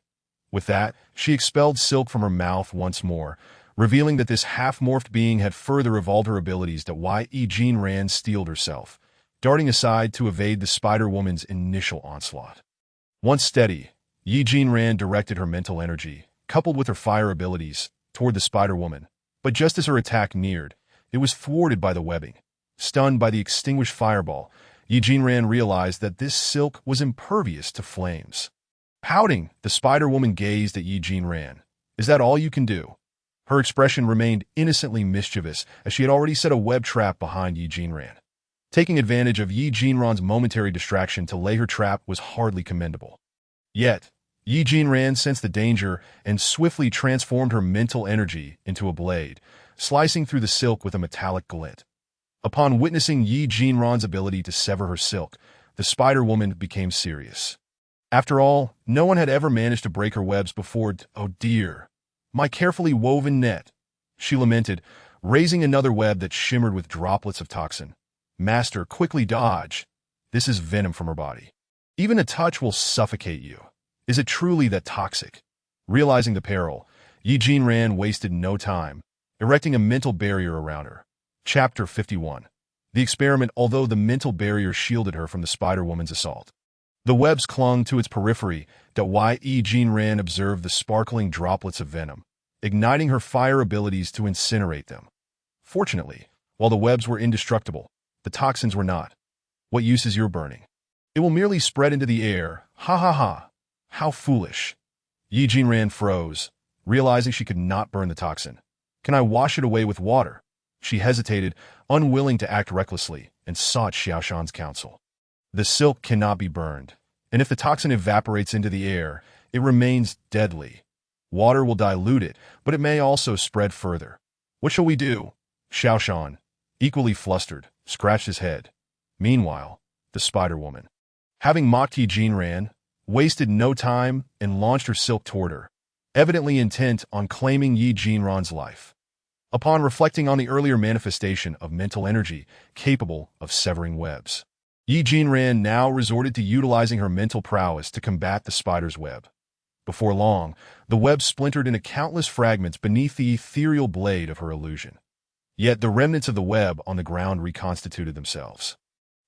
With that, she expelled silk from her mouth once more, revealing that this half-morphed being had further evolved her abilities. Yi Jinran steeled herself, darting aside to evade the Spider-Woman's initial onslaught. Once steady, Yi Jinran directed her mental energy, coupled with her fire abilities, toward the Spider-Woman. But just as her attack neared, it was thwarted by the webbing. Stunned by the extinguished fireball, Yi Jinran realized that this silk was impervious to flames. Pouting, the Spider-Woman gazed at Yi Jinran. "Is that all you can do?" Her expression remained innocently mischievous, as she had already set a web trap behind Yi Jinran. Taking advantage of Yi Jinran's momentary distraction to lay her trap was hardly commendable. Yet, Yi Jinran sensed the danger and swiftly transformed her mental energy into a blade, slicing through the silk with a metallic glint. Upon witnessing Yi Jinran's ability to sever her silk, the Spider-Woman became serious. After all, no one had ever managed to break her webs before. "Oh dear, my carefully woven net," she lamented, raising another web that shimmered with droplets of toxin. "Master, quickly dodge. This is venom from her body. Even a touch will suffocate you. Is it truly that toxic?" Realizing the peril, Yi Jinran wasted no time, erecting a mental barrier around her. Chapter 51. The experiment. Although the mental barrier shielded her from the Spider-Woman's assault, the webs clung to its periphery. Yi Jinran observed the sparkling droplets of venom, igniting her fire abilities to incinerate them. Fortunately, while the webs were indestructible, the toxins were not. "What use is your burning? It will merely spread into the air. Ha ha ha. How foolish." Yi Jinran froze, realizing she could not burn the toxin. "Can I wash it away with water?" She hesitated, unwilling to act recklessly, and sought Xiaoshan's counsel. "The silk cannot be burned, and if the toxin evaporates into the air, it remains deadly. Water will dilute it, but it may also spread further. What shall we do?" Xiaoshan, equally flustered, scratched his head. Meanwhile, the Spider-Woman, having mocked Yi Jinran, wasted no time and launched her silk toward her, evidently intent on claiming Yi Jinran's life. upon reflecting on the earlier manifestation of mental energy capable of severing webs. Yi Jinran now resorted to utilizing her mental prowess to combat the spider's web. Before long, the web splintered into countless fragments beneath the ethereal blade of her illusion. Yet the remnants of the web on the ground reconstituted themselves,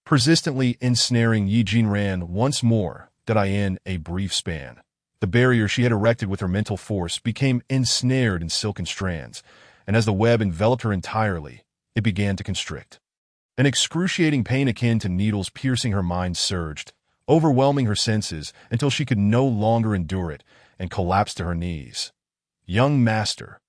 persistently ensnaring Yi Jinran once more, in a brief span. The barrier she had erected with her mental force became ensnared in silken strands, and as the web enveloped her entirely, it began to constrict. An excruciating pain akin to needles piercing her mind surged, overwhelming her senses until she could no longer endure it and collapsed to her knees. Young Master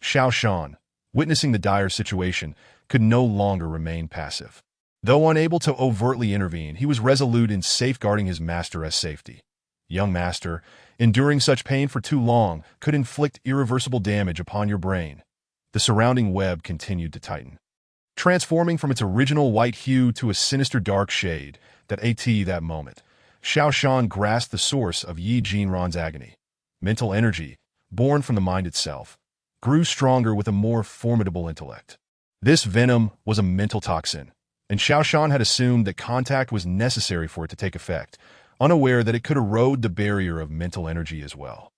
Xiao Shan, witnessing the dire situation, could no longer remain passive. Though unable to overtly intervene, he was resolute in safeguarding his master's safety. Young Master, enduring such pain for too long could inflict irreversible damage upon your brain. The surrounding web continued to tighten, transforming from its original white hue to a sinister dark shade. That moment, Xiao Shan grasped the source of Yi Jinran's agony. Mental energy, born from the mind itself, grew stronger with a more formidable intellect. This venom was a mental toxin, and Xiao Shan had assumed that contact was necessary for it to take effect, unaware that it could erode the barrier of mental energy as well.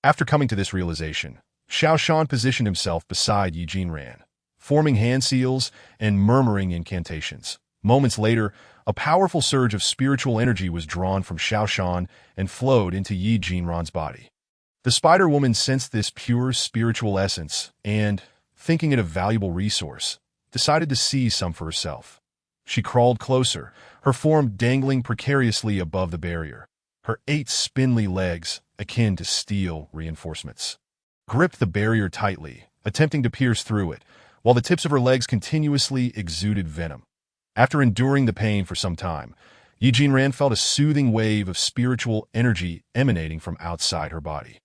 After coming to this realization, Xiao Shan positioned himself beside Yi Jinran, forming hand seals and murmuring incantations. Moments later, a powerful surge of spiritual energy was drawn from Xiao Shan and flowed into Yi Jinran's body. The Spider Woman sensed this pure spiritual essence and, thinking it a valuable resource, decided to seize some for herself. She crawled closer, her form dangling precariously above the barrier. Her 8 spindly legs, akin to steel reinforcements, gripped the barrier tightly, attempting to pierce through it, while the tips of her legs continuously exuded venom. After enduring the pain for some time, Yi Jinran felt a soothing wave of spiritual energy emanating from outside her body,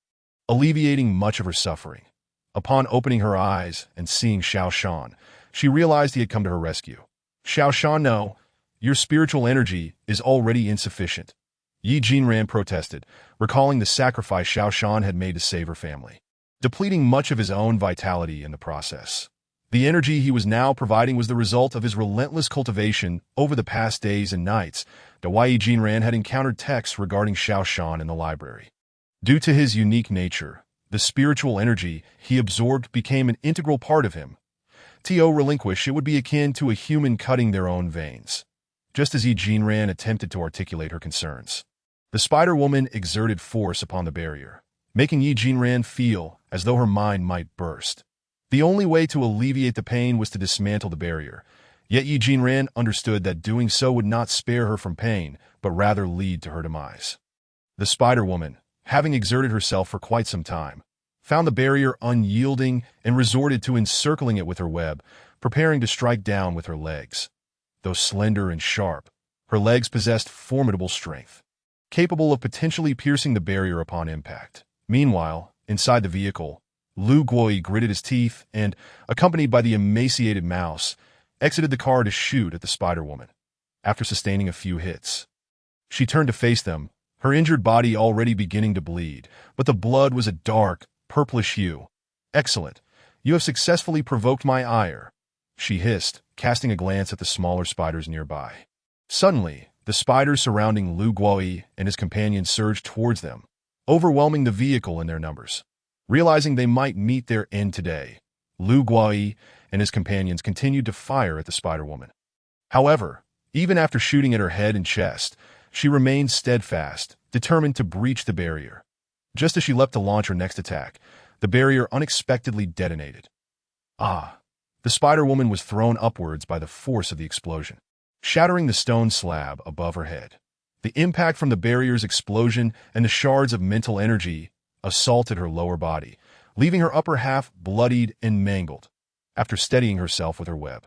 alleviating much of her suffering. Upon opening her eyes and seeing Xiao Shan, she realized he had come to her rescue. Xiao Shan, no, your spiritual energy is already insufficient, Yi Jinran protested, recalling the sacrifice Xiao Shan had made to save her family, depleting much of his own vitality in the process. The energy he was now providing was the result of his relentless cultivation over the past days and nights. Yi Jinran had encountered texts regarding Xiao Shan in the library. Due to his unique nature, the spiritual energy he absorbed became an integral part of him. To relinquish it would be akin to a human cutting their own veins. Just as Yi Jinran attempted to articulate her concerns, the Spider Woman exerted force upon the barrier, making Yi Jinran feel as though her mind might burst. The only way to alleviate the pain was to dismantle the barrier, yet Yi Jinran understood that doing so would not spare her from pain, but rather lead to her demise. The Spider Woman, having exerted herself for quite some time, found the barrier unyielding and resorted to encircling it with her web, preparing to strike down with her legs. Though slender and sharp, her legs possessed formidable strength, capable of potentially piercing the barrier upon impact. Meanwhile, inside the vehicle, Lu Guoi gritted his teeth and, accompanied by the emaciated mouse, exited the car to shoot at the Spider Woman. After sustaining a few hits, she turned to face them, her injured body already beginning to bleed, but the blood was a dark, purplish hue. "Excellent. You have successfully provoked my ire," she hissed, casting a glance at the smaller spiders nearby. Suddenly, the spiders surrounding Lu Guoi and his companions surged towards them, overwhelming the vehicle in their numbers. Realizing they might meet their end today, Lu Guoi and his companions continued to fire at the Spider Woman. However, even after shooting at her head and chest, she remained steadfast, determined to breach the barrier. Just as she leapt to launch her next attack, the barrier unexpectedly detonated. The Spider Woman was thrown upwards by the force of the explosion, shattering the stone slab above her head. The impact from the barrier's explosion and the shards of mental energy assaulted her lower body, leaving her upper half bloodied and mangled. After steadying herself with her web,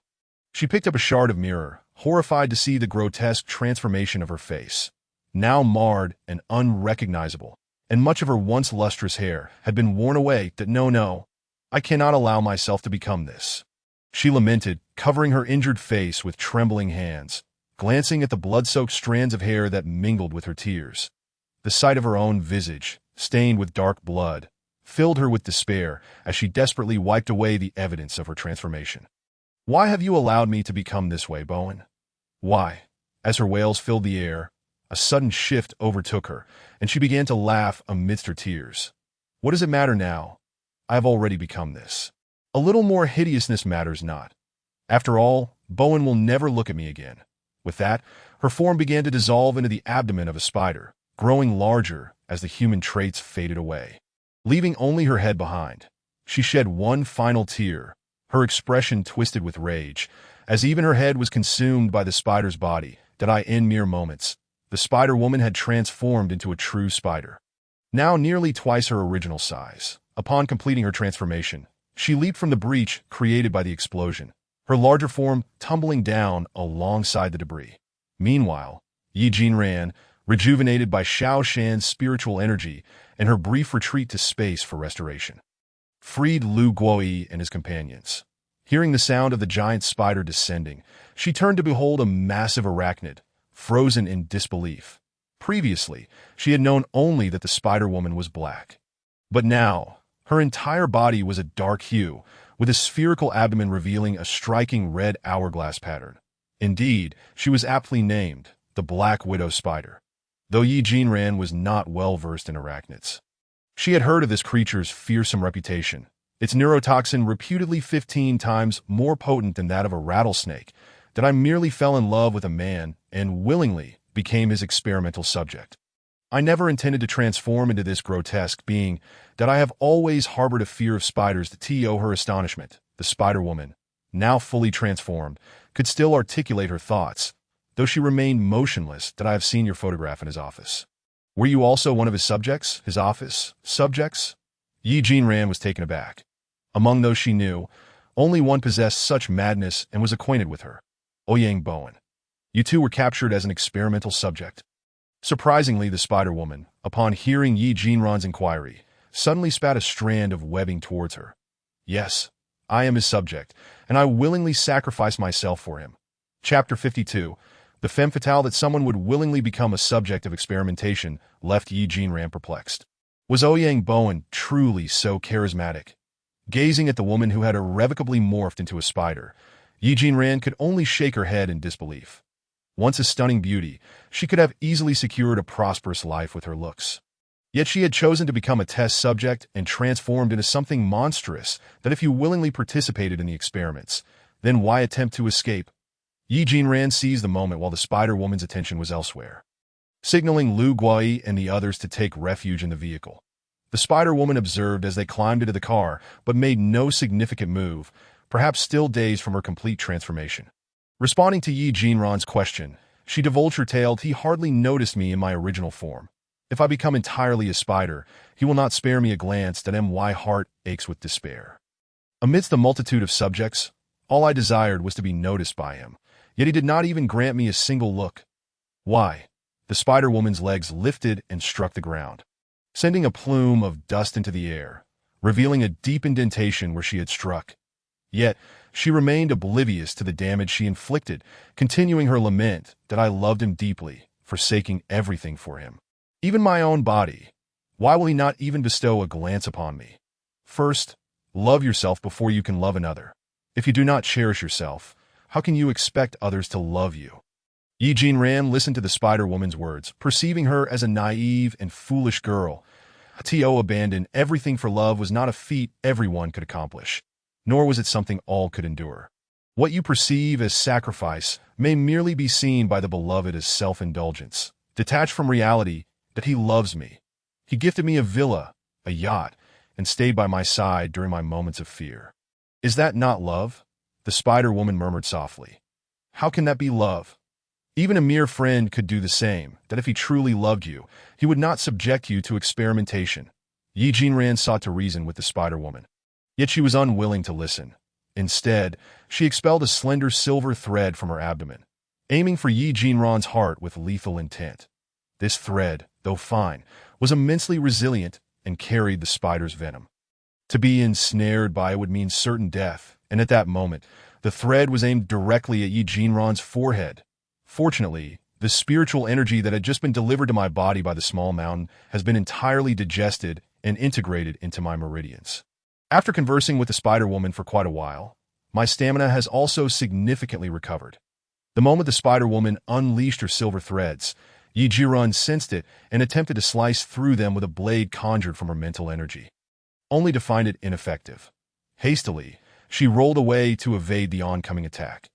she picked up a shard of mirror, horrified to see the grotesque transformation of her face. Now marred and unrecognizable, and much of her once lustrous hair had been worn away. No, I cannot allow myself to become this, she lamented, covering her injured face with trembling hands, glancing at the blood-soaked strands of hair that mingled with her tears. The sight of her own visage, stained with dark blood, filled her with despair as she desperately wiped away the evidence of her transformation. "Why have you allowed me to become this way, Bowen? Why?" As her wails filled the air, a sudden shift overtook her, and she began to laugh amidst her tears. "What does it matter now? I have already become this. A little more hideousness matters not. After all, Bowen will never look at me again." With that, her form began to dissolve into the abdomen of a spider, growing larger as the human traits faded away, leaving only her head behind. She shed one final tear, her expression twisted with rage, as even her head was consumed by the spider's body, that in mere moments, the Spider-Woman had transformed into a true spider. Now nearly twice her original size. Upon completing her transformation, she leaped from the breach created by the explosion, her larger form tumbling down alongside the debris. Meanwhile, Yi Jinran, rejuvenated by Xiao Shan's spiritual energy and her brief retreat to space for restoration, freed Lu Guoyi and his companions. Hearing the sound of the giant spider descending, she turned to behold a massive arachnid, frozen in disbelief. Previously, she had known only that the Spider-Woman was black. But now, her entire body was a dark hue, with a spherical abdomen revealing a striking red hourglass pattern. Indeed, she was aptly named the Black Widow Spider, though Yi Jinran was not well versed in arachnids. She had heard of this creature's fearsome reputation, its neurotoxin reputedly 15 times more potent than that of a rattlesnake, that I merely fell in love with a man and willingly became his experimental subject. I never intended to transform into this grotesque being, that I have always harbored a fear of spiders. To her astonishment, the Spider-Woman, now fully transformed, could still articulate her thoughts, though she remained motionless. "That I have seen your photograph in his office. Were you also one of his subjects? His office subjects?" Yi Jinran was taken aback. Among those she knew, only one possessed such madness and was acquainted with her. Ouyang Bowen. "You two were captured as an experimental subject." Surprisingly, the Spider-Woman, upon hearing Yi Jinran's inquiry, suddenly spat a strand of webbing towards her. "Yes, I am his subject, and I willingly sacrifice myself for him." Chapter 52. The femme fatale that someone would willingly become a subject of experimentation left Yi Jinran perplexed. Was Ouyang Bowen truly so charismatic? Gazing at the woman who had irrevocably morphed into a spider, Yi Jinran could only shake her head in disbelief. Once a stunning beauty, she could have easily secured a prosperous life with her looks. Yet she had chosen to become a test subject and transformed into something monstrous that if you willingly participated in the experiments, then why attempt to escape? Yi Jinran seized the moment while the Spider-Woman's attention was elsewhere, signaling Lu Guoyi and the others to take refuge in the vehicle. The Spider-Woman observed as they climbed into the car, but made no significant move, perhaps still dazed from her complete transformation. Responding to Yi Jinran's question, she divulged her tale. "He hardly noticed me in my original form. If I become entirely a spider, he will not spare me a glance. That my heart aches with despair. Amidst the multitude of subjects, all I desired was to be noticed by him, yet he did not even grant me a single look. Why?" The Spider-Woman's legs lifted and struck the ground, sending a plume of dust into the air, revealing a deep indentation where she had struck. Yet, she remained oblivious to the damage she inflicted, continuing her lament that I loved him deeply, forsaking everything for him, even my own body. Why will he not even bestow a glance upon me? First, love yourself before you can love another. If you do not cherish yourself, how can you expect others to love you? Yi Jinran listened to the Spider-Woman's words, perceiving her as a naive and foolish girl. To abandon everything for love was not a feat everyone could accomplish, nor was it something all could endure. What you perceive as sacrifice may merely be seen by the beloved as self-indulgence, detached from reality that he loves me. He gifted me a villa, a yacht, and stayed by my side during my moments of fear. Is that not love? The Spider-Woman murmured softly. How can that be love? Even a mere friend could do the same, that if he truly loved you, he would not subject you to experimentation. Yi Jinran sought to reason with the Spider-Woman, yet she was unwilling to listen. Instead, she expelled a slender silver thread from her abdomen, aiming for Yi Jinran's heart with lethal intent. This thread, though fine, was immensely resilient and carried the spider's venom. To be ensnared by it would mean certain death, and at that moment, the thread was aimed directly at Yi Jinran's forehead. Fortunately, the spiritual energy that had just been delivered to my body by the small mountain has been entirely digested and integrated into my meridians. After conversing with the Spider-Woman for quite a while, my stamina has also significantly recovered. The moment the Spider-Woman unleashed her silver threads, Yi Jirun sensed it and attempted to slice through them with a blade conjured from her mental energy, only to find it ineffective. Hastily, she rolled away to evade the oncoming attack.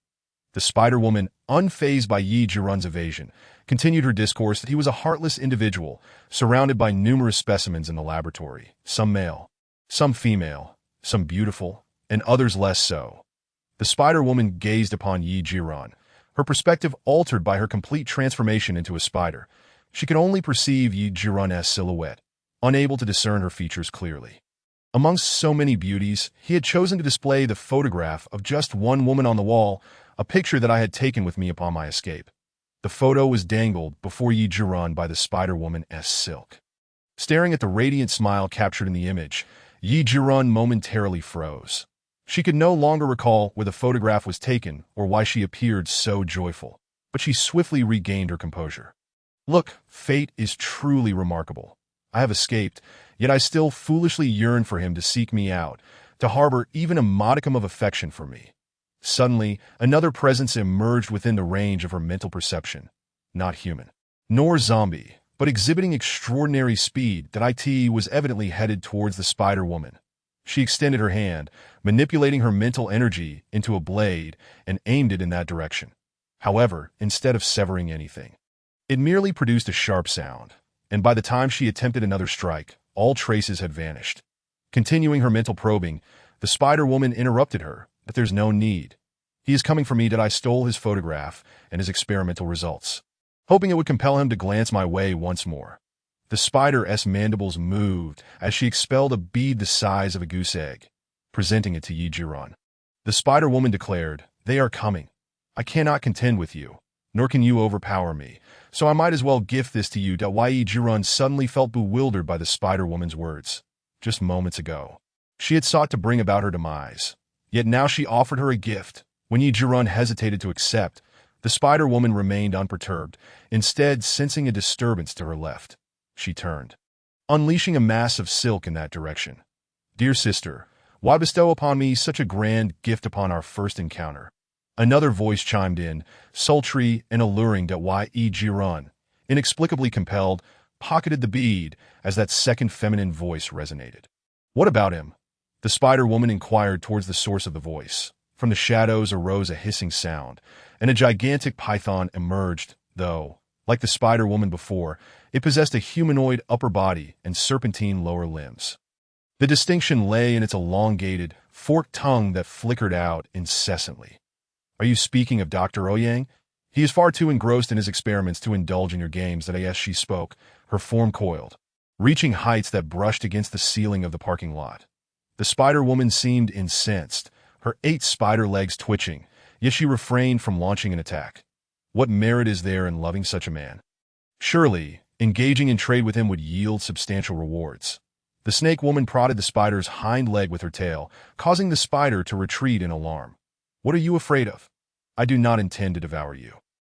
The Spider-Woman, unfazed by Yi Jirun's evasion, continued her discourse that he was a heartless individual, surrounded by numerous specimens in the laboratory, some male, some female, some beautiful, and others less so. The Spider-Woman gazed upon Yi Jirun, her perspective altered by her complete transformation into a spider. She could only perceive Yi Jirun's silhouette, unable to discern her features clearly. Amongst so many beauties, he had chosen to display the photograph of just one woman on the wall, a picture that I had taken with me upon my escape. The photo was dangled before Yi Jirun by the Spider-Woman's silk. Staring at the radiant smile captured in the image, Yi Jirun momentarily froze. She could no longer recall where the photograph was taken or why she appeared so joyful, but she swiftly regained her composure. Look, fate is truly remarkable. I have escaped, yet I still foolishly yearn for him to seek me out, to harbor even a modicum of affection for me. Suddenly, another presence emerged within the range of her mental perception. Not human, nor zombie, but exhibiting extraordinary speed that it was evidently headed towards the Spider-Woman. She extended her hand, manipulating her mental energy into a blade, and aimed it in that direction. However, instead of severing anything, it merely produced a sharp sound, and by the time she attempted another strike, all traces had vanished. Continuing her mental probing, the Spider-Woman interrupted her, but there's no need. He is coming for me that I stole his photograph and his experimental results, hoping it would compel him to glance my way once more. The spider's mandibles moved as she expelled a bead the size of a goose egg, presenting it to Yi Jirun. The Spider-Woman declared, "They are coming. I cannot contend with you, nor can you overpower me, so I might as well gift this to you." Yi Jirun suddenly felt bewildered by the Spider-Woman's words. Just moments ago, she had sought to bring about her demise, yet now she offered her a gift. When Yi Jirun hesitated to accept, the Spider-Woman remained unperturbed, instead sensing a disturbance to her left. She turned, unleashing a mass of silk in that direction. "Dear sister, why bestow upon me such a grand gift upon our first encounter?" Another voice chimed in, sultry and alluring. Yi Jirun, inexplicably compelled, pocketed the bead as that second feminine voice resonated. "What about him?" The Spider-Woman inquired towards the source of the voice. From the shadows arose a hissing sound, and a gigantic python emerged, though, like the Spider-Woman before, it possessed a humanoid upper body and serpentine lower limbs. The distinction lay in its elongated, forked tongue that flickered out incessantly. "Are you speaking of Dr. Ouyang? He is far too engrossed in his experiments to indulge in your games." As she spoke, her form coiled, reaching heights that brushed against the ceiling of the parking lot. The Spider-Woman seemed incensed, her 8 spider legs twitching, yet she refrained from launching an attack. What merit is there in loving such a man? Surely, engaging in trade with him would yield substantial rewards. The Snake Woman prodded the spider's hind leg with her tail, causing the spider to retreat in alarm. "What are you afraid of? I do not intend to devour you.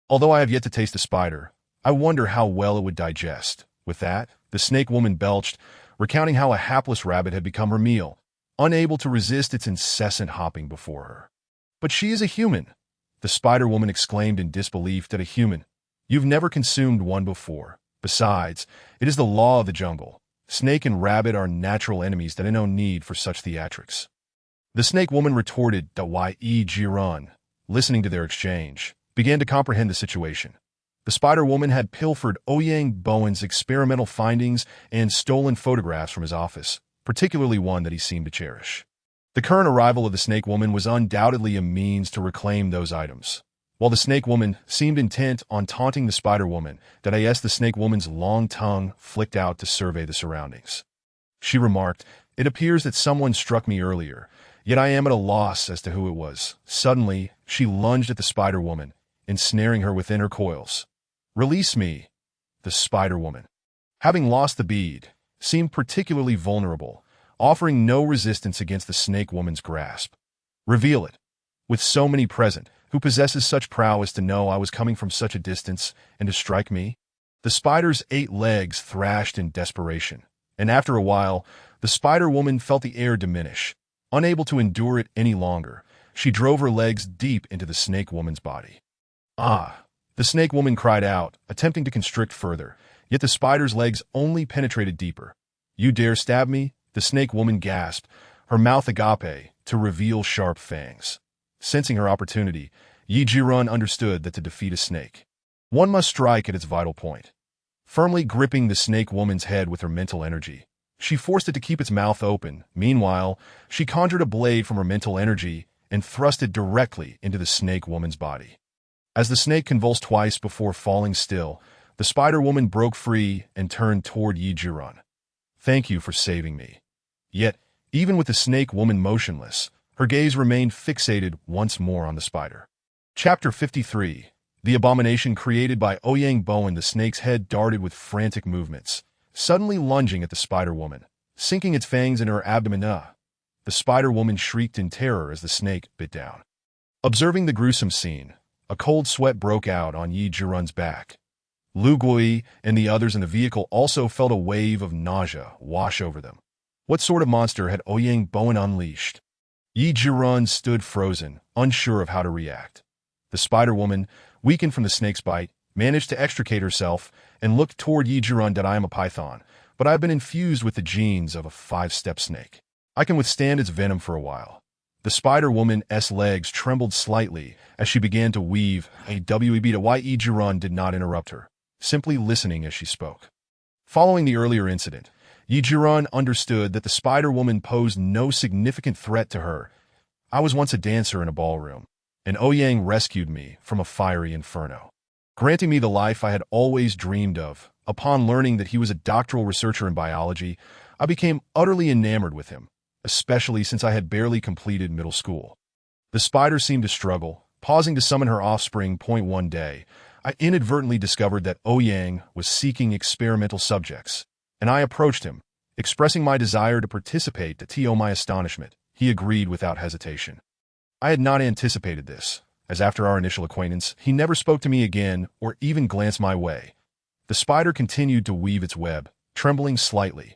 Although I have yet to taste the spider, I wonder how well it would digest." With that, the Snake Woman belched, recounting how a hapless rabbit had become her meal, unable to resist its incessant hopping before her. "But she is a human!" The Spider-Woman exclaimed in disbelief. "A human? You've never consumed one before. Besides, it is the law of the jungle. Snake and rabbit are natural enemies. There is no need for such theatrics." The Snake Woman retorted. Yi Jirun, listening to their exchange, began to comprehend the situation. The Spider-Woman had pilfered Ouyang Bowen's experimental findings and stolen photographs from his office, particularly one that he seemed to cherish. The current arrival of the Snake Woman was undoubtedly a means to reclaim those items. While the Snake Woman seemed intent on taunting the Spider-Woman, the Snake Woman's long tongue flicked out to survey the surroundings. She remarked, "It appears that someone struck me earlier, yet I am at a loss as to who it was." Suddenly, she lunged at the Spider-Woman, ensnaring her within her coils. "Release me!" The Spider-Woman, having lost the bead, seemed particularly vulnerable, offering no resistance against the Snake Woman's grasp. "Reveal it. With so many present, who possesses such prowess to know I was coming from such a distance and to strike me?" The spider's 8 legs thrashed in desperation, And after a while, the Spider-Woman felt the air diminish. Unable to endure it any longer, she drove her legs deep into the Snake Woman's body. Ah! The Snake Woman cried out, attempting to constrict further, yet the spider's legs only penetrated deeper. "You dare stab me?" The Snake Woman gasped, her mouth agape, to reveal sharp fangs. Sensing her opportunity, Yi-Jiran understood that to defeat a snake, one must strike at its vital point. Firmly gripping the Snake Woman's head with her mental energy, she forced it to keep its mouth open. Meanwhile, she conjured a blade from her mental energy and thrust it directly into the Snake Woman's body. As the snake convulsed twice before falling still, the Spider-Woman broke free and turned toward Yi-Jiran. "Thank you for saving me." Yet, even with the Snake Woman motionless, her gaze remained fixated once more on the spider. Chapter 53. The abomination created by Ouyang Bowen. The snake's head darted with frantic movements, suddenly lunging at the Spider-Woman, sinking its fangs in her abdomen. The Spider-Woman shrieked in terror as the snake bit down. Observing the gruesome scene, a cold sweat broke out on Yi-Jiran's back. Lu Gui and the others in the vehicle also felt a wave of nausea wash over them. What sort of monster had Ouyang Bowen unleashed? Yi-Jiran stood frozen, unsure of how to react. The Spider-Woman, weakened from the snake's bite, managed to extricate herself and looked toward Yi-Jiran. "I am a python, but I've been infused with the genes of a 5-step snake. I can withstand its venom for a while." The Spider-Woman's legs trembled slightly as she began to weave a web to Yi-Jiran did not interrupt her, simply listening as she spoke. Following the earlier incident, Yi-Jiran understood that the Spider-Woman posed no significant threat to her. "I was once a dancer in a ballroom, and Ouyang rescued me from a fiery inferno, granting me the life I had always dreamed of. Upon learning that he was a doctoral researcher in biology, I became utterly enamored with him, especially since I had barely completed middle school." The spider seemed to struggle, pausing to summon her offspring. One day, I inadvertently discovered that Ouyang was seeking experimental subjects, and I approached him, expressing my desire to participate. To my astonishment, he agreed without hesitation. I had not anticipated this, as after our initial acquaintance, he never spoke to me again or even glanced my way. The spider continued to weave its web, trembling slightly.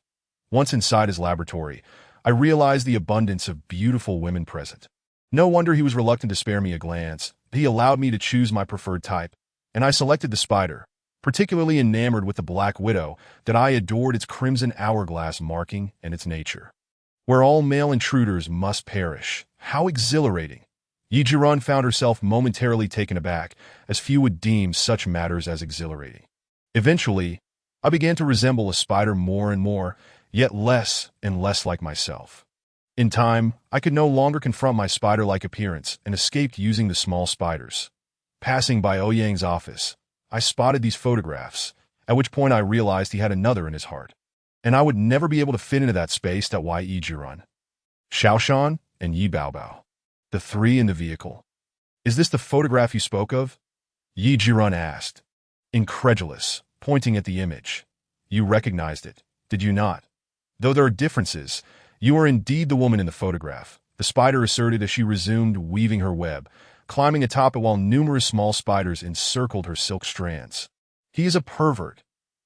Once inside his laboratory, I realized the abundance of beautiful women present. No wonder he was reluctant to spare me a glance. He allowed me to choose my preferred type, and I selected the spider, particularly enamored with the Black Widow, that I adored its crimson hourglass marking and its nature. Where all male intruders must perish. How exhilarating! Yi-Jiran found herself momentarily taken aback, as few would deem such matters as exhilarating. Eventually, I began to resemble a spider more and more, yet less and less like myself. In time, I could no longer confront my spider-like appearance and escaped using the small spiders. Passing by Ouyang's office, I spotted these photographs, at which point I realized he had another in his heart, and I would never be able to fit into that space. Yi-Jiran, Xiaoshan, and Yi Baobao, the three in the vehicle. "Is this the photograph you spoke of?" Yi-Jiran asked, incredulous, pointing at the image. "You recognized it, did you not? Though there are differences, you are indeed the woman in the photograph," the spider asserted as she resumed weaving her web, climbing atop it while numerous small spiders encircled her silk strands. "He is a pervert.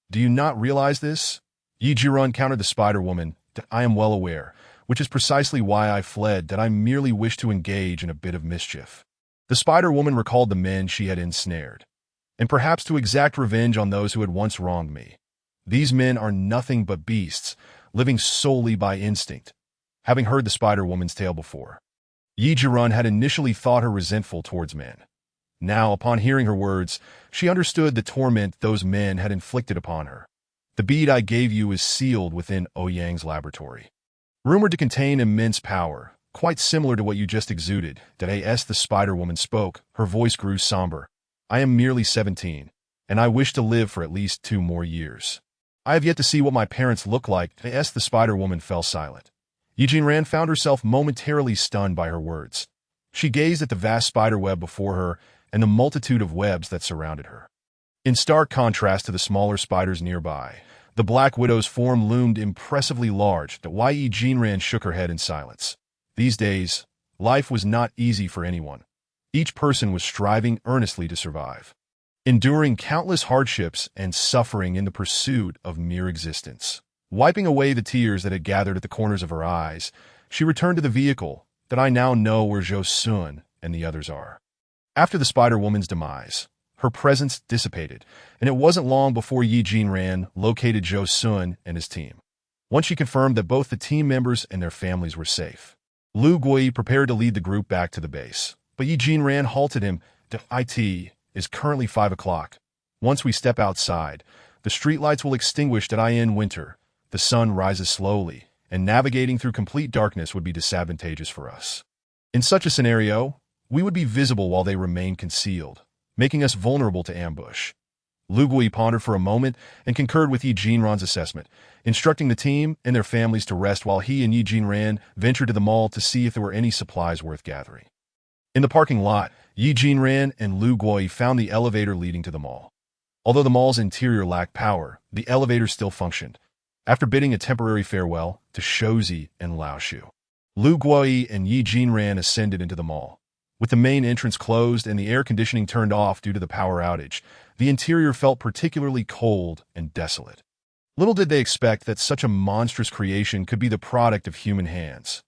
Do you not realize this?" Yi-Jiran countered the Spider-Woman. "I am well aware, which is precisely why I fled. That I merely wished to engage in a bit of mischief." The Spider-Woman recalled the men she had ensnared, and perhaps to exact revenge on those who had once wronged me. These men are nothing but beasts, living solely by instinct. Having heard the Spider-Woman's tale before, Yi-Jiran had initially thought her resentful towards men. Now, upon hearing her words, she understood the torment those men had inflicted upon her. "The bead I gave you is sealed within Ouyang's laboratory, rumored to contain immense power, quite similar to what you just exuded." The Spider-Woman spoke, her voice grew somber. "I am merely 17, and I wish to live for at least 2 more years. I have yet to see what my parents look like." The Spider-Woman fell silent. Yi-Jiran found herself momentarily stunned by her words. She gazed at the vast spider web before her and the multitude of webs that surrounded her. In stark contrast to the smaller spiders nearby, the Black Widow's form loomed impressively large. Yi-Jiran shook her head in silence. These days, life was not easy for anyone. Each person was striving earnestly to survive, enduring countless hardships and suffering in the pursuit of mere existence. Wiping away the tears that had gathered at the corners of her eyes, she returned to the vehicle that I now know where Zhou Sun and the others are. After the Spider-Woman's demise, her presence dissipated, and it wasn't long before Yi Jinran located Zhou Sun and his team. Once she confirmed that both the team members and their families were safe, Lu Gui prepared to lead the group back to the base, but Yi Jinran halted him. "It is currently 5 o'clock. Once we step outside, the streetlights will extinguish in winter. The sun rises slowly, and navigating through complete darkness would be disadvantageous for us. In such a scenario, we would be visible while they remain concealed, making us vulnerable to ambush." Lu Gui pondered for a moment and concurred with Yi Jinran's assessment, instructing the team and their families to rest while he and Yi Jinran ventured to the mall to see if there were any supplies worth gathering. In the parking lot, Yi Jinran and Lu Gui found the elevator leading to the mall. Although the mall's interior lacked power, the elevator still functioned. After bidding a temporary farewell to Shozi and Laoshu, Lu Gui and Yi Jinran ascended into the mall. With the main entrance closed and the air conditioning turned off due to the power outage, the interior felt particularly cold and desolate. Little did they expect that such a monstrous creation could be the product of human hands.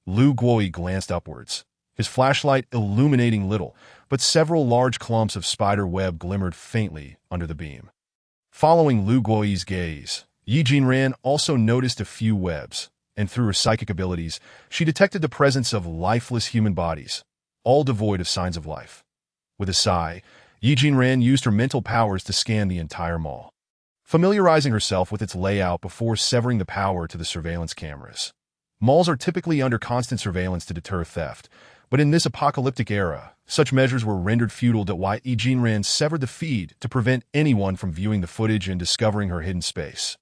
Lu Gui glanced upwards, his flashlight illuminating little, but several large clumps of spider web glimmered faintly under the beam. Following Lu Gui's gaze, Yi Jinran also noticed a few webs, and through her psychic abilities, she detected the presence of lifeless human bodies, all devoid of signs of life. With a sigh, Yi Jinran used her mental powers to scan the entire mall, familiarizing herself with its layout before severing the power to the surveillance cameras. Malls are typically under constant surveillance to deter theft, but in this apocalyptic era, such measures were rendered futile. Yi Jinran severed the feed to prevent anyone from viewing the footage and discovering her hidden space,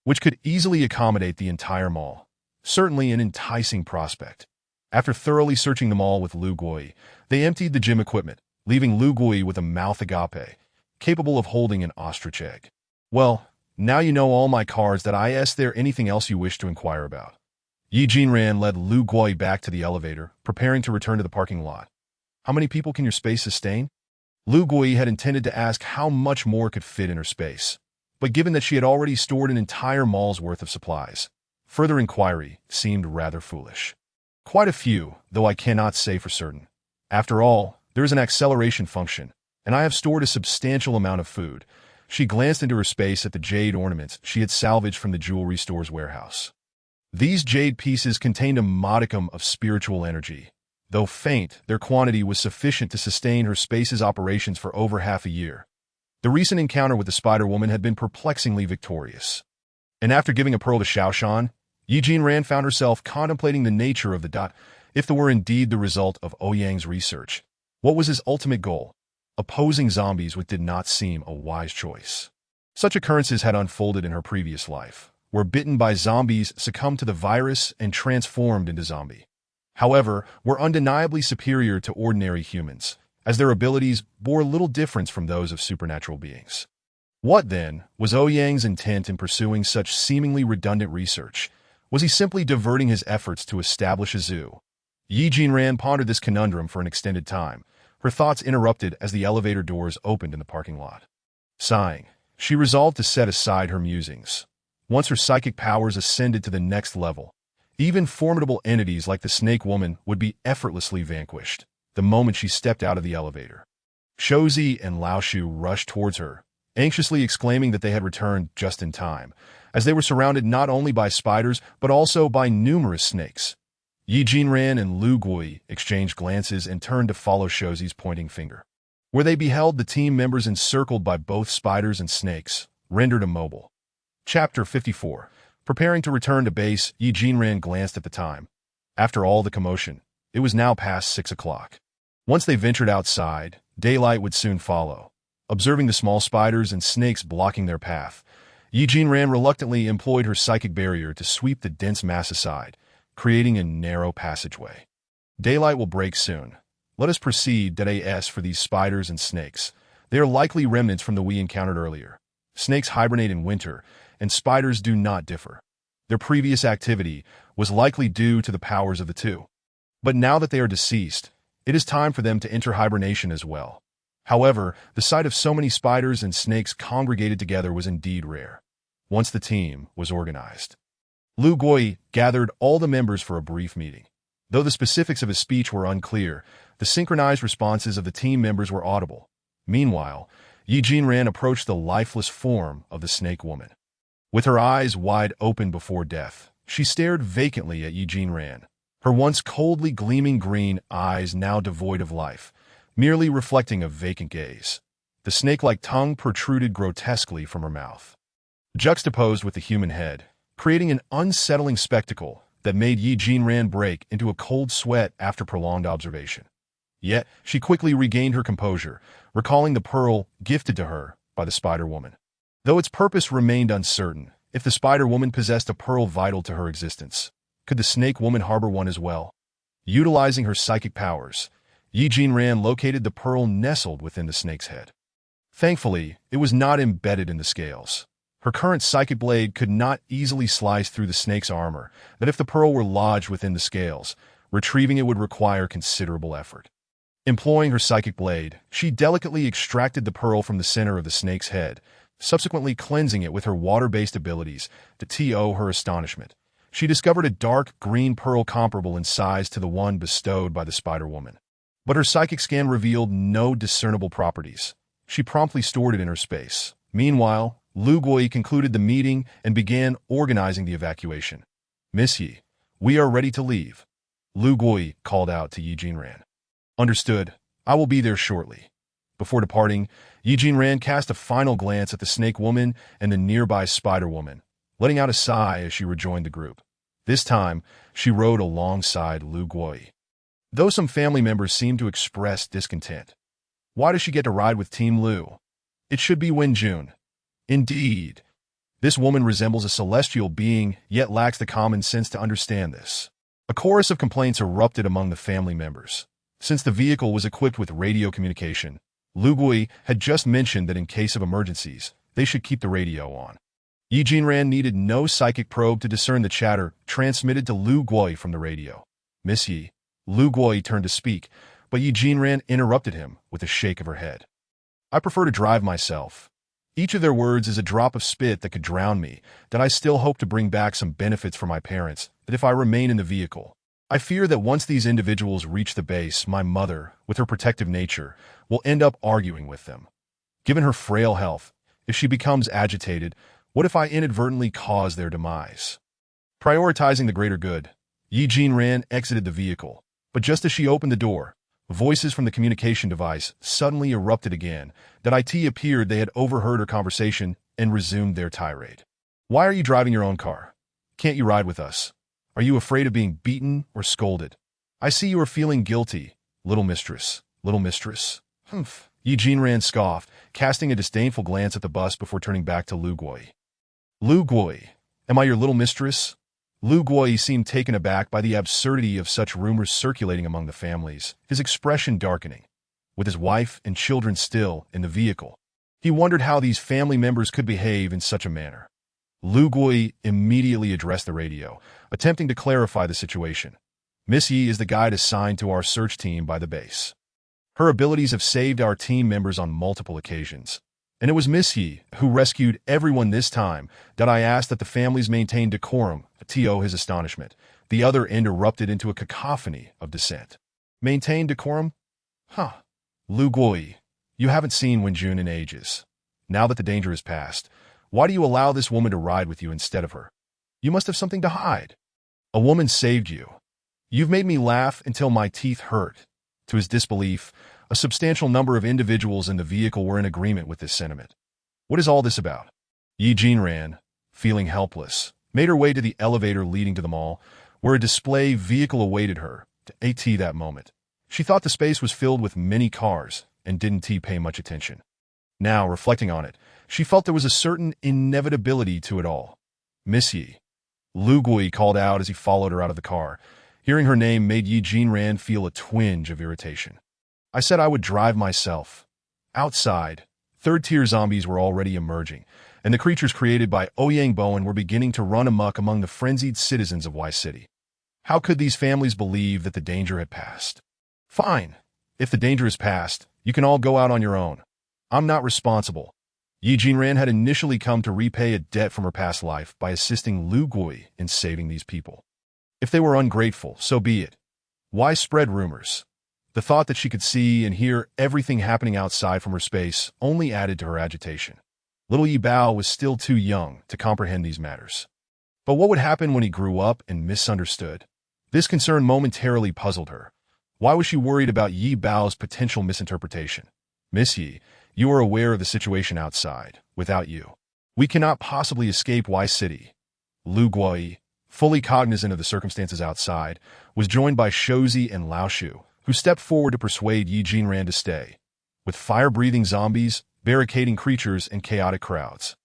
which could easily accommodate the entire mall. Certainly an enticing prospect. After thoroughly searching the mall with Lu Gui, they emptied the gym equipment, leaving Lu Gui with a mouth agape, capable of holding an ostrich egg. "Well, now you know all my cards. Is there anything else you wish to inquire about?" Yi Jinran led Lu Gui back to the elevator, preparing to return to the parking lot. "How many people can your space sustain?" Lu Gui had intended to ask how much more could fit in her space, but given that she had already stored an entire mall's worth of supplies, further inquiry seemed rather foolish. "Quite a few, though I cannot say for certain. After all, there is an acceleration function, and I have stored a substantial amount of food." She glanced into her space at the jade ornaments she had salvaged from the jewelry store's warehouse. These jade pieces contained a modicum of spiritual energy. Though faint, their quantity was sufficient to sustain her space's operations for over half a year. The recent encounter with the Spider-Woman had been perplexingly victorious. And after giving a pearl to Xiaoshan, Yi Jinran found herself contemplating the nature of the dot. If they were indeed the result of Ouyang's research, what was his ultimate goal? Opposing zombies did not seem a wise choice. Such occurrences had unfolded in her previous life, where bitten by zombies succumbed to the virus and transformed into zombie. However, were undeniably superior to ordinary humans, as their abilities bore little difference from those of supernatural beings. What, then, was Ouyang's intent in pursuing such seemingly redundant research? Was he simply diverting his efforts to establish a zoo? Yi Jinran pondered this conundrum for an extended time, her thoughts interrupted as the elevator doors opened in the parking lot. Sighing, she resolved to set aside her musings. Once her psychic powers ascended to the next level, even formidable entities like the Snake Woman would be effortlessly vanquished the moment she stepped out of the elevator. Shozi and Laoshu rushed towards her, anxiously exclaiming that they had returned just in time, as they were surrounded not only by spiders but also by numerous snakes. Yi Jinran and Lu Gui exchanged glances and turned to follow Shozi's pointing finger, where they beheld the team members encircled by both spiders and snakes, rendered immobile. Chapter 54. Preparing to return to base, Yi Jinran glanced at the time. After all the commotion, it was now past 6 o'clock. Once they ventured outside, daylight would soon follow. Observing the small spiders and snakes blocking their path, Yi Jinran reluctantly employed her psychic barrier to sweep the dense mass aside, creating a narrow passageway. Daylight will break soon. Let us proceed. As for these spiders and snakes, they are likely remnants from the we encountered earlier. Snakes hibernate in winter, and spiders do not differ. Their previous activity was likely due to the powers of the two. But now that they are deceased, it is time for them to enter hibernation as well. However, the sight of so many spiders and snakes congregated together was indeed rare. once the team was organized. Lu Gui gathered all the members for a brief meeting. Though the specifics of his speech were unclear, the synchronized responses of the team members were audible. Meanwhile, Yi Jinran approached the lifeless form of the snake woman. With her eyes wide open before death, she stared vacantly at Yi Jinran, her once coldly gleaming green eyes now devoid of life, merely reflecting a vacant gaze. The snake-like tongue protruded grotesquely from her mouth, juxtaposed with the human head, creating an unsettling spectacle that made Yi Jinran break into a cold sweat after prolonged observation. Yet, she quickly regained her composure, recalling the pearl gifted to her by the Spider-Woman. Though its purpose remained uncertain, if the Spider-Woman possessed a pearl vital to her existence, could the Snake Woman harbor one as well? Utilizing her psychic powers, Yi Jinran located the pearl nestled within the snake's head. Thankfully, it was not embedded in the scales. Her current psychic blade could not easily slice through the snake's armor, but if the pearl were lodged within the scales, retrieving it would require considerable effort. Employing her psychic blade, she delicately extracted the pearl from the center of the snake's head, subsequently cleansing it with her water-based abilities. To her astonishment, she discovered a dark green pearl comparable in size to the one bestowed by the Spider-Woman. But her psychic scan revealed no discernible properties. She promptly stored it in her space. Meanwhile, Lu Gui concluded the meeting and began organizing the evacuation. "Miss Yi, we are ready to leave," Lu Gui called out to Yi Jinran. "Understood. I will be there shortly." Before departing, Yi Jinran cast a final glance at the Snake Woman and the nearby Spider Woman, letting out a sigh as she rejoined the group. This time, she rode alongside Lu Gui. Though some family members seemed to express discontent. Why does she get to ride with Team Lu? It should be Wen Jun. Indeed, this woman resembles a celestial being, yet lacks the common sense to understand this. A chorus of complaints erupted among the family members. Since the vehicle was equipped with radio communication, Lu Gui had just mentioned that in case of emergencies, they should keep the radio on. Yi Jinran needed no psychic probe to discern the chatter transmitted to Lu Gui from the radio. "Miss Yi," Lu Gui turned to speak, but Yi Jinran interrupted him with a shake of her head. "I prefer to drive myself. Each of their words is a drop of spit that could drown me, that I still hope to bring back some benefits for my parents, that if I remain in the vehicle. I fear that once these individuals reach the base, my mother, with her protective nature, will end up arguing with them. Given her frail health, if she becomes agitated, what if I inadvertently cause their demise?" Prioritizing the greater good, Yi Jinran exited the vehicle, but just as she opened the door, voices from the communication device suddenly erupted again. That IT appeared they had overheard her conversation and resumed their tirade. "Why are you driving your own car? Can't you ride with us? Are you afraid of being beaten or scolded? I see you are feeling guilty, little mistress. Little mistress?" "Humph," Yi Jinran scoffed, casting a disdainful glance at the bus before turning back to Lu Gui. "Lu Gui, am I your little mistress?" Lu Gui seemed taken aback by the absurdity of such rumors circulating among the families, his expression darkening. With his wife and children still in the vehicle, he wondered how these family members could behave in such a manner. Lu Gui immediately addressed the radio, attempting to clarify the situation. "Miss Yi is the guide assigned to our search team by the base. Her abilities have saved our team members on multiple occasions. And it was Miss Yi who rescued everyone this time. That I asked that the families maintain decorum." To his astonishment, the other end erupted into a cacophony of dissent. "Maintain decorum? Huh. Lu Gui, you haven't seen Wen Jun in ages. Now that the danger is past, why do you allow this woman to ride with you instead of her? You must have something to hide. A woman saved you. You've made me laugh until my teeth hurt." To his disbelief, a substantial number of individuals in the vehicle were in agreement with this sentiment. What is all this about? Yi Jinran, feeling helpless, made her way to the elevator leading to the mall, where a display vehicle awaited her. To that moment, she thought the space was filled with many cars and didn't pay much attention. Now, reflecting on it, she felt there was a certain inevitability to it all. "Miss Yi," Lu Gui called out as he followed her out of the car. Hearing her name made Yi Jinran feel a twinge of irritation. "I said I would drive myself." Outside, third-tier zombies were already emerging, and the creatures created by Ouyang Bowen were beginning to run amok among the frenzied citizens of Y City. How could these families believe that the danger had passed? "Fine. If the danger is past, you can all go out on your own. I'm not responsible," Yi Jinran had initially come to repay a debt from her past life by assisting Lu Gui in saving these people. If they were ungrateful, so be it. Why spread rumors? The thought that she could see and hear everything happening outside from her space only added to her agitation. Little Yi Bao was still too young to comprehend these matters. But what would happen when he grew up and misunderstood? This concern momentarily puzzled her. Why was she worried about Yi Bao's potential misinterpretation? Miss Yi, you are aware of the situation outside. Without you, we cannot possibly escape Y City. Lu Guoyi, fully cognizant of the circumstances outside, was joined by Shouzi and Lao Shu, who stepped forward to persuade Yi Jinran to stay. With fire-breathing zombies, barricading creatures, and chaotic crowds,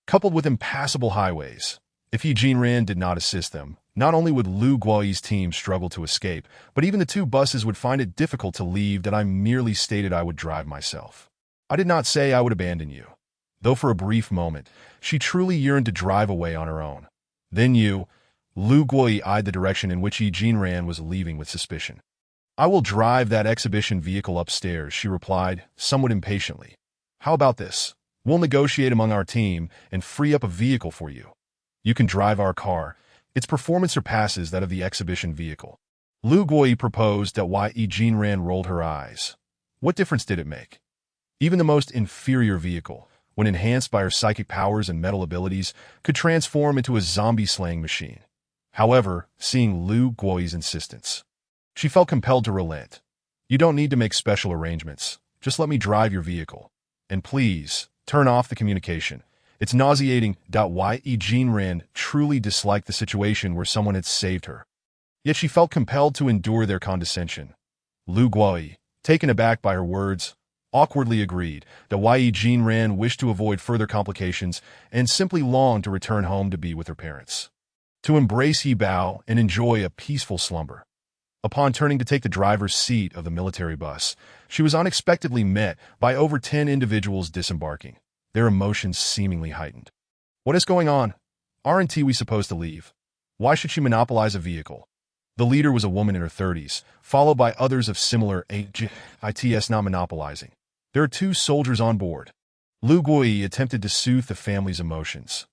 coupled with impassable highways, if Yi Jinran did not assist them, not only would Lu Guoyi's team struggle to escape, but even the two buses would find it difficult to leave. That I merely stated I would drive myself. I did not say I would abandon you. Though for a brief moment, she truly yearned to drive away on her own. Then Lu Guoyi eyed the direction in which Yi Jinran was leaving with suspicion. I will drive that exhibition vehicle upstairs, she replied, somewhat impatiently. How about this? We'll negotiate among our team and free up a vehicle for you. You can drive our car. Its performance surpasses that of the exhibition vehicle. Lu Guoyi proposed that Yi Jinran rolled her eyes. What difference did it make? Even the most inferior vehicle, when enhanced by her psychic powers and metal abilities, could transform into a zombie-slaying machine. However, seeing Lu Guoyi's insistence, she felt compelled to relent. You don't need to make special arrangements. Just let me drive your vehicle. And please, turn off the communication. It's nauseating. Yi Jinran truly disliked the situation where someone had saved her. Yet she felt compelled to endure their condescension. Lu Guoyi, taken aback by her words, awkwardly agreed that Yi Jinran wished to avoid further complications and simply longed to return home to be with her parents, to embrace Yi Bao and enjoy a peaceful slumber. Upon turning to take the driver's seat of the military bus, she was unexpectedly met by over 10 individuals disembarking, their emotions seemingly heightened. What is going on? Aren't we supposed to leave? Why should she monopolize a vehicle? The leader was a woman in her 30s, followed by others of similar age. It's not monopolizing. There are 2 soldiers on board. Lu Guoyi attempted to soothe the family's emotions.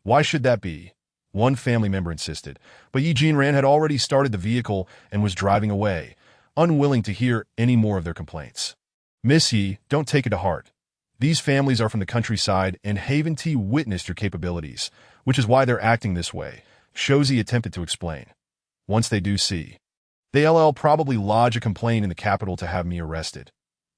Why should that be? One family member insisted, but Yi Jinran had already started the vehicle and was driving away, unwilling to hear any more of their complaints. Miss Yi, don't take it to heart. These families are from the countryside, and Haven T witnessed your capabilities, which is why they're acting this way, Shouzi attempted to explain. Once they do see, they'll probably lodge a complaint in the capital to have me arrested.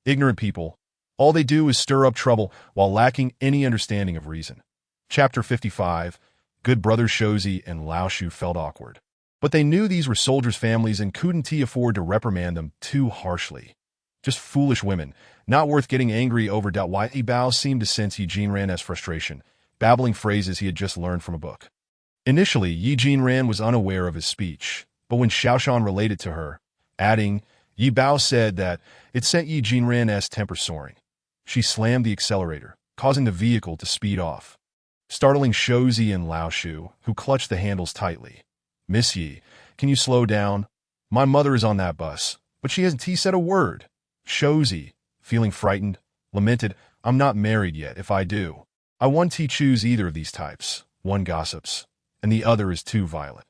Ignorant people. All they do is stir up trouble while lacking any understanding of reason. Chapter 55. Good brothers Shouzi and Lao Shu felt awkward. But they knew these were soldiers' families and couldn't afford to reprimand them too harshly. Just foolish women, not worth getting angry over. Yi Bao seemed to sense Yi Jinran's frustration, babbling phrases he had just learned from a book. Initially, Yi Jinran was unaware of his speech, but when Xiaoshan related to her, adding, Yi Bao said that it sent Yi Jinran's temper soaring. She slammed the accelerator, causing the vehicle to speed off, startling Shouzi and Lao Shu, who clutched the handles tightly. Miss Yi, can you slow down? My mother is on that bus, but she hasn't said a word. Shouzi, feeling frightened, lamented, I'm not married yet. If I do, I won't choose either of these types. One gossips, and the other is too violent.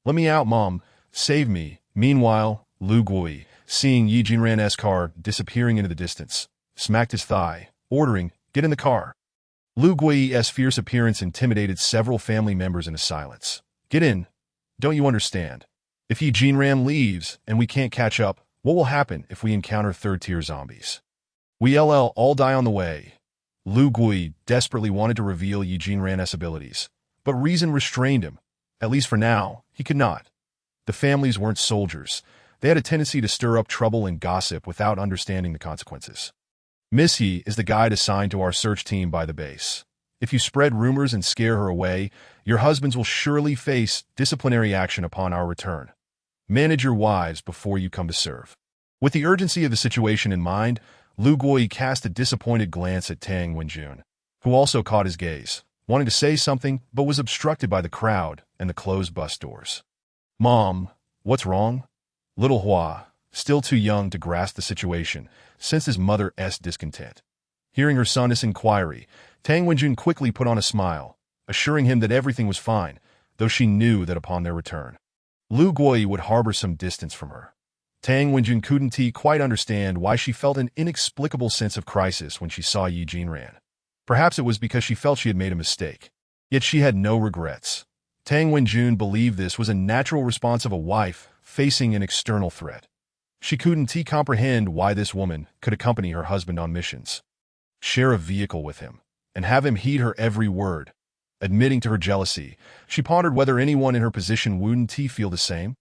Let me out, Mom. Save me. Meanwhile, Lu Guoyi, seeing Yi Jinran's car disappearing into the distance, smacked his thigh, ordering, get in the car. Lu Guoyi's fierce appearance intimidated several family members into silence. Get in. Don't you understand? If Yi Jinran leaves and we can't catch up, what will happen if we encounter third-tier zombies? We'll all die on the way. Lu Guoyi desperately wanted to reveal Yi Jinran's abilities, but reason restrained him. At least for now, he could not. The families weren't soldiers. They had a tendency to stir up trouble and gossip without understanding the consequences. Miss Yi is the guide assigned to our search team by the base. If you spread rumors and scare her away, your husbands will surely face disciplinary action upon our return. Manage your wives before you come to serve. With the urgency of the situation in mind, Lu Guoyi cast a disappointed glance at Tang Wenjun, who also caught his gaze, wanting to say something but was obstructed by the crowd and the closed bus doors. Mom, what's wrong? Little Hua, still too young to grasp the situation, sensed his mother's discontent. Hearing her son's inquiry, Tang Wenjun quickly put on a smile, assuring him that everything was fine, though she knew that upon their return, Lu Guoyi would harbor some distance from her. Tang Wenjun couldn't quite understand why she felt an inexplicable sense of crisis when she saw Yi Jinran. Perhaps it was because she felt she had made a mistake. Yet she had no regrets. Tang Wenjun believed this was a natural response of a wife facing an external threat. She couldn't comprehend why this woman could accompany her husband on missions, share a vehicle with him, and have him heed her every word. Admitting to her jealousy, she pondered whether anyone in her position wouldn't feel the same.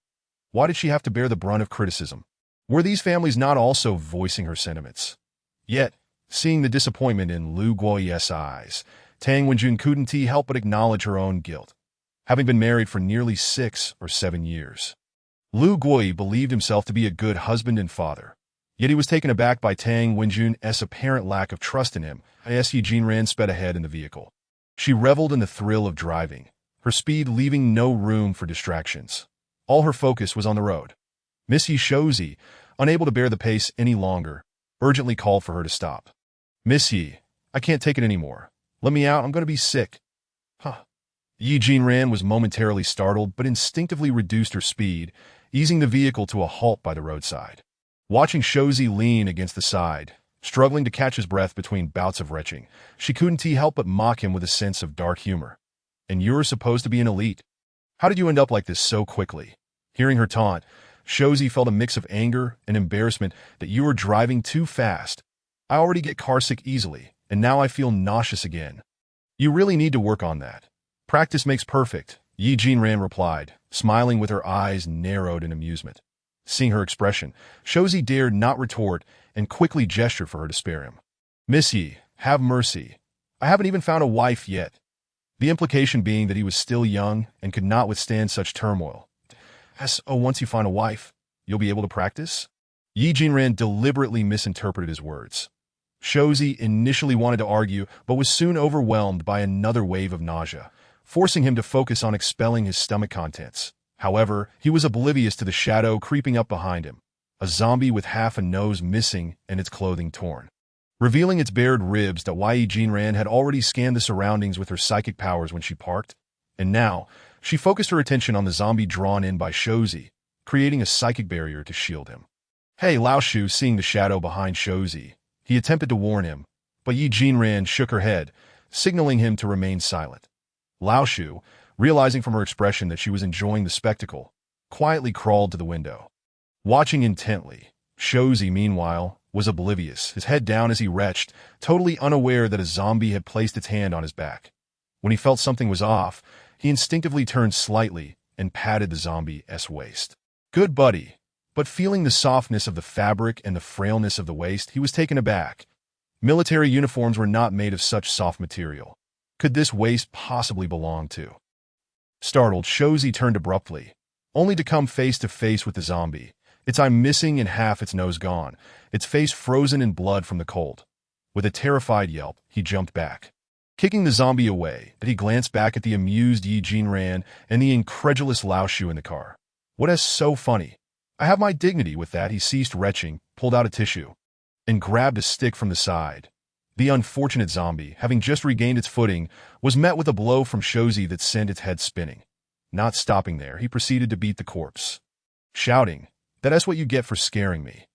Why did she have to bear the brunt of criticism? Were these families not also voicing her sentiments? Yet, seeing the disappointment in Lu Guoyi's eyes, Tang Wenjun couldn't help but acknowledge her own guilt. Having been married for nearly 6 or 7 years, Lu Guoyi believed himself to be a good husband and father. Yet he was taken aback by Tang Wenjun's apparent lack of trust in him as Yi Jinran sped ahead in the vehicle. She reveled in the thrill of driving, her speed leaving no room for distractions. All her focus was on the road. Miss Yi Shozi, unable to bear the pace any longer, urgently called for her to stop. "Miss Yi, I can't take it anymore. Let me out, I'm going to be sick." Yi Jinran was momentarily startled but instinctively reduced her speed, easing the vehicle to a halt by the roadside. Watching Shozi lean against the side, struggling to catch his breath between bouts of retching, she couldn't help but mock him with a sense of dark humor. "And you're supposed to be an elite. How did you end up like this so quickly?" Hearing her taunt, Shozi felt a mix of anger and embarrassment. "That you were driving too fast. I already get carsick easily, and now I feel nauseous again. You really need to work on that. Practice makes perfect," Yi Jinran replied, smiling with her eyes narrowed in amusement. Seeing her expression, Shozi dared not retort and quickly gestured for her to spare him. "Miss Yi, have mercy. I haven't even found a wife yet." The implication being that he was still young and could not withstand such turmoil. Once you find a wife, you'll be able to practice?" Yi Jinran deliberately misinterpreted his words. Shozi initially wanted to argue, but was soon overwhelmed by another wave of nausea, forcing him to focus on expelling his stomach contents. However, he was oblivious to the shadow creeping up behind him, a zombie with half a nose missing and its clothing torn, revealing its bared ribs. That Yi Jinran had already scanned the surroundings with her psychic powers when she parked, and now she focused her attention on the zombie drawn in by Shozi, creating a psychic barrier to shield him. "Hey, Lao Shu," seeing the shadow behind Shozi, he attempted to warn him, but Yi Jinran shook her head, signaling him to remain silent. Lao Shu, realizing from her expression that she was enjoying the spectacle, quietly crawled to the window. Watching intently, Shozi, meanwhile, was oblivious, his head down as he retched, totally unaware that a zombie had placed its hand on his back. When he felt something was off, he instinctively turned slightly and patted the zombie's waist. "Good buddy." But feeling the softness of the fabric and the frailness of the waist, he was taken aback. Military uniforms were not made of such soft material. Could this waist possibly belong to? Startled, Shozi turned abruptly, only to come face to face with the zombie, its eye missing and half its nose gone, its face frozen in blood from the cold. With a terrified yelp, he jumped back. Kicking the zombie away, he glanced back at the amused Yi Jinran and the incredulous Lao Shu in the car. "What is so funny? I have my dignity." With that, he ceased retching, pulled out a tissue, and grabbed a stick from the side. The unfortunate zombie, having just regained its footing, was met with a blow from Shozi that sent its head spinning. Not stopping there, he proceeded to beat the corpse, shouting, "That's what you get for scaring me."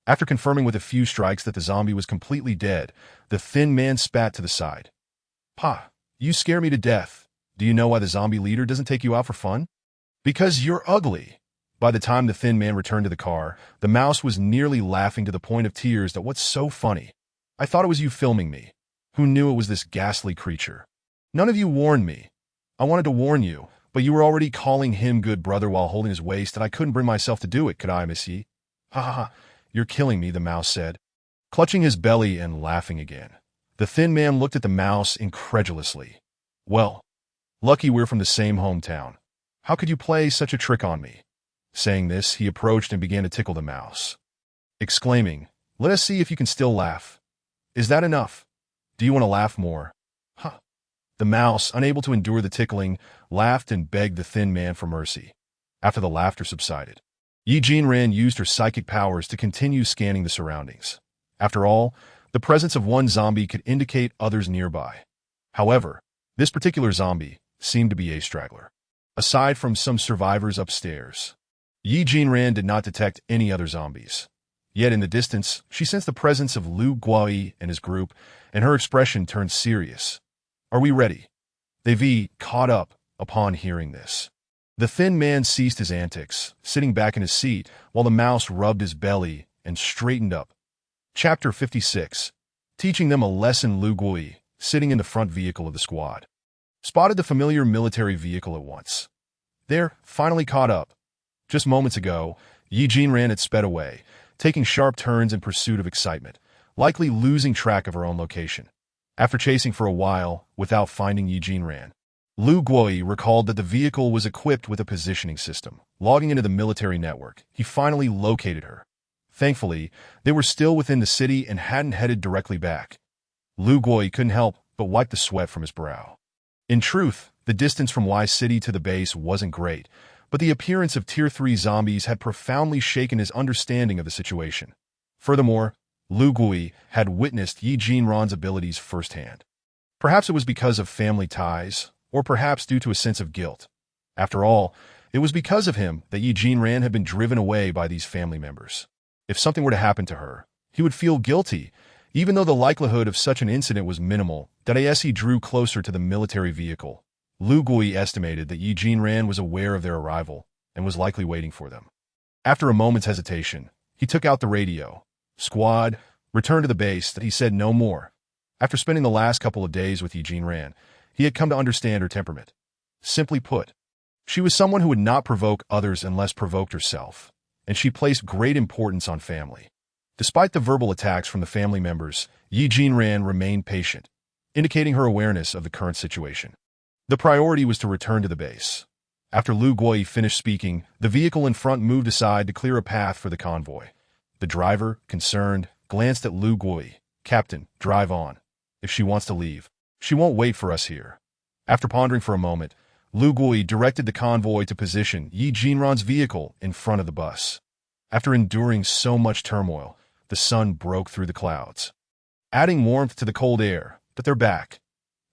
After confirming with a few strikes that the zombie was completely dead, the thin man spat to the side. "Pa, you scare me to death. Do you know why the zombie leader doesn't take you out for fun? Because you're ugly." By the time the thin man returned to the car, the mouse was nearly laughing to the point of tears. "That what's so funny? I thought it was you filming me. Who knew it was this ghastly creature? None of you warned me. I wanted to warn you, but you were already calling him good brother while holding his waist, and I couldn't bring myself to do it, could I, Miss Yi?" "Ha ha ha, you're killing me," the mouse said, clutching his belly and laughing again. The thin man looked at the mouse incredulously. "Well, lucky we're from the same hometown. How could you play such a trick on me?" Saying this, he approached and began to tickle the mouse, exclaiming, "Let us see if you can still laugh. Is that enough? Do you want to laugh more?" "Huh." The mouse, unable to endure the tickling, laughed and begged the thin man for mercy. After the laughter subsided, Yi Jinran used her psychic powers to continue scanning the surroundings. After all, the presence of one zombie could indicate others nearby. However, this particular zombie seemed to be a straggler. Aside from some survivors upstairs, Yi Jinran did not detect any other zombies. Yet in the distance, she sensed the presence of Lu Guoyi and his group, and her expression turned serious. "Are we ready?" They caught up upon hearing this. The thin man ceased his antics, sitting back in his seat, while the mouse rubbed his belly and straightened up. Chapter 56. Teaching them a lesson. Lu Guoyi, sitting in the front vehicle of the squad, spotted the familiar military vehicle at once. They're finally caught up. Just moments ago, Yi Jinran had sped away, taking sharp turns in pursuit of excitement, likely losing track of her own location. After chasing for a while, without finding Yi Jinran, Lu Guoyi recalled that the vehicle was equipped with a positioning system. Logging into the military network, he finally located her. Thankfully, they were still within the city and hadn't headed directly back. Lu Guoyi couldn't help but wipe the sweat from his brow. In truth, the distance from Y City to the base wasn't great, but the appearance of Tier 3 zombies had profoundly shaken his understanding of the situation. Furthermore, Lu Guoyi had witnessed Yi Jinran's abilities firsthand. Perhaps it was because of family ties, or perhaps due to a sense of guilt. After all, it was because of him that Yi Jinran had been driven away by these family members. If something were to happen to her, he would feel guilty, even though the likelihood of such an incident was minimal. As he drew closer to the military vehicle, Lu Guoyi estimated that Yi Jinran was aware of their arrival and was likely waiting for them. After a moment's hesitation, he took out the radio. "Squad, return to the base," that he said no more. After spending the last couple of days with Yi Jinran, he had come to understand her temperament. Simply put, she was someone who would not provoke others unless provoked herself, and she placed great importance on family. Despite the verbal attacks from the family members, Yi Jinran remained patient, indicating her awareness of the current situation. The priority was to return to the base. After Lu Guoyi finished speaking, the vehicle in front moved aside to clear a path for the convoy. The driver, concerned, glanced at Lu Guoyi. "Captain, drive on. If she wants to leave, she won't wait for us here." After pondering for a moment, Lu Guoyi directed the convoy to position Yi Jinran's vehicle in front of the bus. After enduring so much turmoil, the sun broke through the clouds, adding warmth to the cold air. But they're back.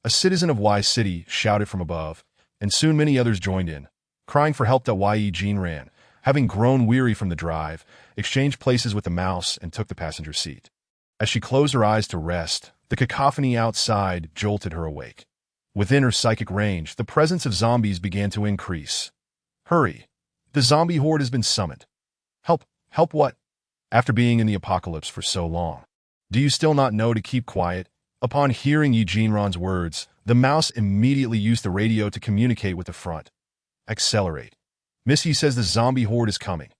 A citizen of Y City shouted from above, and soon many others joined in, crying for help. Yi Jinran, having grown weary from the drive, exchanged places with the mouse and took the passenger seat. As she closed her eyes to rest, the cacophony outside jolted her awake. Within her psychic range, the presence of zombies began to increase. "Hurry! The zombie horde has been summoned." "Help! Help what?" "After being in the apocalypse for so long, do you still not know to keep quiet?" Upon hearing Yi Jinran's words, the mouse immediately used the radio to communicate with the front. "Accelerate. Miss Yi says the zombie horde is coming."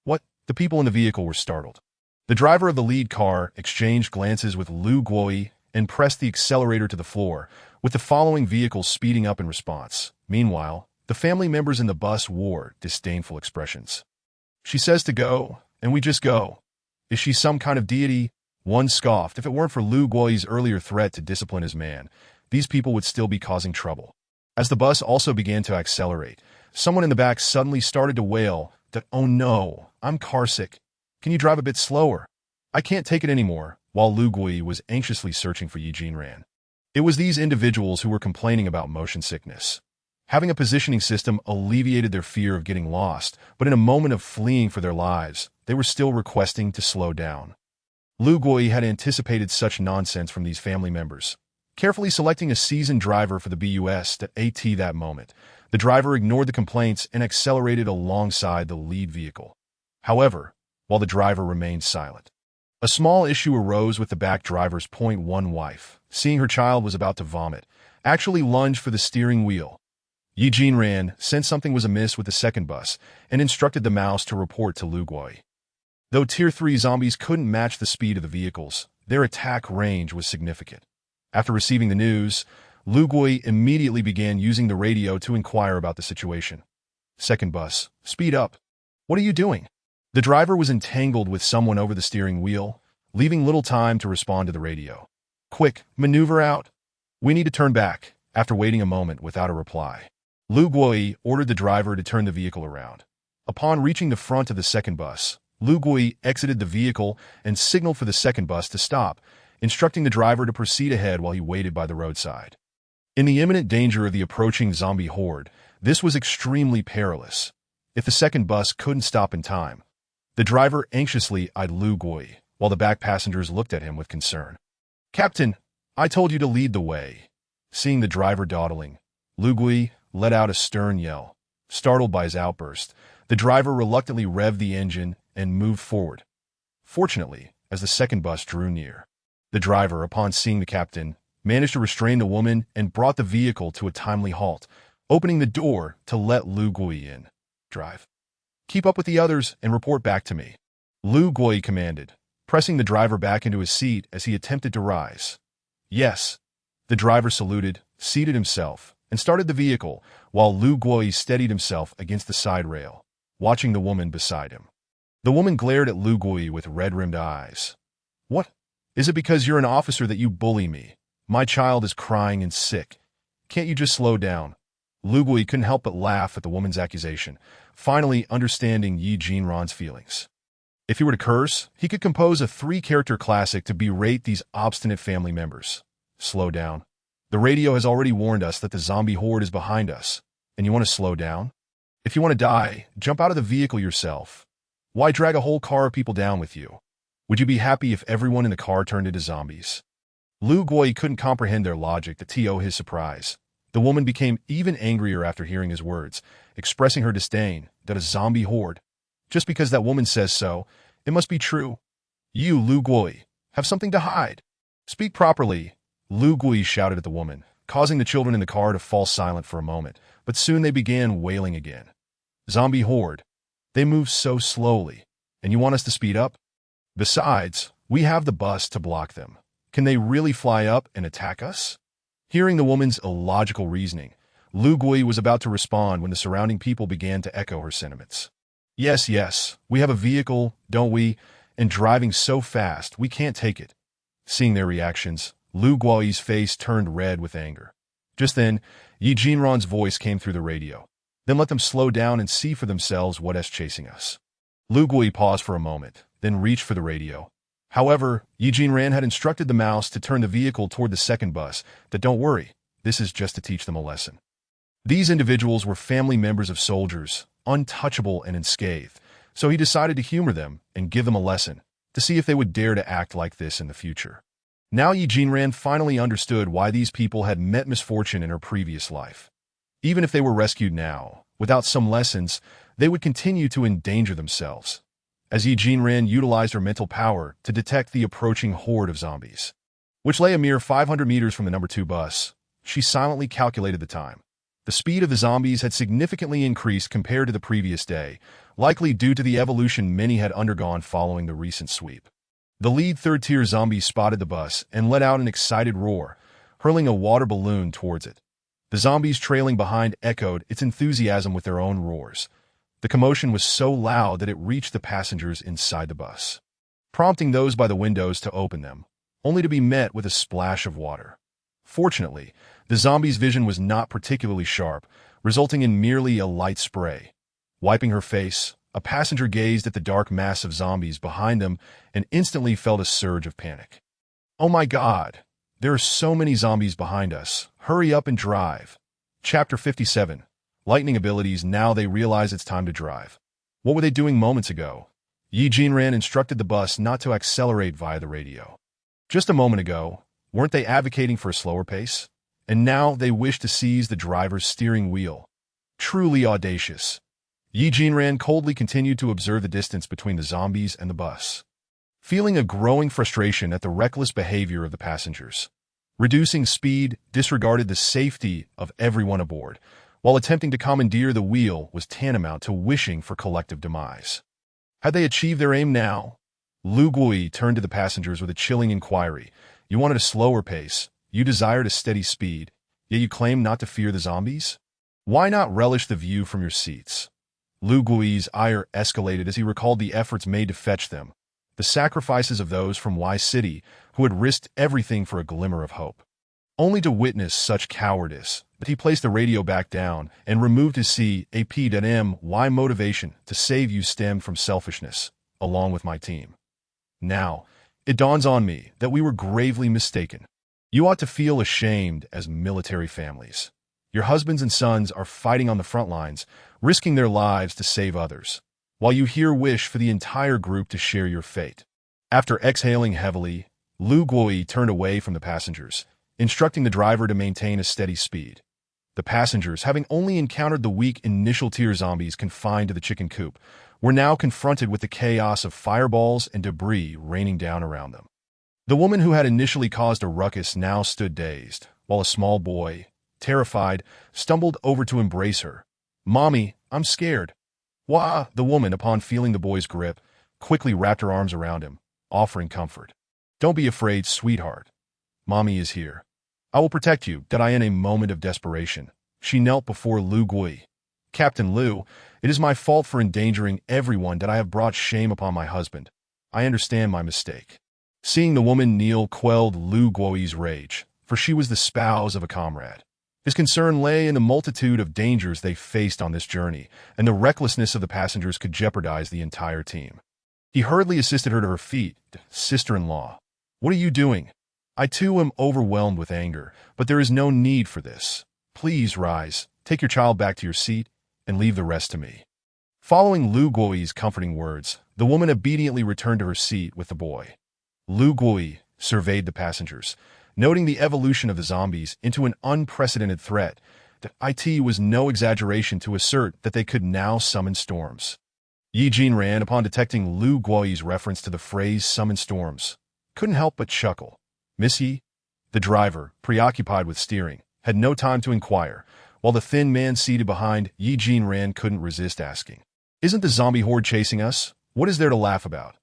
"What?" The people in the vehicle were startled. The driver of the lead car exchanged glances with Lu Guoyi and pressed the accelerator to the floor, with the following vehicles speeding up in response. Meanwhile, the family members in the bus wore disdainful expressions. "She says to go, and we just go. Is she some kind of deity?" One scoffed. If it weren't for Lu Guoyi's earlier threat to discipline his man, these people would still be causing trouble. As the bus also began to accelerate, someone in the back suddenly started to wail that, "Oh no, I'm carsick. Can you drive a bit slower? I can't take it anymore," while Lu Guoyi was anxiously searching for Yi Jinran. It was these individuals who were complaining about motion sickness. Having a positioning system alleviated their fear of getting lost, but in a moment of fleeing for their lives, they were still requesting to slow down. Lu Guoyi had anticipated such nonsense from these family members. Carefully selecting a seasoned driver for the bus at that moment, the driver ignored the complaints and accelerated alongside the lead vehicle. However, while the driver remained silent, a small issue arose with the back driver's .1 wife. Seeing her child was about to vomit, actually lunged for the steering wheel. Yi Jinran sensed something was amiss with the second bus and instructed the mouse to report to Lu Guoyi. Though Tier 3 zombies couldn't match the speed of the vehicles, their attack range was significant. After receiving the news, Lu Guoyi immediately began using the radio to inquire about the situation. "Second bus, speed up. What are you doing?" The driver was entangled with someone over the steering wheel, leaving little time to respond to the radio. "Quick, maneuver out. We need to turn back." After waiting a moment without a reply, Lu Guoyi ordered the driver to turn the vehicle around. Upon reaching the front of the second bus, Lu Guoyi exited the vehicle and signaled for the second bus to stop, instructing the driver to proceed ahead while he waited by the roadside. In the imminent danger of the approaching zombie horde, this was extremely perilous. If the second bus couldn't stop in time, the driver anxiously eyed Lu Gui, while the back passengers looked at him with concern. "Captain, I told you to lead the way." Seeing the driver dawdling, Lu Gui let out a stern yell. Startled by his outburst, the driver reluctantly revved the engine and moved forward. Fortunately, as the second bus drew near, the driver, upon seeing the captain, managed to restrain the woman and brought the vehicle to a timely halt, opening the door to let Lu Gui in. "Drive. Keep up with the others and report back to me," Lu Gui commanded, pressing the driver back into his seat as he attempted to rise. "Yes." The driver saluted, seated himself, and started the vehicle, while Lu Gui steadied himself against the side rail, watching the woman beside him. The woman glared at Lu Gui with red-rimmed eyes. "What? Is it because you're an officer that you bully me? My child is crying and sick. Can't you just slow down?" Lu Gui couldn't help but laugh at the woman's accusation, finally understanding Yi Jinran's feelings. If he were to curse, he could compose a 3-character classic to berate these obstinate family members. "Slow down. The radio has already warned us that the zombie horde is behind us, and you want to slow down? If you want to die, jump out of the vehicle yourself. Why drag a whole car of people down with you? Would you be happy if everyone in the car turned into zombies?" Lu Gui couldn't comprehend their logic, to his surprise. The woman became even angrier after hearing his words, expressing her disdain that a zombie horde. "Just because that woman says so, it must be true. You, Lu Gui, have something to hide. Speak properly," Lu Gui shouted at the woman, causing the children in the car to fall silent for a moment, but soon they began wailing again. "Zombie horde. They move so slowly, and you want us to speed up? Besides, we have the bus to block them. Can they really fly up and attack us?" Hearing the woman's illogical reasoning, Lu Gui was about to respond when the surrounding people began to echo her sentiments. Yes, we have a vehicle, don't we? And driving so fast, we can't take it." Seeing their reactions, Lu Gui's face turned red with anger. Just then, Yi Jinran's voice came through the radio. "Then let them slow down and see for themselves what is chasing us." Lu Gui paused for a moment, then reached for the radio. However, Yi Jinran had instructed the mouse to turn the vehicle toward the second bus, that "Don't worry, this is just to teach them a lesson." These individuals were family members of soldiers, untouchable and unscathed, so he decided to humor them and give them a lesson, to see if they would dare to act like this in the future. Now Yi Jinran finally understood why these people had met misfortune in her previous life. Even if they were rescued now, without some lessons, they would continue to endanger themselves. As Yi Jinran utilized her mental power to detect the approaching horde of zombies, which lay a mere 500 meters from the number 2 bus, she silently calculated the time. The speed of the zombies had significantly increased compared to the previous day, likely due to the evolution many had undergone following the recent sweep. The lead third-tier zombie spotted the bus and let out an excited roar, hurling a water balloon towards it. The zombies trailing behind echoed its enthusiasm with their own roars. The commotion was so loud that it reached the passengers inside the bus, prompting those by the windows to open them, only to be met with a splash of water. Fortunately, the zombie's vision was not particularly sharp, resulting in merely a light spray. Wiping her face, a passenger gazed at the dark mass of zombies behind them and instantly felt a surge of panic. "Oh my God! There are so many zombies behind us. Hurry up and drive." Chapter 57. Lightning abilities. Now they realize it's time to drive. What were they doing moments ago? Yi Jinran instructed the bus not to accelerate via the radio. Just a moment ago, weren't they advocating for a slower pace? And now they wish to seize the driver's steering wheel. Truly audacious. Yi Jinran coldly continued to observe the distance between the zombies and the bus, feeling a growing frustration at the reckless behavior of the passengers. Reducing speed disregarded the safety of everyone aboard, while attempting to commandeer the wheel was tantamount to wishing for collective demise. Had they achieved their aim now? Lu Gui turned to the passengers with a chilling inquiry. "You wanted a slower pace. You desired a steady speed, yet you claim not to fear the zombies? Why not relish the view from your seats?" Lu Gui's ire escalated as he recalled the efforts made to fetch them, the sacrifices of those from Y City who had risked everything for a glimmer of hope. Only to witness such cowardice, but he placed the radio back down and removed his CAP.MY motivation to save you stemmed from selfishness, along with my team. Now, it dawns on me that we were gravely mistaken. You ought to feel ashamed as military families. Your husbands and sons are fighting on the front lines, risking their lives to save others, while you here wish for the entire group to share your fate. After exhaling heavily, Lu Guoyi turned away from the passengers, instructing the driver to maintain a steady speed. The passengers, having only encountered the weak initial tier zombies confined to the chicken coop, were now confronted with the chaos of fireballs and debris raining down around them. The woman who had initially caused a ruckus now stood dazed, while a small boy, terrified, stumbled over to embrace her. "Mommy, I'm scared." "Wah!" The woman, upon feeling the boy's grip, quickly wrapped her arms around him, offering comfort. "Don't be afraid, sweetheart. Mommy is here. I will protect you," said I in a moment of desperation. She knelt before Lu Gui. "Captain Lu, it is my fault for endangering everyone that I have brought shame upon my husband. I understand my mistake." Seeing the woman kneel quelled Lu Guoyi's rage, for she was the spouse of a comrade. His concern lay in the multitude of dangers they faced on this journey, and the recklessness of the passengers could jeopardize the entire team. He hurriedly assisted her to her feet. "Sister-in-law, what are you doing? I too am overwhelmed with anger, but there is no need for this. Please rise, take your child back to your seat, and leave the rest to me." Following Lu Guoyi's comforting words, the woman obediently returned to her seat with the boy. Lu Guoyi surveyed the passengers, noting the evolution of the zombies into an unprecedented threat. It was no exaggeration to assert that they could now summon storms. Yi Jinran, upon detecting Lu Guoyi's reference to the phrase summon storms, couldn't help but chuckle. Miss Yi, the driver, preoccupied with steering, had no time to inquire, while the thin man seated behind Yi Jinran couldn't resist asking, "Isn't the zombie horde chasing us? What is there to laugh about?"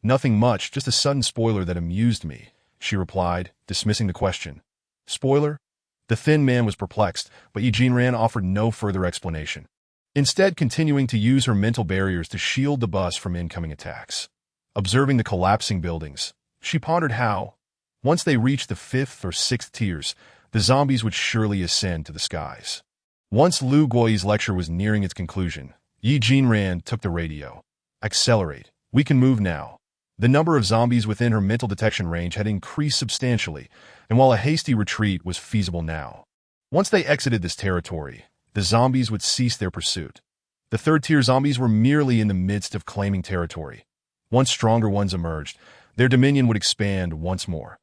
"Nothing much, just a sudden spoiler that amused me," she replied, dismissing the question. "Spoiler?" The thin man was perplexed, but Yi Jinran offered no further explanation, instead continuing to use her mental barriers to shield the bus from incoming attacks. Observing the collapsing buildings, she pondered how, once they reached the 5th or 6th tiers, the zombies would surely ascend to the skies. Once Lu Guoyi's lecture was nearing its conclusion, Yi Jinran took the radio. "Accelerate. We can move now." The number of zombies within her mental detection range had increased substantially, and while a hasty retreat was feasible now, once they exited this territory, the zombies would cease their pursuit. The 3rd-tier zombies were merely in the midst of claiming territory. Once stronger ones emerged, their dominion would expand once more.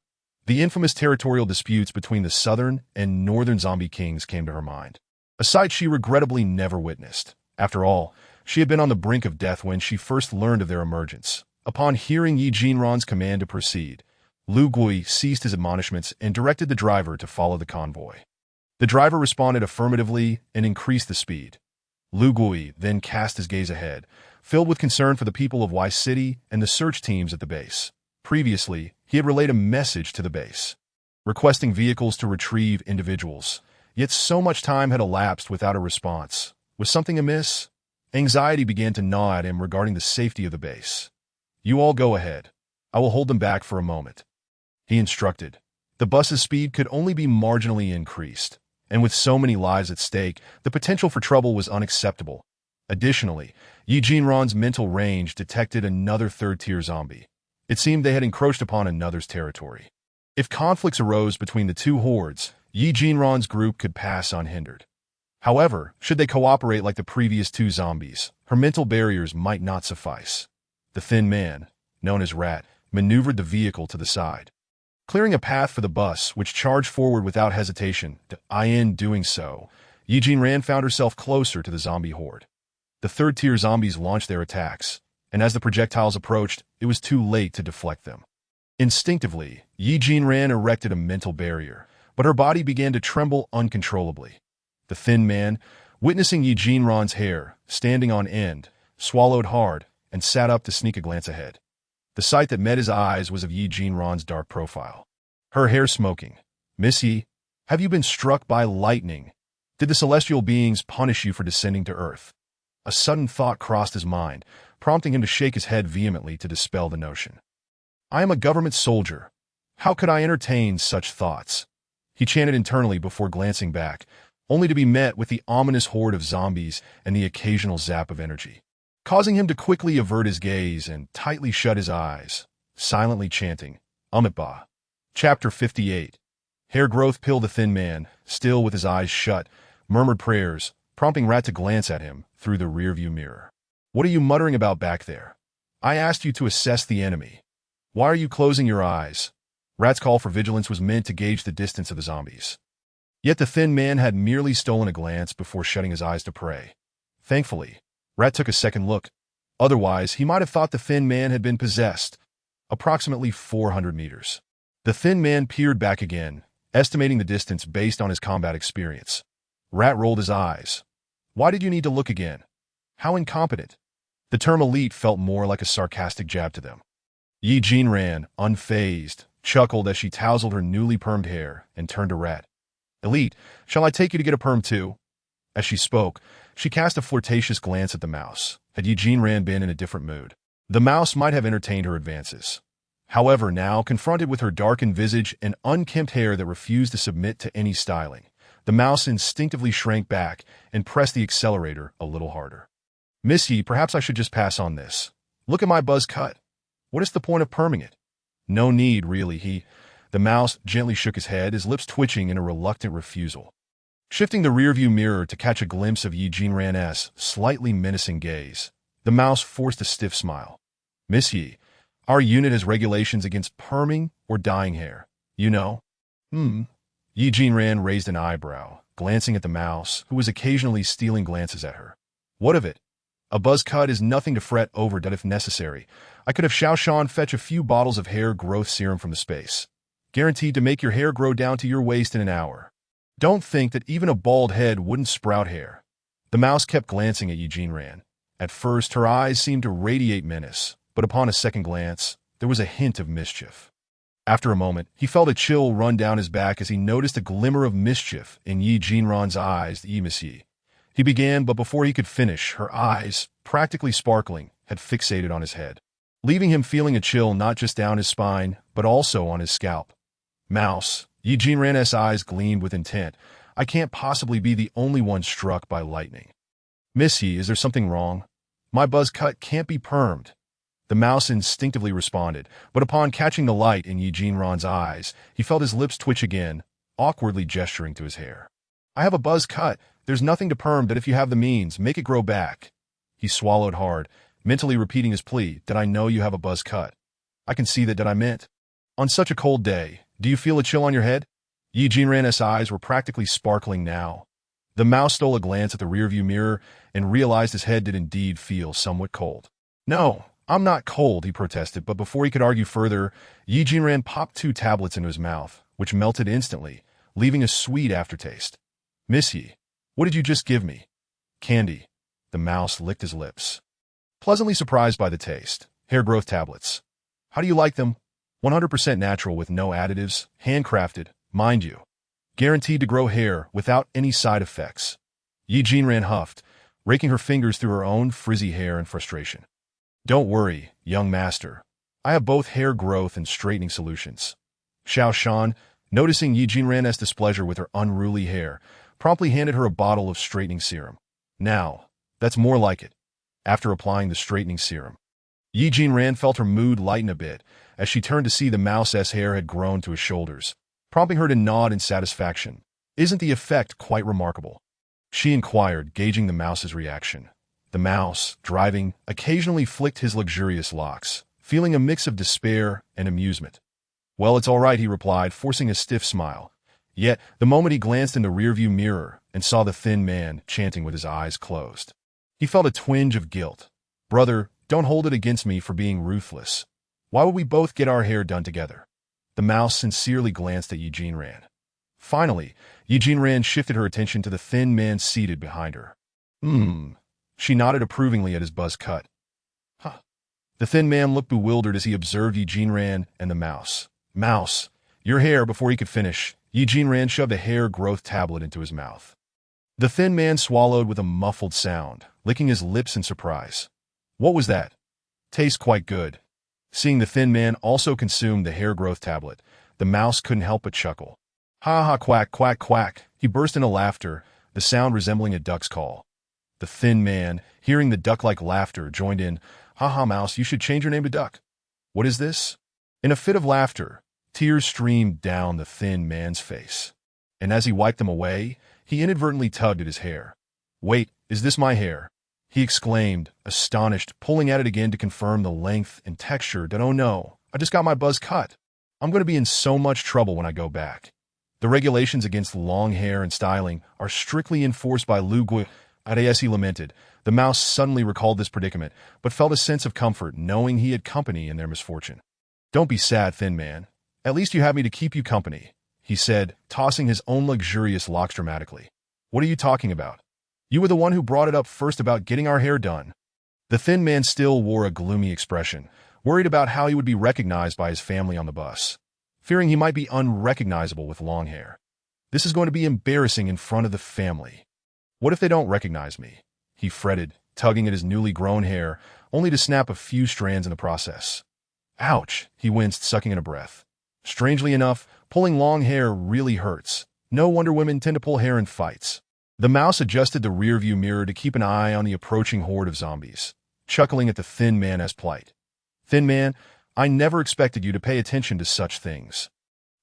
The infamous territorial disputes between the southern and northern zombie kings came to her mind, a sight she regrettably never witnessed. After all, she had been on the brink of death when she first learned of their emergence. Upon hearing Yi Jinran's command to proceed, Lu Gui ceased his admonishments and directed the driver to follow the convoy. The driver responded affirmatively and increased the speed. Lu Gui then cast his gaze ahead, filled with concern for the people of Y City and the search teams at the base. Previously, he had relayed a message to the base, requesting vehicles to retrieve individuals. Yet so much time had elapsed without a response. Was something amiss? Anxiety began to gnaw at him regarding the safety of the base. "You all go ahead. I will hold them back for a moment," he instructed. The bus's speed could only be marginally increased, and with so many lives at stake, the potential for trouble was unacceptable. Additionally, Yi Jinran's mental range detected another 3rd-tier zombie. It seemed they had encroached upon another's territory. If conflicts arose between the two hordes, Yi Jinran's group could pass unhindered. However, should they cooperate like the previous two zombies, her mental barriers might not suffice. The thin man, known as Rat, maneuvered the vehicle to the side, clearing a path for the bus, which charged forward without hesitation. In doing so, Yi Jinran found herself closer to the zombie horde. The 3rd-tier zombies launched their attacks, and as the projectiles approached, it was too late to deflect them. Instinctively, Yi Jinran erected a mental barrier, but her body began to tremble uncontrollably. The thin man, witnessing Yi Jinran's hair standing on end, swallowed hard and sat up to sneak a glance ahead. The sight that met his eyes was of Yi Jinran's dark profile, her hair smoking. "Miss Yi, have you been struck by lightning? Did the celestial beings punish you for descending to Earth?" A sudden thought crossed his mind, prompting him to shake his head vehemently to dispel the notion. "I am a government soldier. How could I entertain such thoughts?" He chanted internally before glancing back, only to be met with the ominous horde of zombies and the occasional zap of energy, causing him to quickly avert his gaze and tightly shut his eyes, silently chanting, Umitba. Chapter 58. Hair growth pilled the thin man, still with his eyes shut, murmured prayers, prompting Rat to glance at him through the rearview mirror. What are you muttering about back there? I asked you to assess the enemy. Why are you closing your eyes? Rat's call for vigilance was meant to gauge the distance of the zombies. Yet the thin man had merely stolen a glance before shutting his eyes to pray. Thankfully, Rat took a second look. Otherwise, he might have thought the thin man had been possessed. Approximately 400 meters. The thin man peered back again, estimating the distance based on his combat experience. Rat rolled his eyes. Why did you need to look again? How incompetent. The term elite felt more like a sarcastic jab to them. Yi Jinran, unfazed, chuckled as she tousled her newly permed hair and turned to Rat. Elite, shall I take you to get a perm too? As she spoke, she cast a flirtatious glance at the mouse. Had Yi Jinran been in a different mood, the mouse might have entertained her advances. However, now, confronted with her darkened visage and unkempt hair that refused to submit to any styling, the mouse instinctively shrank back and pressed the accelerator a little harder. Miss Yi, perhaps I should just pass on this. Look at my buzz cut. What is the point of perming it? No need, really, The mouse gently shook his head, his lips twitching in a reluctant refusal. Shifting the rearview mirror to catch a glimpse of Yi Jinran's slightly menacing gaze, the mouse forced a stiff smile. Miss Yi, our unit has regulations against perming or dyeing hair. You know? Yi Jinran raised an eyebrow, glancing at the mouse, who was occasionally stealing glances at her. What of it? A buzz cut is nothing to fret over, that if necessary, I could have Xiaoshan fetch a few bottles of hair growth serum from the space. Guaranteed to make your hair grow down to your waist in an hour. Don't think that even a bald head wouldn't sprout hair. The mouse kept glancing at Yi Jinran. At first, her eyes seemed to radiate menace, but upon a second glance, there was a hint of mischief. After a moment, he felt a chill run down his back as he noticed a glimmer of mischief in Yi Jinran's eyes. Miss Yi. He began, but before he could finish, her eyes, practically sparkling, had fixated on his head, leaving him feeling a chill not just down his spine, but also on his scalp. Mouse, Yi Jinran's eyes gleamed with intent. I can't possibly be the only one struck by lightning. Miss Yi, is there something wrong? My buzz cut can't be permed. The mouse instinctively responded, but upon catching the light in Yi Jinran's eyes, he felt his lips twitch again, awkwardly gesturing to his hair. I have a buzz cut. There's nothing to perm, but if you have the means, make it grow back. He swallowed hard, mentally repeating his plea, that I know you have a buzz cut. I can see that I meant. On such a cold day, do you feel a chill on your head? Yi Jinran's eyes were practically sparkling now. The mouse stole a glance at the rearview mirror and realized his head did indeed feel somewhat cold. No, I'm not cold, he protested, but before he could argue further, Yi Jinran popped 2 tablets into his mouth, which melted instantly, leaving a sweet aftertaste. Miss Yi, what did you just give me? Candy. The mouse licked his lips. Pleasantly surprised by the taste. Hair growth tablets. How do you like them? 100% natural with no additives, handcrafted, mind you. Guaranteed to grow hair without any side effects. Yi Jinran huffed, raking her fingers through her own frizzy hair in frustration. Don't worry, young master. I have both hair growth and straightening solutions. Xiaoshan, noticing Yi Jinran's displeasure with her unruly hair, promptly handed her a bottle of straightening serum. Now, that's more like it. After applying the straightening serum, Yi Jinran felt her mood lighten a bit as she turned to see the mouse's hair had grown to his shoulders, prompting her to nod in satisfaction. Isn't the effect quite remarkable? She inquired, gauging the mouse's reaction. The mouse, driving, occasionally flicked his luxurious locks, feeling a mix of despair and amusement. Well, it's all right, he replied, forcing a stiff smile. Yet, the moment he glanced in the rearview mirror and saw the thin man chanting with his eyes closed, he felt a twinge of guilt. Brother, don't hold it against me for being ruthless. Why would we both get our hair done together? The mouse sincerely glanced at Yi Jinran. Finally, Yi Jinran shifted her attention to the thin man seated behind her. She nodded approvingly at his buzz cut. The thin man looked bewildered as he observed Yi Jinran and the mouse. Mouse, your hair. Before he could finish, Yi Jinran shoved a hair growth tablet into his mouth. The thin man swallowed with a muffled sound, licking his lips in surprise. What was that? Tastes quite good. Seeing the thin man also consume the hair growth tablet, the mouse couldn't help but chuckle. Ha ha, quack, quack, quack. He burst into laughter, the sound resembling a duck's call. The thin man, hearing the duck-like laughter, joined in. Ha ha, mouse, you should change your name to Duck. What is this? In a fit of laughter, Tears streamed down the thin man's face, and as he wiped them away, he inadvertently tugged at his hair. "Wait, is this my hair?" he exclaimed, astonished, pulling at it again to confirm the length and texture. "Oh no, I just got my buzz cut. I'm going to be in so much trouble when I go back." The regulations against long hair and styling are strictly enforced by Lu Gui. As he lamented, the mouse suddenly recalled this predicament, but felt a sense of comfort knowing he had company in their misfortune. "Don't be sad, thin man. At least you have me to keep you company," he said, tossing his own luxurious locks dramatically. "What are you talking about? You were the one who brought it up first about getting our hair done." The thin man still wore a gloomy expression, worried about how he would be recognized by his family on the bus, fearing he might be unrecognizable with long hair. "This is going to be embarrassing in front of the family. What if they don't recognize me?" he fretted, tugging at his newly grown hair, only to snap a few strands in the process. "Ouch," he winced, sucking in a breath. Strangely enough, pulling long hair really hurts. No wonder women tend to pull hair in fights. The mouse adjusted the rearview mirror to keep an eye on the approaching horde of zombies, chuckling at the thin man's plight. "Thin man, I never expected you to pay attention to such things.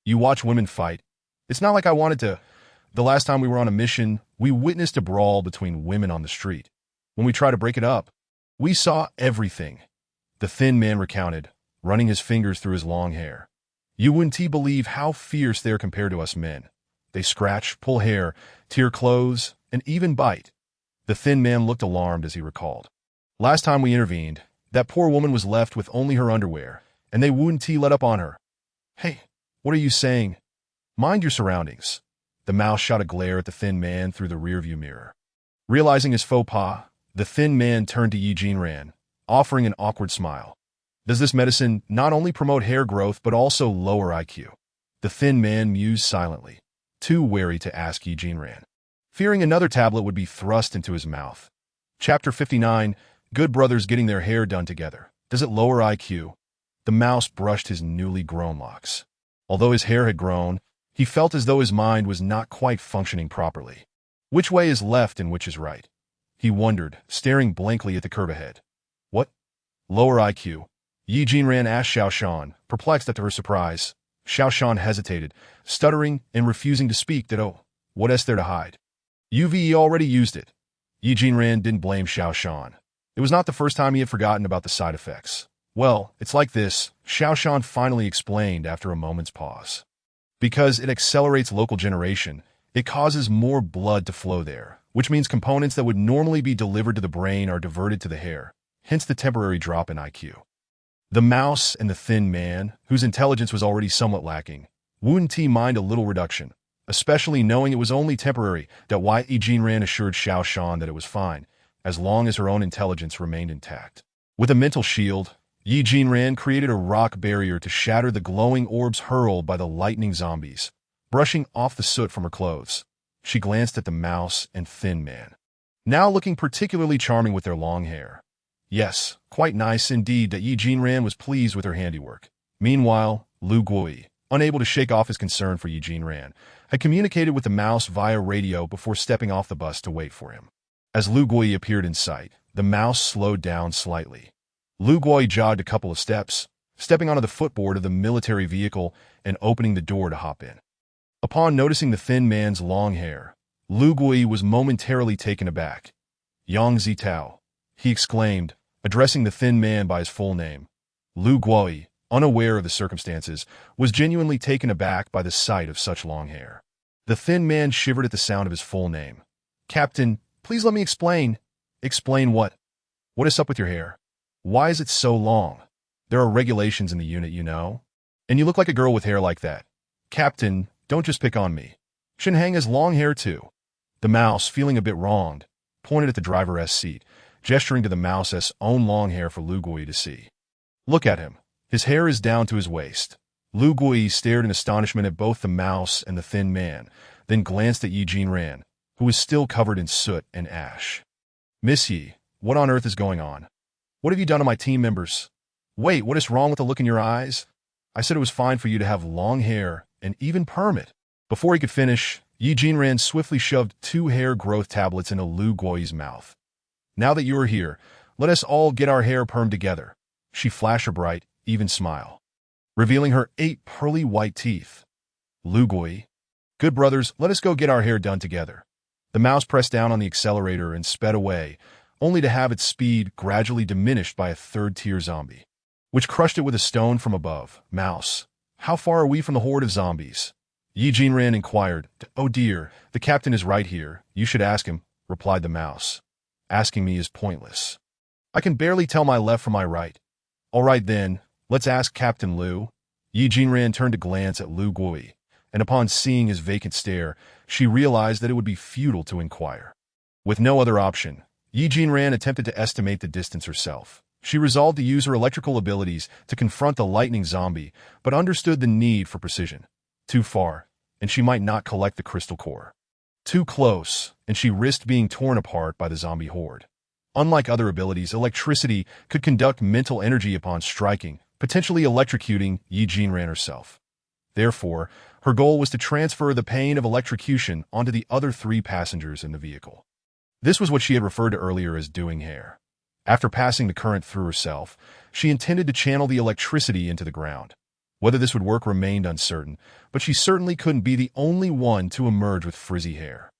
You watch women fight. It's not like I wanted to. The last time we were on a mission, we witnessed a brawl between women on the street. When we tried to break it up, we saw everything," the thin man recounted, running his fingers through his long hair. "You wouldn't believe how fierce they are compared to us men. They scratch, pull hair, tear clothes, and even bite." The thin man looked alarmed as he recalled. "Last time we intervened, that poor woman was left with only her underwear, and they wouldn't let up on her." "Hey, what are you saying? Mind your surroundings." The mouse shot a glare at the thin man through the rearview mirror. Realizing his faux pas, the thin man turned to Eugene Ran, offering an awkward smile. "Does this medicine not only promote hair growth but also lower IQ?" The thin man mused silently, too wary to ask Eugene Ran, fearing another tablet would be thrust into his mouth. Chapter 59, Good Brothers Getting Their Hair Done Together. Does it lower IQ? The mouse brushed his newly grown locks. Although his hair had grown, he felt as though his mind was not quite functioning properly. Which way is left and which is right? He wondered, staring blankly at the curb ahead. "What? Lower IQ?" Eugene Ran asked Xiao Shan, perplexed at her surprise. Xiao Shan hesitated, stuttering and refusing to speak. What is there to hide? "UVE already used it." Eugene Ran didn't blame Xiao Shan. It was not the first time he had forgotten about the side effects. "Well, it's like this," Xiao Shan finally explained after a moment's pause. "Because it accelerates local generation, it causes more blood to flow there, which means components that would normally be delivered to the brain are diverted to the hair, hence the temporary drop in IQ." The mouse and the thin man, whose intelligence was already somewhat lacking, wouldn't mind a little reduction, especially knowing it was only temporary. Why Eugene Ran assured Xiao Shan that it was fine, as long as her own intelligence remained intact. With a mental shield, Eugene Ran created a rock barrier to shatter the glowing orbs hurled by the lightning zombies, brushing off the soot from her clothes. She glanced at the mouse and thin man, now looking particularly charming with their long hair. Yes, quite nice indeed. That Eugene Ran was pleased with her handiwork. Meanwhile, Lu Gui, unable to shake off his concern for Eugene Ran, had communicated with the mouse via radio before stepping off the bus to wait for him. As Lu Gui appeared in sight, the mouse slowed down slightly. Lu Gui jogged a couple of steps, stepping onto the footboard of the military vehicle and opening the door to hop in. Upon noticing the thin man's long hair, Lu Gui was momentarily taken aback. "Yang Zitao," he exclaimed, addressing the thin man by his full name. Lu Gui, unaware of the circumstances, was genuinely taken aback by the sight of such long hair. The thin man shivered at the sound of his full name. "Captain, please let me explain." "Explain what? What is up with your hair? Why is it so long? There are regulations in the unit, you know. And you look like a girl with hair like that." "Captain, don't just pick on me. Shinhang has long hair too." The mouse, feeling a bit wronged, pointed at the driver's seat, gesturing to the mouse's own long hair for Lu Gui to see. "Look at him. His hair is down to his waist." Lu Gui stared in astonishment at both the mouse and the thin man, then glanced at Eugene Ran, who was still covered in soot and ash. "Miss Yi, what on earth is going on? What have you done to my team members? Wait, what is wrong with the look in your eyes? I said it was fine for you to have long hair and even perm it." Before he could finish, Eugene Ran swiftly shoved 2 hair growth tablets into Lu Gui's mouth. "Now that you are here, let us all get our hair permed together." She flashed a bright, even smile. revealing her 8 pearly white teeth. Lu Gui. Good brothers, let us go get our hair done together. The mouse pressed down on the accelerator and sped away, only to have its speed gradually diminished by a third-tier zombie, which crushed it with a stone from above. Mouse, how far are we from the horde of zombies? Yi Jinran inquired. Oh dear, the captain is right here. You should ask him, replied the mouse. Asking me is pointless. I can barely tell my left from my right. All right then, let's ask Captain Lu. Yi Jinran turned to glance at Lu Gui, and upon seeing his vacant stare, she realized that it would be futile to inquire. With no other option, Yi Jinran attempted to estimate the distance herself. She resolved to use her electrical abilities to confront the lightning zombie, but understood the need for precision. Too far, and she might not collect the crystal core. Too close, and she risked being torn apart by the zombie horde. Unlike other abilities, electricity could conduct mental energy upon striking, potentially electrocuting Yi Jinran herself. Therefore, her goal was to transfer the pain of electrocution onto the other 3 passengers in the vehicle. This was what she had referred to earlier as doing hair. After passing the current through herself, she intended to channel the electricity into the ground. Whether this would work remained uncertain, but she certainly couldn't be the only one to emerge with frizzy hair.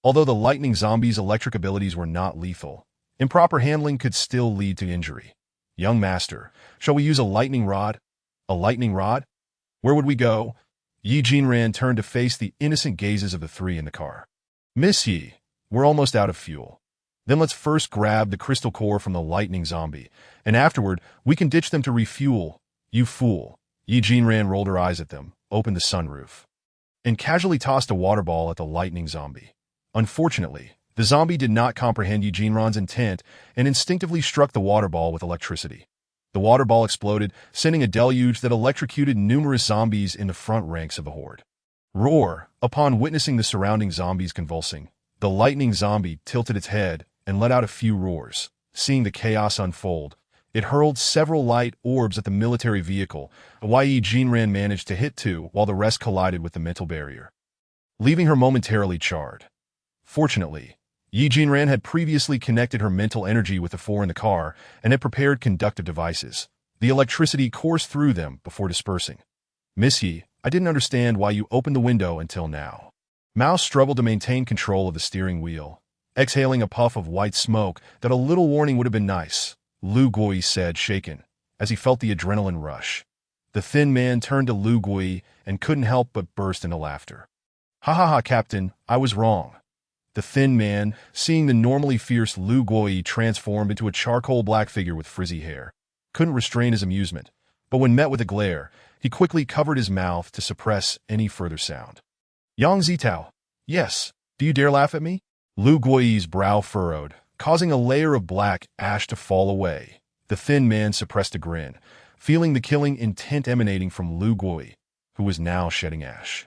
Although the lightning zombie's electric abilities were not lethal, improper handling could still lead to injury. Young master, shall we use a lightning rod? A lightning rod? Where would we go? Yi Jinran turned to face the innocent gazes of the 3 in the car. Miss Yi, we're almost out of fuel. Then let's first grab the crystal core from the lightning zombie, and afterward, we can ditch them to refuel. You fool. Yi Jinran rolled her eyes at them, opened the sunroof, and casually tossed a water ball at the lightning zombie. Unfortunately, the zombie did not comprehend Yi Jinran's intent and instinctively struck the water ball with electricity. The water ball exploded, sending a deluge that electrocuted numerous zombies in the front ranks of the horde. Roar! Upon witnessing the surrounding zombies convulsing, the lightning zombie tilted its head and let out a few roars. Seeing the chaos unfold, it hurled several light orbs at the military vehicle, Yi Jinran managed to hit 2 while the rest collided with the mental barrier, leaving her momentarily charred. Fortunately, Yi Jinran had previously connected her mental energy with the 4 in the car and had prepared conductive devices. The electricity coursed through them before dispersing. Miss Yi, I didn't understand why you opened the window until now. Mouse struggled to maintain control of the steering wheel, exhaling a puff of white smoke that a little warning would have been nice, Lu Gui said, shaken, as he felt the adrenaline rush. The thin man turned to Lu Gui and couldn't help but burst into laughter. Ha ha ha, Captain, I was wrong. The thin man, seeing the normally fierce Lu Gui transformed into a charcoal black figure with frizzy hair, couldn't restrain his amusement, but when met with a glare, he quickly covered his mouth to suppress any further sound. Yang Zitao, yes, do you dare laugh at me? Lu Gui's brow furrowed, causing a layer of black ash to fall away. The thin man suppressed a grin, feeling the killing intent emanating from Lu Gui, who was now shedding ash.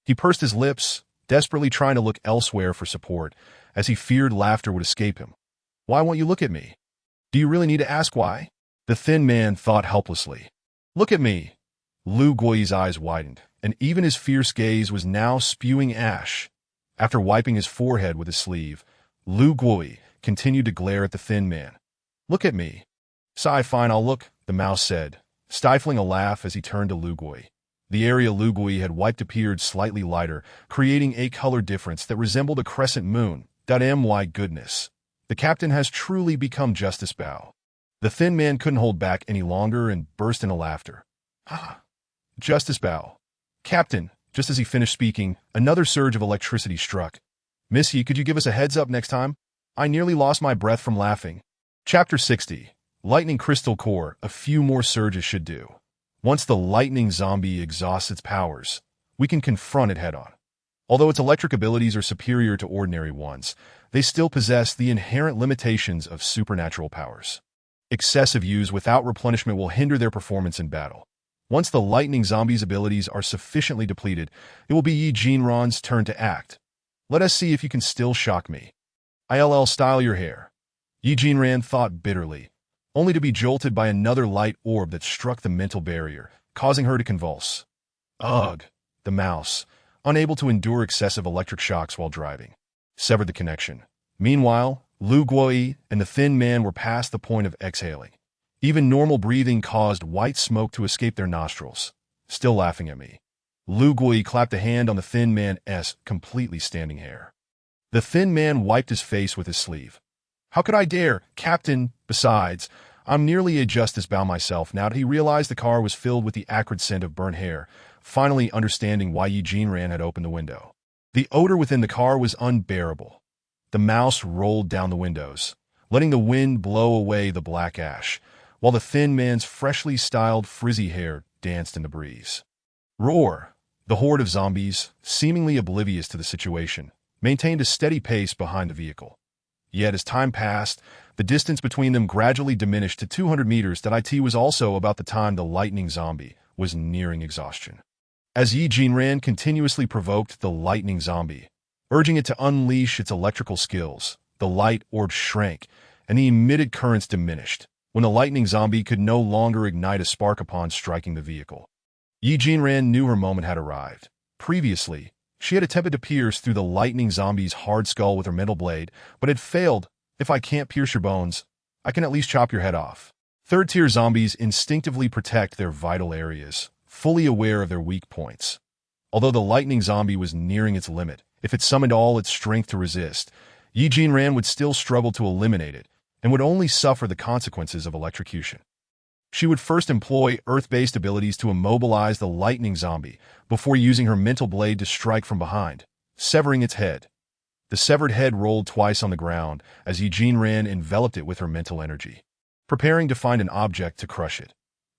He pursed his lips, desperately trying to look elsewhere for support, as he feared laughter would escape him. Why won't you look at me? Do you really need to ask why? The thin man thought helplessly. Look at me. Lu Gui's eyes widened, and even his fierce gaze was now spewing ash. After wiping his forehead with his sleeve, Lu Gui continued to glare at the thin man. Look at me. Sigh, fine, I'll look, the mouse said, stifling a laugh as he turned to Lu Gui. The area Lu Gui had wiped appeared slightly lighter, creating a color difference that resembled a crescent moon. My goodness. The captain has truly become Justice Bao. The thin man couldn't hold back any longer and burst into laughter. Ah, Justice Bao. Captain, just as he finished speaking, another surge of electricity struck. Miss Yi, could you give us a heads up next time? I nearly lost my breath from laughing. Chapter 60. Lightning Crystal Core. A few more surges should do. Once the lightning zombie exhausts its powers, we can confront it head-on. Although its electric abilities are superior to ordinary ones, they still possess the inherent limitations of supernatural powers. Excessive use without replenishment will hinder their performance in battle. Once the lightning zombie's abilities are sufficiently depleted, it will be Yi Jinran's turn to act. Let us see if you can still shock me. I'll style your hair. Yi Jinran thought bitterly, only to be jolted by another light orb that struck the mental barrier, causing her to convulse. Ugh! The mouse, unable to endure excessive electric shocks while driving, severed the connection. Meanwhile, Lu Gui and the thin man were past the point of exhaling. Even normal breathing caused white smoke to escape their nostrils. Still laughing at me, Lu Gui clapped a hand on the thin man's completely standing hair. The thin man wiped his face with his sleeve. How could I dare, Captain? Besides, I'm nearly a justice bow myself now that he realized the car was filled with the acrid scent of burnt hair, finally understanding why Yi Jinran had opened the window. The odor within the car was unbearable. The mouse rolled down the windows, letting the wind blow away the black ash, while the thin man's freshly styled frizzy hair danced in the breeze. Roar! The horde of zombies, seemingly oblivious to the situation, maintained a steady pace behind the vehicle. Yet as time passed, the distance between them gradually diminished to 200 meters. That was also about the time the lightning zombie was nearing exhaustion. As Yi Jinran continuously provoked the lightning zombie, urging it to unleash its electrical skills, the light orb shrank, and the emitted currents diminished, when the lightning zombie could no longer ignite a spark upon striking the vehicle. Yi Jinran knew her moment had arrived. Previously, she had attempted to pierce through the lightning zombie's hard skull with her mental blade, but had failed. If I can't pierce your bones, I can at least chop your head off. Third-tier zombies instinctively protect their vital areas, fully aware of their weak points. Although the lightning zombie was nearing its limit, if it summoned all its strength to resist, Yi Jinran would still struggle to eliminate it and would only suffer the consequences of electrocution. She would first employ earth-based abilities to immobilize the lightning zombie before using her mental blade to strike from behind, severing its head. The severed head rolled twice on the ground as Yi Jinran enveloped it with her mental energy, preparing to find an object to crush it.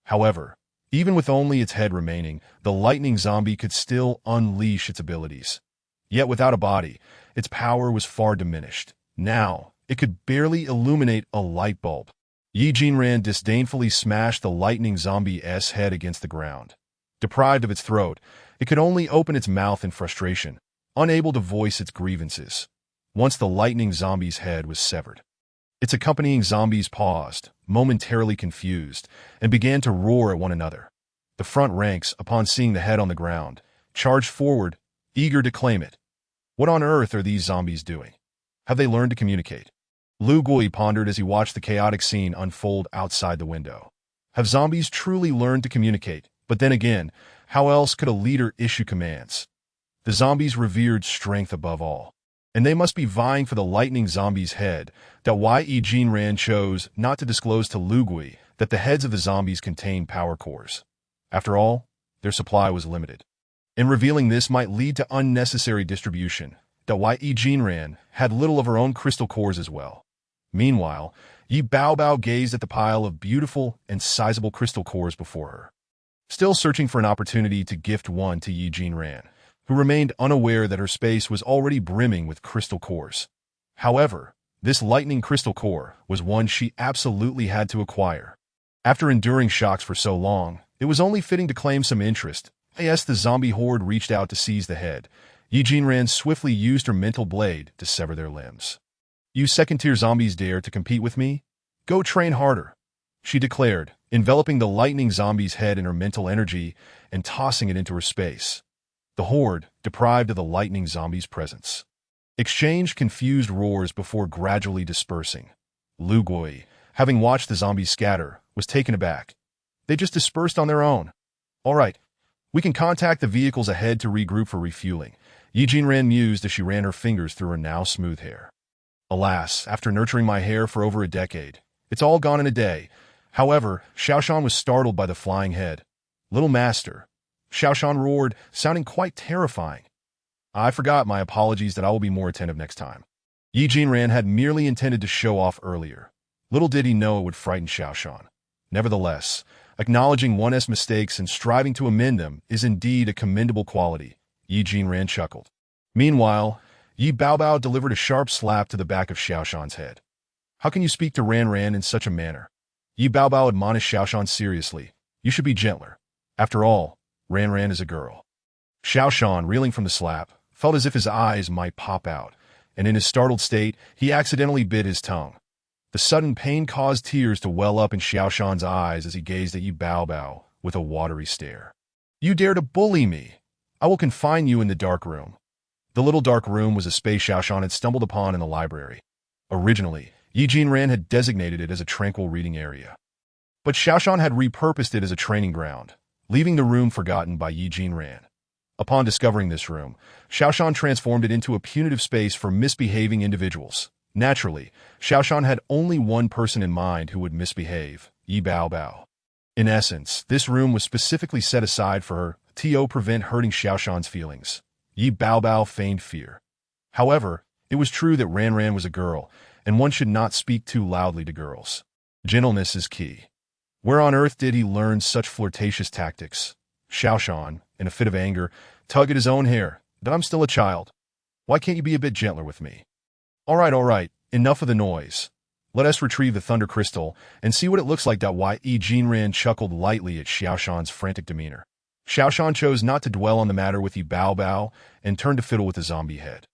However, even with only its head remaining, the lightning zombie could still unleash its abilities. Yet without a body, its power was far diminished. Now, it could barely illuminate a light bulb. Yi Jinran disdainfully smashed the lightning zombie's head against the ground. Deprived of its throat, it could only open its mouth in frustration, unable to voice its grievances. Once the lightning zombie's head was severed, its accompanying zombies paused, momentarily confused, and began to roar at one another. The front ranks, upon seeing the head on the ground, charged forward, eager to claim it. What on earth are these zombies doing? Have they learned to communicate? Lu Gui pondered as he watched the chaotic scene unfold outside the window. Have zombies truly learned to communicate? But then again, how else could a leader issue commands? The zombies revered strength above all, and they must be vying for the lightning zombie's head. That why Yi Jinran chose not to disclose to Lu Gui that the heads of the zombies contained power cores. After all, their supply was limited, and revealing this might lead to unnecessary distribution. That why Yi Jinran had little of her own crystal cores as well. Meanwhile, Yi Baobao gazed at the pile of beautiful and sizable crystal cores before her, still searching for an opportunity to gift one to Yi Jinran, who remained unaware that her space was already brimming with crystal cores. However, this lightning crystal core was one she absolutely had to acquire. After enduring shocks for so long, it was only fitting to claim some interest. As the zombie horde reached out to seize the head, Yi Jinran swiftly used her mental blade to sever their limbs. You second-tier zombies dare to compete with me? Go train harder, she declared, enveloping the lightning zombie's head in her mental energy and tossing it into her space. The horde, deprived of the lightning zombie's presence, exchanged confused roars before gradually dispersing. Lu Gui, having watched the zombies scatter, was taken aback. They just dispersed on their own. All right, we can contact the vehicles ahead to regroup for refueling, Yi Jinran mused as she ran her fingers through her now smooth hair. Alas, after nurturing my hair for over a decade, it's all gone in a day. However, Xiaoshan was startled by the flying head. Little master, Xiaoshan roared, sounding quite terrifying. I forgot, my apologies, that I will be more attentive next time. Yi Jinran had merely intended to show off earlier. Little did he know it would frighten Xiaoshan. Nevertheless, acknowledging one's mistakes and striving to amend them is indeed a commendable quality, Yi Jinran chuckled. Meanwhile, Yi Baobao delivered a sharp slap to the back of Xiaoshan's head. How can you speak to Ran Ran in such a manner? Yi Baobao admonished Xiaoshan seriously. You should be gentler. After all, Ran Ran is a girl. Xiaoshan, reeling from the slap, felt as if his eyes might pop out, and in his startled state, he accidentally bit his tongue. The sudden pain caused tears to well up in Xiaoshan's eyes as he gazed at Yi Baobao with a watery stare. You dare to bully me? I will confine you in the dark room. The little dark room was a space Xiaoshan had stumbled upon in the library. Originally, Yi Jinran had designated it as a tranquil reading area. But Xiaoshan had repurposed it as a training ground, leaving the room forgotten by Yi Jinran. Upon discovering this room, Xiaoshan transformed it into a punitive space for misbehaving individuals. Naturally, Xiaoshan had only one person in mind who would misbehave, Yi Baobao. In essence, this room was specifically set aside for her to prevent hurting Xiaoshan's feelings. Yi Baobao feigned fear. However, it was true that Ran was a girl, and one should not speak too loudly to girls. Gentleness is key. Where on earth did he learn such flirtatious tactics? Xiaoshan, in a fit of anger, tugged at his own hair. But I'm still a child. Why can't you be a bit gentler with me? All right, enough of the noise. Let us retrieve the Thunder Crystal and see what it looks like. Yi Jinran chuckled lightly at Xiaoshan's frantic demeanor. Xiaoshan chose not to dwell on the matter with Yi Baobao and turned to fiddle with the zombie head.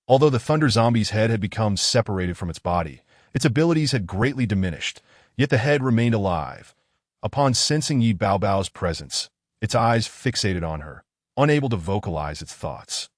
Although the Thunder Zombie's head had become separated from its body, its abilities had greatly diminished, yet the head remained alive. Upon sensing Yi Baobao's presence, its eyes fixated on her, unable to vocalize its thoughts.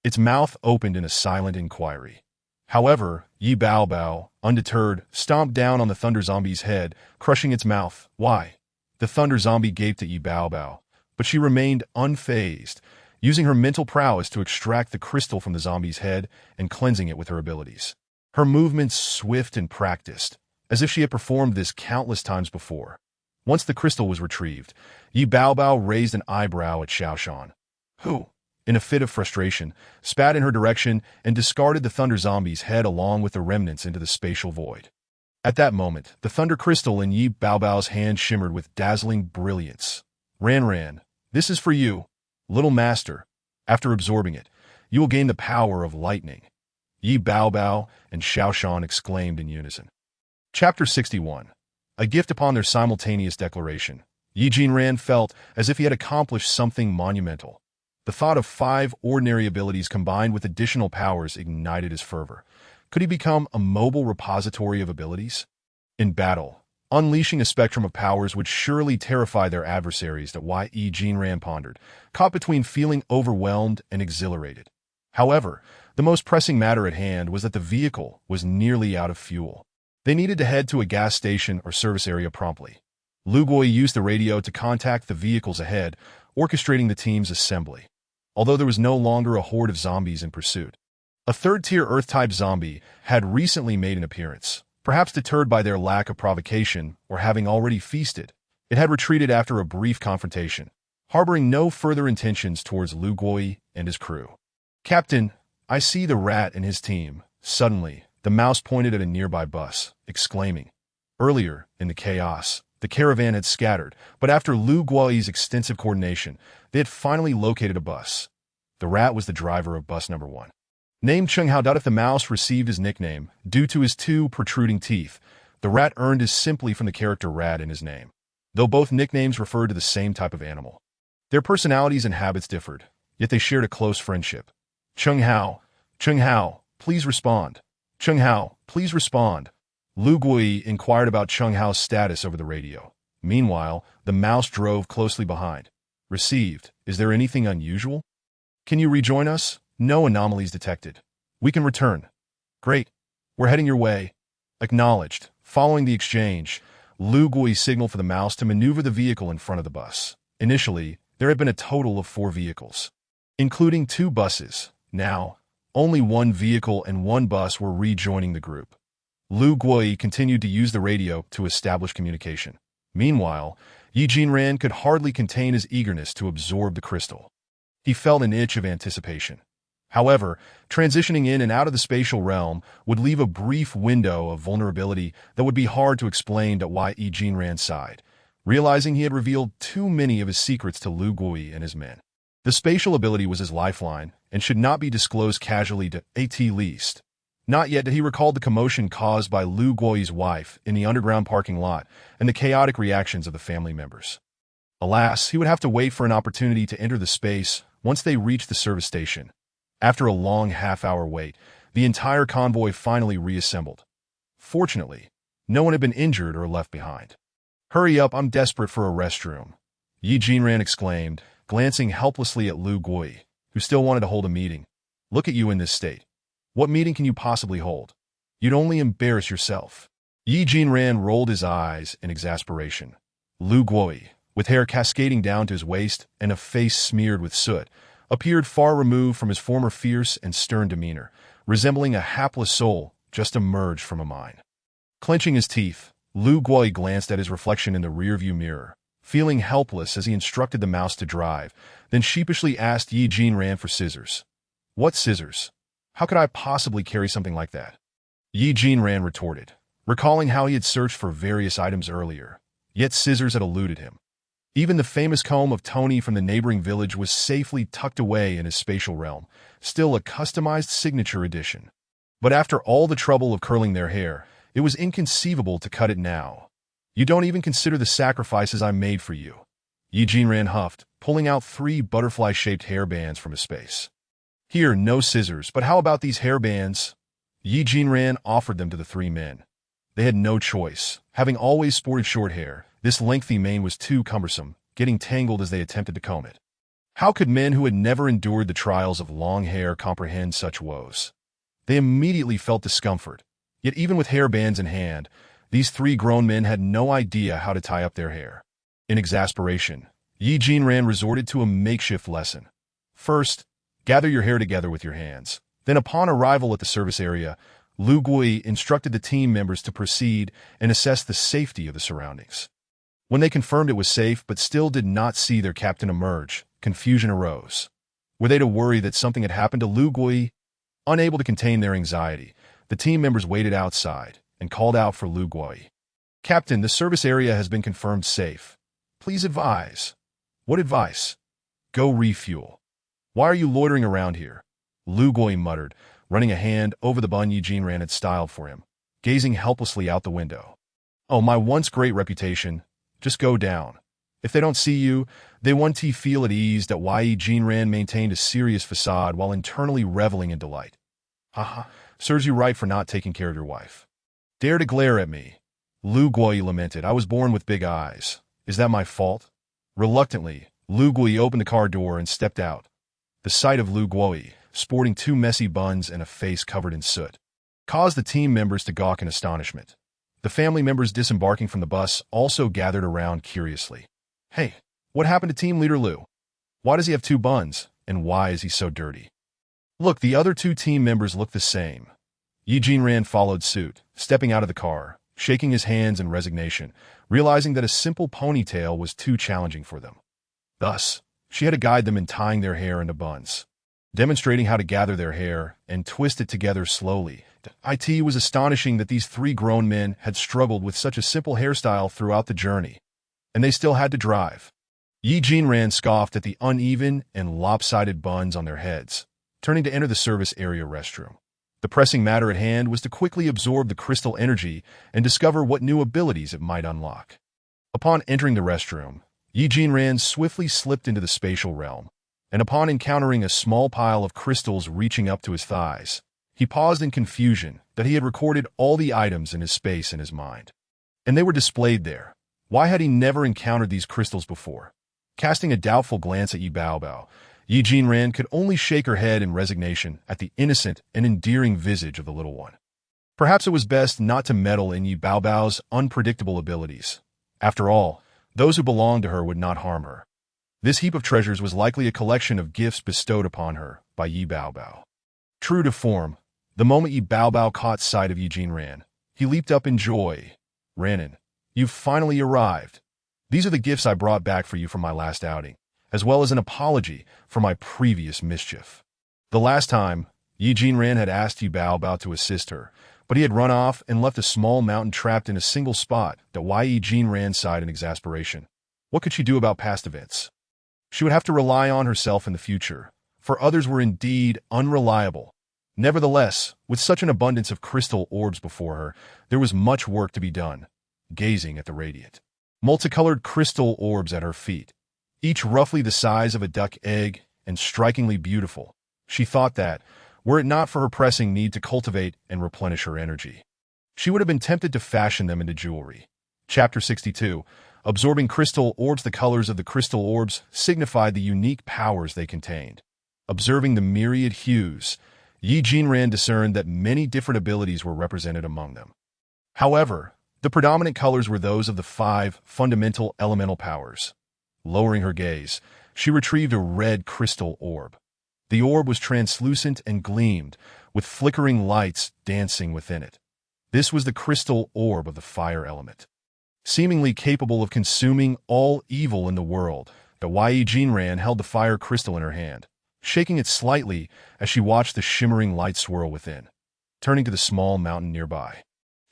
Its mouth opened in a silent inquiry. However, Yi Baobao, undeterred, stomped down on the Thunder Zombie's head, crushing its mouth. Why? The Thunder Zombie gaped at Yi Baobao, but she remained unfazed, using her mental prowess to extract the crystal from the zombie's head and cleansing it with her abilities. Her movements swift and practiced, as if she had performed this countless times before. Once the crystal was retrieved, Yi Baobao raised an eyebrow at Xiaoshan, who, in a fit of frustration, spat in her direction and discarded the Thunder Zombie's head along with the remnants into the spatial void. At that moment, the Thunder Crystal in Yi Baobao's hand shimmered with dazzling brilliance. Ran, this is for you, little master. After absorbing it, you will gain the power of lightning. Yi Baobao and Xiaoshan exclaimed in unison. Chapter 61. A gift upon their simultaneous declaration. Yi Jinran felt as if he had accomplished something monumental. The thought of 5 ordinary abilities combined with additional powers ignited his fervor. Could he become a mobile repository of abilities? In battle, unleashing a spectrum of powers would surely terrify their adversaries. Yi Jinran pondered, caught between feeling overwhelmed and exhilarated. However, the most pressing matter at hand was that the vehicle was nearly out of fuel. They needed to head to a gas station or service area promptly. Lu Guoyi used the radio to contact the vehicles ahead, orchestrating the team's assembly. Although there was no longer a horde of zombies in pursuit, a third-tier Earth-type zombie had recently made an appearance. Perhaps deterred by their lack of provocation or having already feasted, it had retreated after a brief confrontation, harboring no further intentions towards Lu Guoyi and his crew. Captain, I see the rat and his team. Suddenly, the mouse pointed at a nearby bus, exclaiming. Earlier, in the chaos, the caravan had scattered, but after Lu Guoyi's extensive coordination, they had finally located a bus. The rat was the driver of bus number 1. Named Chenghao. If the mouse received his nickname due to his 2 protruding teeth, the rat earned his simply from the character rat in his name, though both nicknames referred to the same type of animal. Their personalities and habits differed, yet they shared a close friendship. Chenghao, please respond. Chenghao, please respond. Lu Guoyi inquired about Chenghao's status over the radio. Meanwhile, the mouse drove closely behind. Received. Is there anything unusual? Can you rejoin us? No anomalies detected. We can return. Great. We're heading your way. Acknowledged. Following the exchange, Lu Guoyi signaled for the mouse to maneuver the vehicle in front of the bus. Initially, there had been a total of 4 vehicles, including 2 buses. Now, only 1 vehicle and 1 bus were rejoining the group. Lu Guoyi continued to use the radio to establish communication. Meanwhile, Yi Jinran could hardly contain his eagerness to absorb the crystal. He felt an itch of anticipation. However, transitioning in and out of the spatial realm would leave a brief window of vulnerability that would be hard to explain. Yi Jinran sighed, realizing he had revealed too many of his secrets to Lu Guoyi and his men. The spatial ability was his lifeline and should not be disclosed casually to at least. Not yet did he recall the commotion caused by Lu Guoyi's wife in the underground parking lot and the chaotic reactions of the family members. Alas, he would have to wait for an opportunity to enter the space once they reached the service station. After a long half-hour wait, the entire convoy finally reassembled. Fortunately, no one had been injured or left behind. Hurry up, I'm desperate for a restroom, Yi Jinran exclaimed, glancing helplessly at Lu Guoyi, who still wanted to hold a meeting. Look at you in this state. What meeting can you possibly hold? You'd only embarrass yourself. Yi Jinran rolled his eyes in exasperation. Lu Guoyi, with hair cascading down to his waist and a face smeared with soot, appeared far removed from his former fierce and stern demeanor, resembling a hapless soul just emerged from a mine. Clenching his teeth, Lu Guoyi glanced at his reflection in the rearview mirror, feeling helpless as he instructed the mouse to drive, then sheepishly asked Yi Jinran for scissors. What scissors? How could I possibly carry something like that? Yi Jinran retorted, recalling how he had searched for various items earlier, yet scissors had eluded him. Even the famous comb of Tony from the neighboring village was safely tucked away in his spatial realm, still a customized signature edition. But after all the trouble of curling their hair, it was inconceivable to cut it now. You don't even consider the sacrifices I made for you. Yi Jinran huffed, pulling out 3 butterfly-shaped hairbands from his space. Here, no scissors, but how about these hairbands? Yi Jinran offered them to the 3 men. They had no choice. Having always sported short hair, this lengthy mane was too cumbersome, getting tangled as they attempted to comb it. How could men who had never endured the trials of long hair comprehend such woes? They immediately felt discomfort. Yet even with hairbands in hand, these 3 grown men had no idea how to tie up their hair. In exasperation, Yi Jinran resorted to a makeshift lesson. First, gather your hair together with your hands. Then upon arrival at the service area, Lu Guoyi instructed the team members to proceed and assess the safety of the surroundings. When they confirmed it was safe but still did not see their captain emerge, confusion arose. Were they to worry that something had happened to Lu Guoyi? Unable to contain their anxiety, the team members waited outside and called out for Lu Guoyi. Captain, the service area has been confirmed safe. Please advise. What advice? Go refuel. Why are you loitering around here? Lu Guoyi muttered, running a hand over the bun Yi Jinran had styled for him, gazing helplessly out the window. Oh, my once great reputation. Just go down. If they don't see you, they won't feel at ease that Yi Jinran maintained a serious facade while internally reveling in delight. Haha, serves you right for not taking care of your wife. Dare to glare at me. Lu Guoyi lamented, I was born with big eyes. Is that my fault? Reluctantly, Lu Guoyi opened the car door and stepped out. The sight of Lu Guoyi, sporting 2 messy buns and a face covered in soot, caused the team members to gawk in astonishment. The family members disembarking from the bus also gathered around curiously. Hey, what happened to team leader Lu? Why does he have 2 buns, and why is he so dirty? Look, the other 2 team members look the same. Yi Jinran followed suit, stepping out of the car, shaking his hands in resignation, realizing that a simple ponytail was too challenging for them. Thus, she had to guide them in tying their hair into buns, demonstrating how to gather their hair and twist it together slowly. It was astonishing that these 3 grown men had struggled with such a simple hairstyle throughout the journey, and they still had to drive. Yi Jinran scoffed at the uneven and lopsided buns on their heads, turning to enter the service area restroom. The pressing matter at hand was to quickly absorb the crystal energy and discover what new abilities it might unlock. Upon entering the restroom, Yi Jinran swiftly slipped into the spatial realm, and upon encountering a small pile of crystals reaching up to his thighs, he paused in confusion that he had recorded all the items in his space in his mind. And they were displayed there. Why had he never encountered these crystals before? Casting a doubtful glance at Yi Baobao, Yi Jinran could only shake her head in resignation at the innocent and endearing visage of the little one. Perhaps it was best not to meddle in Yi Baobao's unpredictable abilities. After all, those who belonged to her would not harm her. This heap of treasures was likely a collection of gifts bestowed upon her by Yi Baobao. True to form, the moment Yi Baobao caught sight of Yi Jinran, he leaped up in joy. Ranin, you've finally arrived. These are the gifts I brought back for you from my last outing, as well as an apology for my previous mischief. The last time, Yi Jinran had asked Yi Baobao to assist her, but he had run off and left a small mountain trapped in a single spot that Yi Jinran sighed in exasperation. What could she do about past events? She would have to rely on herself in the future, for others were indeed unreliable. Nevertheless, with such an abundance of crystal orbs before her, there was much work to be done. Gazing at the radiant, multicolored crystal orbs at her feet, each roughly the size of a duck egg and strikingly beautiful, she thought that, were it not for her pressing need to cultivate and replenish her energy, she would have been tempted to fashion them into jewelry. Chapter 62. Absorbing crystal orbs. The colors of the crystal orbs signified the unique powers they contained. Observing the myriad hues, Yi Jinran discerned that many different abilities were represented among them. However, the predominant colors were those of the 5 fundamental elemental powers. Lowering her gaze, she retrieved a red crystal orb. The orb was translucent and gleamed, with flickering lights dancing within it. This was the crystal orb of the fire element. Seemingly capable of consuming all evil in the world, the Yi Jinran held the fire crystal in her hand, shaking it slightly as she watched the shimmering light swirl within. Turning to the small mountain nearby,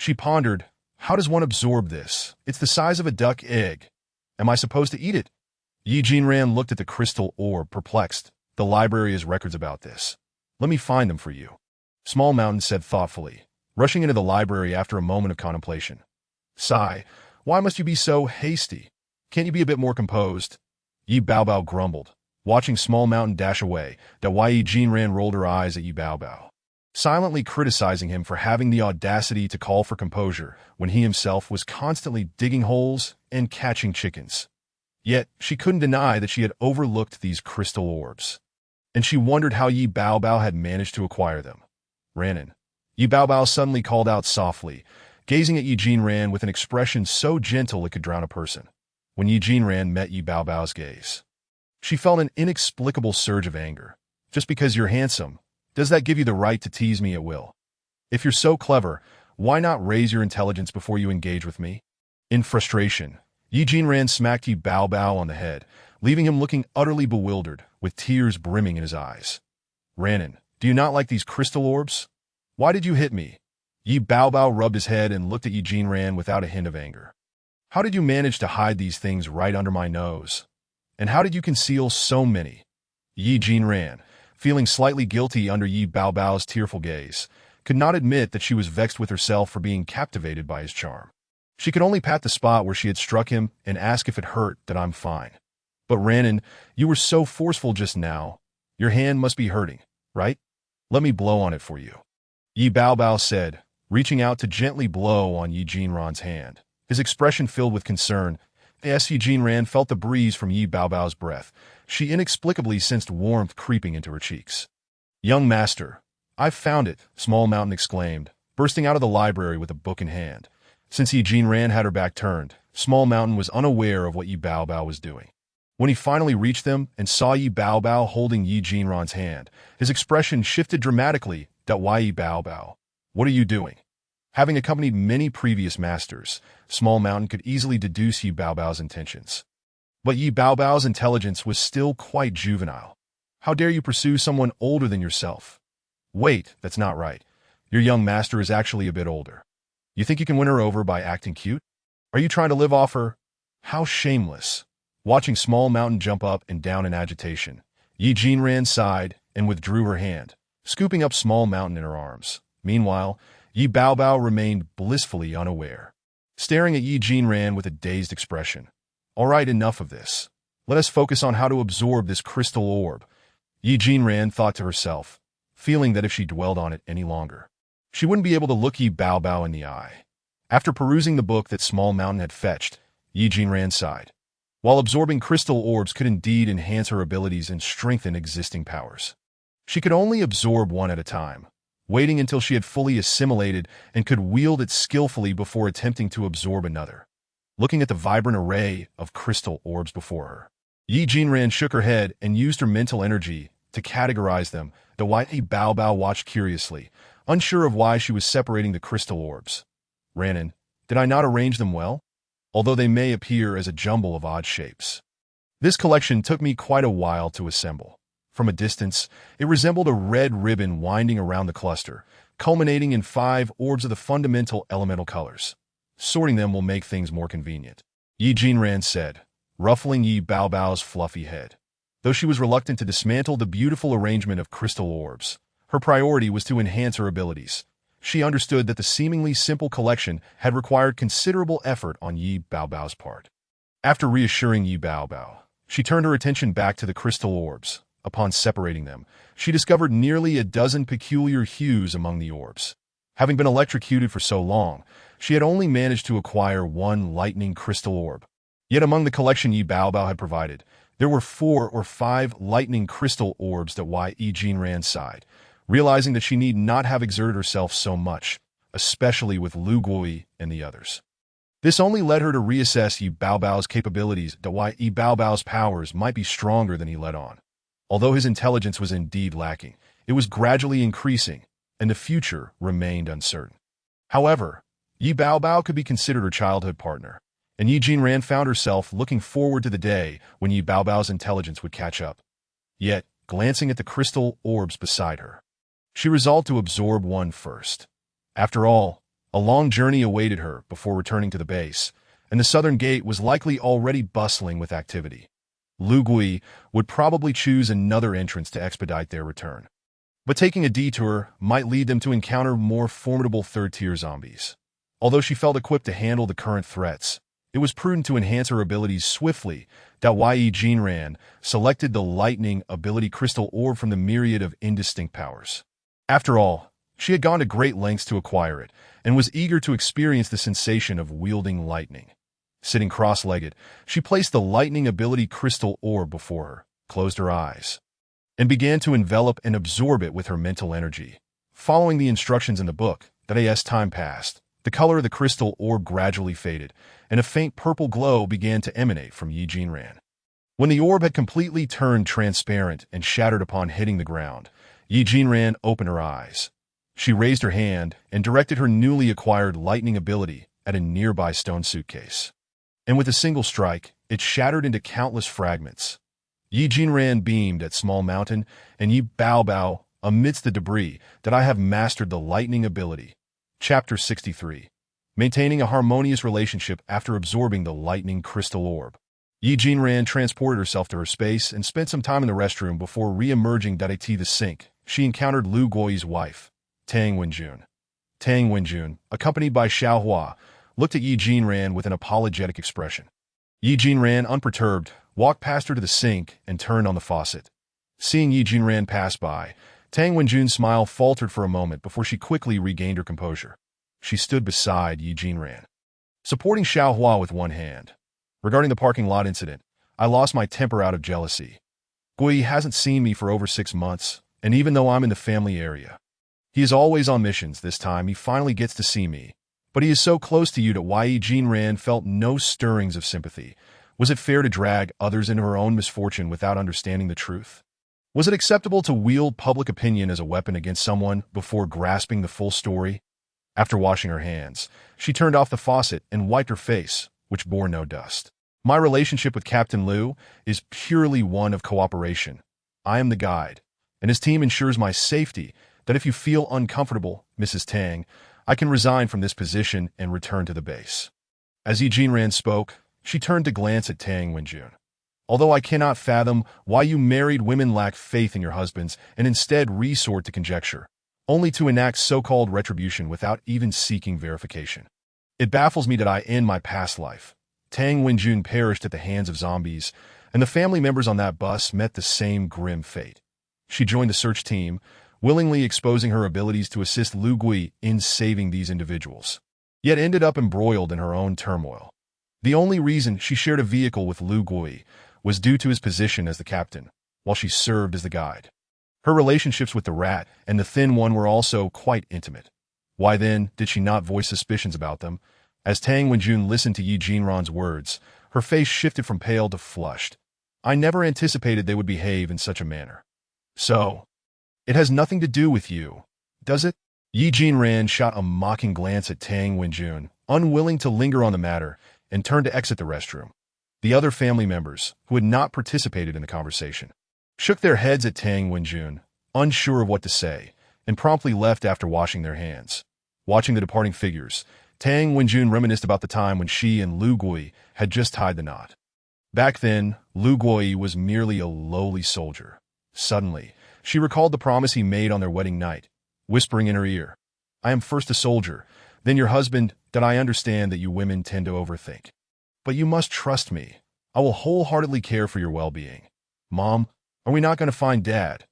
she pondered, how does one absorb this? It's the size of a duck egg. Am I supposed to eat it? Yi Jinran looked at the crystal orb, perplexed. The library has records about this. Let me find them for you. Small Mountain said thoughtfully, rushing into the library after a moment of contemplation. Sigh, why must you be so hasty? Can't you be a bit more composed? Yi Baobao grumbled. Watching Small Mountain dash away, that Yi Jinran rolled her eyes at Yi Baobao, silently criticizing him for having the audacity to call for composure when he himself was constantly digging holes and catching chickens. Yet, she couldn't deny that she had overlooked these crystal orbs, and she wondered how Yi Baobao had managed to acquire them. Ranin. Yi Baobao suddenly called out softly, gazing at Yi Jinran with an expression so gentle it could drown a person. When Yi Jinran met Yi Baobao's gaze, she felt an inexplicable surge of anger. Just because you're handsome, does that give you the right to tease me at will? If you're so clever, why not raise your intelligence before you engage with me? In frustration, Yi Jinran smacked Yi Baobao on the head, leaving him looking utterly bewildered, with tears brimming in his eyes. Ranin, do you not like these crystal orbs? Why did you hit me? Yi Baobao rubbed his head and looked at Yi Jinran without a hint of anger. How did you manage to hide these things right under my nose? And how did you conceal so many? Yi Jinran, feeling slightly guilty under Yi Baobao's tearful gaze, could not admit that she was vexed with herself for being captivated by his charm. She could only pat the spot where she had struck him and ask if it hurt that I'm fine. But Ranin, you were so forceful just now. Your hand must be hurting, right? Let me blow on it for you. Yi Baobao said, reaching out to gently blow on Yi Jinran's hand, his expression filled with concern. As Yi Jinran felt the breeze from Yi Baobao's breath, she inexplicably sensed warmth creeping into her cheeks. Young master, I've found it, Small Mountain exclaimed, bursting out of the library with a book in hand. Since Yi Jinran had her back turned, Small Mountain was unaware of what Yi Baobao was doing. When he finally reached them and saw Yi Baobao holding Yi Jinran's hand, his expression shifted dramatically. Yi Baobao, what are you doing? Having accompanied many previous masters, Small Mountain could easily deduce Yi Baobao's intentions. But Yi Baobao's intelligence was still quite juvenile. How dare you pursue someone older than yourself? Wait, that's not right. Your young master is actually a bit older. You think you can win her over by acting cute? Are you trying to live off her? How shameless. Watching Small Mountain jump up and down in agitation, Yi Jinran sighed and withdrew her hand, scooping up Small Mountain in her arms. Meanwhile, Yi Baobao remained blissfully unaware, staring at Yi Jinran with a dazed expression. All right, enough of this. Let us focus on how to absorb this crystal orb, Yi Jinran thought to herself, feeling that if she dwelled on it any longer, she wouldn't be able to look Yi Baobao in the eye. After perusing the book that Small Mountain had fetched, Yi Jinran sighed. While absorbing crystal orbs could indeed enhance her abilities and strengthen existing powers, she could only absorb one at a time, waiting until she had fully assimilated and could wield it skillfully before attempting to absorb another. Looking at the vibrant array of crystal orbs before her, Yi Jinran shook her head and used her mental energy to categorize them. Yi Baobao watched curiously, unsure of why she was separating the crystal orbs. Ranin, did I not arrange them well? Although they may appear as a jumble of odd shapes. This collection took me quite a while to assemble. From a distance, it resembled a red ribbon winding around the cluster, culminating in 5 orbs of the fundamental elemental colors. Sorting them will make things more convenient, Yi Jinran said, ruffling Yi Baobao's fluffy head. Though she was reluctant to dismantle the beautiful arrangement of crystal orbs, her priority was to enhance her abilities. She understood that the seemingly simple collection had required considerable effort on Yi Baobao's part. After reassuring Yi Baobao, she turned her attention back to the crystal orbs. Upon separating them, she discovered nearly a dozen peculiar hues among the orbs. Having been electrocuted for so long, she had only managed to acquire 1 lightning crystal orb. Yet among the collection Yi Baobao had provided, there were 4 or 5 lightning crystal orbs. Yi Jinran sighed, realizing that she need not have exerted herself so much. especially with Lu Gui and the others. This only led her to reassess Yi Baobao's capabilities, that why Yi Baobao's powers might be stronger than he let on. Although his intelligence was indeed lacking, it was gradually increasing, and the future remained uncertain. However, Yi Baobao could be considered her childhood partner, and Yi Jinran found herself looking forward to the day when Yi Baobao's intelligence would catch up. Yet, glancing at the crystal orbs beside her, she resolved to absorb one first. After all, a long journey awaited her before returning to the base, and the southern gate was likely already bustling with activity. Lu Gui would probably choose another entrance to expedite their return. But taking a detour might lead them to encounter more formidable third-tier zombies. Although she felt equipped to handle the current threats, it was prudent to enhance her abilities swiftly. Yi Jinran selected the lightning ability crystal orb from the myriad of indistinct powers. After all, she had gone to great lengths to acquire it, and was eager to experience the sensation of wielding lightning. Sitting cross-legged, she placed the lightning ability crystal orb before her, closed her eyes, and began to envelop and absorb it with her mental energy. Following the instructions in the book, as time passed, the color of the crystal orb gradually faded, and a faint purple glow began to emanate from Yi Jinran. When the orb had completely turned transparent and shattered upon hitting the ground, Yi Jinran opened her eyes. She raised her hand and directed her newly acquired lightning ability at a nearby stone suitcase. And with a single strike, it shattered into countless fragments. Yi Jinran beamed at Small Mountain, and Yi Baobao amidst the debris, that I have mastered the lightning ability. Chapter 63. Maintaining a harmonious relationship after absorbing the lightning crystal orb. Yi Jinran transported herself to her space and spent some time in the restroom before re-emerging at the sink. She encountered Lu Gui's wife, Tang Wenjun. Tang Wenjun, accompanied by Xiao Hua, looked at Yi Jinran with an apologetic expression. Yi Jinran, unperturbed, walked past her to the sink and turned on the faucet. Seeing Yi Jinran pass by, Tang Wenjun's smile faltered for a moment before she quickly regained her composure. She stood beside Yi Jinran, supporting Xiao Hua with one hand. Regarding the parking lot incident, I lost my temper out of jealousy. Gui hasn't seen me for over 6 months, and even though I'm in the family area, he is always on missions. This time he finally gets to see me. But he is so close to you that Yi Jinran felt no stirrings of sympathy. Was it fair to drag others into her own misfortune without understanding the truth? Was it acceptable to wield public opinion as a weapon against someone before grasping the full story? After washing her hands, she turned off the faucet and wiped her face, which bore no dust. My relationship with Captain Liu is purely one of cooperation. I am the guide, and his team ensures my safety. That if you feel uncomfortable, Mrs. Tang, I can resign from this position and return to the base. As Yi Jinran spoke, she turned to glance at Tang Wenjun. Although I cannot fathom why you married women lack faith in your husbands and instead resort to conjecture, only to enact so-called retribution without even seeking verification. It baffles me that I end my past life. Tang Wenjun perished at the hands of zombies, and the family members on that bus met the same grim fate. She joined the search team, willingly exposing her abilities to assist Lu Gui in saving these individuals, yet ended up embroiled in her own turmoil. The only reason she shared a vehicle with Lu Gui was due to his position as the captain, while she served as the guide. Her relationships with the rat and the thin one were also quite intimate. Why then did she not voice suspicions about them? As Tang Wenjun listened to Yi Jinran's words, her face shifted from pale to flushed. I never anticipated they would behave in such a manner. So, it has nothing to do with you, does it? Yi Jinran shot a mocking glance at Tang Wenjun, unwilling to linger on the matter, and turned to exit the restroom. The other family members, who had not participated in the conversation, shook their heads at Tang Wenjun, unsure of what to say, and promptly left after washing their hands. Watching the departing figures, Tang Wenjun reminisced about the time when she and Lu Gui had just tied the knot. Back then, Lu Gui was merely a lowly soldier. Suddenly, she recalled the promise he made on their wedding night, whispering in her ear, I am first a soldier, then your husband. That I understand that you women tend to overthink. But you must trust me. I will wholeheartedly care for your well-being. Mom, are we not going to find Dad?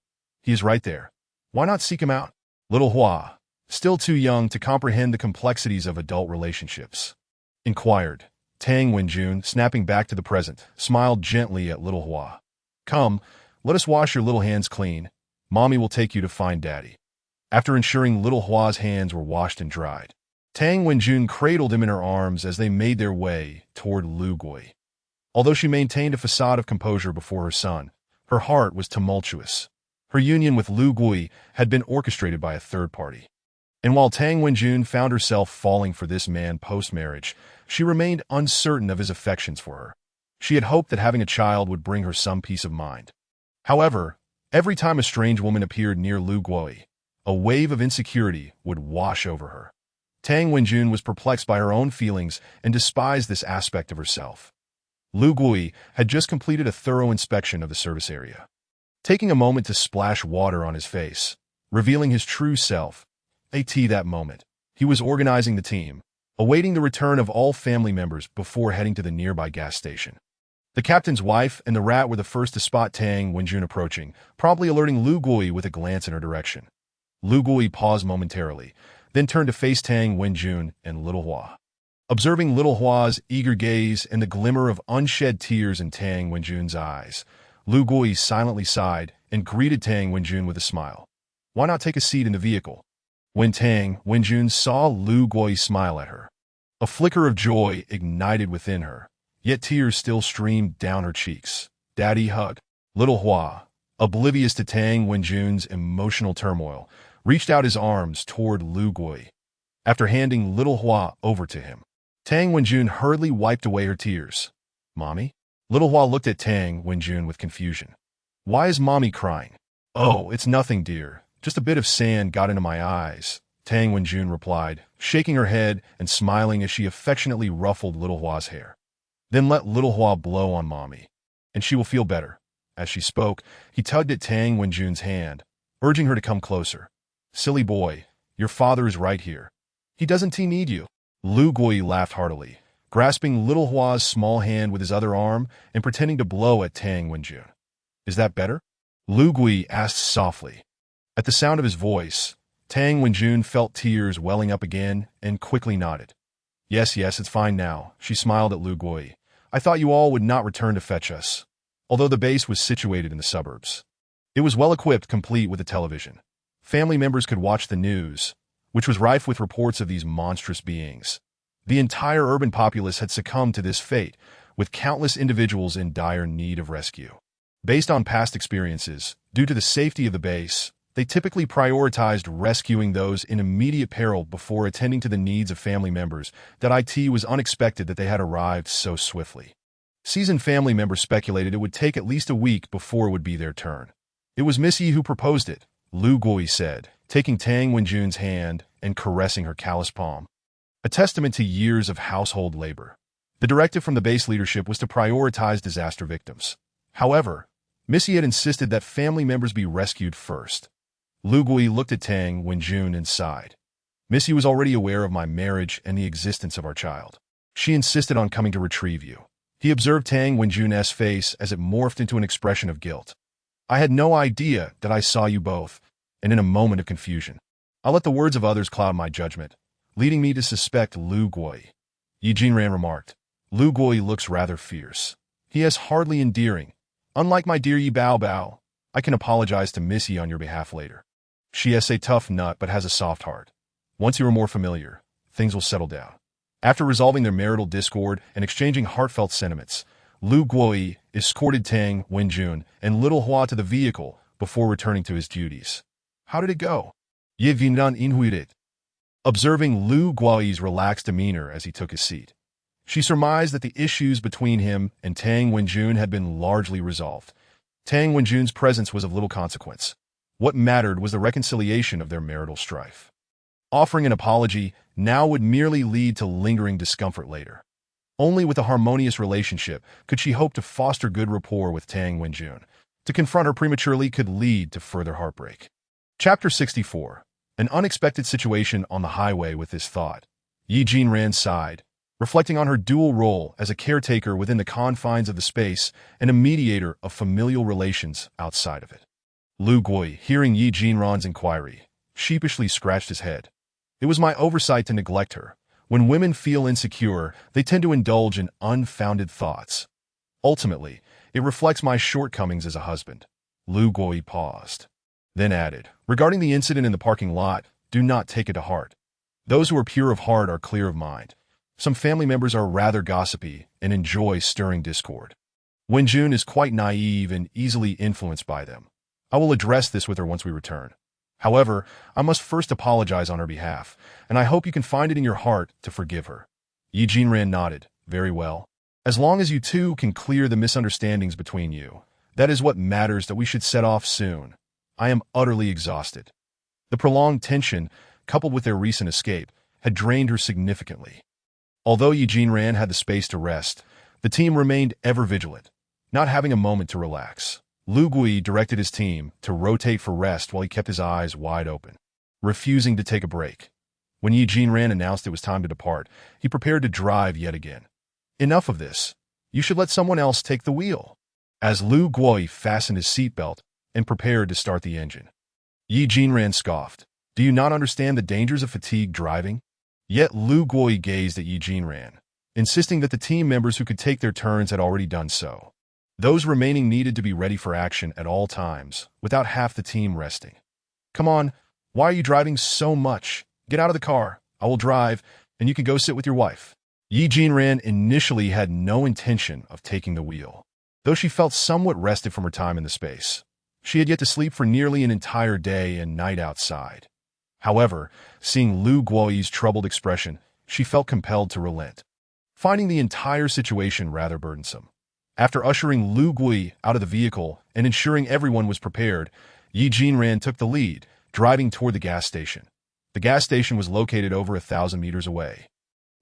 He is right there. Why not seek him out? Little Hua, still too young to comprehend the complexities of adult relationships, inquired. Tang Wenjun, snapping back to the present, smiled gently at little Hua. Come, let us wash your little hands clean. Mommy will take you to find Daddy. after ensuring little Hua's hands were washed and dried. Tang Wenjun cradled him in her arms as they made their way toward Lu Gui. Although she maintained a facade of composure before her son, her heart was tumultuous. Her union with Lu Gui had been orchestrated by a third party. And while Tang Wenjun found herself falling for this man post-marriage, she remained uncertain of his affections for her. She had hoped that having a child would bring her some peace of mind. However, every time a strange woman appeared near Lu Gui, a wave of insecurity would wash over her. Tang Wenjun was perplexed by her own feelings and despised this aspect of herself. Lu Gui had just completed a thorough inspection of the service area. Taking a moment to splash water on his face, revealing his true self, that moment, he was organizing the team, awaiting the return of all family members before heading to the nearby gas station. The captain's wife and the rat were the first to spot Tang Wenjun approaching, promptly alerting Lu Gui with a glance in her direction. Lu Gui paused momentarily, then turned to face Tang Wenjun and little Hua. Observing little Hua's eager gaze and the glimmer of unshed tears in Tang Wenjun's eyes, Lu Gui silently sighed and greeted Tang Wenjun with a smile. "Why not take a seat in the vehicle?" When Tang Wenjun saw Lu Gui smile at her, a flicker of joy ignited within her, yet tears still streamed down her cheeks. "Daddy, hug." Little Hua, oblivious to Tang Wenjun's emotional turmoil, reached out his arms toward Lu Gui. After handing little Hua over to him, Tang Wenjun hurriedly wiped away her tears. "Mommy?" Little Hua looked at Tang Wenjun with confusion. "Why is Mommy crying?" "Oh, it's nothing, dear. Just a bit of sand got into my eyes," Tang Wenjun replied, shaking her head and smiling as she affectionately ruffled little Hua's hair. "Then let little Hua blow on Mommy, and she will feel better." As she spoke, he tugged at Tang Wenjun's hand, urging her to come closer. "Silly boy, your father is right here. He doesn't need you." Lu Gui laughed heartily, grasping little Hua's small hand with his other arm and pretending to blow at Tang Wenjun. "Is that better?" Lu Gui asked softly. At the sound of his voice, Tang Wenjun felt tears welling up again and quickly nodded. Yes, it's fine now," she smiled at Lu Gui. "I thought you all would not return to fetch us." Although the base was situated in the suburbs, it was well-equipped, complete with a television. Family members could watch the news, which was rife with reports of these monstrous beings. The entire urban populace had succumbed to this fate, with countless individuals in dire need of rescue. Based on past experiences, due to the safety of the base, they typically prioritized rescuing those in immediate peril before attending to the needs of family members. It was unexpected that they had arrived so swiftly. Seasoned family members speculated it would take at least a week before it would be their turn. "It was Miss Yi who proposed it," Lu Gui said, taking Tang Wenjun's hand and caressing her calloused palm. A testament to years of household labor. The directive from the base leadership was to prioritize disaster victims. However, Miss Yi had insisted that family members be rescued first. Lu Gui looked at Tang Wenjun and sighed. "Miss Yi was already aware of my marriage and the existence of our child. She insisted on coming to retrieve you." He observed Tang Wenjun's face as it morphed into an expression of guilt. "I had no idea that I saw you both," and in a moment of confusion, "I let the words of others cloud my judgment, leading me to suspect Lu Gui." Yi Jinran remarked. "Lu Gui looks rather fierce. He is hardly endearing. Unlike my dear Yi Bao Bao, I can apologize to Miss Yi on your behalf later. She is a tough nut but has a soft heart. Once you are more familiar, things will settle down." After resolving their marital discord and exchanging heartfelt sentiments, Lu Gui escorted Tang Wenjun and little Hua to the vehicle before returning to his duties. "How did it go?" Ye Vindan inhuited. Observing Lu Gui's relaxed demeanor as he took his seat, she surmised that the issues between him and Tang Wenjun had been largely resolved. Tang Wenjun's presence was of little consequence. What mattered was the reconciliation of their marital strife. Offering an apology now would merely lead to lingering discomfort later. Only with a harmonious relationship could she hope to foster good rapport with Tang Wenjun. To confront her prematurely could lead to further heartbreak. Chapter 64. An unexpected situation on the highway. With this thought, Yi Jinran sighed, reflecting on her dual role as a caretaker within the confines of the space and a mediator of familial relations outside of it. Lu Gui, hearing Yi Jinran's inquiry, sheepishly scratched his head. "It was my oversight to neglect her. When women feel insecure, they tend to indulge in unfounded thoughts. Ultimately, it reflects my shortcomings as a husband." Lu Gui paused. Then added, "Regarding the incident in the parking lot, do not take it to heart. Those who are pure of heart are clear of mind. Some family members are rather gossipy and enjoy stirring discord. Wenjun is quite naive and easily influenced by them. I will address this with her once we return. However, I must first apologize on her behalf, and I hope you can find it in your heart to forgive her." Yi Jinran nodded. "Very well. As long as you two can clear the misunderstandings between you, that is what matters. That we should set off soon. I am utterly exhausted." The prolonged tension, coupled with their recent escape, had drained her significantly. Although Yi Jinran had the space to rest, the team remained ever vigilant, not having a moment to relax. Lu Gui directed his team to rotate for rest while he kept his eyes wide open, refusing to take a break. When Yi Jinran announced it was time to depart, he prepared to drive yet again. "Enough of this. You should let someone else take the wheel." As Lu Gui fastened his seatbelt and prepared to start the engine, Yi Jinran scoffed. "Do you not understand the dangers of fatigue driving?" Yet Lu Gui gazed at Yi Jinran, insisting that the team members who could take their turns had already done so. Those remaining needed to be ready for action at all times, without half the team resting. "Come on, why are you driving so much? Get out of the car. I will drive, and you can go sit with your wife." Yi Jinran initially had no intention of taking the wheel, though she felt somewhat rested from her time in the space. She had yet to sleep for nearly an entire day and night outside. However, seeing Lu Guoyi's troubled expression, she felt compelled to relent, finding the entire situation rather burdensome. After ushering Lu Gui out of the vehicle and ensuring everyone was prepared, Yi Jinran took the lead, driving toward the gas station. The gas station was located over 1,000 meters away,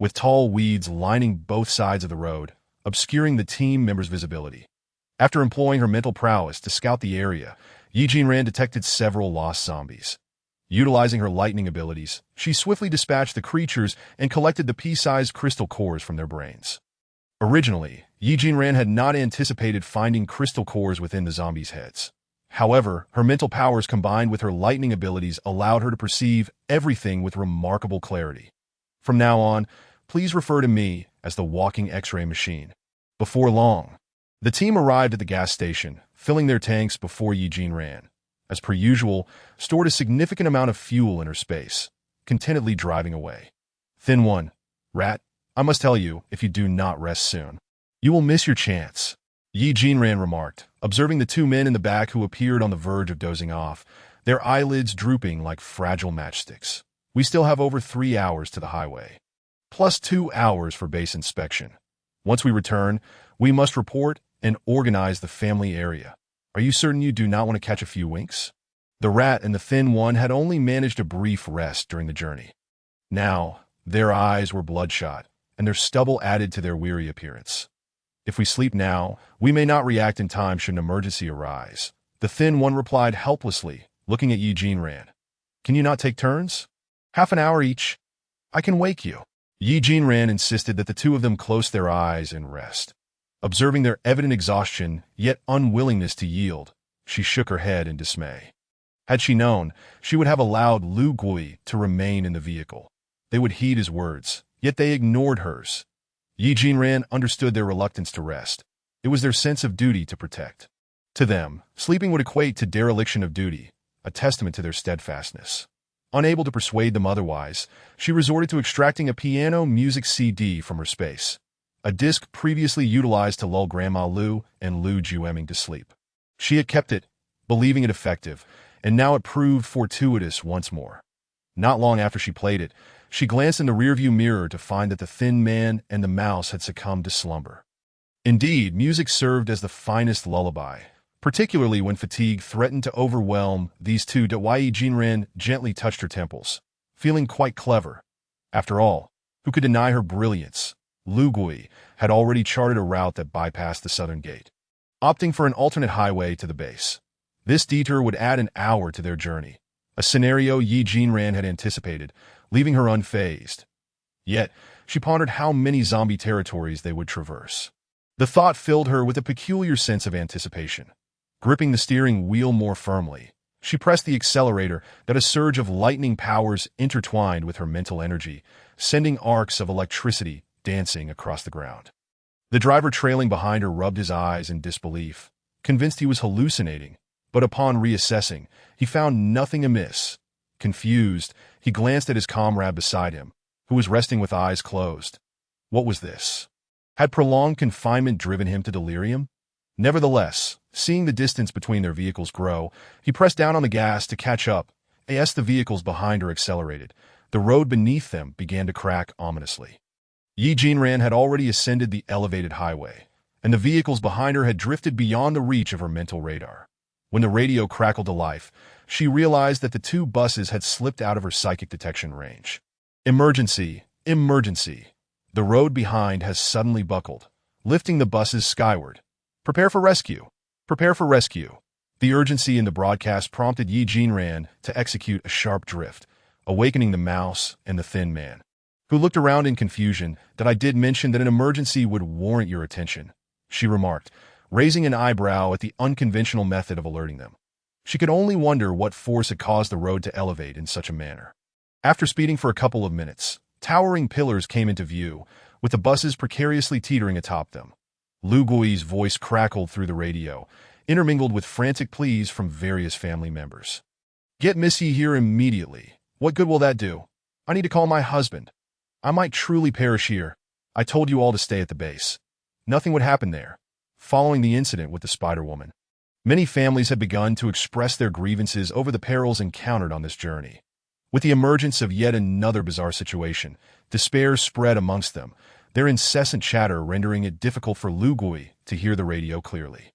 with tall weeds lining both sides of the road, obscuring the team members' visibility. After employing her mental prowess to scout the area, Yi Jinran detected several lost zombies. Utilizing her lightning abilities, she swiftly dispatched the creatures and collected the pea-sized crystal cores from their brains. Originally, Yi Jinran had not anticipated finding crystal cores within the zombies' heads. However, her mental powers combined with her lightning abilities allowed her to perceive everything with remarkable clarity. From now on, please refer to me as the walking X-ray machine. Before long, the team arrived at the gas station, filling their tanks before Yi Jinran, as per usual, stored a significant amount of fuel in her space, contentedly driving away. Thin One, Rat, I must tell you, if you do not rest soon, you will miss your chance, Yi Jinran remarked, observing the two men in the back who appeared on the verge of dozing off, their eyelids drooping like fragile matchsticks. "We still have over 3 hours to the highway, plus 2 hours for base inspection. Once we return, we must report and organize the family area. Are you certain you do not want to catch a few winks?" The Rat and the Thin One had only managed a brief rest during the journey. Now, their eyes were bloodshot, and their stubble added to their weary appearance. "If we sleep now, we may not react in time should an emergency arise," the Thin One replied helplessly, looking at Yi Jinran. "Can you not take turns? Half an hour each? I can wake you." Yi Jinran insisted that the two of them close their eyes and rest. Observing their evident exhaustion, yet unwillingness to yield, she shook her head in dismay. Had she known, she would have allowed Lu Gui to remain in the vehicle. They would heed his words, yet they ignored hers. Yi Jinran understood their reluctance to rest. It was their sense of duty to protect. To them, sleeping would equate to dereliction of duty, a testament to their steadfastness. Unable to persuade them otherwise, she resorted to extracting a piano music CD from her space, a disc previously utilized to lull Grandma Lu and Lu Jueming to sleep. She had kept it, believing it effective, and now it proved fortuitous once more. Not long after she played it, she glanced in the rearview mirror to find that the Thin Man and the Mouse had succumbed to slumber. Indeed, music served as the finest lullaby, particularly when fatigue threatened to overwhelm these two. Yi Jinran gently touched her temples, feeling quite clever. After all, who could deny her brilliance? Lu Gui had already charted a route that bypassed the southern gate, opting for an alternate highway to the base. This detour would add an hour to their journey, a scenario Yi Jinran had anticipated, leaving her unfazed. Yet, she pondered how many zombie territories they would traverse. The thought filled her with a peculiar sense of anticipation. Gripping the steering wheel more firmly, she pressed the accelerator that a surge of lightning powers intertwined with her mental energy, sending arcs of electricity dancing across the ground. The driver trailing behind her rubbed his eyes in disbelief, convinced he was hallucinating, But upon reassessing, he found nothing amiss. Confused, he glanced at his comrade beside him, who was resting with eyes closed. What was this? Had prolonged confinement driven him to delirium? Nevertheless, seeing the distance between their vehicles grow, he pressed down on the gas to catch up. As the vehicles behind her accelerated, the road beneath them began to crack ominously. Yi Jinran had already ascended the elevated highway, and the vehicles behind her had drifted beyond the reach of her mental radar. When the radio crackled to life, she realized that the two buses had slipped out of her psychic detection range. Emergency! Emergency! The road behind has suddenly buckled, lifting the buses skyward. Prepare for rescue! Prepare for rescue! The urgency in the broadcast prompted Yi Jinran to execute a sharp drift, awakening the mouse and the thin man, who looked around in confusion. That I did mention that an emergency would warrant your attention, she remarked, raising an eyebrow at the unconventional method of alerting them. She could only wonder what force had caused the road to elevate in such a manner. After speeding for a couple of minutes, towering pillars came into view, with the buses precariously teetering atop them. Lu Gui's voice crackled through the radio, intermingled with frantic pleas from various family members. Get Missy here immediately. What good will that do? I need to call my husband. I might truly perish here. I told you all to stay at the base. Nothing would happen there. Following the incident with the Spider-Woman, many families had begun to express their grievances over the perils encountered on this journey. With the emergence of yet another bizarre situation, despair spread amongst them, their incessant chatter rendering it difficult for Lu Gui to hear the radio clearly.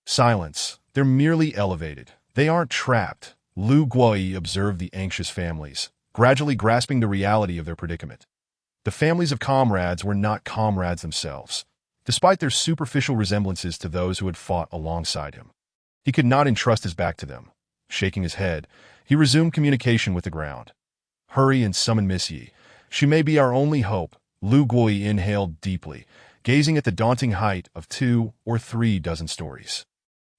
Silence. They're merely elevated. They aren't trapped. Lu Gui observed the anxious families, gradually grasping the reality of their predicament. The families of comrades were not comrades themselves, despite their superficial resemblances to those who had fought alongside him. He could not entrust his back to them. Shaking his head, he resumed communication with the ground. Hurry and summon Miss Yi. She may be our only hope. Lu Gui inhaled deeply, gazing at the daunting height of 2 or 3 dozen stories.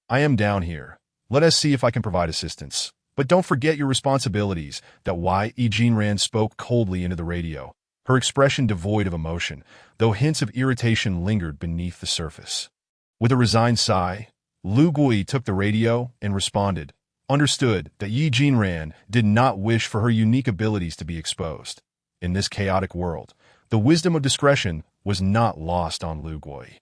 I am down here. Let us see if I can provide assistance. But don't forget your responsibilities. That Yi Jinran spoke coldly into the radio, her expression devoid of emotion, though hints of irritation lingered beneath the surface. With a resigned sigh, Lu Gui took the radio and responded, understood that Yi Jinran did not wish for her unique abilities to be exposed. In this chaotic world, the wisdom of discretion was not lost on Lu Gui.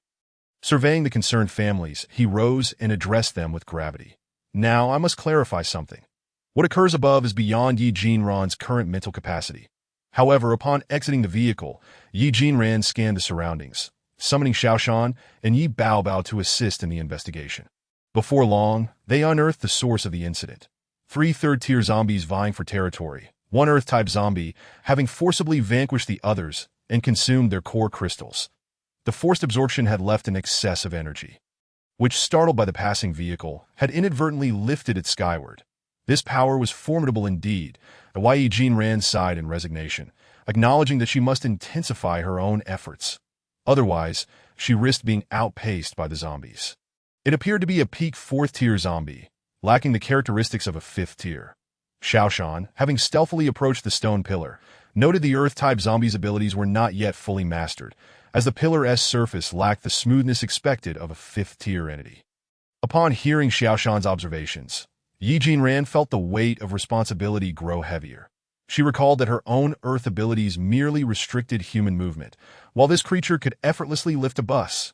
Surveying the concerned families, he rose and addressed them with gravity. Now, I must clarify something. What occurs above is beyond Yi Jinran's current mental capacity. However, upon exiting the vehicle, Yi Jinran scanned the surroundings, summoning Xiaoshan and Yi Baobao to assist in the investigation. Before long, they unearthed the source of the incident. 3 third-tier zombies vying for territory, 1 Earth-type zombie having forcibly vanquished the others and consumed their core crystals. The forced absorption had left an excess of energy, which, startled by the passing vehicle, had inadvertently lifted it skyward. This power was formidable indeed. Yi Jinran sighed in resignation, acknowledging that she must intensify her own efforts. Otherwise, she risked being outpaced by the zombies. It appeared to be a peak 4th-tier zombie, lacking the characteristics of a 5th tier. Xiaoshan, having stealthily approached the stone pillar, noted the Earth-type zombie's abilities were not yet fully mastered, as the pillar's surface lacked the smoothness expected of a 5th-tier entity. Upon hearing Xiaoshan's observations, Yi Jinran felt the weight of responsibility grow heavier. She recalled that her own Earth abilities merely restricted human movement, while this creature could effortlessly lift a bus.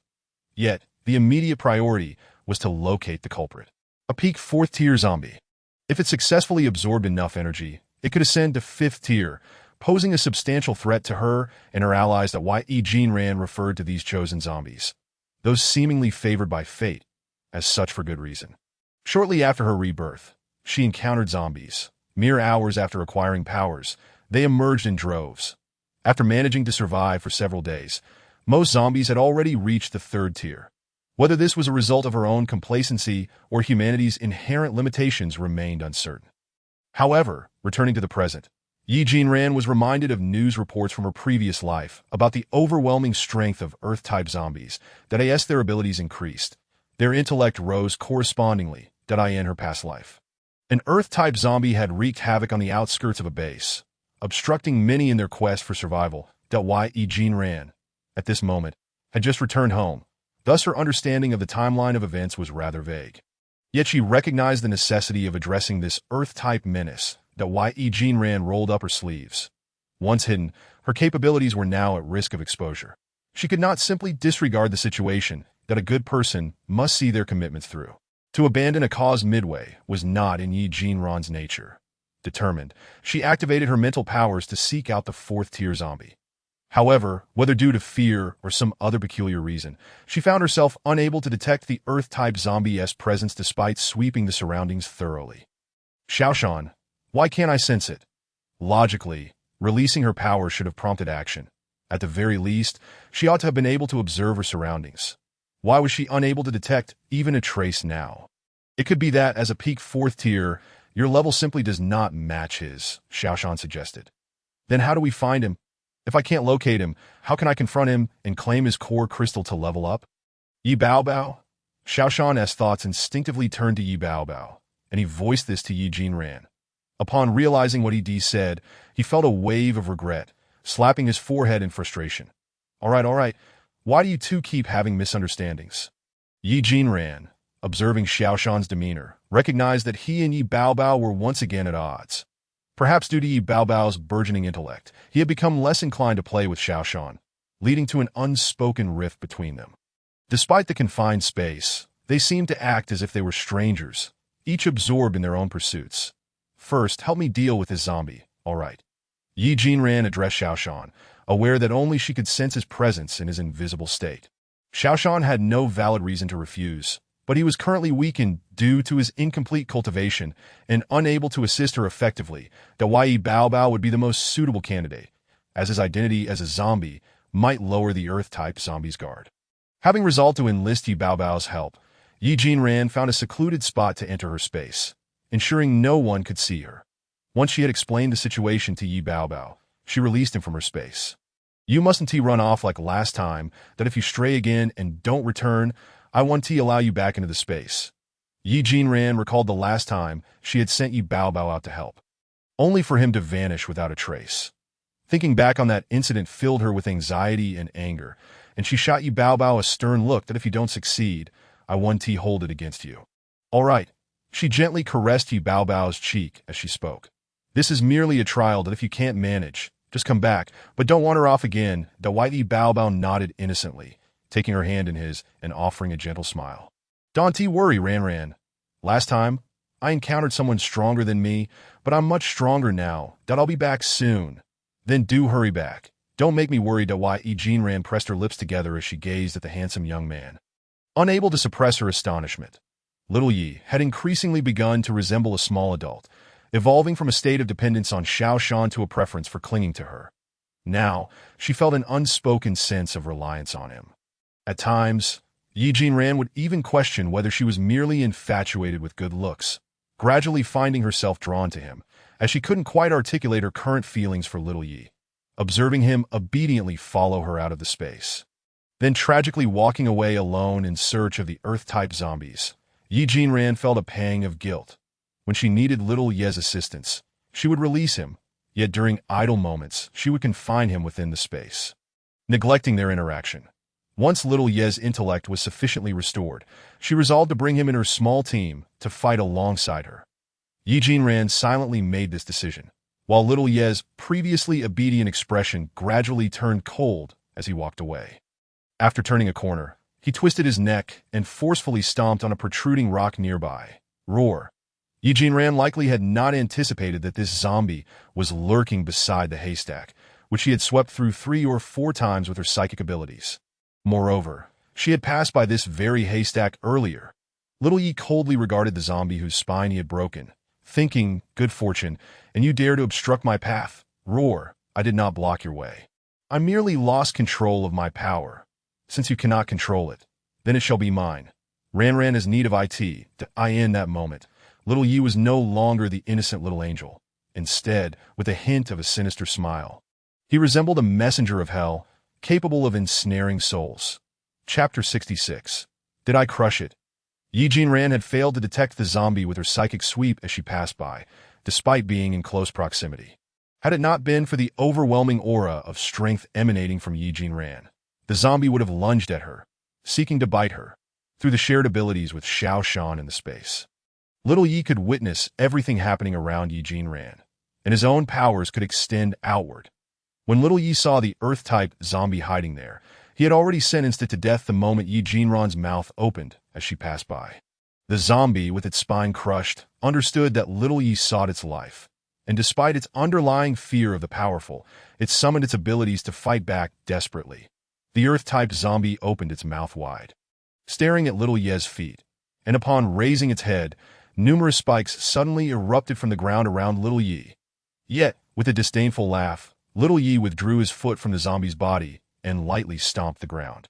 Yet, the immediate priority was to locate the culprit. A peak 4th-tier zombie. If it successfully absorbed enough energy, it could ascend to 5th tier, posing a substantial threat to her and her allies. That Yi Jinran referred to these chosen zombies, those seemingly favored by fate, as such for good reason. Shortly after her rebirth, she encountered zombies. Mere hours after acquiring powers, they emerged in droves. After managing to survive for several days, most zombies had already reached the 3rd tier. Whether this was a result of her own complacency or humanity's inherent limitations remained uncertain. However, returning to the present, Yi Jinran was reminded of news reports from her previous life about the overwhelming strength of Earth-type zombies. That as their abilities increased, their intellect rose correspondingly. In her past life, an Earth-type zombie had wreaked havoc on the outskirts of a base, obstructing many in their quest for survival. Yi Jinran, at this moment, had just returned home. Thus, her understanding of the timeline of events was rather vague. Yet she recognized the necessity of addressing this Earth-type menace. That why Yi Ran rolled up her sleeves. Once hidden, her capabilities were now at risk of exposure. She could not simply disregard the situation, that a good person must see their commitments through. To abandon a cause midway was not in Yi Ran's nature. Determined, she activated her mental powers to seek out the fourth-tier zombie. However, whether due to fear or some other peculiar reason, she found herself unable to detect the Earth-type zombie's presence despite sweeping the surroundings thoroughly. Xiaoshan, why can't I sense it? Logically, releasing her power should have prompted action. At the very least, she ought to have been able to observe her surroundings. Why was she unable to detect even a trace now? It could be that, as a peak fourth tier, your level simply does not match his, Xiaoshan suggested. Then how do we find him? If I can't locate him, how can I confront him and claim his core crystal to level up? Yi Baobao? Xiaoshan's thoughts instinctively turned to Yi Baobao, and he voiced this to Yi Ran. Upon realizing what he said, he felt a wave of regret, slapping his forehead in frustration. All right, why do you two keep having misunderstandings? Yi Ran, observing Xiaoshan's demeanor, recognized that he and Yi Baobao were once again at odds. Perhaps due to Yi Baobao's burgeoning intellect, he had become less inclined to play with Xiaoshan, leading to an unspoken rift between them. Despite the confined space, they seemed to act as if they were strangers, each absorbed in their own pursuits. First, help me deal with this zombie, all right. Yi Ran addressed Xiaoshan, aware that only she could sense his presence in his invisible state. Xiaoshan had no valid reason to refuse, but he was currently weakened due to his incomplete cultivation and unable to assist her effectively. That why Yi Baobao would be the most suitable candidate, as his identity as a zombie might lower the Earth-type zombie's guard. Having resolved to enlist Yi Baobao's help, Yi Ran found a secluded spot to enter her space, ensuring no one could see her. Once she had explained the situation to Yi Baobao, she released him from her space. You mustn't run off like last time, that if you stray again and don't return, I won't allow you back into the space. Yi Ran recalled the last time she had sent Yi Baobao out to help, only for him to vanish without a trace. Thinking back on that incident filled her with anxiety and anger, and she shot Yi Baobao a stern look that if you don't succeed, I won't hold it against you. All right. She gently caressed Yi Baobao's cheek as she spoke. This is merely a trial that if you can't manage, just come back, but don't want her off again. The white Yi Baobao nodded innocently, taking her hand in his and offering a gentle smile. Don't worry, Ran. Last time, I encountered someone stronger than me, but I'm much stronger now. That I'll be back soon. Then do hurry back. Don't make me worried. Why Yi Ran pressed her lips together as she gazed at the handsome young man. Unable to suppress her astonishment, little Yi had increasingly begun to resemble a small adult, evolving from a state of dependence on Xiaoshan to a preference for clinging to her. Now, she felt an unspoken sense of reliance on him. At times, Yi Ran would even question whether she was merely infatuated with good looks, gradually finding herself drawn to him, as she couldn't quite articulate her current feelings for little Yi, observing him obediently follow her out of the space. Then tragically walking away alone in search of the Earth-type zombies, Yi Ran felt a pang of guilt. When she needed little Ye's assistance, she would release him, yet during idle moments, she would confine him within the space, neglecting their interaction. Once little Ye's intellect was sufficiently restored, she resolved to bring him in her small team to fight alongside her. Yi Ran silently made this decision, while little Ye's previously obedient expression gradually turned cold as he walked away. After turning a corner, he twisted his neck and forcefully stomped on a protruding rock nearby. Roar! Yi Ran likely had not anticipated that this zombie was lurking beside the haystack, which she had swept through 3 or 4 times with her psychic abilities. Moreover, she had passed by this very haystack earlier. Little Yi coldly regarded the zombie whose spine he had broken, thinking, good fortune, and you dare to obstruct my path. Roar! I did not block your way. I merely lost control of my power. Since you cannot control it, then it shall be mine. Ran has need of it. In that moment, little Yi was no longer the innocent little angel. Instead, with a hint of a sinister smile, he resembled a messenger of hell, capable of ensnaring souls. Chapter 66. Did I crush it? Yi Ran had failed to detect the zombie with her psychic sweep as she passed by, despite being in close proximity. Had it not been for the overwhelming aura of strength emanating from Yi Ran, the zombie would have lunged at her, seeking to bite her. through the shared abilities with Xiao Shan in the space. Little Yi could witness everything happening around Yi Jinran, and his own powers could extend outward. When Little Yi saw the Earth-type zombie hiding there, he had already sentenced it to death the moment Yi Jinran's mouth opened as she passed by. The zombie, with its spine crushed, understood that Little Yi sought its life, and despite its underlying fear of the powerful, it summoned its abilities to fight back desperately. The Earth-type zombie opened its mouth wide, staring at Little Yi's feet, and upon raising its head, numerous spikes suddenly erupted from the ground around Little Yi. Yet, with a disdainful laugh, Little Yi withdrew his foot from the zombie's body and lightly stomped the ground,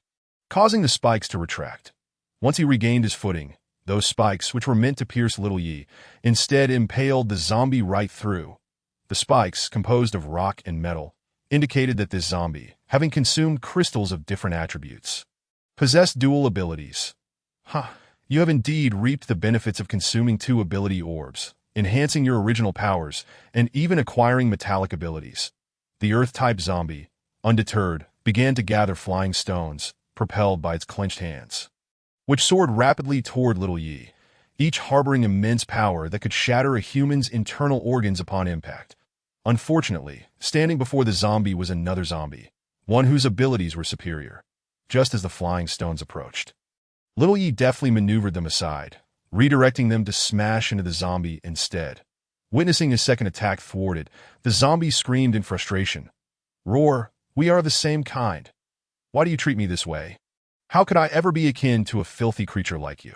causing the spikes to retract. Once he regained his footing, those spikes, which were meant to pierce Little Yi, instead impaled the zombie right through. The spikes, composed of rock and metal, indicated that this zombie, having consumed crystals of different attributes, possessed dual abilities. You have indeed reaped the benefits of consuming two ability orbs, enhancing your original powers, and even acquiring metallic abilities. The Earth-type zombie, undeterred, began to gather flying stones, propelled by its clenched hands, which soared rapidly toward Little Yi, each harboring immense power that could shatter a human's internal organs upon impact. Unfortunately, standing before the zombie was another zombie, one whose abilities were superior. Just as the flying stones approached, Little Yi deftly maneuvered them aside, redirecting them to smash into the zombie instead. Witnessing his second attack thwarted, the zombie screamed in frustration. "Roar, we are of the same kind. Why do you treat me this way? How could I ever be akin to a filthy creature like you?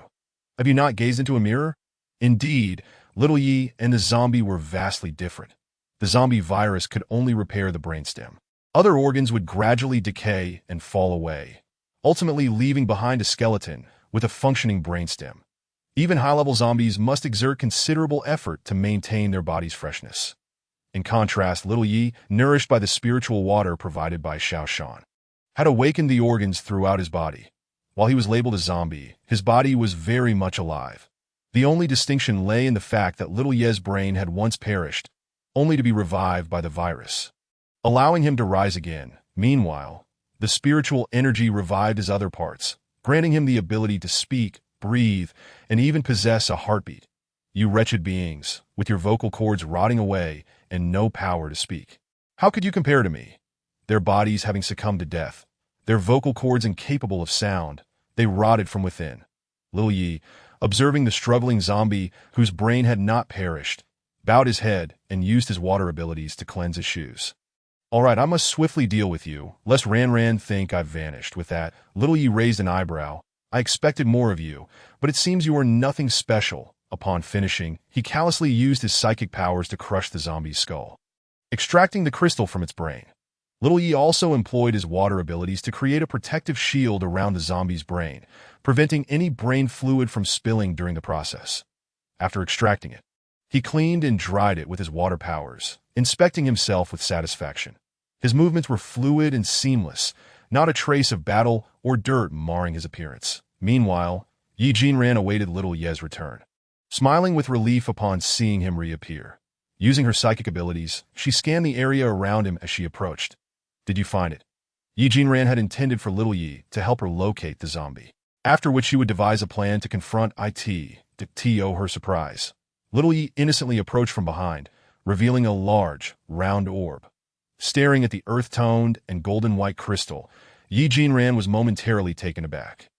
Have you not gazed into a mirror?" Indeed, Little Yi and the zombie were vastly different. The zombie virus could only repair the brainstem. Other organs would gradually decay and fall away, ultimately leaving behind a skeleton with a functioning brainstem. Even high-level zombies must exert considerable effort to maintain their body's freshness. In contrast, Little Yi, nourished by the spiritual water provided by Xiao Shan, had awakened the organs throughout his body. While he was labeled a zombie, his body was very much alive. The only distinction lay in the fact that Little Yi's brain had once perished, only to be revived by the virus, allowing him to rise again. Meanwhile, the spiritual energy revived his other parts, granting him the ability to speak, breathe, and even possess a heartbeat. You wretched beings, with your vocal cords rotting away and no power to speak. How could you compare to me? Their bodies having succumbed to death, their vocal cords incapable of sound, they rotted from within. Little Yi, observing the struggling zombie whose brain had not perished, bowed his head and used his water abilities to cleanse his shoes. "All right, I must swiftly deal with you, lest Ran think I've vanished." With that, Little Yi raised an eyebrow. "I expected more of you, but it seems you are nothing special." Upon finishing, he callously used his psychic powers to crush the zombie's skull, extracting the crystal from its brain. Little Yi also employed his water abilities to create a protective shield around the zombie's brain, preventing any brain fluid from spilling during the process. After extracting it, he cleaned and dried it with his water powers, inspecting himself with satisfaction. His movements were fluid and seamless, not a trace of battle or dirt marring his appearance. Meanwhile, Yi Jinran awaited Little Yi's return, smiling with relief upon seeing him reappear. Using her psychic abilities, she scanned the area around him as she approached. "Did you find it?" Yi Jinran had intended for Little Yi to help her locate the zombie, after which she would devise a plan to confront it. To her surprise, Little Yi innocently approached from behind, revealing a large, round orb. Staring at the earth-toned and golden-white crystal, Yi Jinran was momentarily taken aback.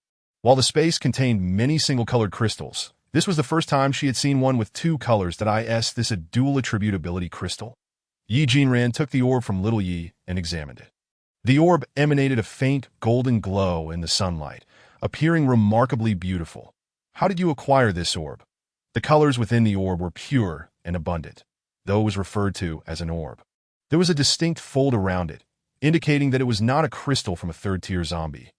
While the space contained many single-colored crystals, this was the first time she had seen one with two colors. This a dual attribute ability crystal? Yi Jinran took the orb from Little Yi and examined it. The orb emanated a faint golden glow in the sunlight, appearing remarkably beautiful. "How did you acquire this orb?" The colors within the orb were pure and abundant, though it was referred to as an orb. There was a distinct fold around it, indicating that it was not a crystal from a third-tier zombie.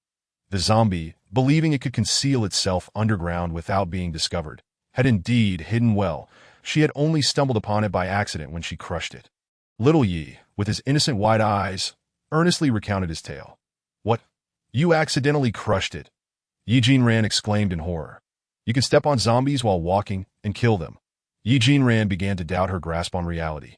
The zombie, believing it could conceal itself underground without being discovered, had indeed hidden well. She had only stumbled upon it by accident when she crushed it. Little Yi, with his innocent white eyes, earnestly recounted his tale. "What? You accidentally crushed it?" Yi Jinran exclaimed in horror. "You can step on zombies while walking and kill them." Yi Jinran began to doubt her grasp on reality.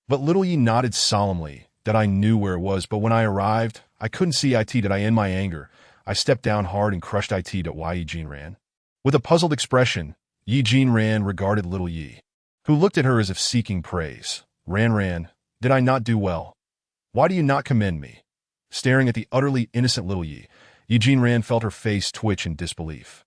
But Little Yi nodded solemnly. "That I knew where it was, but when I arrived, I couldn't see it. That I in my anger, I stepped down hard and crushed Yi Jin Ran. With a puzzled expression, Yi Jin Ran regarded little Yi, who looked at her as if seeking praise. Ran, did I not do well? Why do you not commend me? Staring at the utterly innocent little Yi Jin Ran felt her face twitch in disbelief.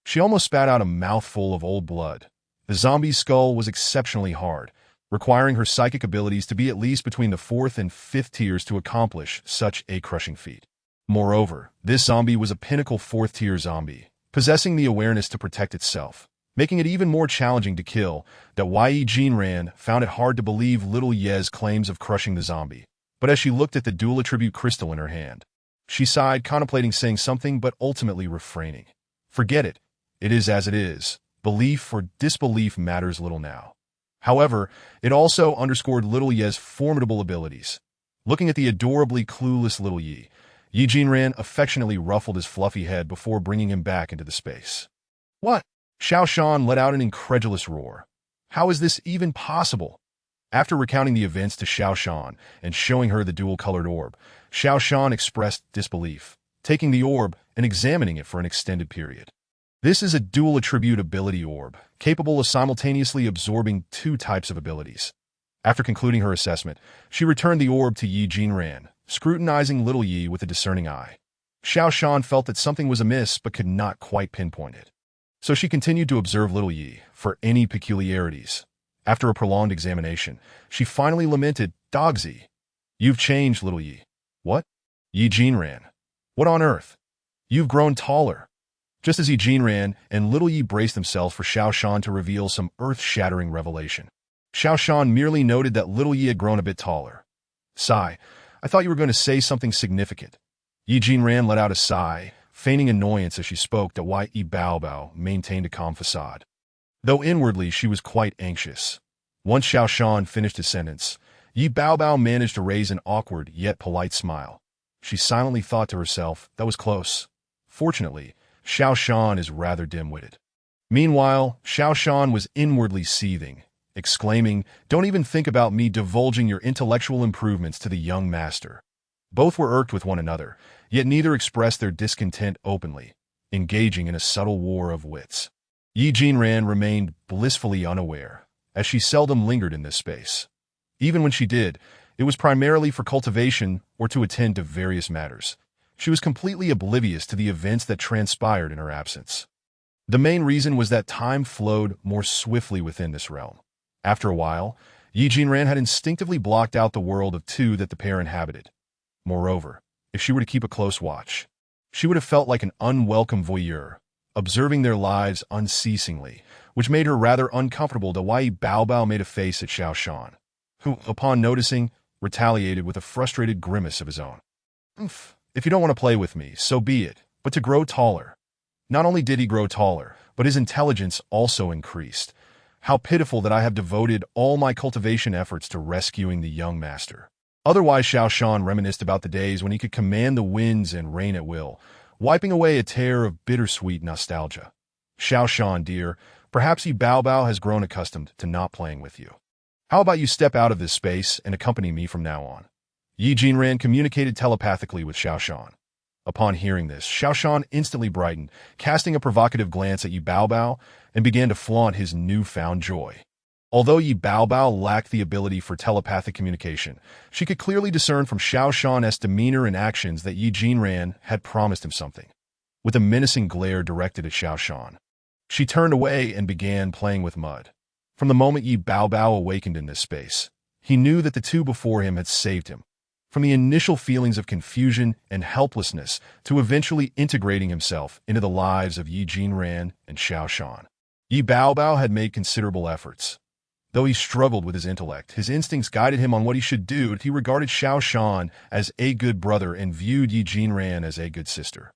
She almost spat out a mouthful of old blood. The zombie's skull was exceptionally hard, requiring her psychic abilities to be at least between the 4th and 5th tiers to accomplish such a crushing feat. Moreover, this zombie was a pinnacle 4th tier zombie, possessing the awareness to protect itself, making it even more challenging to kill. Yi Jin Ran found it hard to believe little Ye's claims of crushing the zombie, but as she looked at the dual attribute crystal in her hand, she sighed, contemplating saying something but ultimately refraining. Forget it. It is as it is. Belief or disbelief matters little now. However, it also underscored little Ye's formidable abilities. Looking at the adorably clueless little Yi Jin Ran affectionately ruffled his fluffy head before bringing him back into the space. What? Xiao Shan let out an incredulous roar. How is this even possible? After recounting the events to Xiao Shan and showing her the dual-colored orb, Xiao Shan expressed disbelief, taking the orb and examining it for an extended period. This is a dual attribute ability orb, capable of simultaneously absorbing 2 types of abilities. After concluding her assessment, she returned the orb to Yi Jin Ran, scrutinizing little Yi with a discerning eye. Xiao Shan felt that something was amiss but could not quite pinpoint it. So she continued to observe little Yi for any peculiarities. After a prolonged examination, she finally lamented, Dogzy, you've changed, little Yi. What? Yi Jin Ran. What on earth? You've grown taller. Just as Yi Jin Ran and little Yi braced themselves for Xiao Shan to reveal some earth-shattering revelation, Xiao Shan merely noted that little Yi had grown a bit taller. Sigh, I thought you were going to say something significant. Yi Jin Ran let out a sigh, feigning annoyance as she spoke. Yi Bao maintained a calm facade, though inwardly she was quite anxious. Once Xiao Shan finished his sentence, Yi Bao managed to raise an awkward yet polite smile. She silently thought to herself, that was close. Fortunately, Xiao Shan is rather dim-witted. Meanwhile, Xiao Shan was inwardly seething, exclaiming, don't even think about me divulging your intellectual improvements to the young master. Both were irked with one another, yet neither expressed their discontent openly, engaging in a subtle war of wits. Yi Jin Ran remained blissfully unaware, as she seldom lingered in this space. Even when she did, it was primarily for cultivation or to attend to various matters. She was completely oblivious to the events that transpired in her absence. The main reason was that time flowed more swiftly within this realm. After a while, Yi Jin Ran had instinctively blocked out the world of 2 that the pair inhabited. Moreover, if she were to keep a close watch, she would have felt like an unwelcome voyeur, observing their lives unceasingly, which made her rather uncomfortable. Yi Bao made a face at Xiao Shan, who, upon noticing, retaliated with a frustrated grimace of his own. If you don't want to play with me, so be it, but to grow taller. Not only did he grow taller, but his intelligence also increased. How pitiful that I have devoted all my cultivation efforts to rescuing the young master. Otherwise, Xiao Shan reminisced about the days when he could command the winds and rain at will, wiping away a tear of bittersweet nostalgia. Xiao Shan, dear, perhaps Yi Bao has grown accustomed to not playing with you. How about you step out of this space and accompany me from now on? Yi Jin Ran communicated telepathically with Xiao Shan. Upon hearing this, Xiao Shan instantly brightened, casting a provocative glance at Yi Bao and began to flaunt his newfound joy. Although Yi Bao lacked the ability for telepathic communication, she could clearly discern from Xiao Shan's demeanor and actions that Yi Jin Ran had promised him something. With a menacing glare directed at Xiao Shan, she turned away and began playing with mud. From the moment Yi Bao awakened in this space, he knew that the 2 before him had saved him. From the initial feelings of confusion and helplessness to eventually integrating himself into the lives of Yi Jin Ran and Xiao Shan, Yi Bao had made considerable efforts. Though he struggled with his intellect, his instincts guided him on what he should do. He regarded Xiao Shan as a good brother and viewed Yi Jin Ran as a good sister.